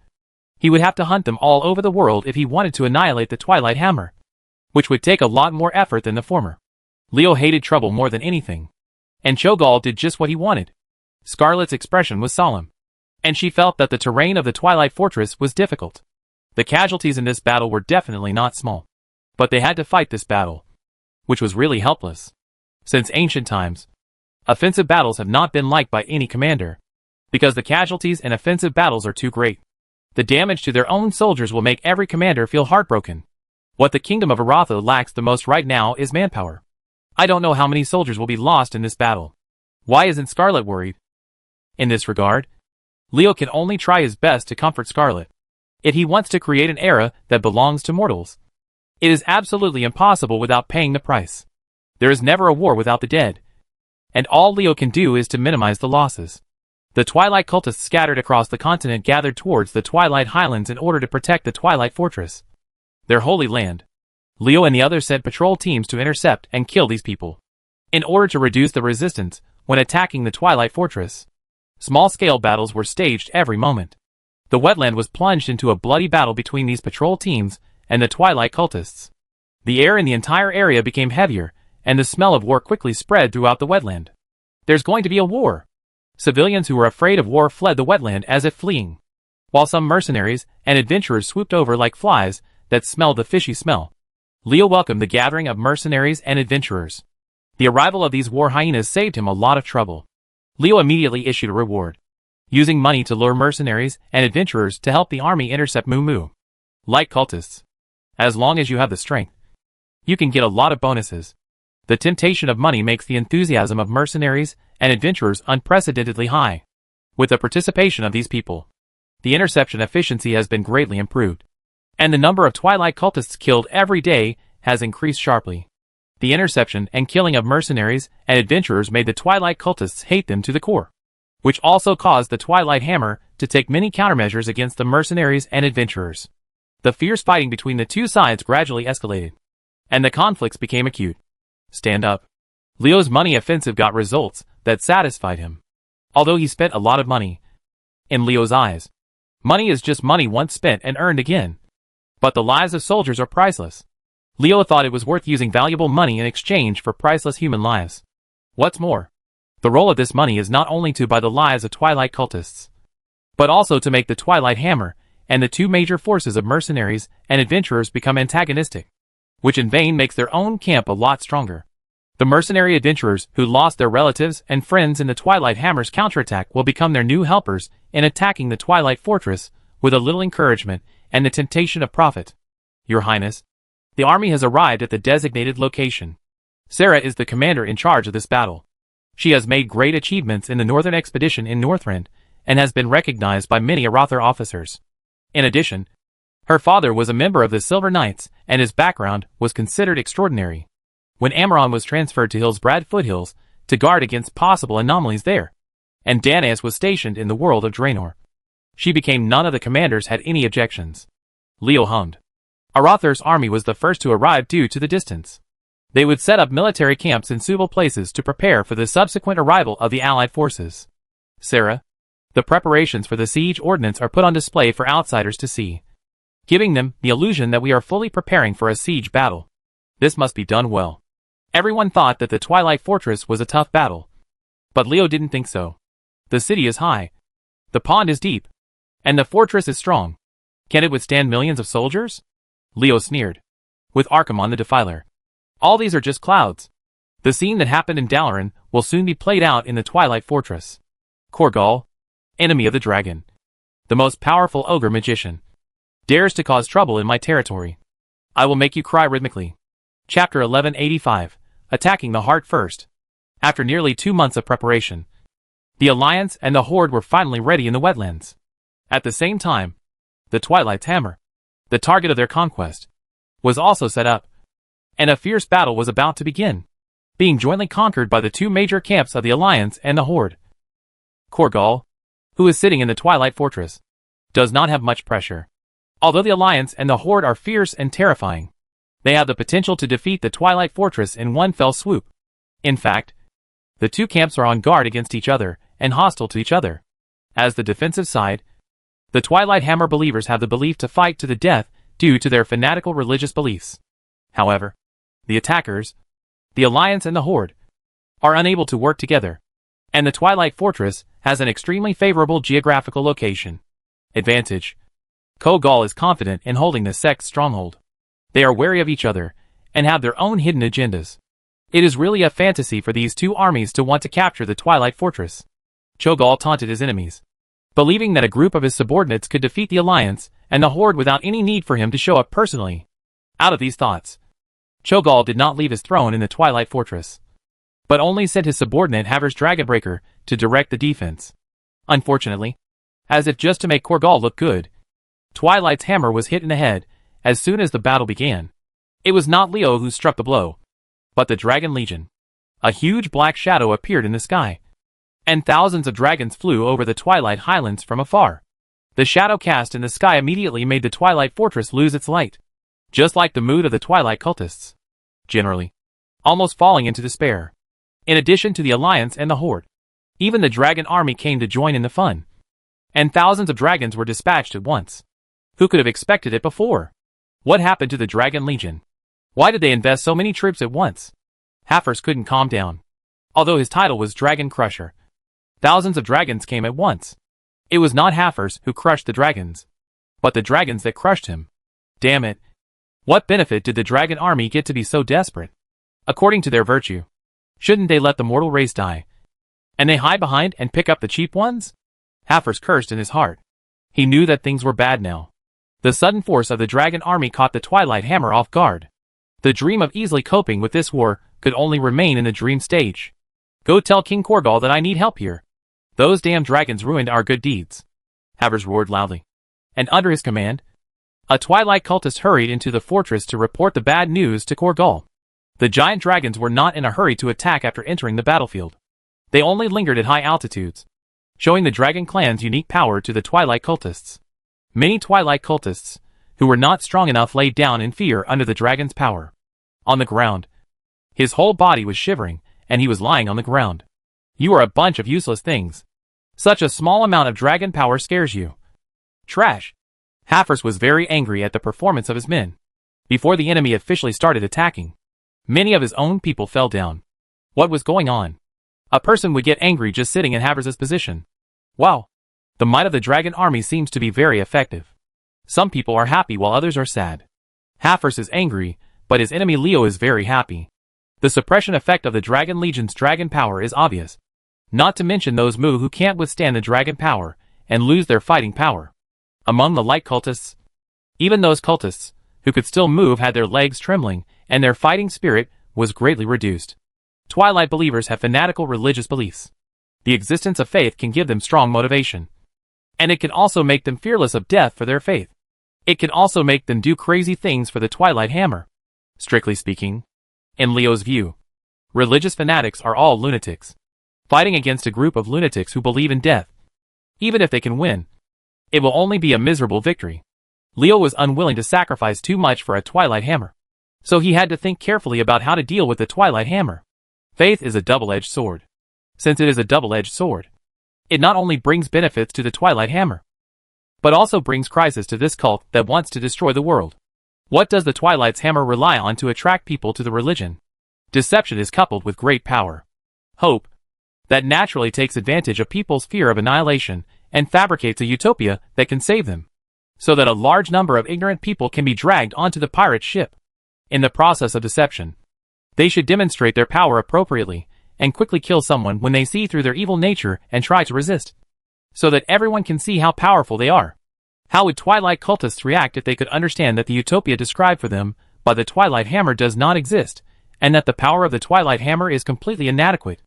he would have to hunt them all over the world if he wanted to annihilate the Twilight Hammer, which would take a lot more effort than the former. Leo hated trouble more than anything, and Cho'Gall did just what he wanted. Scarlet's expression was solemn, and she felt that the terrain of the Twilight Fortress was difficult. The casualties in this battle were definitely not small, but they had to fight this battle, which was really helpless. Since ancient times, offensive battles have not been liked by any commander, because the casualties in offensive battles are too great. The damage to their own soldiers will make every commander feel heartbroken. What the Kingdom of Aratha lacks the most right now is manpower. I don't know how many soldiers will be lost in this battle. Why isn't Scarlet worried? In this regard, Leo can only try his best to comfort Scarlet. If he wants to create an era that belongs to mortals, it is absolutely impossible without paying the price. There is never a war without the dead, and all Leo can do is to minimize the losses. The Twilight cultists scattered across the continent gathered towards the Twilight Highlands in order to protect the Twilight Fortress, their holy land. Leo and the others sent patrol teams to intercept and kill these people, in order to reduce the resistance when attacking the Twilight Fortress. Small-scale battles were staged every moment. The wetland was plunged into a bloody battle between these patrol teams and the Twilight cultists. The air in the entire area became heavier, and the smell of war quickly spread throughout the wetland. There's going to be a war. Civilians who were afraid of war fled the wetland as if fleeing, while some mercenaries and adventurers swooped over like flies that smelled the fishy smell. Leo welcomed the gathering of mercenaries and adventurers. The arrival of these war hyenas saved him a lot of trouble. Leo immediately issued a reward, using money to lure mercenaries and adventurers to help the army intercept Moo. Like cultists, as long as you have the strength, you can get a lot of bonuses. The temptation of money makes the enthusiasm of mercenaries and adventurers unprecedentedly high. With the participation of these people, the interception efficiency has been greatly improved, and the number of Twilight cultists killed every day has increased sharply. The interception and killing of mercenaries and adventurers made the Twilight cultists hate them to the core, which also caused the Twilight Hammer to take many countermeasures against the mercenaries and adventurers. The fierce fighting between the two sides gradually escalated, and the conflicts became acute. Stand up. Leo's money offensive got results that satisfied him. Although he spent a lot of money, in Leo's eyes, money is just money once spent and earned again. But the lives of soldiers are priceless. Leo thought it was worth using valuable money in exchange for priceless human lives. What's more, the role of this money is not only to buy the lives of Twilight cultists, but also to make the Twilight Hammer and the two major forces of mercenaries and adventurers become antagonistic, which in vain makes their own camp a lot stronger. The mercenary adventurers who lost their relatives and friends in the Twilight Hammer's counterattack will become their new helpers in attacking the Twilight Fortress with a little encouragement and the temptation of profit. Your Highness, the army has arrived at the designated location. Sarah is the commander in charge of this battle. She has made great achievements in the Northern Expedition in Northrend and has been recognized by many Aratha officers. In addition, Her father was a member of the Silver Knights, and his background was considered extraordinary. When Amaron was transferred to Hillsbrad Foothills to guard against possible anomalies there, and Danaus was stationed in the world of Draenor, she became none of the commanders had any objections. Leo hummed. Arathar's army was the first to arrive due to the distance. They would set up military camps in suitable places to prepare for the subsequent arrival of the allied forces. Sarah, the preparations for the siege ordnance are put on display for outsiders to see, giving them the illusion that we are fully preparing for a siege battle. This must be done well. Everyone thought that the Twilight Fortress was a tough battle. But Leo didn't think so. The city is high. The pond is deep. And the fortress is strong. Can it withstand millions of soldiers? Leo sneered. With Archimon the Defiler. All these are just clouds. The scene that happened in Dalaran will soon be played out in the Twilight Fortress. Korgal, enemy of the dragon, the most powerful ogre magician, dares to cause trouble in my territory. I will make you cry rhythmically. Chapter 1185, Attacking the Heart First. After nearly 2 months of preparation, the Alliance and the Horde were finally ready in the wetlands. At the same time, the Twilight's hammer, the target of their conquest, was also set up, and a fierce battle was about to begin, being jointly conquered by the 2 major camps of the Alliance and the Horde. Korgal, who is sitting in the Twilight Fortress, does not have much pressure. Although the Alliance and the Horde are fierce and terrifying, they have the potential to defeat the Twilight Fortress in one fell swoop. In fact, the 2 camps are on guard against each other and hostile to each other. As the defensive side, the Twilight Hammer believers have the belief to fight to the death due to their fanatical religious beliefs. However, the attackers, the Alliance and the Horde, are unable to work together, and the Twilight Fortress has an extremely favorable geographical location. Advantage. Korgal is confident in holding the sect's stronghold. They are wary of each other, and have their own hidden agendas. It is really a fantasy for these 2 armies to want to capture the Twilight Fortress. Cho'Gall taunted his enemies, believing that a group of his subordinates could defeat the Alliance and the Horde without any need for him to show up personally. Out of these thoughts, Cho'Gall did not leave his throne in the Twilight Fortress, but only sent his subordinate Haver's Dragonbreaker to direct the defense. Unfortunately, as if just to make Korgal look good, Twilight's hammer was hit in the head as soon as the battle began. It was not Leo who struck the blow, but the Dragon Legion. A huge black shadow appeared in the sky, and thousands of dragons flew over the Twilight Highlands from afar. The shadow cast in the sky immediately made the Twilight Fortress lose its light, just like the mood of the Twilight cultists, generally, almost falling into despair. In addition to the Alliance and the Horde, even the dragon army came to join in the fun, and thousands of dragons were dispatched at once. Who could have expected it before? What happened to the Dragon Legion? Why did they invest so many troops at once? Haffers couldn't calm down. Although his title was Dragon Crusher, thousands of dragons came at once. It was not Haffers who crushed the dragons, but the dragons that crushed him. Damn it. What benefit did the dragon army get to be so desperate? According to their virtue, shouldn't they let the mortal race die, and they hide behind and pick up the cheap ones? Haffers cursed in his heart. He knew that things were bad now. The sudden force of the dragon army caught the Twilight Hammer off guard. The dream of easily coping with this war could only remain in the dream stage. Go tell King Korgal that I need help here. Those damn dragons ruined our good deeds. Havers roared loudly. And under his command, a Twilight cultist hurried into the fortress to report the bad news to Korgal. The giant dragons were not in a hurry to attack after entering the battlefield. They only lingered at high altitudes, showing the dragon clan's unique power to the Twilight cultists. Many Twilight cultists, who were not strong enough, laid down in fear under the dragon's power. On the ground, his whole body was shivering, and he was lying on the ground. You are a bunch of useless things. Such a small amount of dragon power scares you. Trash. Haffers was very angry at the performance of his men. Before the enemy officially started attacking, many of his own people fell down. What was going on? A person would get angry just sitting in Havers's position. Wow. The might of the dragon army seems to be very effective. Some people are happy while others are sad. Haffers is angry, but his enemy Leo is very happy. The suppression effect of the Dragon Legion's dragon power is obvious. Not to mention those Mu who can't withstand the dragon power and lose their fighting power. Among the light cultists, even those cultists who could still move had their legs trembling, and their fighting spirit was greatly reduced. Twilight believers have fanatical religious beliefs. The existence of faith can give them strong motivation, and it can also make them fearless of death for their faith. It can also make them do crazy things for the Twilight Hammer. Strictly speaking, in Leo's view, religious fanatics are all lunatics, fighting against a group of lunatics who believe in death. Even if they can win, it will only be a miserable victory. Leo was unwilling to sacrifice too much for a Twilight Hammer, so he had to think carefully about how to deal with the Twilight Hammer. Faith is a double-edged sword. Since it is a double-edged sword, it not only brings benefits to the Twilight Hammer, but also brings crisis to this cult that wants to destroy the world. What does the Twilight's hammer rely on to attract people to the religion? Deception is coupled with great power. Hope, that naturally takes advantage of people's fear of annihilation and fabricates a utopia that can save them, so that a large number of ignorant people can be dragged onto the pirate ship. In the process of deception, they should demonstrate their power appropriately and quickly kill someone when they see through their evil nature and try to resist, so that everyone can see how powerful they are. How would Twilight cultists react if they could understand that the utopia described for them by the Twilight Hammer does not exist, and that the power of the Twilight Hammer is completely inadequate?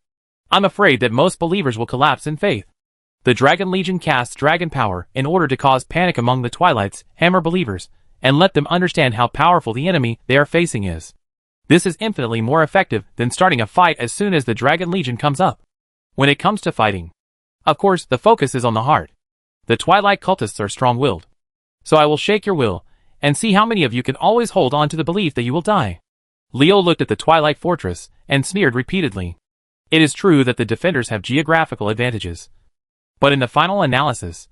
I'm afraid that most believers will collapse in faith. The Dragon Legion casts dragon power in order to cause panic among the Twilight's Hammer believers, and let them understand how powerful the enemy they are facing is. This is infinitely more effective than starting a fight as soon as the Dragon Legion comes up. When it comes to fighting, of course, the focus is on the heart. The Twilight cultists are strong-willed. So I will shake your will, and see how many of you can always hold on to the belief that you will die. Leo looked at the Twilight Fortress, and sneered repeatedly. It is true that the defenders have geographical advantages, but in the final analysis,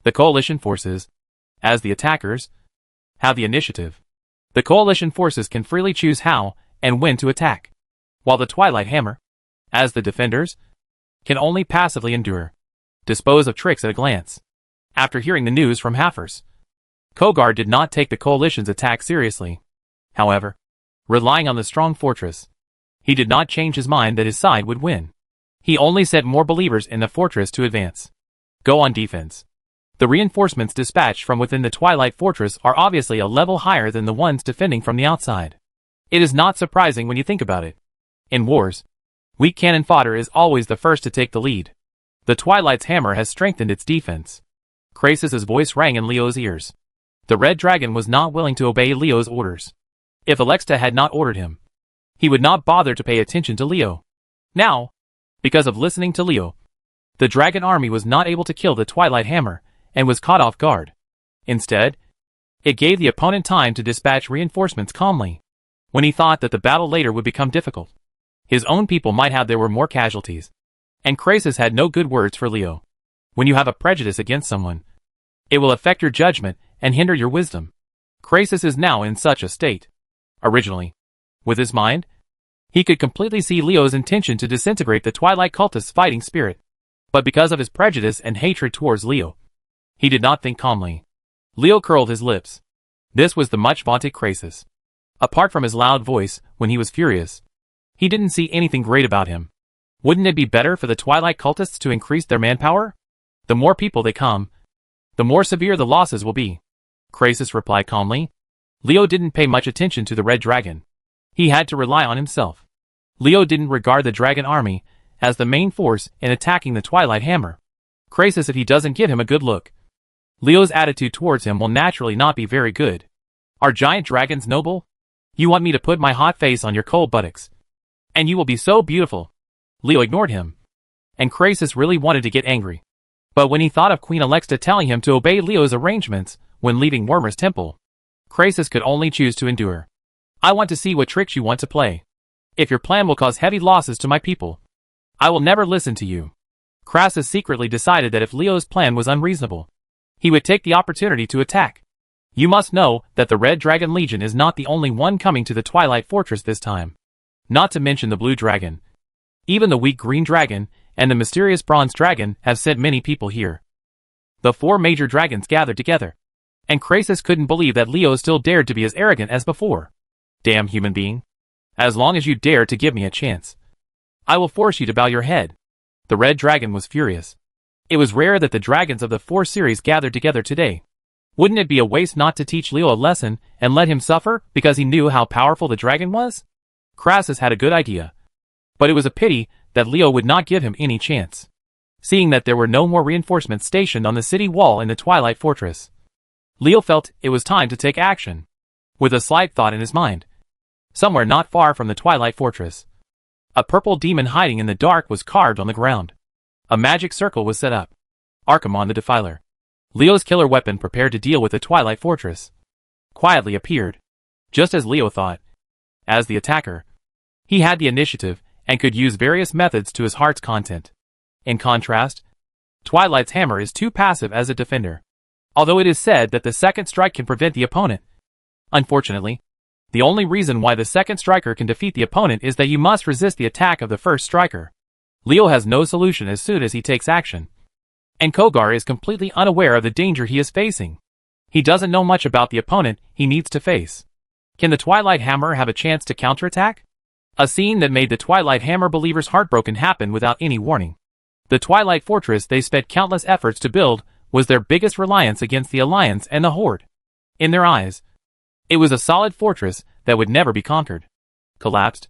the coalition forces, as the attackers, have the initiative. The coalition forces can freely choose how and when to attack, while the Twilight Hammer, as the defenders, can only passively endure, dispose of tricks at a glance. After hearing the news from Haffers, Kogar did not take the coalition's attack seriously. However, relying on the strong fortress, he did not change his mind that his side would win. He only sent more believers in the fortress to advance. Go on defense. The reinforcements dispatched from within the Twilight Fortress are obviously a level higher than the ones defending from the outside. It is not surprising when you think about it. In wars, weak cannon fodder is always the first to take the lead. The Twilight's hammer has strengthened its defense. Krasus's voice rang in Leo's ears. The Red Dragon was not willing to obey Leo's orders. If Alexa had not ordered him, he would not bother to pay attention to Leo. Now, because of listening to Leo, the dragon army was not able to kill the Twilight Hammer and was caught off guard. Instead, it gave the opponent time to dispatch reinforcements calmly. When he thought that the battle later would become difficult, his own people might have there were more casualties. And Krasus had no good words for Leo. When you have a prejudice against someone, it will affect your judgment and hinder your wisdom. Krasus is now in such a state. Originally, with his mind, he could completely see Leo's intention to disintegrate the Twilight cultist's fighting spirit. But because of his prejudice and hatred towards Leo, he did not think calmly. Leo curled his lips. This was the much vaunted Krasus. Apart from his loud voice, when he was furious, he didn't see anything great about him. Wouldn't it be better for the Twilight cultists to increase their manpower? The more people they come, the more severe the losses will be. Krasus replied calmly. Leo didn't pay much attention to the Red Dragon. He had to rely on himself. Leo didn't regard the Dragon Army as the main force in attacking the Twilight Hammer. Krasus, if he doesn't give him a good look, Leo's attitude towards him will naturally not be very good. Are giant dragons noble? You want me to put my hot face on your cold buttocks, and you will be so beautiful. Leo ignored him, and Krasus really wanted to get angry. But when he thought of Queen Alexa telling him to obey Leo's arrangements when leaving Wormer's temple, Krasus could only choose to endure. I want to see what tricks you want to play. If your plan will cause heavy losses to my people, I will never listen to you. Krasus secretly decided that if Leo's plan was unreasonable, he would take the opportunity to attack. You must know that the Red Dragon Legion is not the only one coming to the Twilight Fortress this time. Not to mention the Blue Dragon. Even the weak Green Dragon and the mysterious Bronze Dragon have sent many people here. The 4 major dragons gathered together, and Krasus couldn't believe that Leo still dared to be as arrogant as before. Damn human being. As long as you dare to give me a chance, I will force you to bow your head. The Red Dragon was furious. It was rare that the dragons of the 4 series gathered together today. Wouldn't it be a waste not to teach Leo a lesson and let him suffer because he knew how powerful the dragon was? Krasus had a good idea, but it was a pity that Leo would not give him any chance, seeing that there were no more reinforcements stationed on the city wall in the Twilight Fortress. Leo felt it was time to take action. With a slight thought in his mind. Somewhere not far from the Twilight Fortress, a purple demon hiding in the dark was carved on the ground. A magic circle was set up. Archimon the Defiler, Leo's killer weapon prepared to deal with the Twilight Fortress, quietly appeared. Just as Leo thought. As the attacker, he had the initiative and could use various methods to his heart's content. In contrast, Twilight's hammer is too passive as a defender. Although it is said that the second strike can prevent the opponent. Unfortunately, the only reason why the second striker can defeat the opponent is that you must resist the attack of the first striker. Leo has no solution as soon as he takes action. And Kogar is completely unaware of the danger he is facing. He doesn't know much about the opponent he needs to face. Can the Twilight Hammer have a chance to counterattack? A scene that made the Twilight Hammer believers heartbroken happened without any warning. The Twilight Fortress they spent countless efforts to build was their biggest reliance against the Alliance and the Horde. In their eyes, it was a solid fortress that would never be conquered. Collapsed.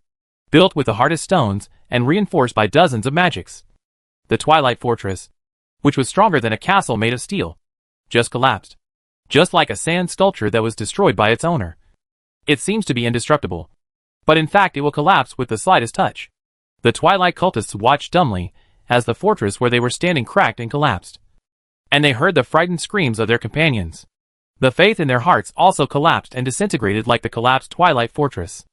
Built with the hardest stones and reinforced by dozens of magics. The Twilight Fortress, which was stronger than a castle made of steel, just collapsed. Just like a sand sculpture that was destroyed by its owner. It seems to be indestructible. But in fact it will collapse with the slightest touch. The Twilight cultists watched dumbly as the fortress where they were standing cracked and collapsed. And they heard the frightened screams of their companions. The faith in their hearts also collapsed and disintegrated like the collapsed Twilight Fortress.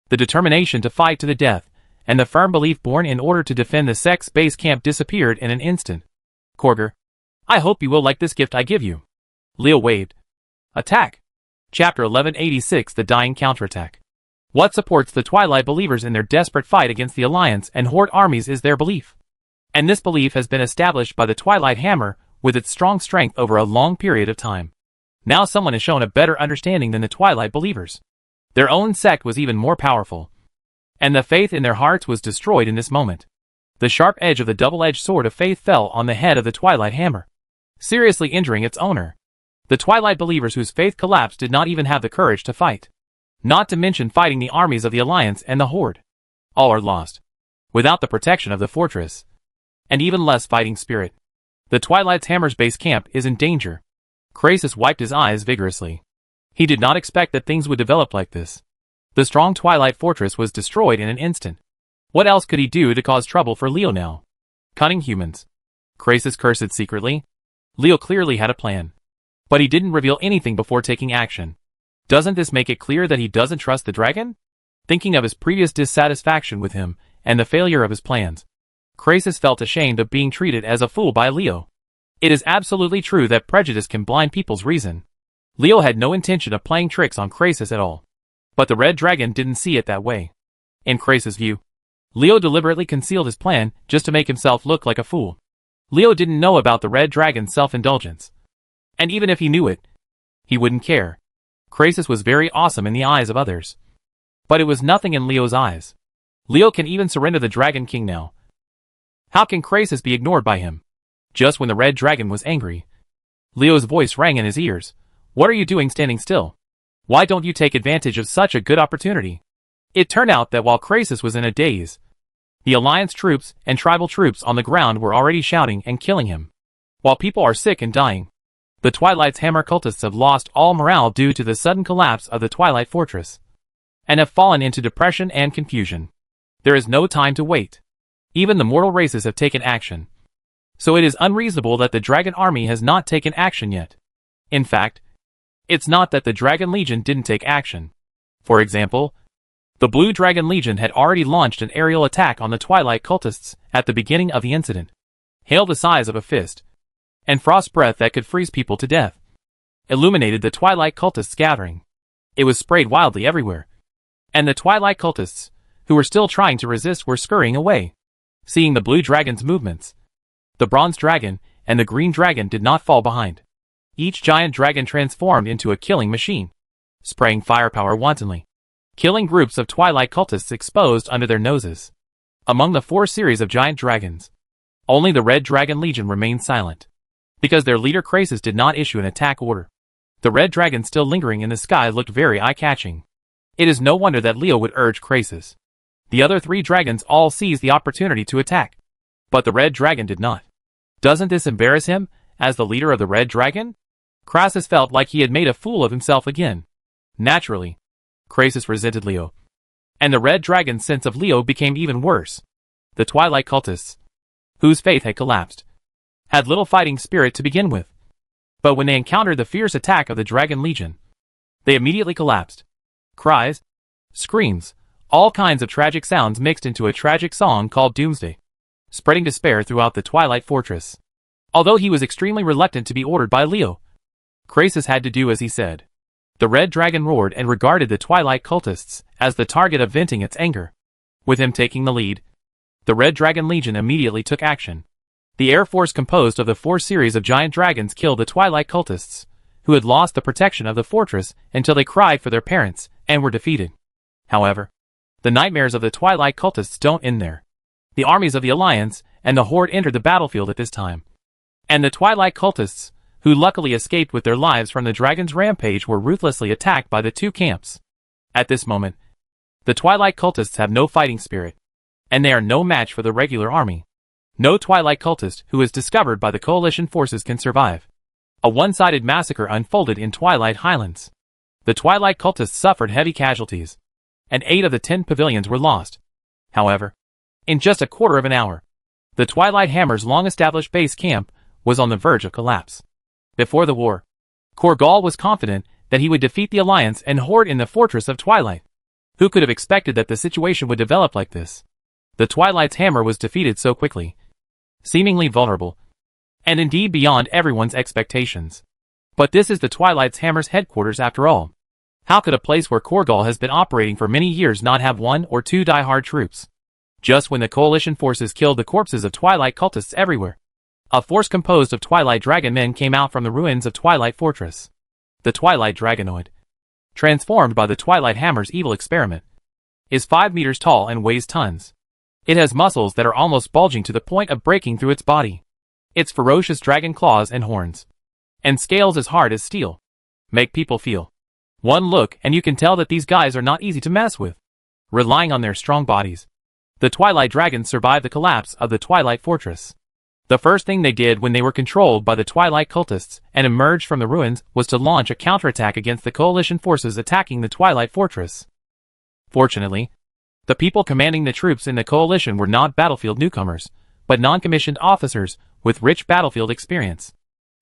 The determination to fight to the death, and the firm belief born in order to defend the Sex base camp disappeared in an instant. Korger, I hope you will like this gift I give you. Leo waved. Attack. Chapter 1186 The Dying Counterattack. What supports the Twilight believers in their desperate fight against the Alliance and Horde armies is their belief. And this belief has been established by the Twilight Hammer with its strong strength over a long period of time. Now someone has shown a better understanding than the Twilight believers. Their own sect was even more powerful. And the faith in their hearts was destroyed in this moment. The sharp edge of the double-edged sword of faith fell on the head of the Twilight Hammer, seriously injuring its owner. The Twilight believers whose faith collapsed did not even have the courage to fight. Not to mention fighting the armies of the Alliance and the Horde. All are lost. Without the protection of the fortress. And even less fighting spirit. The Twilight's Hammer's base camp is in danger. Krasus wiped his eyes vigorously. He did not expect that things would develop like this. The strong Twilight Fortress was destroyed in an instant. What else could he do to cause trouble for Leo now? Cunning humans. Krasus cursed secretly. Leo clearly had a plan. But he didn't reveal anything before taking action. Doesn't this make it clear that he doesn't trust the dragon? Thinking of his previous dissatisfaction with him, and the failure of his plans, Krasus felt ashamed of being treated as a fool by Leo. It is absolutely true that prejudice can blind people's reason. Leo had no intention of playing tricks on Krasus at all. But the Red Dragon didn't see it that way. In Krasus' view, Leo deliberately concealed his plan just to make himself look like a fool. Leo didn't know about the Red Dragon's self-indulgence. And even if he knew it, he wouldn't care. Krasus was very awesome in the eyes of others. But it was nothing in Leo's eyes. Leo can even surrender the Dragon King now. How can Krasus be ignored by him? Just when the Red Dragon was angry, Leo's voice rang in his ears. What are you doing standing still? Why don't you take advantage of such a good opportunity? It turned out that while Krasus was in a daze, the Alliance troops and tribal troops on the ground were already shouting and killing him. While people are sick and dying, the Twilight's Hammer cultists have lost all morale due to the sudden collapse of the Twilight Fortress, and have fallen into depression and confusion. There is no time to wait. Even the mortal races have taken action. So it is unreasonable that the Dragon Army has not taken action yet. In fact, it's not that the Dragon Legion didn't take action. For example, the Blue Dragon Legion had already launched an aerial attack on the Twilight cultists at the beginning of the incident. Hail the size of a fist, and frost breath that could freeze people to death, illuminated the Twilight cultists gathering. It was sprayed wildly everywhere. And the Twilight cultists, who were still trying to resist, were scurrying away. Seeing the Blue Dragon's movements, the Bronze Dragon and the Green Dragon did not fall behind. Each giant dragon transformed into a killing machine, spraying firepower wantonly, killing groups of Twilight cultists exposed under their noses. Among the 4 series of giant dragons, only the Red Dragon Legion remained silent, because their leader Krasus did not issue an attack order. The Red Dragon still lingering in the sky looked very eye-catching. It is no wonder that Leo would urge Krasus. The other 3 dragons all seized the opportunity to attack, but the Red Dragon did not. Doesn't this embarrass him, as the leader of the Red Dragon? Crassus felt like he had made a fool of himself again. Naturally, Crassus resented Leo. And the Red Dragon's sense of Leo became even worse. The Twilight cultists, whose faith had collapsed, had little fighting spirit to begin with. But when they encountered the fierce attack of the Dragon Legion, they immediately collapsed. Cries, screams, all kinds of tragic sounds mixed into a tragic song called Doomsday, spreading despair throughout the Twilight Fortress. Although he was extremely reluctant to be ordered by Leo, Crassus had to do as he said. The Red Dragon roared and regarded the Twilight cultists as the target of venting its anger. With him taking the lead, the Red Dragon Legion immediately took action. The Air Force composed of the 4 series of giant dragons killed the Twilight cultists, who had lost the protection of the fortress until they cried for their parents and were defeated. However, the nightmares of the Twilight cultists don't end there. The armies of the Alliance and the Horde entered the battlefield at this time. And the Twilight cultists, who luckily escaped with their lives from the dragon's rampage, were ruthlessly attacked by the 2 camps. At this moment, the Twilight cultists have no fighting spirit, and they are no match for the regular army. No Twilight cultist who is discovered by the coalition forces can survive. A one-sided massacre unfolded in Twilight Highlands. The Twilight cultists suffered heavy casualties, and 8 of the 10 pavilions were lost. However, in just a quarter of an hour, the Twilight Hammer's long-established base camp was on the verge of collapse. Before the war, Korgal was confident that he would defeat the Alliance and Horde in the Fortress of Twilight. Who could have expected that the situation would develop like this? The Twilight's hammer was defeated so quickly, seemingly vulnerable, and indeed beyond everyone's expectations. But this is the Twilight's hammer's headquarters after all. How could a place where Korgal has been operating for many years not have 1 or 2 die-hard troops? Just when the coalition forces killed the corpses of Twilight cultists everywhere, a force composed of Twilight Dragon men came out from the ruins of Twilight Fortress. The Twilight Dragonoid, transformed by the Twilight Hammer's evil experiment, is 5 meters tall and weighs tons. It has muscles that are almost bulging to the point of breaking through its body. Its ferocious dragon claws and horns, and scales as hard as steel, make people feel. One look and you can tell that these guys are not easy to mess with. Relying on their strong bodies, the Twilight Dragons survived the collapse of the Twilight Fortress. The first thing they did when they were controlled by the Twilight cultists and emerged from the ruins was to launch a counterattack against the coalition forces attacking the Twilight Fortress. Fortunately, the people commanding the troops in the coalition were not battlefield newcomers, but non-commissioned officers with rich battlefield experience.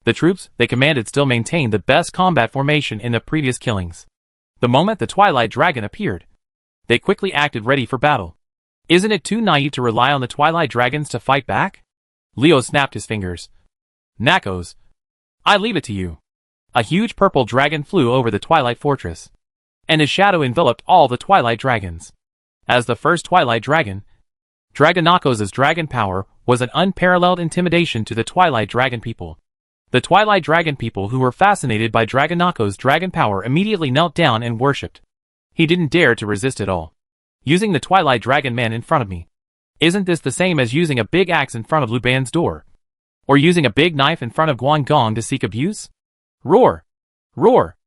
The troops they commanded still maintained the best combat formation in the previous killings. The moment the Twilight Dragon appeared, they quickly acted ready for battle. Isn't it too naive to rely on the Twilight Dragons to fight back? Leo snapped his fingers. Knackos, I leave it to you. A huge purple dragon flew over the Twilight Fortress, and his shadow enveloped all the Twilight Dragons. As the first Twilight Dragon, Dragonakos' dragon power was an unparalleled intimidation to the Twilight Dragon people. The Twilight Dragon people who were fascinated by Dragonakos' dragon power immediately knelt down and worshipped. He didn't dare to resist at all. Using the Twilight Dragon man in front of me. Isn't this the same as using a big axe in front of Luban's door? Or using a big knife in front of Guangong to seek abuse? Roar! Roar!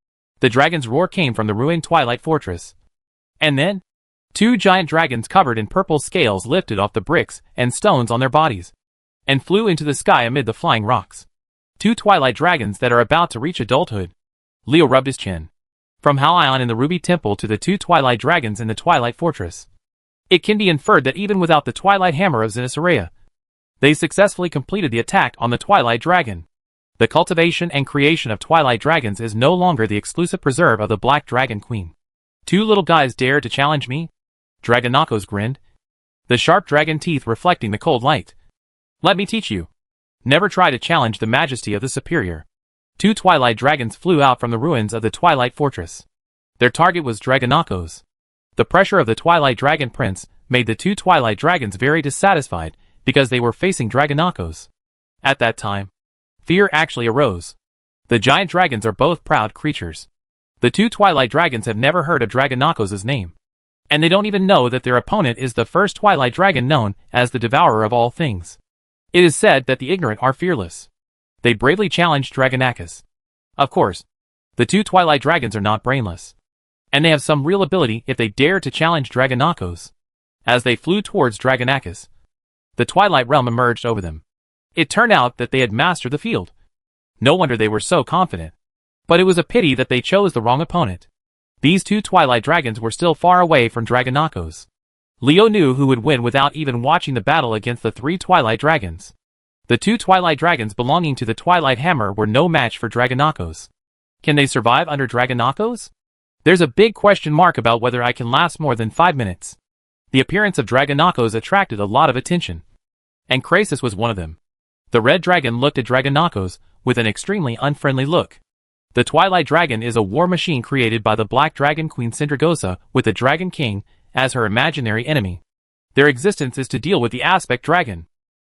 The dragon's roar came from the ruined Twilight Fortress. And then, 2 giant dragons covered in purple scales lifted off the bricks and stones on their bodies, and flew into the sky amid the flying rocks. 2 Twilight Dragons that are about to reach adulthood. Leo rubbed his chin. From Halion in the Ruby Temple to the 2 Twilight Dragons in the Twilight Fortress, it can be inferred that even without the Twilight Hammer of Zinasarea, they successfully completed the attack on the Twilight Dragon. The cultivation and creation of Twilight Dragons is no longer the exclusive preserve of the Black Dragon Queen. 2 little guys dared to challenge me? Dragonakos grinned, the sharp dragon teeth reflecting the cold light. Let me teach you. Never try to challenge the majesty of the superior. 2 Twilight Dragons flew out from the ruins of the Twilight Fortress. Their target was Dragonakos. The pressure of the Twilight Dragon Prince made the 2 Twilight Dragons very dissatisfied because they were facing Dragonakos. At that time, fear actually arose. The giant dragons are both proud creatures. The 2 Twilight Dragons have never heard of Dragonakos' name, and they don't even know that their opponent is the first Twilight Dragon known as the Devourer of all things. It is said that the ignorant are fearless. They bravely challenged Dragonakos. Of course, the 2 Twilight Dragons are not brainless, and they have some real ability if they dare to challenge Dragonakos. As they flew towards Dragonakos, the Twilight Realm emerged over them. It turned out that they had mastered the field. No wonder they were so confident. But it was a pity that they chose the wrong opponent. These two Twilight Dragons were still far away from Dragonakos. Leo knew who would win without even watching the battle against the three Twilight Dragons. The two Twilight Dragons belonging to the Twilight Hammer were no match for Dragonakos. Can they survive under Dragonakos? There's a big question mark about whether I can last more than 5 minutes. The appearance of Dragonakos attracted a lot of attention. And Krasis was one of them. The Red Dragon looked at Dragonakos with an extremely unfriendly look. The Twilight Dragon is a war machine created by the Black Dragon Queen Sindragosa with the Dragon King as her imaginary enemy. Their existence is to deal with the Aspect Dragon.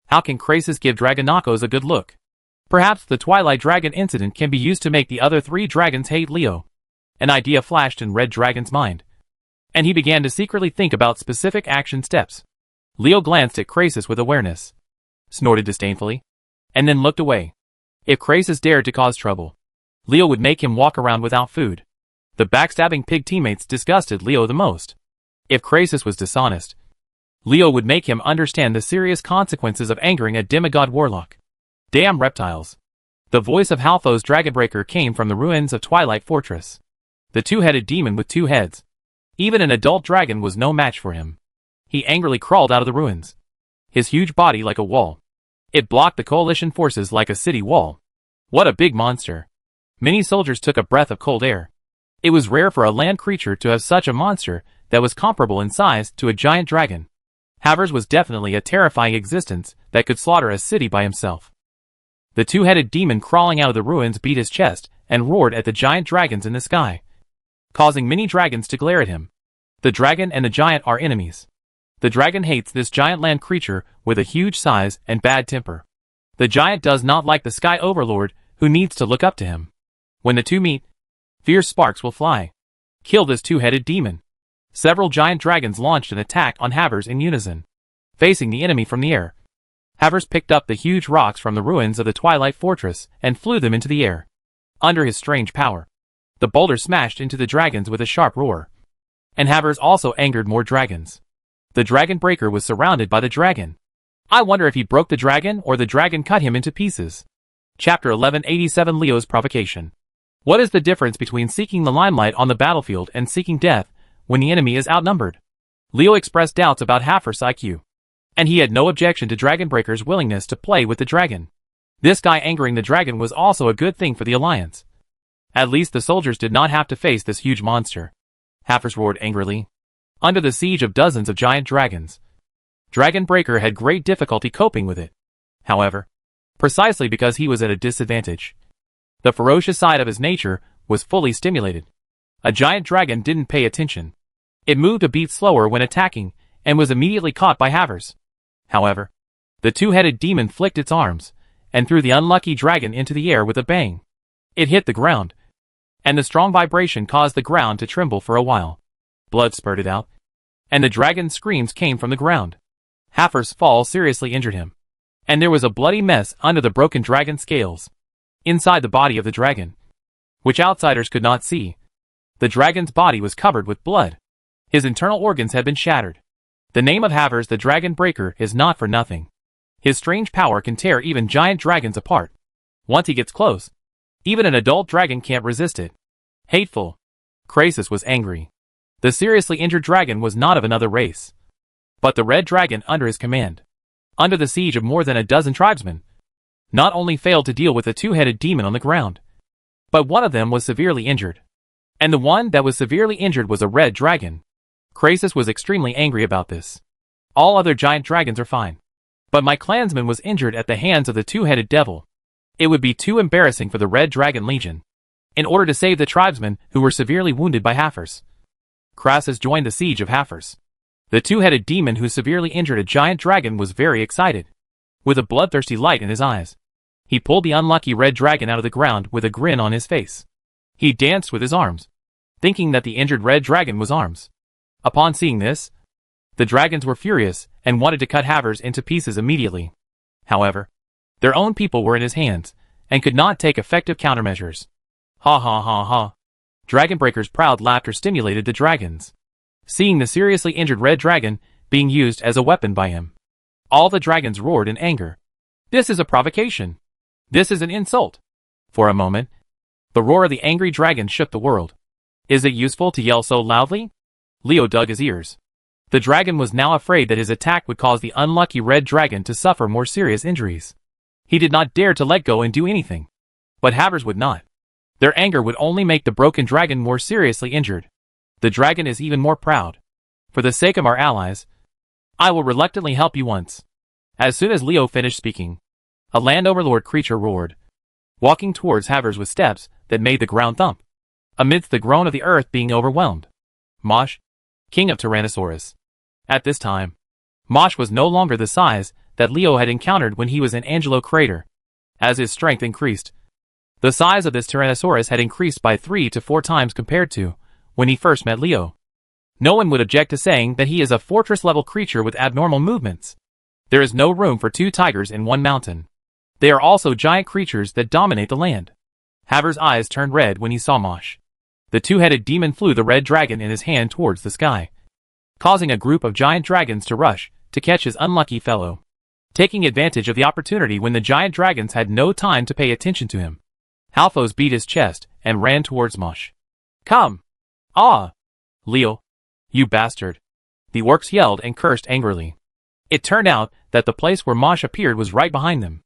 How can Krasis give Dragonakos a good look? Perhaps the Twilight Dragon incident can be used to make the other three dragons hate Leo. An idea flashed in Red Dragon's mind. And he began to secretly think about specific action steps. Leo glanced at Krasis with awareness, snorted disdainfully, and then looked away. If Krasis dared to cause trouble, Leo would make him walk around without food. The backstabbing pig teammates disgusted Leo the most. If Krasis was dishonest, Leo would make him understand the serious consequences of angering a demigod warlock. Damn reptiles. The voice of Halfos Dragonbreaker came from the ruins of Twilight Fortress. The two-headed demon with two heads. Even an adult dragon was no match for him. He angrily crawled out of the ruins, his huge body like a wall. It blocked the coalition forces like a city wall. What a big monster. Many soldiers took a breath of cold air. It was rare for a land creature to have such a monster that was comparable in size to a giant dragon. Havers was definitely a terrifying existence that could slaughter a city by himself. The two-headed demon crawling out of the ruins beat his chest and roared at the giant dragons in the sky, causing many dragons to glare at him. The dragon and the giant are enemies. The dragon hates this giant land creature with a huge size and bad temper. The giant does not like the sky overlord who needs to look up to him. When the two meet, fierce sparks will fly. Kill this two-headed demon. Several giant dragons launched an attack on Havers in unison, facing the enemy from the air. Havers picked up the huge rocks from the ruins of the Twilight Fortress and flew them into the air. Under his strange power, the boulder smashed into the dragons with a sharp roar. And Havers also angered more dragons. The Dragon Breaker was surrounded by the dragon. I wonder if he broke the dragon or the dragon cut him into pieces. Chapter 1187 Leo's Provocation. What is the difference between seeking the limelight on the battlefield and seeking death when the enemy is outnumbered? Leo expressed doubts about Havers' IQ. And he had no objection to Dragonbreaker's willingness to play with the dragon. This guy angering the dragon was also a good thing for the alliance. At least the soldiers did not have to face this huge monster. Havers roared angrily. Under the siege of dozens of giant dragons, Dragonbreaker had great difficulty coping with it. However, precisely because he was at a disadvantage, the ferocious side of his nature was fully stimulated. A giant dragon didn't pay attention. It moved a beat slower when attacking and was immediately caught by Havers. However, the two-headed demon flicked its arms and threw the unlucky dragon into the air with a bang. It hit the ground, and the strong vibration caused the ground to tremble for a while. Blood spurted out, and the dragon's screams came from the ground. Havers' fall seriously injured him, and there was a bloody mess under the broken dragon scales. Inside the body of the dragon, which outsiders could not see, the dragon's body was covered with blood. His internal organs had been shattered. The name of Havers the Dragon Breaker is not for nothing. His strange power can tear even giant dragons apart. Once he gets close, even an adult dragon can't resist it. Hateful. Krasis was angry. The seriously injured dragon was not of another race, but the red dragon under his command, under the siege of more than a dozen tribesmen, not only failed to deal with the two-headed demon on the ground, but one of them was severely injured. And the one that was severely injured was a red dragon. Krasis was extremely angry about this. All other giant dragons are fine, but my clansman was injured at the hands of the two-headed devil. It would be too embarrassing for the Red Dragon Legion. In order to save the tribesmen who were severely wounded by Havers, Krasis joined the siege of Havers. The two-headed demon who severely injured a giant dragon was very excited. With a bloodthirsty light in his eyes, he pulled the unlucky red dragon out of the ground with a grin on his face. He danced with his arms, thinking that the injured red dragon was arms. Upon seeing this, the dragons were furious and wanted to cut Havers into pieces immediately. However, their own people were in his hands and could not take effective countermeasures. Ha ha ha ha. Dragonbreaker's proud laughter stimulated the dragons, seeing the seriously injured red dragon being used as a weapon by him. All the dragons roared in anger. This is a provocation. This is an insult. For a moment, The roar of the angry dragon shook the world. Is it useful to yell so loudly? Leo dug his ears. The dragon was now afraid that his attack would cause the unlucky red dragon to suffer more serious injuries. He did not dare to let go and do anything. But Havers would not. Their anger would only make the broken dragon more seriously injured. The dragon is even more proud. For the sake of our allies, I will reluctantly help you once. As soon as Leo finished speaking, a land overlord creature roared, walking towards Havers with steps that made the ground thump. Amidst the groan of the earth being overwhelmed, Mosh, king of Tyrannosaurus. At this time, Mosh was no longer the size that Leo had encountered when he was in Angelo Crater. As his strength increased, the size of this Tyrannosaurus had increased by 3 to 4 times compared to when he first met Leo. No one would object to saying that he is a fortress-level creature with abnormal movements. There is no room for 2 tigers in one mountain. They are also giant creatures that dominate the land. Havers' eyes turned red when he saw Mosh. The 2-headed demon flew the red dragon in his hand towards the sky, causing a group of giant dragons to rush to catch his unlucky fellow. Taking advantage of the opportunity when the giant dragons had no time to pay attention to him, Halfos beat his chest and ran towards Mosh. Come! Ah! Leo! You bastard! The orcs yelled and cursed angrily. It turned out that the place where Mosh appeared was right behind them.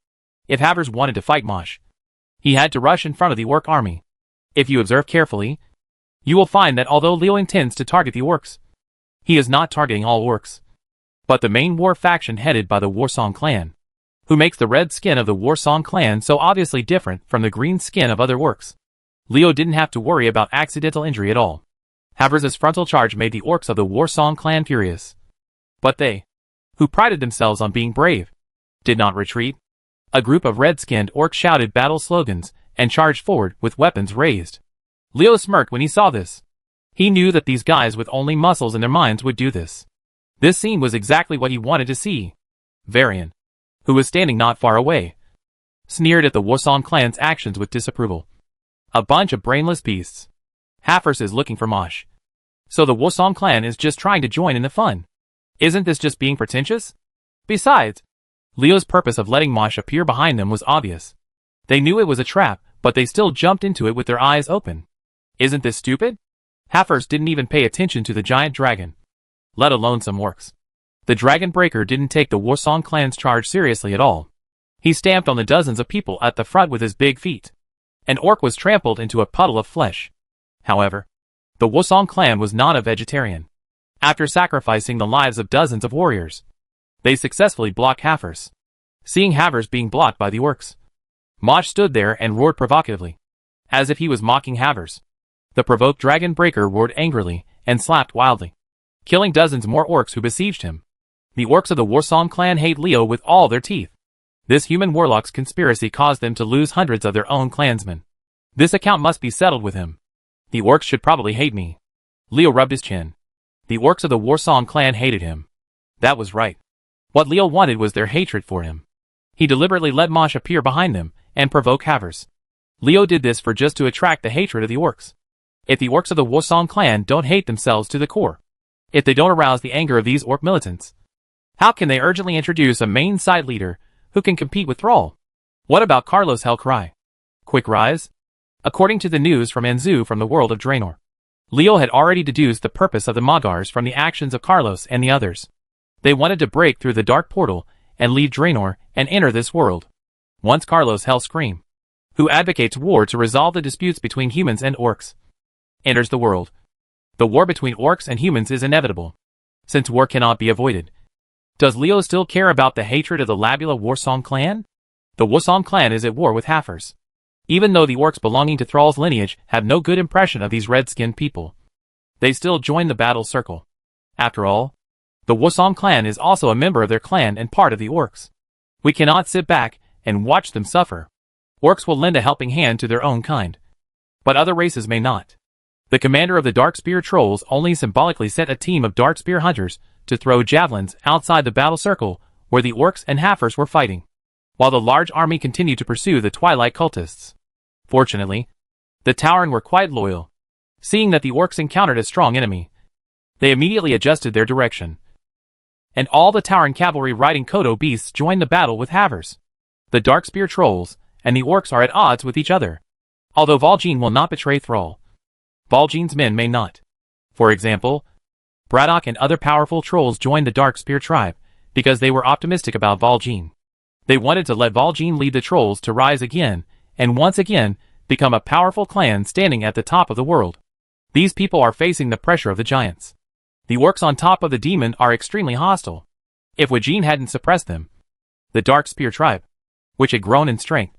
If Havers wanted to fight Mosh, he had to rush in front of the orc army. If you observe carefully, you will find that although Leo intends to target the orcs, he is not targeting all orcs, but the main war faction headed by the Warsong clan, who makes the red skin of the Warsong clan so obviously different from the green skin of other orcs. Leo didn't have to worry about accidental injury at all. Havers' frontal charge made the orcs of the Warsong clan furious. But they, who prided themselves on being brave, did not retreat. A group of red-skinned orcs shouted battle slogans and charged forward with weapons raised. Leo smirked when he saw this. He knew that these guys with only muscles in their minds would do this. This scene was exactly what he wanted to see. Varian, who was standing not far away, sneered at the Warsong clan's actions with disapproval. A bunch of brainless beasts. Havers is looking for Mosh. So the Warsong clan is just trying to join in the fun. Isn't this just being pretentious? Besides, Leo's purpose of letting Mosh appear behind them was obvious. They knew it was a trap, but they still jumped into it with their eyes open. Isn't this stupid? Havers didn't even pay attention to the giant dragon, let alone some orcs. The Dragon Breaker didn't take the Warsong clan's charge seriously at all. He stamped on the dozens of people at the front with his big feet. An orc was trampled into a puddle of flesh. However, the Warsong clan was not a vegetarian. After sacrificing the lives of dozens of warriors, they successfully blocked Havers. Seeing Havers being blocked by the orcs, Mosh stood there and roared provocatively, as if he was mocking Havers. The provoked Dragon Breaker roared angrily and slapped wildly, killing dozens more orcs who besieged him. The orcs of the Warsong clan hate Leo with all their teeth. This human warlock's conspiracy caused them to lose hundreds of their own clansmen. This account must be settled with him. The orcs should probably hate me. Leo rubbed his chin. The orcs of the Warsong clan hated him. That was right. What Leo wanted was their hatred for him. He deliberately let Mosh appear behind them and provoke Havers. Leo did this for just to attract the hatred of the orcs. If the orcs of the Warsong clan don't hate themselves to the core, if they don't arouse the anger of these orc militants, how can they urgently introduce a main side leader who can compete with Thrall? What about Carlos Hellcry? Quick rise? According to the news from Anzu from the world of Draenor, Leo had already deduced the purpose of the Mogars from the actions of Carlos and the others. They wanted to break through the dark portal and leave Draenor and enter this world. Once Carlos Hellscream, who advocates war to resolve the disputes between humans and orcs, enters the world, the war between orcs and humans is inevitable. Since war cannot be avoided, does Leo still care about the hatred of the Labula Warsong clan? The Warsong clan is at war with Havers. Even though the orcs belonging to Thrall's lineage have no good impression of these red-skinned people, they still join the battle circle. After all, the Warsong clan is also a member of their clan and part of the orcs. We cannot sit back and watch them suffer. Orcs will lend a helping hand to their own kind, but other races may not. The commander of the Darkspear Trolls only symbolically sent a team of Darkspear hunters to throw javelins outside the battle circle where the orcs and Havers were fighting, while the large army continued to pursue the Twilight cultists. Fortunately, the Tauren were quite loyal. Seeing that the orcs encountered a strong enemy, they immediately adjusted their direction, and all the Tauren cavalry riding Kodo beasts joined the battle with Havers. The Darkspear Trolls and the orcs are at odds with each other. Although Valjean will not betray Thrall, Valjean's men may not. For example, Braddock and other powerful trolls joined the Dark Spear tribe because they were optimistic about Valjean. They wanted to let Valjean lead the trolls to rise again, and once again, become a powerful clan standing at the top of the world. These people are facing the pressure of the giants. The orcs on top of the demon are extremely hostile. If Valjean hadn't suppressed them, the Dark Spear tribe, which had grown in strength,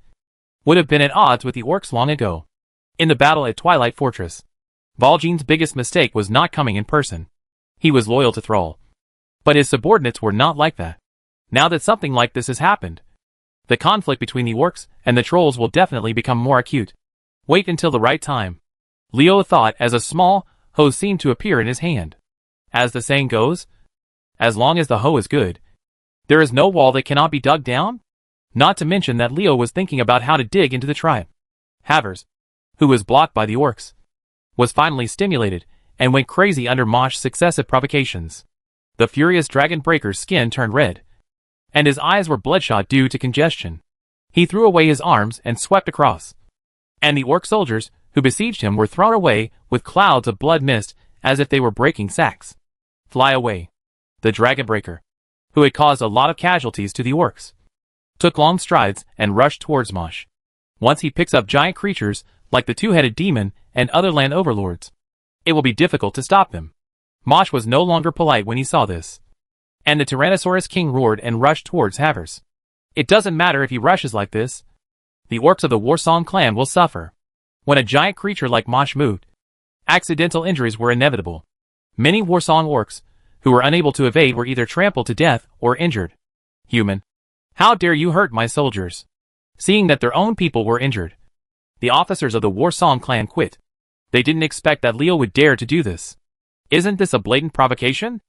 would have been at odds with the orcs long ago. In the battle at Twilight Fortress, Valjean's biggest mistake was not coming in person. He was loyal to Thrall. But his subordinates were not like that. Now that something like this has happened, the conflict between the orcs and the trolls will definitely become more acute. Wait until the right time, Leo thought as a small hoe seemed to appear in his hand. As the saying goes, as long as the hoe is good, there is no wall that cannot be dug down? Not to mention that Leo was thinking about how to dig into the tribe. Havers, who was blocked by the orcs, was finally stimulated and went crazy under Mosh's successive provocations. The furious dragon breaker's skin turned red, and his eyes were bloodshot due to congestion. He threw away his arms and swept across, and the orc soldiers who besieged him were thrown away with clouds of blood mist as if they were breaking sacks. Fly away. The dragon breaker, who had caused a lot of casualties to the orcs, took long strides and rushed towards Mosh. Once he picks up giant creatures like the two-headed demon and other land overlords, it will be difficult to stop them. Mosh was no longer polite when he saw this, and the Tyrannosaurus King roared and rushed towards Havers. It doesn't matter if he rushes like this. The orcs of the Warsong clan will suffer. When a giant creature like Mosh moved, accidental injuries were inevitable. Many Warsong orcs who were unable to evade were either trampled to death or injured. Human, how dare you hurt my soldiers? Seeing that their own people were injured, the officers of the Warsong clan quit. They didn't expect that Leo would dare to do this. Isn't this a blatant provocation?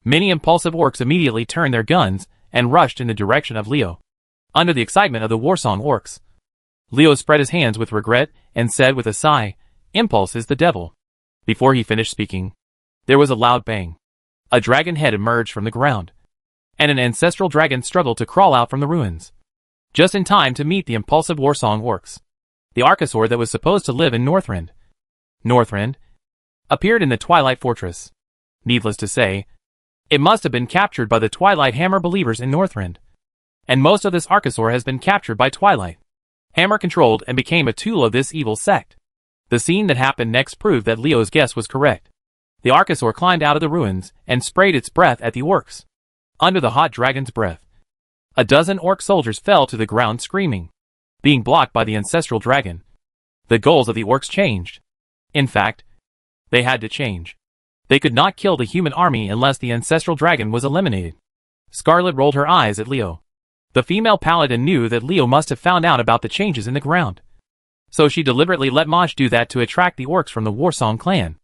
Many impulsive orcs immediately turned their guns and rushed in the direction of Leo. Under the excitement of the Warsong orcs, Leo spread his hands with regret and said with a sigh, "Impulse is the devil." Before he finished speaking, there was a loud bang. A dragon head emerged from the ground, and an ancestral dragon struggled to crawl out from the ruins, just in time to meet the impulsive Warsong orcs. The Archosaur that was supposed to live in Northrend appeared in the Twilight Fortress. Needless to say, it must have been captured by the Twilight Hammer believers in Northrend, and most of this Archosaur has been captured by Twilight Hammer controlled and became a tool of this evil sect. The scene that happened next proved that Leo's guess was correct. The Archosaur climbed out of the ruins and sprayed its breath at the orcs. Under the hot dragon's breath, a dozen orc soldiers fell to the ground screaming, being blocked by the ancestral dragon. The goals of the orcs changed. In fact, they had to change. They could not kill the human army unless the ancestral dragon was eliminated. Scarlet rolled her eyes at Leo. The female paladin knew that Leo must have found out about the changes in the ground, so she deliberately let Mosh do that to attract the orcs from the Warsong clan.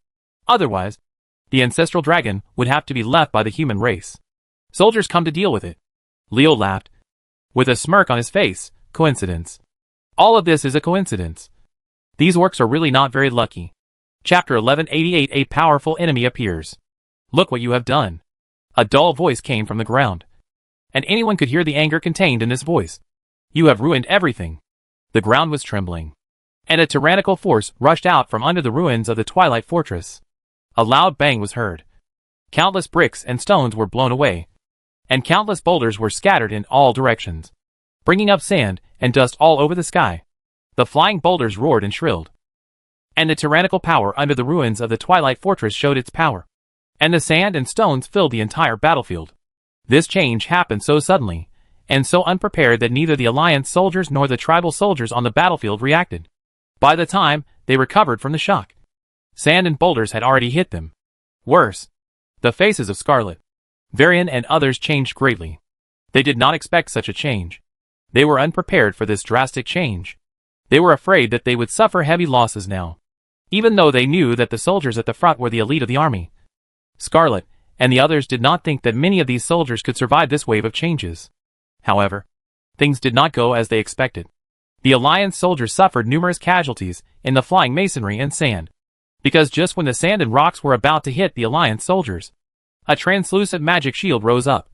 Otherwise, the ancestral dragon would have to be left by the human race. Soldiers come to deal with it. Leo laughed, with a smirk on his face. Coincidence. All of this is a coincidence. These orcs are really not very lucky. Chapter 1188. A powerful enemy appears. Look what you have done. A dull voice came from the ground, and anyone could hear the anger contained in this voice. You have ruined everything. The ground was trembling, and a tyrannical force rushed out from under the ruins of the Twilight Fortress. A loud bang was heard. Countless bricks and stones were blown away, and countless boulders were scattered in all directions, bringing up sand and dust all over the sky. The flying boulders roared and shrilled, and the tyrannical power under the ruins of the Twilight Fortress showed its power, and the sand and stones filled the entire battlefield. This change happened so suddenly, and so unprepared that neither the Alliance soldiers nor the tribal soldiers on the battlefield reacted. By the time they recovered from the shock, sand and boulders had already hit them. Worse, the faces of Scarlet, Varian and others changed greatly. They did not expect such a change. They were unprepared for this drastic change. They were afraid that they would suffer heavy losses now, even though they knew that the soldiers at the front were the elite of the army. Scarlet and the others did not think that many of these soldiers could survive this wave of changes. However, things did not go as they expected. The Alliance soldiers suffered numerous casualties in the flying masonry and sand, because just when the sand and rocks were about to hit the Alliance soldiers, a translucent magic shield rose up.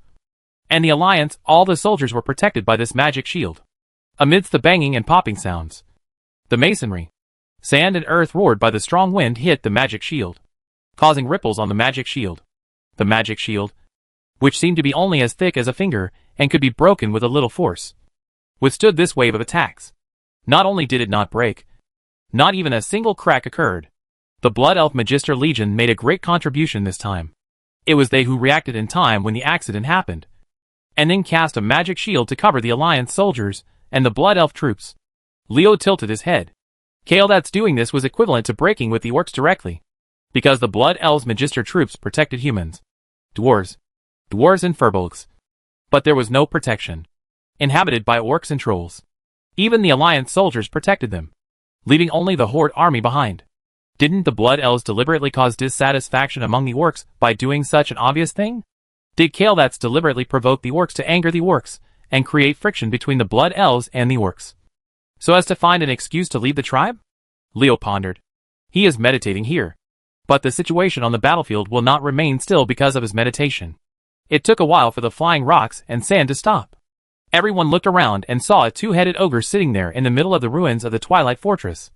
And the Alliance, all the soldiers were protected by this magic shield. Amidst the banging and popping sounds, the masonry, Sand and earth roared by the strong wind hit the magic shield, causing ripples on the magic shield. The magic shield, which seemed to be only as thick as a finger and could be broken with a little force, withstood this wave of attacks. Not only did it not break, not even a single crack occurred. The Blood Elf Magister Legion made a great contribution this time. It was they who reacted in time when the accident happened, and then cast a magic shield to cover the Alliance soldiers and the Blood Elf troops. Leo tilted his head. Kael'dat's doing this was equivalent to breaking with the orcs directly, because the Blood Elves Magister troops protected humans, dwarves and furbolgs. But there was no protection. Inhabited by orcs and trolls. Even the Alliance soldiers protected them, leaving only the Horde army behind. Didn't the Blood Elves deliberately cause dissatisfaction among the orcs by doing such an obvious thing? Did Kael'dat's deliberately provoke the orcs to anger the orcs and create friction between the Blood Elves and the orcs, so as to find an excuse to leave the tribe? Leo pondered. He is meditating here, but the situation on the battlefield will not remain still because of his meditation. It took a while for the flying rocks and sand to stop. Everyone looked around and saw a two-headed ogre sitting there in the middle of the ruins of the Twilight Fortress,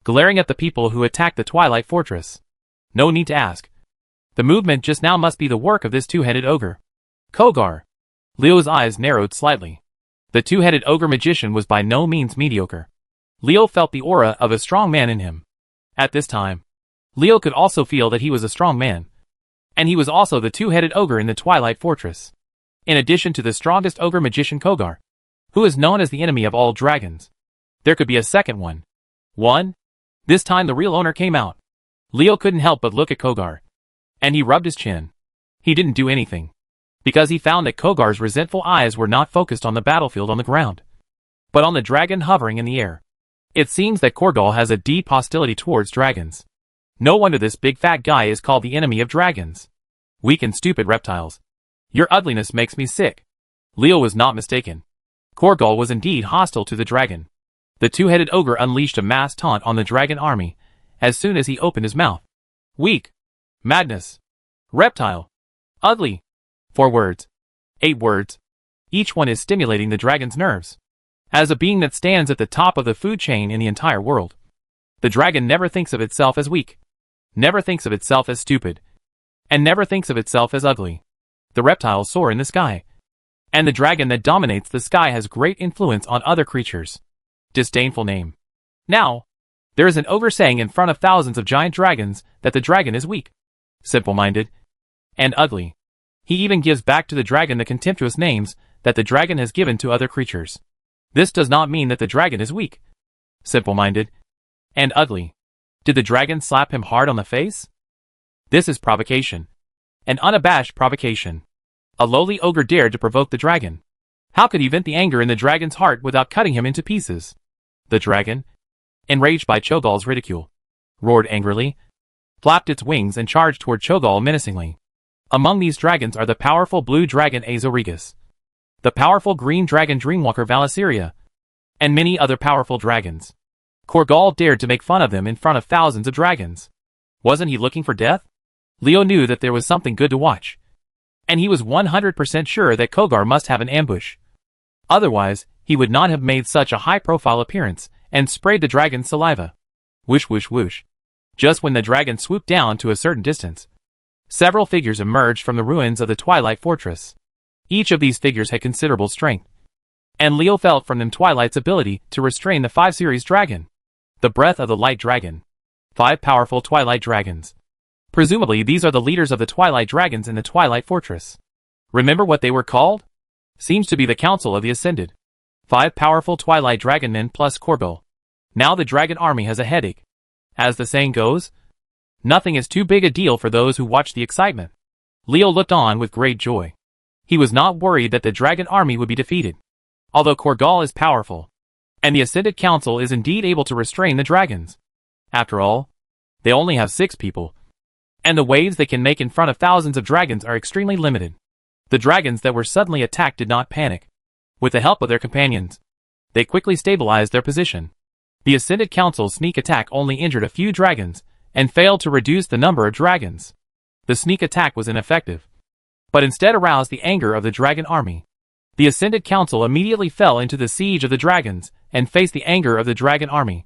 glaring at the people who attacked the Twilight Fortress. No need to ask. The movement just now must be the work of this two-headed ogre. Kogar. Leo's eyes narrowed slightly. The two-headed ogre magician was by no means mediocre. Leo felt the aura of a strong man in him. At this time, Leo could also feel that he was a strong man. And he was also the two-headed ogre in the Twilight Fortress. In addition to the strongest ogre magician Kogar, who is known as the enemy of all dragons, there could be a second one. This time the real owner came out. Leo couldn't help but look at Kogar, and he rubbed his chin. He didn't do anything, because he found that Kogar's resentful eyes were not focused on the battlefield on the ground, but on the dragon hovering in the air. It seems that Korgal has a deep hostility towards dragons. No wonder this big fat guy is called the enemy of dragons. Weak and stupid reptiles. Your ugliness makes me sick. Leo was not mistaken. Korgal was indeed hostile to the dragon. The two-headed ogre unleashed a mass taunt on the dragon army as soon as he opened his mouth. Weak. Madness. Reptile. Ugly. 4 words. 8 words. Each one is stimulating the dragon's nerves. As a being that stands at the top of the food chain in the entire world, the dragon never thinks of itself as weak, never thinks of itself as stupid, and never thinks of itself as ugly. The reptiles soar in the sky, and the dragon that dominates the sky has great influence on other creatures. Disdainful name. Now, there is an ogre saying in front of thousands of giant dragons that the dragon is weak, simple-minded, and ugly. He even gives back to the dragon the contemptuous names that the dragon has given to other creatures. This does not mean that the dragon is weak, simple-minded, and ugly. Did the dragon slap him hard on the face? This is provocation. An unabashed provocation. A lowly ogre dared to provoke the dragon. How could he vent the anger in the dragon's heart without cutting him into pieces? The dragon, enraged by Cho'Gall's ridicule, roared angrily, flapped its wings and charged toward Cho'Gall menacingly. Among these dragons are the powerful blue dragon Azorigus, the powerful green dragon Dreamwalker Valkyria, and many other powerful dragons. Korgal dared to make fun of them in front of thousands of dragons. Wasn't he looking for death? Leo knew that there was something good to watch, and he was 100% sure that Kogar must have an ambush. Otherwise, he would not have made such a high-profile appearance and sprayed the dragon's saliva. Whoosh whoosh whoosh. Just when the dragon swooped down to a certain distance, several figures emerged from the ruins of the Twilight Fortress. Each of these figures had considerable strength, and Leo felt from them Twilight's ability to restrain the 5 series dragon. The breath of the light dragon. 5 powerful Twilight dragons. Presumably these are the leaders of the Twilight dragons in the Twilight Fortress. Remember what they were called? Seems to be the Council of the Ascended. 5 powerful Twilight dragon men plus Korgal. Now the dragon army has a headache. As the saying goes, nothing is too big a deal for those who watch the excitement. Leo looked on with great joy. He was not worried that the dragon army would be defeated, although Korgal is powerful, and the Ascended Council is indeed able to restrain the dragons. After all, they only have 6 people, and the waves they can make in front of thousands of dragons are extremely limited. The dragons that were suddenly attacked did not panic. With the help of their companions, they quickly stabilized their position. The Ascended Council's sneak attack only injured a few dragons, and failed to reduce the number of dragons. The sneak attack was ineffective, but instead aroused the anger of the dragon army. The Ascended Council immediately fell into the siege of the dragons, and faced the anger of the dragon army.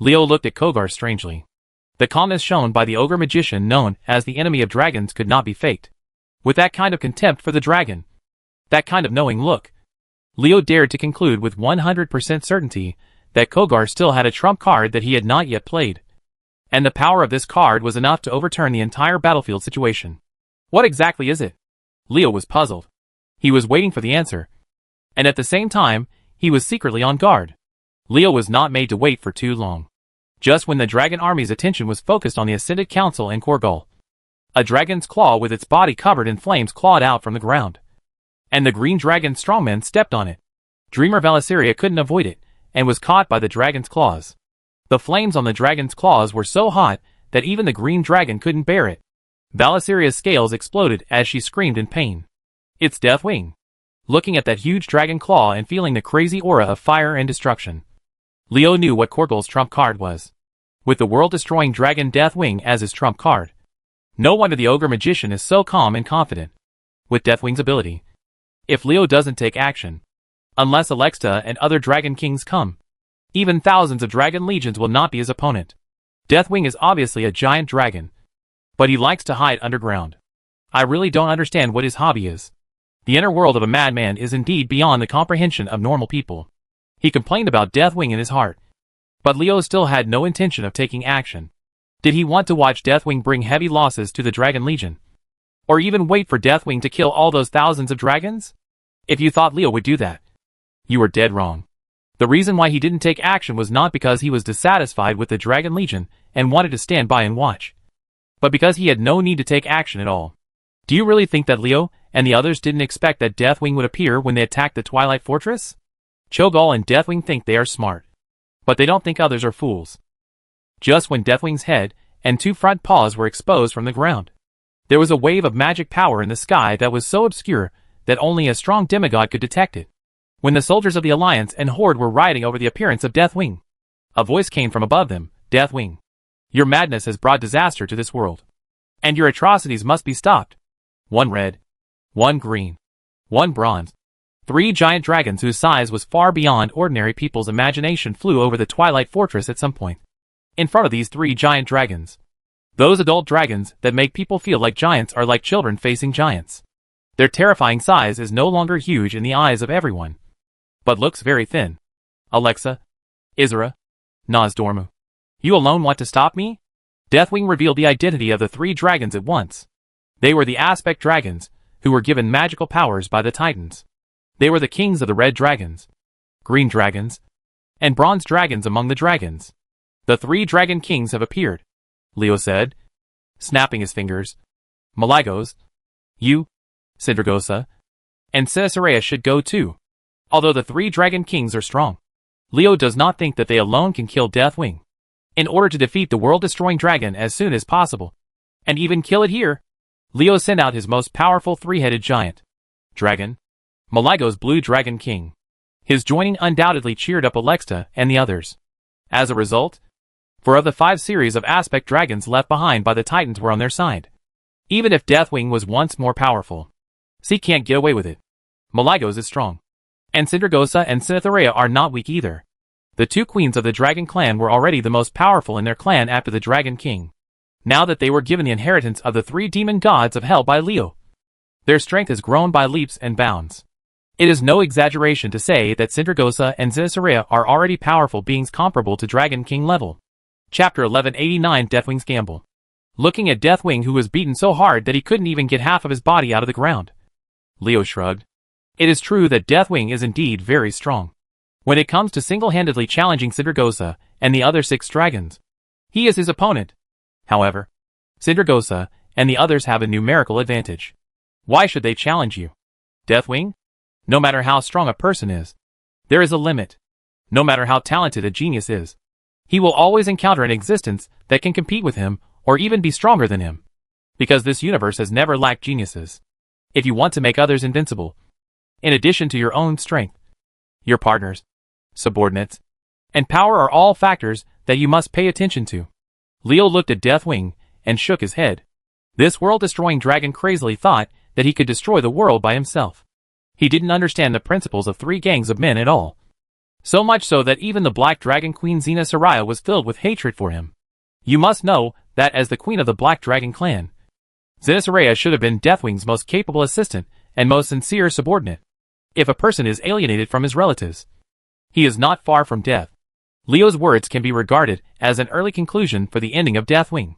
Leo looked at Kogar strangely. The calmness shown by the ogre magician known as the enemy of dragons could not be faked. With that kind of contempt for the dragon, that kind of knowing look, Leo dared to conclude with 100% certainty that Kogar still had a trump card that he had not yet played. And the power of this card was enough to overturn the entire battlefield situation. What exactly is it? Leo was puzzled. He was waiting for the answer. And at the same time, he was secretly on guard. Leo was not made to wait for too long. Just when the dragon army's attention was focused on the Ascended Council and Korgal, a dragon's claw with its body covered in flames clawed out from the ground. And the green dragon strongman stepped on it. Dreamer Valkyria couldn't avoid it, and was caught by the dragon's claws. The flames on the dragon's claws were so hot that even the green dragon couldn't bear it. Valkyria's scales exploded as she screamed in pain. It's Deathwing. Looking at that huge dragon claw and feeling the crazy aura of fire and destruction, Leo knew what Korgal's trump card was. With the world-destroying dragon Deathwing as his trump card, no wonder the ogre magician is so calm and confident. With Deathwing's ability, if Leo doesn't take action, unless Alexa and other dragon kings come, even thousands of dragon legions will not be his opponent. Deathwing is obviously a giant dragon, but he likes to hide underground. I really don't understand what his hobby is. The inner world of a madman is indeed beyond the comprehension of normal people. He complained about Deathwing in his heart, but Leo still had no intention of taking action. Did he want to watch Deathwing bring heavy losses to the Dragon Legion? Or even wait for Deathwing to kill all those thousands of dragons? If you thought Leo would do that, you were dead wrong. The reason why he didn't take action was not because he was dissatisfied with the Dragon Legion and wanted to stand by and watch, but because he had no need to take action at all. Do you really think that Leo and the others didn't expect that Deathwing would appear when they attacked the Twilight Fortress? Cho'Gall and Deathwing think they are smart, but they don't think others are fools. Just when Deathwing's head and two front paws were exposed from the ground, there was a wave of magic power in the sky that was so obscure that only a strong demigod could detect it. When the soldiers of the Alliance and Horde were riding over the appearance of Deathwing, a voice came from above them. Deathwing, your madness has brought disaster to this world, and your atrocities must be stopped. One red, one green, one bronze. 3 giant dragons whose size was far beyond ordinary people's imagination flew over the Twilight Fortress at some point. In front of these 3 giant dragons, those adult dragons that make people feel like giants are like children facing giants. Their terrifying size is no longer huge in the eyes of everyone, but looks very thin. Alexa, Isra, Nozdormu, you alone want to stop me? Deathwing revealed the identity of the 3 dragons at once. They were the Aspect Dragons, who were given magical powers by the Titans. They were the kings of the red dragons, green dragons, and bronze dragons among the dragons. The 3 dragon kings have appeared, Leo said, snapping his fingers. Malygos, you, Sindragosa, and Caesarea should go too. Although the 3 dragon kings are strong, Leo does not think that they alone can kill Deathwing. In order to defeat the world-destroying dragon as soon as possible, and even kill it here, Leo sent out his most powerful 3-headed giant dragon, Malygos Blue Dragon King. His joining undoubtedly cheered up Alexa and the others. As a result, 4 of the 5 series of Aspect Dragons left behind by the Titans were on their side. Even if Deathwing was once more powerful, he can't get away with it. Malygos is strong, and Sindragosa and Cytherea are not weak either. The 2 queens of the Dragon Clan were already the most powerful in their clan after the Dragon King. Now that they were given the inheritance of the 3 demon gods of hell by Leo, their strength has grown by leaps and bounds. It is no exaggeration to say that Sindragosa and Caesarea are already powerful beings comparable to Dragon King level. Chapter 1189 Deathwing's Gamble. Looking at Deathwing, who was beaten so hard that he couldn't even get half of his body out of the ground, Leo shrugged. It is true that Deathwing is indeed very strong. When it comes to single-handedly challenging Sindragosa and the other 6 dragons, he is his opponent. However, Sindragosa and the others have a numerical advantage. Why should they challenge you? Deathwing? No matter how strong a person is, there is a limit. No matter how talented a genius is, he will always encounter an existence that can compete with him or even be stronger than him. Because this universe has never lacked geniuses. If you want to make others invincible, in addition to your own strength, your partners, subordinates, and power are all factors that you must pay attention to. Leo looked at Deathwing and shook his head. This world-destroying dragon crazily thought that he could destroy the world by himself. He didn't understand the principles of 3 gangs of men at all. So much so that even the Black Dragon Queen Xena Soraya was filled with hatred for him. You must know that as the queen of the Black Dragon clan, Xena Soraya should have been Deathwing's most capable assistant and most sincere subordinate. If a person is alienated from his relatives, he is not far from death. Leo's words can be regarded as an early conclusion for the ending of Deathwing.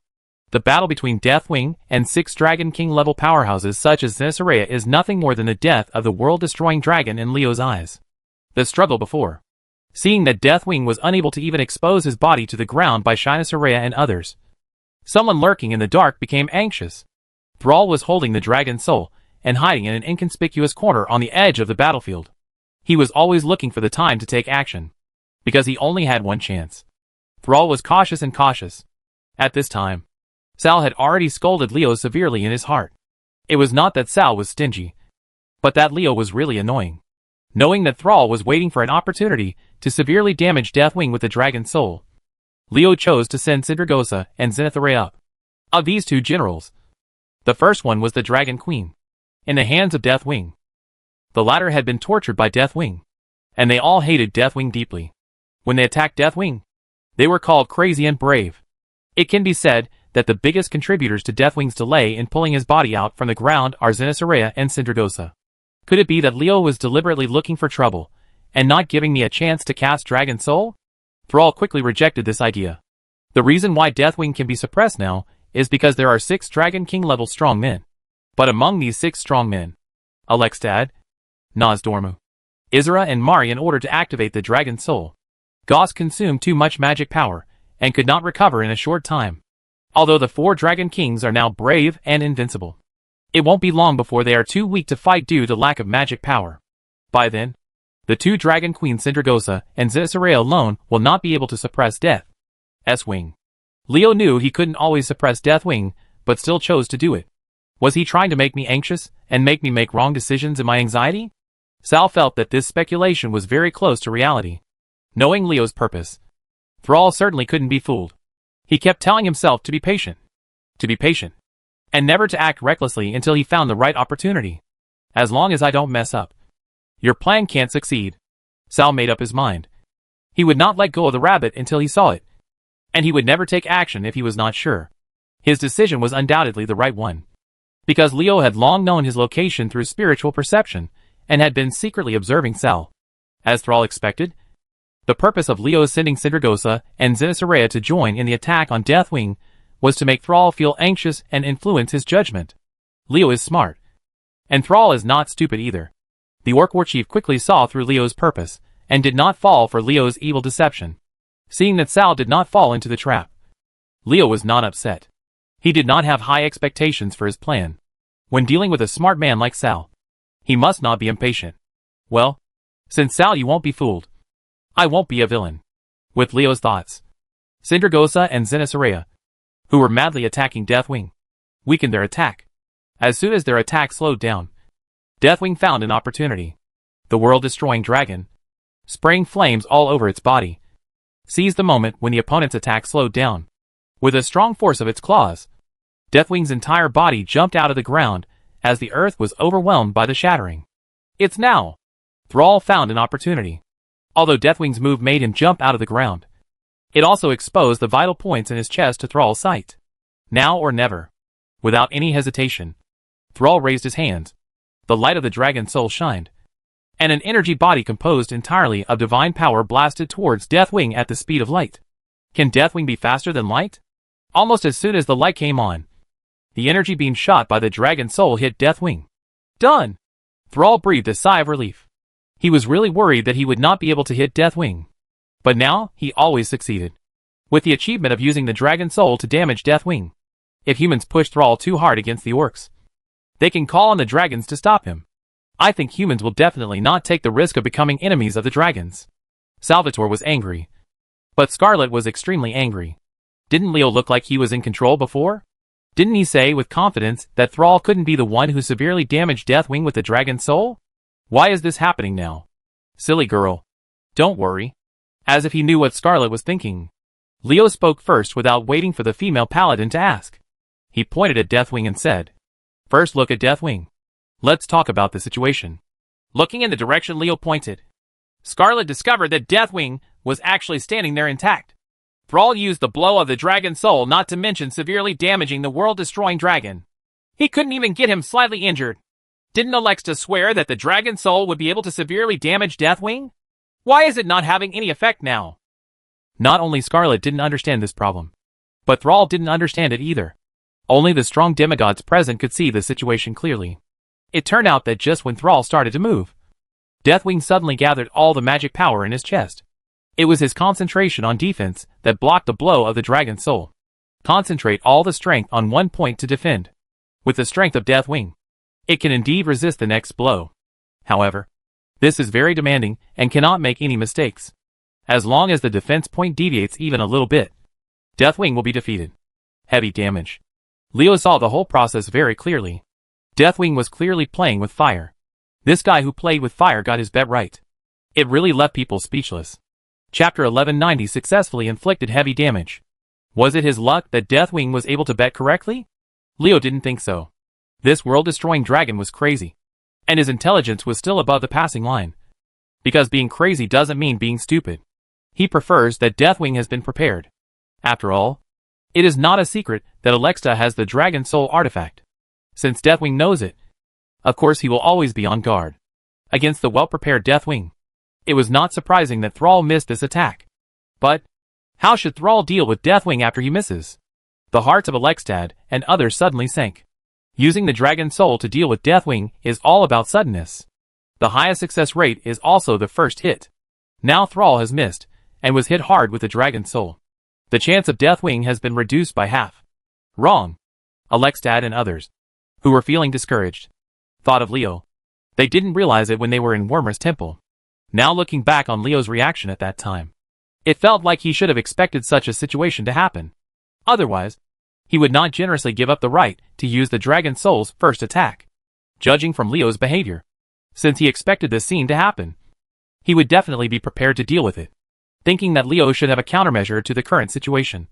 The battle between Deathwing and 6 Dragon King level powerhouses such as Xena Soraya is nothing more than the death of the world-destroying dragon in Leo's eyes. The struggle before. Seeing that Deathwing was unable to even expose his body to the ground by Xena Soraya and others, someone lurking in the dark became anxious. Thrall was holding the dragon's soul and hiding in an inconspicuous corner on the edge of the battlefield. He was always looking for the time to take action, because he only had one chance. Thrall was cautious. At this time, Sal had already scolded Leo severely in his heart. It was not that Sal was stingy, but that Leo was really annoying. Knowing that Thrall was waiting for an opportunity to severely damage Deathwing with the dragon's soul, Leo chose to send Sindragosa and Xena Soraya up. Of these 2 generals, the first one was the Dragon Queen, in the hands of Deathwing. The latter had been tortured by Deathwing, and they all hated Deathwing deeply. When they attacked Deathwing, they were called crazy and brave. It can be said that the biggest contributors to Deathwing's delay in pulling his body out from the ground are Xena Soraya and Sindragosa. Could it be that Leo was deliberately looking for trouble, and not giving me a chance to cast Dragon Soul? Thrall quickly rejected this idea. The reason why Deathwing can be suppressed now is because there are 6 Dragon King level strong men. But among these 6 strong men, Alexstad, Nozdormu, Isra and Mari, in order to activate the Dragon Soul, Gauss consumed too much magic power and could not recover in a short time. Although the 4 Dragon Kings are now brave and invincible, it won't be long before they are too weak to fight due to lack of magic power. By then, the 2 Dragon Queens Sindragosa and Xena Soraya alone will not be able to suppress Deathwing. Leo knew he couldn't always suppress Deathwing, but still chose to do it. Was he trying to make me anxious and make me make wrong decisions in my anxiety? Sal felt that this speculation was very close to reality. Knowing Leo's purpose, Thrall certainly couldn't be fooled. He kept telling himself to be patient, and never to act recklessly until he found the right opportunity. As long as I don't mess up, your plan can't succeed. Sal made up his mind. He would not let go of the rabbit until he saw it, and he would never take action if he was not sure. His decision was undoubtedly the right one, because Leo had long known his location through spiritual perception, and had been secretly observing Sal. As Thrall expected, the purpose of Leo sending Sindragosa and Xena Soraya to join in the attack on Deathwing was to make Thrall feel anxious and influence his judgment. Leo is smart, and Thrall is not stupid either. The Orc War Chief quickly saw through Leo's purpose, and did not fall for Leo's evil deception. Seeing that Sal did not fall into the trap, Leo was not upset. He did not have high expectations for his plan. When dealing with a smart man like Sal, he must not be impatient. Well, since Sal, you won't be fooled, I won't be a villain. With Leo's thoughts, Sindragosa and Xena Soraya, who were madly attacking Deathwing, weakened their attack. As soon as their attack slowed down, Deathwing found an opportunity. The world-destroying dragon, spraying flames all over its body, seized the moment when the opponent's attack slowed down. With a strong force of its claws, Deathwing's entire body jumped out of the ground as the earth was overwhelmed by the shattering. It's now! Thrall found an opportunity. Although Deathwing's move made him jump out of the ground, it also exposed the vital points in his chest to Thrall's sight. Now or never. Without any hesitation, Thrall raised his hands. The light of the dragon soul shined, and an energy body composed entirely of divine power blasted towards Deathwing at the speed of light. Can Deathwing be faster than light? Almost as soon as the light came on, the energy beam shot by the dragon soul hit Deathwing. Done! Thrall breathed a sigh of relief. He was really worried that he would not be able to hit Deathwing. But now, he always succeeded. With the achievement of using the dragon soul to damage Deathwing, if humans push Thrall too hard against the orcs, they can call on the dragons to stop him. I think humans will definitely not take the risk of becoming enemies of the dragons. Salvatore was angry, but Scarlet was extremely angry. Didn't Leo look like he was in control before? Didn't he say with confidence that Thrall couldn't be the one who severely damaged Deathwing with the dragon soul? Why is this happening now? Silly girl. Don't worry. As if he knew what Scarlet was thinking, Leo spoke first without waiting for the female paladin to ask. He pointed at Deathwing and said, "First look at Deathwing. Let's talk about the situation." Looking in the direction Leo pointed, Scarlet discovered that Deathwing was actually standing there intact. Thrall used the blow of the Dragon Soul, not to mention severely damaging the world-destroying dragon. He couldn't even get him slightly injured. Didn't Alexa swear that the Dragon Soul would be able to severely damage Deathwing? Why is it not having any effect now? Not only Scarlet didn't understand this problem, but Thrall didn't understand it either. Only the strong demigods present could see the situation clearly. It turned out that just when Thrall started to move, Deathwing suddenly gathered all the magic power in his chest. It was his concentration on defense that blocked the blow of the Dragon Soul. Concentrate all the strength on one point to defend. With the strength of Deathwing, it can indeed resist the next blow. However, this is very demanding and cannot make any mistakes. As long as the defense point deviates even a little bit, Deathwing will be defeated. Heavy damage. Leo saw the whole process very clearly. Deathwing was clearly playing with fire. This guy who played with fire got his bet right. It really left people speechless. Chapter 1190 successfully inflicted heavy damage. Was it his luck that Deathwing was able to bet correctly? Leo didn't think so. This world-destroying dragon was crazy, and his intelligence was still above the passing line. Because being crazy doesn't mean being stupid. He prefers that Deathwing has been prepared. After all, it is not a secret that Alexa has the Dragon Soul artifact. Since Deathwing knows it, of course he will always be on guard against the well-prepared Deathwing. It was not surprising that Thrall missed this attack. But how should Thrall deal with Deathwing after he misses? The hearts of Alexstad and others suddenly sank. Using the Dragon Soul to deal with Deathwing is all about suddenness. The highest success rate is also the first hit. Now Thrall has missed, and was hit hard with the Dragon Soul. The chance of Deathwing has been reduced by half. Wrong. Alexstad and others, who were feeling discouraged, thought of Leo. They didn't realize it when they were in Wormer's temple. Now looking back on Leo's reaction at that time, it felt like he should have expected such a situation to happen. Otherwise, he would not generously give up the right to use the Dragon Soul's first attack. Judging from Leo's behavior, since he expected this scene to happen, he would definitely be prepared to deal with it, thinking that Leo should have a countermeasure to the current situation.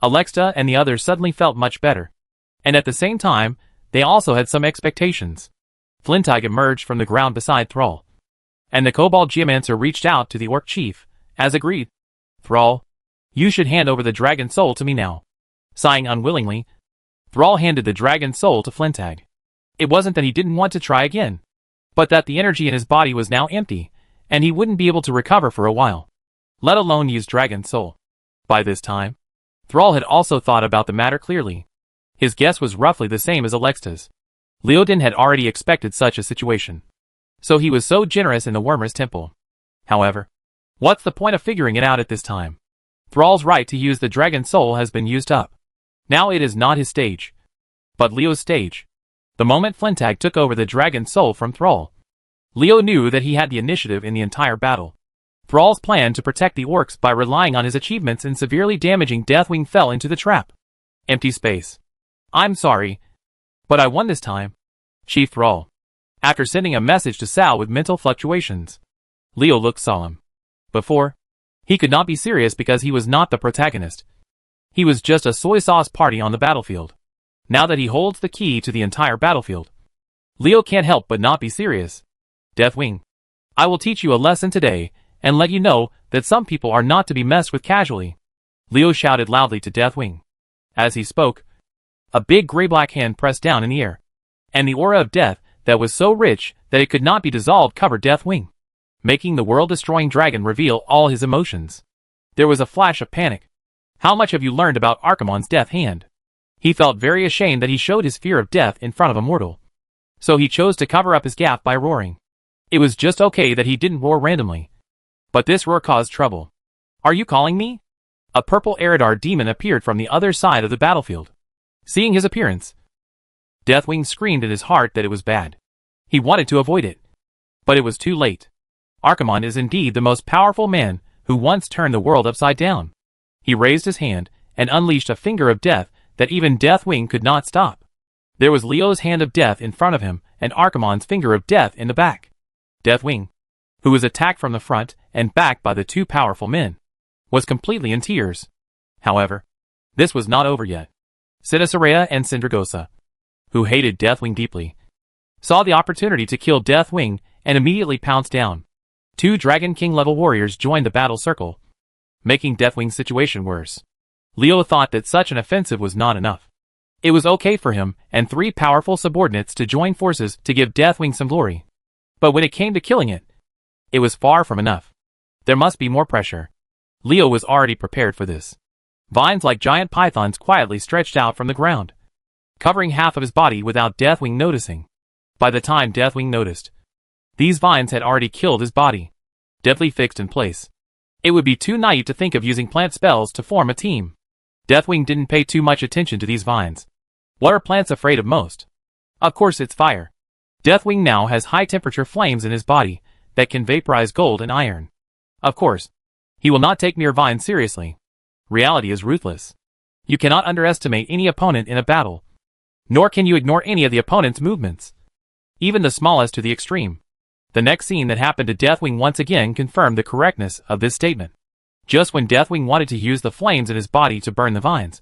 Alexa and the others suddenly felt much better, and at the same time, they also had some expectations. Flintag emerged from the ground beside Thrall, and the Kobold Geomancer reached out to the Orc Chief, as agreed. Thrall, you should hand over the Dragon Soul to me now. Sighing unwillingly, Thrall handed the Dragon Soul to Flintag. It wasn't that he didn't want to try again, but that the energy in his body was now empty, and he wouldn't be able to recover for a while, let alone use Dragon Soul. By this time, Thrall had also thought about the matter clearly. His guess was roughly the same as Alexta's. Leodin had already expected such a situation, so he was so generous in the Wormer's temple. However, what's the point of figuring it out at this time? Thrall's right to use the Dragon Soul has been used up. Now it is not his stage, but Leo's stage. The moment Flintag took over the Dragon Soul from Thrall, Leo knew that he had the initiative in the entire battle. Thrall's plan to protect the orcs by relying on his achievements in severely damaging Deathwing fell into the trap. Empty space. I'm sorry, but I won this time, Chief Thrall. After sending a message to Sal with mental fluctuations, Leo looked solemn. Before, he could not be serious because he was not the protagonist. He was just a soy sauce party on the battlefield. Now that he holds the key to the entire battlefield, Leo can't help but not be serious. Deathwing, I will teach you a lesson today, and let you know that some people are not to be messed with casually. Leo shouted loudly to Deathwing. As he spoke, a big gray-black hand pressed down in the air, and the aura of death that was so rich that it could not be dissolved covered Deathwing, making the world-destroying dragon reveal all his emotions. There was a flash of panic. How much have you learned about Archimonde's death hand? He felt very ashamed that he showed his fear of death in front of a mortal. So he chose to cover up his gaffe by roaring. It was just okay that he didn't roar randomly, but this roar caused trouble. Are you calling me? A purple Eridar demon appeared from the other side of the battlefield. Seeing his appearance, Deathwing screamed in his heart that it was bad. He wanted to avoid it, but it was too late. Archimonde is indeed the most powerful man who once turned the world upside down. He raised his hand and unleashed a finger of death that even Deathwing could not stop. There was Leo's hand of death in front of him and Archimonde's finger of death in the back. Deathwing, who was attacked from the front and back by the two powerful men, was completely in tears. However, this was not over yet. Cinesarea and Syndragosa, who hated Deathwing deeply, saw the opportunity to kill Deathwing and immediately pounced down. Two Dragon King level warriors joined the battle circle, making Deathwing's situation worse. Leo thought that such an offensive was not enough. It was okay for him and three powerful subordinates to join forces to give Deathwing some glory. But when it came to killing it, it was far from enough. There must be more pressure. Leo was already prepared for this. Vines like giant pythons quietly stretched out from the ground, covering half of his body without Deathwing noticing. By the time Deathwing noticed, these vines had already killed his body, deadly fixed in place. It would be too naive to think of using plant spells to form a team. Deathwing didn't pay too much attention to these vines. What are plants afraid of most? Of course it's fire. Deathwing now has high-temperature flames in his body that can vaporize gold and iron. Of course, he will not take mere vines seriously. Reality is ruthless. You cannot underestimate any opponent in a battle, nor can you ignore any of the opponent's movements, even the smallest to the extreme. The next scene that happened to Deathwing once again confirmed the correctness of this statement. Just when Deathwing wanted to use the flames in his body to burn the vines,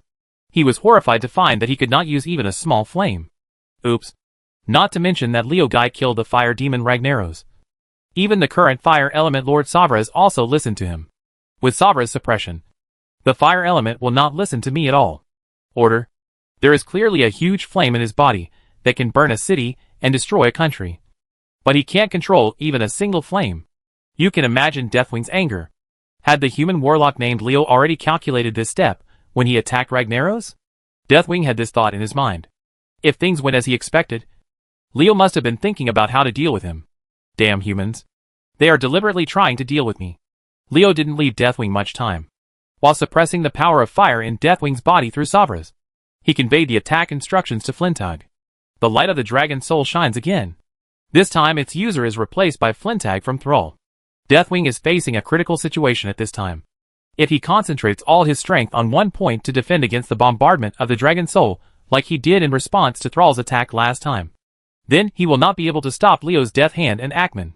he was horrified to find that he could not use even a small flame. Oops. Not to mention that Leo Guy killed the fire demon Ragnaros. Even the current fire element Lord Savras also listened to him. With Savras' suppression, the fire element will not listen to me at all. Order. There is clearly a huge flame in his body that can burn a city and destroy a country. But he can't control even a single flame. You can imagine Deathwing's anger. Had the human warlock named Leo already calculated this step when he attacked Ragnaros? Deathwing had this thought in his mind. If things went as he expected, Leo must have been thinking about how to deal with him. Damn humans. They are deliberately trying to deal with me. Leo didn't leave Deathwing much time. While suppressing the power of fire in Deathwing's body through Savras, he conveyed the attack instructions to Flintag. The light of the dragon soul shines again. This time its user is replaced by Flintag from Thrall. Deathwing is facing a critical situation at this time. If he concentrates all his strength on one point to defend against the bombardment of the dragon soul, like he did in response to Thrall's attack last time, then he will not be able to stop Leo's Death Hand and Ackman,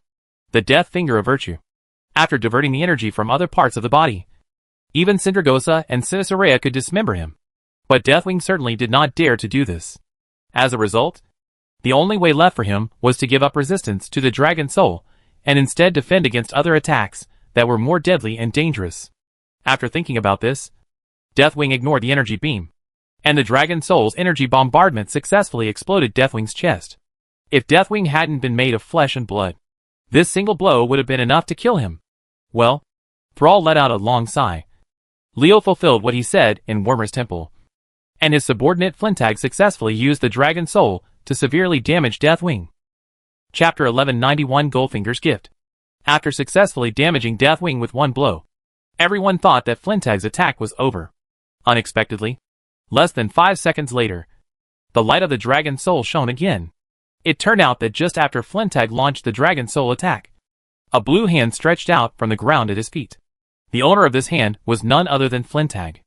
the Death Finger of Virtue. After diverting the energy from other parts of the body, even Syndragosa and Sinisarea could dismember him. But Deathwing certainly did not dare to do this. As a result, the only way left for him was to give up resistance to the dragon soul and instead defend against other attacks that were more deadly and dangerous. After thinking about this, Deathwing ignored the energy beam, and the dragon soul's energy bombardment successfully exploded Deathwing's chest. If Deathwing hadn't been made of flesh and blood, this single blow would have been enough to kill him. Well, Thrall let out a long sigh. Leo fulfilled what he said in Wormer's temple, and his subordinate Flintag successfully used the dragon soul to severely damage Deathwing. Chapter 1191 Goldfinger's Gift. After successfully damaging Deathwing with one blow, everyone thought that Flintag's attack was over. Unexpectedly, less than 5 seconds later, the light of the dragon soul shone again. It turned out that just after Flintag launched the dragon soul attack, a blue hand stretched out from the ground at his feet. The owner of this hand was none other than Flintag,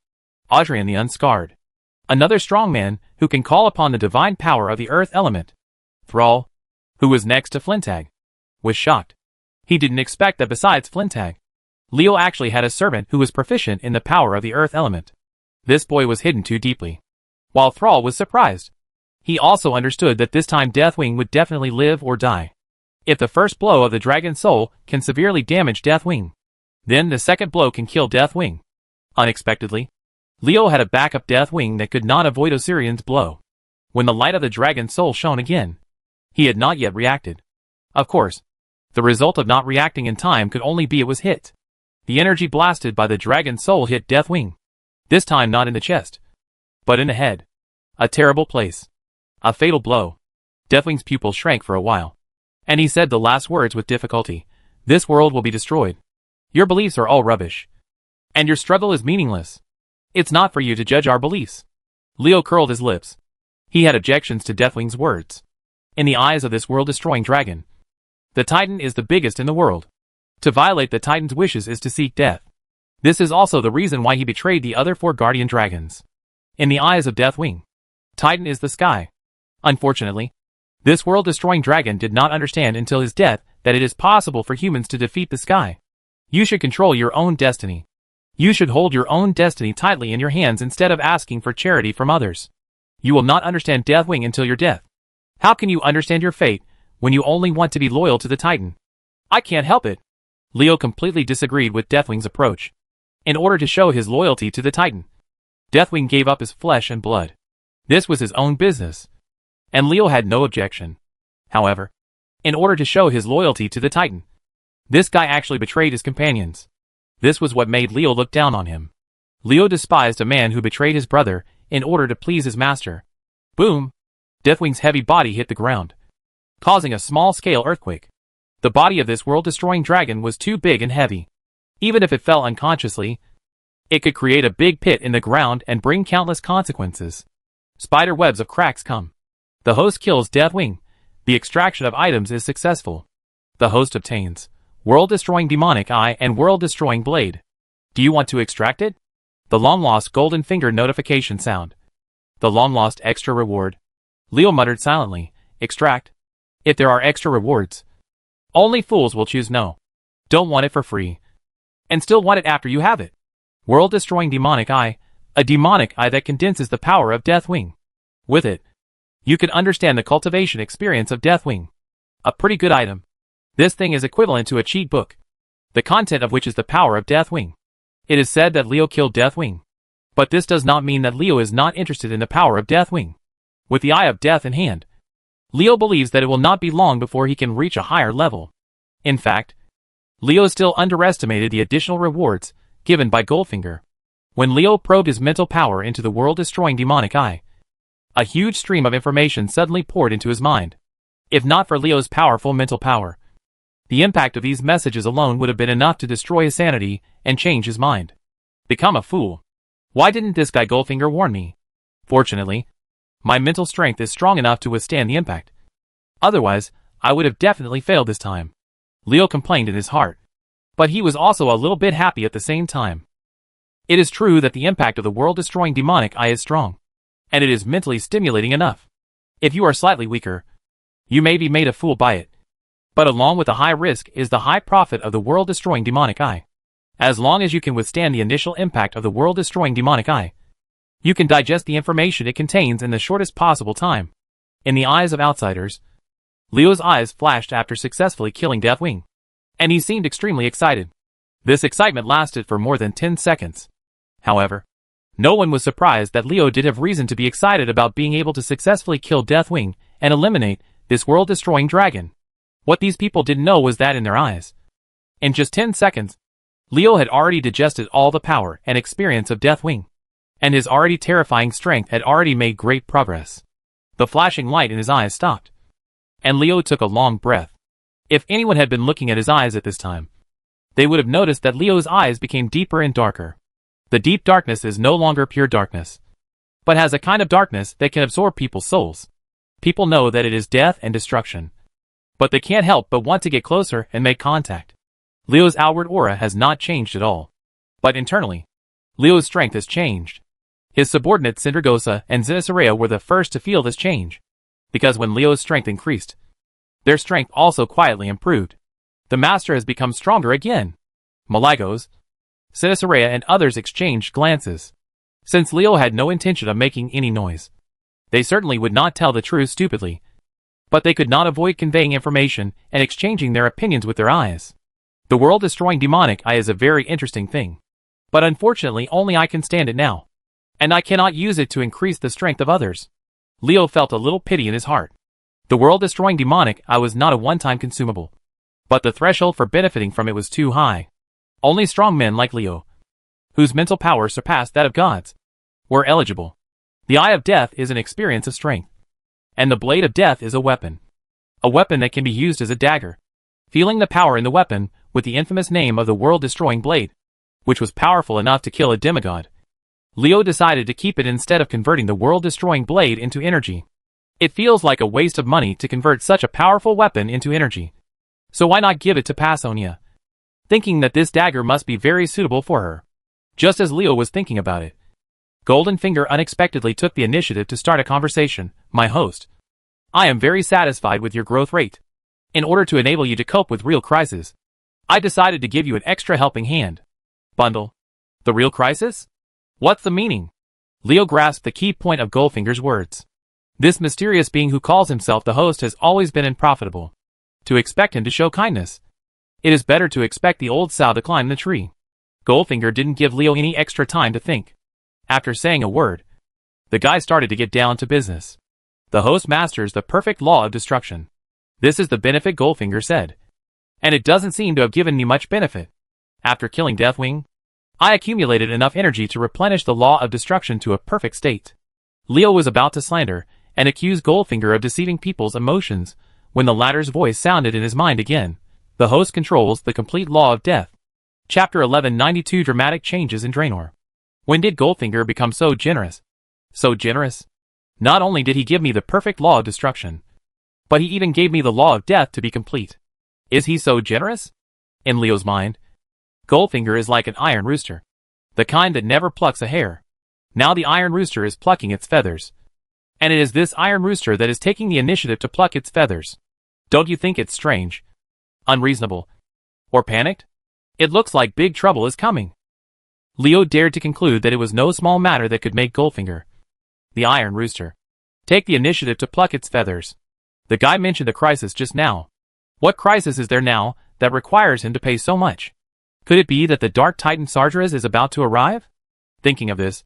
Audrian the Unscarred, another strong man who can call upon the divine power of the earth element. Thrall, who was next to Flintag, was shocked. He didn't expect that besides Flintag, Leo actually had a servant who was proficient in the power of the earth element. This boy was hidden too deeply. While Thrall was surprised, he also understood that this time Deathwing would definitely live or die. If the first blow of the dragon soul can severely damage Deathwing, then the second blow can kill Deathwing. Unexpectedly, Leo had a backup Deathwing that could not avoid Osirian's blow. When the light of the dragon soul shone again, he had not yet reacted. Of course, the result of not reacting in time could only be it was hit. The energy blasted by the dragon soul hit Deathwing. This time not in the chest, but in the head. A terrible place. A fatal blow. Deathwing's pupil shrank for a while, and he said the last words with difficulty. This world will be destroyed. Your beliefs are all rubbish, and your struggle is meaningless. It's not for you to judge our beliefs. Leo curled his lips. He had objections to Deathwing's words. In the eyes of this world-destroying dragon, the Titan is the biggest in the world. To violate the Titan's wishes is to seek death. This is also the reason why he betrayed the other 4 guardian dragons. In the eyes of Deathwing, Titan is the sky. Unfortunately, this world-destroying dragon did not understand until his death that it is possible for humans to defeat the sky. You should control your own destiny. You should hold your own destiny tightly in your hands instead of asking for charity from others. You will not understand Deathwing until your death. How can you understand your fate when you only want to be loyal to the Titan? I can't help it. Leo completely disagreed with Deathwing's approach. In order to show his loyalty to the Titan, Deathwing gave up his flesh and blood. This was his own business, and Leo had no objection. However, in order to show his loyalty to the Titan, this guy actually betrayed his companions. This was what made Leo look down on him. Leo despised a man who betrayed his brother in order to please his master. Boom! Deathwing's heavy body hit the ground, causing a small-scale earthquake. The body of this world-destroying dragon was too big and heavy. Even if it fell unconsciously, it could create a big pit in the ground and bring countless consequences. Spider webs of cracks come. The host kills Deathwing. The extraction of items is successful. The host obtains world-destroying demonic eye and world-destroying blade. Do you want to extract it? The long-lost golden finger notification sound. The long-lost extra reward. Leo muttered silently, extract. If there are extra rewards, only fools will choose no. Don't want it for free, and still want it after you have it. World-destroying demonic eye, a demonic eye that condenses the power of Deathwing. With it, you can understand the cultivation experience of Deathwing. A pretty good item. This thing is equivalent to a cheat book, the content of which is the power of Deathwing. It is said that Leo killed Deathwing, but this does not mean that Leo is not interested in the power of Deathwing. With the Eye of Death in hand, Leo believes that it will not be long before he can reach a higher level. In fact, Leo still underestimated the additional rewards given by Goldfinger. When Leo probed his mental power into the world-destroying demonic eye, a huge stream of information suddenly poured into his mind. If not for Leo's powerful mental power, the impact of these messages alone would have been enough to destroy his sanity and change his mind. Become a fool. Why didn't this guy Goldfinger warn me? Fortunately, my mental strength is strong enough to withstand the impact. Otherwise, I would have definitely failed this time. Leo complained in his heart. But he was also a little bit happy at the same time. It is true that the impact of the world-destroying demonic eye is strong, and it is mentally stimulating enough. If you are slightly weaker, you may be made a fool by it. But along with the high risk is the high profit of the world-destroying demonic eye. As long as you can withstand the initial impact of the world-destroying demonic eye, you can digest the information it contains in the shortest possible time. In the eyes of outsiders, Leo's eyes flashed after successfully killing Deathwing, and he seemed extremely excited. This excitement lasted for more than 10 seconds. However, no one was surprised that Leo did have reason to be excited about being able to successfully kill Deathwing and eliminate this world-destroying dragon. What these people didn't know was that in their eyes, in just 10 seconds, Leo had already digested all the power and experience of Deathwing, and his already terrifying strength had already made great progress. The flashing light in his eyes stopped, and Leo took a long breath. If anyone had been looking at his eyes at this time, they would have noticed that Leo's eyes became deeper and darker. The deep darkness is no longer pure darkness, but has a kind of darkness that can absorb people's souls. People know that it is death and destruction, but they can't help but want to get closer and make contact. Leo's outward aura has not changed at all, but internally, Leo's strength has changed. His subordinates Sindragosa and Zinasarea were the first to feel this change, because when Leo's strength increased, their strength also quietly improved. The master has become stronger again. Maligos, Sinasarea and others exchanged glances. Since Leo had no intention of making any noise, they certainly would not tell the truth stupidly, but they could not avoid conveying information and exchanging their opinions with their eyes. The world-destroying demonic eye is a very interesting thing, but unfortunately only I can stand it now, and I cannot use it to increase the strength of others. Leo felt a little pity in his heart. The world-destroying demonic eye was not a one-time consumable, but the threshold for benefiting from it was too high. Only strong men like Leo, whose mental power surpassed that of gods, were eligible. The Eye of Death is an experience of strength, and the Blade of Death is a weapon that can be used as a dagger. Feeling the power in the weapon with the infamous name of the world-destroying blade, which was powerful enough to kill a demigod, Leo decided to keep it instead of converting the world-destroying blade into energy. It feels like a waste of money to convert such a powerful weapon into energy, so why not give it to Pasonia, thinking that this dagger must be very suitable for her. Just as Leo was thinking about it, Golden Finger unexpectedly took the initiative to start a conversation. My host, I am very satisfied with your growth rate. In order to enable you to cope with real crises, I decided to give you an extra helping hand. Bundle. The real crisis? What's the meaning? Leo grasped the key point of Goldfinger's words. This mysterious being who calls himself the host has always been unprofitable. To expect him to show kindness, It is better to expect the old sow to climb the tree. Goldfinger didn't give Leo any extra time to think. After saying a word, the guy started to get down to business. The host masters the perfect law of destruction. This is the benefit, Goldfinger said. And it doesn't seem to have given me much benefit. After killing Deathwing, I accumulated enough energy to replenish the law of destruction to a perfect state. Leo was about to slander and accuse Goldfinger of deceiving people's emotions when the latter's voice sounded in his mind again. The host controls the complete law of death. Chapter 1192 Dramatic Changes in Draenor. When did Goldfinger become so generous? So generous? Not only did he give me the perfect law of destruction, but he even gave me the law of death to be complete. Is he so generous? In Leo's mind, Goldfinger is like an iron rooster, the kind that never plucks a hair. Now the iron rooster is plucking its feathers. And it is this iron rooster that is taking the initiative to pluck its feathers. Don't you think it's strange? Unreasonable? Or panicked? It looks like big trouble is coming. Leo dared to conclude that it was no small matter that could make Goldfinger, the iron rooster, take the initiative to pluck its feathers. The guy mentioned a crisis just now. What crisis is there now that requires him to pay so much? Could it be that the Dark Titan Sargeras is about to arrive? Thinking of this,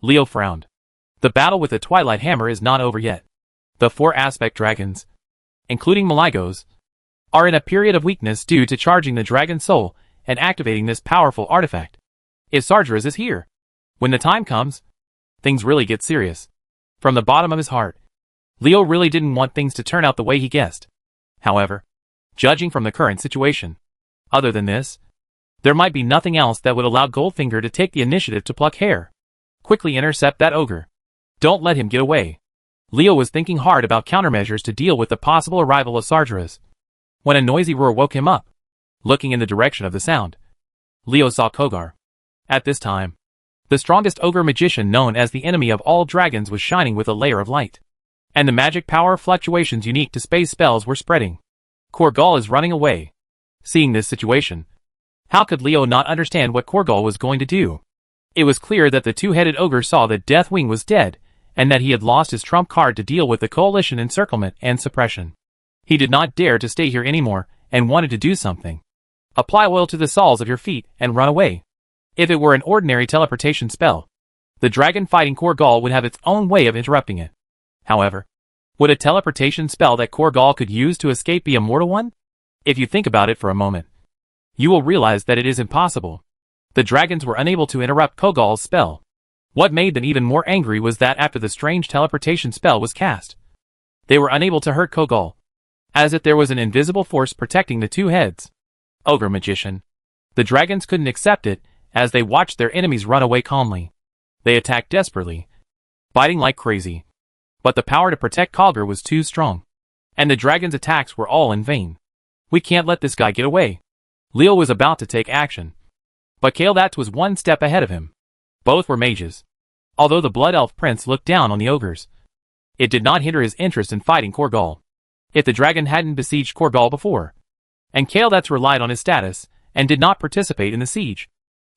Leo frowned. The battle with the Twilight Hammer is not over yet. The 4 aspect dragons, including Maligos, are in a period of weakness due to charging the dragon soul and activating this powerful artifact. If Sargeras is here, when the time comes, things really get serious. From the bottom of his heart, Leo really didn't want things to turn out the way he guessed. However, judging from the current situation, other than this, there might be nothing else that would allow Goldfinger to take the initiative to pluck hair. Quickly intercept that ogre. Don't let him get away. Leo was thinking hard about countermeasures to deal with the possible arrival of Sargeras, when a noisy roar woke him up. Looking in the direction of the sound, Leo saw Kogar. At this time, the strongest ogre magician known as the enemy of all dragons was shining with a layer of light. And the magic power fluctuations unique to space spells were spreading. Korgal is running away. Seeing this situation, how could Leo not understand what Korgal was going to do? It was clear that the 2-headed ogre saw that Deathwing was dead, and that he had lost his trump card to deal with the coalition encirclement and suppression. He did not dare to stay here anymore, and wanted to do something. Apply oil to the soles of your feet and run away. If it were an ordinary teleportation spell, the dragon fighting Korgal would have its own way of interrupting it. However, would a teleportation spell that Korgal could use to escape be a mortal one? If you think about it for a moment, you will realize that it is impossible. The dragons were unable to interrupt Korgal's spell. What made them even more angry was that after the strange teleportation spell was cast, they were unable to hurt Korgal, as if there was an invisible force protecting the 2 heads. Ogre magician. The dragons couldn't accept it, as they watched their enemies run away calmly. They attacked desperately, biting like crazy. But the power to protect Kogar was too strong, and the dragon's attacks were all in vain. We can't let this guy get away. Leo was about to take action, but Kael'thas was one step ahead of him. Both were mages. Although the Blood Elf Prince looked down on the ogres, it did not hinder his interest in fighting Korgal. If the dragon hadn't besieged Korgal before, and Kael'thas relied on his status, and did not participate in the siege,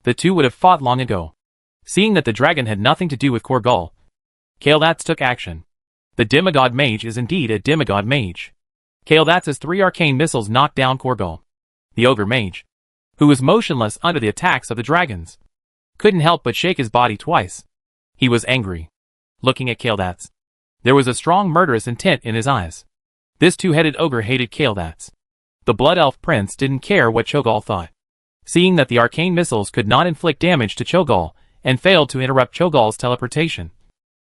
the two would have fought long ago. Seeing that the dragon had nothing to do with Korgal, Kael'thas took action. The demigod mage is indeed a demigod mage. Kael'thas's 3 arcane missiles knocked down Korgal. The ogre mage, who was motionless under the attacks of the dragons, couldn't help but shake his body twice. He was angry. Looking at Kael'thas, there was a strong murderous intent in his eyes. This 2-headed ogre hated Kael'thas. The Blood Elf Prince didn't care what Cho'Gall thought. Seeing that the arcane missiles could not inflict damage to Cho'Gall, and failed to interrupt Cho'Gall's teleportation,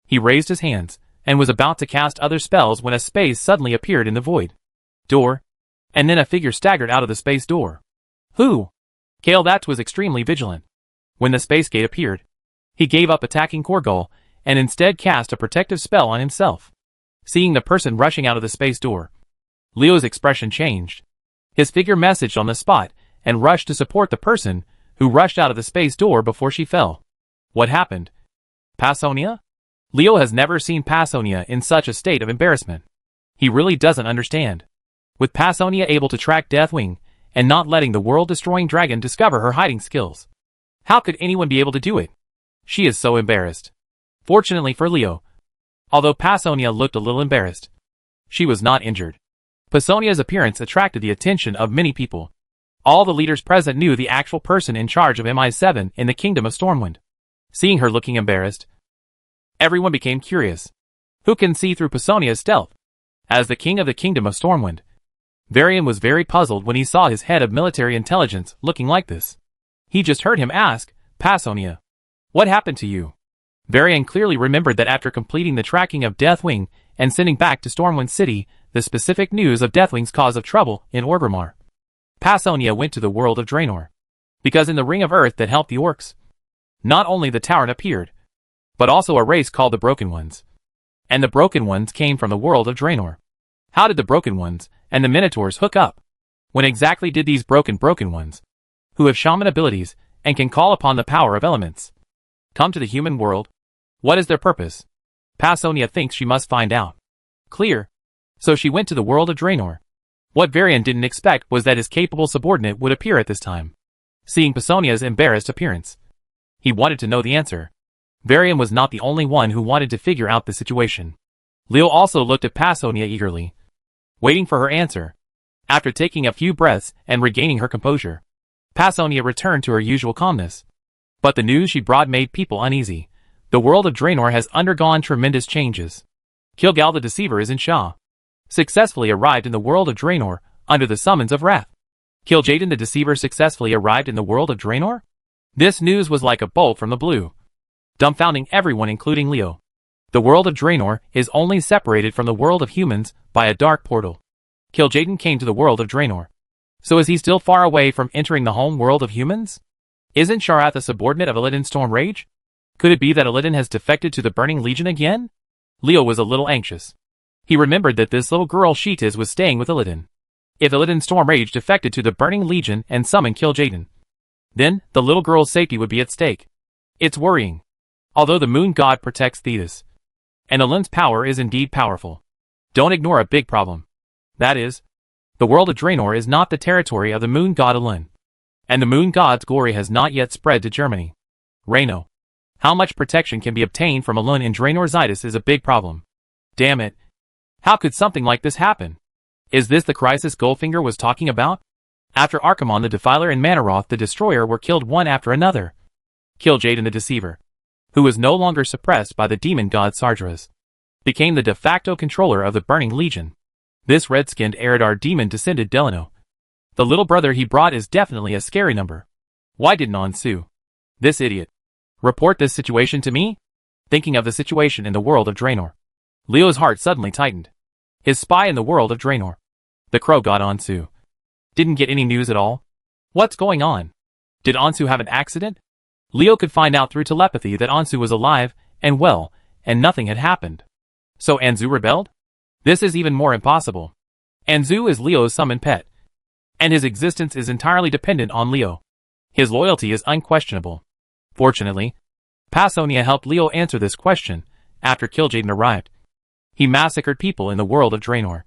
he raised his hands, and was about to cast other spells when a space suddenly appeared in the void door, and then a figure staggered out of the space door. Who? Kael'thas was extremely vigilant. When the space gate appeared, he gave up attacking Korgal, and instead cast a protective spell on himself. Seeing the person rushing out of the space door, Leo's expression changed. His figure messaged on the spot, and rushed to support the person who rushed out of the space door before she fell. What happened? Pasonia? Leo has never seen Pasonia in such a state of embarrassment. He really doesn't understand. With Pasonia able to track Deathwing, and not letting the world-destroying dragon discover her hiding skills, how could anyone be able to do it? She is so embarrassed. Fortunately for Leo, although Pasonia looked a little embarrassed, she was not injured. Pasonia's appearance attracted the attention of many people. All the leaders present knew the actual person in charge of MI7 in the Kingdom of Stormwind. Seeing her looking embarrassed, everyone became curious. Who can see through Pasonia's stealth? As the king of the Kingdom of Stormwind, Varian was very puzzled when he saw his head of military intelligence looking like this. He just heard him ask, "Pasonia, what happened to you?" Varian clearly remembered that after completing the tracking of Deathwing and sending back to Stormwind City the specific news of Deathwing's cause of trouble in Orgrimmar, Pasonia went to the world of Draenor. Because in the Ring of Earth that helped the orcs, not only the Tauren appeared, but also a race called the Broken Ones. And the Broken Ones came from the world of Draenor. How did the Broken Ones and the Minotaurs hook up? When exactly did these Broken Ones, who have shaman abilities and can call upon the power of elements, come to the human world? What is their purpose? Pasonia thinks she must find out. Clear. So she went to the world of Draenor. What Varian didn't expect was that his capable subordinate would appear at this time. Seeing Pasonia's embarrassed appearance, he wanted to know the answer. Varian was not the only one who wanted to figure out the situation. Leo also looked at Pasonia eagerly, waiting for her answer. After taking a few breaths and regaining her composure, Pasonia returned to her usual calmness. But the news she brought made people uneasy. The world of Draenor has undergone tremendous changes. Kilgal the Deceiver is in Shah. Successfully arrived in the world of Draenor under the summons of Wrath. Kil'jaeden the Deceiver successfully arrived in the world of Draenor? This news was like a bolt from the blue, dumbfounding everyone including Leo. The world of Draenor is only separated from the world of humans by a dark portal. Kil'jaeden came to the world of Draenor. So is he still far away from entering the home world of humans? Isn't Sharath a subordinate of Illidan Stormrage? Could it be that Illidan has defected to the Burning Legion again? Leo was a little anxious. He remembered that this little girl Sheetiz was staying with Illidan. If Illidan Stormrage defected to the Burning Legion and summoned Kil'jaeden, then the little girl's safety would be at stake. It's worrying. Although the moon god protects Thetis, and Illidan's power is indeed powerful, don't ignore a big problem. That is, the world of Draenor is not the territory of the moon god Illidan, and the moon god's glory has not yet spread to Germany. Reno. How much protection can be obtained from Illidan in Draenor Zydus is a big problem. Damn it. How could something like this happen? Is this the crisis Goldfinger was talking about? After Archimonde the Defiler and Manaroth the Destroyer were killed one after another, Kil'jaeden the Deceiver, who was no longer suppressed by the demon god Sardras, became the de facto controller of the Burning Legion. This red-skinned Eridar demon descended Delano. The little brother he brought is definitely a scary number. Why didn't Ansu, this idiot, report this situation to me? Thinking of the situation in the world of Draenor, Leo's heart suddenly tightened. His spy in the world of Draenor, the crow god Ansu, didn't get any news at all? What's going on? Did Ansu have an accident? Leo could find out through telepathy that Ansu was alive and well, and nothing had happened. So Anzu rebelled? This is even more impossible. Anzu is Leo's summoned pet, and his existence is entirely dependent on Leo. His loyalty is unquestionable. Fortunately, Pasonia helped Leo answer this question after Kil'jaeden arrived. He massacred people in the world of Draenor.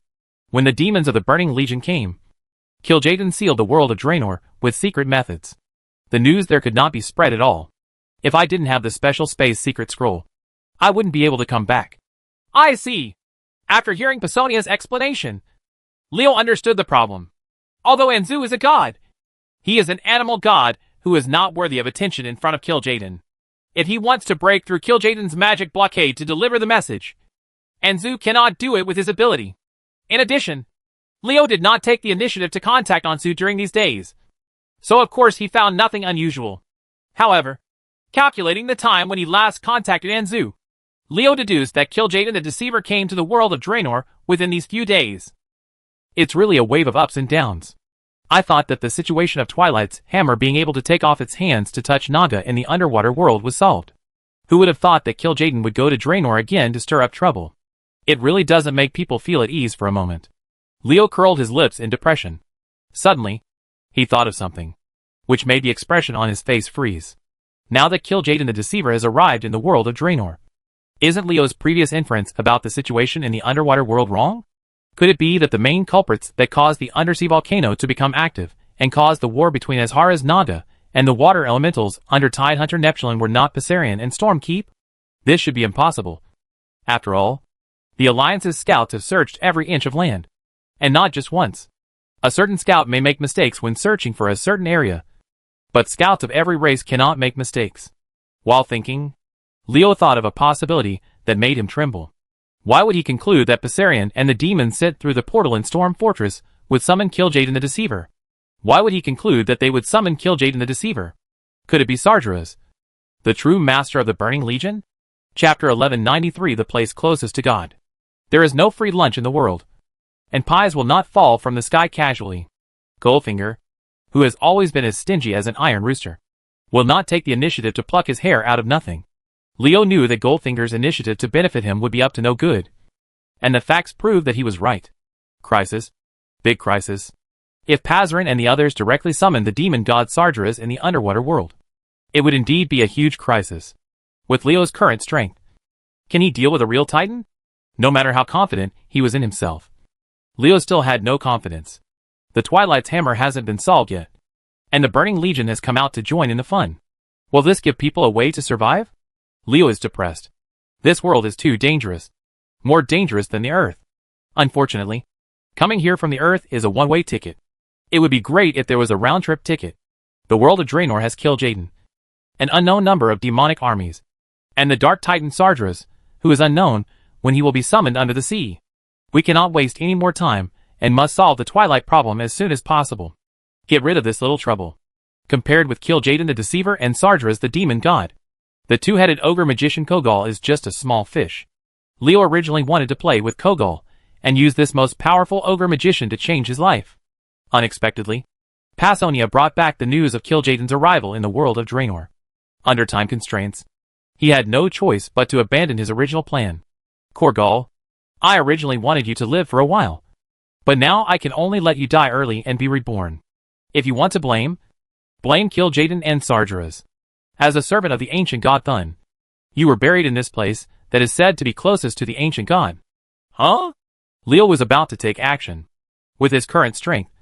When the demons of the Burning Legion came, Kil'jaeden sealed the world of Draenor with secret methods. The news there could not be spread at all. If I didn't have the special space secret scroll, I wouldn't be able to come back. I see. After hearing Pasonia's explanation, Leo understood the problem. Although Anzu is a god, he is an animal god who is not worthy of attention in front of Kil'jaeden. If he wants to break through Kil'jaeden's magic blockade to deliver the message, Anzu cannot do it with his ability. In addition, Leo did not take the initiative to contact Anzu during these days, so of course he found nothing unusual. However, calculating the time when he last contacted Anzu, Leo deduced that Kil'jaeden the Deceiver came to the world of Draenor within these few days. It's really a wave of ups and downs. I thought that the situation of Twilight's hammer being able to take off its hands to touch Naga in the underwater world was solved. Who would have thought that Kil'jaeden would go to Draenor again to stir up trouble? It really doesn't make people feel at ease for a moment. Leo curled his lips in depression. Suddenly, he thought of something, which made the expression on his face freeze. Now that Kil'jaeden the Deceiver has arrived in the world of Draenor, isn't Leo's previous inference about the situation in the underwater world wrong? Could it be that the main culprits that caused the undersea volcano to become active and caused the war between Azhara's Naga and the water elementals under Tidehunter Neptune were not Passarian and Stormkeep? This should be impossible. After all, the Alliance's scouts have searched every inch of land, and not just once. A certain scout may make mistakes when searching for a certain area, but scouts of every race cannot make mistakes. While thinking, Leo thought of a possibility that made him tremble. Why would he conclude that Passerion and the demons sent through the portal in Storm Fortress would summon Kil'jaeden the Deceiver? Why would he conclude that they would summon Kil'jaeden the Deceiver? Could it be Sargeras, the true master of the Burning Legion? Chapter 1193, the place closest to God. There is no free lunch in the world, and pies will not fall from the sky casually. Goldfinger, who has always been as stingy as an iron rooster, will not take the initiative to pluck his hair out of nothing. Leo knew that Goldfinger's initiative to benefit him would be up to no good, and the facts proved that he was right. Crisis. Big crisis. If Passerion and the others directly summoned the demon god Sargeras in the underwater world, it would indeed be a huge crisis. With Leo's current strength, can he deal with a real titan? No matter how confident he was in himself, Leo still had no confidence. The Twilight's hammer hasn't been solved yet, and the Burning Legion has come out to join in the fun. Will this give people a way to survive? Leo is depressed. This world is too dangerous. More dangerous than the Earth. Unfortunately, coming here from the Earth is a one-way ticket. It would be great if there was a round-trip ticket. The world of Draenor has Kil'jaeden, an unknown number of demonic armies, and the Dark Titan Sargeras, who is unknown when he will be summoned under the sea. We cannot waste any more time, and must solve the Twilight problem as soon as possible. Get rid of this little trouble. Compared with Kil'jaeden the Deceiver and Sargeras the Demon God, the two-headed ogre magician Kogal is just a small fish. Leo originally wanted to play with Kogal, and use this most powerful ogre magician to change his life. Unexpectedly, Passonia brought back the news of Kil'jaeden's arrival in the world of Draenor. Under time constraints, he had no choice but to abandon his original plan. Kogal, I originally wanted you to live for a while, but now I can only let you die early and be reborn. If you want to blame Kil'jaeden and Sargeras. As a servant of the ancient god Thun, you were buried in this place that is said to be closest to the ancient god. Huh? Leo was about to take action. With his current strength,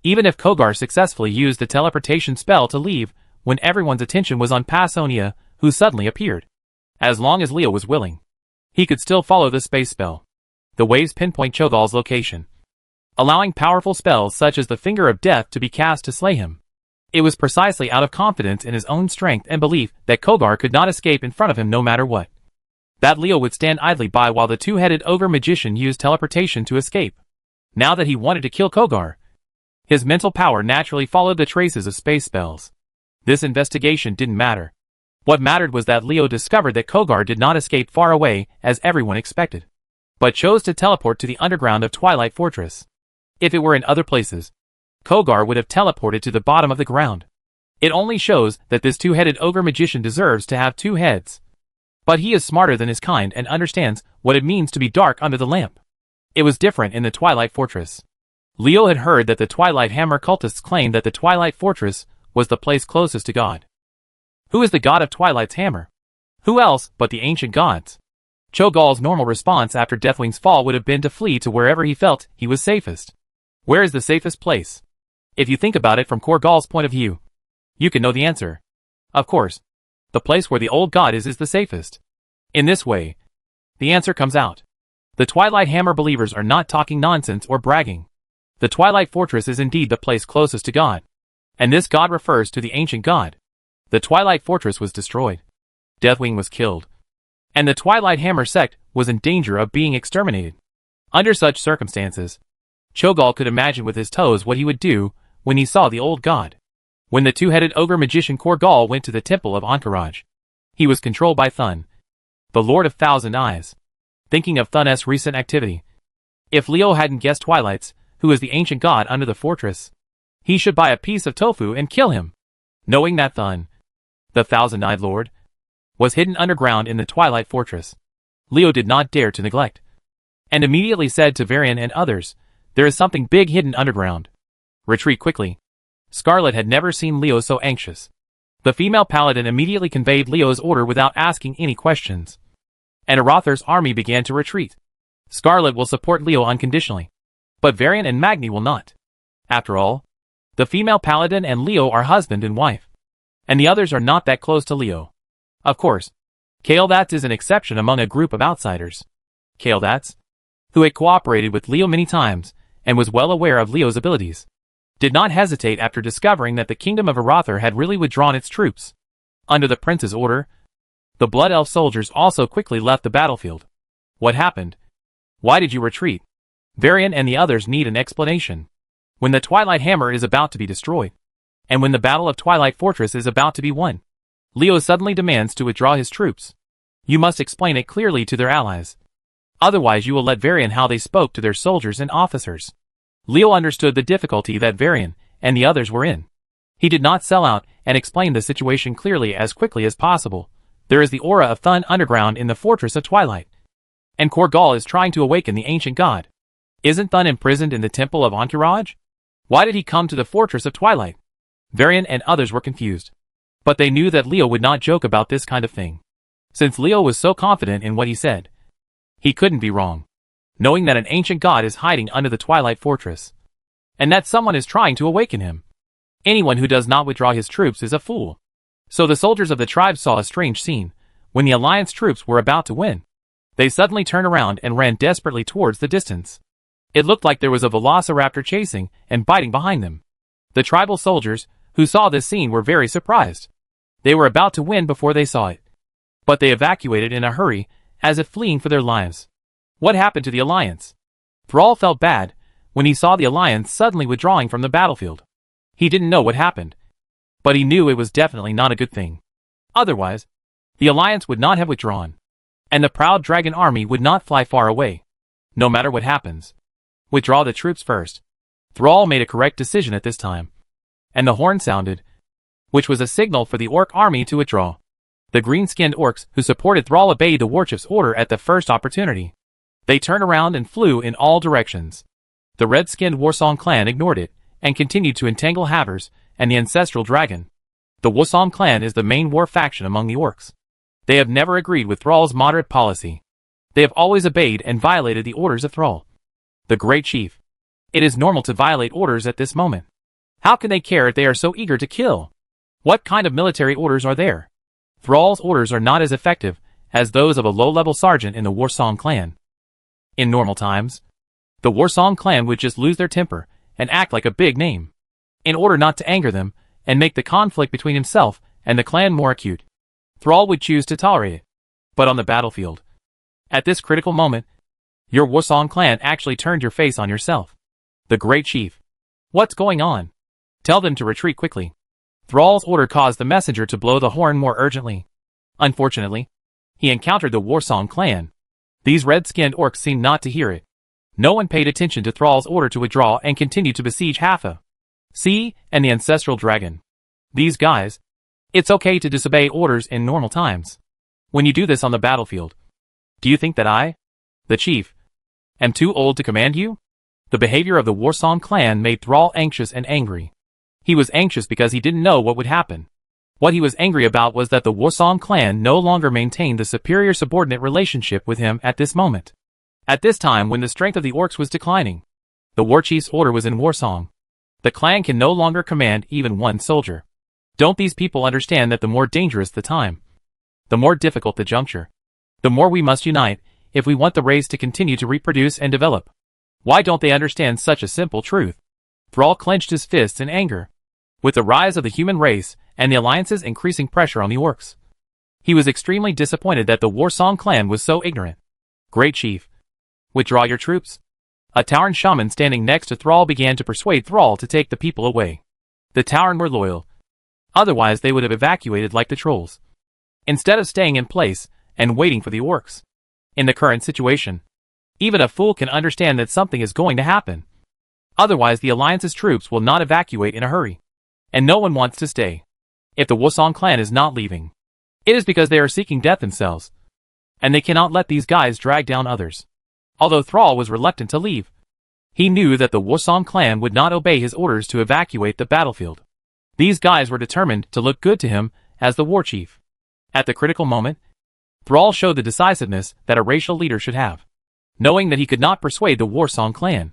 even if Kogar successfully used the teleportation spell to leave when everyone's attention was on Passonia, who suddenly appeared. As long as Leo was willing, he could still follow the space spell. The waves pinpoint Cho'Gall's location, allowing powerful spells such as the Finger of Death to be cast to slay him. It was precisely out of confidence in his own strength and belief that Kogar could not escape in front of him no matter what, that Leo would stand idly by while the two-headed ogre magician used teleportation to escape. Now that he wanted to kill Kogar, his mental power naturally followed the traces of space spells. This investigation didn't matter. What mattered was that Leo discovered that Kogar did not escape far away as everyone expected, but chose to teleport to the underground of Twilight Fortress. If it were in other places, Kogar would have teleported to the bottom of the ground. It only shows that this two-headed ogre magician deserves to have two heads. But he is smarter than his kind and understands what it means to be dark under the lamp. It was different in the Twilight Fortress. Leo had heard that the Twilight Hammer cultists claimed that the Twilight Fortress was the place closest to God. Who is the god of Twilight's hammer? Who else but the ancient gods? Cho'Gall's normal response after Deathwing's fall would have been to flee to wherever he felt he was safest. Where is the safest place? If you think about it from Kogal's point of view, you can know the answer. Of course, the place where the old god is the safest. In this way, the answer comes out. The Twilight Hammer believers are not talking nonsense or bragging. The Twilight Fortress is indeed the place closest to God, and this god refers to the ancient god. The Twilight Fortress was destroyed. Deathwing was killed, and the Twilight Hammer sect was in danger of being exterminated. Under such circumstances, Cho'Gall could imagine with his toes what he would do when he saw the old god. When the two-headed ogre magician Kogal went to the temple of Ahn'Qiraj, he was controlled by Thun, the Lord of Thousand Eyes. Thinking of Thun's recent activity, if Leo hadn't guessed Twilight's, who is the ancient god under the fortress, he should buy a piece of tofu and kill him. Knowing that Thun, the Thousand-Eyed Lord, was hidden underground in the Twilight Fortress, Leo did not dare to neglect, and immediately said to Varian and others, "There is something big hidden underground. Retreat quickly." Scarlet had never seen Leo so anxious. The female paladin immediately conveyed Leo's order without asking any questions, and Arathar's army began to retreat. Scarlet will support Leo unconditionally, but Varian and Magni will not. After all, the female paladin and Leo are husband and wife, and the others are not that close to Leo. Of course, Kael'thas is an exception among a group of outsiders. Kael'thas, who had cooperated with Leo many times, and was well aware of Leo's abilities, did not hesitate after discovering that the kingdom of Arathor had really withdrawn its troops. Under the prince's order, the Blood Elf soldiers also quickly left the battlefield. What happened? Why did you retreat? Varian and the others need an explanation. When the Twilight Hammer is about to be destroyed, and when the Battle of Twilight Fortress is about to be won, Leo suddenly demands to withdraw his troops. You must explain it clearly to their allies. Otherwise you will let Varian how they spoke to their soldiers and officers. Leo understood the difficulty that Varian and the others were in. He did not sell out and explained the situation clearly as quickly as possible. There is the aura of Thun underground in the Fortress of Twilight, and Korgal is trying to awaken the ancient god. Isn't Thun imprisoned in the Temple of Entourage? Why did he come to the Fortress of Twilight? Varian and others were confused. But they knew that Leo would not joke about this kind of thing. Since Leo was so confident in what he said, he couldn't be wrong. Knowing that an ancient god is hiding under the Twilight Fortress, and that someone is trying to awaken him. Anyone who does not withdraw his troops is a fool. So the soldiers of the tribe saw a strange scene. When the Alliance troops were about to win, they suddenly turned around and ran desperately towards the distance. It looked like there was a velociraptor chasing and biting behind them. The tribal soldiers, who saw this scene, were very surprised. They were about to win before they saw it. But they evacuated in a hurry, as if fleeing for their lives. What happened to the Alliance? Thrall felt bad when he saw the Alliance suddenly withdrawing from the battlefield. He didn't know what happened, but he knew it was definitely not a good thing. Otherwise, the Alliance would not have withdrawn, and the proud dragon army would not fly far away. No matter what happens, withdraw the troops first. Thrall made a correct decision at this time, and the horn sounded, which was a signal for the orc army to withdraw. The green-skinned orcs who supported Thrall obeyed the warchief's order at the first opportunity. They turned around and flew in all directions. The red-skinned Warsong clan ignored it, and continued to entangle Havers and the ancestral dragon. The Warsong clan is the main war faction among the orcs. They have never agreed with Thrall's moderate policy. They have always obeyed and violated the orders of Thrall, the Great Chief. It is normal to violate orders at this moment. How can they care if they are so eager to kill? What kind of military orders are there? Thrall's orders are not as effective as those of a low-level sergeant in the Warsong clan. In normal times, the Warsong clan would just lose their temper and act like a big name, in order not to anger them and make the conflict between himself and the clan more acute. Thrall would choose to tolerate it. But on the battlefield, at this critical moment, your Warsong clan actually turned your face on yourself. The Great Chief. What's going on? Tell them to retreat quickly. Thrall's order caused the messenger to blow the horn more urgently. Unfortunately, he encountered the Warsong clan. These red-skinned orcs seemed not to hear it. No one paid attention to Thrall's order to withdraw and continued to besiege Haffa, Sea, and the ancestral dragon. These guys. It's okay to disobey orders in normal times. When you do this on the battlefield, do you think that I, the chief, am too old to command you? The behavior of the Warsong clan made Thrall anxious and angry. He was anxious because he didn't know what would happen. What he was angry about was that the Warsong clan no longer maintained the superior subordinate relationship with him at this moment. At this time when the strength of the orcs was declining, the warchief's order was in Warsong. The clan can no longer command even one soldier. Don't these people understand that the more dangerous the time, the more difficult the juncture, the more we must unite if we want the race to continue to reproduce and develop? Why don't they understand such a simple truth? Thrall clenched his fists in anger. With the rise of the human race and the Alliance's increasing pressure on the orcs, he was extremely disappointed that the Warsong clan was so ignorant. Great Chief, withdraw your troops. A Tauren shaman standing next to Thrall began to persuade Thrall to take the people away. The Tauren were loyal. Otherwise they would have evacuated like the trolls, instead of staying in place and waiting for the orcs. In the current situation, even a fool can understand that something is going to happen. Otherwise the Alliance's troops will not evacuate in a hurry. And no one wants to stay. If the Warsong clan is not leaving, it is because they are seeking death themselves. And they cannot let these guys drag down others. Although Thrall was reluctant to leave, he knew that the Warsong clan would not obey his orders to evacuate the battlefield. These guys were determined to look good to him as the war chief. At the critical moment, Thrall showed the decisiveness that a racial leader should have. Knowing that he could not persuade the Warsong clan,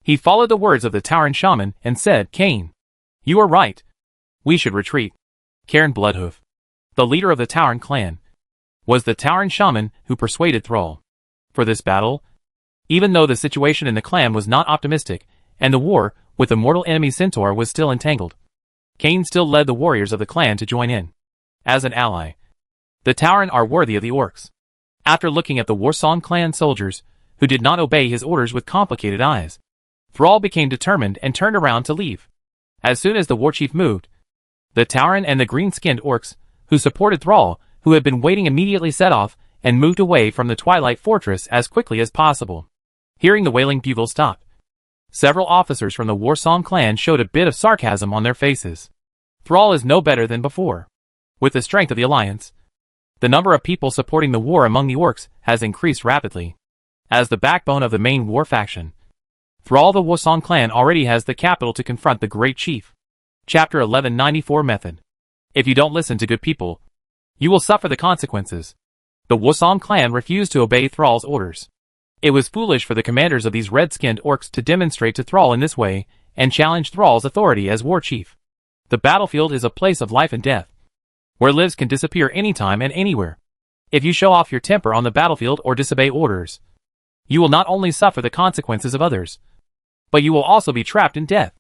he followed the words of the Tauren shaman and said, Cain, you are right. We should retreat. Cairn Bloodhoof, the leader of the Tauren clan, was the Tauren shaman who persuaded Thrall. For this battle, Even though the situation in the clan was not optimistic, and the war with the mortal enemy Centaur was still entangled, Cain still led the warriors of the clan to join in. As an ally, the Tauren are worthy of the orcs. After looking at the Warsong clan soldiers, who did not obey his orders with complicated eyes, Thrall became determined and turned around to leave. As soon as the warchief moved, the Tauren and the green-skinned orcs, who supported Thrall, who had been waiting, immediately set off and moved away from the Twilight Fortress as quickly as possible. Hearing the wailing bugle stop, several officers from the Warsong clan showed a bit of sarcasm on their faces. Thrall is no better than before. With the strength of the alliance, the number of people supporting the war among the orcs has increased rapidly. As the backbone of the main war faction, Thrall the Warsong clan already has the capital to confront the Great Chief. Chapter 1194 Method. If you don't listen to good people, you will suffer the consequences. The Warsong clan refused to obey Thrall's orders. It was foolish for the commanders of these red-skinned orcs to demonstrate to Thrall in this way and challenge Thrall's authority as war chief. The battlefield is a place of life and death, where lives can disappear anytime and anywhere. If you show off your temper on the battlefield or disobey orders, you will not only suffer the consequences of others, but you will also be trapped in death.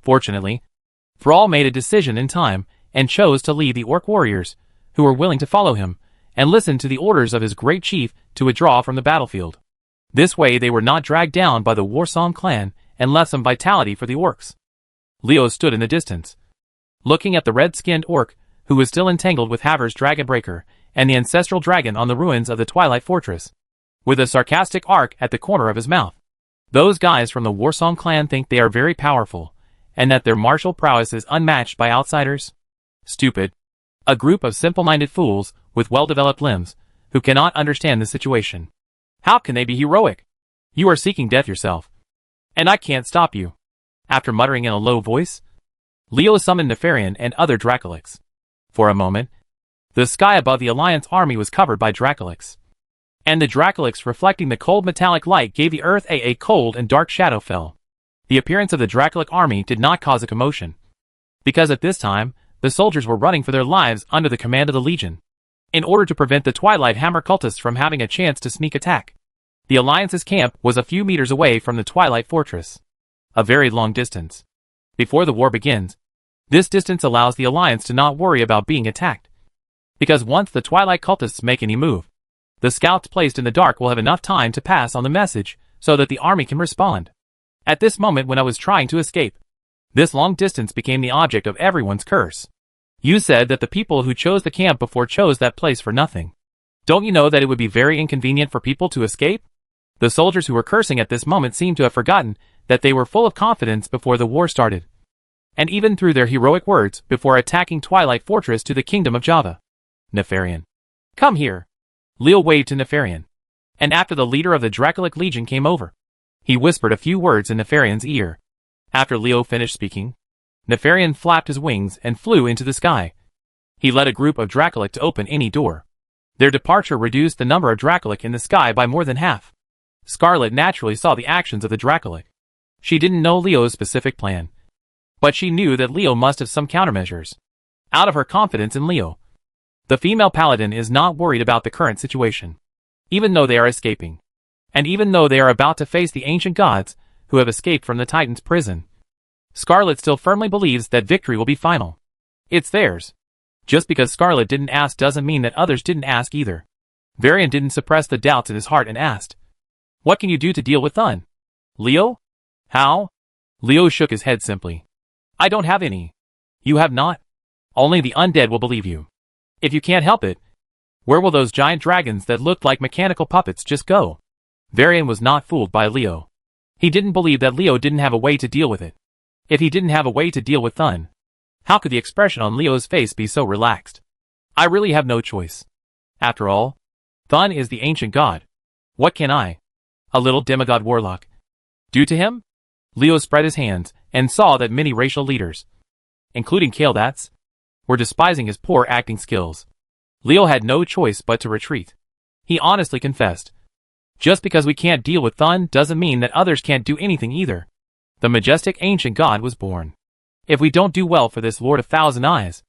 Fortunately, Thrall made a decision in time and chose to lead the orc warriors, who were willing to follow him, and listen to the orders of his great chief to withdraw from the battlefield. This way they were not dragged down by the Warsong clan and left some vitality for the orcs. Leo stood in the distance, looking at the red-skinned orc, who was still entangled with Haver's Dragonbreaker and the ancestral dragon on the ruins of the Twilight Fortress, with a sarcastic arc at the corner of his mouth. Those guys from the Warsong clan think they are very powerful, and that their martial prowess is unmatched by outsiders? Stupid. A group of simple-minded fools with well-developed limbs, who cannot understand the situation. How can they be heroic? You are seeking death yourself, and I can't stop you. After muttering in a low voice, Leo summoned Nefarian and other Dracolics. For a moment, the sky above the Alliance army was covered by Dracolics, and the Dracolics reflecting the cold metallic light gave the earth a cold and dark shadow fell. The appearance of the Dracolic army did not cause a commotion, because at this time, the soldiers were running for their lives under the command of the Legion, in order to prevent the Twilight Hammer cultists from having a chance to sneak attack. The Alliance's camp was a few meters away from the Twilight Fortress, a very long distance. Before the war begins, this distance allows the Alliance to not worry about being attacked, because once the Twilight cultists make any move, the scouts placed in the dark will have enough time to pass on the message so that the army can respond. At this moment when I was trying to escape, this long distance became the object of everyone's curse. You said that the people who chose the camp before chose that place for nothing. Don't you know that it would be very inconvenient for people to escape? The soldiers who were cursing at this moment seemed to have forgotten that they were full of confidence before the war started, and even through their heroic words before attacking Twilight Fortress to the Kingdom of Java. Nefarian. Come here. Leo waved to Nefarian, and after the leader of the Dracolic Legion came over, he whispered a few words in Nefarian's ear. After Leo finished speaking, Nefarian flapped his wings and flew into the sky. He led a group of Dracolic to open any door. Their departure reduced the number of Dracolic in the sky by more than half. Scarlet naturally saw the actions of the Dracolic. She didn't know Leo's specific plan, but she knew that Leo must have some countermeasures. Out of her confidence in Leo, the female paladin is not worried about the current situation, even though they are escaping, and even though they are about to face the ancient gods who have escaped from the Titan's prison. Scarlet still firmly believes that victory will be final. It's theirs. Just because Scarlet didn't ask doesn't mean that others didn't ask either. Varian didn't suppress the doubts in his heart and asked, "What can you do to deal with Thun?" "Leo? How?" Leo shook his head simply. "I don't have any." "You have not? Only the undead will believe you. If you can't help it, where will those giant dragons that looked like mechanical puppets just go?" Varian was not fooled by Leo. He didn't believe that Leo didn't have a way to deal with it. If he didn't have a way to deal with Thun, how could the expression on Leo's face be so relaxed? "I really have no choice. After all, Thun is the ancient god. What can I, a little demigod warlock, do to him?" Leo spread his hands and saw that many racial leaders, including Kaeldats, were despising his poor acting skills. Leo had no choice but to retreat. He honestly confessed, "Just because we can't deal with Thun doesn't mean that others can't do anything either. The majestic ancient god was born. If we don't do well for this Lord of Thousand Eyes,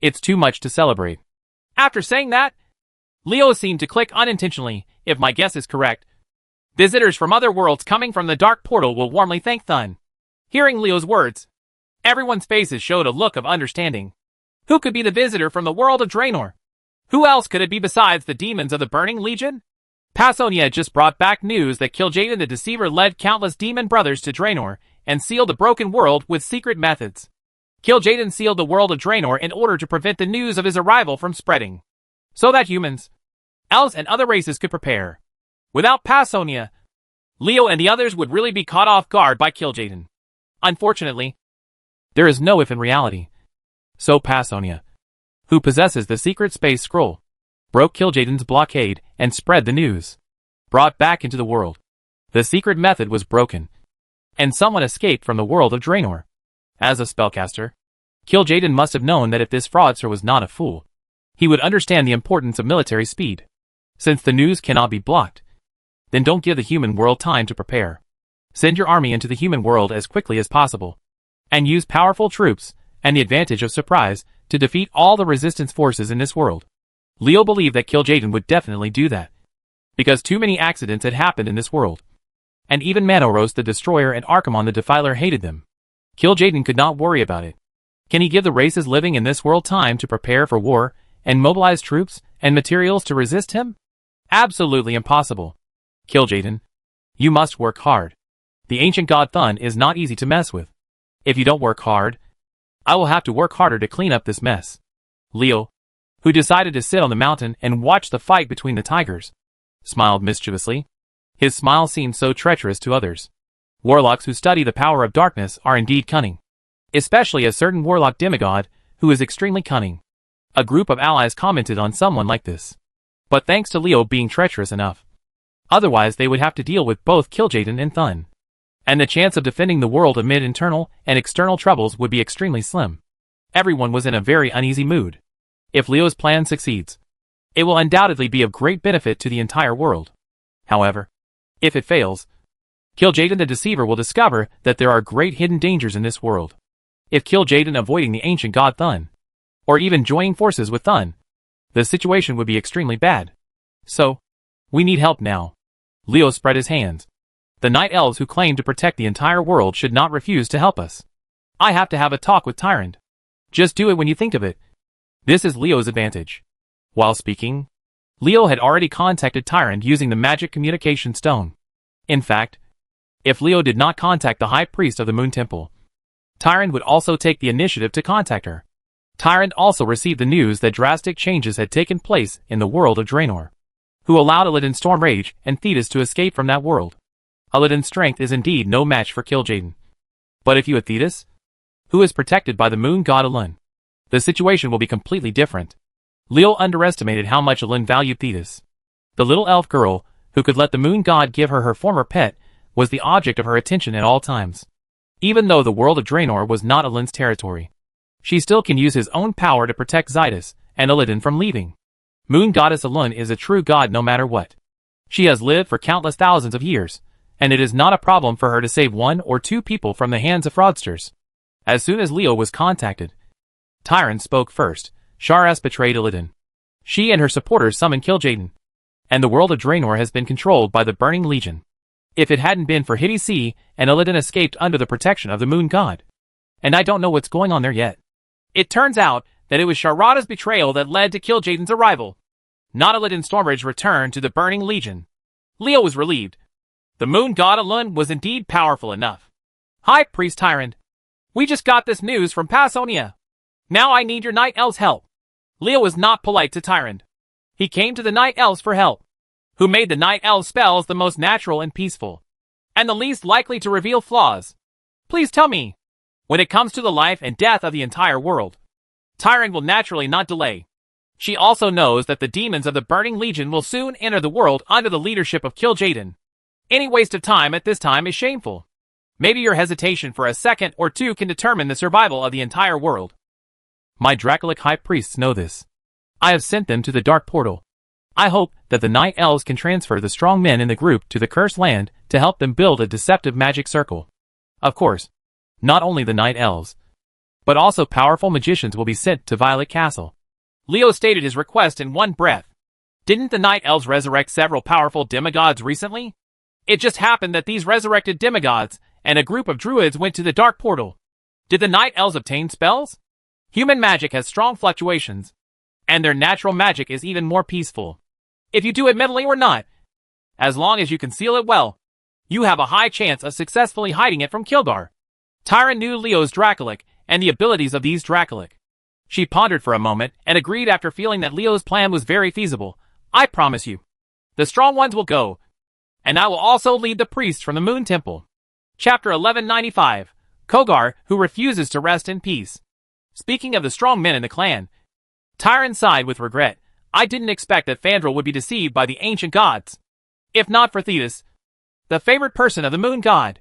it's too much to celebrate." After saying that, Leo seemed to click unintentionally, if my guess is correct. Visitors from other worlds coming from the dark portal will warmly thank Thun. Hearing Leo's words, everyone's faces showed a look of understanding. Who could be the visitor from the world of Draenor? Who else could it be besides the demons of the Burning Legion? Pasonia just brought back news that Kil'jaeden the Deceiver led countless demon brothers to Draenor and sealed the broken world with secret methods. Kil'jaeden sealed the world of Draenor in order to prevent the news of his arrival from spreading, so that humans, elves, and other races could prepare. Without Pasonia, Leo and the others would really be caught off guard by Kil'jaeden. Unfortunately, there is no if in reality. So Pasonia, who possesses the secret space scroll, broke Kil'jaeden's blockade and spread the news. Brought back into the world. The secret method was broken, and someone escaped from the world of Draenor. As a spellcaster, Kil'jaeden must have known that if this fraudster was not a fool, he would understand the importance of military speed. Since the news cannot be blocked, then don't give the human world time to prepare. Send your army into the human world as quickly as possible, and use powerful troops and the advantage of surprise to defeat all the resistance forces in this world. Leo believed that Kil'jaeden would definitely do that, because too many accidents had happened in this world, and even Manoros the Destroyer and Archimonde the Defiler hated them. Kil'jaeden could not worry about it. Can he give the races living in this world time to prepare for war and mobilize troops and materials to resist him? Absolutely impossible. Kil'jaeden, you must work hard. The ancient god Thun is not easy to mess with. If you don't work hard, I will have to work harder to clean up this mess. Leo, who decided to sit on the mountain and watch the fight between the tigers, smiled mischievously. His smile seemed so treacherous to others. Warlocks who study the power of darkness are indeed cunning, especially a certain warlock demigod who is extremely cunning. A group of allies commented on someone like this. But thanks to Leo being treacherous enough, otherwise they would have to deal with both Kil'jaeden and Thun, and the chance of defending the world amid internal and external troubles would be extremely slim. Everyone was in a very uneasy mood. If Leo's plan succeeds, it will undoubtedly be of great benefit to the entire world. However, if it fails, Kil'jaeden the Deceiver will discover that there are great hidden dangers in this world. If Kil'jaeden avoiding the ancient god Thun, or even joining forces with Thun, the situation would be extremely bad. So, we need help now. Leo spread his hands. The Night Elves who claim to protect the entire world should not refuse to help us. I have to have a talk with Tyrant. Just do it when you think of it. This is Leo's advantage. While speaking, Leo had already contacted Tyrant using the magic communication stone. In fact, if Leo did not contact the High Priest of the Moon Temple, Tyrant would also take the initiative to contact her. Tyrant also received the news that drastic changes had taken place in the world of Draenor, who allowed Illidan's Stormrage and Thetis to escape from that world. Illidan's strength is indeed no match for Kil'jaeden. But if you had Thetis, who is protected by the moon god Illidan, the situation will be completely different. Leo underestimated how much Illidan valued Thetis. The little elf girl, who could let the moon god give her her former pet, was the object of her attention at all times. Even though the world of Draenor was not Illidan's territory, she still can use his own power to protect Zydus and Illidan from leaving. Moon goddess Illidan is a true god no matter what. She has lived for countless thousands of years, and it is not a problem for her to save one or two people from the hands of fraudsters. As soon as Leo was contacted, Tyrant spoke first. Sharas betrayed Illidan. She and her supporters summoned Kil'jaeden, and the world of Draenor has been controlled by the Burning Legion. If it hadn't been for Hiddisi and Illidan escaped under the protection of the moon god. And I don't know what's going on there yet. It turns out that it was Sharada's betrayal that led to Kil'jaeden's arrival. Not Illidan's Stormrage's return to the Burning Legion. Leo was relieved. The moon god Illidan was indeed powerful enough. High Priest Tyrant, we just got this news from Pasonia. Now I need your Night Elves' help. Leo was not polite to Tyrant. He came to the Night Elves for help, who made the Night Elves' spells the most natural and peaceful, and the least likely to reveal flaws. Please tell me, when it comes to the life and death of the entire world, Tyrant will naturally not delay. She also knows that the demons of the Burning Legion will soon enter the world under the leadership of Kil'jaeden. Any waste of time at this time is shameful. Maybe your hesitation for a second or two can determine the survival of the entire world. My Dracolic High Priests know this. I have sent them to the Dark Portal. I hope that the Night Elves can transfer the strong men in the group to the Cursed Land to help them build a deceptive magic circle. Of course, not only the Night Elves, but also powerful magicians will be sent to Violet Castle. Leo stated his request in one breath. Didn't the Night Elves resurrect several powerful demigods recently? It just happened that these resurrected demigods and a group of druids went to the dark portal. Did the night elves obtain spells? Human magic has strong fluctuations, and their natural magic is even more peaceful. If you do it mentally or not, as long as you conceal it well, you have a high chance of successfully hiding it from Kildar. Tyron knew Leo's Dracolic and the abilities of these Dracolic. She pondered for a moment and agreed after feeling that Leo's plan was very feasible. I promise you, the strong ones will go, and I will also lead the priests from the Moon Temple. Chapter 1195, Kogar, who refuses to rest in peace. Speaking of the strong men in the clan, Tyron sighed with regret. I didn't expect that Fandral would be deceived by the ancient gods. If not for Thetis, the favorite person of the moon god,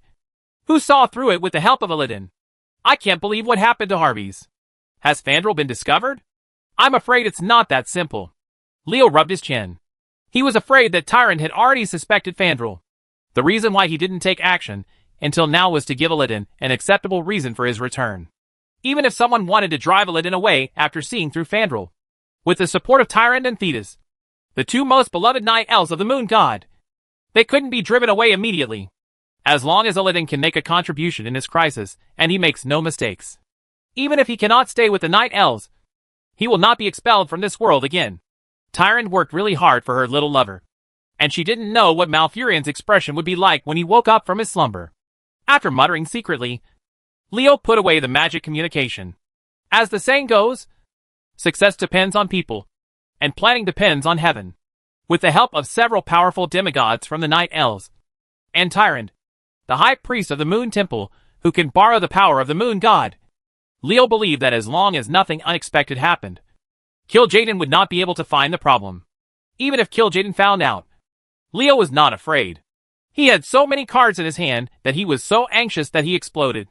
who saw through it with the help of Illidan. I can't believe what happened to Harvey's. Has Fandral been discovered? I'm afraid it's not that simple. Leo rubbed his chin. He was afraid that Tyron had already suspected Fandral. The reason why he didn't take action until now was to give Illidan an acceptable reason for his return. Even if someone wanted to drive Illidan away after seeing through Fandral, with the support of Tyron and Thetis, the two most beloved night elves of the moon god, they couldn't be driven away immediately. As long as Illidan can make a contribution in this crisis, and he makes no mistakes. Even if he cannot stay with the night elves, he will not be expelled from this world again. Tyron worked really hard for her little lover, and she didn't know what Malfurion's expression would be like when he woke up from his slumber. After muttering secretly, Leo put away the magic communication. As the saying goes, success depends on people, and planning depends on heaven. With the help of several powerful demigods from the Night Elves, and Tyron, the high priest of the Moon Temple, who can borrow the power of the Moon God, Leo believed that as long as nothing unexpected happened, Kil'jaeden would not be able to find the problem. Even if Kil'jaeden found out, Leo was not afraid. He had so many cards in his hand that he was so anxious that he exploded.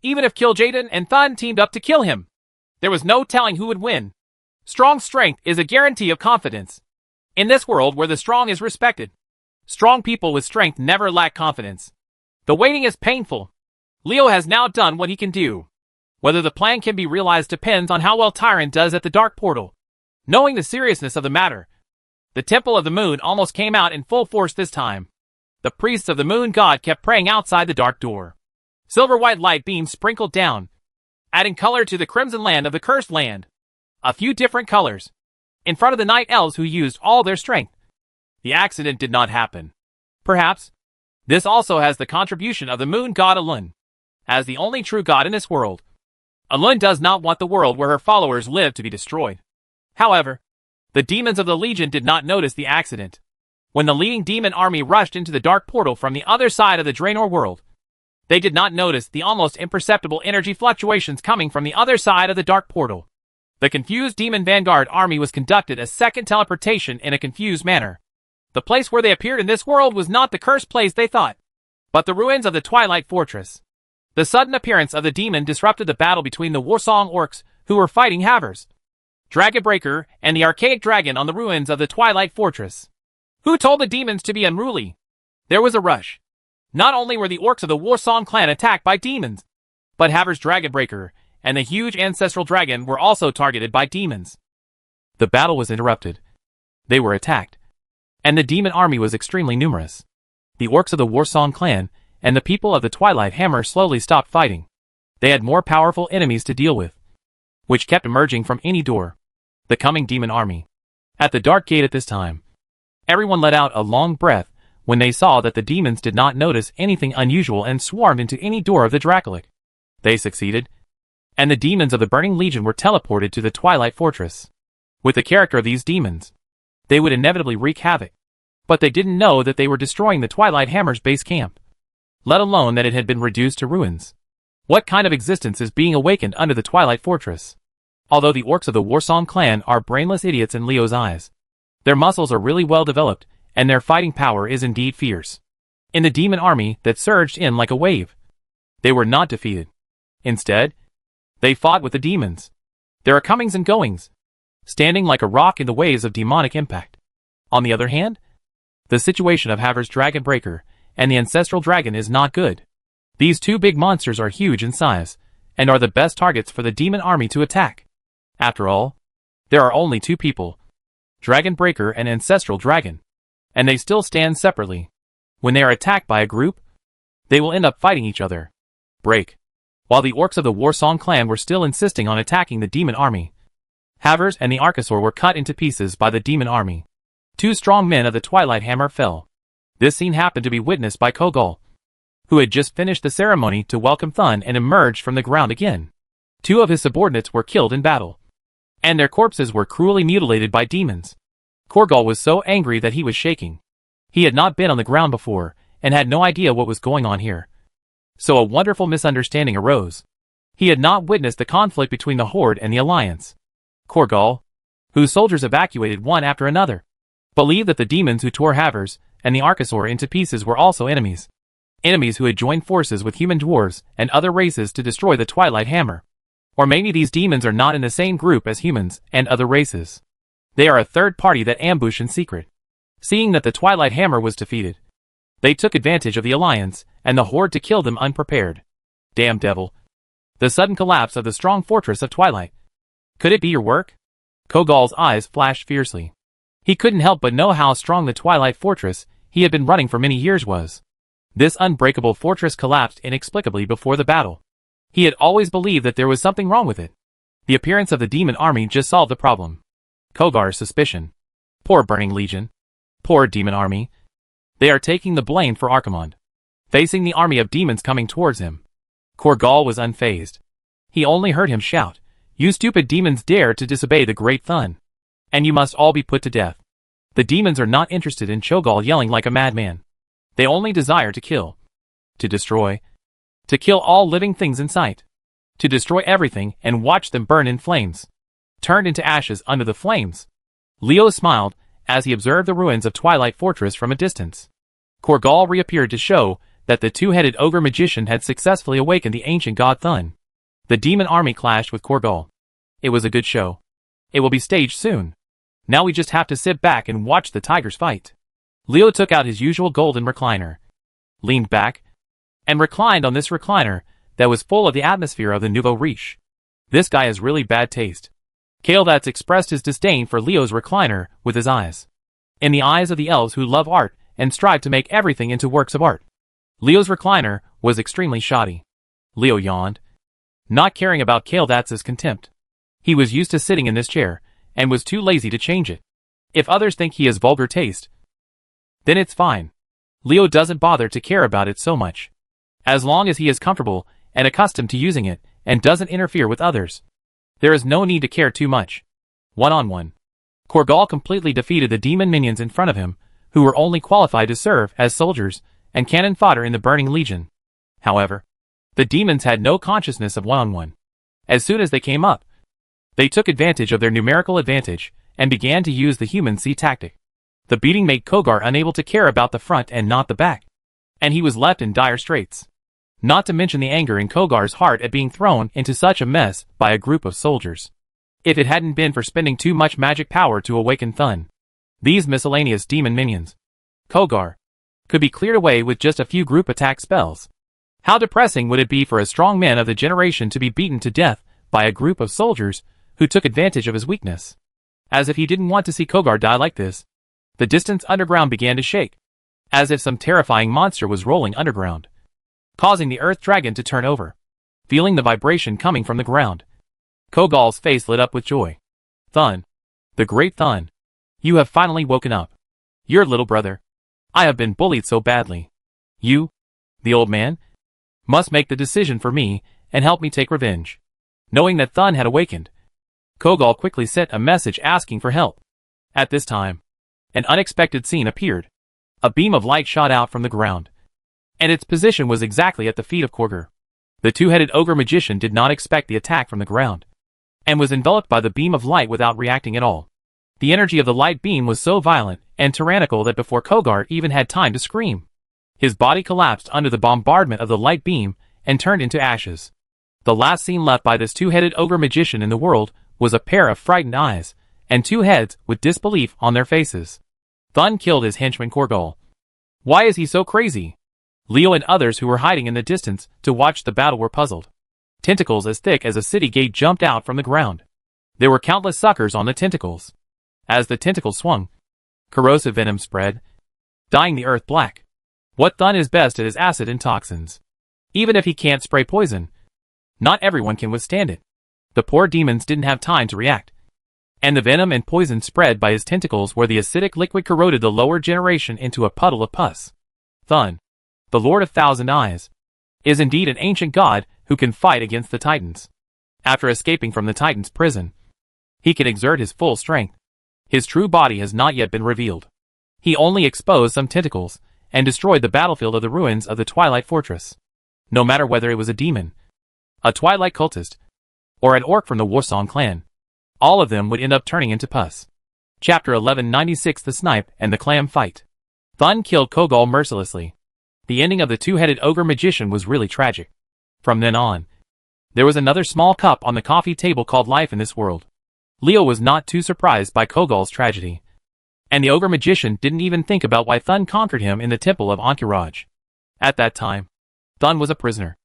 Even if Kil'jaeden and Thun teamed up to kill him, there was no telling who would win. Strong strength is a guarantee of confidence. In this world where the strong is respected, strong people with strength never lack confidence. The waiting is painful. Leo has now done what he can do. Whether the plan can be realized depends on how well Tyron does at the Dark Portal. Knowing the seriousness of the matter, the Temple of the Moon almost came out in full force this time. The priests of the Moon God kept praying outside the dark door. Silver-white light beams sprinkled down, adding color to the crimson land of the Cursed Land. A few different colors, in front of the Night Elves who used all their strength. The accident did not happen. Perhaps this also has the contribution of the Moon God Alun. As the only true god in this world, Alun does not want the world where her followers live to be destroyed. However, the demons of the Legion did not notice the accident. When the leading demon army rushed into the dark portal from the other side of the Draenor world, they did not notice the almost imperceptible energy fluctuations coming from the other side of the dark portal. The confused demon vanguard army was conducted a second teleportation in a confused manner. The place where they appeared in this world was not the cursed place they thought, but the ruins of the Twilight Fortress. The sudden appearance of the demon disrupted the battle between the Warsong orcs, who were fighting Havers, Dragonbreaker, and the archaic dragon on the ruins of the Twilight Fortress. Who told the demons to be unruly? There was a rush. Not only were the orcs of the Warsong clan attacked by demons, but Havers Dragonbreaker and the huge ancestral dragon were also targeted by demons. The battle was interrupted. They were attacked, and the demon army was extremely numerous. The orcs of the Warsong clan and the people of the Twilight Hammer slowly stopped fighting. They had more powerful enemies to deal with, which kept emerging from any door. The coming demon army. At the dark gate at this time, everyone let out a long breath when they saw that the demons did not notice anything unusual and swarmed into any door of the Dracolic. They succeeded, and the demons of the Burning Legion were teleported to the Twilight Fortress. With the character of these demons, they would inevitably wreak havoc, but they didn't know that they were destroying the Twilight Hammer's base camp, let alone that it had been reduced to ruins. What kind of existence is being awakened under the Twilight Fortress? Although the orcs of the Warsong clan are brainless idiots in Leo's eyes, their muscles are really well developed, and their fighting power is indeed fierce. In the demon army that surged in like a wave, they were not defeated. Instead, they fought with the demons. There are comings and goings, standing like a rock in the waves of demonic impact. On the other hand, the situation of Havers Dragonbreaker and the ancestral dragon is not good. These two big monsters are huge in size, and are the best targets for the demon army to attack. After all, there are only two people, Dragonbreaker and Ancestral Dragon, and they still stand separately. When they are attacked by a group, they will end up fighting each other. Break. While the orcs of the Warsong clan were still insisting on attacking the demon army, Havers and the Archosaur were cut into pieces by the demon army. 2 strong men of the Twilight Hammer fell. This scene happened to be witnessed by Kogal, who had just finished the ceremony to welcome Thun and emerged from the ground again. 2 of his subordinates were killed in battle, and their corpses were cruelly mutilated by demons. Kogal was so angry that he was shaking. He had not been on the ground before, and had no idea what was going on here. So a wonderful misunderstanding arose. He had not witnessed the conflict between the Horde and the Alliance. Kogal, whose soldiers evacuated one after another, believed that the demons who tore Havers and the Archosaur into pieces were also enemies. Enemies who had joined forces with human dwarves and other races to destroy the Twilight Hammer. Or maybe these demons are not in the same group as humans and other races. They are a third party that ambushed in secret. Seeing that the Twilight Hammer was defeated, they took advantage of the Alliance and the Horde to kill them unprepared. Damn devil. The sudden collapse of the strong fortress of Twilight. Could it be your work? Kogal's eyes flashed fiercely. He couldn't help but know how strong the Twilight Fortress he had been running for many years was. This unbreakable fortress collapsed inexplicably before the battle. He had always believed that there was something wrong with it. The appearance of the demon army just solved the problem. Kogar's suspicion. Poor Burning Legion. Poor demon army. They are taking the blame for Archimonde. Facing the army of demons coming towards him, Kogal was unfazed. He only heard him shout, "You stupid demons dare to disobey the great Thun, and you must all be put to death." The demons are not interested in Kogal yelling like a madman. They only desire to kill. To destroy. To kill all living things in sight. To destroy everything and watch them burn in flames. Turned into ashes under the flames. Leo smiled as he observed the ruins of Twilight Fortress from a distance. Kogal reappeared to show that the 2-headed ogre magician had successfully awakened the ancient god Thun. The demon army clashed with Kogal. It was a good show. It will be staged soon. Now we just have to sit back and watch the tigers fight. Leo took out his usual golden recliner, leaned back, and reclined on this recliner that was full of the atmosphere of the nouveau riche. This guy has really bad taste. Kael'thas expressed his disdain for Leo's recliner with his eyes. In the eyes of the elves who love art and strive to make everything into works of art, Leo's recliner was extremely shoddy. Leo yawned, not caring about Kael'thas's contempt. He was used to sitting in this chair, and was too lazy to change it. If others think he has vulgar taste, then it's fine. Leo doesn't bother to care about it so much. As long as he is comfortable and accustomed to using it, and doesn't interfere with others, there is no need to care too much. One-on-one. Kogal completely defeated the demon minions in front of him, who were only qualified to serve as soldiers and cannon fodder in the Burning Legion. However, the demons had no consciousness of one-on-one. As soon as they came up, they took advantage of their numerical advantage and began to use the human C tactic. The beating made Kogar unable to care about the front and not the back, and he was left in dire straits. Not to mention the anger in Kogar's heart at being thrown into such a mess by a group of soldiers. If it hadn't been for spending too much magic power to awaken Thun, these miscellaneous demon minions, Kogar, could be cleared away with just a few group attack spells. How depressing would it be for a strong man of the generation to be beaten to death by a group of soldiers who took advantage of his weakness? As if he didn't want to see Kogar die like this. The distant underground began to shake, as if some terrifying monster was rolling underground, causing the earth dragon to turn over. Feeling the vibration coming from the ground, Kogal's face lit up with joy. Thun, the great Thun, you have finally woken up. Your little brother. I have been bullied so badly. You, the old man, must make the decision for me and help me take revenge. Knowing that Thun had awakened, Kogal quickly sent a message asking for help. At this time, an unexpected scene appeared. A beam of light shot out from the ground, and its position was exactly at the feet of Korger. The 2-headed ogre magician did not expect the attack from the ground, and was enveloped by the beam of light without reacting at all. The energy of the light beam was so violent and tyrannical that before Kogar even had time to scream, his body collapsed under the bombardment of the light beam and turned into ashes. The last scene left by this 2-headed ogre magician in the world was a pair of frightened eyes and 2 heads with disbelief on their faces. Thun killed his henchman Korgal. Why is he so crazy? Leo and others who were hiding in the distance to watch the battle were puzzled. Tentacles as thick as a city gate jumped out from the ground. There were countless suckers on the tentacles. As the tentacles swung, corrosive venom spread, dyeing the earth black. What Thun is best at is acid and toxins. Even if he can't spray poison, not everyone can withstand it. The poor demons didn't have time to react. And the venom and poison spread by his tentacles where the acidic liquid corroded the lower generation into a puddle of pus. Thun, the Lord of Thousand Eyes, is indeed an ancient god who can fight against the Titans. After escaping from the Titans' prison, he can exert his full strength. His true body has not yet been revealed. He only exposed some tentacles and destroyed the battlefield of the ruins of the Twilight Fortress. No matter whether it was a demon, a Twilight cultist, or an orc from the Warsong clan, all of them would end up turning into pus. Chapter 1196 The Snipe and the Clam Fight. Thun killed Kogol mercilessly. The ending of the two-headed ogre magician was really tragic. From then on, there was another small cup on the coffee table called life in this world. Leo was not too surprised by Kogol's tragedy. And the ogre magician didn't even think about why Thun conquered him in the temple of Ankh-Uraj. At that time, Thun was a prisoner,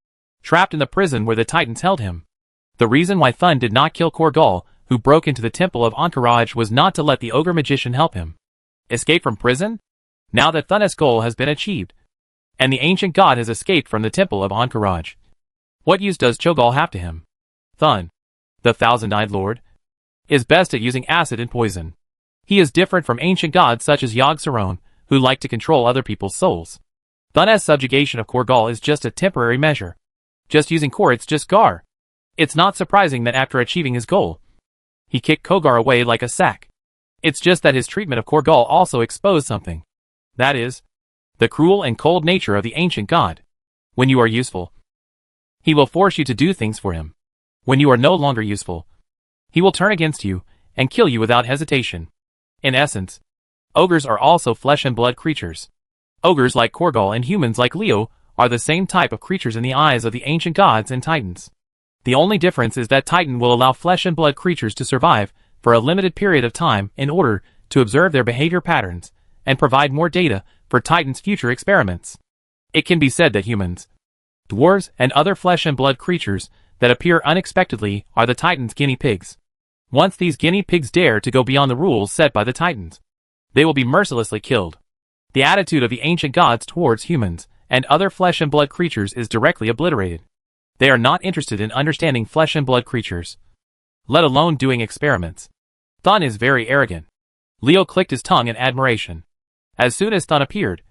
trapped in the prison where the Titans held him. The reason why Thun did not kill Korgol, who broke into the temple of Ankh-Uraj, was not to let the ogre magician help him escape from prison. Now that Thun's goal has been achieved, and the ancient god has escaped from the temple of Ankh-Uraj, what use does Cho'Gall have to him? Thun, the thousand-eyed lord, is best at using acid and poison. He is different from ancient gods such as Yogg-Saron, who like to control other people's souls. Thun's subjugation of Korgol is just a temporary measure. Just using Kor, it's just Gar. It's not surprising that after achieving his goal, he kicked Kogar away like a sack. It's just that his treatment of Korgol also exposed something. That is, the cruel and cold nature of the ancient god. When you are useful, he will force you to do things for him. When you are no longer useful, he will turn against you and kill you without hesitation. In essence, ogres are also flesh and blood creatures. Ogres like Korgol and humans like Leo are the same type of creatures in the eyes of the ancient gods and Titans. The only difference is that Titan will allow flesh and blood creatures to survive for a limited period of time in order to observe their behavior patterns and provide more data for Titan's future experiments. It can be said that humans, dwarves, and other flesh and blood creatures that appear unexpectedly are the Titans' guinea pigs. Once these guinea pigs dare to go beyond the rules set by the Titans, they will be mercilessly killed. The attitude of the ancient gods towards humans and other flesh and blood creatures is directly obliterated. They are not interested in understanding flesh and blood creatures, let alone doing experiments. Thun is very arrogant. Leo clicked his tongue in admiration. As soon as Thun appeared,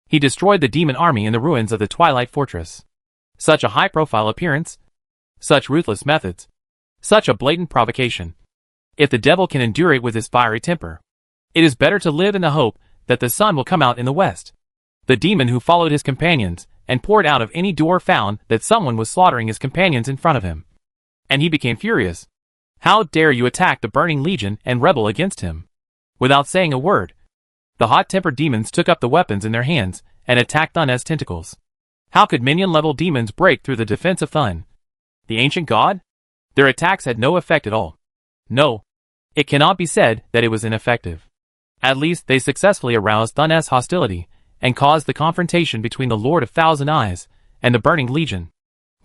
he destroyed the demon army in the ruins of the Twilight Fortress. Such a high-profile appearance, such ruthless methods, such a blatant provocation. If the devil can endure it with his fiery temper, it is better to live in the hope that the sun will come out in the west. The demon who followed his companions and poured out of any door found that someone was slaughtering his companions in front of him. And he became furious. How dare you attack the Burning Legion and rebel against him? Without saying a word, the hot-tempered demons took up the weapons in their hands and attacked Thun's tentacles. How could minion-level demons break through the defense of Thun, the ancient god? Their attacks had no effect at all. No, it cannot be said that it was ineffective. At least they successfully aroused Thun's hostility and caused the confrontation between the Lord of Thousand Eyes and the Burning Legion.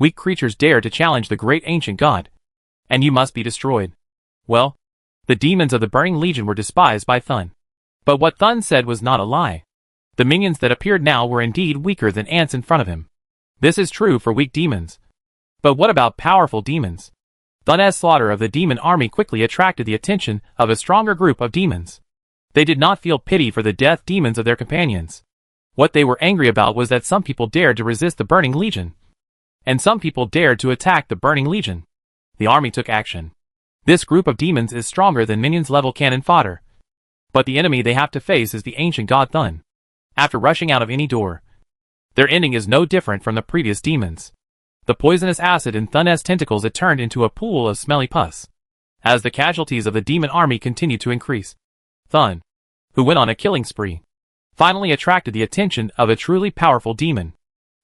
Weak creatures dare to challenge the great ancient god, and you must be destroyed. Well, the demons of the Burning Legion were despised by Thun. But what Thun said was not a lie. The minions that appeared now were indeed weaker than ants in front of him. This is true for weak demons. But what about powerful demons? Thun's slaughter of the demon army quickly attracted the attention of a stronger group of demons. They did not feel pity for the death demons of their companions. What they were angry about was that some people dared to resist the Burning Legion, and some people dared to attack the Burning Legion. The army took action. This group of demons is stronger than minions-level cannon fodder. But the enemy they have to face is the ancient god Thun. After rushing out of any door, their ending is no different from the previous demons. The poisonous acid in Thun's tentacles had turned into a pool of smelly pus. As the casualties of the demon army continued to increase, Thun, who went on a killing spree, finally attracted the attention of a truly powerful demon.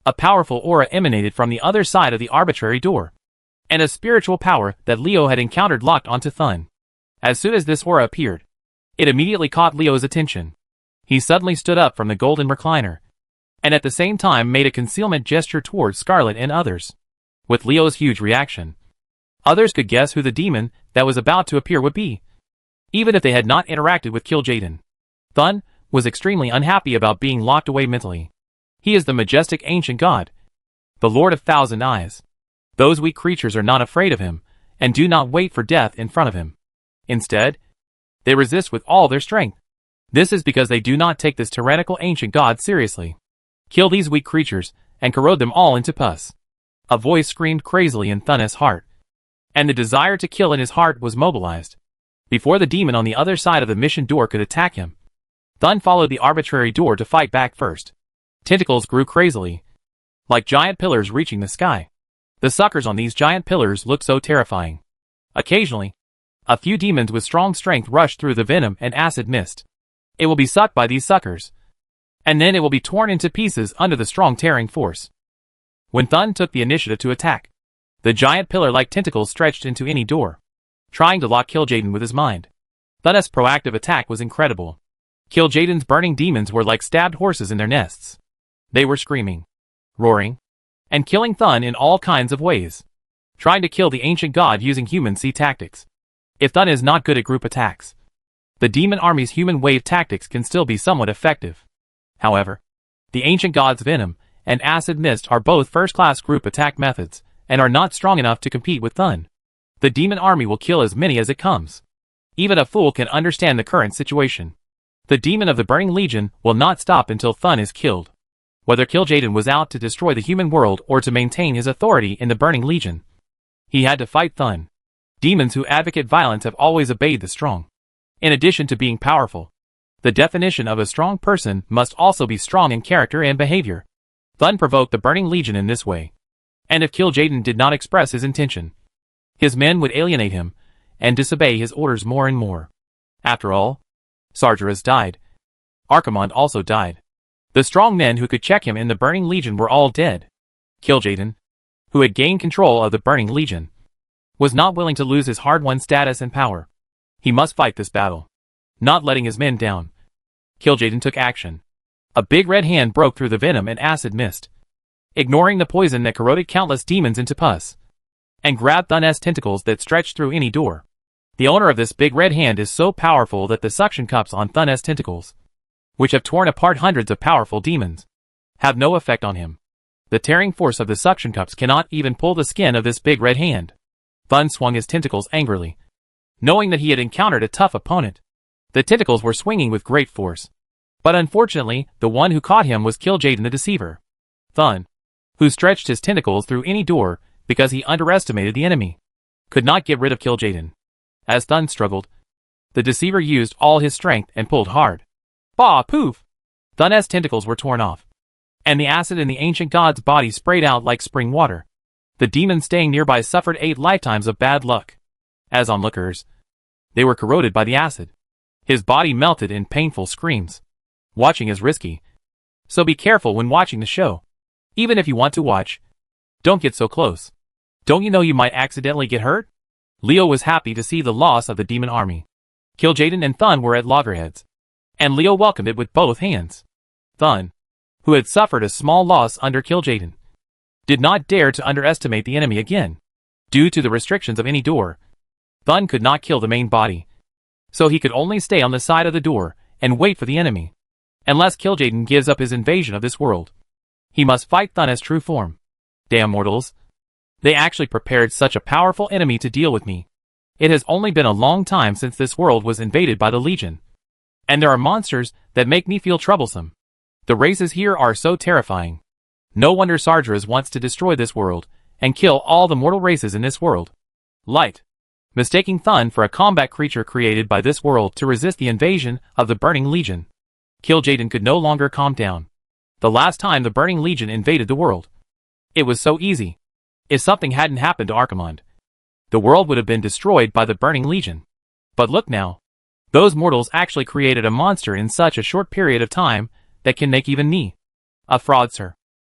A powerful aura emanated from the other side of the arbitrary door, and a spiritual power that Leo had encountered locked onto Thun. As soon as this aura appeared, it immediately caught Leo's attention. He suddenly stood up from the golden recliner, and at the same time made a concealment gesture towards Scarlet and others. With Leo's huge reaction, others could guess who the demon that was about to appear would be, even if they had not interacted with Kil'jaeden. Thun was extremely unhappy about being locked away mentally. He is the majestic ancient god, the Lord of Thousand Eyes. Those weak creatures are not afraid of him, and do not wait for death in front of him. Instead, they resist with all their strength. This is because they do not take this tyrannical ancient god seriously. Kill these weak creatures, and corrode them all into pus. A voice screamed crazily in Thun's heart, and the desire to kill in his heart was mobilized. Before the demon on the other side of the mission door could attack him, Thun followed the arbitrary door to fight back first. Tentacles grew crazily, like giant pillars reaching the sky. The suckers on these giant pillars looked so terrifying. Occasionally, a few demons with strong strength rushed through the venom and acid mist. It will be sucked by these suckers, and then it will be torn into pieces under the strong tearing force. When Thun took the initiative to attack, the giant pillar-like tentacles stretched into any door, trying to lock Kil'jaeden with his mind. Thun's proactive attack was incredible. Kil'jaeden's burning demons were like stabbed horses in their nests. They were screaming, roaring, and killing Thun in all kinds of ways, trying to kill the ancient god using human sea tactics. If Thun is not good at group attacks, the demon army's human wave tactics can still be somewhat effective. However, the ancient god's venom and acid mist are both first-class group attack methods, and are not strong enough to compete with Thun. The demon army will kill as many as it comes. Even a fool can understand the current situation. The demon of the Burning Legion will not stop until Thun is killed. Whether Kil'jaeden was out to destroy the human world or to maintain his authority in the Burning Legion, he had to fight Thun. Demons who advocate violence have always obeyed the strong. In addition to being powerful, the definition of a strong person must also be strong in character and behavior. Thun provoked the Burning Legion in this way. And if Kil'jaeden did not express his intention, his men would alienate him and disobey his orders more and more. After all, Sargeras died. Archimonde also died. The strong men who could check him in the Burning Legion were all dead. Kil'jaeden, who had gained control of the Burning Legion, was not willing to lose his hard-won status and power. He must fight this battle, not letting his men down. Kil'jaeden took action. A big red hand broke through the venom and acid mist, ignoring the poison that corroded countless demons into pus, and grabbed Thun's tentacles that stretched through any door. The owner of this big red hand is so powerful that the suction cups on Thun's tentacles, which have torn apart hundreds of powerful demons, have no effect on him. The tearing force of the suction cups cannot even pull the skin of this big red hand. Thun swung his tentacles angrily, knowing that he had encountered a tough opponent. The tentacles were swinging with great force, but unfortunately, the one who caught him was Kil'jaeden the Deceiver. Thun, who stretched his tentacles through any door because he underestimated the enemy, could not get rid of Kil'jaeden. As Thun struggled, the Deceiver used all his strength and pulled hard. Bah, poof! Thun's tentacles were torn off, and the acid in the ancient god's body sprayed out like spring water. The demons staying nearby suffered 8 lifetimes of bad luck. As onlookers, they were corroded by the acid. His body melted in painful screams. Watching is risky, so be careful when watching the show. Even if you want to watch, don't get so close. Don't you know you might accidentally get hurt? Leo was happy to see the loss of the demon army. Kil'jaeden and Thun were at loggerheads, and Leo welcomed it with both hands. Thun, who had suffered a small loss under Kil'jaeden, did not dare to underestimate the enemy again. Due to the restrictions of any door, Thun could not kill the main body, so he could only stay on the side of the door and wait for the enemy. Unless Kil'jaeden gives up his invasion of this world, he must fight Thun's true form. Damn mortals. They actually prepared such a powerful enemy to deal with me. It has only been a long time since this world was invaded by the Legion, and there are monsters that make me feel troublesome. The races here are so terrifying. No wonder Sargeras wants to destroy this world and kill all the mortal races in this world. Light, mistaking Thun for a combat creature created by this world to resist the invasion of the Burning Legion. Kil'jaeden could no longer calm down. The last time the Burning Legion invaded the world, it was so easy. If something hadn't happened to Archimonde, the world would have been destroyed by the Burning Legion. But look now. Those mortals actually created a monster in such a short period of time that can make even me a fraudster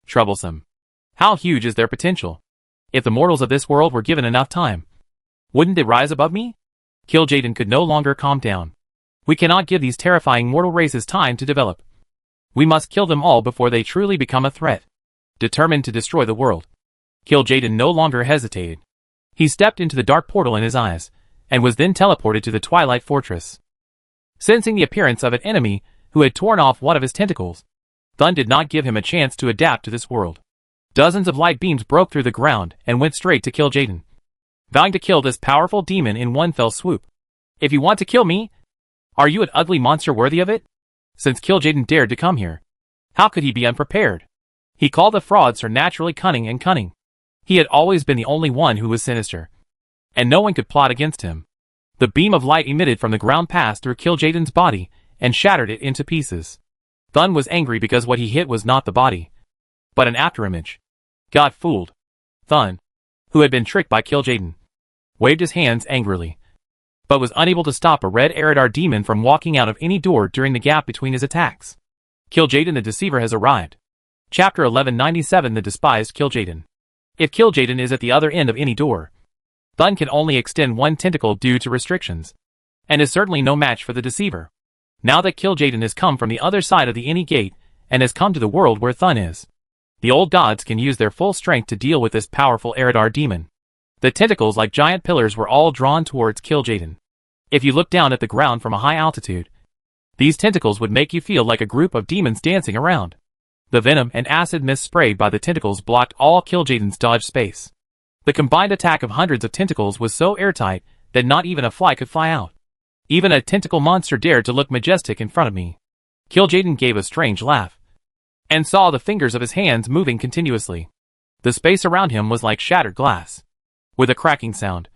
troublesome. How huge is their potential? If the mortals of this world were given enough time, wouldn't they rise above me? Kil'jaeden could no longer calm down. We cannot give these terrifying mortal races time to develop. We must kill them all before they truly become a threat. Determined to destroy the world, Kil'jaeden no longer hesitated. He stepped into the dark portal in his eyes, and was then teleported to the Twilight Fortress. Sensing the appearance of an enemy who had torn off one of his tentacles, Thun did not give him a chance to adapt to this world. Dozens of light beams broke through the ground and went straight to kill Jaden, vowing to kill this powerful demon in one fell swoop. If you want to kill me, are you an ugly monster worthy of it? Since Kil'jaeden dared to come here, how could he be unprepared? He called the fraudster naturally cunning and cunning. He had always been the only one who was sinister, and no one could plot against him. The beam of light emitted from the ground passed through Kil'jaeden's body and shattered it into pieces. Thun was angry because what he hit was not the body, but an afterimage. Got fooled. Thun, who had been tricked by Kil'jaeden, waved his hands angrily, but was unable to stop a red Eridar demon from walking out of any door during the gap between his attacks. Kil'jaeden the Deceiver has arrived. Chapter 1197 The Despised Kil'jaeden. If Kil'jaeden is at the other end of any door, Thun can only extend one tentacle due to restrictions, and is certainly no match for the Deceiver. Now that Kil'jaeden has come from the other side of the Any Gate, and has come to the world where Thun is, the old gods can use their full strength to deal with this powerful Eridar demon. The tentacles like giant pillars were all drawn towards Kil'jaeden. If you look down at the ground from a high altitude, these tentacles would make you feel like a group of demons dancing around. The venom and acid mist sprayed by the tentacles blocked all Kil'jaeden's dodge space. The combined attack of hundreds of tentacles was so airtight that not even a fly could fly out. Even a tentacle monster dared to look majestic in front of me. Kil'jaeden gave a strange laugh, and saw the fingers of his hands moving continuously. The space around him was like shattered glass. With a cracking sound,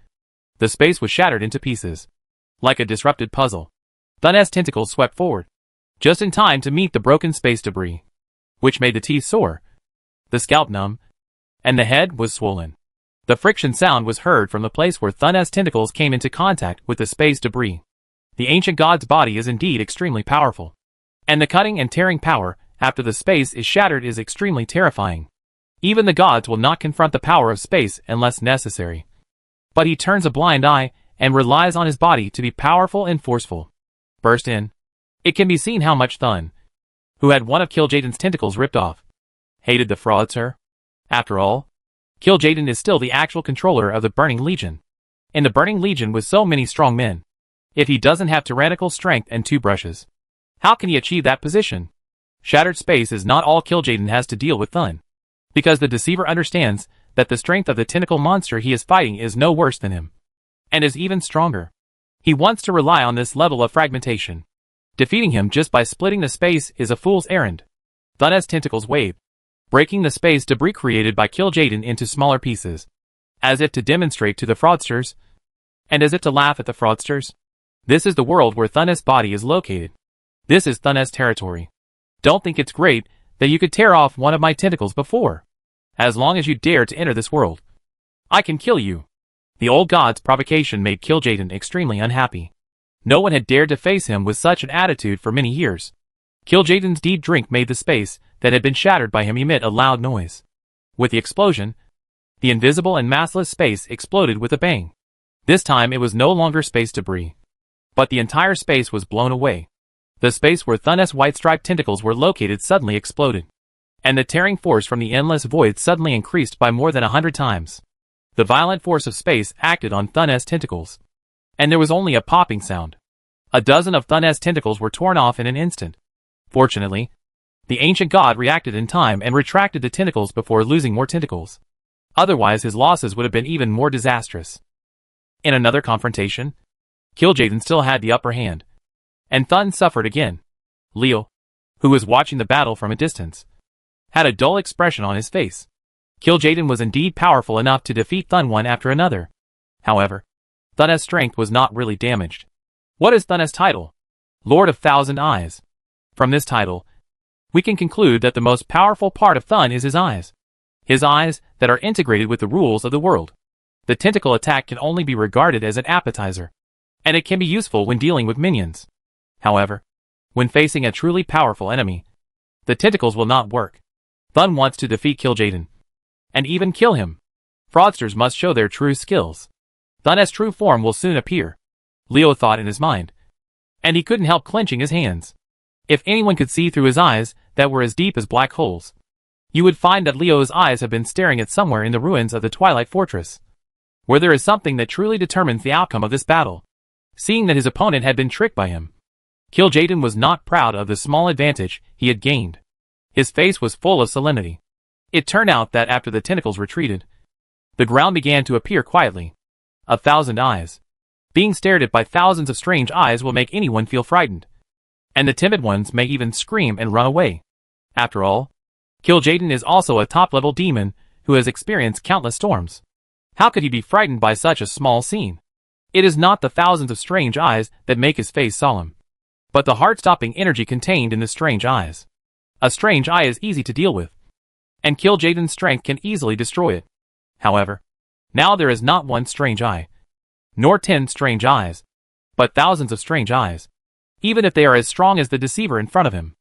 the space was shattered into pieces, like a disrupted puzzle. Thun's tentacles swept forward, just in time to meet the broken space debris, which made the teeth sore, the scalp numb, and the head was swollen. The friction sound was heard from the place where Thun's tentacles came into contact with the space debris. The ancient god's body is indeed extremely powerful, and the cutting and tearing power after the space is shattered is extremely terrifying. Even the gods will not confront the power of space unless necessary. But he turns a blind eye and relies on his body to be powerful and forceful. Burst in. It can be seen how much Thun, who had one of Kil'jaeden's tentacles ripped off, hated the fraudster. After all, Kil'jaeden is still the actual controller of the Burning Legion. In the Burning Legion with so many strong men, if he doesn't have tyrannical strength and two brushes, how can he achieve that position? Shattered space is not all Kil'jaeden has to deal with Thun, because the Deceiver understands that the strength of the tentacle monster he is fighting is no worse than him, and is even stronger. He wants to rely on this level of fragmentation. Defeating him just by splitting the space is a fool's errand. Thun's tentacles waved, breaking the space debris created by Kil'jaeden into smaller pieces, as if to demonstrate to the fraudsters, and as if to laugh at the fraudsters. This is the world where Thun's body is located. This is Thun's territory. Don't think it's great that you could tear off one of my tentacles before. As long as you dare to enter this world, I can kill you. The old god's provocation made Kil'jaeden extremely unhappy. No one had dared to face him with such an attitude for many years. Kil'jaeden's deep drink made the space that had been shattered by him emit a loud noise. With the explosion, the invisible and massless space exploded with a bang. This time it was no longer space debris, but the entire space was blown away. The space where Thun's white-striped tentacles were located suddenly exploded, and the tearing force from the endless void suddenly increased by more than 100 times. The violent force of space acted on Thun's tentacles, and there was only a popping sound. A dozen of Thun's tentacles were torn off in an instant. Fortunately, the ancient god reacted in time and retracted the tentacles before losing more tentacles. Otherwise his losses would have been even more disastrous. In another confrontation, Kil'jaeden still had the upper hand, and Thun suffered again. Leo, who was watching the battle from a distance, had a dull expression on his face. Kil'jaeden was indeed powerful enough to defeat Thun one after another. However, Thun's strength was not really damaged. What is Thun's title? Lord of Thousand Eyes. From this title, we can conclude that the most powerful part of Thun is his eyes. His eyes that are integrated with the rules of the world. The tentacle attack can only be regarded as an appetizer, and it can be useful when dealing with minions. However, when facing a truly powerful enemy, the tentacles will not work. Thun wants to defeat Kil'jaeden, and even kill him. Fraudsters must show their true skills. Thun's true form will soon appear, Leo thought in his mind, and he couldn't help clenching his hands. If anyone could see through his eyes that were as deep as black holes, you would find that Leo's eyes have been staring at somewhere in the ruins of the Twilight Fortress, where there is something that truly determines the outcome of this battle. Seeing that his opponent had been tricked by him, Kil'jaeden was not proud of the small advantage he had gained. His face was full of solemnity. It turned out that after the tentacles retreated, the ground began to appear quietly. 1,000 eyes. Being stared at by thousands of strange eyes will make anyone feel frightened. And the timid ones may even scream and run away. After all, Kil'jaeden is also a top-level demon who has experienced countless storms. How could he be frightened by such a small scene? It is not the thousands of strange eyes that make his face solemn, but the heart-stopping energy contained in the strange eyes. A strange eye is easy to deal with, and Kil'jaeden's strength can easily destroy it. However, now there is not one strange eye, nor 10 strange eyes, but thousands of strange eyes, even if they are as strong as the deceiver in front of him.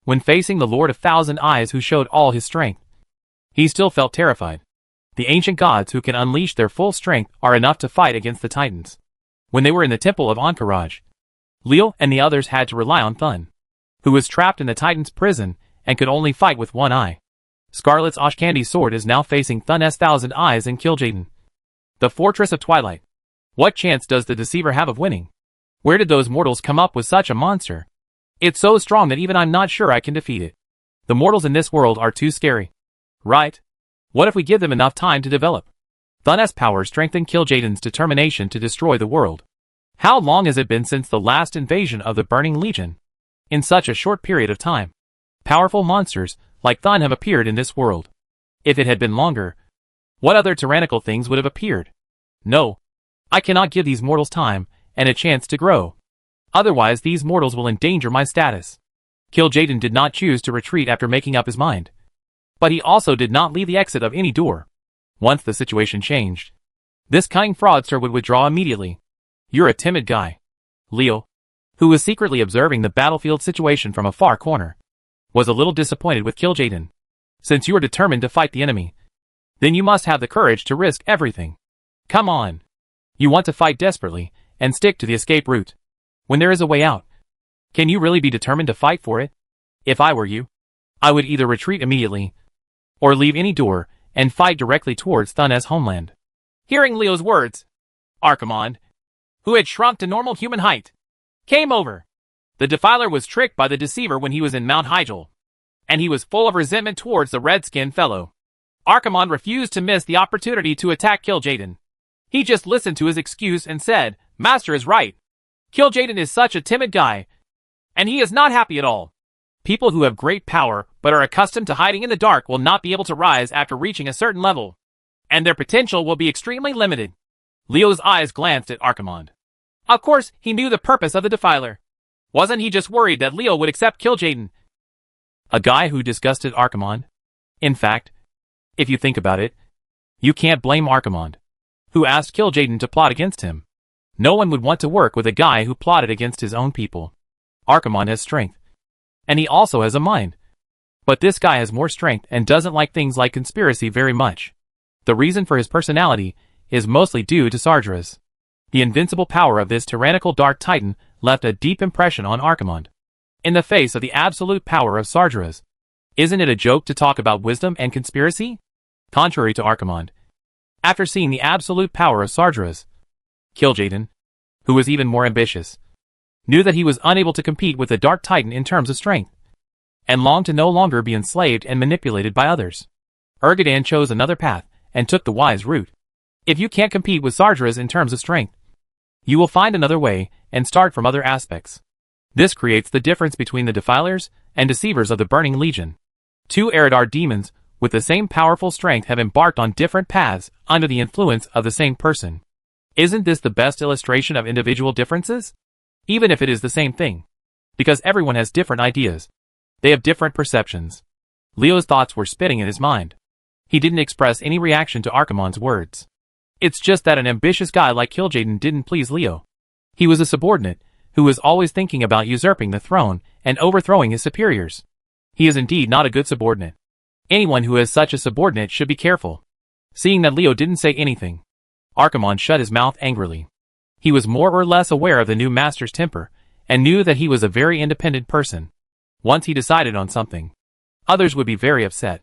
When facing the Lord of Thousand Eyes who showed all his strength, he still felt terrified. The ancient gods who can unleash their full strength are enough to fight against the Titans. When they were in the Temple of Ahn'Qiraj, Leo and the others had to rely on Thun, who was trapped in the Titan's prison and could only fight with one eye. Scarlet's Ashkandi's sword is now facing Thun's 1,000 eyes and Kil'jaeden. The Fortress of Twilight. What chance does the deceiver have of winning? Where did those mortals come up with such a monster? It's so strong that even I'm not sure I can defeat it. The mortals in this world are too scary. Right? What if we give them enough time to develop? Thun's power strengthened Kil'jaeden's determination to destroy the world. How long has it been since the last invasion of the Burning Legion? In such a short period of time, powerful monsters like Thun have appeared in this world. If it had been longer, what other tyrannical things would have appeared? No. I cannot give these mortals time and a chance to grow. Otherwise these mortals will endanger my status. Kil'jaeden did not choose to retreat after making up his mind. But he also did not leave the exit of any door. Once the situation changed, this cunning fraudster would withdraw immediately. You're a timid guy. Leo, who was secretly observing the battlefield situation from a far corner, was a little disappointed with Kil'jaeden. Since you are determined to fight the enemy, then you must have the courage to risk everything. Come on. You want to fight desperately and stick to the escape route when there is a way out. Can you really be determined to fight for it? If I were you, I would either retreat immediately or leave any door and fight directly towards Thun's homeland. Hearing Leo's words, Archimonde, who had shrunk to normal human height, came over. The Defiler was tricked by the deceiver when he was in Mount Hyjal, and he was full of resentment towards the red-skinned fellow. Archimonde refused to miss the opportunity to attack Kil'jaeden. He just listened to his excuse and said, Master is right. Kil'jaeden is such a timid guy, and he is not happy at all. People who have great power but are accustomed to hiding in the dark will not be able to rise after reaching a certain level, and their potential will be extremely limited. Leo's eyes glanced at Archimonde. Of course, he knew the purpose of the Defiler. Wasn't he just worried that Leo would accept Kil'jaeden? A guy who disgusted Archimonde? In fact, if you think about it, you can't blame Archimonde, who asked Kil'jaeden to plot against him. No one would want to work with a guy who plotted against his own people. Archimonde has strength, and he also has a mind. But this guy has more strength and doesn't like things like conspiracy very much. The reason for his personality is mostly due to Sargeras. The invincible power of this tyrannical dark titan left a deep impression on Archimonde. In the face of the absolute power of Sargeras, isn't it a joke to talk about wisdom and conspiracy? Contrary to Archimonde, after seeing the absolute power of Sargeras, Kil'jaeden, who was even more ambitious, knew that he was unable to compete with the Dark Titan in terms of strength, and longed to no longer be enslaved and manipulated by others. Ergodan chose another path and took the wise route. If you can't compete with Sargeras in terms of strength, you will find another way and start from other aspects. This creates the difference between the Defilers and Deceivers of the Burning Legion. Two Eridar demons with the same powerful strength have embarked on different paths under the influence of the same person. Isn't this the best illustration of individual differences? Even if it is the same thing. Because everyone has different ideas. They have different perceptions. Leo's thoughts were spinning in his mind. He didn't express any reaction to Archimonde's words. It's just that an ambitious guy like Kil'jaeden didn't please Leo. He was a subordinate, who was always thinking about usurping the throne and overthrowing his superiors. He is indeed not a good subordinate. Anyone who is such a subordinate should be careful. Seeing that Leo didn't say anything, Archimonde shut his mouth angrily. He was more or less aware of the new master's temper, and knew that he was a very independent person. Once he decided on something, others would be very upset.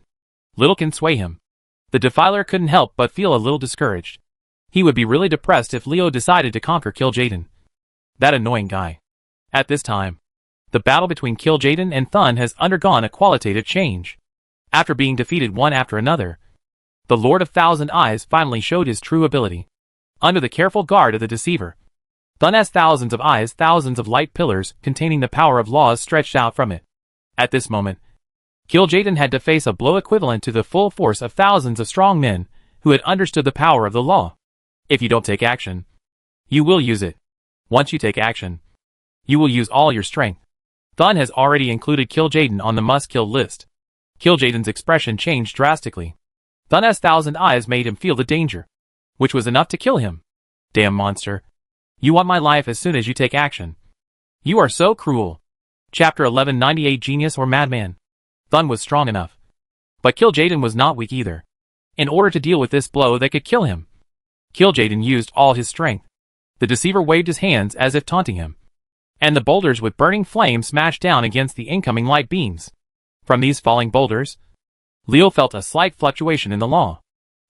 Little can sway him. The Defiler couldn't help but feel a little discouraged. He would be really depressed if Leo decided to conquer Kil'jaeden. That annoying guy. At this time, The battle between Kil'jaeden and Thun has undergone a qualitative change. After being defeated one after another, the Lord of Thousand Eyes finally showed his true ability. Under the careful guard of the Deceiver, Thun has thousands of eyes, thousands of light pillars containing the power of laws stretched out from it. At this moment, Kil'jaeden had to face a blow equivalent to the full force of thousands of strong men who had understood the power of the law. If you don't take action, you will use it. Once you take action, you will use all your strength. Thun has already included Kil'jaeden on the must-kill list. Kil'jaeden's expression changed drastically. Thun's thousand eyes made him feel the danger, which was enough to kill him. Damn monster. You want my life as soon as you take action. You are so cruel. Chapter 1198 Genius or Madman. Thun was strong enough. But Kil'jaeden was not weak either. In order to deal with this blow that could kill him, Kil'jaeden used all his strength. The Deceiver waved his hands as if taunting him, and the boulders with burning flame smashed down against the incoming light beams. From these falling boulders, Leo felt a slight fluctuation in the law.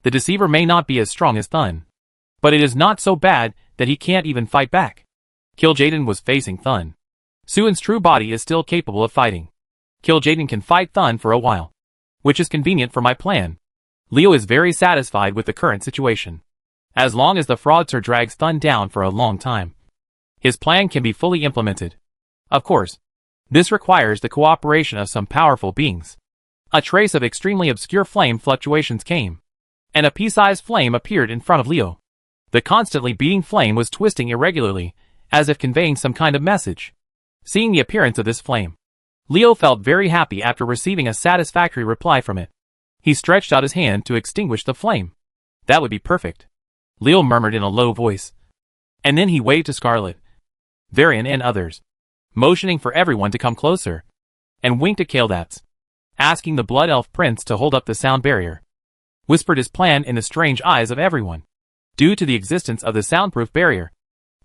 The Deceiver may not be as strong as Thun, but it is not so bad that he can't even fight back. Kil'jaeden was facing Thun. Suin's true body is still capable of fighting. Kil'jaeden can fight Thun for a while, which is convenient for my plan. Leo is very satisfied with the current situation. As long as the fraudster drags Thun down for a long time, his plan can be fully implemented. Of course, this requires the cooperation of some powerful beings. A trace of extremely obscure flame fluctuations came, and a pea-sized flame appeared in front of Leo. The constantly beating flame was twisting irregularly, as if conveying some kind of message. Seeing the appearance of this flame, Leo felt very happy after receiving a satisfactory reply from it. He stretched out his hand to extinguish the flame. That would be perfect, Leo murmured in a low voice. And then he waved to Scarlet, Varian and others, motioning for everyone to come closer, and winked at Kil'jaeden, asking the Blood Elf Prince to hold up the sound barrier. Whispered his plan in the strange eyes of everyone. Due to the existence of the soundproof barrier,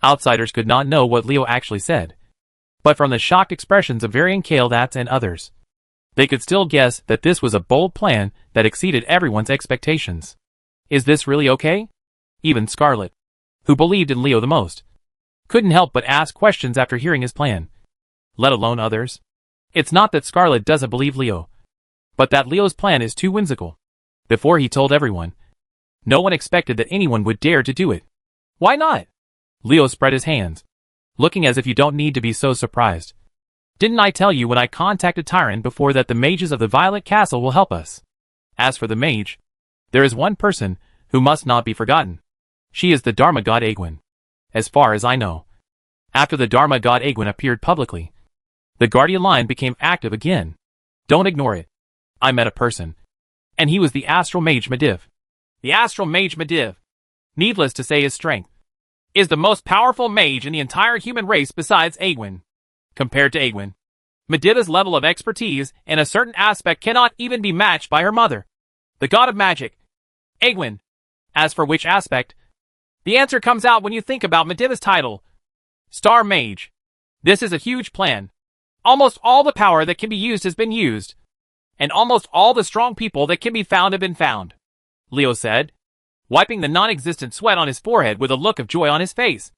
outsiders could not know what Leo actually said. But from the shocked expressions of Varian, Kil'jaeden and others, they could still guess that this was a bold plan that exceeded everyone's expectations. Is this really okay? Even Scarlet, who believed in Leo the most, couldn't help but ask questions after hearing his plan, let alone others. It's not that Scarlet doesn't believe Leo, but that Leo's plan is too whimsical. Before he told everyone, no one expected that anyone would dare to do it. Why not? Leo spread his hands, looking as if you don't need to be so surprised. Didn't I tell you when I contacted Tyron before that the mages of the Violet Castle will help us? As for the mage, there is one person who must not be forgotten. She is the Dharma god Egwene. As far as I know, after the Dharma god Egwene appeared publicly, the Guardian line became active again. Don't ignore it. I met a person, and he was the Astral Mage Medivh. The Astral Mage Medivh, needless to say his strength, is the most powerful mage in the entire human race besides Egwene. Compared to Egwene, Medivh's level of expertise in a certain aspect cannot even be matched by her mother, the god of magic, Egwene. As for which aspect, the answer comes out when you think about Medivh's title, Star Mage. This is a huge plan. Almost all the power that can be used has been used, and almost all the strong people that can be found have been found, Leo said, wiping the non-existent sweat on his forehead with a look of joy on his face.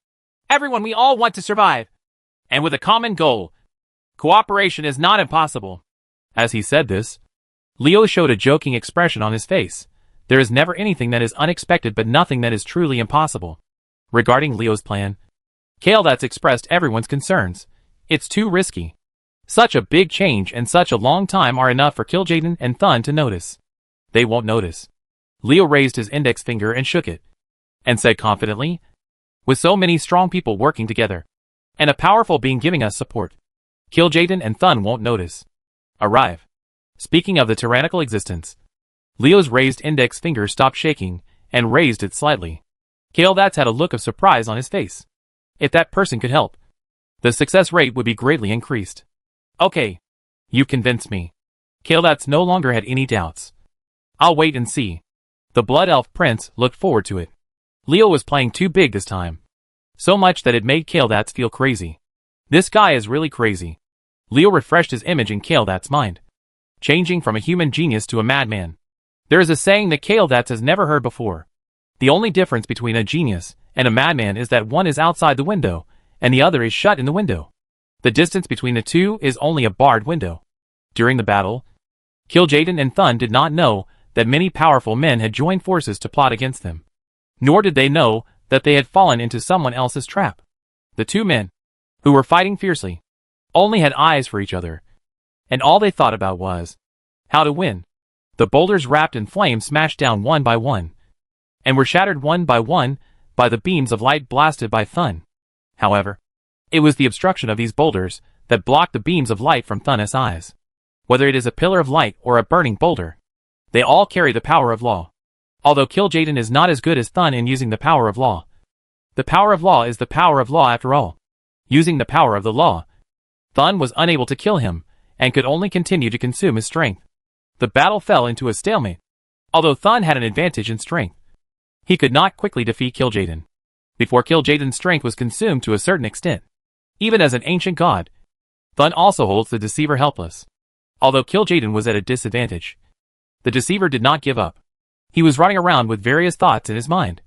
Everyone, we all want to survive, and with a common goal. Cooperation is not impossible. As he said this, Leo showed a joking expression on his face. There is never anything that is unexpected but nothing that is truly impossible. Regarding Leo's plan, Kil'jaeden expressed everyone's concerns. It's too risky. Such a big change and such a long time are enough for Kil'jaeden and Thun to notice. They won't notice. Leo raised his index finger and shook it, and said confidently, with so many strong people working together, and a powerful being giving us support, Kil'jaeden and Thun won't notice. Arrive. Speaking of the tyrannical existence, Leo's raised index finger stopped shaking, and raised it slightly. Kil'jaeden had a look of surprise on his face. If that person could help, the success rate would be greatly increased. Okay. You convinced me. Kil'jaeden no longer had any doubts. I'll wait and see. The Blood Elf Prince looked forward to it. Leo was playing too big this time. So much that it made Kil'jaeden feel crazy. This guy is really crazy. Leo refreshed his image in Kil'jaeden's mind, changing from a human genius to a madman. There is a saying that Kil'jaeden has never heard before. The only difference between a genius and a madman is that one is outside the window, and the other is shut in the window. The distance between the two is only a barred window. During the battle, Kil'jaeden and Thun did not know that many powerful men had joined forces to plot against them. Nor did they know that they had fallen into someone else's trap. The two men, who were fighting fiercely, only had eyes for each other, and all they thought about was how to win. The boulders wrapped in flame smashed down one by one, and were shattered one by the beams of light blasted by Thun. However, it was the obstruction of these boulders that blocked the beams of light from Thun's eyes. Whether it is a pillar of light or a burning boulder, they all carry the power of law. Although Kil'jaeden is not as good as Thun in using the power of law, the power of law is the power of law after all. Using the power of the law, Thun was unable to kill him, and could only continue to consume his strength. The battle fell into a stalemate. Although Thun had an advantage in strength, he could not quickly defeat Kil'jaeden. Before Kil'jaeden's strength was consumed to a certain extent, even as an ancient god, Thun also holds the Deceiver helpless. Although Kil'jaeden was at a disadvantage, the Deceiver did not give up. He was running around with various thoughts in his mind,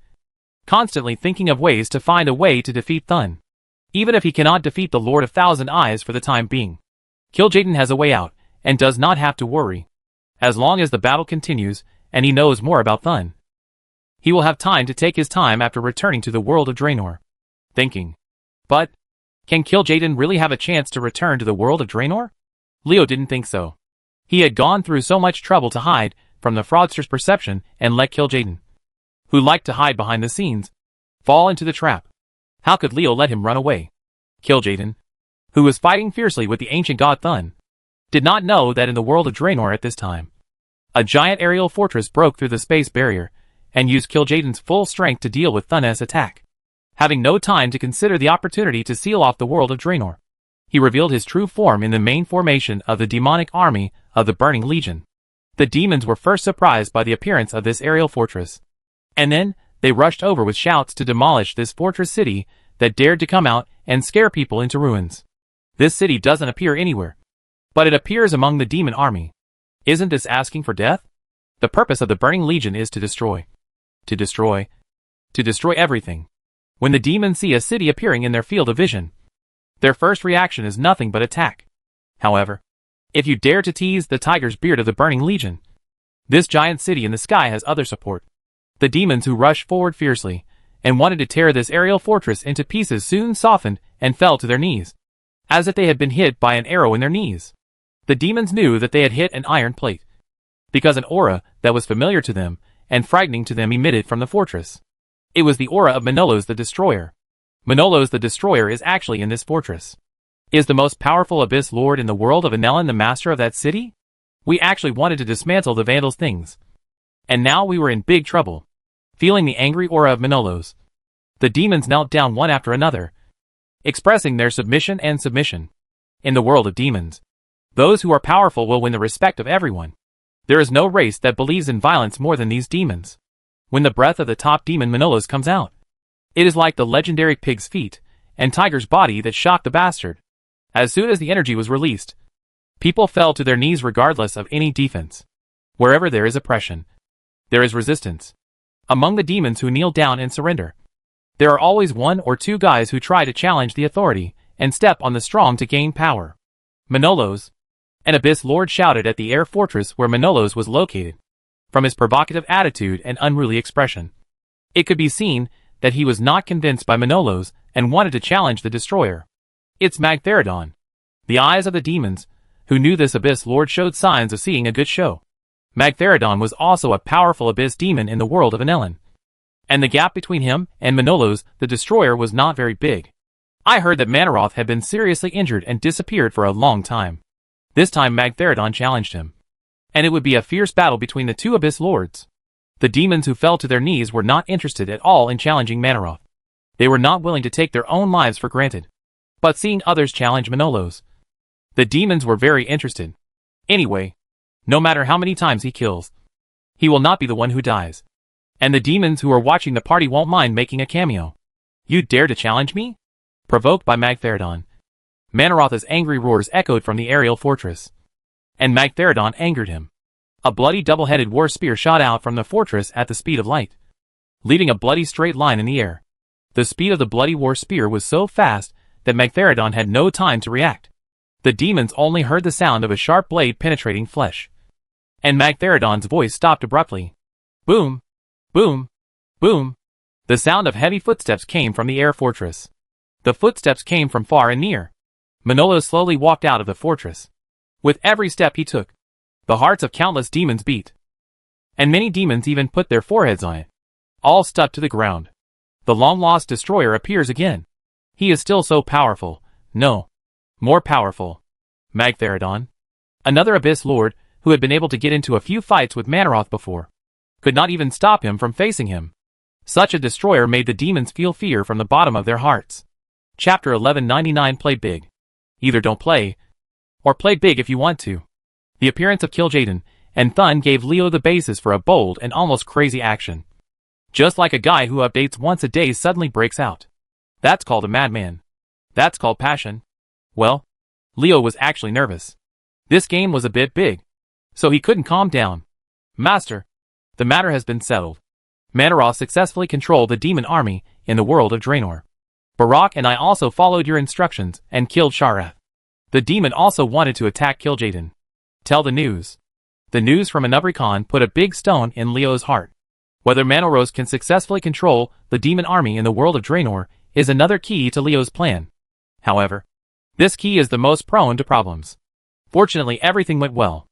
constantly thinking of ways to find a way to defeat Thun. Even if he cannot defeat the Lord of Thousand Eyes for the time being, Kil'jaeden has a way out, and does not have to worry. As long as the battle continues, and he knows more about Thun, he will have time to take his time after returning to the world of Draenor. Thinking, but can Kil'jaeden really have a chance to return to the world of Draenor? Leo didn't think so. He had gone through so much trouble to hide from the fraudster's perception and let Kil'jaeden, who liked to hide behind the scenes, fall into the trap. How could Leo let him run away? Kil'jaeden, who was fighting fiercely with the ancient god Thun, did not know that in the world of Draenor at this time, a giant aerial fortress broke through the space barrier and used Kil'jaeden's full strength to deal with Thun's attack. Having no time to consider the opportunity to seal off the world of Draenor, he revealed his true form in the main formation of the demonic army of the Burning Legion. The demons were first surprised by the appearance of this aerial fortress, and then they rushed over with shouts to demolish this fortress city that dared to come out and scare people into ruins. This city doesn't appear anywhere, but it appears among the demon army. Isn't this asking for death? The purpose of the Burning Legion is to destroy. To destroy everything. When the demons see a city appearing in their field of vision, their first reaction is nothing but attack. However, if you dare to tease the tiger's beard of the Burning Legion, this giant city in the sky has other support. The demons who rushed forward fiercely and wanted to tear this aerial fortress into pieces soon softened and fell to their knees, as if they had been hit by an arrow in their knees. The demons knew that they had hit an iron plate, because an aura that was familiar to them and frightening to them emitted from the fortress. It was the aura of Manolos the Destroyer. Manolos the Destroyer is actually in this fortress. Is the most powerful Abyss Lord in the world of Anelin the master of that city? We actually wanted to dismantle the Vandals' things, and now we were in big trouble. Feeling the angry aura of Manolos, the demons knelt down one after another, expressing their submission and submission. In the world of demons, those who are powerful will win the respect of everyone. There is no race that believes in violence more than these demons. When the breath of the top demon Manolos comes out, it is like the legendary pig's feet and tiger's body that shocked the bastard. As soon as the energy was released, people fell to their knees regardless of any defense. Wherever there is oppression, there is resistance. Among the demons who kneel down and surrender, there are always one or two guys who try to challenge the authority and step on the strong to gain power. Manolos, an Abyss Lord, shouted at the air fortress where Manolos was located. From his provocative attitude and unruly expression, it could be seen that he was not convinced by Manolos and wanted to challenge the destroyer. It's Magtheridon. The eyes of the demons, who knew this Abyss Lord, showed signs of seeing a good show. Magtheridon was also a powerful Abyss demon in the world of Anelin, and the gap between him and Manolos the Destroyer was not very big. I heard that Manaroth had been seriously injured and disappeared for a long time. This time Magtheridon challenged him, and it would be a fierce battle between the two Abyss Lords. The demons who fell to their knees were not interested at all in challenging Manaroth. They were not willing to take their own lives for granted. But seeing others challenge Manolos, the demons were very interested. Anyway, no matter how many times he kills, he will not be the one who dies. And the demons who are watching the party won't mind making a cameo. You dare to challenge me? Provoked by Magtheridon, Manaroth's angry roars echoed from the aerial fortress, and Magtheridon angered him. A bloody double-headed war spear shot out from the fortress at the speed of light, leaving a bloody straight line in the air. The speed of the bloody war spear was so fast that Magtheridon had no time to react. The demons only heard the sound of a sharp blade penetrating flesh. And Magtheridon's voice stopped abruptly. Boom! Boom! Boom! The sound of heavy footsteps came from the air fortress. The footsteps came from far and near. Manolo slowly walked out of the fortress. With every step he took, the hearts of countless demons beat. And many demons even put their foreheads on it. All stuck to the ground. The long-lost destroyer appears again. He is still so powerful. No. More powerful. Magtheridon, another Abyss Lord, who had been able to get into a few fights with Manaroth before, could not even stop him from facing him. Such a destroyer made the demons feel fear from the bottom of their hearts. Chapter 1199. Play big. Either don't play, or play big if you want to. The appearance of Kil'jaeden and Thun gave Leo the basis for a bold and almost crazy action. Just like a guy who updates once a day suddenly breaks out. That's called a madman. That's called passion. Well, Leo was actually nervous. This game was a bit big, so he couldn't calm down. Master, the matter has been settled. Manaroth successfully controlled the demon army in the world of Draenor. Barak and I also followed your instructions and killed Sharath. The demon also wanted to attack Kil'jaeden. Tell the news. The news from Anubricon put a big stone in Leo's heart. Whether Manaroth can successfully control the demon army in the world of Draenor is another key to Leo's plan. However, this key is the most prone to problems. Fortunately, everything went well.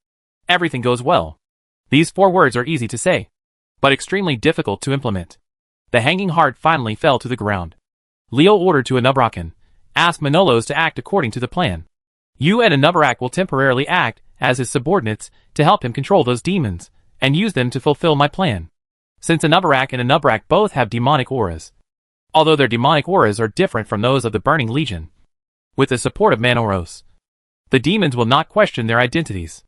Everything goes well. These 4 words are easy to say, but extremely difficult to implement. The hanging heart finally fell to the ground. Leo ordered to Anubrakan, ask Manolos to act according to the plan. You and Anubrak will temporarily act as his subordinates to help him control those demons, and use them to fulfill my plan. Since Anubrak and Anubrak both have demonic auras, although their demonic auras are different from those of the Burning Legion, with the support of Manoros, the demons will not question their identities.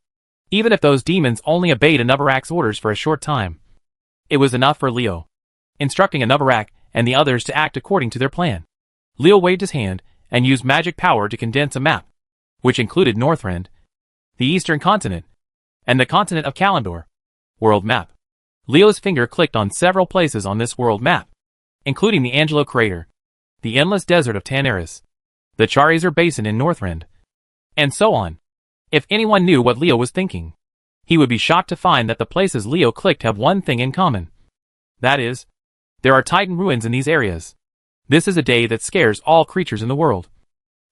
Even if those demons only obeyed Anubrak's orders for a short time, it was enough for Leo, instructing Anubrak and the others to act according to their plan. Leo waved his hand and used magic power to condense a map, which included Northrend, the Eastern Continent, and the continent of Kalimdor. World map. Leo's finger clicked on several places on this world map, including the Angelo Crater, the endless desert of Tanaris, the Charizard Basin in Northrend, and so on. If anyone knew what Leo was thinking, he would be shocked to find that the places Leo clicked have one thing in common. That is, there are Titan ruins in these areas. This is a day that scares all creatures in the world,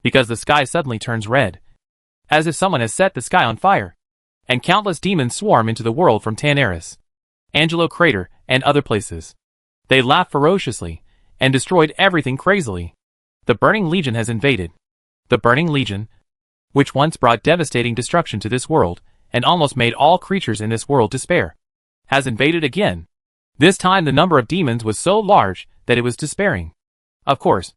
because the sky suddenly turns red, as if someone has set the sky on fire, and countless demons swarm into the world from Tanaris, Angelo Crater, and other places. They laughed ferociously, and destroyed everything crazily. The Burning Legion has invaded. The Burning Legion, which once brought devastating destruction to this world, and almost made all creatures in this world despair, has invaded again. This time the number of demons was so large that it was despairing. Of course,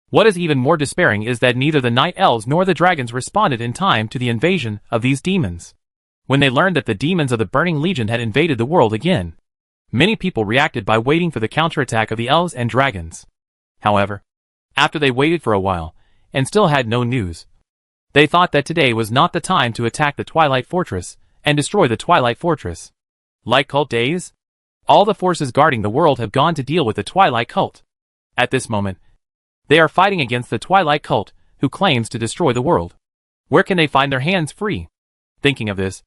what is even more despairing is that neither the Night Elves nor the dragons responded in time to the invasion of these demons. When they learned that the demons of the Burning Legion had invaded the world again, many people reacted by waiting for the counterattack of the elves and dragons. However, after they waited for a while, and still had no news, they thought that today was not the time to attack the Twilight Fortress and destroy the Twilight Fortress. Like cult days? All the forces guarding the world have gone to deal with the Twilight Cult. At this moment, they are fighting against the Twilight Cult, who claims to destroy the world. Where can they find their hands free? Thinking of this,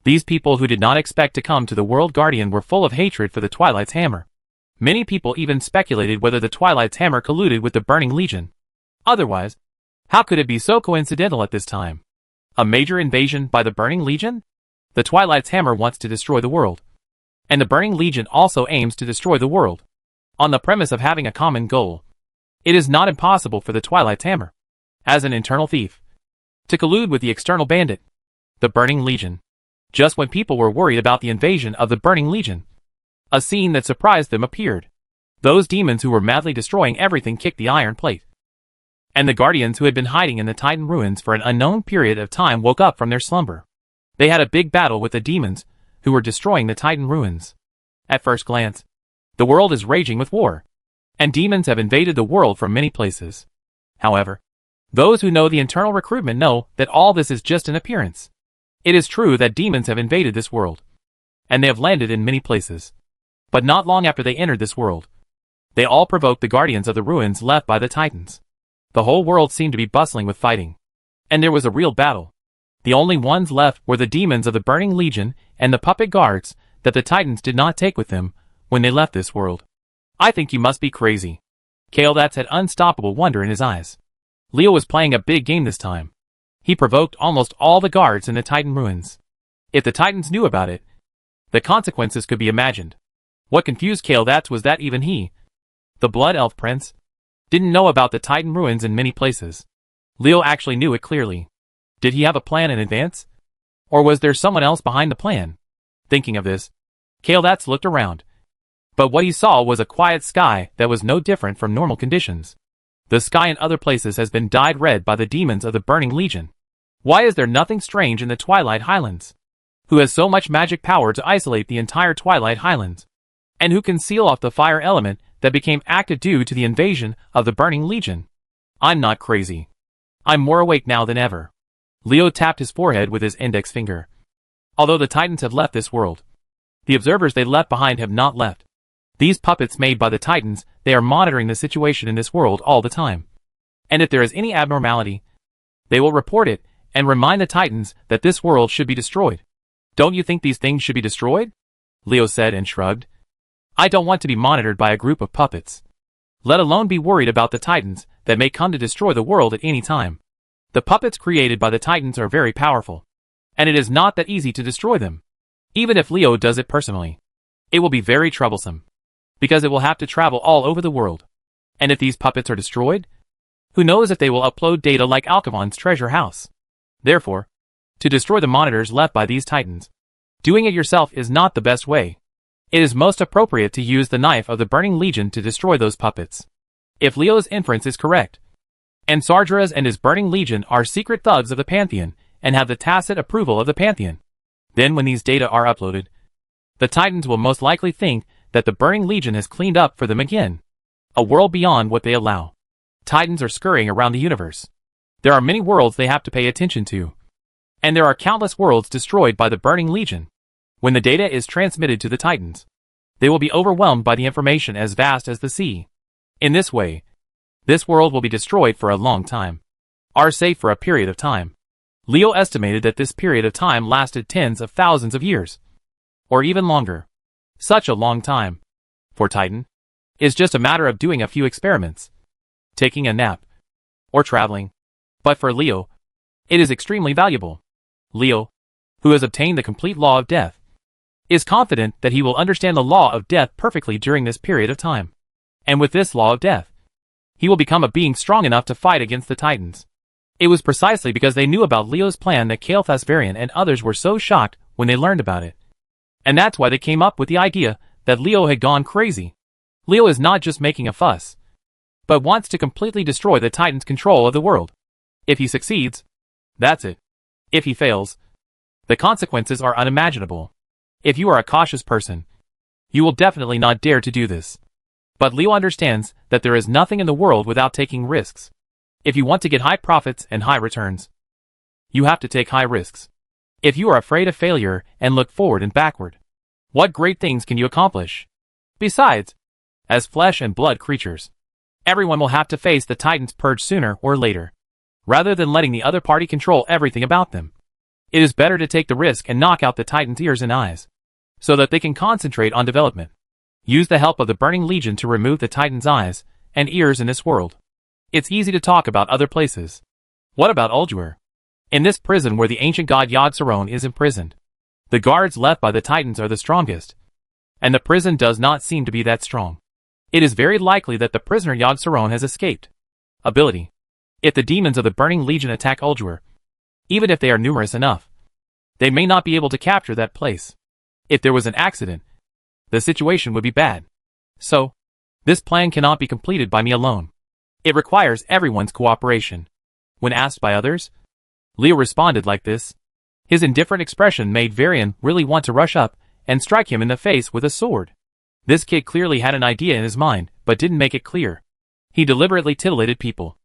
these people who did not expect to come to the World Guardian were full of hatred for the Twilight's Hammer. Many people even speculated whether the Twilight's Hammer colluded with the Burning Legion. Otherwise, how could it be so coincidental at this time? A major invasion by the Burning Legion? The Twilight's Hammer wants to destroy the world, and the Burning Legion also aims to destroy the world. On the premise of having a common goal, it is not impossible for the Twilight's Hammer, as an internal thief, to collude with the external bandit, the Burning Legion. Just when people were worried about the invasion of the Burning Legion, a scene that surprised them appeared. Those demons who were madly destroying everything kicked the iron plate, and the guardians who had been hiding in the Titan ruins for an unknown period of time woke up from their slumber. They had a big battle with the demons who were destroying the Titan ruins. At first glance, the world is raging with war, and demons have invaded the world from many places. However, those who know the internal recruitment know that all this is just an appearance. It is true that demons have invaded this world, and they have landed in many places. But not long after they entered this world, they all provoked the guardians of the ruins left by the Titans. The whole world seemed to be bustling with fighting. And there was a real battle. The only ones left were the demons of the Burning Legion and the puppet guards that the Titans did not take with them when they left this world. I think you must be crazy. Kael'thas had unstoppable wonder in his eyes. Leo was playing a big game this time. He provoked almost all the guards in the Titan ruins. If the Titans knew about it, the consequences could be imagined. What confused Kael'thas was that even he, the Blood Elf Prince, didn't know about the Titan ruins in many places. Leo actually knew it clearly. Did he have a plan in advance? Or was there someone else behind the plan? Thinking of this, Kael'thas looked around. But what he saw was a quiet sky that was no different from normal conditions. The sky in other places has been dyed red by the demons of the Burning Legion. Why is there nothing strange in the Twilight Highlands? Who has so much magic power to isolate the entire Twilight Highlands? And who can seal off the fire element that became active due to the invasion of the Burning Legion? I'm not crazy. I'm more awake now than ever. Leo tapped his forehead with his index finger. Although the Titans have left this world, the observers they left behind have not left. These puppets made by the Titans, they are monitoring the situation in this world all the time. And if there is any abnormality, they will report it and remind the Titans that this world should be destroyed. Don't you think these things should be destroyed? Leo said and shrugged. I don't want to be monitored by a group of puppets. Let alone be worried about the Titans that may come to destroy the world at any time. The puppets created by the Titans are very powerful, and it is not that easy to destroy them. Even if Leo does it personally, it will be very troublesome, because it will have to travel all over the world. And if these puppets are destroyed, who knows if they will upload data like Alkavon's treasure house. Therefore, to destroy the monitors left by these Titans, doing it yourself is not the best way. It is most appropriate to use the knife of the Burning Legion to destroy those puppets. If Leo's inference is correct, and Sargeras and his Burning Legion are secret thugs of the Pantheon and have the tacit approval of the Pantheon, then when these data are uploaded, the Titans will most likely think that the Burning Legion has cleaned up for them again. A world beyond what they allow. Titans are scurrying around the universe. There are many worlds they have to pay attention to. And there are countless worlds destroyed by the Burning Legion. When the data is transmitted to the Titans, they will be overwhelmed by the information as vast as the sea. In this way, this world will be destroyed for a long time. Are safe for a period of time. Leo estimated that this period of time lasted tens of thousands of years. Or even longer. Such a long time, for Titan, is just a matter of doing a few experiments, taking a nap, or traveling. But for Leo, it is extremely valuable. Leo, who has obtained the complete law of death, is confident that he will understand the law of death perfectly during this period of time. And with this law of death, he will become a being strong enough to fight against the Titans. It was precisely because they knew about Leo's plan that Kael'thas Varian and others were so shocked when they learned about it. And that's why they came up with the idea that Leo had gone crazy. Leo is not just making a fuss, but wants to completely destroy the Titans' control of the world. If he succeeds, that's it. If he fails, the consequences are unimaginable. If you are a cautious person, you will definitely not dare to do this. But Leo understands that there is nothing in the world without taking risks. If you want to get high profits and high returns, you have to take high risks. If you are afraid of failure and look forward and backward, what great things can you accomplish? Besides, as flesh and blood creatures, everyone will have to face the Titans' purge sooner or later. Rather than letting the other party control everything about them, it is better to take the risk and knock out the Titans' ears and eyes, so that they can concentrate on development. Use the help of the Burning Legion to remove the Titans' eyes and ears in this world. It's easy to talk about other places. What about Ulduar? In this prison where the ancient god Yogg-Saron is imprisoned, the guards left by the Titans are the strongest, and the prison does not seem to be that strong. It is very likely that the prisoner Yogg-Saron has escaped. Ability. If the demons of the Burning Legion attack Ulduar, even if they are numerous enough, they may not be able to capture that place. If there was an accident, the situation would be bad. So, this plan cannot be completed by me alone. It requires everyone's cooperation. When asked by others, Leo responded like this. His indifferent expression made Varian really want to rush up and strike him in the face with a sword. This kid clearly had an idea in his mind, but didn't make it clear. He deliberately titillated people.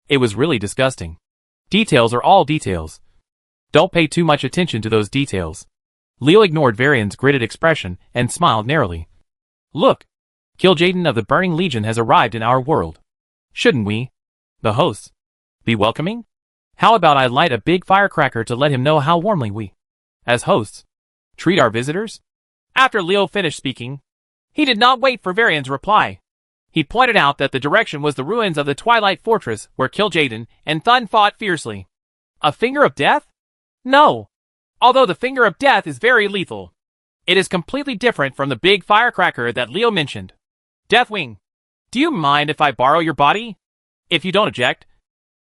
It was really disgusting. Details are all details. Don't pay too much attention to those details. Leo ignored Varian's gritted expression and smiled narrowly. Look! Kil'jaeden of the Burning Legion has arrived in our world. Shouldn't we, The hosts. Be welcoming? How about I light a big firecracker to let him know how warmly we, as hosts, treat our visitors? After Leo finished speaking, he did not wait for Varian's reply. He pointed out that the direction was the ruins of the Twilight Fortress where Kil'jaeden and Thun fought fiercely. A finger of death? No. Although the finger of death is very lethal, it is completely different from the big firecracker that Leo mentioned. Deathwing, do you mind if I borrow your body? If you don't object,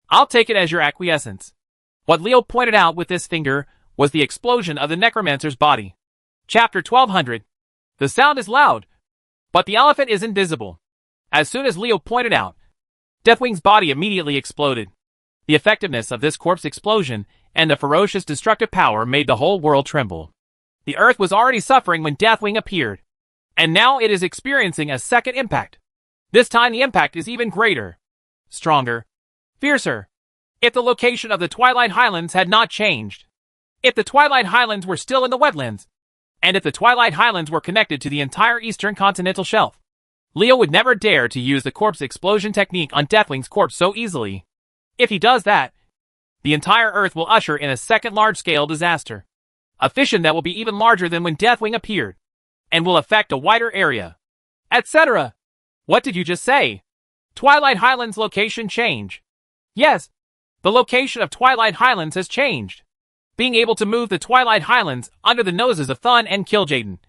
I'll take it as your acquiescence. What Leo pointed out with this finger was the explosion of the Necromancer's body. Chapter 1200. The sound is loud, but the elephant is invisible. As soon as Leo pointed out, Deathwing's body immediately exploded. The effectiveness of this corpse explosion and the ferocious destructive power made the whole world tremble. The earth was already suffering when Deathwing appeared, and now it is experiencing a second impact. This time the impact is even greater, stronger, fiercer. If the location of the Twilight Highlands had not changed, if the Twilight Highlands were still in the wetlands, and if the Twilight Highlands were connected to the entire eastern continental shelf, Leo would never dare to use the corpse explosion technique on Deathwing's corpse so easily. If he does that, the entire Earth will usher in a second large-scale disaster. A fission that will be even larger than when Deathwing appeared, and will affect a wider area, etc. What did you just say? Twilight Highlands location change. Yes, the location of Twilight Highlands has changed. Being able to move the Twilight Highlands under the noses of Thun and Kil'jaeden.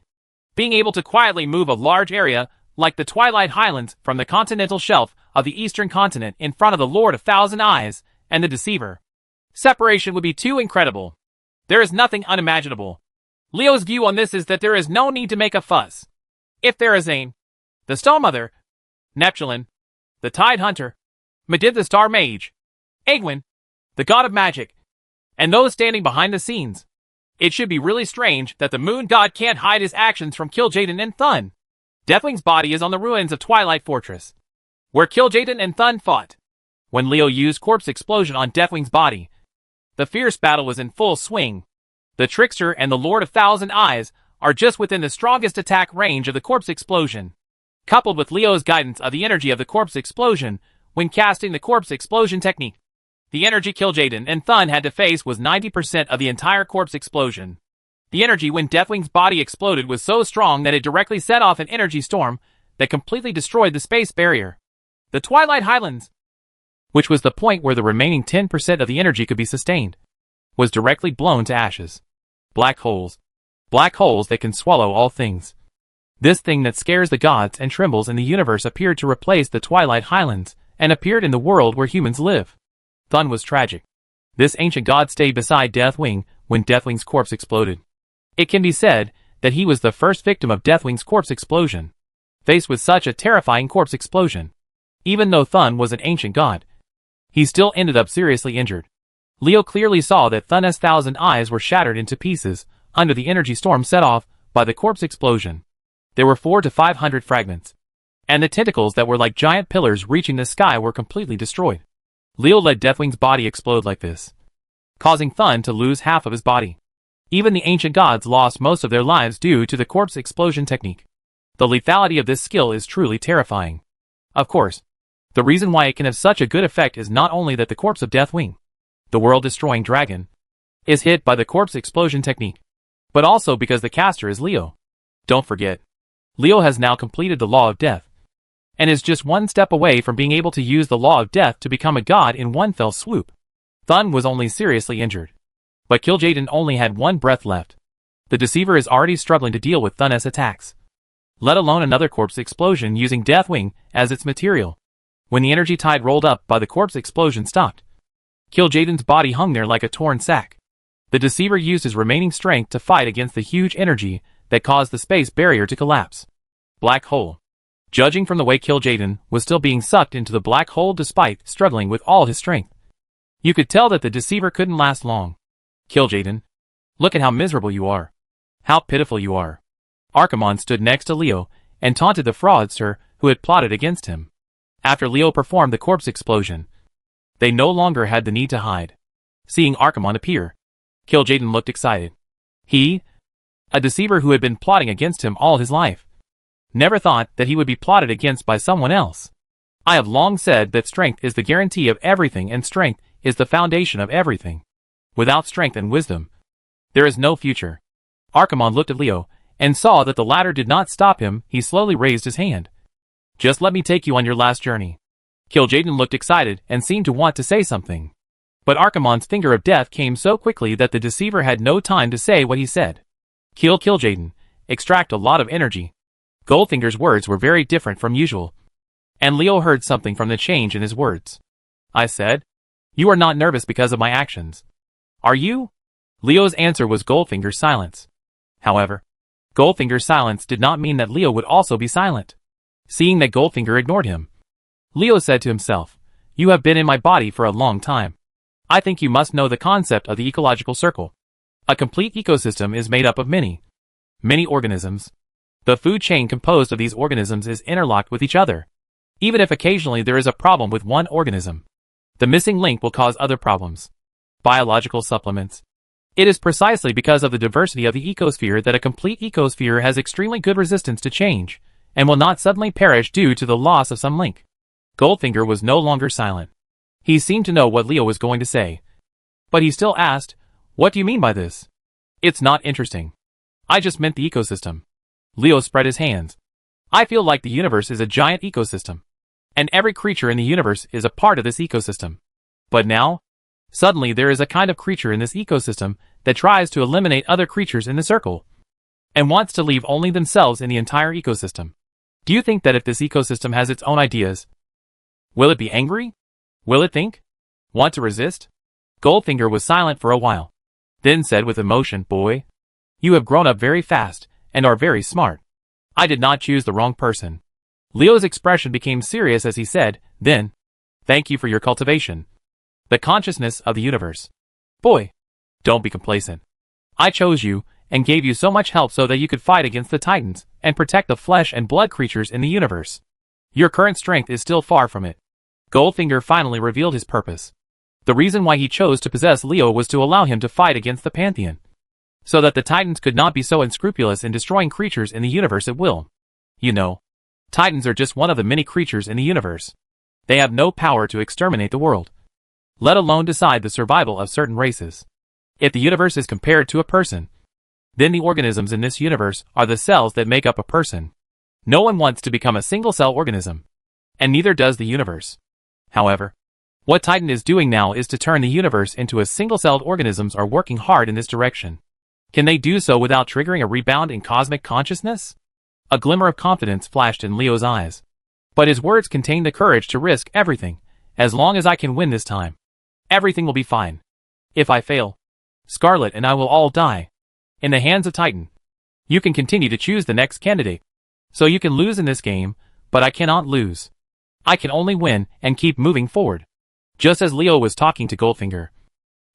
Being able to quietly move a large area like the Twilight Highlands from the continental shelf of the eastern continent in front of the Lord of Thousand Eyes and the Deceiver. Separation would be too incredible. There is nothing unimaginable. Leo's view on this is that there is no need to make a fuss. If there is Zane, the Stone Mother, Neptulin, the Tide Hunter, Medivh the Star Mage, Egwin, the God of Magic, and those standing behind the scenes, it should be really strange that the Moon God can't hide his actions from Kil'jaeden and Thun. Deathwing's body is on the ruins of Twilight Fortress, where Kil'jaeden and Thun fought. When Leo used corpse explosion on Deathwing's body, the fierce battle was in full swing. The Trickster and the Lord of Thousand Eyes are just within the strongest attack range of the corpse explosion. Coupled with Leo's guidance of the energy of the corpse explosion when casting the corpse explosion technique, the energy Kil'jaeden and Thun had to face was 90% of the entire corpse explosion. The energy when Deathwing's body exploded was so strong that it directly set off an energy storm that completely destroyed the space barrier. The Twilight Highlands, which was the point where the remaining 10% of the energy could be sustained, was directly blown to ashes. Black holes. Black holes that can swallow all things. This thing that scares the gods and trembles in the universe appeared to replace the Twilight Highlands and appeared in the world where humans live. Thun was tragic. This ancient god stayed beside Deathwing when Deathwing's corpse exploded. It can be said that he was the first victim of Deathwing's corpse explosion. Faced with such a terrifying corpse explosion, even though Thun was an ancient god, he still ended up seriously injured. Leo clearly saw that Thun's thousand eyes were shattered into pieces under the energy storm set off by the corpse explosion. There were 400 to 500 fragments, and the tentacles that were like giant pillars reaching the sky were completely destroyed. Leo let Deathwing's body explode like this, causing Thun to lose half of his body. Even the ancient gods lost most of their lives due to the corpse explosion technique. The lethality of this skill is truly terrifying. Of course, the reason why it can have such a good effect is not only that the corpse of Deathwing, the world-destroying dragon, is hit by the corpse explosion technique, but also because the caster is Leo. Don't forget, Leo has now completed the Law of Death, and is just one step away from being able to use the Law of Death to become a god in one fell swoop. Thun was only seriously injured, but Kil'jaeden only had one breath left. The Deceiver is already struggling to deal with Thun's attacks, let alone another corpse explosion using Deathwing as its material. When the energy tide rolled up by the corpse explosion stopped, Kil'jaeden's body hung there like a torn sack. The Deceiver used his remaining strength to fight against the huge energy that caused the space barrier to collapse. Black hole. Judging from the way Kil'jaeden was still being sucked into the black hole despite struggling with all his strength, you could tell that the Deceiver couldn't last long. Kil'jaeden, look at how miserable you are. How pitiful you are. Archimonde stood next to Leo and taunted the fraudster who had plotted against him. After Leo performed the corpse explosion, they no longer had the need to hide. Seeing Archimonde appear, Kil'jaeden looked excited. He, a Deceiver who had been plotting against him all his life, never thought that he would be plotted against by someone else. I have long said that strength is the guarantee of everything and strength is the foundation of everything. Without strength and wisdom, there is no future. Archimonde looked at Leo, and saw that the latter did not stop him. He slowly raised his hand. Just let me take you on your last journey. Kil'jaeden looked excited and seemed to want to say something. But Archimonde's finger of death came so quickly that the deceiver had no time to say what he said. Kill Kil'jaeden. Extract a lot of energy. Goldfinger's words were very different from usual. And Leo heard something from the change in his words. I said, you are not nervous because of my actions. Are you? Leo's answer was Goldfinger's silence. However, Goldfinger's silence did not mean that Leo would also be silent. Seeing that Goldfinger ignored him, Leo said to himself, you have been in my body for a long time. I think you must know the concept of the ecological circle. A complete ecosystem is made up of many organisms. The food chain composed of these organisms is interlocked with each other. Even if occasionally there is a problem with one organism, the missing link will cause other problems. Biological supplements. It is precisely because of the diversity of the ecosphere that a complete ecosphere has extremely good resistance to change, and will not suddenly perish due to the loss of some link. Goldfinger was no longer silent. He seemed to know what Leo was going to say. But he still asked, what do you mean by this? It's not interesting. I just meant the ecosystem. Leo spread his hands. I feel like the universe is a giant ecosystem. And every creature in the universe is a part of this ecosystem. But now, suddenly there is a kind of creature in this ecosystem that tries to eliminate other creatures in the circle. And wants to leave only themselves in the entire ecosystem. Do you think that if this ecosystem has its own ideas, will it be angry? Will it think? Want to resist? Goldfinger was silent for a while. Then said with emotion, boy, you have grown up very fast, and are very smart. I did not choose the wrong person. Leo's expression became serious as he said, then, thank you for your cultivation. The consciousness of the universe. Boy, don't be complacent. I chose you, and gave you so much help so that you could fight against the Titans, and protect the flesh and blood creatures in the universe. Your current strength is still far from it. Goldfinger finally revealed his purpose. The reason why he chose to possess Leo was to allow him to fight against the Pantheon, so that the Titans could not be so unscrupulous in destroying creatures in the universe at will. You know, Titans are just one of the many creatures in the universe. They have no power to exterminate the world, let alone decide the survival of certain races. If the universe is compared to a person, then the organisms in this universe are the cells that make up a person. No one wants to become a single-cell organism, and neither does the universe. However, what Titan is doing now is to turn the universe into a single-celled organisms are working hard in this direction. Can they do so without triggering a rebound in cosmic consciousness? A glimmer of confidence flashed in Leo's eyes. But his words contained the courage to risk everything. As long as I can win this time, everything will be fine. If I fail, Scarlet and I will all die. In the hands of Titan. You can continue to choose the next candidate. So you can lose in this game, but I cannot lose. I can only win and keep moving forward. Just as Leo was talking to Goldfinger,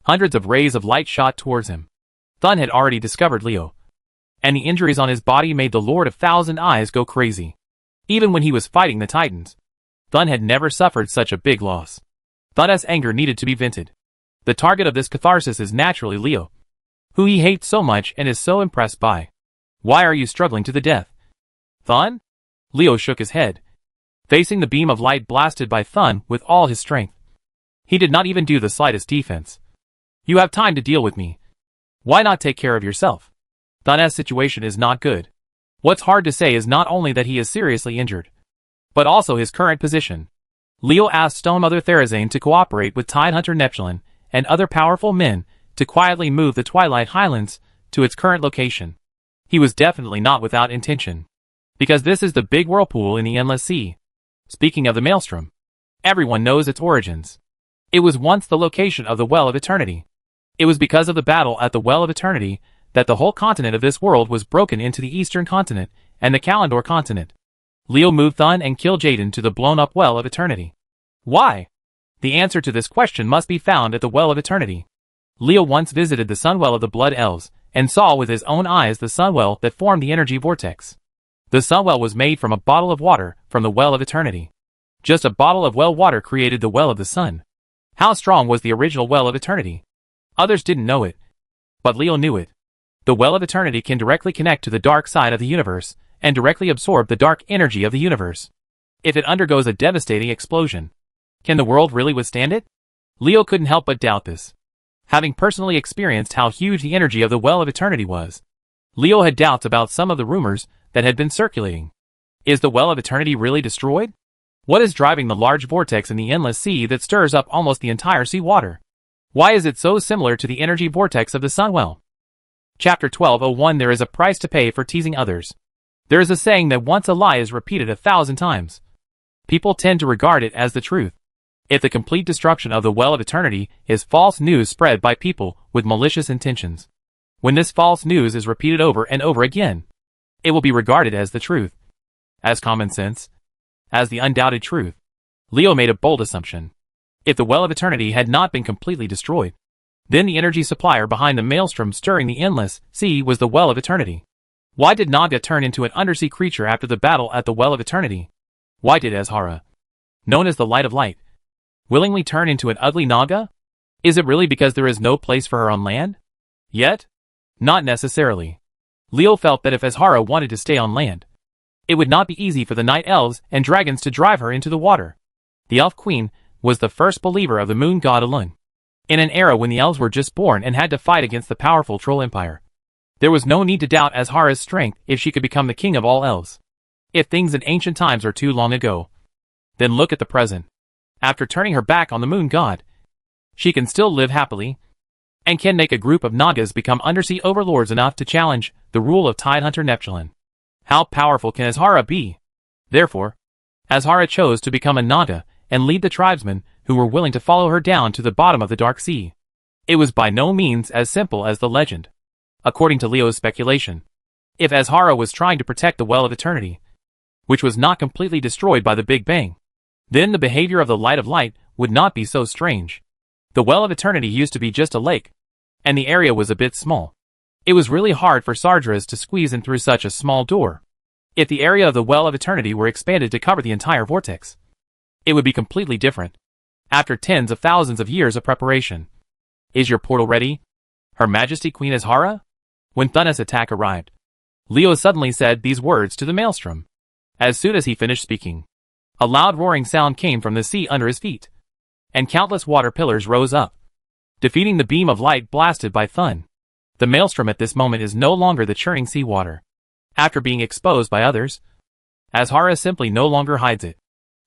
hundreds of rays of light shot towards him. Thun had already discovered Leo, and the injuries on his body made the Lord of Thousand Eyes go crazy. Even when he was fighting the Titans, Thun had never suffered such a big loss. Thun's anger needed to be vented. The target of this catharsis is naturally Leo, who he hates so much and is so impressed by. Why are you struggling to the death? Thun? Leo shook his head, facing the beam of light blasted by Thun with all his strength. He did not even do the slightest defense. You have time to deal with me. Why not take care of yourself? Thun's situation is not good. What's hard to say is not only that he is seriously injured, but also his current position. Leo asked Stone Mother Therazane to cooperate with Tidehunter Neptulin and other powerful men to quietly move the Twilight Highlands to its current location. He was definitely not without intention, because this is the big whirlpool in the Endless Sea. Speaking of the Maelstrom, everyone knows its origins. It was once the location of the Well of Eternity. It was because of the battle at the Well of Eternity that the whole continent of this world was broken into the Eastern Continent and the Kalandor Continent. Leo moved Thun and Kil'jaeden to the blown-up Well of Eternity. Why? The answer to this question must be found at the Well of Eternity. Leo once visited the Sunwell of the Blood Elves, and saw with his own eyes the Sunwell that formed the energy vortex. The Sunwell was made from a bottle of water from the Well of Eternity. Just a bottle of well water created the Well of the Sun. How strong was the original Well of Eternity? Others didn't know it, but Leo knew it. The Well of Eternity can directly connect to the dark side of the universe, and directly absorb the dark energy of the universe. If it undergoes a devastating explosion, can the world really withstand it? Leo couldn't help but doubt this. Having personally experienced how huge the energy of the Well of Eternity was, Leo had doubts about some of the rumors that had been circulating. Is the Well of Eternity really destroyed? What is driving the large vortex in the endless sea that stirs up almost the entire seawater? Why is it so similar to the energy vortex of the Sunwell? Chapter 1201 There is a price to pay for teasing others. There is a saying that once a lie is repeated 1,000 times, people tend to regard it as the truth. If the complete destruction of the Well of Eternity is false news spread by people with malicious intentions, when this false news is repeated over and over again, it will be regarded as the truth, as common sense, as the undoubted truth. Leo made a bold assumption. If the Well of Eternity had not been completely destroyed, then the energy supplier behind the maelstrom stirring the endless sea was the Well of Eternity. Why did Naga turn into an undersea creature after the battle at the Well of Eternity? Why did Azhara, known as the Light of Light, willingly turn into an ugly Naga? Is it really because there is no place for her on land? Yet? Not necessarily. Leo felt that if Azhara wanted to stay on land, it would not be easy for the night elves and dragons to drive her into the water. The elf queen was the first believer of the moon god Elun. In an era when the elves were just born and had to fight against the powerful troll empire, there was no need to doubt Azhara's strength if she could become the king of all elves. If things in ancient times are too long ago, then look at the present. After turning her back on the moon god, she can still live happily, and can make a group of Nagas become undersea overlords enough to challenge the rule of Tidehunter Neptulin. How powerful can Azhara be? Therefore, Azhara chose to become a Naga and lead the tribesmen who were willing to follow her down to the bottom of the dark sea. It was by no means as simple as the legend. According to Leo's speculation, if Azhara was trying to protect the Well of Eternity, which was not completely destroyed by the Big Bang, then the behavior of the Light of Light would not be so strange. The Well of Eternity used to be just a lake, and the area was a bit small. It was really hard for Sardras to squeeze in through such a small door. If the area of the Well of Eternity were expanded to cover the entire vortex, it would be completely different. After tens of thousands of years of preparation. Is your portal ready, Her Majesty Queen Azhara? When Thunus' attack arrived, Leo suddenly said these words to the maelstrom. As soon as he finished speaking, a loud roaring sound came from the sea under his feet, and countless water pillars rose up, defeating the beam of light blasted by Thun. The maelstrom at this moment is no longer the churning seawater. After being exposed by others, Azhara simply no longer hides it,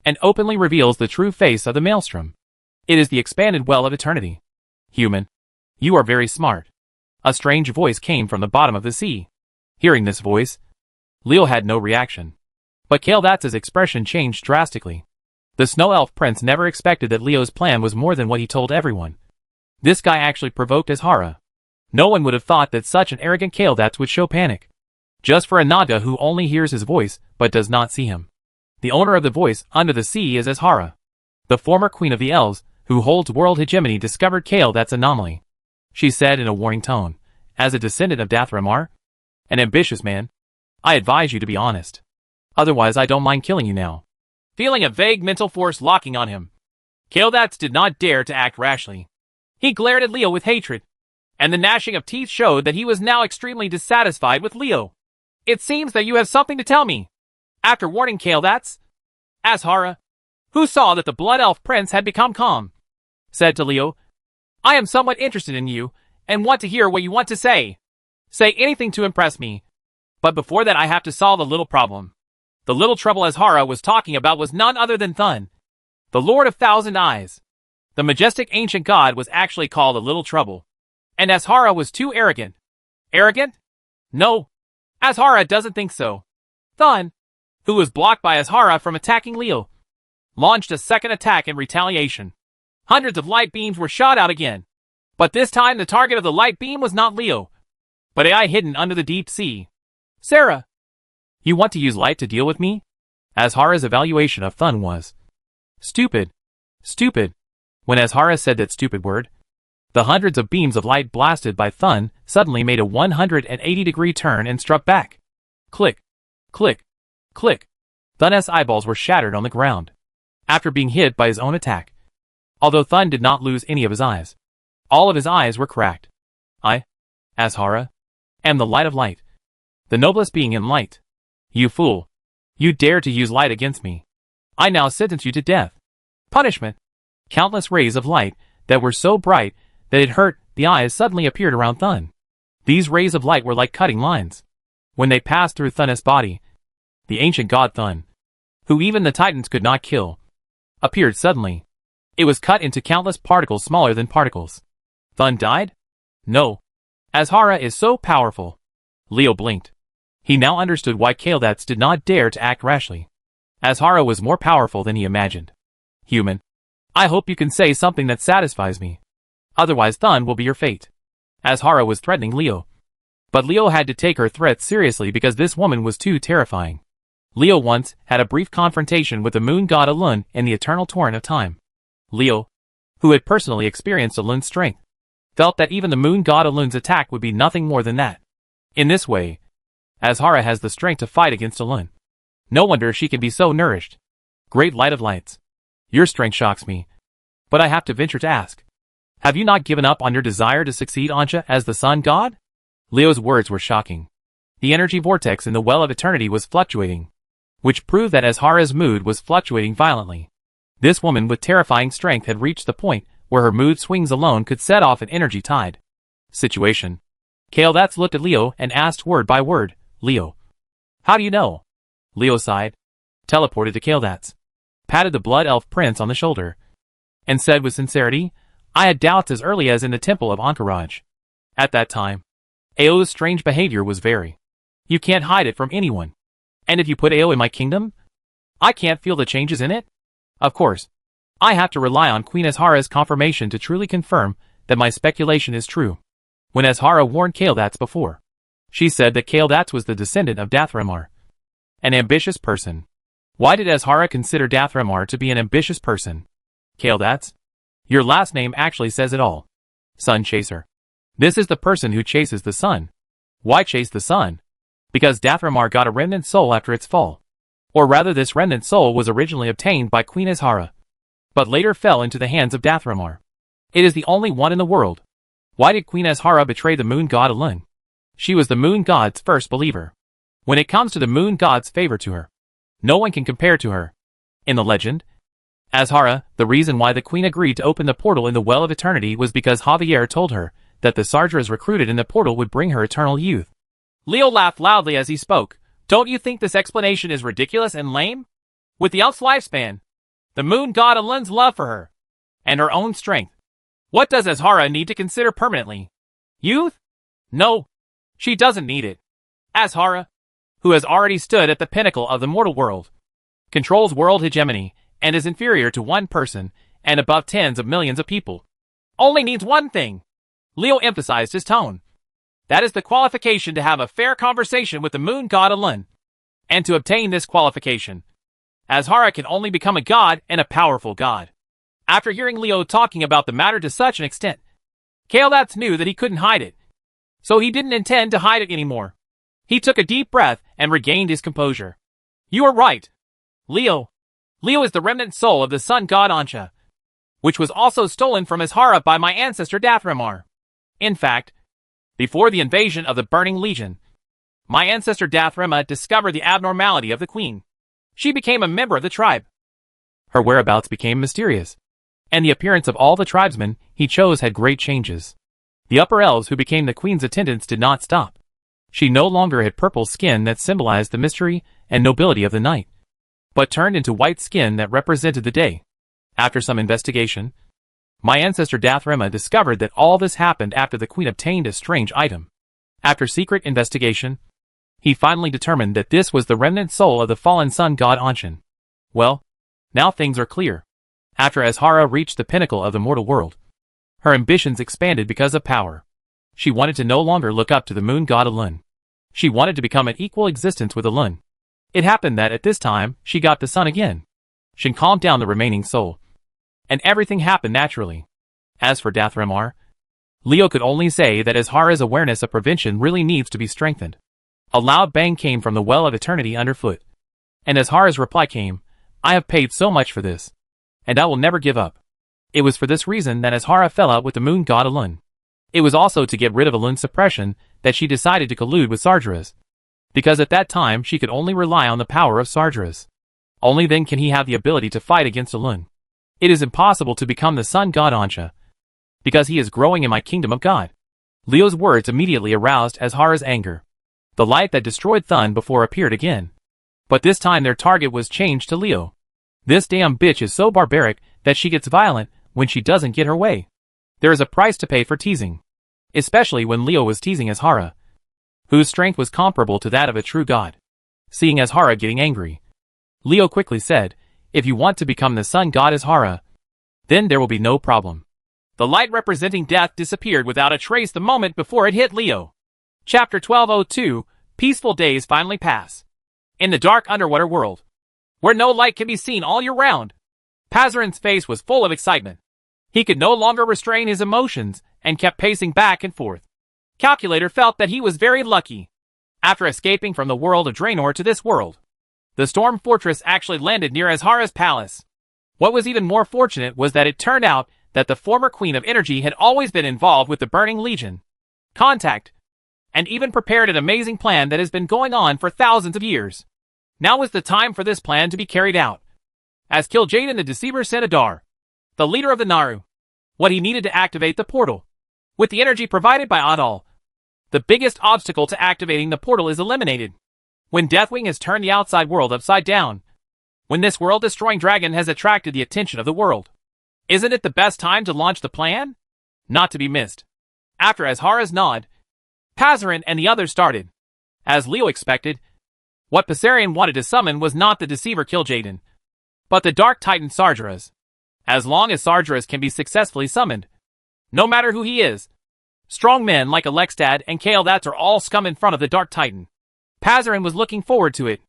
and openly reveals the true face of the maelstrom. It is the expanded Well of Eternity. Human, you are very smart. A strange voice came from the bottom of the sea. Hearing this voice, Leo had no reaction. But Kael'thas's expression changed drastically. The Snow Elf Prince never expected that Leo's plan was more than what he told everyone. This guy actually provoked Azhara. No one would have thought that such an arrogant Kael'thas would show panic, just for a Naga who only hears his voice but does not see him. The owner of the voice under the sea is Azhara, the former queen of the elves, who holds world hegemony. Discovered Kael'thas's anomaly. She said in a warning tone, as a descendant of Dathramar, an ambitious man, I advise you to be honest. Otherwise I don't mind killing you now. Feeling a vague mental force locking on him, Kael'thas did not dare to act rashly. He glared at Leo with hatred, and the gnashing of teeth showed that he was now extremely dissatisfied with Leo. It seems that you have something to tell me. After warning Kael'thas, Azhara, who saw that the Blood Elf Prince had become calm, said to Leo, I am somewhat interested in you, and want to hear what you want to say. Say anything to impress me. But before that I have to solve a little problem. The little trouble Azhara was talking about was none other than Thun, the Lord of Thousand Eyes. The majestic ancient god was actually called a little trouble, and Azhara was too arrogant. Arrogant? No, Azhara doesn't think so. Thun, who was blocked by Azhara from attacking Leo, launched a second attack in retaliation. Hundreds of light beams were shot out again, but this time the target of the light beam was not Leo, but AI hidden under the deep sea. Sarah, you want to use light to deal with me? Azhara's evaluation of Thun was stupid. Stupid. When Azhara said that stupid word, the hundreds of beams of light blasted by Thun suddenly made a 180-degree turn and struck back. Click, click, click. Thun's eyeballs were shattered on the ground, after being hit by his own attack. Although Thun did not lose any of his eyes, all of his eyes were cracked. I, Azhara, am the Light of Light, the noblest being in light. You fool. You dare to use light against me. I now sentence you to death. Punishment. Countless rays of light that were so bright that it hurt the eyes suddenly appeared around Thun. These rays of light were like cutting lines. When they passed through Thun's body, the ancient god Thun, who even the Titans could not kill, appeared suddenly. It was cut into countless particles smaller than particles. Thun died? No. Azhara is so powerful. Leo blinked. He now understood why Kael'thas did not dare to act rashly. Azhara was more powerful than he imagined. Human. I hope you can say something that satisfies me. Otherwise Thun will be your fate. Azhara was threatening Leo. But Leo had to take her threats seriously because this woman was too terrifying. Leo once had a brief confrontation with the moon god Elun in the eternal torrent of time. Leo, who had personally experienced Elun's strength, felt that even the moon god Elun's attack would be nothing more than that. In this way, Azhara has the strength to fight against Elun. No wonder she can be so nourished. Great light of lights. Your strength shocks me. But I have to venture to ask. Have you not given up on your desire to succeed Ansha as the sun god? Leo's words were shocking. The energy vortex in the well of eternity was fluctuating, which proved that Azhara's mood was fluctuating violently. This woman with terrifying strength had reached the point where her mood swings alone could set off an energy tide. Situation. Kael'thas looked at Leo and asked word by word, Leo. How do you know? Leo sighed, teleported to Kael'thas, patted the blood elf prince on the shoulder, and said with sincerity, I had doubts as early as in the temple of Ankaraj. At that time, Ao's strange behavior was very. You can't hide it from anyone. And if you put Ao in my kingdom, I can't feel the changes in it? Of course, I have to rely on Queen Azhara's confirmation to truly confirm that my speculation is true. When Azhara warned Kael'thas before, she said that Kael'thas was the descendant of Dathramar, an ambitious person. Why did Azhara consider Dathramar to be an ambitious person? Kael'thas, your last name actually says it all. Sun Chaser. This is the person who chases the sun. Why chase the sun? Because Dathramar got a remnant soul after its fall. Or rather, this remnant soul was originally obtained by Queen Azhara, but later fell into the hands of Dathramar. It is the only one in the world. Why did Queen Azhara betray the moon god Elun? She was the moon god's first believer. When it comes to the moon god's favor to her, no one can compare to her. In the legend, Azhara, the reason why the queen agreed to open the portal in the Well of Eternity was because Javier told her that the Sardras recruited in the portal would bring her eternal youth. Leo laughed loudly as he spoke. Don't you think this explanation is ridiculous and lame? With the elf's lifespan, the moon god Elun's love for her, and her own strength, what does Azhara need to consider permanently? Youth? No, she doesn't need it. Azhara, who has already stood at the pinnacle of the mortal world, controls world hegemony, and is inferior to one person and above tens of millions of people, only needs one thing. Leo emphasized his tone. That is the qualification to have a fair conversation with the moon god Elun. And to obtain this qualification, Azhara can only become a god and a powerful god. After hearing Leo talking about the matter to such an extent, Kael'thas knew that he couldn't hide it. So he didn't intend to hide it anymore. He took a deep breath and regained his composure. You are right. Leo. Leo is the remnant soul of the sun god Ansha, which was also stolen from Azhara by my ancestor Dathramar. In fact, before the invasion of the Burning Legion, my ancestor Dathrama discovered the abnormality of the queen. She became a member of the tribe. Her whereabouts became mysterious, and the appearance of all the tribesmen he chose had great changes. The upper elves who became the queen's attendants did not stop. She no longer had purple skin that symbolized the mystery and nobility of the night, but turned into white skin that represented the day. After some investigation, my ancestor Dathrama discovered that all this happened after the queen obtained a strange item. After secret investigation, he finally determined that this was the remnant soul of the fallen sun god Anshan. Well, now things are clear. After Azhara reached the pinnacle of the mortal world, her ambitions expanded because of power. She wanted to no longer look up to the moon god Elun. She wanted to become an equal existence with Elun. It happened that at this time, she got the sun again. She calmed down the remaining soul, and everything happened naturally. As for Dathramar, Leo could only say that Azhara's awareness of prevention really needs to be strengthened. A loud bang came from the Well of Eternity underfoot, and Azhara's reply came, I have paid so much for this, and I will never give up. It was for this reason that Azhara fell out with the moon god Elun. It was also to get rid of Elun's suppression that she decided to collude with Sardras, because at that time she could only rely on the power of Sardras. Only then can he have the ability to fight against Elun. It is impossible to become the sun god Ansha, because he is growing in my kingdom of God. Leo's words immediately aroused Azhara's anger. The light that destroyed Thun before appeared again. But this time their target was changed to Leo. This damn bitch is so barbaric that she gets violent when she doesn't get her way. There is a price to pay for teasing. Especially when Leo was teasing Azhara, whose strength was comparable to that of a true god. Seeing Azhara getting angry, Leo quickly said, "If you want to become the sun god Azhara, then there will be no problem." The light representing death disappeared without a trace the moment before it hit Leo. Chapter 1202, Peaceful Days Finally Pass. In the dark underwater world, where no light can be seen all year round, Pazarin's face was full of excitement. He could no longer restrain his emotions and kept pacing back and forth. Calculator felt that he was very lucky. After escaping from the world of Draenor to this world, the Storm Fortress actually landed near Azhara's palace. What was even more fortunate was that it turned out that the former Queen of Energy had always been involved with the Burning Legion, Contact, and even prepared an amazing plan that has been going on for thousands of years. Now was the time for this plan to be carried out. As Kil'jaeden the Deceiver sent Adar, the leader of the Naru, what he needed to activate the portal. With the energy provided by Adal, the biggest obstacle to activating the portal is eliminated. When Deathwing has turned the outside world upside down, when this world-destroying dragon has attracted the attention of the world, isn't it the best time to launch the plan? Not to be missed. After Azhara's nod, Pazarin and the others started. As Leo expected, what Pasarion wanted to summon was not the Deceiver Kil'jaeden, but the Dark Titan Sargeras. As long as Sargeras can be successfully summoned, no matter who he is, strong men like Alexstad and Kael'thas are all scum in front of the Dark Titan. Pazarin was looking forward to it.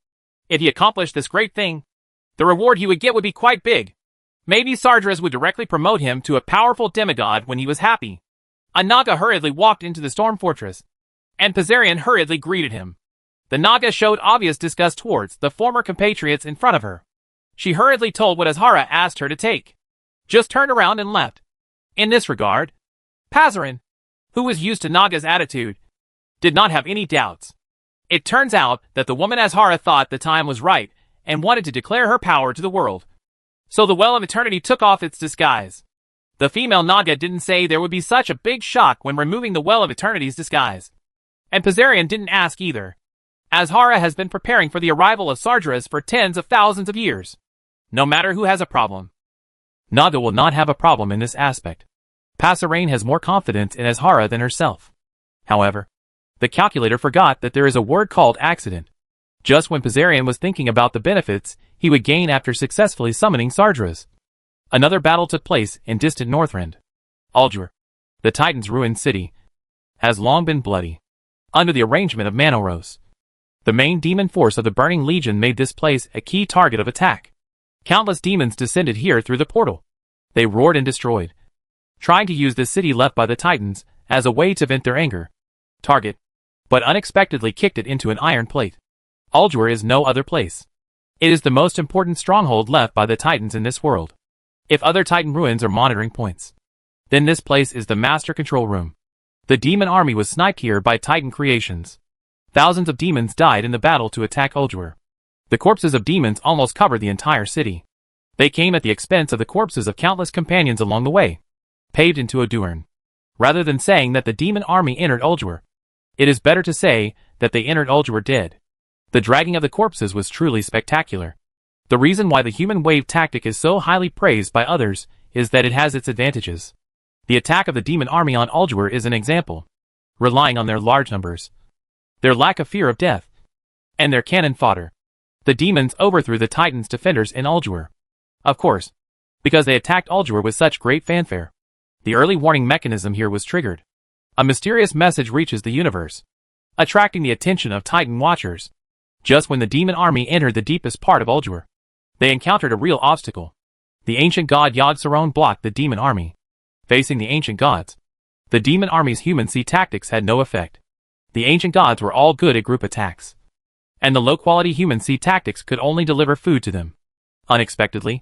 If he accomplished this great thing, the reward he would get would be quite big. Maybe Sargeras would directly promote him to a powerful demigod when he was happy. A Naga hurriedly walked into the Storm Fortress, and Pasarion hurriedly greeted him. The Naga showed obvious disgust towards the former compatriots in front of her. She hurriedly told what Azhara asked her to take, just turned around and left. In this regard, Pazarin, who was used to Naga's attitude, did not have any doubts. It turns out that the woman Azhara thought the time was right and wanted to declare her power to the world. So the Well of Eternity took off its disguise. The female Naga didn't say there would be such a big shock when removing the Well of Eternity's disguise. And Pasarion didn't ask either. Azhara has been preparing for the arrival of Sargeras for tens of thousands of years. No matter who has a problem, Naga will not have a problem in this aspect. Pasarion has more confidence in Azhara than herself. However, the calculator forgot that there is a word called accident. Just when Pasarion was thinking about the benefits he would gain after successfully summoning Sargeras, another battle took place in distant Northrend. Ulduar, the Titan's ruined city, has long been bloody. Under the arrangement of Manoros, the main demon force of the Burning Legion made this place a key target of attack. Countless demons descended here through the portal. They roared and destroyed, trying to use the city left by the Titans as a way to vent their anger. Target, but unexpectedly kicked it into an iron plate. Ulduar is no other place. It is the most important stronghold left by the Titans in this world. If other Titan ruins are monitoring points, then this place is the master control room. The demon army was sniped here by Titan creations. Thousands of demons died in the battle to attack Ulduar. The corpses of demons almost covered the entire city. They came at the expense of the corpses of countless companions along the way, paved into Ulduar. Rather than saying that the demon army entered Ulduar, it is better to say that they entered Ulduar dead. The dragging of the corpses was truly spectacular. The reason why the human wave tactic is so highly praised by others is that it has its advantages. The attack of the demon army on Ulduar is an example. Relying on their large numbers, their lack of fear of death, and their cannon fodder, the demons overthrew the Titans' defenders in Ulduar. Of course, because they attacked Ulduar with such great fanfare. The early warning mechanism here was triggered. A mysterious message reaches the universe, attracting the attention of Titan watchers. Just when the demon army entered the deepest part of Ulduar, they encountered a real obstacle. The ancient god Yogg-Saron blocked the demon army. Facing the ancient gods, the demon army's human sea tactics had no effect. The ancient gods were all good at group attacks, and the low-quality human sea tactics could only deliver food to them. Unexpectedly,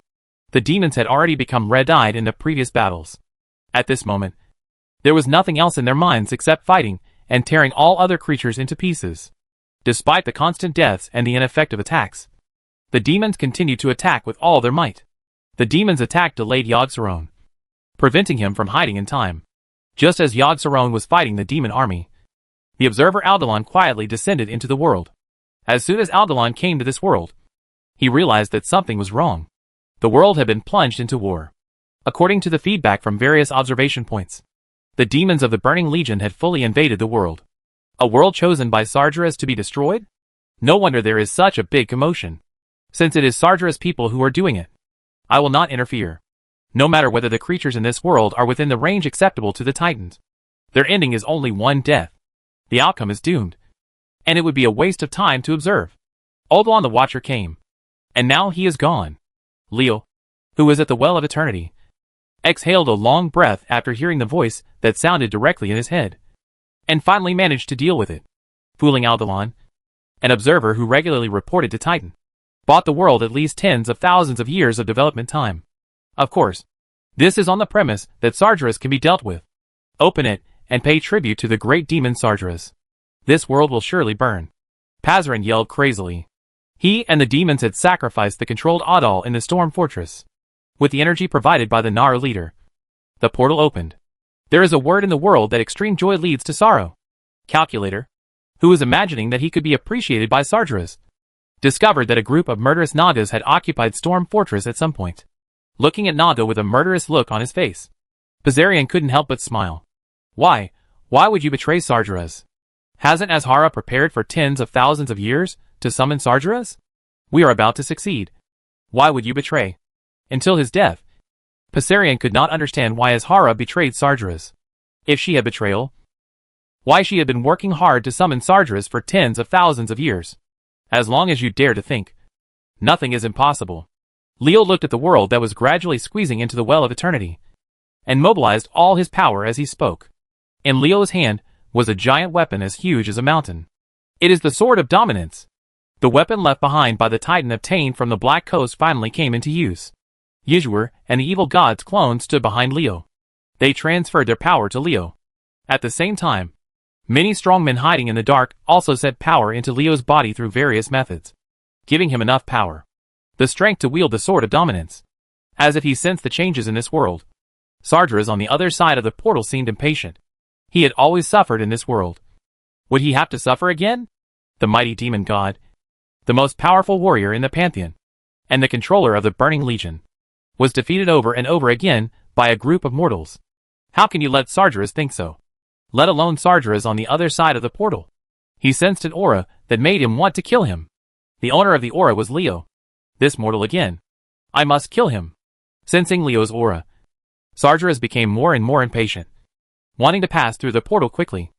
the demons had already become red-eyed in the previous battles. At this moment, there was nothing else in their minds except fighting and tearing all other creatures into pieces. Despite the constant deaths and the ineffective attacks, The demons continued to attack with all their might. The demons' attack delayed Yogg-Saron, preventing him from hiding in time. Just as Yogg-Saron was fighting the demon army, the observer Aldelan quietly descended into the world. As soon as Aldelan came to this world, he realized that something was wrong. The world had been plunged into war. According to the feedback from various observation points, the demons of the Burning Legion had fully invaded the world. A world chosen by Sargeras to be destroyed? No wonder there is such a big commotion, since it is Sargeras people who are doing it. I will not interfere. No matter whether the creatures in this world are within the range acceptable to the Titans, their ending is only one death. The outcome is doomed, and it would be a waste of time to observe. Aldelan the Watcher came, and now he is gone. Leo, who was at the Well of Eternity, exhaled a long breath after hearing the voice that sounded directly in his head, and finally managed to deal with it. Fooling Aldelan, an observer who regularly reported to Titan, bought the world at least tens of thousands of years of development time. Of course, this is on the premise that Sargeras can be dealt with. Open it, and pay tribute to the great demon Sargeras. This world will surely burn. Pazarin yelled crazily. He and the demons had sacrificed the controlled Adal in the Storm Fortress. With the energy provided by the Nara leader, the portal opened. There is a word in the world that extreme joy leads to sorrow. Calculator, who was imagining that he could be appreciated by Sargeras, discovered that a group of murderous Nagas had occupied Storm Fortress at some point. Looking at Naga with a murderous look on his face, Pazarin couldn't help but smile. Why? Why would you betray Sargeras? Hasn't Azhara prepared for tens of thousands of years to summon Sargeras? We are about to succeed. Why would you betray? Until his death, Pazarin could not understand why Azhara betrayed Sargeras. If she had betrayal, why she had been working hard to summon Sargeras for tens of thousands of years. As long as you dare to think, nothing is impossible. Leo looked at the world that was gradually squeezing into the Well of Eternity, and mobilized all his power as he spoke. In Leo's hand was a giant weapon as huge as a mountain. It is the Sword of Dominance. The weapon left behind by the Titan obtained from the Black Coast finally came into use. Yizhur and the evil god's clone stood behind Leo. They transferred their power to Leo. At the same time, many strongmen hiding in the dark also set power into Leo's body through various methods, giving him enough power, the strength to wield the Sword of Dominance. As if he sensed the changes in this world, Sargeras on the other side of the portal seemed impatient. He had always suffered in this world. Would he have to suffer again? The mighty demon god, the most powerful warrior in the Pantheon, and the controller of the Burning Legion, was defeated over and over again by a group of mortals. How can you let Sargeras think so? Let alone Sargeras on the other side of the portal. He sensed an aura that made him want to kill him. The owner of the aura was Leo. This mortal again. I must kill him. Sensing Leo's aura, Sargeras became more and more impatient, wanting to pass through the portal quickly.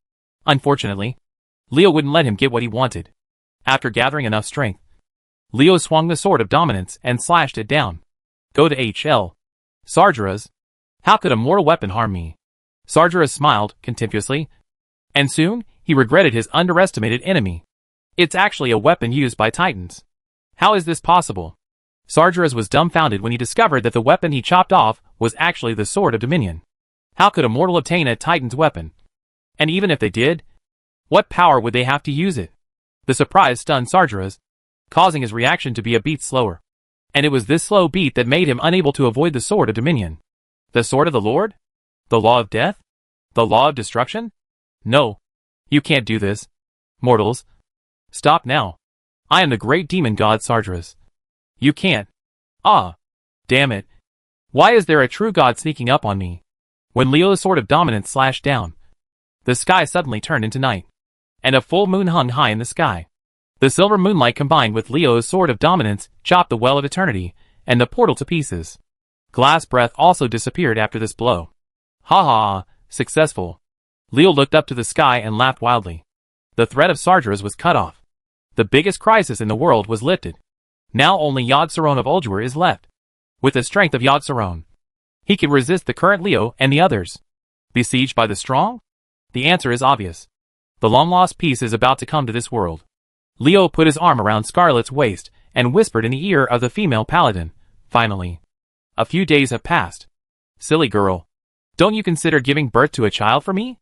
Unfortunately, Leo wouldn't let him get what he wanted. After gathering enough strength, Leo swung the Sword of Dominance and slashed it down. Go to HL. Sargeras. How could a mortal weapon harm me? Sargeras smiled contemptuously, and soon he regretted his underestimated enemy. It's actually a weapon used by Titans. How is this possible? Sargeras was dumbfounded when he discovered that the weapon he chopped off was actually the Sword of Dominion. How could a mortal obtain a Titan's weapon? And even if they did, what power would they have to use it? The surprise stunned Sargeras, causing his reaction to be a beat slower. And it was this slow beat that made him unable to avoid the Sword of Dominion. The Sword of the Lord? The Law of Death? The Law of Destruction? No. You can't do this. Mortals. Stop now. I am the great demon god Sargeras. You can't. Ah. Damn it. Why is there a true god sneaking up on me? When Leo's Sword of Dominance slashed down, the sky suddenly turned into night, and a full moon hung high in the sky. The silver moonlight combined with Leo's Sword of Dominance chopped the Well of Eternity and the portal to pieces. Glass breath also disappeared after this blow. Ha ha, successful. Leo looked up to the sky and laughed wildly. The threat of Sargeras was cut off. The biggest crisis in the world was lifted. Now only Yogg-Saron of Ulduar is left. With the strength of Yogg-Saron, he can resist the current Leo and the others. Besieged by the strong? The answer is obvious. The long-lost peace is about to come to this world. Leo put his arm around Scarlet's waist and whispered in the ear of the female paladin. Finally. A few days have passed. Silly girl. Don't you consider giving birth to a child for me?